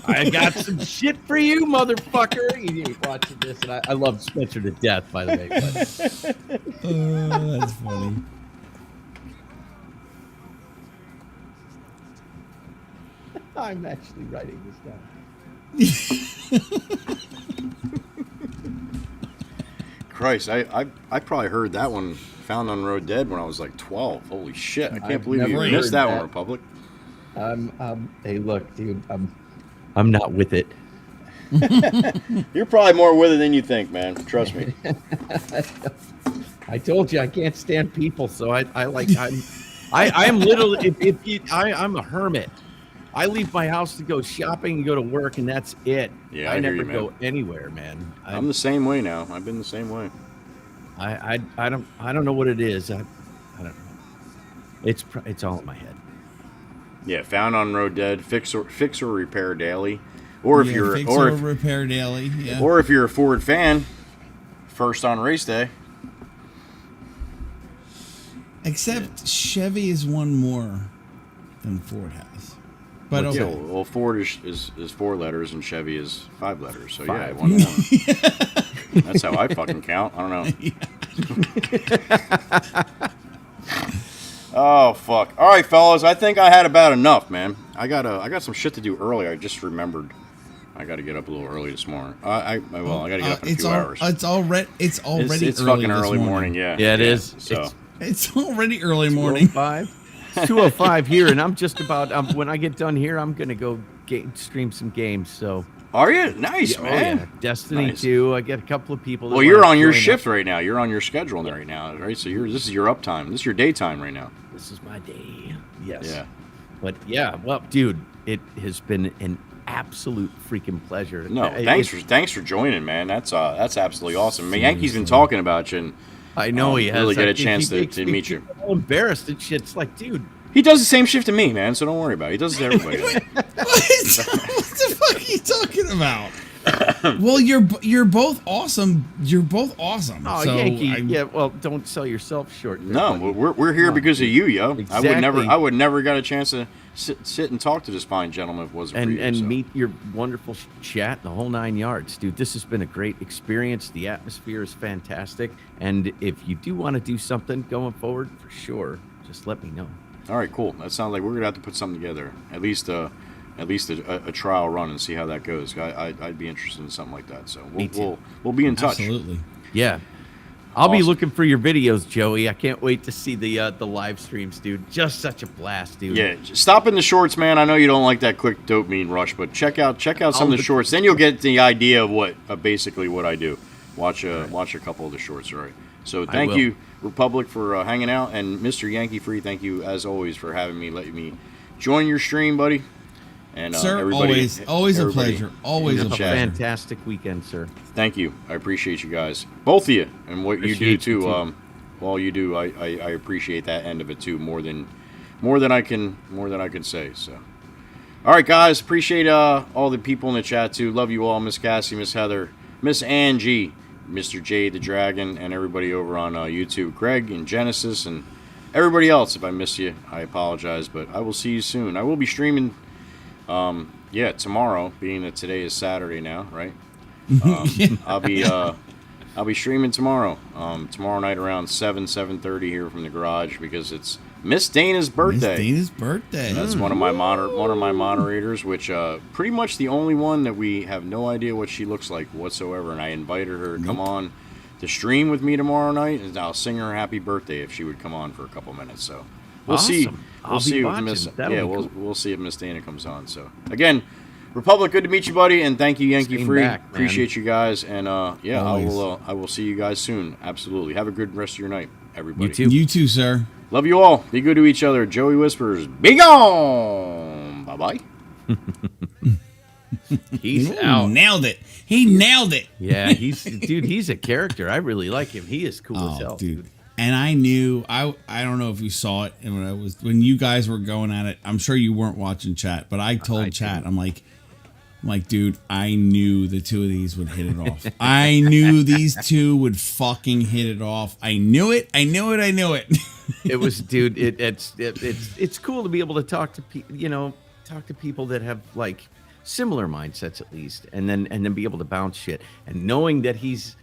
I got some shit for you, motherfucker. You're watching this, and I love Spencer to death, by the way. But. That's funny. I'm actually writing this down. Christ, I probably heard that one Found on Road Dead when I was like 12. Holy shit! I can't I've believe you never missed that heard one, that. Republic. Hey, look, dude, I'm not with it. You're probably more with it than you think, man. Trust me. I told you I can't stand people, so I'm literally I'm a hermit. I leave my house to go shopping and go to work, and that's it. Yeah, I I hear never you, man. go anywhere, man. I'm the same way now. I've been the same way. I don't know what it is. I don't know. It's all in my head. Yeah, found on Road Dead. Fix or repair daily, or if you're fix or repair daily, yeah. Or if you're a Ford fan, first on race day. Except Chevy is one more than Ford has. But okay. Yeah, well, Ford is 4 letters and Chevy is 5 letters. So 5. yeah, one more. That's how I fucking count. I don't know. Oh fuck! All right, fellas. I think I had about enough, man. I got some shit to do early. I just remembered. I got to get up a little early this morning. I got to get up in a few hours. It's already It's early fucking this early morning. Yeah. Yeah, it is. So it's already early morning. 2:05 here, and I'm just about. When I get done here, I'm gonna go stream some games. So. Are you? Nice, Yeah, man. yeah. Destiny Nice. 2. I get a couple of people. That Well, you're wanna on your join shift up. right now. You're on your schedule right now, right? So this is your uptime. This is your daytime right now. This is my day. Yes. Yeah. But yeah, well, dude, it has been an absolute freaking pleasure. No, thanks for joining, man. That's absolutely awesome. I mean, Yankee's been talking about you, and I know he has. really get a He chance makes to me meet you. feel embarrassed and shit. It's like, dude. He does the same shift to me, man. So don't worry about it. He does it to everybody. What the fuck are you talking about? Well, you're both awesome. You're both awesome. Oh, so Yankee. Yeah, well, don't sell yourself short. there, No, buddy. we're here because of you, yo. Exactly. I would never got a chance to sit and talk to this fine gentleman if it wasn't for you. And so. meet your wonderful chat, the whole 9 yards, dude. This has been a great experience. The atmosphere is fantastic, and if you do want to do something going forward, for sure, just let me know. All right, cool. That sounds like we're gonna have to put something together. At least a trial run and see how that goes. I'd be interested in something like that. So we'll be in touch. Absolutely. Yeah. I'll be Awesome. looking for your videos, Joey. I can't wait to see the live streams, dude. Just such a blast, dude. Yeah, stop in the shorts, man. I know you don't like that quick dopamine rush, but check out some of the shorts. Then you'll get the idea of what basically what I do. Watch a couple of the shorts, all right? So thank you, Republic, for hanging out, and Mr. Yankee Free, thank you as always for having me, letting me join your stream, buddy. And Sir, everybody, always a everybody pleasure. Always in a the pleasure. chat. Fantastic weekend, sir. Thank you. I appreciate you guys, both of you, and what you do Appreciate you, too. too. All you do, I appreciate that end of it too, more than I can say. So, all right, guys, appreciate all the people in the chat too. Love you all, Miss Cassie, Miss Heather, Miss Angie, Mr. J the Dragon, and everybody over on YouTube, Greg and Genesis, and everybody else. If I miss you, I apologize, but I will see you soon. I will be streaming. Tomorrow, being that today is Saturday now, right? I'll be streaming tomorrow. Tomorrow night around 7:30 here from the garage because it's Miss Dana's birthday. Miss Dana's birthday. That's one of my moderators, which pretty much the only one that we have no idea what she looks like whatsoever. And I invited her to come on to stream with me tomorrow night, and I'll sing her happy birthday if she would come on for a couple minutes. So we'll see. I'll be watching. We'll see if Miss Dana comes on. So again, Republic, good to meet you, buddy, and thank you, Yankee Same Free. back, man. Appreciate you guys, and I Always. will see you guys soon. Absolutely. Have a good rest of your night, everybody. You too. You too, sir. Love you all. Be good to each other. Joey whispers, "Be gone." Bye bye. He's Ooh, out. Nailed it. He nailed it. Yeah, he's a character. I really like him. He is cool as hell, dude. And I knew I don't know if you saw it, and when you guys were going at it, I'm sure you weren't watching chat, but I told chat, I'm like, dude, I knew the two of these would hit it off. I knew these two would fucking hit it off. I knew it. It was, dude. It's cool to be able to talk to people that have like similar mindsets at least, and then be able to bounce shit, and knowing that he's,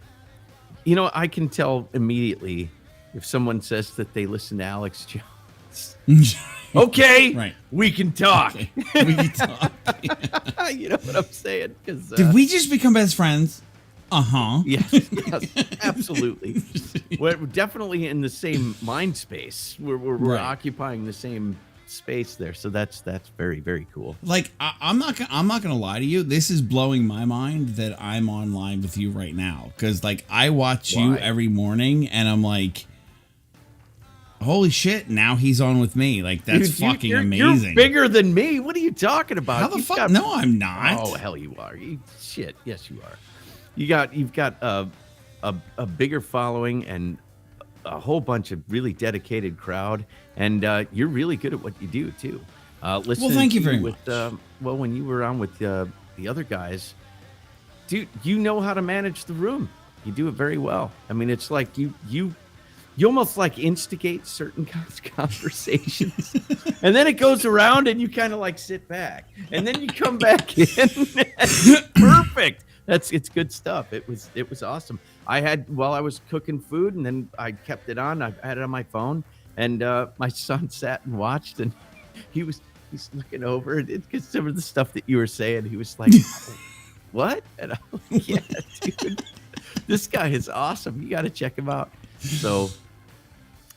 I can tell immediately if someone says that they listen to Alex Jones. Okay, Right. we can talk. We can talk. You know what I'm saying? 'Cause, Did we just become best friends? Yes, absolutely. We're definitely in the same mind space. We're occupying the same space there, so that's very, very cool. Like I'm not gonna lie to you. This is blowing my mind that I'm online with you right now, because like I watch you every morning, and I'm like, holy shit! Now he's on with me. Like that's fucking amazing. You're bigger than me. What are you talking about? How the fuck? No, I'm not. Oh hell, you are. Shit. Yes, you are. You've got a bigger following and a whole bunch of really dedicated crowd, and you're really good at what you do too. Well, thank you very much. Well, when you were on with the other guys, dude, you know how to manage the room. You do it very well. I mean, it's like you almost like instigate certain kinds of conversations, and then it goes around, and you kind of like sit back, and then you come back in. Perfect. It's good stuff. It was awesome. While I was cooking food, and then I kept it on. I had it on my phone, and my son sat and watched, and he's looking over, and because some of the stuff that you were saying, he was like, "What?" And I'm like, "Yeah, dude, this guy is awesome. You got to check him out." So,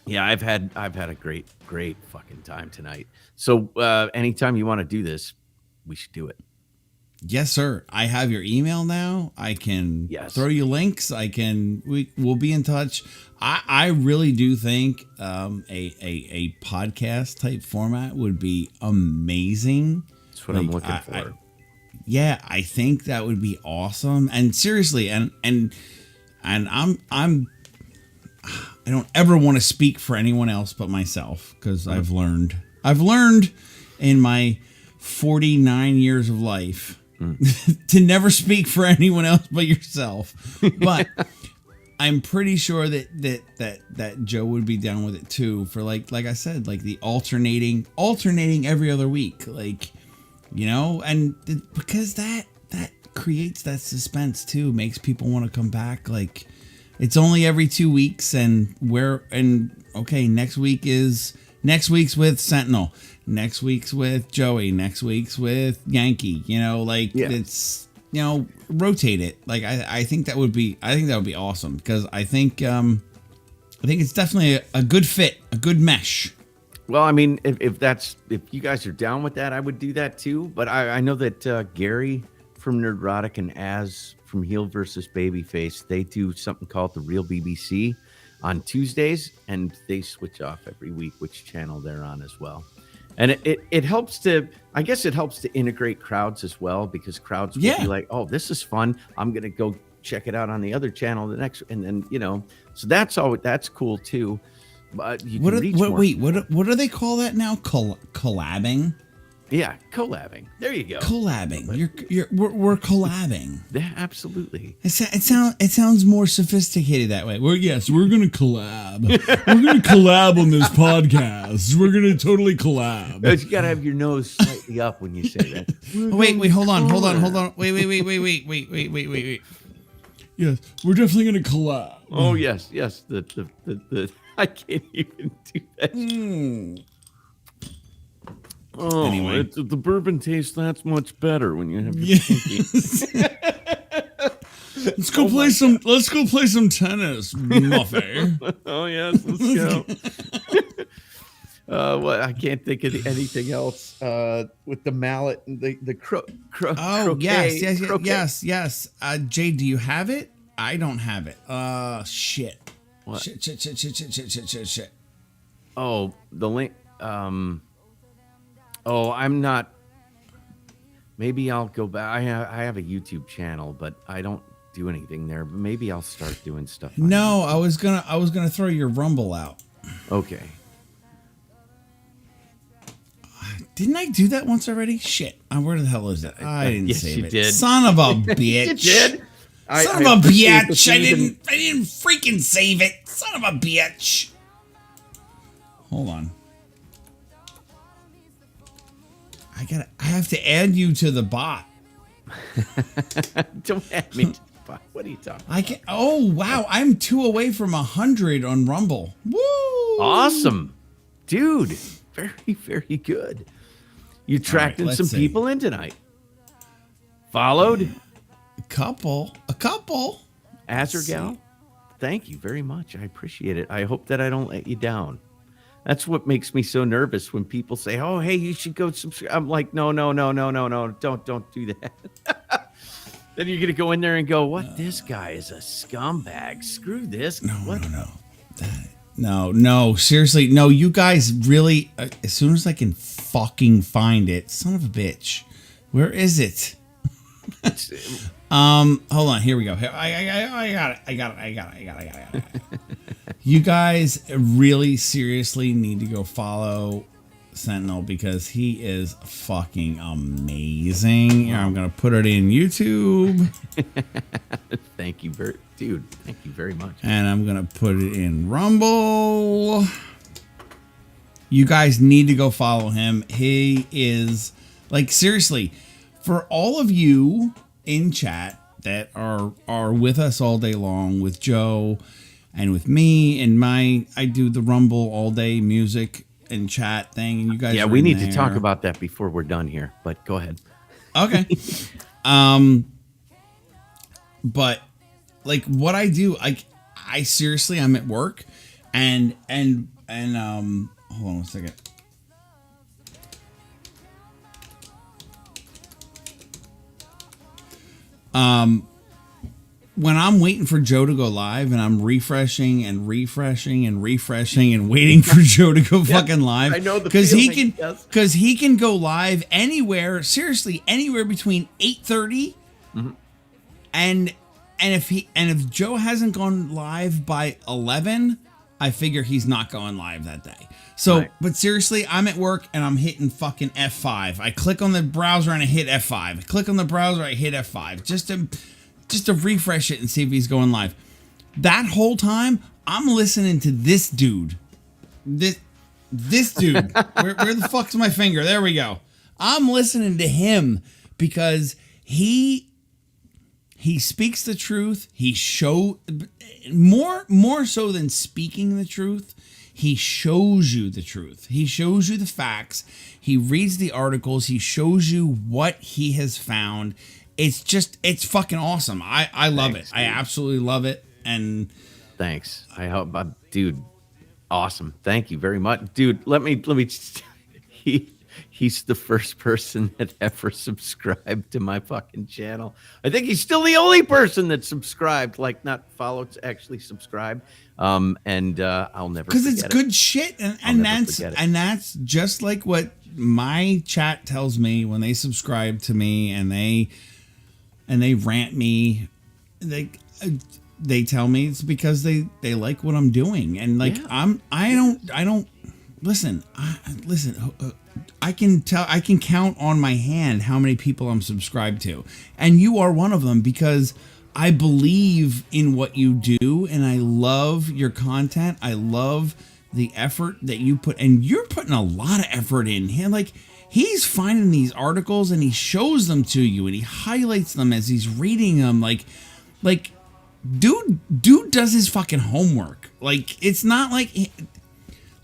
yeah, I've had a great fucking time tonight. So, anytime you want to do this, we should do it. Yes, sir. I have your email now. I can throw you links. We'll be in touch. I really do think a podcast type format would be amazing. That's what I'm looking for. I think that would be awesome. And seriously, and I don't ever want to speak for anyone else but myself, because I've learned in my 49 years of life to never speak for anyone else but yourself. But I'm pretty sure that Joe would be down with it too, for like I said, like the alternating every other week, like, you know, and because that creates that suspense too, makes people want to come back. Like, it's only every 2 weeks, and next week's with Sentinel, next week's with Joey, next week's with Yankee, you know, like it's, you know, rotate it. Like I think that would be awesome, because I think it's definitely a good fit, a good mesh. Well, I mean, if you guys are down with that, I would do that too. But I know that Gary from Nerdrotic and Az from Heel versus Babyface, they do something called the Real BBC on Tuesdays, and they switch off every week which channel they're on as well. And it helps to, I guess it helps to integrate crowds as well, because crowds will be like, oh, this is fun, I'm going to go check it out on the other channel the next, and then, you know, so that's cool too. But what do they call that now? Collabing? Yeah, collabing. There you go. Collabing. We're collabing. Yeah, absolutely. It sounds more sophisticated that way. We're gonna collab. We're gonna collab on this podcast. We're gonna totally collab. You gotta have your nose slightly up when you say that. Wait, hold on. Wait. Yes, we're definitely gonna collab. Oh yes. The I can't even do that. Oh, anyway, the bourbon tastes that much better when you have your Let's go play some tennis, Muffy. Oh yes, let's go. What, I can't think of anything else. With the mallet and the croquet. Yes. Jay, do you have it? I don't have it. Shit. What? Shit. Oh, the link. Oh, I'm not. Maybe I'll go back. I have a YouTube channel, but I don't do anything there. But maybe I'll start doing stuff. No, I was gonna throw your Rumble out. Okay. Didn't I do that once already? Shit. Where the hell is it? I didn't save it. Did. Son of a bitch. You did. Son of a bitch. I didn't freaking save it. Son of a bitch. Hold on. I have to add you to the bot. Don't add me to the bot. What are you talking about? I can. Oh wow, I'm 2 away from 100 on Rumble. Woo! Awesome, dude. Very, very good. You attracted some people in tonight. Followed? A couple. Azergal, thank you very much. I appreciate it. I hope that I don't let you down. That's what makes me so nervous when people say, "Oh, hey, you should go subscribe." I'm like, no, don't do that. Then you're gonna go in there and go, "What? This guy is a scumbag. Screw this." No, seriously, no. You guys really, as soon as I can fucking find it, son of a bitch, where is it? Hold on, here we go. I got it. You guys really seriously need to go follow Sentinel because he is fucking amazing. I'm gonna put it in YouTube. Thank you very much. And I'm gonna put it in Rumble. You guys need to go follow him. He is like, seriously, for all of you in chat that are with us all day long with Joe and with me and I do the Rumble all day music and chat thing, and you guys we need to talk about that before we're done here, but go ahead. Okay. But like what I do, I seriously, I'm at work and hold on one second. When I'm waiting for Joe to go live and I'm refreshing and waiting for Joe to go fucking live, I know the because he can go live anywhere, seriously, anywhere between 8:30 and if Joe hasn't gone live by 11, I figure he's not going live that day. So, right. But seriously, I'm at work and I'm hitting fucking F5. I click on the browser and I hit F5. I click on the browser, I hit F5 just to refresh it and see if he's going live. That whole time, I'm listening to this dude. This dude. Where the fuck's my finger? There we go. I'm listening to him because he speaks the truth. He more so than speaking the truth, he shows you the truth. He shows you the facts. He reads the articles. He shows you what he has found. It's fucking awesome. I love it. Dude. I absolutely love it. And thanks. I hope, dude, awesome. Thank you very much, dude. Let me. He's the first person that ever subscribed to my fucking channel. I think he's still the only person that subscribed, like not followed, actually subscribed. And I'll never because it's good shit, and that's just like what my chat tells me when they subscribe to me and they rant me. They tell me it's because they like what I'm doing, and like I don't listen. I can count on my hand how many people I'm subscribed to, and you are one of them because I believe in what you do, and I love your content. I love the effort that you put, and you're putting a lot of effort in here. Like, he's finding these articles and he shows them to you and he highlights them as he's reading them. Like dude does his fucking homework. Like, it's not like,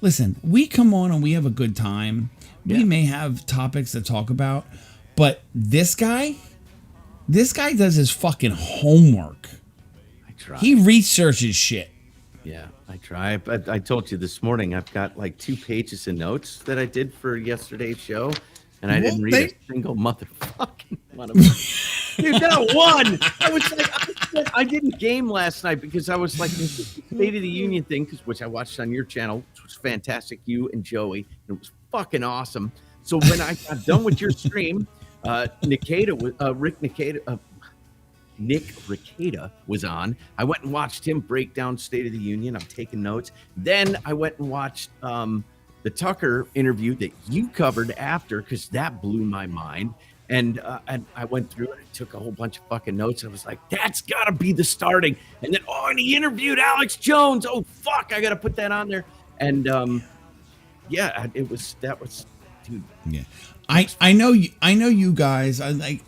listen, we come on and we have a good time. We may have topics to talk about, but this guy does his fucking homework. I try. He researches shit. Yeah, I try. But I told you this morning, I've got like 2 pages of notes that I did for yesterday's show, and I didn't read a single motherfucking one of them. Dude, not one. I was like, I didn't game last night because I was like, the State of the Union thing, which I watched on your channel, which was fantastic, you and Joey, and it was fucking awesome. So when I got done with your stream, Nick Rekieta was on. I went and watched him break down State of the Union. I'm taking notes. Then I went and watched the Tucker interview that you covered after, because that blew my mind. And I went through it and took a whole bunch of fucking notes. I was like, that's got to be the starting. And then, and he interviewed Alex Jones. Oh, fuck, I got to put that on there. And that was, dude. Yeah. I know you guys. I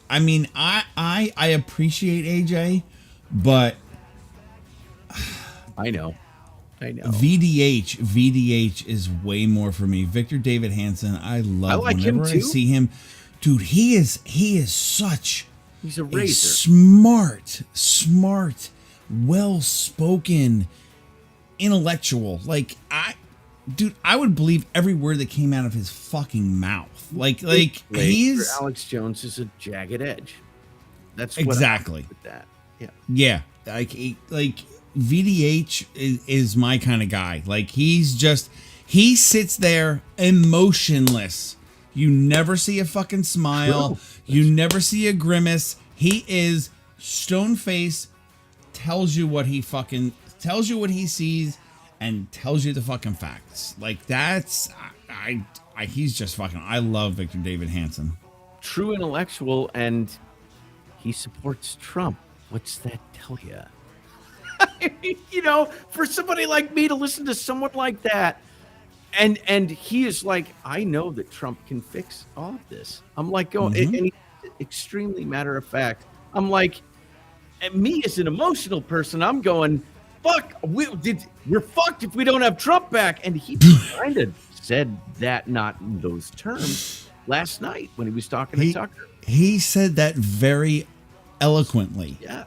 appreciate AJ, but I know. VDH is way more for me. Victor David Hansen, I love. I like whenever him too. I see him, dude. He's a razor. Smart well-spoken intellectual. Like I would believe every word that came out of his fucking mouth. Like he's Alex Jones is a jagged edge. That's exactly what with that. Yeah. Yeah. Like VDH is my kind of guy. Like he sits there emotionless. You never see a fucking smile. You never see a grimace. He is stone face, tells you what he sees and tells you the fucking facts. Like that's he's just fucking, I love Victor David Hansen. True intellectual, and he supports Trump. What's that tell you? You know, for somebody like me to listen to someone like that, and he is like, I know that Trump can fix all of this. I'm like, going, and he's extremely matter of fact. I'm like, and me as an emotional person, I'm going, fuck, we're fucked if we don't have Trump back. And he kind of said that, not in those terms, last night when he was talking to Tucker. He said that very eloquently. Yeah.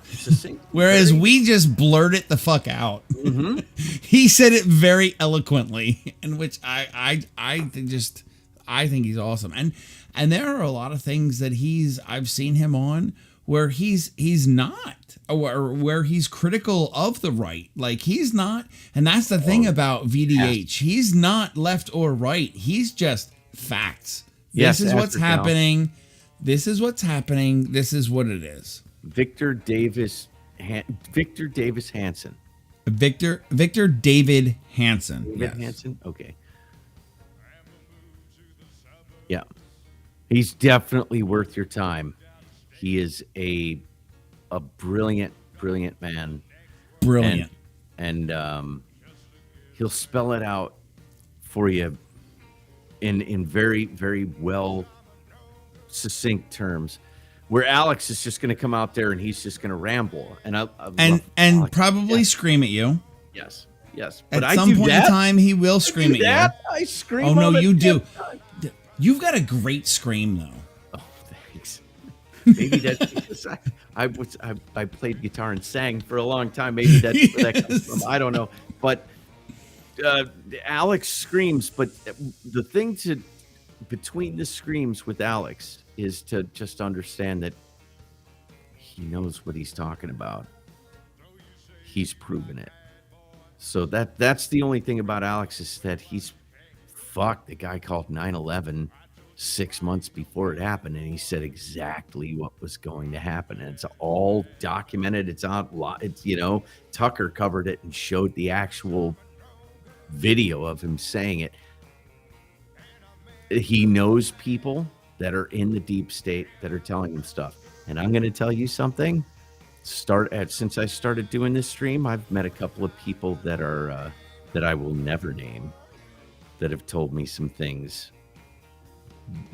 Whereas we just blurt it the fuck out. Mm-hmm. He said it very eloquently, in which I think he's awesome. And there are a lot of things that I've seen him on where he's not, or where he's critical of the right. Like he's not, and that's the thing about VDH. He's not left or right. He's just facts. This is what's happening. This is what's happening. This is what it is. Victor Davis Hansen. Victor David Hansen. Hansen. Okay. Yeah. He's definitely worth your time. He is a brilliant man. Brilliant. And he'll spell it out for you in very, very well succinct terms, where Alex is just going to come out there and he's just going to ramble and probably scream at you. Yes. But at some point in time, he will scream at you. I scream. Oh no, you do. You've got a great scream though. Oh, thanks. Maybe that's because I played guitar and sang for a long time. Maybe that's where that comes from. I don't know. But Alex screams. But the thing between the screams with Alex is to just understand that he knows what he's talking about. He's proven it. So that's the only thing about Alex is that the guy called 9/11 6 months before it happened, and he said exactly what was going to happen, and it's all documented. It's Tucker covered it and showed the actual video of him saying it. He knows people that are in the deep state that are telling him stuff. And I'm going to tell you something. Since I started doing this stream, I've met a couple of people that are that I will never name, that have told me some things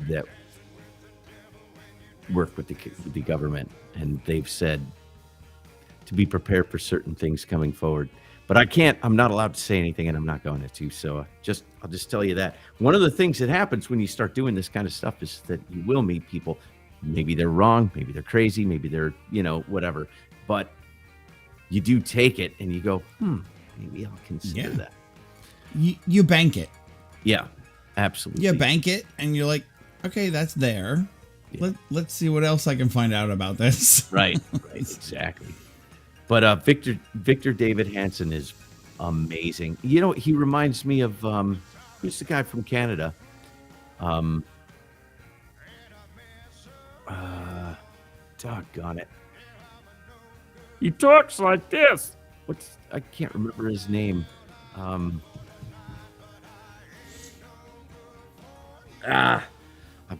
that work with the government, and they've said to be prepared for certain things coming forward. But I'm not allowed to say anything, and I'm not going to. So I'll just tell you that. One of the things that happens when you start doing this kind of stuff is that you will meet people. Maybe they're wrong, maybe they're crazy, maybe they're, whatever. But you do take it and you go, maybe I'll consider that. You bank it. Yeah, absolutely. You bank it and you're like, okay, that's there. Yeah. Let's see what else I can find out about this. Right, exactly. But Victor David Hansen is amazing. He reminds me of who's the guy from Canada? Doggone it. He talks like this. I can't remember his name. I'm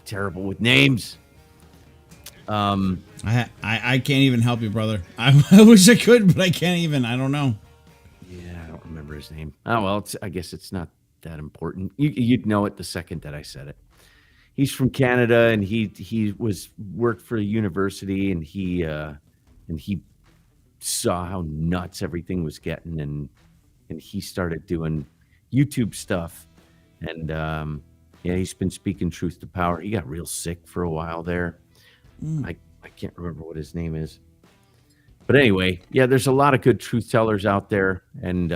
terrible with names. I can't even help you, brother. I wish I could, but I can't even. I don't know. Yeah, I don't remember his name. Oh well, I guess it's not that important. You'd know it the second that I said it. He's from Canada, and he worked for a university, and he saw how nuts everything was getting, and he started doing YouTube stuff, and he's been speaking truth to power. He got real sick for a while there. I can't remember what his name is, But anyway, yeah, there's a lot of good truth tellers out there, and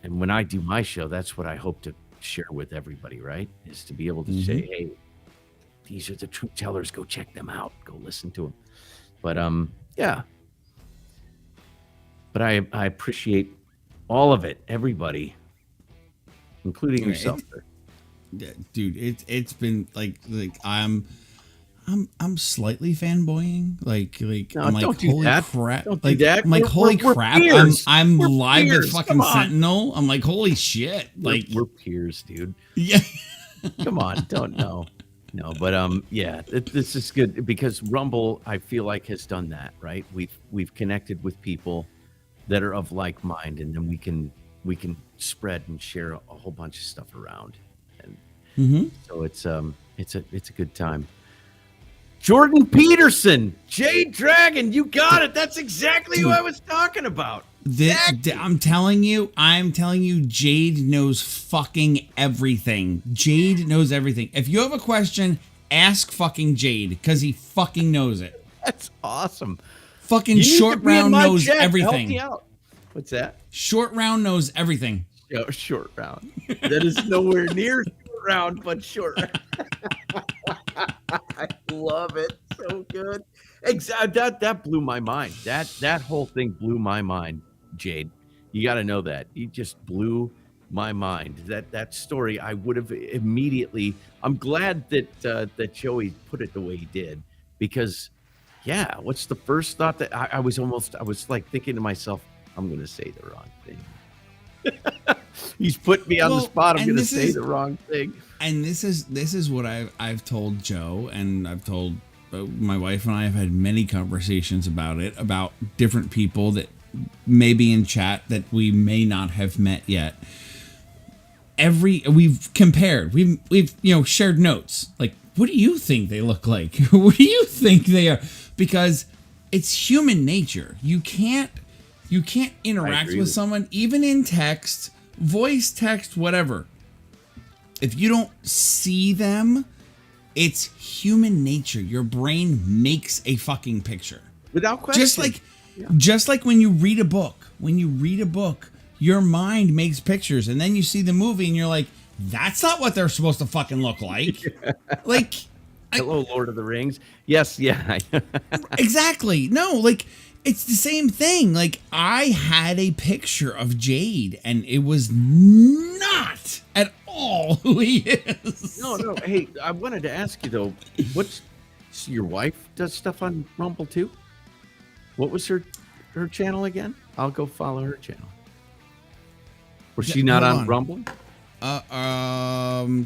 when I do my show, that's what I hope to share with everybody, right? Is to be able to say, hey, these are the truth tellers. Go check them out. Go listen to them. But yeah. But I appreciate all of it, everybody, including yourself. Dude, it's been like I'm slightly fanboying. No, I'm like, holy crap! Don't do that. I'm like, holy crap! Peers. I'm we're live peers. with fucking Sentinel. I'm like, holy shit! Like we're peers, dude. Yeah. Come on, don't know. No, but yeah, this is good because Rumble, I feel like, has done that, right? We've connected with people that are of like mind, and then we can spread and share a whole bunch of stuff around, and so it's a good time. Jordan Peterson, Jade Dragon, you got it. That's exactly who I was talking about. I'm telling you, Jade knows fucking everything. Jade knows everything. If you have a question, ask fucking Jade, because he fucking knows it. That's awesome. Fucking Short Round knows everything. Help me out. What's that? Short Round knows everything. Short Round. That is nowhere near Short Round, but Short Round. I love it. So good. Exactly. That blew my mind. That whole thing blew my mind, Jade. You got to know that. You just blew my mind. That story, I would have immediately. I'm glad that Joey put it the way he did, because, yeah. What's the first thought that I was like thinking to myself, I'm going to say the wrong thing. He's put me on the spot. I'm going to say the wrong thing. And this is what I've told Joe, and I've told my wife, and I have had many conversations about it, about different people that may be in chat that we may not have met yet. We've compared, we've shared notes. Like, what do you think they look like? What do you think they are? Because it's human nature. You can't interact with someone, even in text, voice, text, whatever. If you don't see them, it's human nature. Your brain makes a fucking picture. Without question. Just like when you read a book. When you read a book, your mind makes pictures, and then you see the movie and you're like, that's not what they're supposed to fucking look like. Like, hello, Lord of the Rings. Yes, yeah. Exactly. No, it's the same thing. Like, I had a picture of Jade, and it was not at all who he is. No. Hey, I wanted to ask you, though, your wife does stuff on Rumble, too? What was her channel again? I'll go follow her channel. Was she not on Rumble? You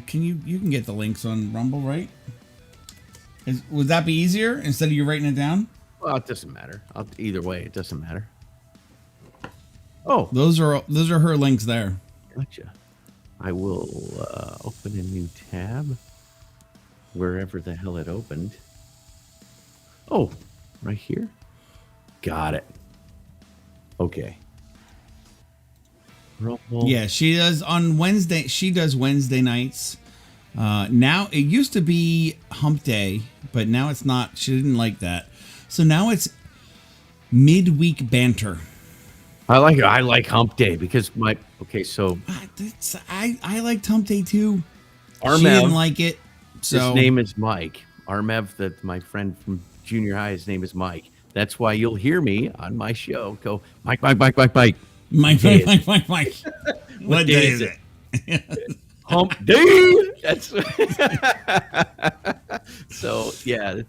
can get the links on Rumble, right? Would that be easier instead of you writing it down? Well, it doesn't matter. Either way, it doesn't matter. Oh, those are her links there. Gotcha. I will open a new tab wherever the hell it opened. Oh, right here. Got it. Okay. Rumble. Yeah, she does on Wednesday. She does Wednesday nights. Now it used to be Hump Day, but now it's not. She didn't like that. So now it's midweek banter. I like Hump Day because I liked Hump Day too. Armev, she didn't like it. So his name is Mike. Armev, that my friend from junior high, his name is Mike. That's why you'll hear me on my show go, Mike. Mike. What day is it? Hump Day. That's so yeah.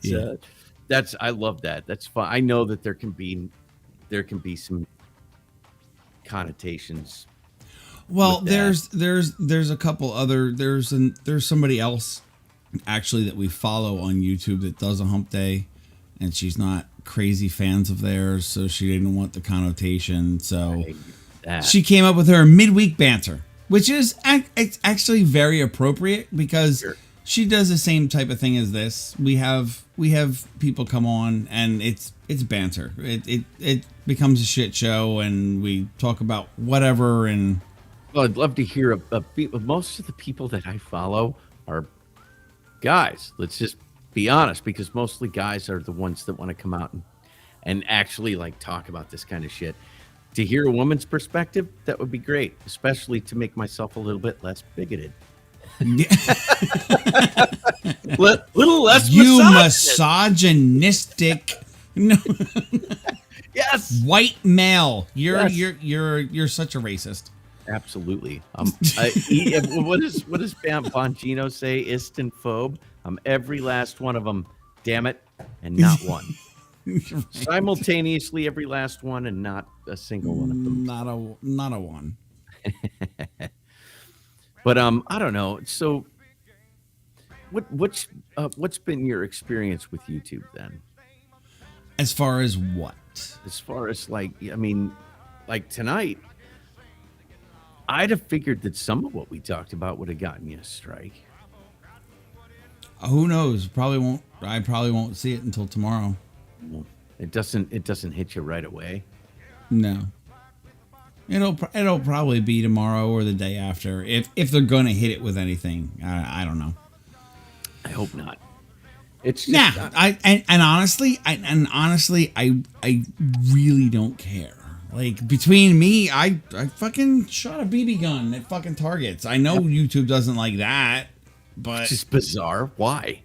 That's I love that. That's fun. I know that there can be some connotations. Well, there's a couple other there's somebody else actually that we follow on YouTube that does a Hump Day, and she's not crazy fans of theirs, so she didn't want the connotation. So she came up with her midweek banter, which is it's actually very appropriate because she does the same type of thing as this. We have people come on and it's banter. It becomes a shit show and we talk about whatever. And well, I'd love to hear most of the people that I follow are guys. Let's just be honest, because mostly guys are the ones that want to come out and actually like talk about this kind of shit. To hear a woman's perspective, that would be great, especially to make myself a little bit less bigoted. Little less misogynistic. No. Yes, white male. You're yes. you're such a racist. Absolutely. What does Bongino say? Istin phobe. I'm every last one of them. Damn it, and not one. Right. Simultaneously, every last one, and not a single one of them. Not a one. But I don't know. So, what's been your experience with YouTube then? As far as what? As far as like tonight, I'd have figured that some of what we talked about would have gotten you a strike. Who knows? I probably won't see it until tomorrow. It doesn't hit you right away. No. It'll probably be tomorrow or the day after if they're gonna hit it with anything. I don't know. I hope not. It's just, honestly, I really don't care. Like between me, I fucking shot a BB gun at fucking targets. I know YouTube doesn't like that, but it's just bizarre. Why?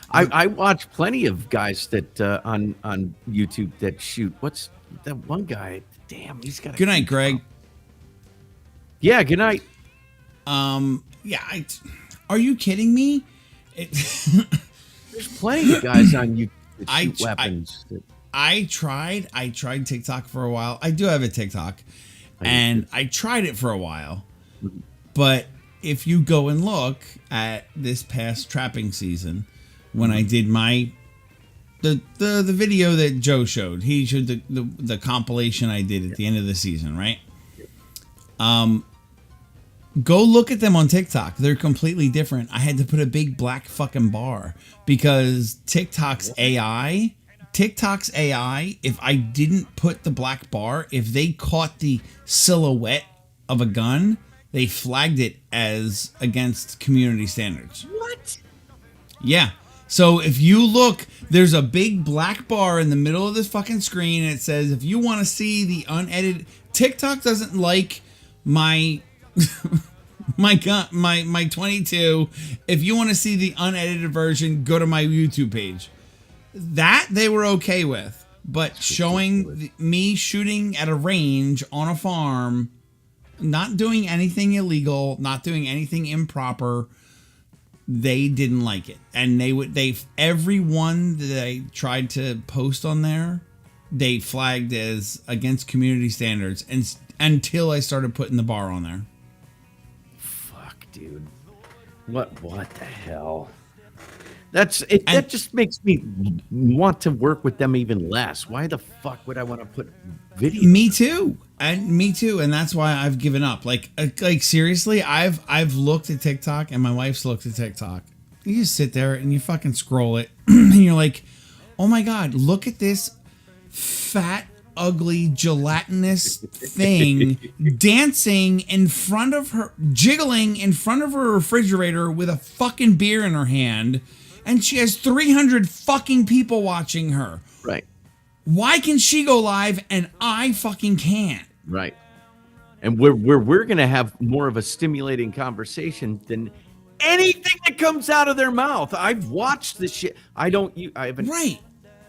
I watch plenty of guys that on YouTube that shoot. What's that one guy? Damn, he's got. Good night, Greg. Yeah, good night. Yeah. Are you kidding me? There's plenty of guys on YouTube that shoot weapons. I tried TikTok for a while. I do have a TikTok, and I tried it for a while. But if you go and look at this past trapping season, when I did the video that Joe showed, he showed the compilation I did at the end of the season, right? Go look at them on TikTok. They're completely different. I had to put a big black fucking bar because TikTok's AI, if I didn't put the black bar, if they caught the silhouette of a gun, they flagged it as against community standards. What? Yeah. So if you look, there's a big black bar in the middle of this fucking screen, and it says, if you want to see the unedited, TikTok doesn't like my my 22. If you want to see the unedited version, go to my YouTube page. That they were okay with, but showing me shooting at a range on a farm, not doing anything illegal, not doing anything improper, they didn't like it. And everyone that I tried to post on there, they flagged as against community standards, and until I started putting the bar on there. Fuck, dude. What the hell? That just makes me want to work with them even less. Why the fuck would I want to put video? Me too. And that's why I've given up. Like seriously, I've looked at TikTok, and my wife's looked at TikTok. You just sit there and you fucking scroll it, and you're like, oh my God, look at this fat, ugly, gelatinous thing dancing in front of her, jiggling in front of her refrigerator with a fucking beer in her hand. And she has 300 fucking people watching her. Right. Why can she go live and I fucking can't? Right. And we're going to have more of a stimulating conversation than anything that comes out of their mouth. I've watched this shit. I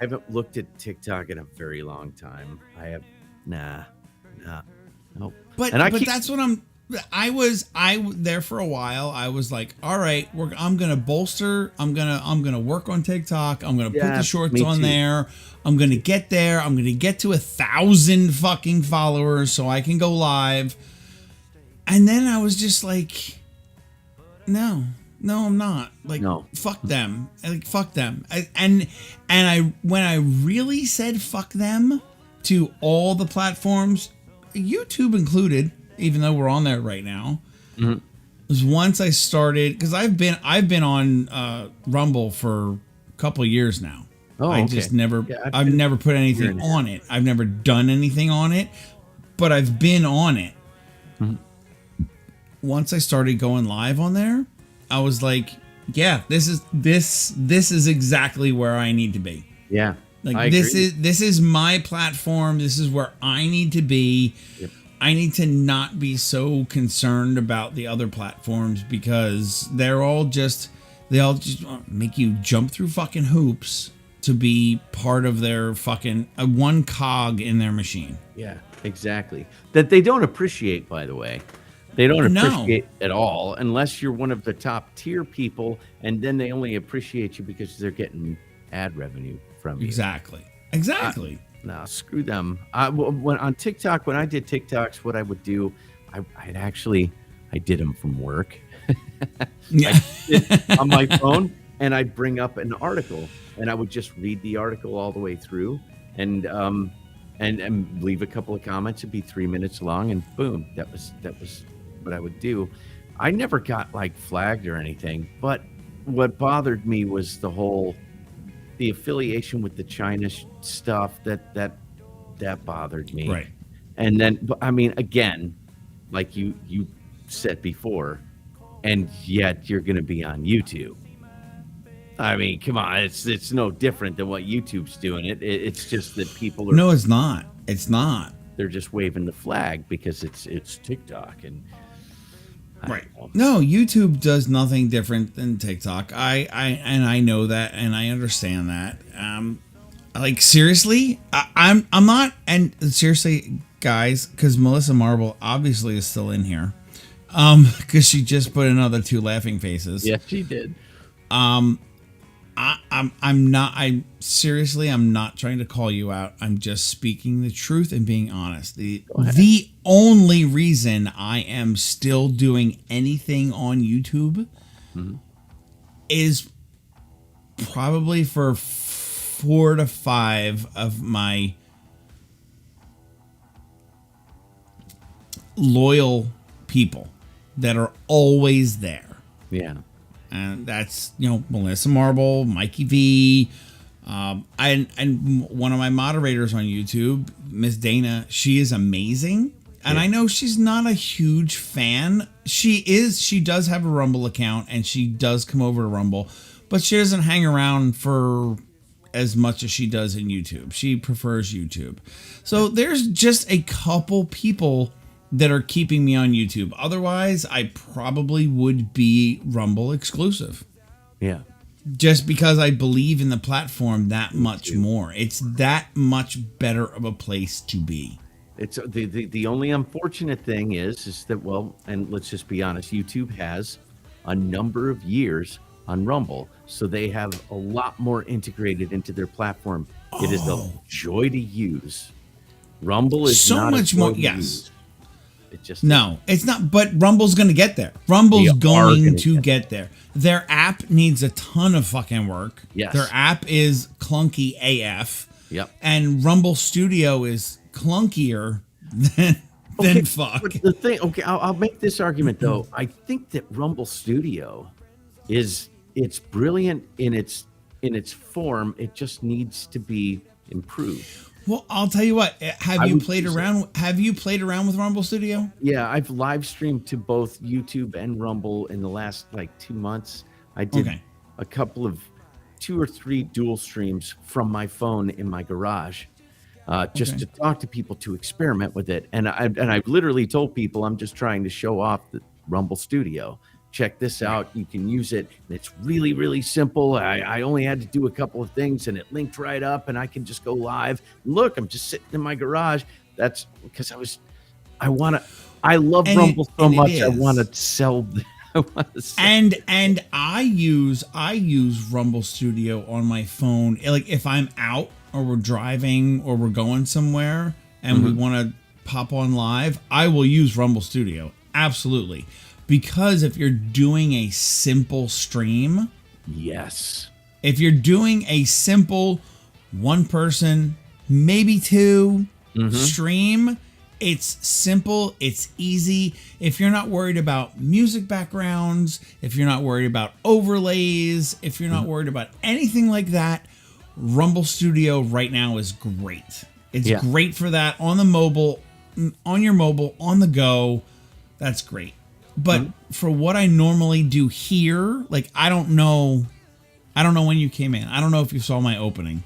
haven't looked at TikTok in a very long time. I have no. But that's what I was there for a while. I was like, all right, I'm gonna bolster. I'm gonna work on TikTok. I'm gonna put the shorts on there. I'm gonna get there. I'm gonna get to 1,000 fucking followers so I can go live. And then I was just like, no, I'm not. Like, no. Fuck them. Like, fuck them. And when I really said fuck them to all the platforms, YouTube included, even though we're on there right now, was once I started, because I've been on Rumble for a couple of years now. Just never, I've never put anything on it. I've never done anything on it, but I've been on it. Once I started going live on there, I was like, yeah, this is exactly where I need to be. Yeah. Like this is my platform. This is where I need to be. Yep. I need to not be so concerned about the other platforms because they all just make you jump through fucking hoops to be part of their fucking one cog in their machine. Yeah, exactly. That they don't appreciate, by the way. They don't appreciate at all unless you're one of the top tier people, and then they only appreciate you because they're getting ad revenue from you. Exactly. No, screw them. When on TikTok, when I did TikToks, what I would do, I did them from work. Yeah. On my phone, and I'd bring up an article, and I would just read the article all the way through, and leave a couple of comments. It'd be 3 minutes long, and boom, that was what I would do. I never got like flagged or anything, but what bothered me was the affiliation with the China stuff that bothered me. Right. And then, I mean, again, like you said before, and yet you're going to be on YouTube. I mean, come on, it's no different than what YouTube's doing. It's just that people are. No, it's not. It's not. They're just waving the flag because it's TikTok and. Right. No, YouTube does nothing different than TikTok. I know that, and I understand that. Like seriously, I'm not. And seriously, guys, because Melissa Marble obviously is still in here, because she just put another 2 laughing faces. Yes, she did. I'm not. I'm not trying to call you out. I'm just speaking the truth and being honest. The only reason I am still doing anything on YouTube is probably for 4 to 5 of my loyal people that are always there. Yeah. And that's, Melissa Marble, Mikey V, and one of my moderators on YouTube, Miss Dana. She is amazing. And I know she's not a huge fan. She does have a Rumble account, and she does come over to Rumble, but she doesn't hang around for as much as she does in YouTube. She prefers YouTube. So there's just a couple people that are keeping me on YouTube. Otherwise, I probably would be Rumble exclusive. Yeah. Just because I believe in the platform that much more. It's that much better of a place to be. It's the only unfortunate thing is that, well, and let's just be honest, YouTube has a number of years on Rumble, so they have a lot more integrated into their platform. It is a joy to use. Rumble is so not much a joy more. to Yes. use. It just no, it's not. But Rumble's going to get there. Rumble's going to get there. Their app needs a ton of fucking work. Yes. Their app is clunky AF. Yep. And Rumble Studio is clunkier than fuck. But the thing, I'll make this argument though. I think that Rumble Studio it's brilliant in its form. It just needs to be improved. Well, I'll tell you what. Have you played around with Rumble Studio? Yeah, I've live streamed to both YouTube and Rumble in the last 2 months. I did a couple of 2 or 3 dual streams from my phone in my garage, just to talk to people, to experiment with it. And I've literally told people I'm just trying to show off the Rumble Studio. Check this out. You can use it. It's really, really simple. I only had to do a couple of things, and it linked right up, and I can just go live. Look, I'm just sitting in my garage. That's because I love Rumble so much. I want to sell. And I use Rumble Studio on my phone. Like if I'm out or we're driving or we're going somewhere and we want to pop on live, I will use Rumble Studio. Absolutely. Because if you're doing a simple stream, yes. If you're doing a simple 1 person, maybe 2 stream, it's simple, it's easy. If you're not worried about music backgrounds, if you're not worried about overlays, if you're not worried about anything like that, Rumble Studio right now is great. It's great for that on the mobile, on your mobile, on the go. That's great. But for what I normally do here, I don't know when you came in. I don't know if you saw my opening.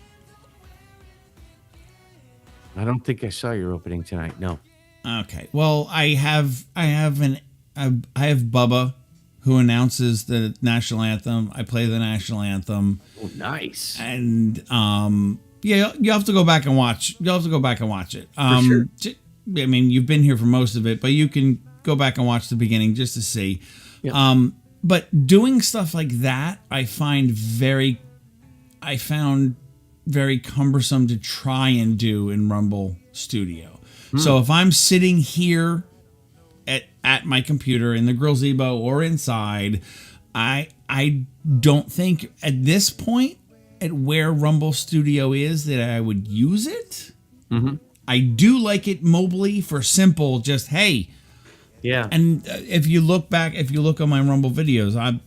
I don't think I saw your opening tonight. No. Okay. Well, I have Bubba, who announces the national anthem. I play the national anthem. Oh, nice. And yeah, you have to go back and watch. You'll have to go back and watch it. For sure. I mean, you've been here for most of it, but you can go back and watch the beginning just to see. Yep. But doing stuff like that, I found very cumbersome to try and do in Rumble Studio. So if I'm sitting here at my computer in the GrillZebo or inside, I don't think at this point at where Rumble Studio is that I would use it. Mm-hmm. I do like it mobily for simple, just hey. Yeah. And if you look on my Rumble videos,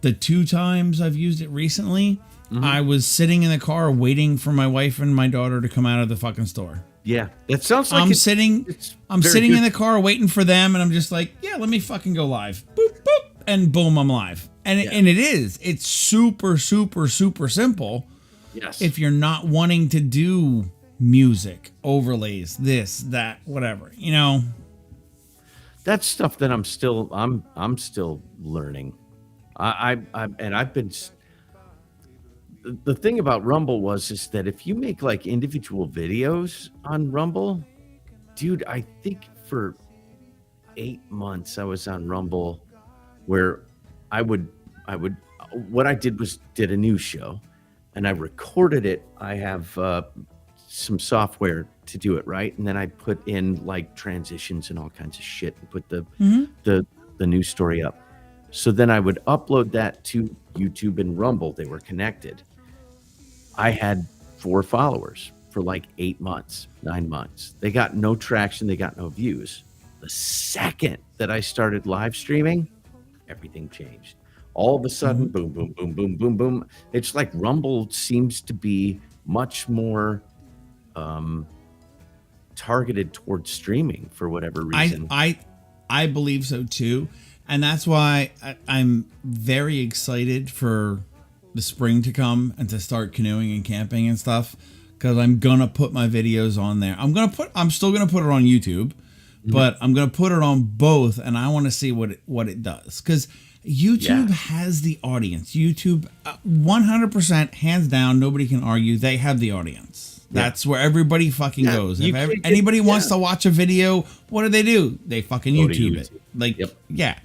the 2 times I've used it recently, I was sitting in the car waiting for my wife and my daughter to come out of the fucking store. Yeah. That sounds like I'm sitting in the car waiting for them, and I'm just like, yeah, let me fucking go live. Boop, boop, and boom, I'm live. And it's super, super, super simple. Yes. If you're not wanting to do music, overlays, this, that, whatever, That's stuff that I'm still learning. I've been. The thing about Rumble is that if you make like individual videos on Rumble, dude, I think for 8 months I was on Rumble, where what I did was did a news show, and I recorded it. I have some software to do it, right? And then I put in like transitions and all kinds of shit and put the news story up. So then I would upload that to YouTube and Rumble. They were connected. I had 4 followers for like 8 months, 9 months. They got no traction. They got no views. The second that I started live streaming, everything changed. All of a sudden, boom, boom, boom, boom, boom, boom. It's like Rumble seems to be much more targeted towards streaming for whatever reason. I believe so too. And that's why I'm very excited for the spring to come and to start canoeing and camping and stuff, because I'm gonna put my videos on there. I'm still gonna put it on YouTube, but I'm gonna put it on both, and I want to see what it does, because YouTube has the audience. YouTube, 100%, hands down, nobody can argue. They have the audience. That's where everybody fucking goes. If anybody wants to watch a video, what do? They fucking YouTube it. Like, yeah.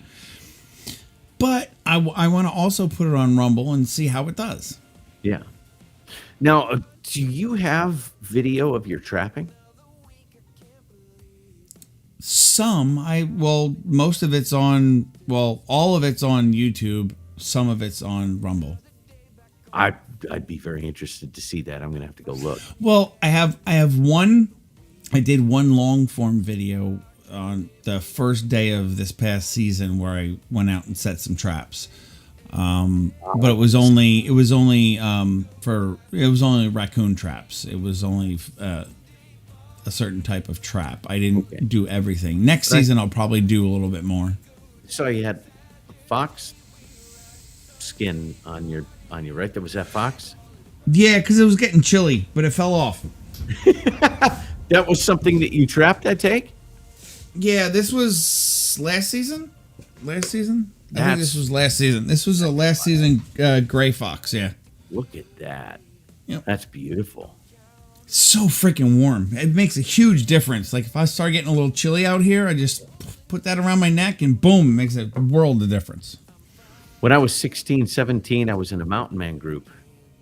But I want to also put it on Rumble and see how it does. Yeah. Now, do you have video of your trapping? Most of it's on, all of it's on YouTube. Some of it's on Rumble. I'd be very interested to see that. I'm going to have to go look. Well, I have one. I did one long form video on the first day of this past season where I went out and set some traps. But it was only raccoon traps. It was only a certain type of trap. I didn't do everything. Next season I'll probably do a little bit more. So you had a fox skin on your right? That was that fox? Yeah, because it was getting chilly, but it fell off. That was something that you trapped, I take? Yeah, this was last season. I think this was last season. This was a last season gray fox. Yeah. Look at that. Yep. That's beautiful. It's so freaking warm. It makes a huge difference. Like if I start getting a little chilly out here, I just put that around my neck and boom, it makes a world of difference. When I was 16, 17, I was in a mountain man group,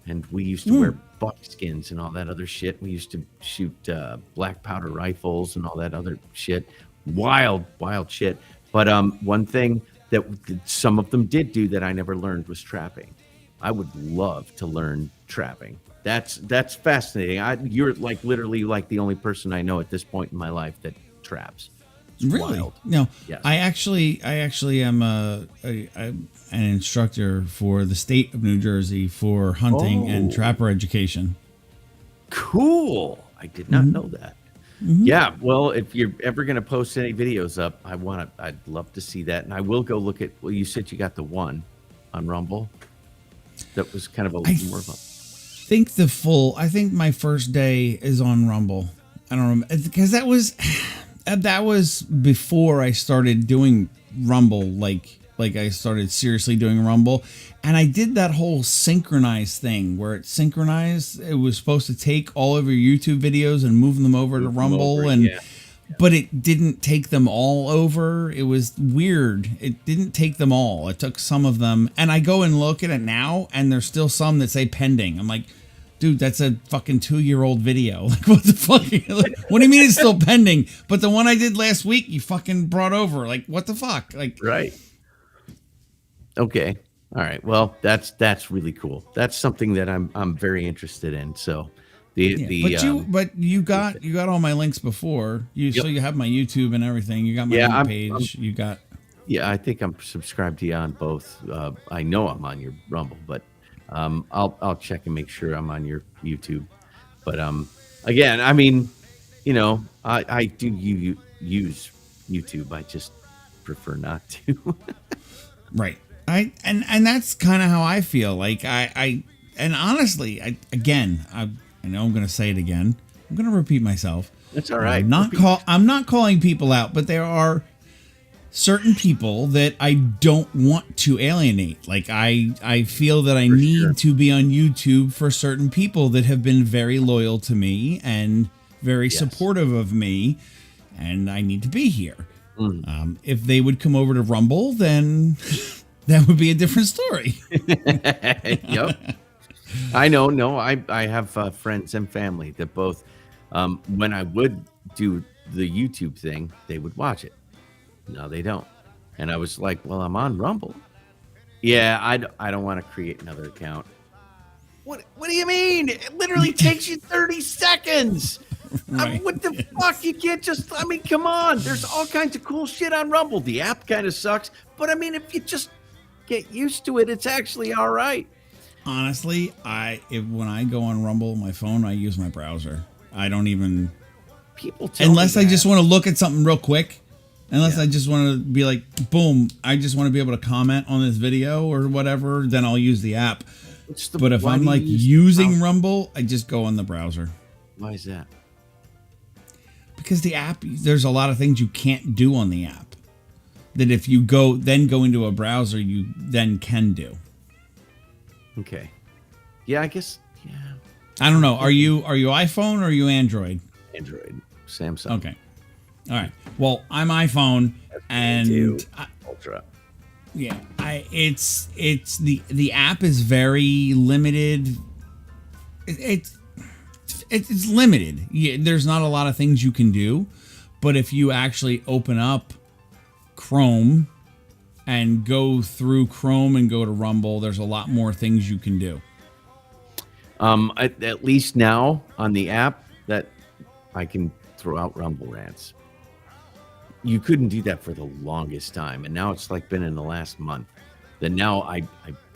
and we used to wear buckskins and all that other shit. We used to shoot black powder rifles and all that other shit. Wild shit. But one thing that some of them did do that I never learned was trapping. I would love to learn trapping. That's fascinating. You're like literally like the only person I know at this point in my life that traps. It's really? Wild. No. Yes. I actually am I'm an instructor for the state of New Jersey for hunting and trapper education. Cool. I did not know that. Yeah, well, if you're ever going to post any videos up, I'd love to see that. And I will go look at, you said you got the one on Rumble. That was kind of a little more of a... I think my first day is on Rumble. I don't remember because that was before I started doing Rumble, like I started seriously doing Rumble, and I did that whole synchronized thing where it synchronized. It was supposed to take all of your YouTube videos and move them over to Rumble, but it didn't take them all over. It was weird. It didn't take them all. It took some of them, and I go and look at it now, and there's still some that say pending. I'm like, dude, that's a fucking 2-year-old video. Like, what the fuck? Like, what do you mean it's still pending? But the one I did last week, you fucking brought over. Like, what the fuck? Like, right. Okay. All right. Well, that's really cool. That's something that I'm very interested in. So but you got all my links before. So you have my YouTube and everything. You got my page. You got. Yeah, I think I'm subscribed to you on both. I know I'm on your Rumble, but I'll check and make sure I'm on your YouTube. But again, I mean, I do use YouTube. I just prefer not to. Right. And that's kind of how I feel. Like and honestly, I know I'm going to say it again. I'm going to repeat myself. That's all right. I'm not calling people out, but there are certain people that I don't want to alienate. Like I feel that I need to be on YouTube for certain people that have been very loyal to me and very supportive of me, and I need to be here. If they would come over to Rumble, then that would be a different story. Yep. I know. No, I have friends and family that both, when I would do the YouTube thing, they would watch it. No, they don't. And I was like, well, I'm on Rumble. Yeah, I don't want to create another account. What do you mean? It literally takes you 30 seconds. Right. What the fuck? You can't just, come on. There's all kinds of cool shit on Rumble. The app kind of sucks. But if you just get used to it, it's actually all right. Honestly, when I go on Rumble on my phone, I use my browser. I don't even... Unless I just want to look at something real quick. Unless I just want to be like, boom, I just want to be able to comment on this video or whatever, then I'll use the app. But if I'm like using Rumble, I just go on the browser. Why is that? Because the app, there's a lot of things you can't do on the app that if you go into a browser, you then can do. Okay. Yeah, I guess. Yeah. I don't know. Are you iPhone or are you Android? Android. Samsung. Okay. All right. Well, I'm iPhone and Ultra. Yeah, it's the app is very limited. It's limited. There's not a lot of things you can do, but if you actually open up Chrome and go through Chrome and go to Rumble, there's a lot more things you can do. At least now on the app that I can throw out Rumble rants. You couldn't do that for the longest time, and now it's like been in the last month. Then now I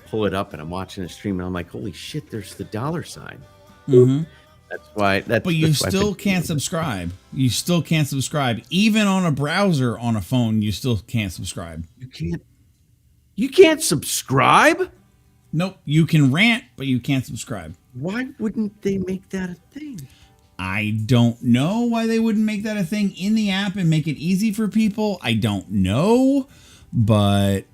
pull it up and I'm watching a stream and I'm like, holy shit, there's the $sign. Mm-hmm. That's why. But you still can't subscribe. You still can't subscribe. Even on a browser on a phone, you still can't subscribe. You can't subscribe? Nope. You can rant, but you can't subscribe. Why wouldn't they make that a thing? I don't know why they wouldn't make that a thing in the app and make it easy for people. I don't know, but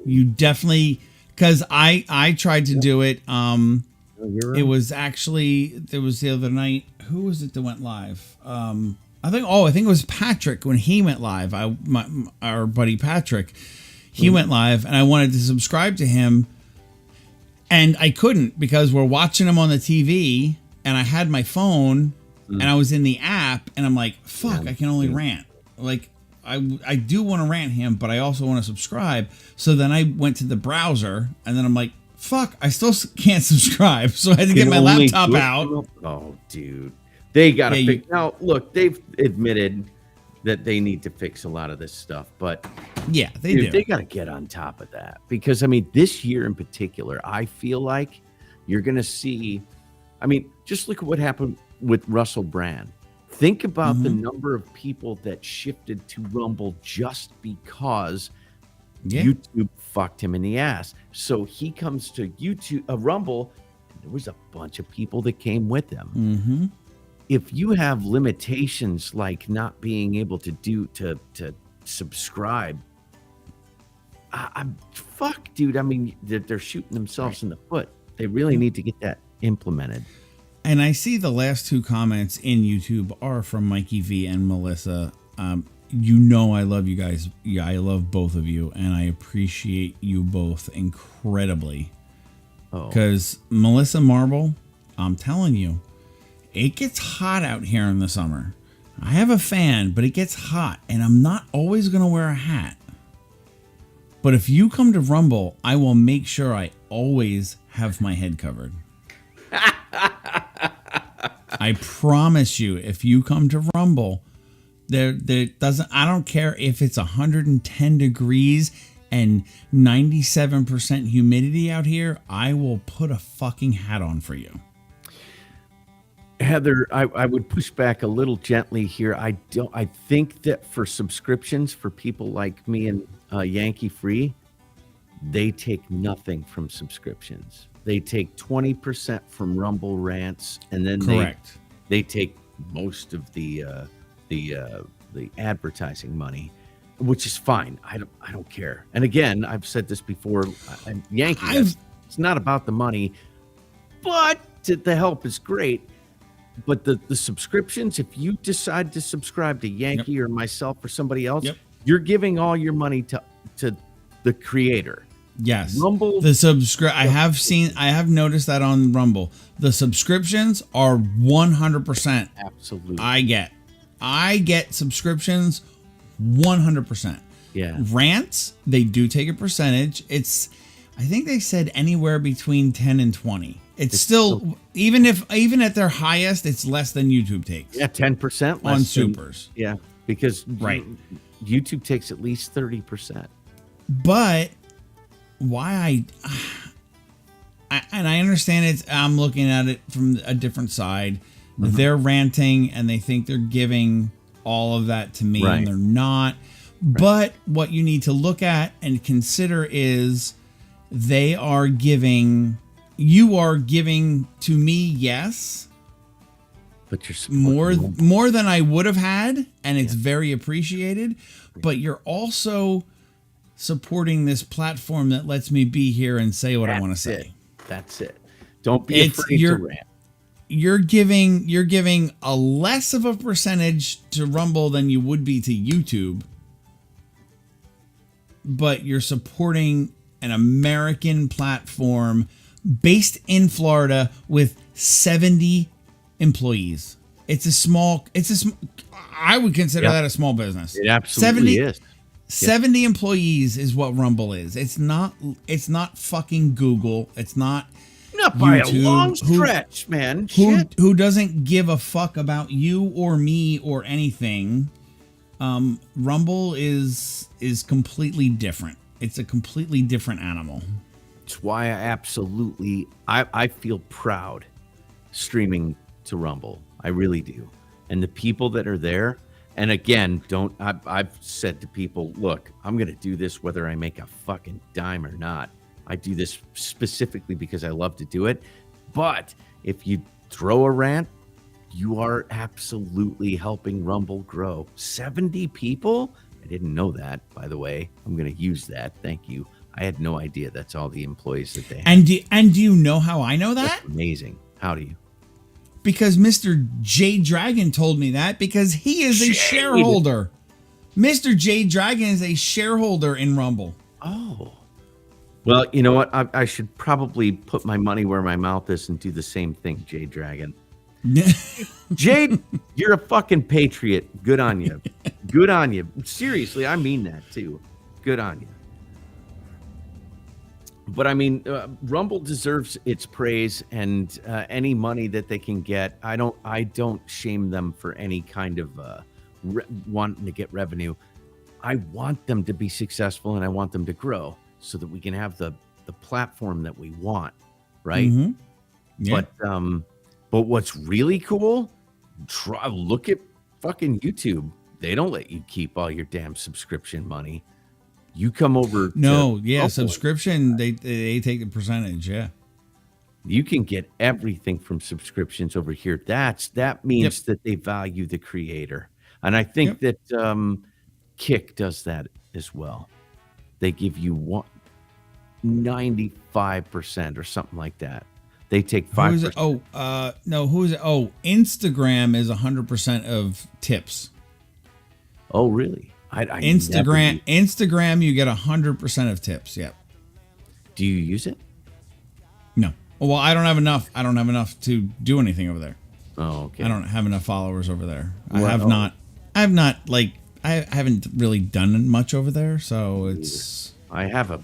you definitely, because I tried to do it. It was the other night. Who was it that went live? I think it was Patrick when he went live. Our buddy Patrick, he went live, and I wanted to subscribe to him. And I couldn't because we're watching him on the TV and I had my phone and I was in the app and I'm like, fuck, I can only rant. Like, I do want to rant him, but I also want to subscribe. So then I went to the browser and then I'm like, fuck, I still can't subscribe. So I had to get my laptop out. Oh, dude. They got to fix. Now, look, they've admitted that they need to fix a lot of this stuff, but yeah, they do. They got to get on top of that because this year in particular, I feel like you're going to see. Just look at what happened with Russell Brand. Think about the number of people that shifted to Rumble just because YouTube fucked him in the ass. So he comes to Rumble, and there was a bunch of people that came with him. Mm-hmm. if you have limitations like not being able to subscribe, I'm fuck, dude. I mean, they're shooting themselves in the foot. They really need to get that implemented. And I see the last two comments in YouTube are from Mikey V and Melissa. You know I love you guys. Yeah, I love both of you, and I appreciate you both incredibly. Because Melissa Marble, I'm telling you, it gets hot out here in the summer. I have a fan, but it gets hot, and I'm not always going to wear a hat. But if you come to Rumble, I will make sure I always have my head covered. I promise you, if you come to Rumble, there doesn't, I don't care if it's 110 degrees and 97% humidity out here, I will put a fucking hat on for you. Heather, I would push back a little gently here. I think that for subscriptions for people like me and Yankee Free, they take nothing from subscriptions. They take 20% from Rumble rants, and then they take most of the advertising money, which is fine. I don't care. And again, I've said this before. Yankee, it's not about the money, but the help is great. But the subscriptions, if you decide to subscribe to Yankee or myself or somebody else, you're giving all your money to the creator. Yes. Rumble. I have noticed that on Rumble. The subscriptions are 100%. Absolutely. I get subscriptions 100%. Yeah. Rants, they do take a percentage. I think they said anywhere between 10 and 20. It's still even at their highest, it's less than YouTube takes. Yeah, 10% on supers. Yeah, because YouTube takes at least 30%. But why and I understand I'm looking at it from a different side. Mm-hmm. They're ranting and they think they're giving all of that to me, and they're not. Right. But what you need to look at and consider is you are giving to me, yes, but you're more than I would have had, and it's very appreciated. But you're also supporting this platform that lets me be here and say what I want to say. That's it. Don't be afraid to rant. You're giving a less of a percentage to Rumble than you would be to YouTube, but you're supporting an American platform based in Florida with 70 employees. I would consider that a small business. It absolutely is. 70 employees is what Rumble is. It's not fucking Google. It's not by YouTube, a long stretch, man. Who doesn't give a fuck about you or me or anything. Rumble is completely different. It's a completely different animal. That's why I feel proud streaming to Rumble. I really do. And the people that are there, and again, I've said to people, look, I'm going to do this whether I make a fucking dime or not. I do this specifically because I love to do it. But if you throw a rant, you are absolutely helping Rumble grow. 70 people? I didn't know that, by the way. I'm going to use that. Thank you. I had no idea that's all the employees that they have. And do you know how I know that? That's amazing. How do you? Because Mr. J Dragon told me that, because he is a shareholder. Mr. J Dragon is a shareholder in Rumble. Oh. Well, you know what? I should probably put my money where my mouth is and do the same thing, J Dragon. Jade, you're a fucking patriot. Good on you. Good on you. Seriously, I mean that too. Good on you. But I mean, Rumble deserves its praise, and any money that they can get, I don't shame them for any kind of wanting to get revenue. I want them to be successful, and I want them to grow so that we can have the platform that we want, right? Mm-hmm. Yeah. But what's really cool? Look at fucking YouTube. They don't let you keep all your damn subscription money. You come over. Subscription. They take the percentage. Yeah. You can get everything from subscriptions over here. That means that they value the creator. And I think that Kick does that as well. They give you 95% or something like that. They take 5%. Who is it? Who is it? Oh, Instagram is 100% of tips. Oh, really? Instagram, you get 100% of tips. Yep. Do you use it? No. Well, I don't have enough. I don't have enough to do anything over there. Oh, okay. I don't have enough followers over there. Well, I haven't really done much over there, so it's. I have an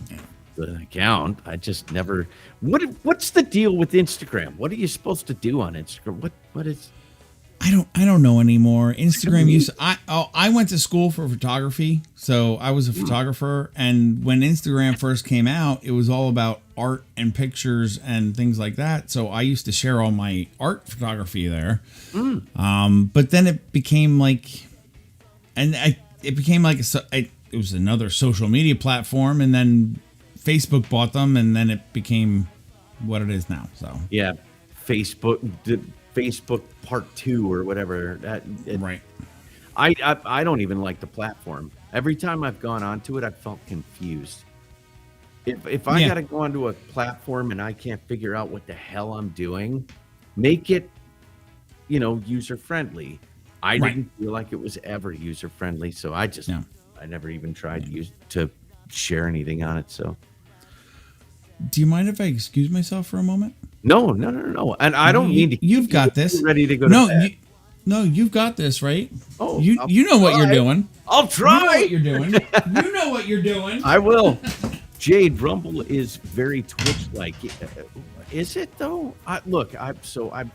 account. I just never. What's the deal with Instagram? What are you supposed to do on Instagram? What is? I don't know anymore. Instagram used I went to school for photography, so I was a photographer, and when Instagram first came out, it was all about art and pictures and things like that. So I used to share all my art photography there. But then it became like it was another social media platform, and then Facebook bought them, and then it became what it is now. So yeah, Facebook Part 2 or whatever. Right. I don't even like the platform. Every time I've gone onto it, I've felt confused. If I got to go onto a platform and I can't figure out what the hell I'm doing, make it, user friendly. I didn't feel like it was ever user friendly, so I never even tried to share anything on it. So, do you mind if I excuse myself for a moment? No. And I don't mean to. You've got this. Ready to go to bed. You've got this, right? Oh, you know what you're doing. I'll try. You know what you're doing. You know what you're doing. I will. Jade, Rumble is very Twitch-like. Is it though? I've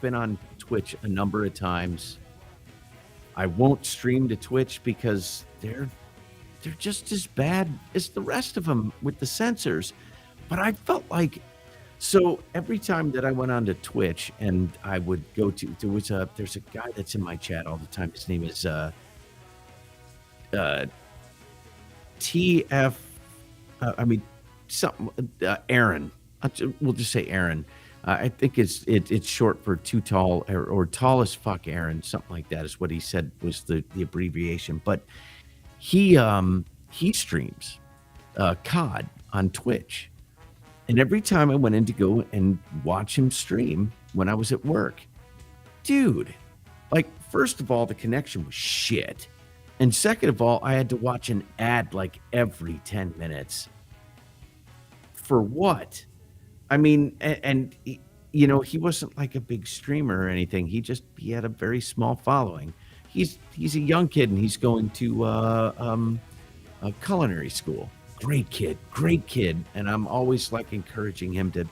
been on Twitch a number of times. I won't stream to Twitch because they're just as bad as the rest of them with the censors. But I felt like. So every time that I went on to Twitch and I would go to, there's a guy that's in my chat all the time. His name is Aaron. We'll just say Aaron. I think it's short for too tall or tall as fuck Aaron. Something like that is what he said was the abbreviation. But he streams COD on Twitch. And every time I went in to go and watch him stream when I was at work, dude, like, first of all, the connection was shit. And second of all, I had to watch an ad like every 10 minutes. For what? I mean, and he wasn't like a big streamer or anything. He had a very small following. He's a young kid and he's going to a culinary school. Great kid, and I'm always like encouraging him to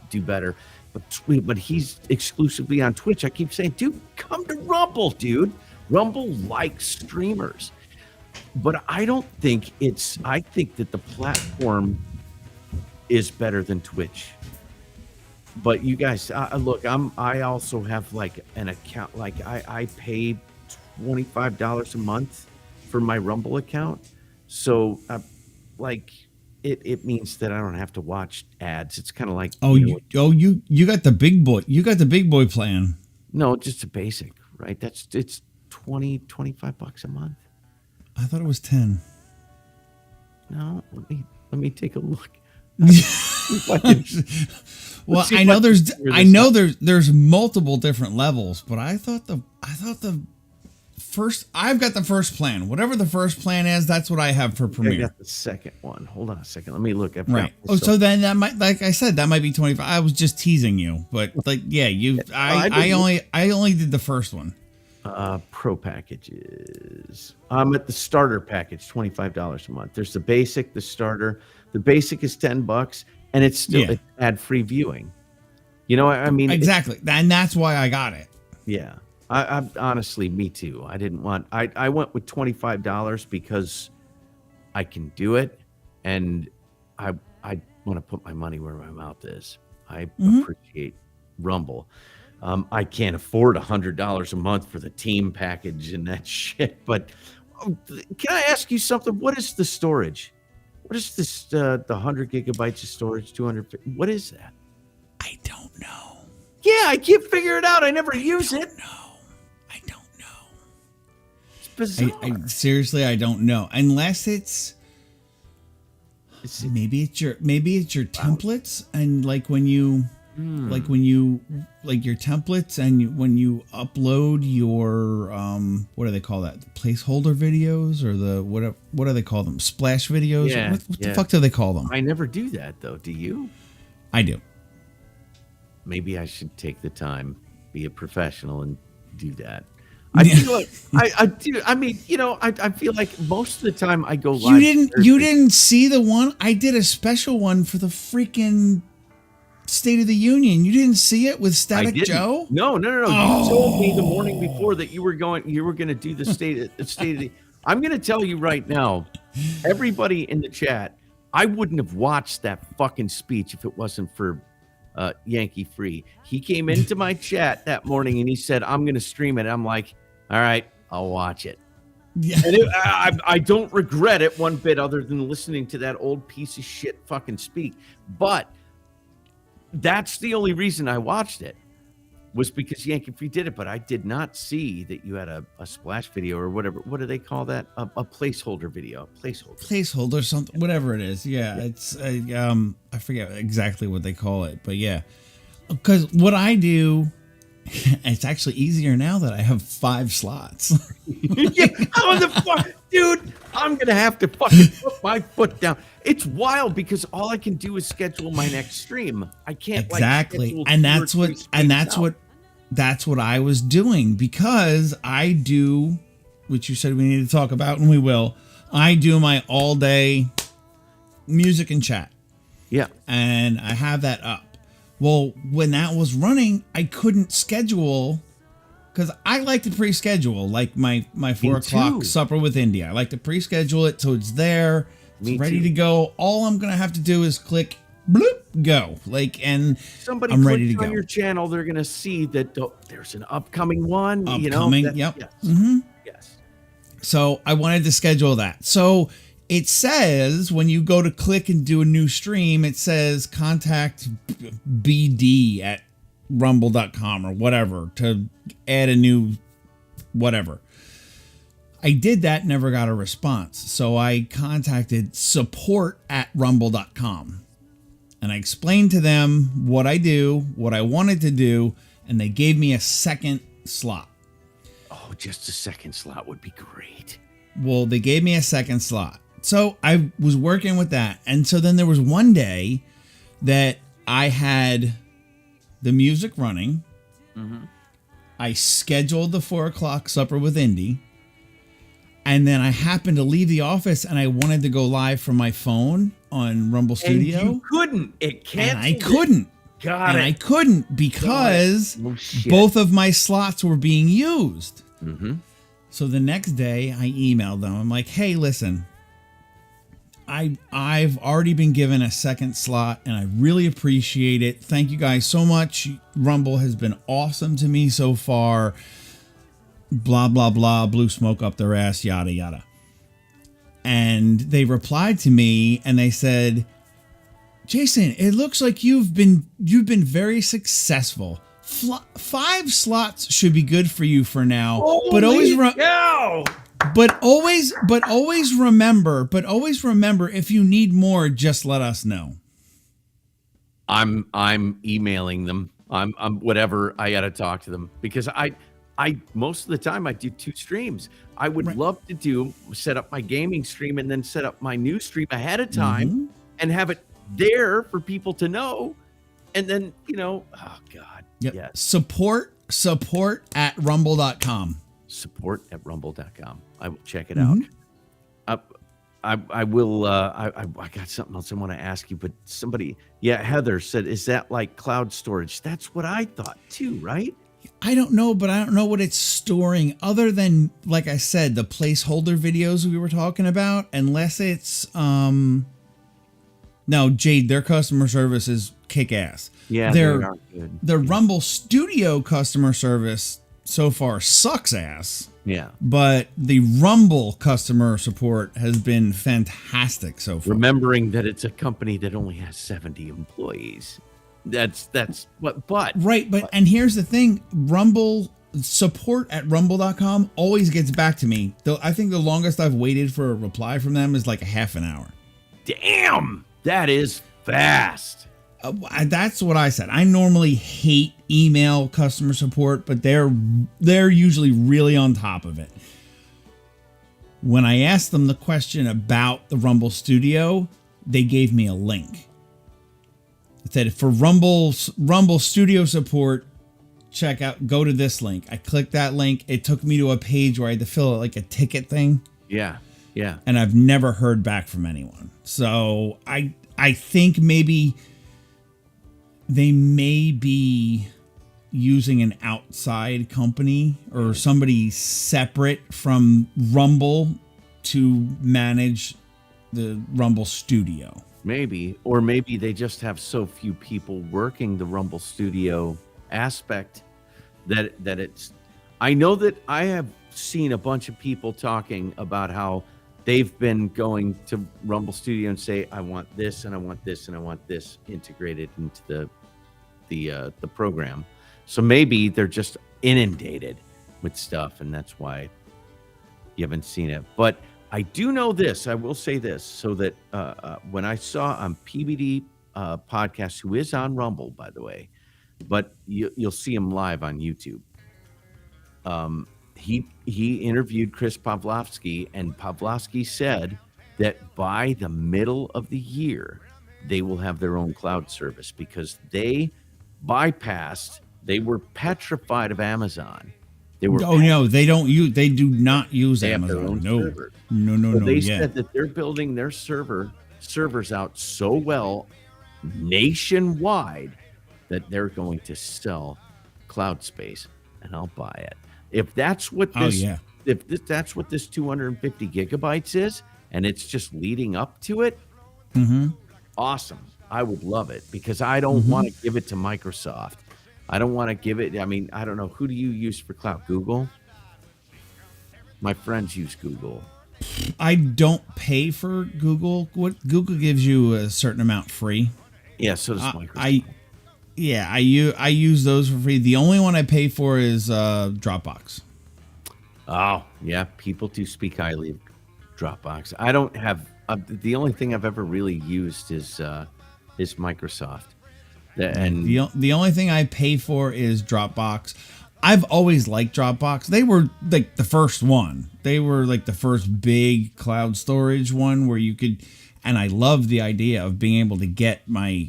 do better. But he's exclusively on Twitch. I keep saying, dude, come to Rumble, dude. Rumble likes streamers, but I don't think I think that the platform is better than Twitch. But you guys, look, I also have like an account. Like I pay $25 a month for my Rumble account, so. It means that I don't have to watch ads. It's kind of like you got the big boy. You got the big boy plan. No, just a basic, right? It's $25 a month. I thought it was 10. No, let me take a look. Well, I know there's multiple different levels, but I thought the first, I've got the first plan. Whatever the first plan is, that's what I have for Premiere. I got the second one. Hold on a second. Let me look. Right. Oh, so then that might, like I said, that might be 25. I was just teasing you, but like, yeah, I only did the first one. Pro packages. I'm at the starter package, $25 a month. There's the basic, the starter. The basic is $10, and it's still ad-free viewing. I mean, exactly, and that's why I got it. Yeah. I honestly, me too. I didn't want. I went with $25 because I can do it, and I want to put my money where my mouth is. I appreciate Rumble. I can't afford $100 a month for the team package and that shit. But can I ask you something? What is the storage? What is this? The 100 gigabytes of storage, 200. What is that? I don't know. Yeah, I can't figure it out. I never use it. I don't know. It's bizarre. I seriously, I don't know. Unless maybe it's your templates, and like when you like your templates, and when you upload your what do they call that? The placeholder videos, or the what do they call them? Splash videos? Yeah, What the fuck do they call them? I never do that though. Do you? I do. Maybe I should take the time, be a professional, and do that. I feel like I do. I mean, I feel like most of the time I go live. You didn't see the one? I did a special one for the freaking State of the Union. You didn't see it with Static Joe? No. Oh. You told me the morning before that you were going to do the state of the. I'm going to tell you right now, everybody in the chat, I wouldn't have watched that fucking speech if it wasn't for Yankee Free. He came into my chat that morning and he said, "I'm going to stream it." I'm like, all right, I'll watch it. Yeah. And I don't regret it one bit, other than listening to that old piece of shit fucking speak. But that's the only reason I watched it, was because Yankee Free did it. But I did not see that you had a splash video or whatever. What do they call that? A placeholder video. Placeholder, something, whatever it is. Yeah. It's I forget exactly what they call it, but yeah. Because what I do, it's actually easier now that I have 5 slots. Yeah, how the fuck, dude? I'm gonna have to fucking put my foot down. It's wild because all I can do is schedule my next stream. I can't exactly, and that's what I was doing, because I do, which you said we need to talk about, and we will. I do my all day music and chat. Yeah, and I have that up. Well, when that was running, I couldn't schedule, because I like to pre-schedule, like my 4 o'clock supper with India. I like to pre-schedule it so it's there, it's ready to go. All I'm gonna have to do is click, bloop, go. And somebody I'm ready to on go. your channel, they're gonna see that there's an upcoming one. Yep. Yes. Yes. So I wanted to schedule that. So it says, when you go to click and do a new stream, it says contact BD at rumble.com or whatever to add a new whatever. I did that, never got a response. So I contacted support at rumble.com. And I explained to them what I do, what I wanted to do, and they gave me a second slot. Oh, just a second slot would be great. Well, they gave me a second slot. So I was working with that. And so then there was one day that I had the music running. Mm-hmm. I scheduled the 4 o'clock supper with Indy. And then I happened to leave the office and I wanted to go live from my phone on Rumble Studio. And you couldn't. It canceled. And I couldn't. I couldn't because both of my slots were being used. Mm-hmm. So the next day I emailed them. I'm like, hey, listen, I've already been given a second slot and I really appreciate it. Thank you guys so much. Rumble has been awesome to me so far. Blah, blah, blah, blew smoke up their ass, yada, yada. And they replied to me and they said, Jason, it looks like you've been very successful. 5 slots should be good for you for now. But always remember, if you need more, just let us know. I'm emailing them. I'm whatever. I got to talk to them because I most of the time I do 2 streams. I would love to set up my gaming stream and then set up my new stream ahead of time and have it there for people to know. And then, oh God. Yep. Yes. Support at rumble.com. Support at rumble.com. I will check it out. I will. I got something else I want to ask you, but somebody, Heather said, is that like cloud storage? That's what I thought too, right? I don't know, but I don't know what it's storing other than, like I said, the placeholder videos we were talking about, unless it's, no, Jade, their customer service is kick ass. Yeah, they are good. The Rumble Studio customer service so far sucks ass. Yeah. But the Rumble customer support has been fantastic so far. Remembering that it's a company that only has 70 employees. That's what, but right. But and here's the thing: Rumble support at rumble.com always gets back to me. Though I think the longest I've waited for a reply from them is like a half an hour. Damn, that is fast. That's what I said. I normally hate email customer support, but they're usually really on top of it. When I asked them the question about the Rumble Studio, they gave me a link. It said for Rumble Studio support, go to this link. I clicked that link. It took me to a page where I had to fill out like a ticket thing. Yeah. And I've never heard back from anyone. So I think maybe they may be using an outside company or somebody separate from Rumble to manage the Rumble Studio. Maybe, or maybe they just have so few people working the Rumble Studio aspect that it's. I know that I have seen a bunch of people talking about how they've been going to Rumble Studio and say, I want this and I want this and I want this integrated into the program. So maybe they're just inundated with stuff, and that's why you haven't seen it. But I do know this. I will say this, so that when I saw on PBD podcast, who is on Rumble, by the way, but you'll see him live on YouTube. He interviewed Chris Pavlovsky, and Pavlovsky said that by the middle of the year, they will have their own cloud service because they bypassed. They were petrified of Amazon. They were. Oh no, they don't use. They do not use they Amazon. Have their own No. server. No. So they said that they're building their servers out so well nationwide that they're going to sell cloud space, and I'll buy it. If that's what this, that's what this 250 gigabytes is, and it's just leading up to it, awesome. I would love it because I don't want to give it to Microsoft. I don't want to give it. I mean, I don't know. Who do you use for cloud? Google? My friends use Google. I don't pay for Google. What Google gives you a certain amount free. Yeah, so does Microsoft. I use those for free. The only one I pay for is Dropbox. Oh, yeah. People do speak highly of Dropbox. I don't have the only thing I've ever really used is Microsoft. And the only thing I pay for is Dropbox. I've always liked Dropbox. They were like the first one. They were like the first big cloud storage one where you could, and I love the idea of being able to get my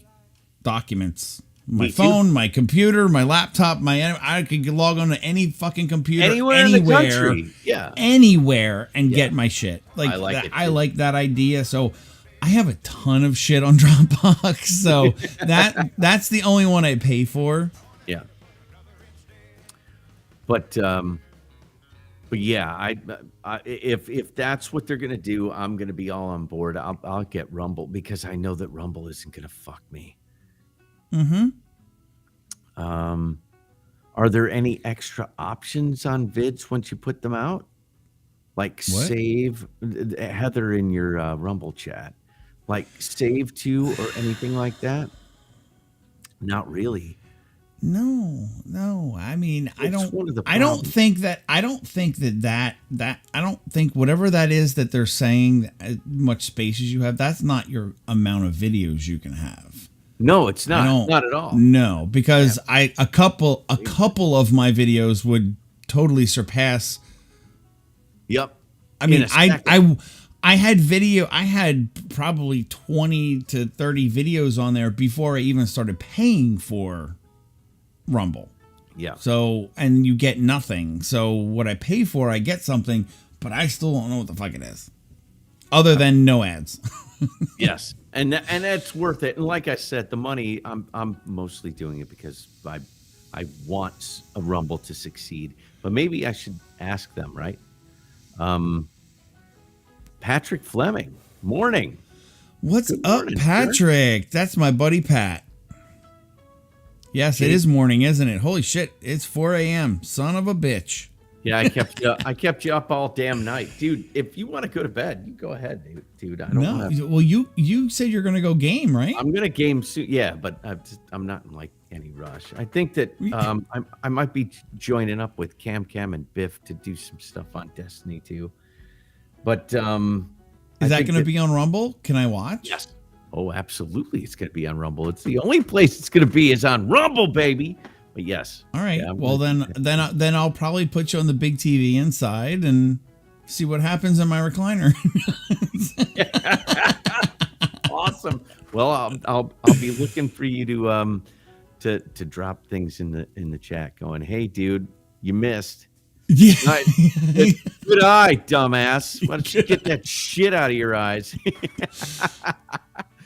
documents, my phone, my computer, my laptop, I could log on to any fucking computer anywhere in the country. Yeah. Anywhere and get my shit. Like I like that idea. So I have a ton of shit on Dropbox. So that's the only one I pay for. Yeah. But yeah, I if that's what they're gonna do, I'm gonna be all on board. I'll get Rumble because I know that Rumble isn't gonna fuck me. Are there any extra options on vids once you put them out? Like save Heather in your Rumble chat, like save to or anything like that? Not really. No. I mean, I don't think whatever that is that they're saying, much space as you have, that's not your amount of videos you can have. No, it's not. Not at all. No, because a couple of my videos would totally surpass. Yep. I mean, I had probably 20 to 30 videos on there before I even started paying for Rumble. Yeah. So, and you get nothing. So what I pay for, I get something, but I still don't know what the fuck it is. Other than no ads. Yes. And that's worth it. And like I said, the money, I'm mostly doing it because I want a Rumble to succeed. But maybe I should ask them, right? Patrick Fleming, morning. What's up, Patrick? Sir? That's my buddy Pat. Yes, it is morning, isn't it? Holy shit, it's 4 a.m. Son of a bitch. Yeah, I kept you up all damn night, dude. If you want to go to bed, you go ahead, dude. I don't want to. Well, you said you're gonna go game, right? I'm gonna game soon. Yeah, but I'm not in like any rush. I think that I might be joining up with Cam and Biff to do some stuff on Destiny too. But is that gonna be on Rumble? Can I watch? Yes. Oh, absolutely. It's gonna be on Rumble. It's the only place it's gonna be is on Rumble, baby. But yes. All right. Yeah, well, then I'll probably put you on the big TV inside and see what happens in my recliner. Awesome. Well, I'll be looking for you to drop things in the chat, going, "Hey, dude, you missed." Yeah. Good eye, dumbass. Why don't you get that shit out of your eyes?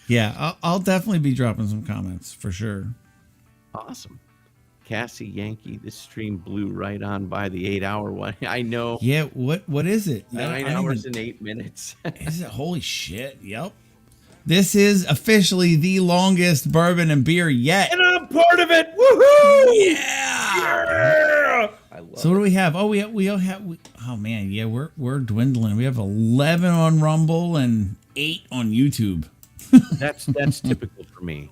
Yeah, I'll definitely be dropping some comments for sure. Awesome. Cassie Yankee, this stream blew right on by the 8-hour one. I know. Yeah, what is it? 9 hours and 8 minutes. Is it? Holy shit. Yep. This is officially the longest bourbon and beer yet. And I'm part of it. Woohoo! Yeah. I love So what do we have? Oh, we all have. Oh man, yeah, we're dwindling. We have 11 on Rumble and 8 on YouTube. That's typical for me.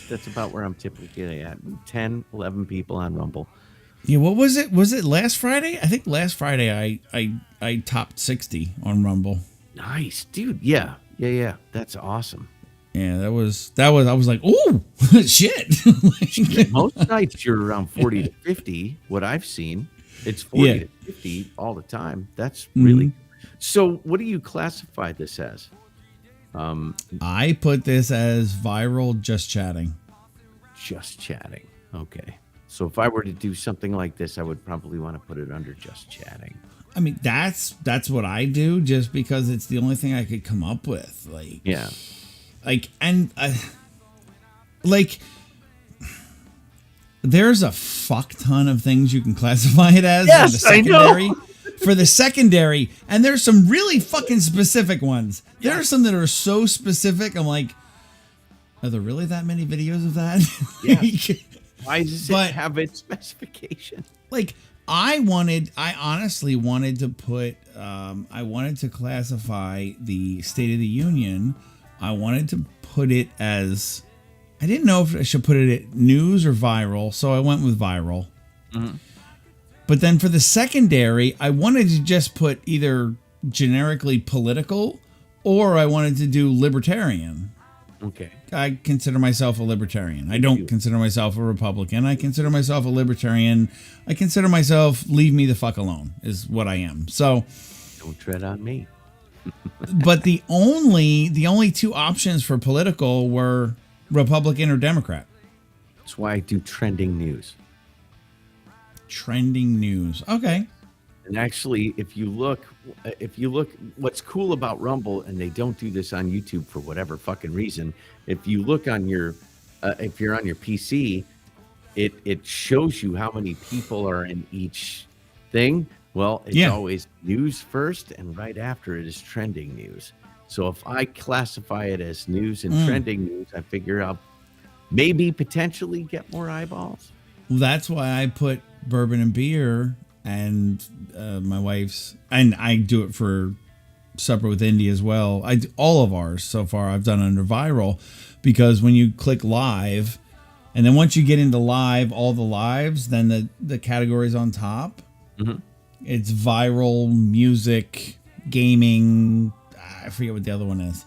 That's about where I'm typically at. 10, 11 people on Rumble. Yeah, what was it? Was it last Friday? I think last Friday I topped 60 on Rumble. Nice, dude. Yeah. That's awesome. Yeah, that was I was like, "Ooh, shit." Most nights you're around 40 to 50, what I've seen. It's 40 to 50 all the time. That's really So, what do you classify this as? I put this as viral just chatting. Just chatting. Okay. So if I were to do something like this, I would probably want to put it under just chatting. I mean, that's what I do just because it's the only thing I could come up with. Like, yeah. Like, and like, there's a fuck ton of things you can classify it as for the secondary. For the secondary, and there's some really fucking specific ones. There are some that are so specific. I'm like, are there really that many videos of that? Yeah. Why does it have its specification? Like, I honestly wanted to put, I wanted to classify the State of the Union. I wanted to put it as, I didn't know if I should put it at news or viral, so I went with viral. Mm-hmm. But then for the secondary, I wanted to just put either generically political or I wanted to do libertarian. Okay. I consider myself a libertarian. I don't consider myself a Republican. I consider myself a libertarian. I consider myself leave me the fuck alone is what I am. So don't tread on me. But the only two options for political were Republican or Democrat. That's why I do trending news. Trending news. Okay. And actually, if you look, what's cool about Rumble, and they don't do this on YouTube for whatever fucking reason. If you look on your, if you're on your PC, it shows you how many people are in each thing. Well, it's always news first, and right after it is trending news. So if I classify it as news and trending news, I figure I'll maybe potentially get more eyeballs. Well, that's why I put bourbon and beer and my wife's, and I do it for Supper with Indy as well. I do all of ours so far. I've done under viral because when you click live, and then once you get into live, all the lives, then the categories on top, it's viral, music, gaming. I forget what the other one is,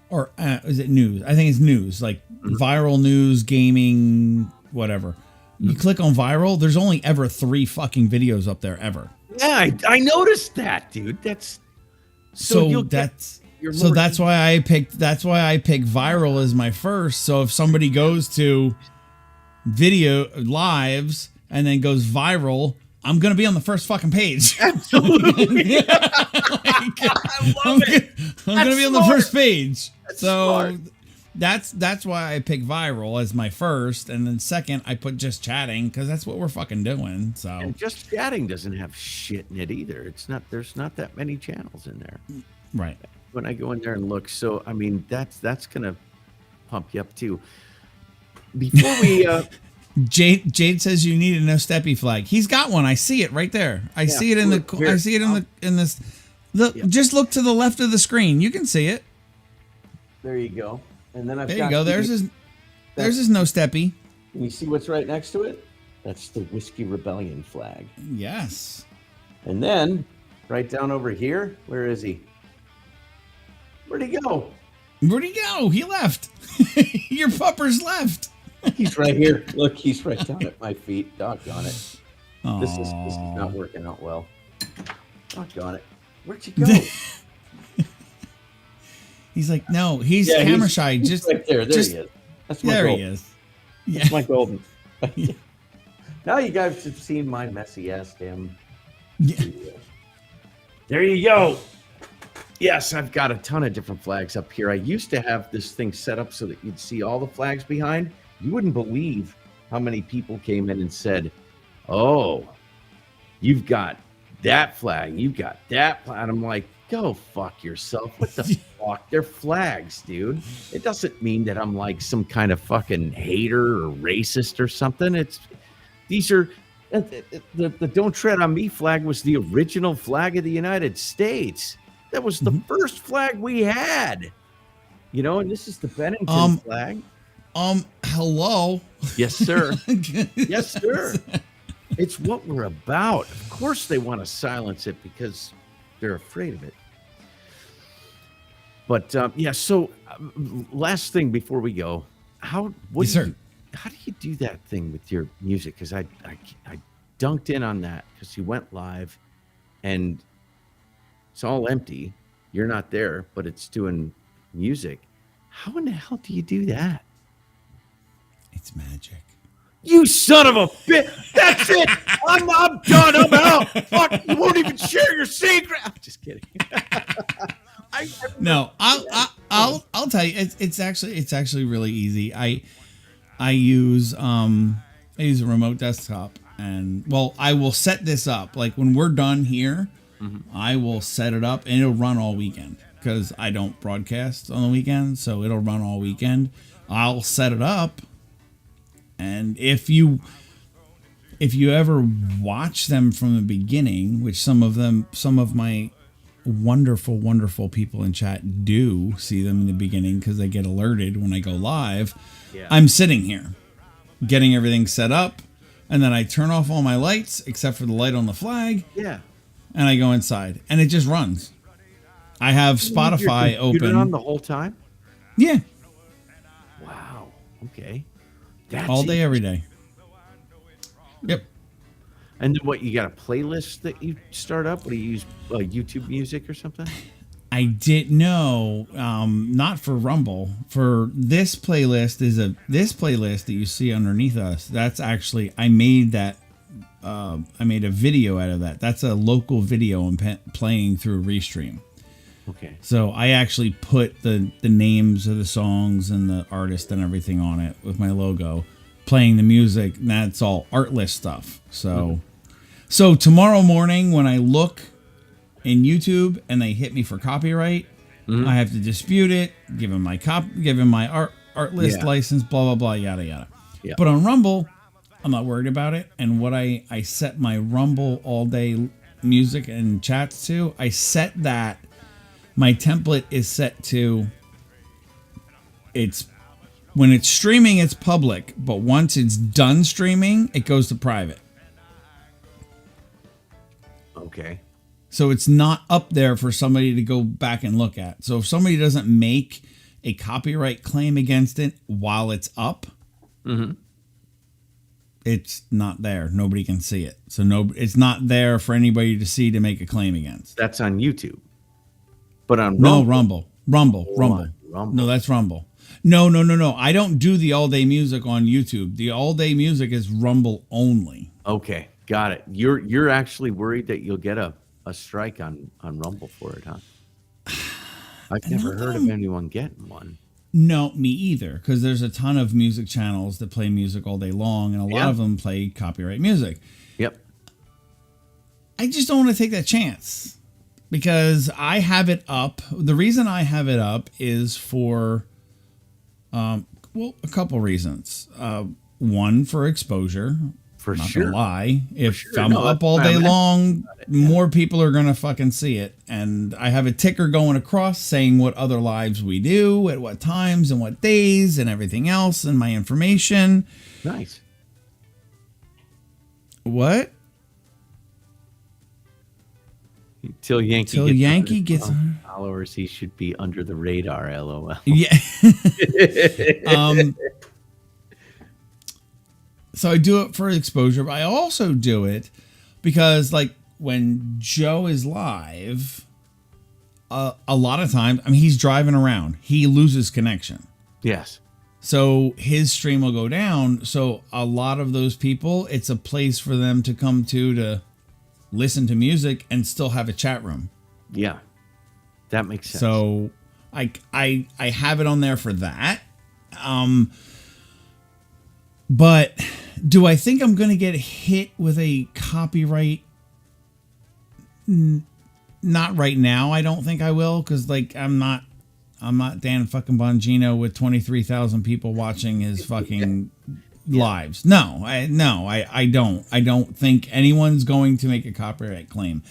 or is it news? I think it's news, like viral news, gaming, whatever. You click on viral, there's only ever 3 fucking videos up there ever. Yeah, I noticed that, dude. That's that's why I picked viral as my first. So if somebody goes to video lives and then goes viral, I'm gonna be on the first fucking page. Absolutely. I'm gonna be on the first page. So that's why I picked viral as my first, and then second I put just chatting because that's what we're fucking doing. So and just chatting doesn't have shit in it either. There's not that many channels in there. Right. When I go in there and look, so I mean that's gonna pump you up too. Before we Jade says you need a no steppy flag. He's got one. I see it right there. I see it in the. I see it in this. Look, just look to the left of the screen. You can see it. There you go. And then there you go. There's his no steppy. Can you see what's right next to it? That's the Whiskey Rebellion flag. Yes. And then right down over here, where is he? Where'd he go? Where'd he go? He left. Your pupper's left. He's right here. Look, he's right down at my feet. Doggone it. This is not working out well. Doggone it. Where'd you go? He's like, no, he's camera shy. He's just right there. There he is. That's my golden. He is. That's my golden. Now you guys have seen my messy ass damn. Yeah. There you go. Yes, I've got a ton of different flags up here. I used to have this thing set up so that you'd see all the flags behind. You wouldn't believe how many people came in and said, oh, you've got that flag. You've got that flag. And I'm like, go fuck yourself. What the fuck? They're flags, dude. It doesn't mean that I'm like some kind of fucking hater or racist or something. These are the Don't Tread on Me flag was the original flag of the United States. That was the first flag we had. You know, and this is the Bennington flag. Hello. Yes, sir. Yes, sir. It's what we're about. Of course they want to silence it because they're afraid of it. But so last thing before we go, how do you do that thing with your music? Because I dunked in on that because you went live and it's all empty. You're not there, but it's doing music. How in the hell do you do that? It's magic. You son of a bitch! That's it. I'm done. I'm out. Fuck! You won't even share your secret. I'm just kidding. No, I'll tell you. It's actually really easy. I use a remote desktop, and I will set this up. Like when we're done here, I will set it up, and it'll run all weekend because I don't broadcast on the weekend, so it'll run all weekend. I'll set it up. And if you ever watch them from the beginning, which some of my wonderful people in chat do see them in the beginning because they get alerted when I go live. Yeah. I'm sitting here getting everything set up, and then I turn off all my lights except for the light on the flag. Yeah. And I go inside, and it just runs. I have Spotify open on the whole time. Yeah. Wow. Okay. That's all day, every day. Yep. And then what, you got a playlist that you start up? What do you use, YouTube Music or something? I didn't know. Not for Rumble. For this playlist this playlist that you see underneath us. That's actually, I made that. I made a video out of that. That's a local video I'm playing through Restream. Okay. So I actually put the names of the songs and the artist and everything on it with my logo, playing the music. And that's all artless stuff. So Mm-hmm. tomorrow morning when I look in YouTube and they hit me for copyright, I have to dispute it, give him my art list license, blah blah blah, yada yada. Yeah. But on Rumble, I'm not worried about it. And what I set my Rumble all day music and chats to, I set that. My template is set to, when it's streaming, it's public, but once it's done streaming, it goes to private. Okay. So it's not up there for somebody to go back and look at. So if somebody doesn't make a copyright claim against it while it's up, it's not there. Nobody can see it. So it's not there for anybody to see to make a claim against. That's on YouTube. But on Rumble. No, that's Rumble. No. I don't do the all day music on YouTube. The all day music is Rumble only. Okay, got it. You're actually worried that you'll get a strike on Rumble for it, huh? I've never heard of anyone getting one. No, me either, because there's a ton of music channels that play music all day long, and a lot of them play copyright music. Yep. I just don't want to take that chance. Because I have it up. The reason I have it up is for, a couple reasons. one for exposure. For Not sure. gonna lie. If sure. I'm No, up that's all why day I'm long, more people are gonna fucking see it. And I have a ticker going across saying what other lives we do, at what times and what days and everything else, and my information. Nice. What? Till Yankee gets followers, he should be under the radar. LOL. Yeah. So I do it for exposure, but I also do it because, like, when Joe is live, a lot of times, I mean, he's driving around. He loses connection. Yes. So his stream will go down. So a lot of those people, it's a place for them to come to listen to music and still have a chat room. Yeah. That makes sense. So I have it on there for that. But do I think I'm going to get hit with a copyright? Not right now. I don't think I will, because like I'm not Dan fucking Bongino with 23,000 people watching his fucking lives. No, I don't. I don't think anyone's going to make a copyright claim.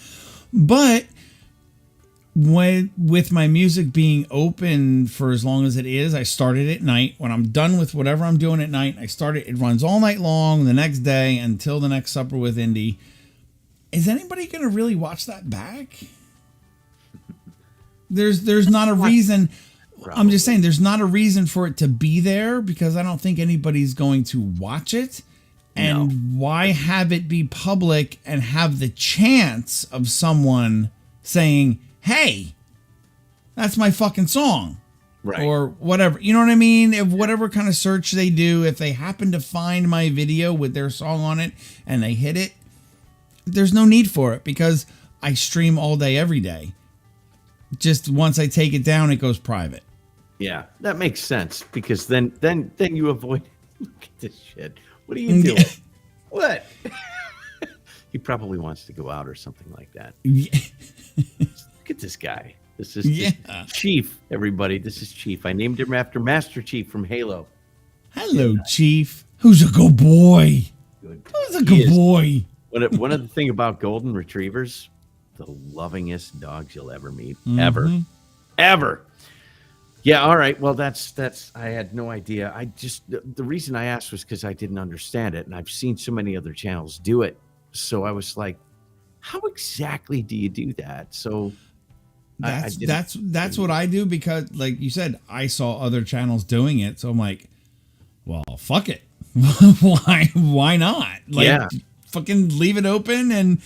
But with my music being open for as long as it is, I started at night. When I'm done with whatever I'm doing at night, it runs all night long the next day until the next supper with Indy. Is anybody going to really watch that back? There's not a reason. I'm just saying there's not a reason for it to be there, because I don't think anybody's going to watch it. And why have it be public and have the chance of someone saying, hey, that's my fucking song. Right. Or whatever. You know what I mean? If whatever kind of search they do, if they happen to find my video with their song on it and they hit it, there's no need for it, because I stream all day, every day. Just once I take it down, it goes private. Yeah, that makes sense, because then you avoid. Look at this shit. What are you doing? What? He probably wants to go out or something like that. Yeah. Look at this guy. This is Chief, everybody. This is Chief. I named him after Master Chief from Halo. Hello, Chief. Who's a good boy? Who's a good boy? One of the thing about golden retrievers, the lovingest dogs you'll ever meet. Mm-hmm. Ever. Yeah, all right. Well, that's I had no idea. The reason I asked was because I didn't understand it, and I've seen so many other channels do it. So I was like, how exactly do you do that? So that's what I do, because like you said, I saw other channels doing it. So I'm like, well, fuck it. Why not? Like, fucking leave it open and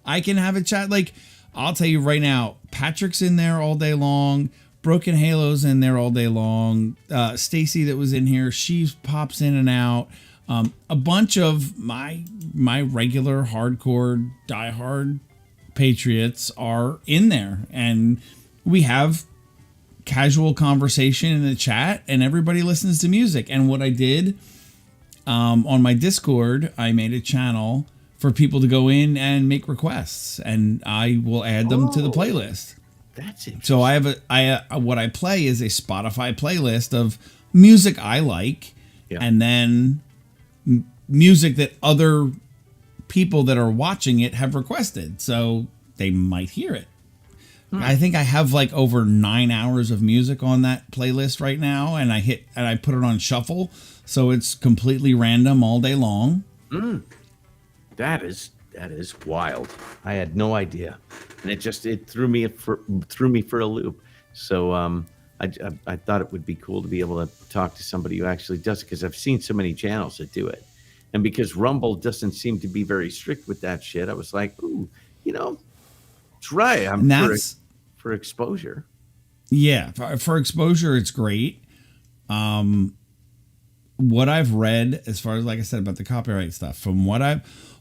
I can have a chat. Like, I'll tell you right now, Patrick's in there all day long. Broken Halo's in there all day long. Stacy that was in here, she pops in and out. A bunch of my regular hardcore diehard patriots are in there, and we have casual conversation in the chat, and everybody listens to music. And what I did on my Discord, I made a channel for people to go in and make requests, and I will add them to the playlist. That's interesting. So I have what I play is a Spotify playlist of music I like, and then music that other people that are watching it have requested, so they might hear it. I think I have like over 9 hours of music on that playlist right now, and I put it on shuffle, so it's completely random all day long. That is wild. I had no idea, and it threw me for a loop. So I thought it would be cool to be able to talk to somebody who actually does it, because I've seen so many channels that do it, and because Rumble doesn't seem to be very strict with that shit, I was like, ooh, try. For exposure. Yeah, for exposure, it's great. What I've read, as far as, like I said, about the copyright stuff, from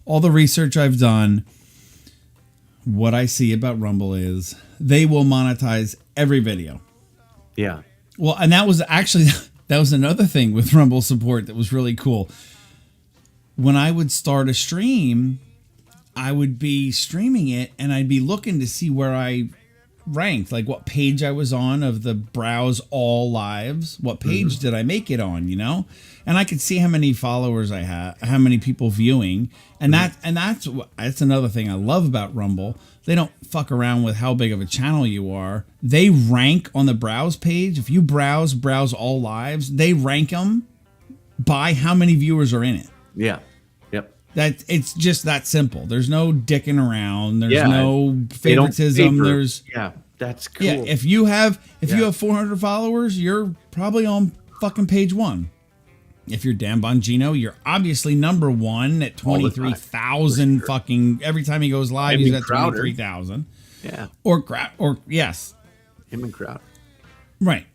all the research I've done, what I see about Rumble is they will monetize every video. Yeah. Well, and that was another thing with Rumble support that was really cool. When I would start a stream, I would be streaming it and I'd be looking to see where I ranked, like what page I was on of the browse all lives, what page did I make it on, you know? And I could see how many followers I had, how many people viewing, and that's another thing I love about Rumble. They don't fuck around with how big of a channel you are. They rank on the browse page. If you browse all lives, they rank them by how many viewers are in it. Yeah. Yep. That it's just that simple. There's no dicking around. There's no favoritism. That's cool. Yeah, if you have 400 followers, you're probably on fucking page 1. If you're Dan Bongino, you're obviously number 1 at 23,000 fucking every time he goes live. He's at 23,000. Yeah. Or yes. Him and Crowder. Right.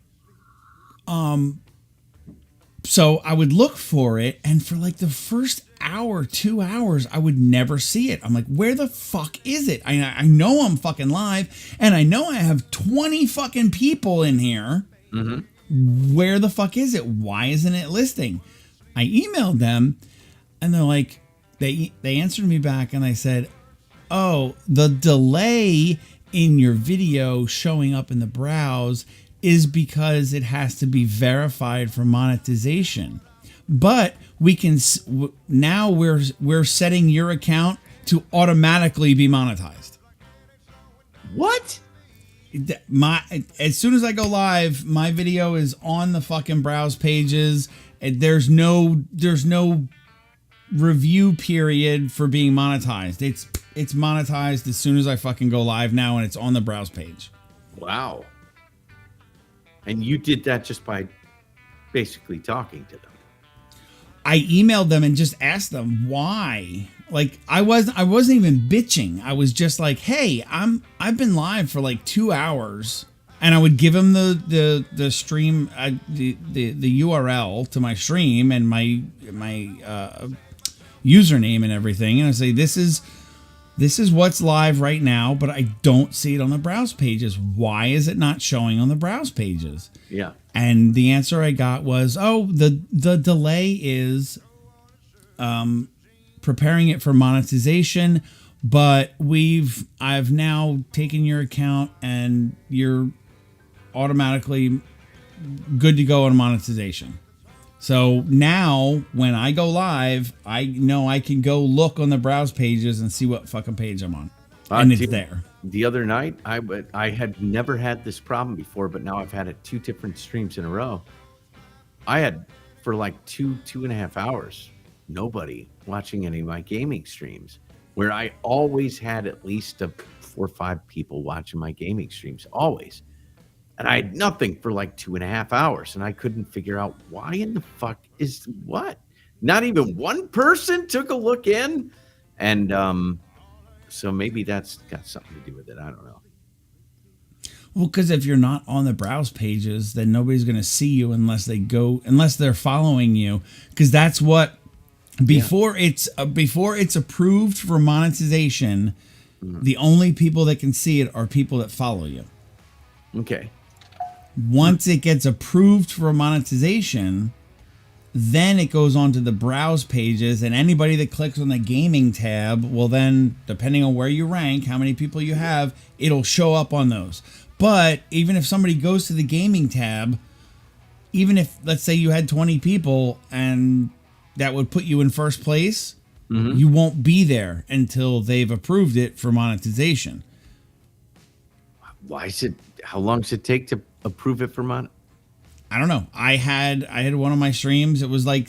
So I would look for it, and for like the first hour, 2 hours, I would never see it. I'm like, where the fuck is it? I know I'm fucking live, and I know I have 20 fucking people in here. Mm-hmm. Where the fuck is it? Why isn't it listing? I emailed them, and they're like, they answered me back, and I said, oh, the delay in your video showing up in the browse is because it has to be verified for monetization. But we can now we're setting your account to automatically be monetized. What? As soon as I go live, my video is on the fucking browse pages. There's no review period for being monetized. It's monetized as soon as I fucking go live now, and it's on the browse page. Wow. And you did that just by basically talking to them. I emailed them and just asked them why. Like I wasn't even bitching. I was just like, "Hey, I've been live for like 2 hours," and I would give them the stream the URL to my stream and my username and everything, and I say, "This is what's live right now, but I don't see it on the browse pages. Why is it not showing on the browse pages?" Yeah. And the answer I got was, "Oh, the delay is preparing it for monetization, but I've now taken your account and you're automatically good to go on monetization. So now when I go live, I know I can go look on the browse pages and see what fucking page I'm on. And it's there." The other night, I had never had this problem before, but now I've had it 2 different streams in a row. I had for like 2.5 hours, nobody watching any of my gaming streams, where I always had at least 4 or 5 people watching my gaming streams, always. And I had nothing for like 2.5 hours, and I couldn't figure out why in the fuck is what? Not even one person took a look in, and so maybe that's got something to do with it. I don't know. Well, because if you're not on the browse pages, then nobody's going to see you unless they're following you. Because that's what before it's approved for monetization. The only people that can see it are people that follow you. Okay. Once it gets approved for monetization, then it goes on to the browse pages, and anybody that clicks on the gaming tab will then, depending on where you rank, how many people you have, it'll show up on those. But even if somebody goes to the gaming tab, even if, let's say you had 20 people and that would put you in first place, you won't be there until they've approved it for monetization. Why is it? How long does it take to approve it for monetization? I don't know. I had one of my streams. It was like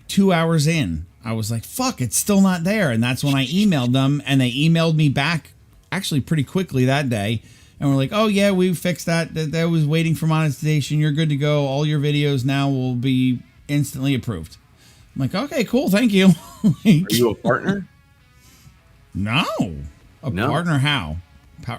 2 hours in. I was like, "Fuck, it's still not there." And that's when I emailed them, and they emailed me back actually pretty quickly that day. And we're like, "Oh yeah, we fixed that. That was waiting for monetization. You're good to go. All your videos now will be instantly approved." I'm like, "Okay, cool, thank you." Are you a partner? No. Partner how?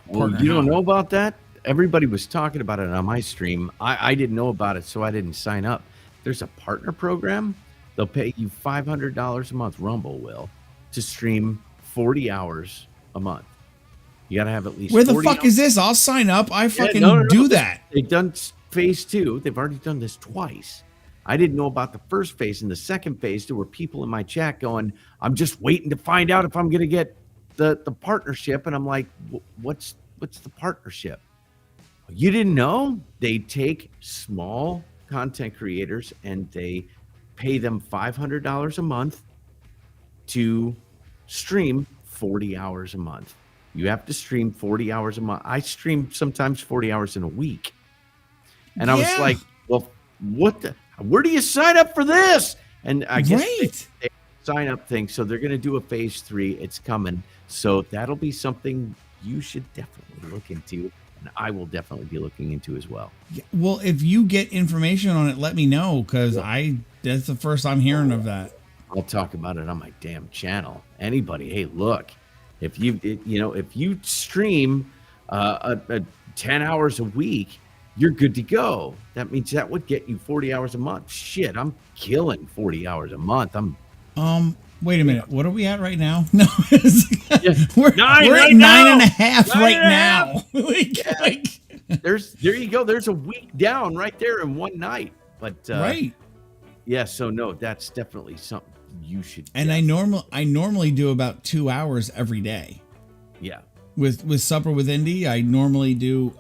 Well, you don't know about that? Everybody was talking about it on my stream. I didn't know about it, so I didn't sign up. There's a partner program. They'll pay you $500 a month, Rumble will, to stream 40 hours a month. You got to have at least Where the fuck is this? I'll sign up. I fucking do that. They've done phase 2. They've already done this twice. I didn't know about the first phase. And the second phase, there were people in my chat going, "I'm just waiting to find out if I'm going to get the partnership." And I'm like, what's the partnership? You didn't know? They take small content creators and they pay them $500 a month to stream 40 hours a month. You have to stream 40 hours a month. I stream sometimes 40 hours in a week. And I was like, well, where do you sign up for this? And I guess they sign up thing. So they're going to do a phase 3. It's coming. So that'll be something you should definitely look into. And I will definitely be looking into as well. Yeah, well, if you get information on it, let me know, because that's the first I'm hearing of that. I'll talk about it on my damn channel. Anybody, hey, look, if you stream 10 hours a week, you're good to go. That means that would get you 40 hours a month. Shit, I'm killing 40 hours a month. Wait a minute. What are we at right now? No, we're at 9.5 right now. There you go. There's a week down right there in one night. But yeah. So no, that's definitely something you should. And I normally do about 2 hours every day. Yeah. With Supper with Indy, I normally do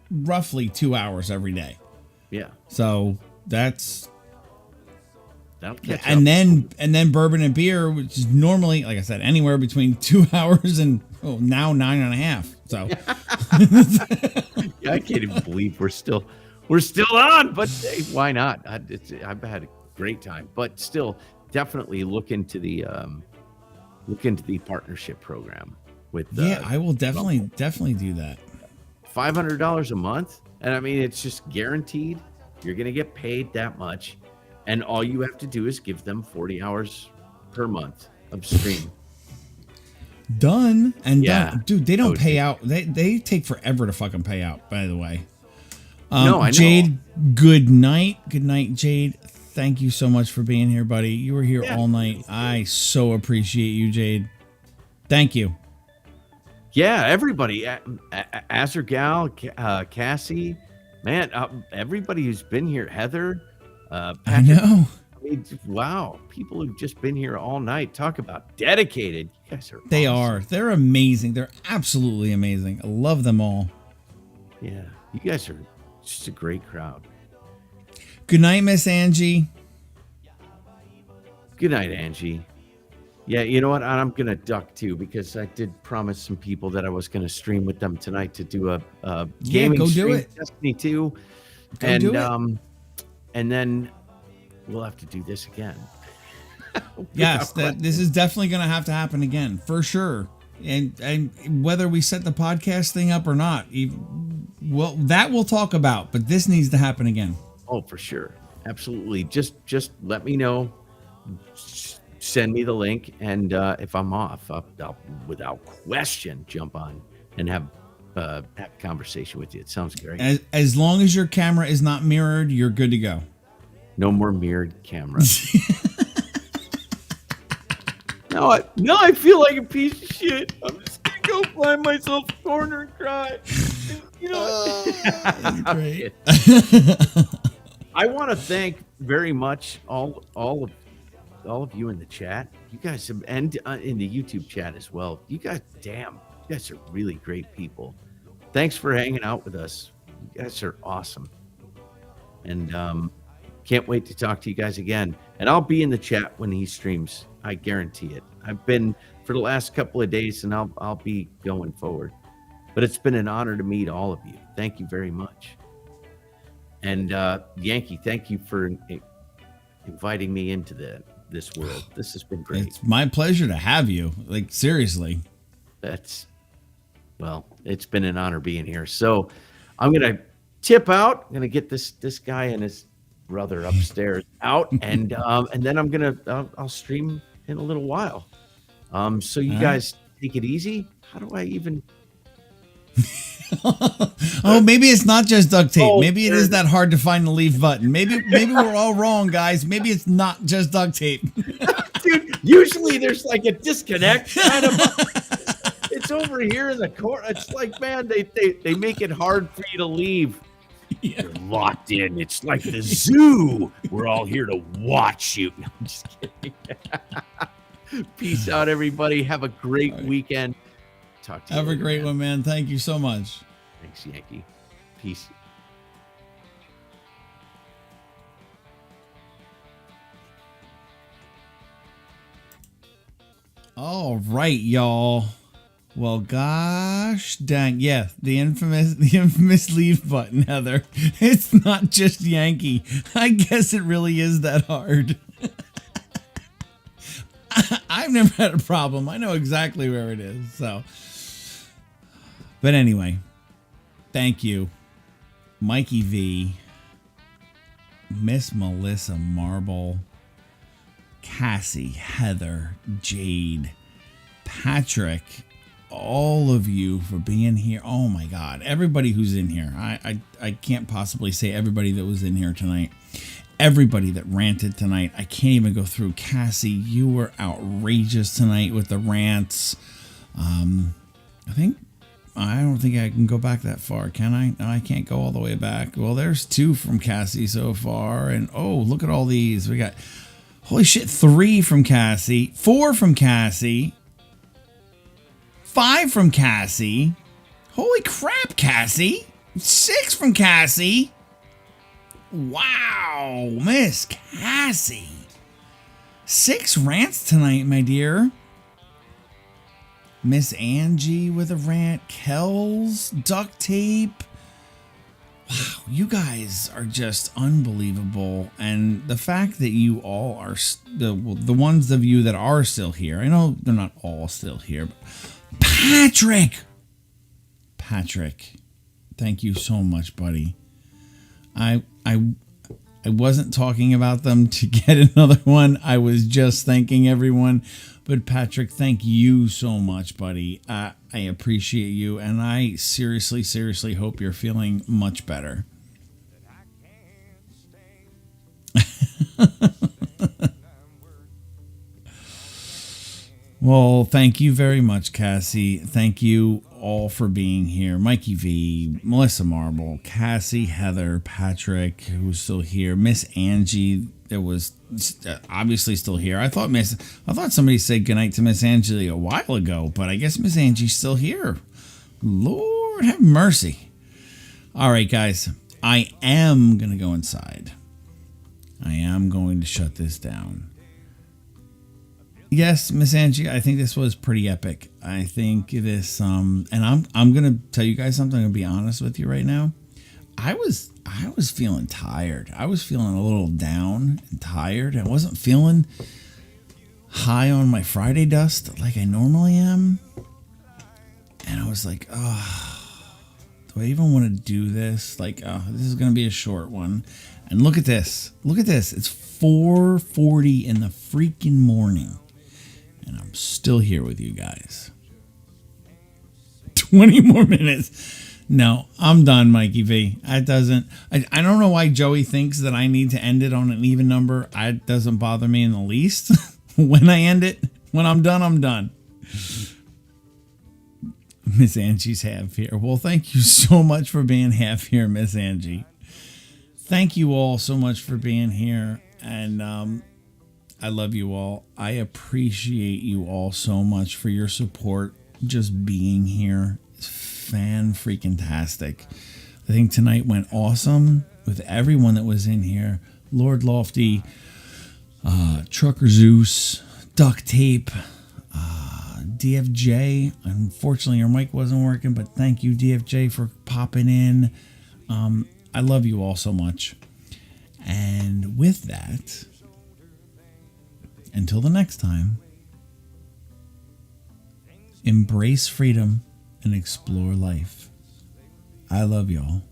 roughly 2 hours every day. Yeah. So that's. And then bourbon and beer, which is normally, like I said, anywhere between 2 hours and now 9.5. So yeah, I can't even believe we're still on. But hey, why not? I've had a great time. But still, definitely look into the partnership program with. I will definitely do that. $500 a month, and I mean it's just guaranteed. You're gonna get paid that much. And all you have to do is give them 40 hours per month of stream. Done. Dude, they don't pay out. They take forever to fucking pay out, by the way. No, I know. Jade, good night. Good night, Jade. Thank you so much for being here, buddy. You were here all night. I so appreciate you, Jade. Thank you. Yeah, everybody. Azergal, Cassie, man, everybody who's been here. Heather. Patrick, I know. I mean, wow, people who've just been here all night. Talk about dedicated. You guys are. They awesome. are. They're amazing. They're absolutely amazing. I love them all. Yeah, you guys are just a great crowd. Good night, Miss Angie. Good night, Angie. Yeah, you know what? I'm gonna duck too because I did promise some people that I was gonna stream with them tonight to do a gaming go stream, do it. Destiny 2, and then we'll have to do this again. Yes, this is definitely going to have to happen again for sure. And whether we set the podcast thing up or not, well, that we'll talk about. But this needs to happen again. Oh, for sure, absolutely. Just let me know. Send me the link, and if I'm off, I'll without question jump on and have a conversation with you. It sounds great. As long as your camera is not mirrored, you're good to go. No more mirrored cameras. No, I feel like a piece of shit. I'm just gonna go find myself a corner and cry. You know. Great. I want to thank very much all of you in the chat. You guys have, and in the YouTube chat as well. You guys are really great people. Thanks for hanging out with us. You guys are awesome. And can't wait to talk to you guys again. And I'll be in the chat when he streams. I guarantee it. I've been for the last couple of days, and I'll be going forward. But it's been an honor to meet all of you. Thank you very much. And Yankee, thank you for inviting me into this world. This has been great. It's my pleasure to have you. Like, seriously. It's been an honor being here. So I'm going to tip out. I'm going to get this guy and his brother upstairs out. And then I'll stream in a little while. So you guys take it easy. How do I even... Oh, maybe it's not just duct tape. Maybe it is that hard to find the leave button. Maybe we're all wrong, guys. Maybe it's not just duct tape. Dude, usually there's like a disconnect kind of. It's over here in the corner. It's like, man, they make it hard for you to leave. Yeah. You're locked in. It's like the zoo. We're all here to watch you. No, I'm just kidding. Peace out, everybody. Have a great weekend. Talk to you. Have a great one, man. Thank you so much. Thanks, Yankee. Peace. All right, y'all. Well, gosh dang. Yeah, the infamous leave button, Heather. It's not just Yankee. I guess it really is that hard. I've never had a problem. I know exactly where it is. So, but anyway, thank you, Mikey V, Miss Melissa Marble, Cassie, Heather, Jade, Patrick, all of you for being here. Oh my God, everybody who's in here. I can't possibly say everybody that was in here tonight. Everybody that ranted tonight. I can't even go through. Cassie, you were outrageous tonight with the rants. I don't think I can go back that far, can I? No, I can't go all the way back. Well, there's 2 from Cassie so far. And oh, look at all these. We got, holy shit, 3 from Cassie, 4 from Cassie, 5 from Cassie. Holy crap, Cassie. 6 from Cassie. Wow, Miss Cassie. 6 rants tonight, my dear. Miss Angie with a rant. Kells, duct tape. Wow, you guys are just unbelievable. And the fact that you all are, the ones of you that are still here, I know they're not all still here, but Patrick, thank you so much, buddy. I wasn't talking about them to get another one. I was just thanking everyone. But Patrick, thank you so much, buddy. I appreciate you, and I seriously hope you're feeling much better. Well, thank you very much, Cassie. Thank you all for being here. Mikey V, Melissa Marble, Cassie, Heather, Patrick, who's still here, Miss Angie, that was obviously still here. I thought somebody said goodnight to Miss Angie a while ago, but I guess Miss Angie's still here. Lord have mercy. All right, guys, I am going to go inside. I am going to shut this down. Yes, Miss Angie, I think this was pretty epic. I think this, and I'm gonna tell you guys something. I'm gonna be honest with you right now. I was feeling tired. I was feeling a little down and tired. I wasn't feeling high on my Friday dust like I normally am. And I was like, oh, do I even want to do this? Like, oh, this is gonna be a short one. And look at this. Look at this. It's 4:40 in the freaking morning. And I'm still here with you guys. 20 more minutes. No, I'm done, Mikey V. I don't know why Joey thinks that I need to end it on an even number. It doesn't bother me in the least. When I end it, when I'm done, I'm done. Miss Angie's half here. Well, thank you so much for being half here, Miss Angie. Thank you all so much for being here. And, I love you all. I appreciate you all so much for your support. Just being here is fan-freaking-tastic. I think tonight went awesome with everyone that was in here. Lord Lofty, Trucker Zeus, Duct Tape, DFJ. Unfortunately, your mic wasn't working, but thank you, DFJ, for popping in. I love you all so much. And with that, until the next time, embrace freedom and explore life. I love y'all.